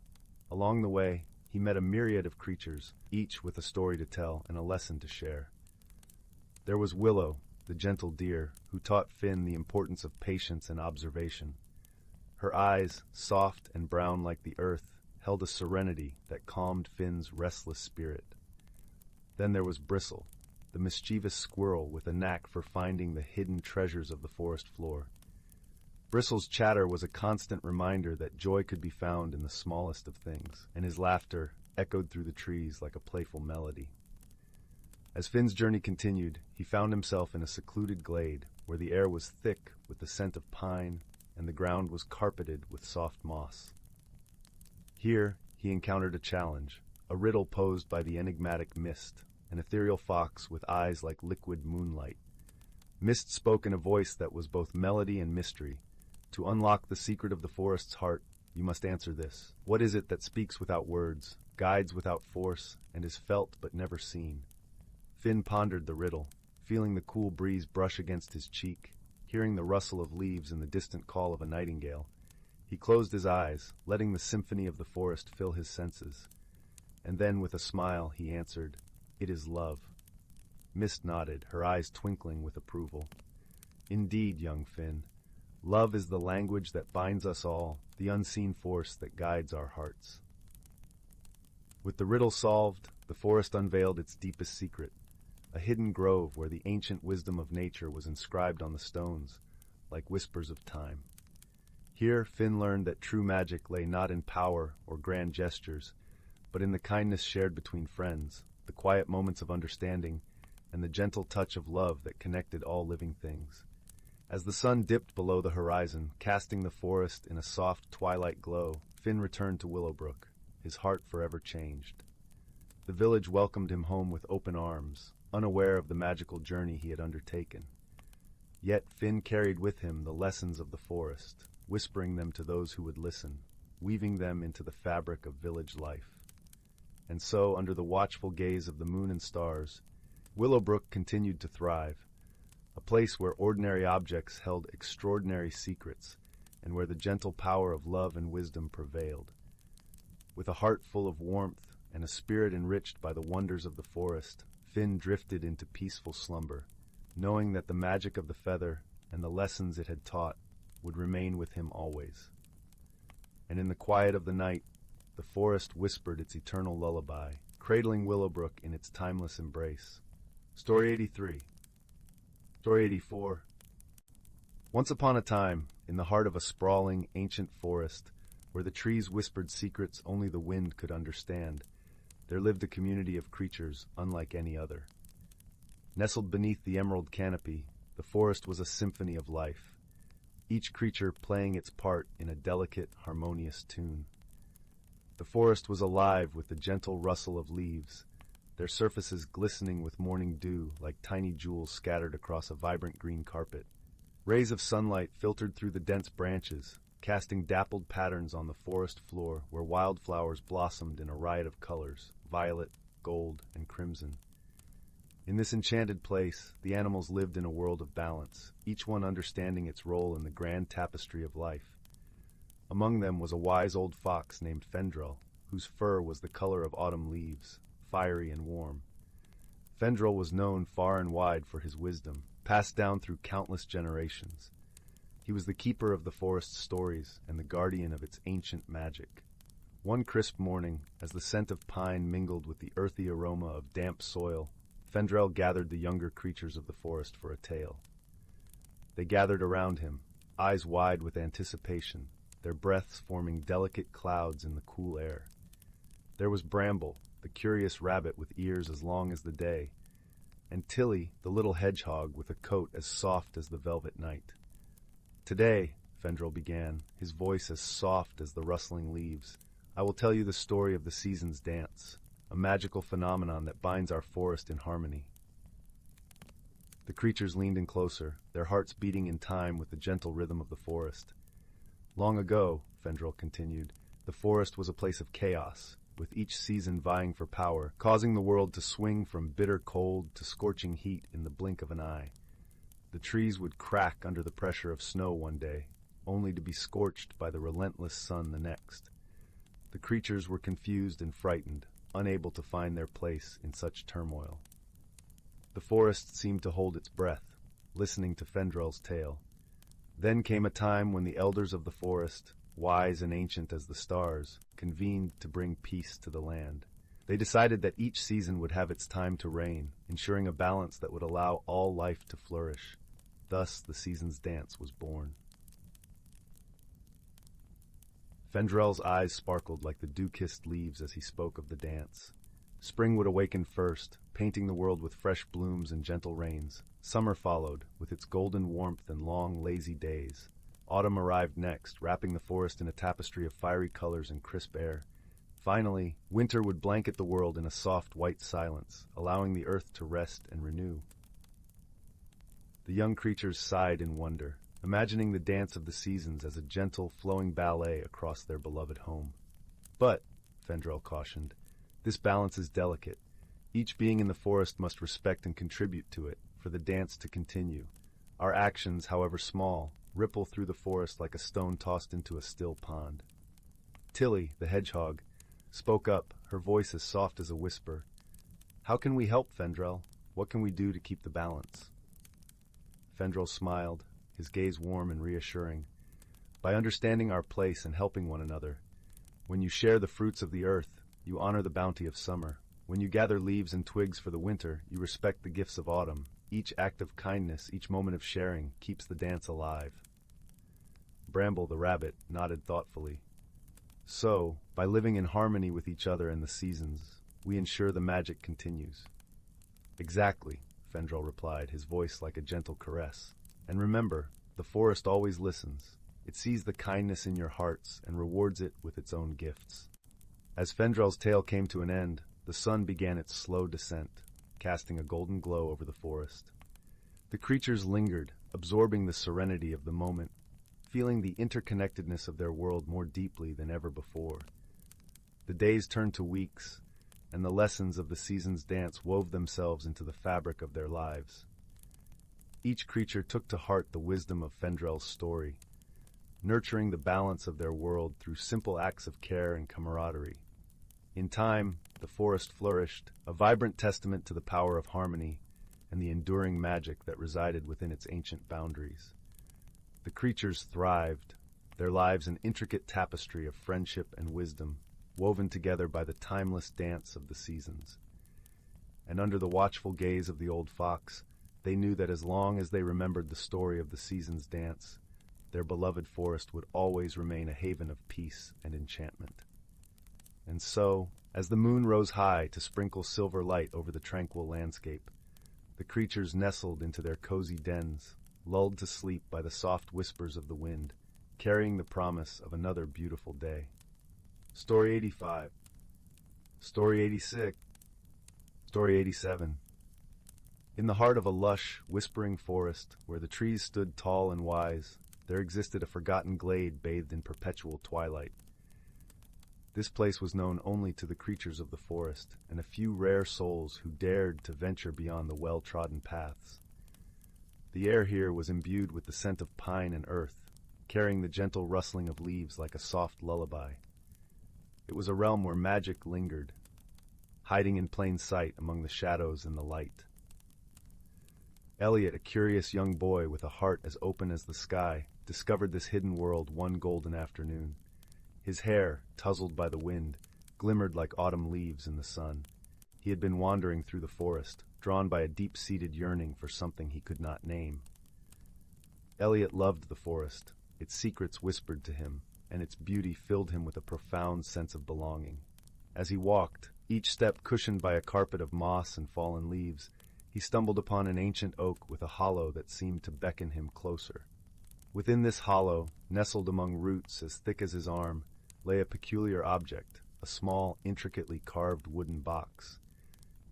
Along the way, he met a myriad of creatures, each with a story to tell and a lesson to share. There was Willow, the gentle deer, who taught Finn the importance of patience and observation. Her eyes, soft and brown like the earth, held a serenity that calmed Finn's restless spirit. Then there was Bristle, the mischievous squirrel with a knack for finding the hidden treasures of the forest floor. Bristle's chatter was a constant reminder that joy could be found in the smallest of things, and his laughter echoed through the trees like a playful melody. As Finn's journey continued, he found himself in a secluded glade where the air was thick with the scent of pine and the ground was carpeted with soft moss. Here, he encountered a challenge, a riddle posed by the enigmatic Mist, an ethereal fox with eyes like liquid moonlight. Mist spoke in a voice that was both melody and mystery. To unlock the secret of the forest's heart, you must answer this. What is it that speaks without words, guides without force, and is felt but never seen? Finn pondered the riddle, feeling the cool breeze brush against his cheek, hearing the rustle of leaves and the distant call of a nightingale. He closed his eyes, letting the symphony of the forest fill his senses. And then, with a smile, he answered, "It is love." Mist nodded, her eyes twinkling with approval. "Indeed, young Finn, love is the language that binds us all, the unseen force that guides our hearts." With the riddle solved, the forest unveiled its deepest secret, a hidden grove where the ancient wisdom of nature was inscribed on the stones, like whispers of time. Here, Finn learned that true magic lay not in power or grand gestures, but in the kindness shared between friends, the quiet moments of understanding, and the gentle touch of love that connected all living things. As the sun dipped below the horizon, casting the forest in a soft twilight glow, Finn returned to Willowbrook, his heart forever changed. The village welcomed him home with open arms, unaware of the magical journey he had undertaken. Yet Finn carried with him the lessons of the forest, whispering them to those who would listen, weaving them into the fabric of village life. And so, under the watchful gaze of the moon and stars, Willowbrook continued to thrive, a place where ordinary objects held extraordinary secrets, and where the gentle power of love and wisdom prevailed. With a heart full of warmth and a spirit enriched by the wonders of the forest, Finn drifted into peaceful slumber, knowing that the magic of the feather and the lessons it had taught would remain with him always. And in the quiet of the night, the forest whispered its eternal lullaby, cradling Willowbrook in its timeless embrace. Story 83. Story 84. Once upon a time, in the heart of a sprawling, ancient forest, where the trees whispered secrets only the wind could understand, there lived a community of creatures unlike any other. Nestled beneath the emerald canopy, the forest was a symphony of life, each creature playing its part in a delicate, harmonious tune. The forest was alive with the gentle rustle of leaves, their surfaces glistening with morning dew like tiny jewels scattered across a vibrant green carpet. Rays of sunlight filtered through the dense branches, casting dappled patterns on the forest floor where wildflowers blossomed in a riot of colors, violet, gold, and crimson. In this enchanted place, the animals lived in a world of balance, each one understanding its role in the grand tapestry of life. Among them was a wise old fox named Fendrel, whose fur was the color of autumn leaves, fiery and warm. Fendrel was known far and wide for his wisdom, passed down through countless generations. He was the keeper of the forest's stories and the guardian of its ancient magic. One crisp morning, as the scent of pine mingled with the earthy aroma of damp soil, Fendrel gathered the younger creatures of the forest for a tale. They gathered around him, eyes wide with anticipation, their breaths forming delicate clouds in the cool air. There was Bramble, the curious rabbit with ears as long as the day, and Tillie, the little hedgehog with a coat as soft as the velvet night. "Today," Fendrel began, his voice as soft as the rustling leaves, "I will tell you the story of the season's dance, a magical phenomenon that binds our forest in harmony." The creatures leaned in closer, their hearts beating in time with the gentle rhythm of the forest. "Long ago," Fendrel continued, "the forest was a place of chaos, with each season vying for power, causing the world to swing from bitter cold to scorching heat in the blink of an eye. The trees would crack under the pressure of snow one day, only to be scorched by the relentless sun the next. The creatures were confused and frightened, unable to find their place in such turmoil. The forest seemed to hold its breath, listening to Fendrel's tale. Then came a time when the elders of the forest, wise and ancient as the stars, convened to bring peace to the land. They decided that each season would have its time to reign, ensuring a balance that would allow all life to flourish. Thus, the season's dance was born. Fendrell's eyes sparkled like the dew-kissed leaves as he spoke of the dance. Spring would awaken first, painting the world with fresh blooms and gentle rains. Summer followed, with its golden warmth and long, lazy days. Autumn arrived next, wrapping the forest in a tapestry of fiery colors and crisp air. Finally, winter would blanket the world in a soft white silence, allowing the earth to rest and renew. The young creatures sighed in wonder, imagining the dance of the seasons as a gentle, flowing ballet across their beloved home. But, Fendrell cautioned, this balance is delicate. Each being in the forest must respect and contribute to it, for the dance to continue. Our actions, however small, ripple through the forest like a stone tossed into a still pond. Tillie, the hedgehog, spoke up, her voice as soft as a whisper. How can we help, Fendrell? What can we do to keep the balance? Fendrell smiled, his gaze warm and reassuring. By understanding our place and helping one another. When you share the fruits of the earth, you honor the bounty of summer. When you gather leaves and twigs for the winter, you respect the gifts of autumn. Each act of kindness, each moment of sharing, keeps the dance alive. Bramble the rabbit nodded thoughtfully. So, by living in harmony with each other and the seasons, we ensure the magic continues. Exactly, Fendrell replied, his voice like a gentle caress. And remember, the forest always listens. It sees the kindness in your hearts and rewards it with its own gifts. As Fendrell's tale came to an end, the sun began its slow descent, casting a golden glow over the forest. The creatures lingered, absorbing the serenity of the moment, feeling the interconnectedness of their world more deeply than ever before. The days turned to weeks, and the lessons of the season's dance wove themselves into the fabric of their lives. Each creature took to heart the wisdom of Fendrell's story, nurturing the balance of their world through simple acts of care and camaraderie. In time, the forest flourished, a vibrant testament to the power of harmony and the enduring magic that resided within its ancient boundaries. The creatures thrived, their lives an intricate tapestry of friendship and wisdom, woven together by the timeless dance of the seasons. And under the watchful gaze of the old fox, they knew that as long as they remembered the story of the season's dance, their beloved forest would always remain a haven of peace and enchantment. And so, as the moon rose high to sprinkle silver light over the tranquil landscape, the creatures nestled into their cozy dens, lulled to sleep by the soft whispers of the wind, carrying the promise of another beautiful day. Story 85. Story 86. Story 87. In the heart of a lush, whispering forest, where the trees stood tall and wise, there existed a forgotten glade bathed in perpetual twilight. This place was known only to the creatures of the forest, and a few rare souls who dared to venture beyond the well-trodden paths. The air here was imbued with the scent of pine and earth, carrying the gentle rustling of leaves like a soft lullaby. It was a realm where magic lingered, hiding in plain sight among the shadows and the light. Elliot, a curious young boy with a heart as open as the sky, discovered this hidden world one golden afternoon. His hair, tousled by the wind, glimmered like autumn leaves in the sun. He had been wandering through the forest, drawn by a deep-seated yearning for something he could not name. Elliot loved the forest. Its secrets whispered to him, and its beauty filled him with a profound sense of belonging. As he walked, each step cushioned by a carpet of moss and fallen leaves, he stumbled upon an ancient oak with a hollow that seemed to beckon him closer. Within this hollow, nestled among roots as thick as his arm, lay a peculiar object, a small, intricately carved wooden box.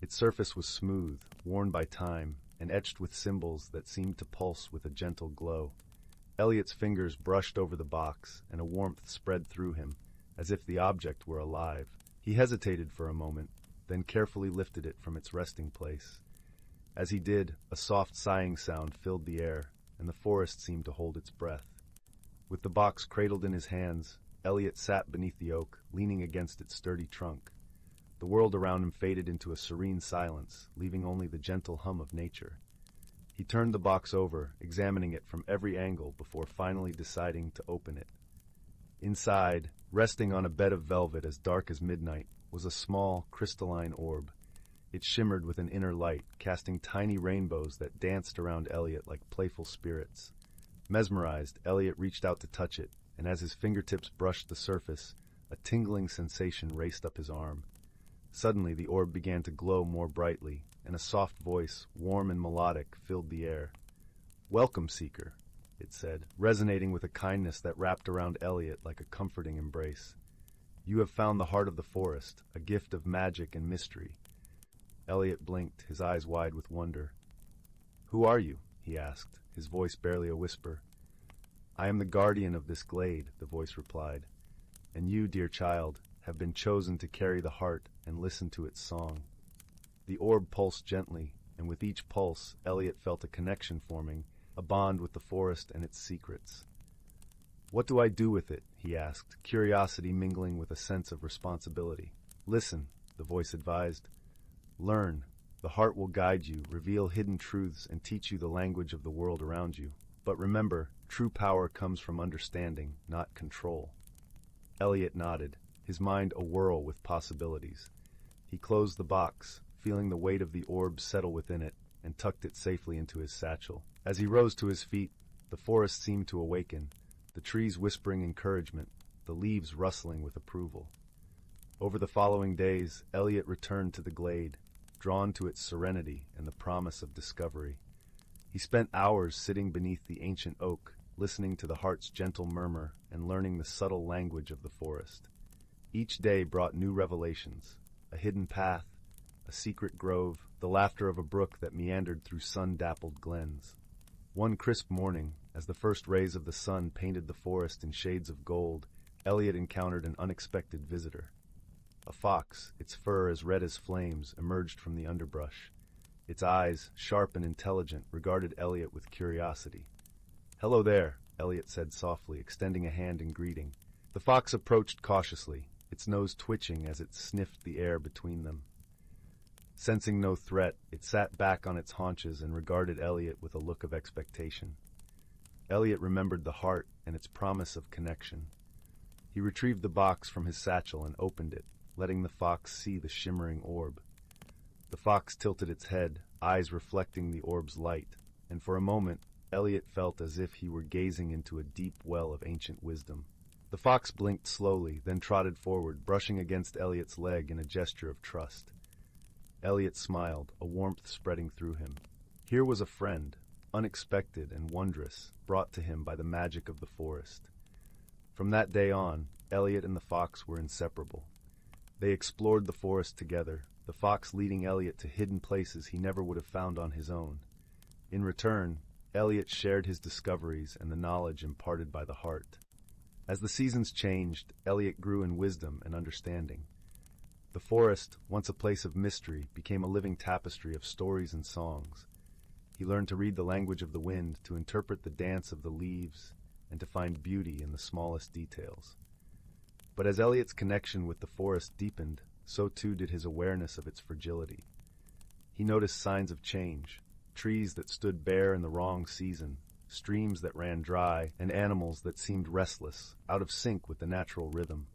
Its surface was smooth, worn by time, and etched with symbols that seemed to pulse with a gentle glow. Elliot's fingers brushed over the box, and a warmth spread through him, as if the object were alive. He hesitated for a moment, then carefully lifted it from its resting place. As he did, a soft sighing sound filled the air, and the forest seemed to hold its breath. With the box cradled in his hands, Elliot sat beneath the oak, leaning against its sturdy trunk. The world around him faded into a serene silence, leaving only the gentle hum of nature. He turned the box over, examining it from every angle before finally deciding to open it. Inside, resting on a bed of velvet as dark as midnight, was a small, crystalline orb. It shimmered with an inner light, casting tiny rainbows that danced around Elliot like playful spirits. Mesmerized, Elliot reached out to touch it, and as his fingertips brushed the surface, a tingling sensation raced up his arm. Suddenly, the orb began to glow more brightly, and a soft voice, warm and melodic, filled the air. "Welcome, Seeker," it said, resonating with a kindness that wrapped around Elliot like a comforting embrace. "You have found the heart of the forest, a gift of magic and mystery." Elliot blinked, his eyes wide with wonder. "Who are you?" he asked, his voice barely a whisper. "I am the guardian of this glade," the voice replied. "And you, dear child, have been chosen to carry the heart and listen to its song." The orb pulsed gently, and with each pulse, Elliot felt a connection forming, a bond with the forest and its secrets. "What do I do with it?" he asked, curiosity mingling with a sense of responsibility. "Listen," the voice advised. "Learn. The heart will guide you, reveal hidden truths, and teach you the language of the world around you. But remember, true power comes from understanding, not control." Elliot nodded, his mind awhirl with possibilities. He closed the box, feeling the weight of the orb settle within it, and tucked it safely into his satchel. As he rose to his feet, the forest seemed to awaken, the trees whispering encouragement, the leaves rustling with approval. Over the following days, Elliot returned to the glade, drawn to its serenity and the promise of discovery. He spent hours sitting beneath the ancient oak, listening to the heart's gentle murmur and learning the subtle language of the forest. Each day brought new revelations, a hidden path, a secret grove, the laughter of a brook that meandered through sun-dappled glens. One crisp morning, as the first rays of the sun painted the forest in shades of gold, Elliot encountered an unexpected visitor. A fox, its fur as red as flames, emerged from the underbrush. Its eyes, sharp and intelligent, regarded Elliot with curiosity. "Hello there," Elliot said softly, extending a hand in greeting. The fox approached cautiously, its nose twitching as it sniffed the air between them. Sensing no threat, it sat back on its haunches and regarded Elliot with a look of expectation. Elliot remembered the heart and its promise of connection. He retrieved the box from his satchel and opened it, letting the fox see the shimmering orb. The fox tilted its head, eyes reflecting the orb's light, and for a moment, Elliot felt as if he were gazing into a deep well of ancient wisdom. The fox blinked slowly, then trotted forward, brushing against Elliot's leg in a gesture of trust. Elliot smiled, a warmth spreading through him. Here was a friend, unexpected and wondrous, brought to him by the magic of the forest. From that day on, Elliot and the fox were inseparable. They explored the forest together, the fox leading Elliot to hidden places he never would have found on his own. In return, Elliot shared his discoveries and the knowledge imparted by the heart. As the seasons changed, Elliot grew in wisdom and understanding. The forest, once a place of mystery, became a living tapestry of stories and songs. He learned to read the language of the wind, to interpret the dance of the leaves, and to find beauty in the smallest details. But as Elliot's connection with the forest deepened, so too did his awareness of its fragility. He noticed signs of change, trees that stood bare in the wrong season, streams that ran dry, and animals that seemed restless, out of sync with the natural rhythm.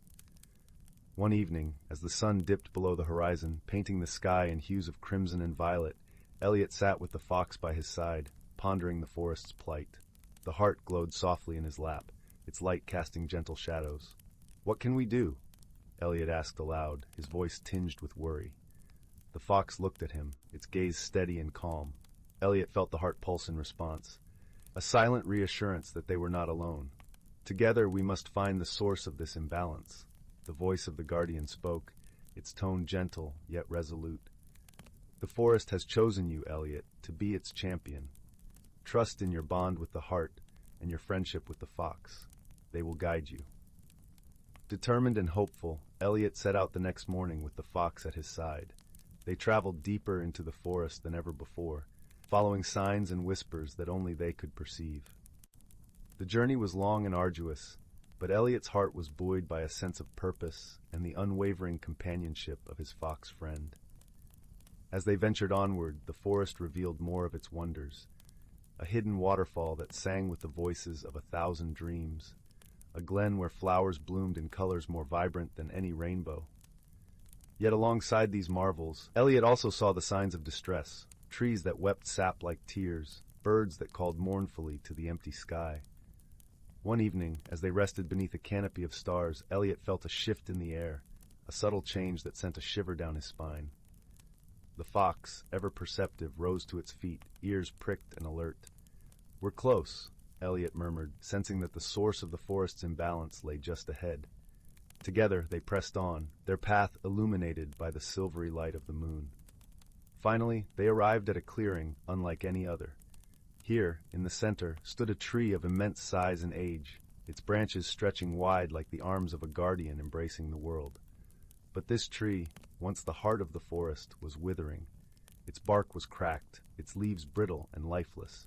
One evening, as the sun dipped below the horizon, painting the sky in hues of crimson and violet, Elliot sat with the fox by his side, pondering the forest's plight. The heart glowed softly in his lap, its light casting gentle shadows. "What can we do?" Elliot asked aloud, his voice tinged with worry. The fox looked at him, its gaze steady and calm. Elliot felt the heart pulse in response, a silent reassurance that they were not alone. "Together we must find the source of this imbalance." The voice of the guardian spoke, its tone gentle yet resolute. "The forest has chosen you, Elliot, to be its champion. Trust in your bond with the heart and your friendship with the fox. They will guide you." Determined and hopeful, Elliot set out the next morning with the fox at his side. They traveled deeper into the forest than ever before, following signs and whispers that only they could perceive. The journey was long and arduous, but Elliot's heart was buoyed by a sense of purpose and the unwavering companionship of his fox friend. As they ventured onward, the forest revealed more of its wonders. A hidden waterfall that sang with the voices of 1,000 dreams, a glen where flowers bloomed in colors more vibrant than any rainbow. Yet alongside these marvels, Elliot also saw the signs of distress, trees that wept sap like tears, birds that called mournfully to the empty sky. One evening, as they rested beneath a canopy of stars, Elliot felt a shift in the air, a subtle change that sent a shiver down his spine. The fox, ever perceptive, rose to its feet, ears pricked and alert. "We're close," Elliot murmured, sensing that the source of the forest's imbalance lay just ahead. Together they pressed on, their path illuminated by the silvery light of the moon. Finally, they arrived at a clearing unlike any other. Here, in the center, stood a tree of immense size and age, its branches stretching wide like the arms of a guardian embracing the world. But this tree, once the heart of the forest, was withering. Its bark was cracked, its leaves brittle and lifeless.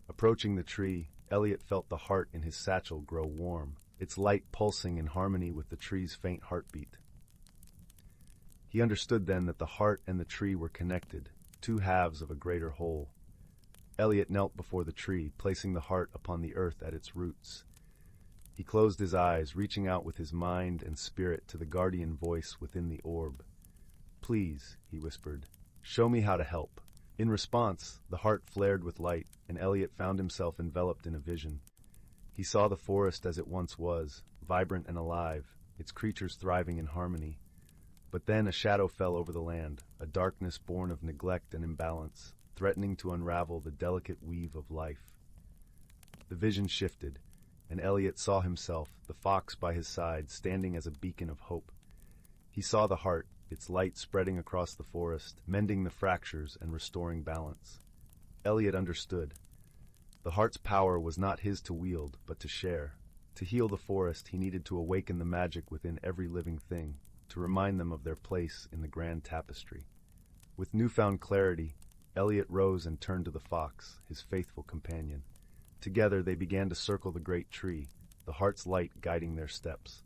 Approaching the tree, Elliot felt the heart in his satchel grow warm, its light pulsing in harmony with the tree's faint heartbeat. He understood then that the heart and the tree were connected, two halves of a greater whole. Elliot knelt before the tree, placing the heart upon the earth at its roots. He closed his eyes, reaching out with his mind and spirit to the guardian voice within the orb. "Please," he whispered, "show me how to help." In response, the heart flared with light, and Elliot found himself enveloped in a vision. He saw the forest as it once was, vibrant and alive, its creatures thriving in harmony. But then a shadow fell over the land, a darkness born of neglect and imbalance, threatening to unravel the delicate weave of life. The vision shifted, and Elliot saw himself, the fox by his side, standing as a beacon of hope. He saw the heart, its light spreading across the forest, mending the fractures and restoring balance. Elliot understood. The heart's power was not his to wield, but to share. To heal the forest, he needed to awaken the magic within every living thing, to remind them of their place in the grand tapestry. With newfound clarity, Elliot rose and turned to the fox, his faithful companion. Together they began to circle the great tree, the heart's light guiding their steps.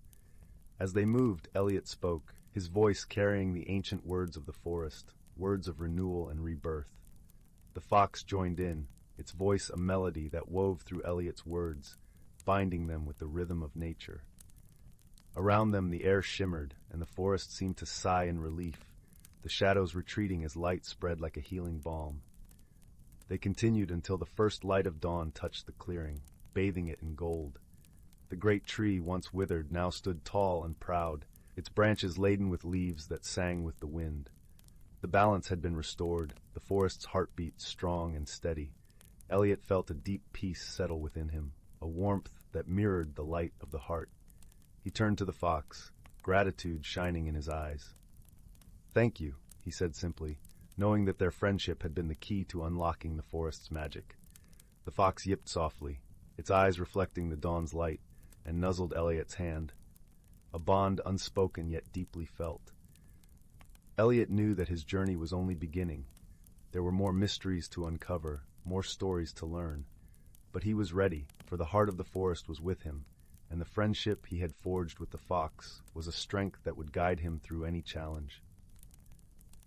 As they moved, Elliot spoke, his voice carrying the ancient words of the forest, words of renewal and rebirth. The fox joined in, its voice a melody that wove through Elliot's words, binding them with the rhythm of nature. Around them the air shimmered, and the forest seemed to sigh in relief, the shadows retreating as light spread like a healing balm. They continued until the first light of dawn touched the clearing, bathing it in gold. The great tree, once withered, now stood tall and proud, its branches laden with leaves that sang with the wind. The balance had been restored, the forest's heartbeat strong and steady. Elliot felt a deep peace settle within him, a warmth that mirrored the light of the heart. He turned to the fox, gratitude shining in his eyes. "Thank you," he said simply, knowing that their friendship had been the key to unlocking the forest's magic. The fox yipped softly, its eyes reflecting the dawn's light, and nuzzled Elliot's hand, a bond unspoken yet deeply felt. Elliot knew that his journey was only beginning. There were more mysteries to uncover, more stories to learn. But he was ready, for the heart of the forest was with him, and the friendship he had forged with the fox was a strength that would guide him through any challenge.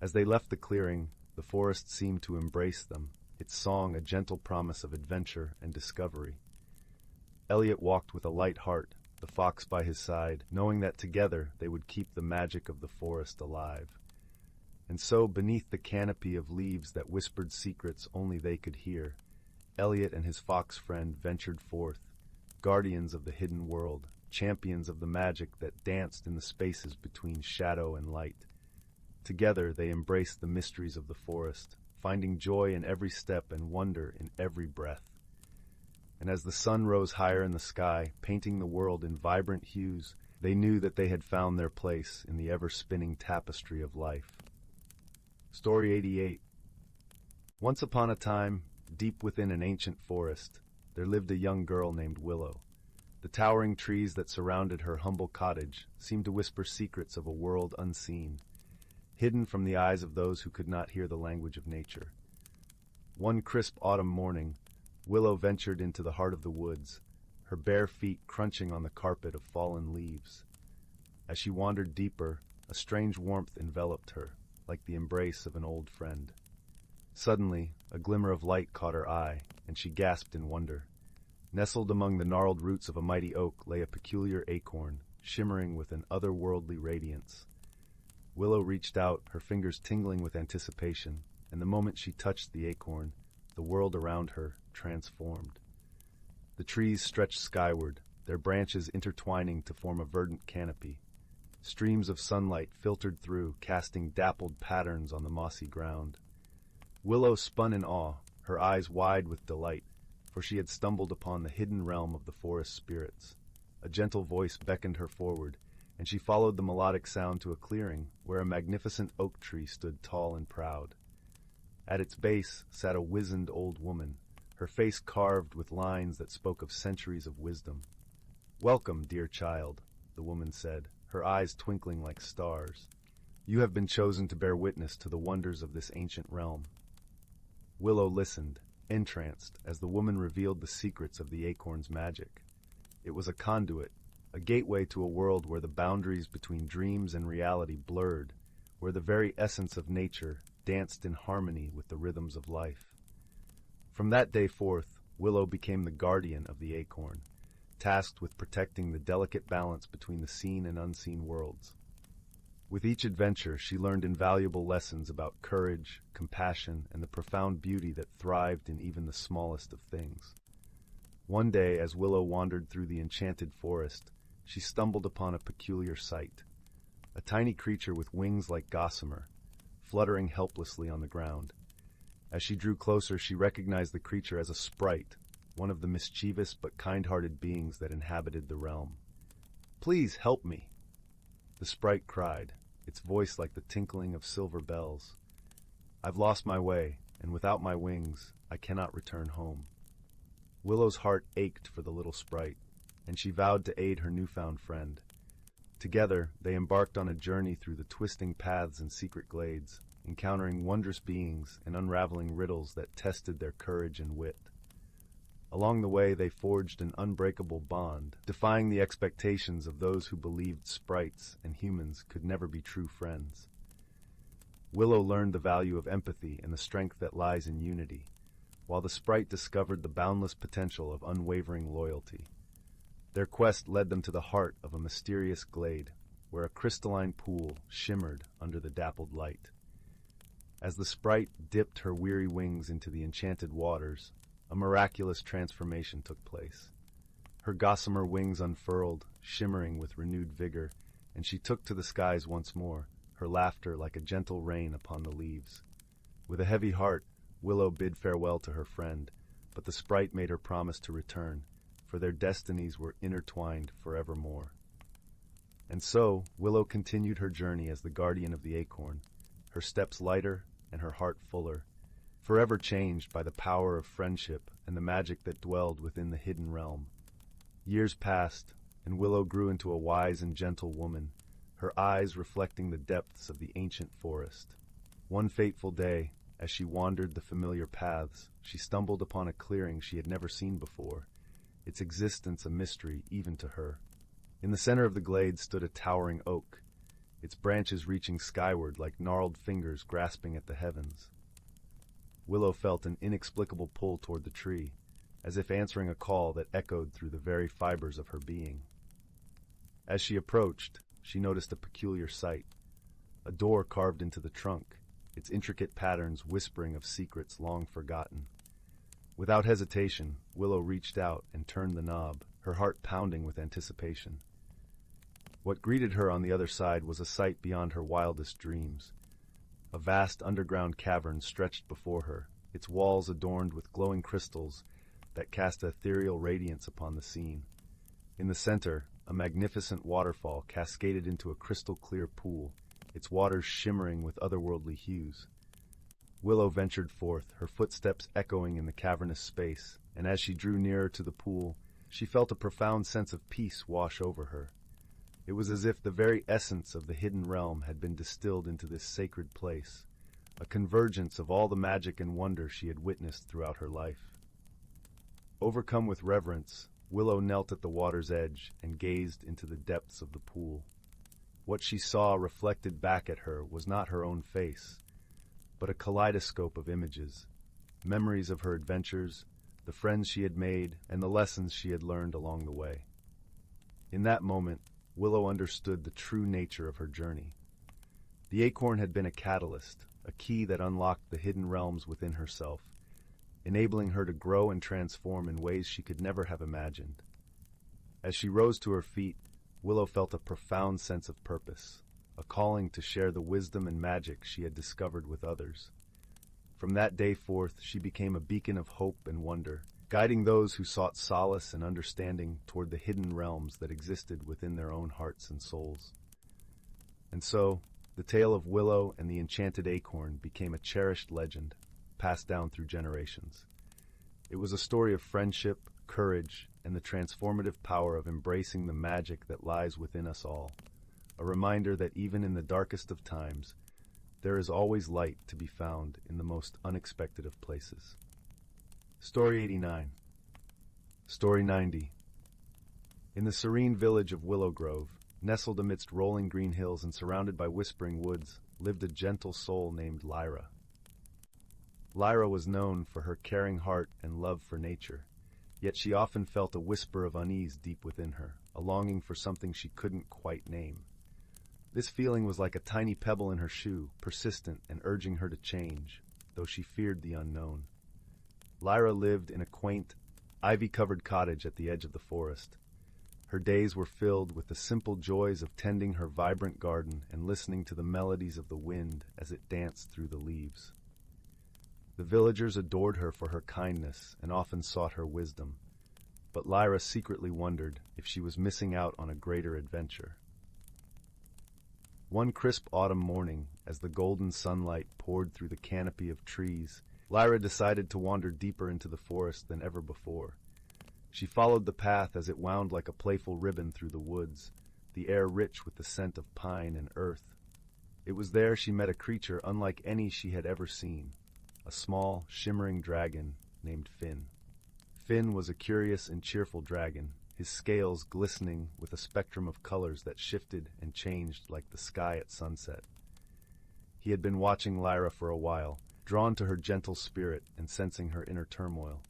As they left the clearing, the forest seemed to embrace them, its song a gentle promise of adventure and discovery. Elliot walked with a light heart, the fox by his side, knowing that together they would keep the magic of the forest alive. And so, beneath the canopy of leaves that whispered secrets only they could hear, Elliot and his fox friend ventured forth, guardians of the hidden world, champions of the magic that danced in the spaces between shadow and light. Together they embraced the mysteries of the forest, finding joy in every step and wonder in every breath. And as the sun rose higher in the sky, painting the world in vibrant hues, they knew that they had found their place in the ever-spinning tapestry of life. Story 88. Once upon a time, deep within an ancient forest, there lived a young girl named Willow. The towering trees that surrounded her humble cottage seemed to whisper secrets of a world unseen, hidden from the eyes of those who could not hear the language of nature. One crisp autumn morning, Willow ventured into the heart of the woods, her bare feet crunching on the carpet of fallen leaves. As she wandered deeper, a strange warmth enveloped her, like the embrace of an old friend. Suddenly, a glimmer of light caught her eye, and she gasped in wonder. Nestled among the gnarled roots of a mighty oak lay a peculiar acorn, shimmering with an otherworldly radiance. Willow reached out, her fingers tingling with anticipation, and the moment she touched the acorn, the world around her transformed. The trees stretched skyward, their branches intertwining to form a verdant canopy. Streams of sunlight filtered through, casting dappled patterns on the mossy ground. Willow spun in awe, her eyes wide with delight, for she had stumbled upon the hidden realm of the forest spirits. A gentle voice beckoned her forward, and she followed the melodic sound to a clearing where a magnificent oak tree stood tall and proud. At its base sat a wizened old woman, her face carved with lines that spoke of centuries of wisdom. "Welcome, dear child," the woman said, her eyes twinkling like stars. "You have been chosen to bear witness to the wonders of this ancient realm." Willow listened, entranced, as the woman revealed the secrets of the acorn's magic. It was a conduit, a gateway to a world where the boundaries between dreams and reality blurred, where the very essence of nature danced in harmony with the rhythms of life. From that day forth, Willow became the guardian of the acorn, tasked with protecting the delicate balance between the seen and unseen worlds. With each adventure, she learned invaluable lessons about courage, compassion, and the profound beauty that thrived in even the smallest of things. One day, as Willow wandered through the enchanted forest, she stumbled upon a peculiar sight. A tiny creature with wings like gossamer, fluttering helplessly on the ground. As she drew closer, she recognized the creature as a sprite, one of the mischievous but kind-hearted beings that inhabited the realm. "Please help me," the sprite cried, its voice like the tinkling of silver bells. "I've lost my way, and without my wings, I cannot return home." Willow's heart ached for the little sprite, and she vowed to aid her newfound friend. Together, they embarked on a journey through the twisting paths and secret glades, encountering wondrous beings and unraveling riddles that tested their courage and wit. Along the way, they forged an unbreakable bond, defying the expectations of those who believed sprites and humans could never be true friends. Willow learned the value of empathy and the strength that lies in unity, while the sprite discovered the boundless potential of unwavering loyalty. Their quest led them to the heart of a mysterious glade, where a crystalline pool shimmered under the dappled light. As the sprite dipped her weary wings into the enchanted waters, a miraculous transformation took place. Her gossamer wings unfurled, shimmering with renewed vigor, and she took to the skies once more, her laughter like a gentle rain upon the leaves. With a heavy heart, Willow bid farewell to her friend, but the sprite made her promise to return, for their destinies were intertwined forevermore. And so, Willow continued her journey as the guardian of the acorn, her steps lighter and her heart fuller, forever changed by the power of friendship and the magic that dwelled within the hidden realm. Years passed, and Willow grew into a wise and gentle woman, her eyes reflecting the depths of the ancient forest. One fateful day, as she wandered the familiar paths, she stumbled upon a clearing she had never seen before, its existence a mystery even to her. In the center of the glade stood a towering oak, its branches reaching skyward like gnarled fingers grasping at the heavens. Willow felt an inexplicable pull toward the tree, as if answering a call that echoed through the very fibers of her being. As she approached, she noticed a peculiar sight, a door carved into the trunk, its intricate patterns whispering of secrets long forgotten. Without hesitation, Willow reached out and turned the knob, her heart pounding with anticipation. What greeted her on the other side was a sight beyond her wildest dreams. A vast underground cavern stretched before her, its walls adorned with glowing crystals that cast ethereal radiance upon the scene. In the center, a magnificent waterfall cascaded into a crystal-clear pool, its waters shimmering with otherworldly hues. Willow ventured forth, her footsteps echoing in the cavernous space, and as she drew nearer to the pool, she felt a profound sense of peace wash over her. It was as if the very essence of the hidden realm had been distilled into this sacred place, a convergence of all the magic and wonder she had witnessed throughout her life. Overcome with reverence, Willow knelt at the water's edge and gazed into the depths of the pool. What she saw reflected back at her was not her own face, but a kaleidoscope of images, memories of her adventures, the friends she had made, and the lessons she had learned along the way. In that moment, Willow understood the true nature of her journey. The acorn had been a catalyst, a key that unlocked the hidden realms within herself, enabling her to grow and transform in ways she could never have imagined. As she rose to her feet, Willow felt a profound sense of purpose, a calling to share the wisdom and magic she had discovered with others. From that day forth, she became a beacon of hope and wonder, guiding those who sought solace and understanding toward the hidden realms that existed within their own hearts and souls. And so, the tale of Willow and the enchanted acorn became a cherished legend, passed down through generations. It was a story of friendship, courage, and the transformative power of embracing the magic that lies within us all, a reminder that even in the darkest of times, there is always light to be found in the most unexpected of places. Story 89. Story 90. In the serene village of Willow Grove, nestled amidst rolling green hills and surrounded by whispering woods, lived a gentle soul named Lyra. Lyra was known for her caring heart and love for nature, yet she often felt a whisper of unease deep within her, a longing for something she couldn't quite name. This feeling was like a tiny pebble in her shoe, persistent and urging her to change, though she feared the unknown. Lyra lived in a quaint, ivy-covered cottage at the edge of the forest. Her days were filled with the simple joys of tending her vibrant garden and listening to the melodies of the wind as it danced through the leaves. The villagers adored her for her kindness and often sought her wisdom, but Lyra secretly wondered if she was missing out on a greater adventure. One crisp autumn morning, as the golden sunlight poured through the canopy of trees, Lyra decided to wander deeper into the forest than ever before. She followed the path as it wound like a playful ribbon through the woods, the air rich with the scent of pine and earth. It was there she met a creature unlike any she had ever seen, a small, shimmering dragon named Finn. Finn was a curious and cheerful dragon, his scales glistening with a spectrum of colors that shifted and changed like the sky at sunset. He had been watching Lyra for a while, drawn to her gentle spirit and sensing her inner turmoil.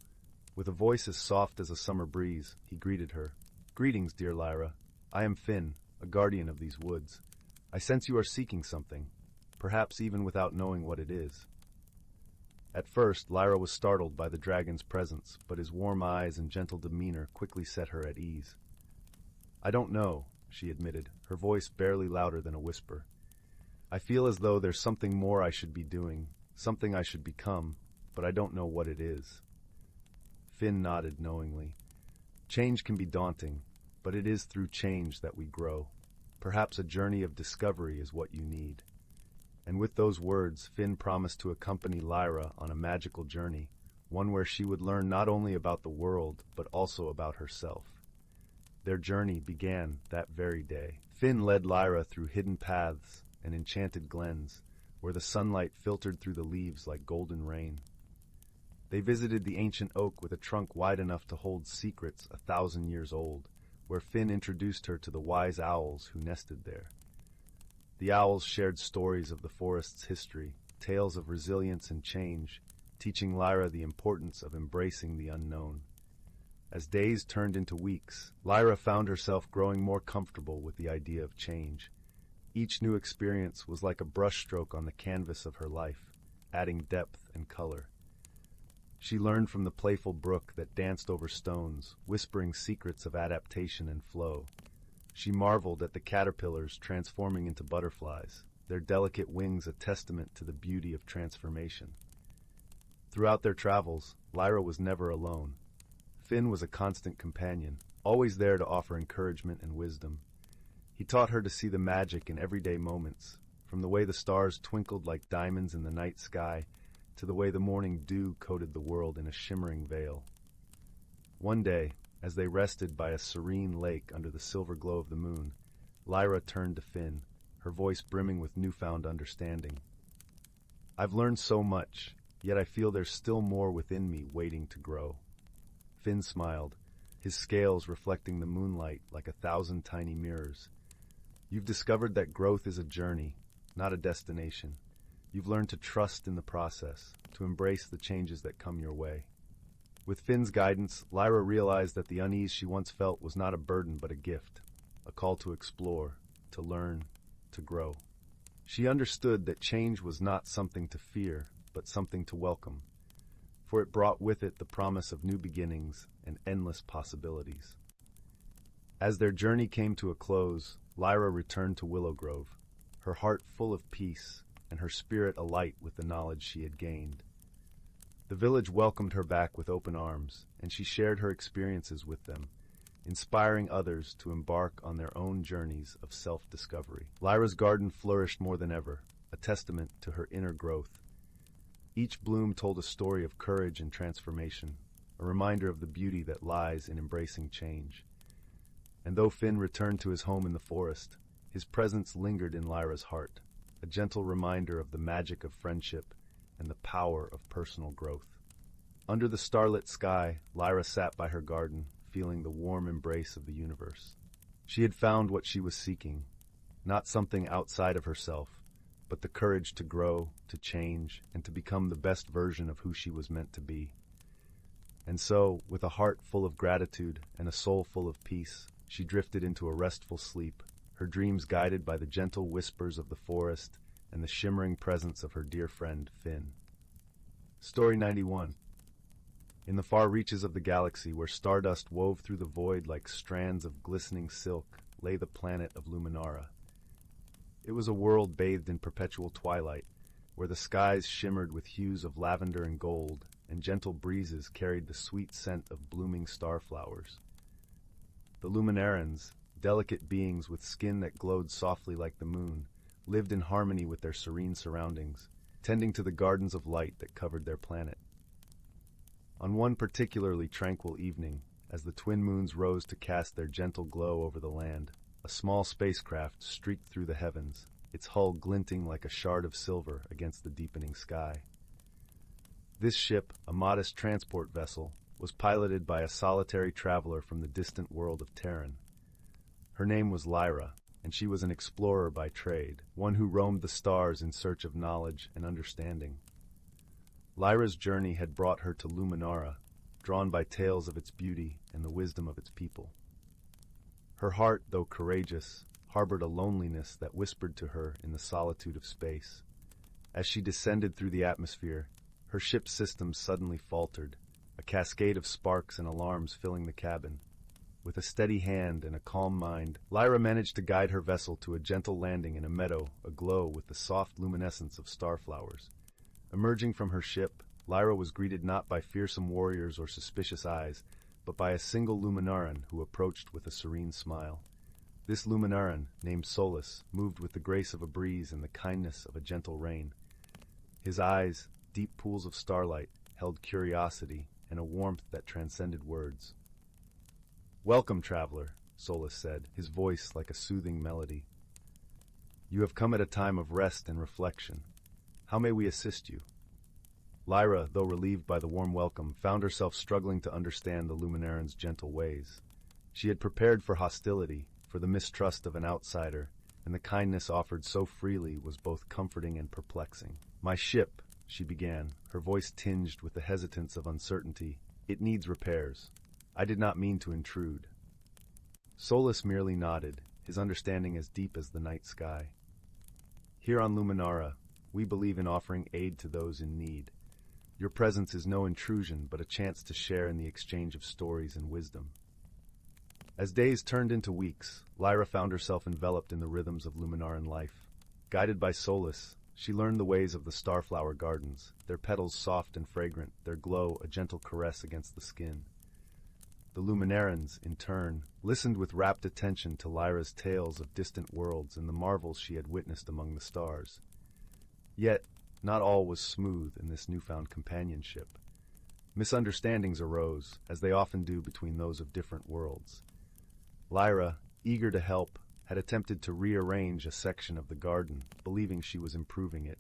With a voice as soft as a summer breeze, he greeted her. "Greetings, dear Lyra. I am Finn, a guardian of these woods. I sense you are seeking something, perhaps even without knowing what it is." At first, Lyra was startled by the dragon's presence, but his warm eyes and gentle demeanor quickly set her at ease. "I don't know," she admitted, her voice barely louder than a whisper. "I feel as though there's something more I should be doing, something I should become, but I don't know what it is." Finn nodded knowingly. Change can be daunting, but it is through change that we grow. Perhaps a journey of discovery is what you need. And with those words, Finn promised to accompany Lyra on a magical journey, one where she would learn not only about the world, but also about herself. Their journey began that very day. Finn led Lyra through hidden paths and enchanted glens, where the sunlight filtered through the leaves like golden rain. They visited the ancient oak with a trunk wide enough to hold secrets 1,000 years old, where Finn introduced her to the wise owls who nested there. The owls shared stories of the forest's history, tales of resilience and change, teaching Lyra the importance of embracing the unknown. As days turned into weeks, Lyra found herself growing more comfortable with the idea of change. Each new experience was like a brushstroke on the canvas of her life, adding depth and color. She learned from the playful brook that danced over stones, whispering secrets of adaptation and flow. She marveled at the caterpillars transforming into butterflies, their delicate wings a testament to the beauty of transformation. Throughout their travels, Lyra was never alone. Finn was a constant companion, always there to offer encouragement and wisdom. He taught her to see the magic in everyday moments, from the way the stars twinkled like diamonds in the night sky to the way the morning dew coated the world in a shimmering veil. One day, as they rested by a serene lake under the silver glow of the moon, Lyra turned to Finn, her voice brimming with newfound understanding. "I've learned so much, yet I feel there's still more within me waiting to grow." Finn smiled, his scales reflecting the moonlight like 1,000 tiny mirrors. "You've discovered that growth is a journey, not a destination. You've learned to trust in the process, to embrace the changes that come your way." With Finn's guidance, Lyra realized that the unease she once felt was not a burden but a gift, a call to explore, to learn, to grow. She understood that change was not something to fear, but something to welcome, for it brought with it the promise of new beginnings and endless possibilities. As their journey came to a close, Lyra returned to Willow Grove, her heart full of peace and her spirit alight with the knowledge she had gained. The village welcomed her back with open arms, and she shared her experiences with them, inspiring others to embark on their own journeys of self-discovery. Lyra's garden flourished more than ever, a testament to her inner growth. Each bloom told a story of courage and transformation, a reminder of the beauty that lies in embracing change. And though Finn returned to his home in the forest, his presence lingered in Lyra's heart, a gentle reminder of the magic of friendship and the power of personal growth. Under the starlit sky, Lyra sat by her garden, feeling the warm embrace of the universe. She had found what she was seeking, not something outside of herself, but the courage to grow, to change, and to become the best version of who she was meant to be. And so, with a heart full of gratitude and a soul full of peace, she drifted into a restful sleep, her dreams guided by the gentle whispers of the forest and the shimmering presence of her dear friend, Finn. Story 91. In the far reaches of the galaxy, where stardust wove through the void like strands of glistening silk, lay the planet of Luminara. It was a world bathed in perpetual twilight, where the skies shimmered with hues of lavender and gold, and gentle breezes carried the sweet scent of blooming starflowers. The Luminarans, delicate beings with skin that glowed softly like the moon, lived in harmony with their serene surroundings, tending to the gardens of light that covered their planet. On one particularly tranquil evening, as the twin moons rose to cast their gentle glow over the land, a small spacecraft streaked through the heavens, its hull glinting like a shard of silver against the deepening sky. This ship, a modest transport vessel, was piloted by a solitary traveler from the distant world of Terran. Her name was Lyra, and she was an explorer by trade, one who roamed the stars in search of knowledge and understanding. Lyra's journey had brought her to Luminara, drawn by tales of its beauty and the wisdom of its people. Her heart, though courageous, harbored a loneliness that whispered to her in the solitude of space. As she descended through the atmosphere, her ship's systems suddenly faltered, a cascade of sparks and alarms filling the cabin. With a steady hand and a calm mind, Lyra managed to guide her vessel to a gentle landing in a meadow aglow with the soft luminescence of starflowers. Emerging from her ship, Lyra was greeted not by fearsome warriors or suspicious eyes, but by a single Luminaran who approached with a serene smile. This Luminaran, named Solus, moved with the grace of a breeze and the kindness of a gentle rain. His eyes, deep pools of starlight, held curiosity and a warmth that transcended words. "Welcome, traveler," Solus said, his voice like a soothing melody. "You have come at a time of rest and reflection. How may we assist you?" Lyra, though relieved by the warm welcome, found herself struggling to understand the Luminaran's gentle ways. She had prepared for hostility, for the mistrust of an outsider, and the kindness offered so freely was both comforting and perplexing. "My ship," she began, her voice tinged with the hesitance of uncertainty, "it needs repairs. I did not mean to intrude." Solus merely nodded, his understanding as deep as the night sky. "Here on Luminara, we believe in offering aid to those in need. Your presence is no intrusion, but a chance to share in the exchange of stories and wisdom." As days turned into weeks, Lyra found herself enveloped in the rhythms of Luminaran life. Guided by Solus, she learned the ways of the starflower gardens, their petals soft and fragrant, their glow a gentle caress against the skin. The Luminarans, in turn, listened with rapt attention to Lyra's tales of distant worlds and the marvels she had witnessed among the stars. Yet, not all was smooth in this newfound companionship. Misunderstandings arose, as they often do between those of different worlds. Lyra, eager to help, had attempted to rearrange a section of the garden, believing she was improving it.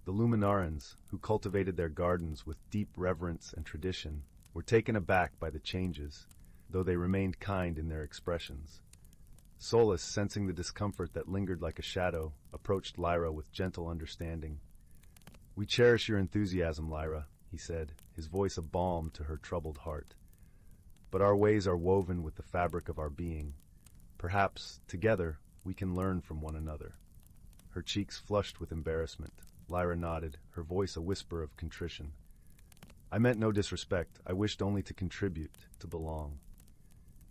The Luminarans, who cultivated their gardens with deep reverence and tradition, were taken aback by the changes, though they remained kind in their expressions. Solus, sensing the discomfort that lingered like a shadow, approached Lyra with gentle understanding. "We cherish your enthusiasm, Lyra," he said, his voice a balm to her troubled heart. "But our ways are woven with the fabric of our being. Perhaps, together, we can learn from one another." Her cheeks flushed with embarrassment. Lyra nodded, her voice a whisper of contrition. "I meant no disrespect. I wished only to contribute, to belong."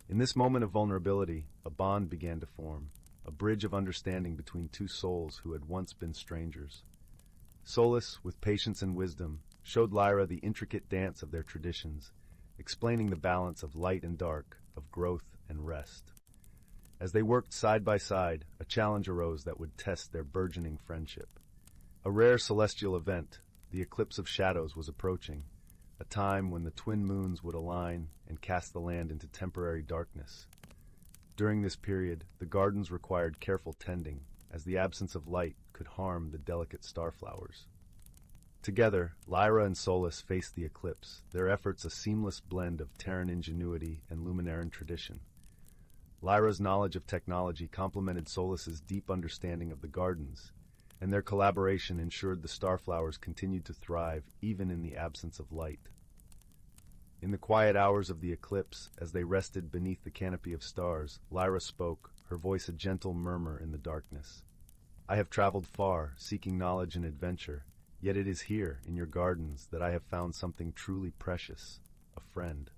In this moment of vulnerability, a bond began to form, a bridge of understanding between two souls who had once been strangers. Solus, with patience and wisdom, showed Lyra the intricate dance of their traditions, explaining the balance of light and dark, of growth and rest. As they worked side by side, a challenge arose that would test their burgeoning friendship. A rare celestial event, the eclipse of shadows, was approaching, a time when the twin moons would align and cast the land into temporary darkness. During this period, the gardens required careful tending, as the absence of light could harm the delicate starflowers. Together, Lyra and Solus faced the eclipse, their efforts a seamless blend of Terran ingenuity and Luminaran tradition. Lyra's knowledge of technology complemented Solus's deep understanding of the gardens, and their collaboration ensured the starflowers continued to thrive even in the absence of light. In the quiet hours of the eclipse, as they rested beneath the canopy of stars, Lyra spoke, her voice a gentle murmur in the darkness. "I have traveled far, seeking knowledge and adventure, yet it is here, in your gardens, that I have found something truly precious, a friend."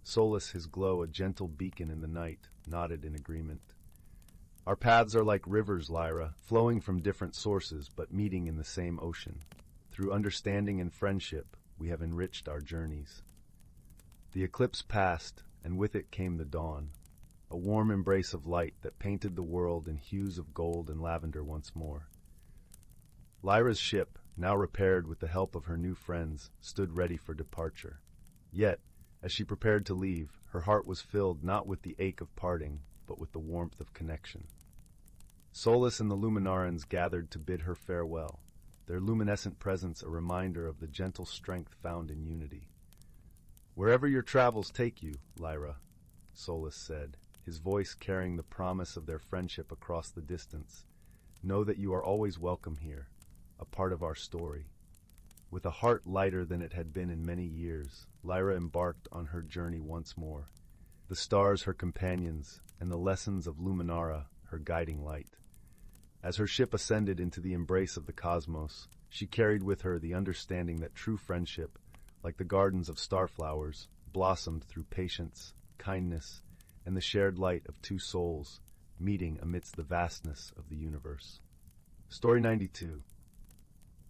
Solus, his glow a gentle beacon in the night, nodded in agreement. "Our paths are like rivers, Lyra, flowing from different sources but meeting in the same ocean. Through understanding and friendship, we have enriched our journeys." The eclipse passed, and with it came the dawn, a warm embrace of light that painted the world in hues of gold and lavender once more. Lyra's ship, now repaired with the help of her new friends, stood ready for departure. Yet, as she prepared to leave, her heart was filled not with the ache of parting, but with the warmth of connection. Solus and the Luminarans gathered to bid her farewell, their luminescent presence a reminder of the gentle strength found in unity. "Wherever your travels take you, Lyra," Solus said, his voice carrying the promise of their friendship across the distance, "know that you are always welcome here, a part of our story." With a heart lighter than it had been in many years, Lyra embarked on her journey once more, the stars her companions, and the lessons of Luminara her guiding light. As her ship ascended into the embrace of the cosmos, she carried with her the understanding that true friendship, like the gardens of starflowers, blossomed through patience, kindness, and the shared light of two souls, meeting amidst the vastness of the universe. Story 92.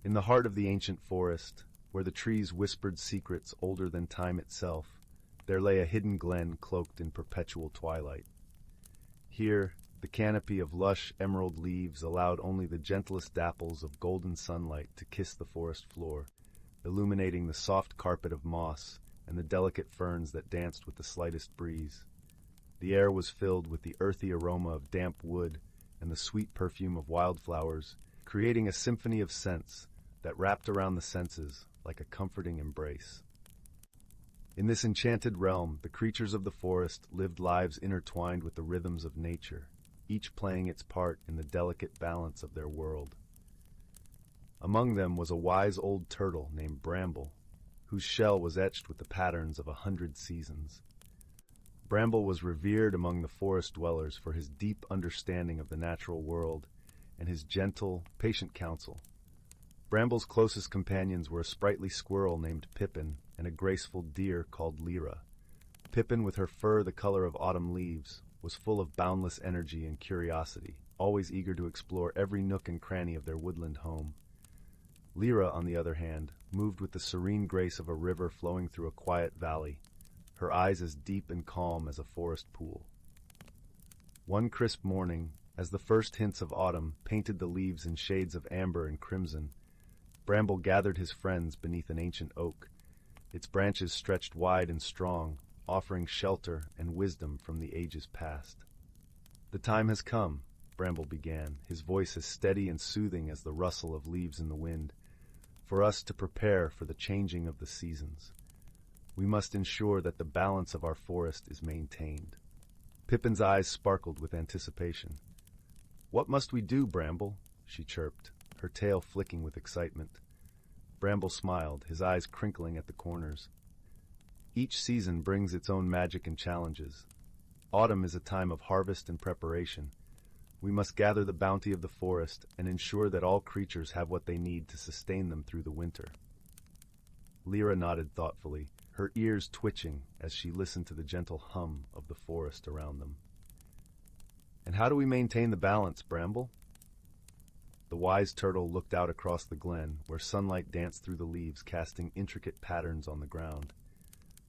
In the heart of the ancient forest, where the trees whispered secrets older than time itself, there lay a hidden glen cloaked in perpetual twilight. Here, the canopy of lush emerald leaves allowed only the gentlest dapples of golden sunlight to kiss the forest floor, illuminating the soft carpet of moss and the delicate ferns that danced with the slightest breeze. The air was filled with the earthy aroma of damp wood and the sweet perfume of wildflowers, creating a symphony of scents that wrapped around the senses like a comforting embrace. In this enchanted realm, the creatures of the forest lived lives intertwined with the rhythms of nature, each playing its part in the delicate balance of their world. Among them was a wise old turtle named Bramble, whose shell was etched with the patterns of 100 seasons. Bramble was revered among the forest dwellers for his deep understanding of the natural world and his gentle, patient counsel. Bramble's closest companions were a sprightly squirrel named Pippin and a graceful deer called Lyra. Pippin, with her fur the color of autumn leaves, was full of boundless energy and curiosity, always eager to explore every nook and cranny of their woodland home. Lyra, on the other hand, moved with the serene grace of a river flowing through a quiet valley, her eyes as deep and calm as a forest pool. One crisp morning, as the first hints of autumn painted the leaves in shades of amber and crimson, Bramble gathered his friends beneath an ancient oak. Its branches stretched wide and strong, offering shelter and wisdom from the ages past. "The time has come," Bramble began, his voice as steady and soothing as the rustle of leaves in the wind, "for us to prepare for the changing of the seasons. We must ensure that the balance of our forest is maintained." Pippin's eyes sparkled with anticipation. "What must we do, Bramble?" she chirped, her tail flicking with excitement. Bramble smiled, his eyes crinkling at the corners. Each season brings its own magic and challenges. Autumn is a time of harvest and preparation. We must gather the bounty of the forest and ensure that all creatures have what they need to sustain them through the winter. Lyra nodded thoughtfully, her ears twitching as she listened to the gentle hum of the forest around them. And how do we maintain the balance, Bramble? The wise turtle looked out across the glen, where sunlight danced through the leaves, casting intricate patterns on the ground.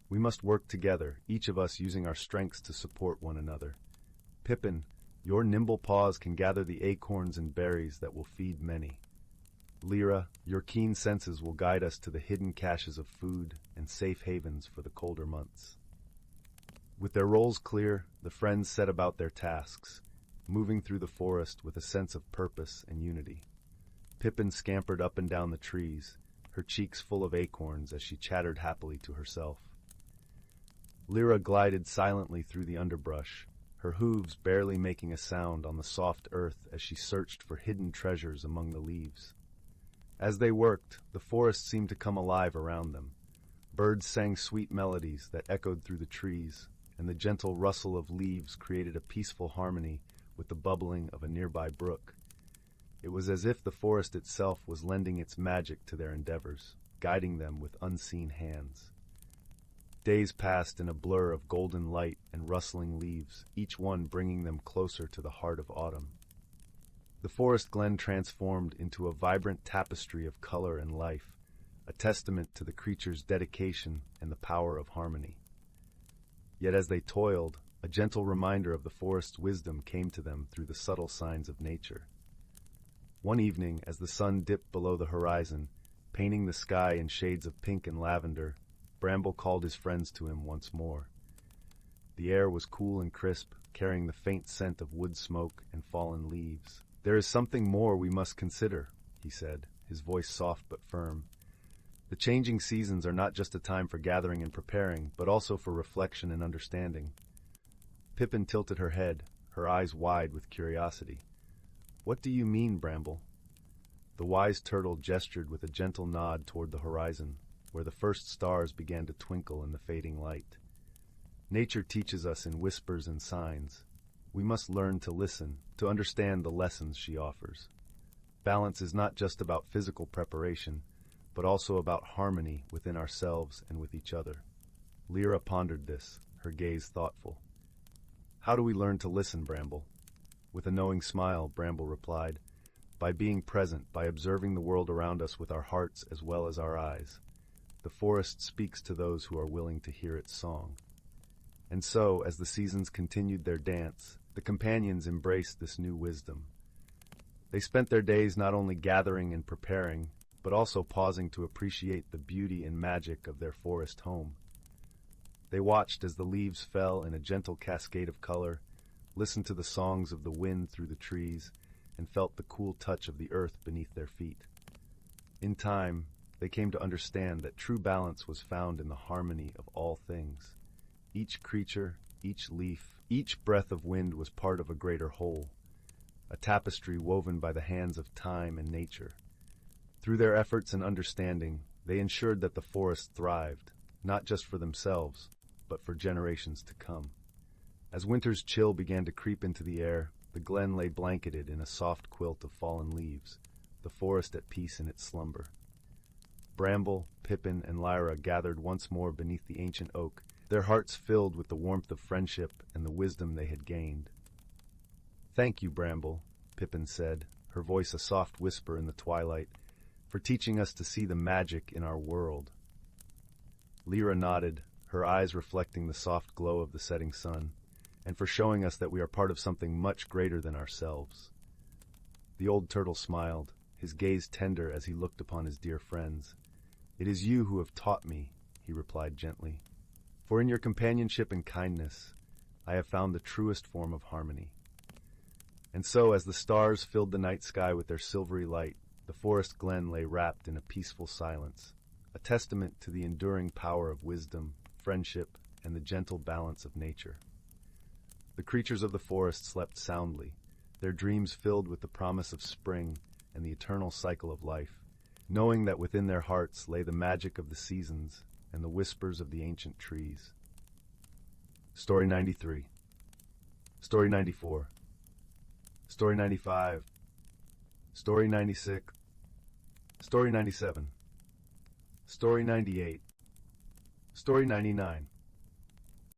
We must work together, each of us using our strengths to support one another. Pippin, your nimble paws can gather the acorns and berries that will feed many. Lyra, your keen senses will guide us to the hidden caches of food and safe havens for the colder months. With their roles clear, the friends set about their tasks, moving through the forest with a sense of purpose and unity. Pippin scampered up and down the trees, her cheeks full of acorns as she chattered happily to herself. Lyra glided silently through the underbrush, her hooves barely making a sound on the soft earth as she searched for hidden treasures among the leaves. As they worked, the forest seemed to come alive around them. Birds sang sweet melodies that echoed through the trees, and the gentle rustle of leaves created a peaceful harmony with the bubbling of a nearby brook. It was as if the forest itself was lending its magic to their endeavors, guiding them with unseen hands. Days passed in a blur of golden light and rustling leaves, each one bringing them closer to the heart of autumn. The forest glen transformed into a vibrant tapestry of color and life, a testament to the creature's dedication and the power of harmony. Yet as they toiled, a gentle reminder of the forest's wisdom came to them through the subtle signs of nature. One evening, as the sun dipped below the horizon, painting the sky in shades of pink and lavender, Bramble called his friends to him once more. The air was cool and crisp, carrying the faint scent of wood smoke and fallen leaves. "There is something more we must consider," he said, his voice soft but firm. "The changing seasons are not just a time for gathering and preparing, but also for reflection and understanding." Pippin tilted her head, her eyes wide with curiosity. "What do you mean, Bramble?" The wise turtle gestured with a gentle nod toward the horizon, where the first stars began to twinkle in the fading light. "Nature teaches us in whispers and signs. We must learn to listen, to understand the lessons she offers. Balance is not just about physical preparation, but also about harmony within ourselves and with each other." Lyra pondered this, her gaze thoughtful. "How do we learn to listen, Bramble?" With a knowing smile, Bramble replied, "By being present, by observing the world around us with our hearts as well as our eyes. The forest speaks to those who are willing to hear its song." And so, as the seasons continued their dance, the companions embraced this new wisdom. They spent their days not only gathering and preparing, but also pausing to appreciate the beauty and magic of their forest home. They watched as the leaves fell in a gentle cascade of color, listened to the songs of the wind through the trees, and felt the cool touch of the earth beneath their feet. In time, they came to understand that true balance was found in the harmony of all things. Each creature, each leaf, each breath of wind was part of a greater whole, a tapestry woven by the hands of time and nature. Through their efforts and understanding, they ensured that the forest thrived, not just for themselves, but for generations to come. As winter's chill began to creep into the air, the glen lay blanketed in a soft quilt of fallen leaves, the forest at peace in its slumber. Bramble, Pippin, and Lyra gathered once more beneath the ancient oak, their hearts filled with the warmth of friendship and the wisdom they had gained. "Thank you, Bramble," Pippin said, her voice a soft whisper in the twilight, "for teaching us to see the magic in our world." Lyra nodded, her eyes reflecting the soft glow of the setting sun, and for showing us that we are part of something much greater than ourselves. The old turtle smiled, his gaze tender as he looked upon his dear friends. "It is you who have taught me," he replied gently. "For in your companionship and kindness, I have found the truest form of harmony." And so, as the stars filled the night sky with their silvery light, the forest glen lay wrapped in a peaceful silence, a testament to the enduring power of wisdom, friendship, and the gentle balance of nature. The creatures of the forest slept soundly, their dreams filled with the promise of spring and the eternal cycle of life, knowing that within their hearts lay the magic of the seasons and the whispers of the ancient trees. Story 93. Story 94. Story 95. Story 96. Story 97. Story 98. Story 99.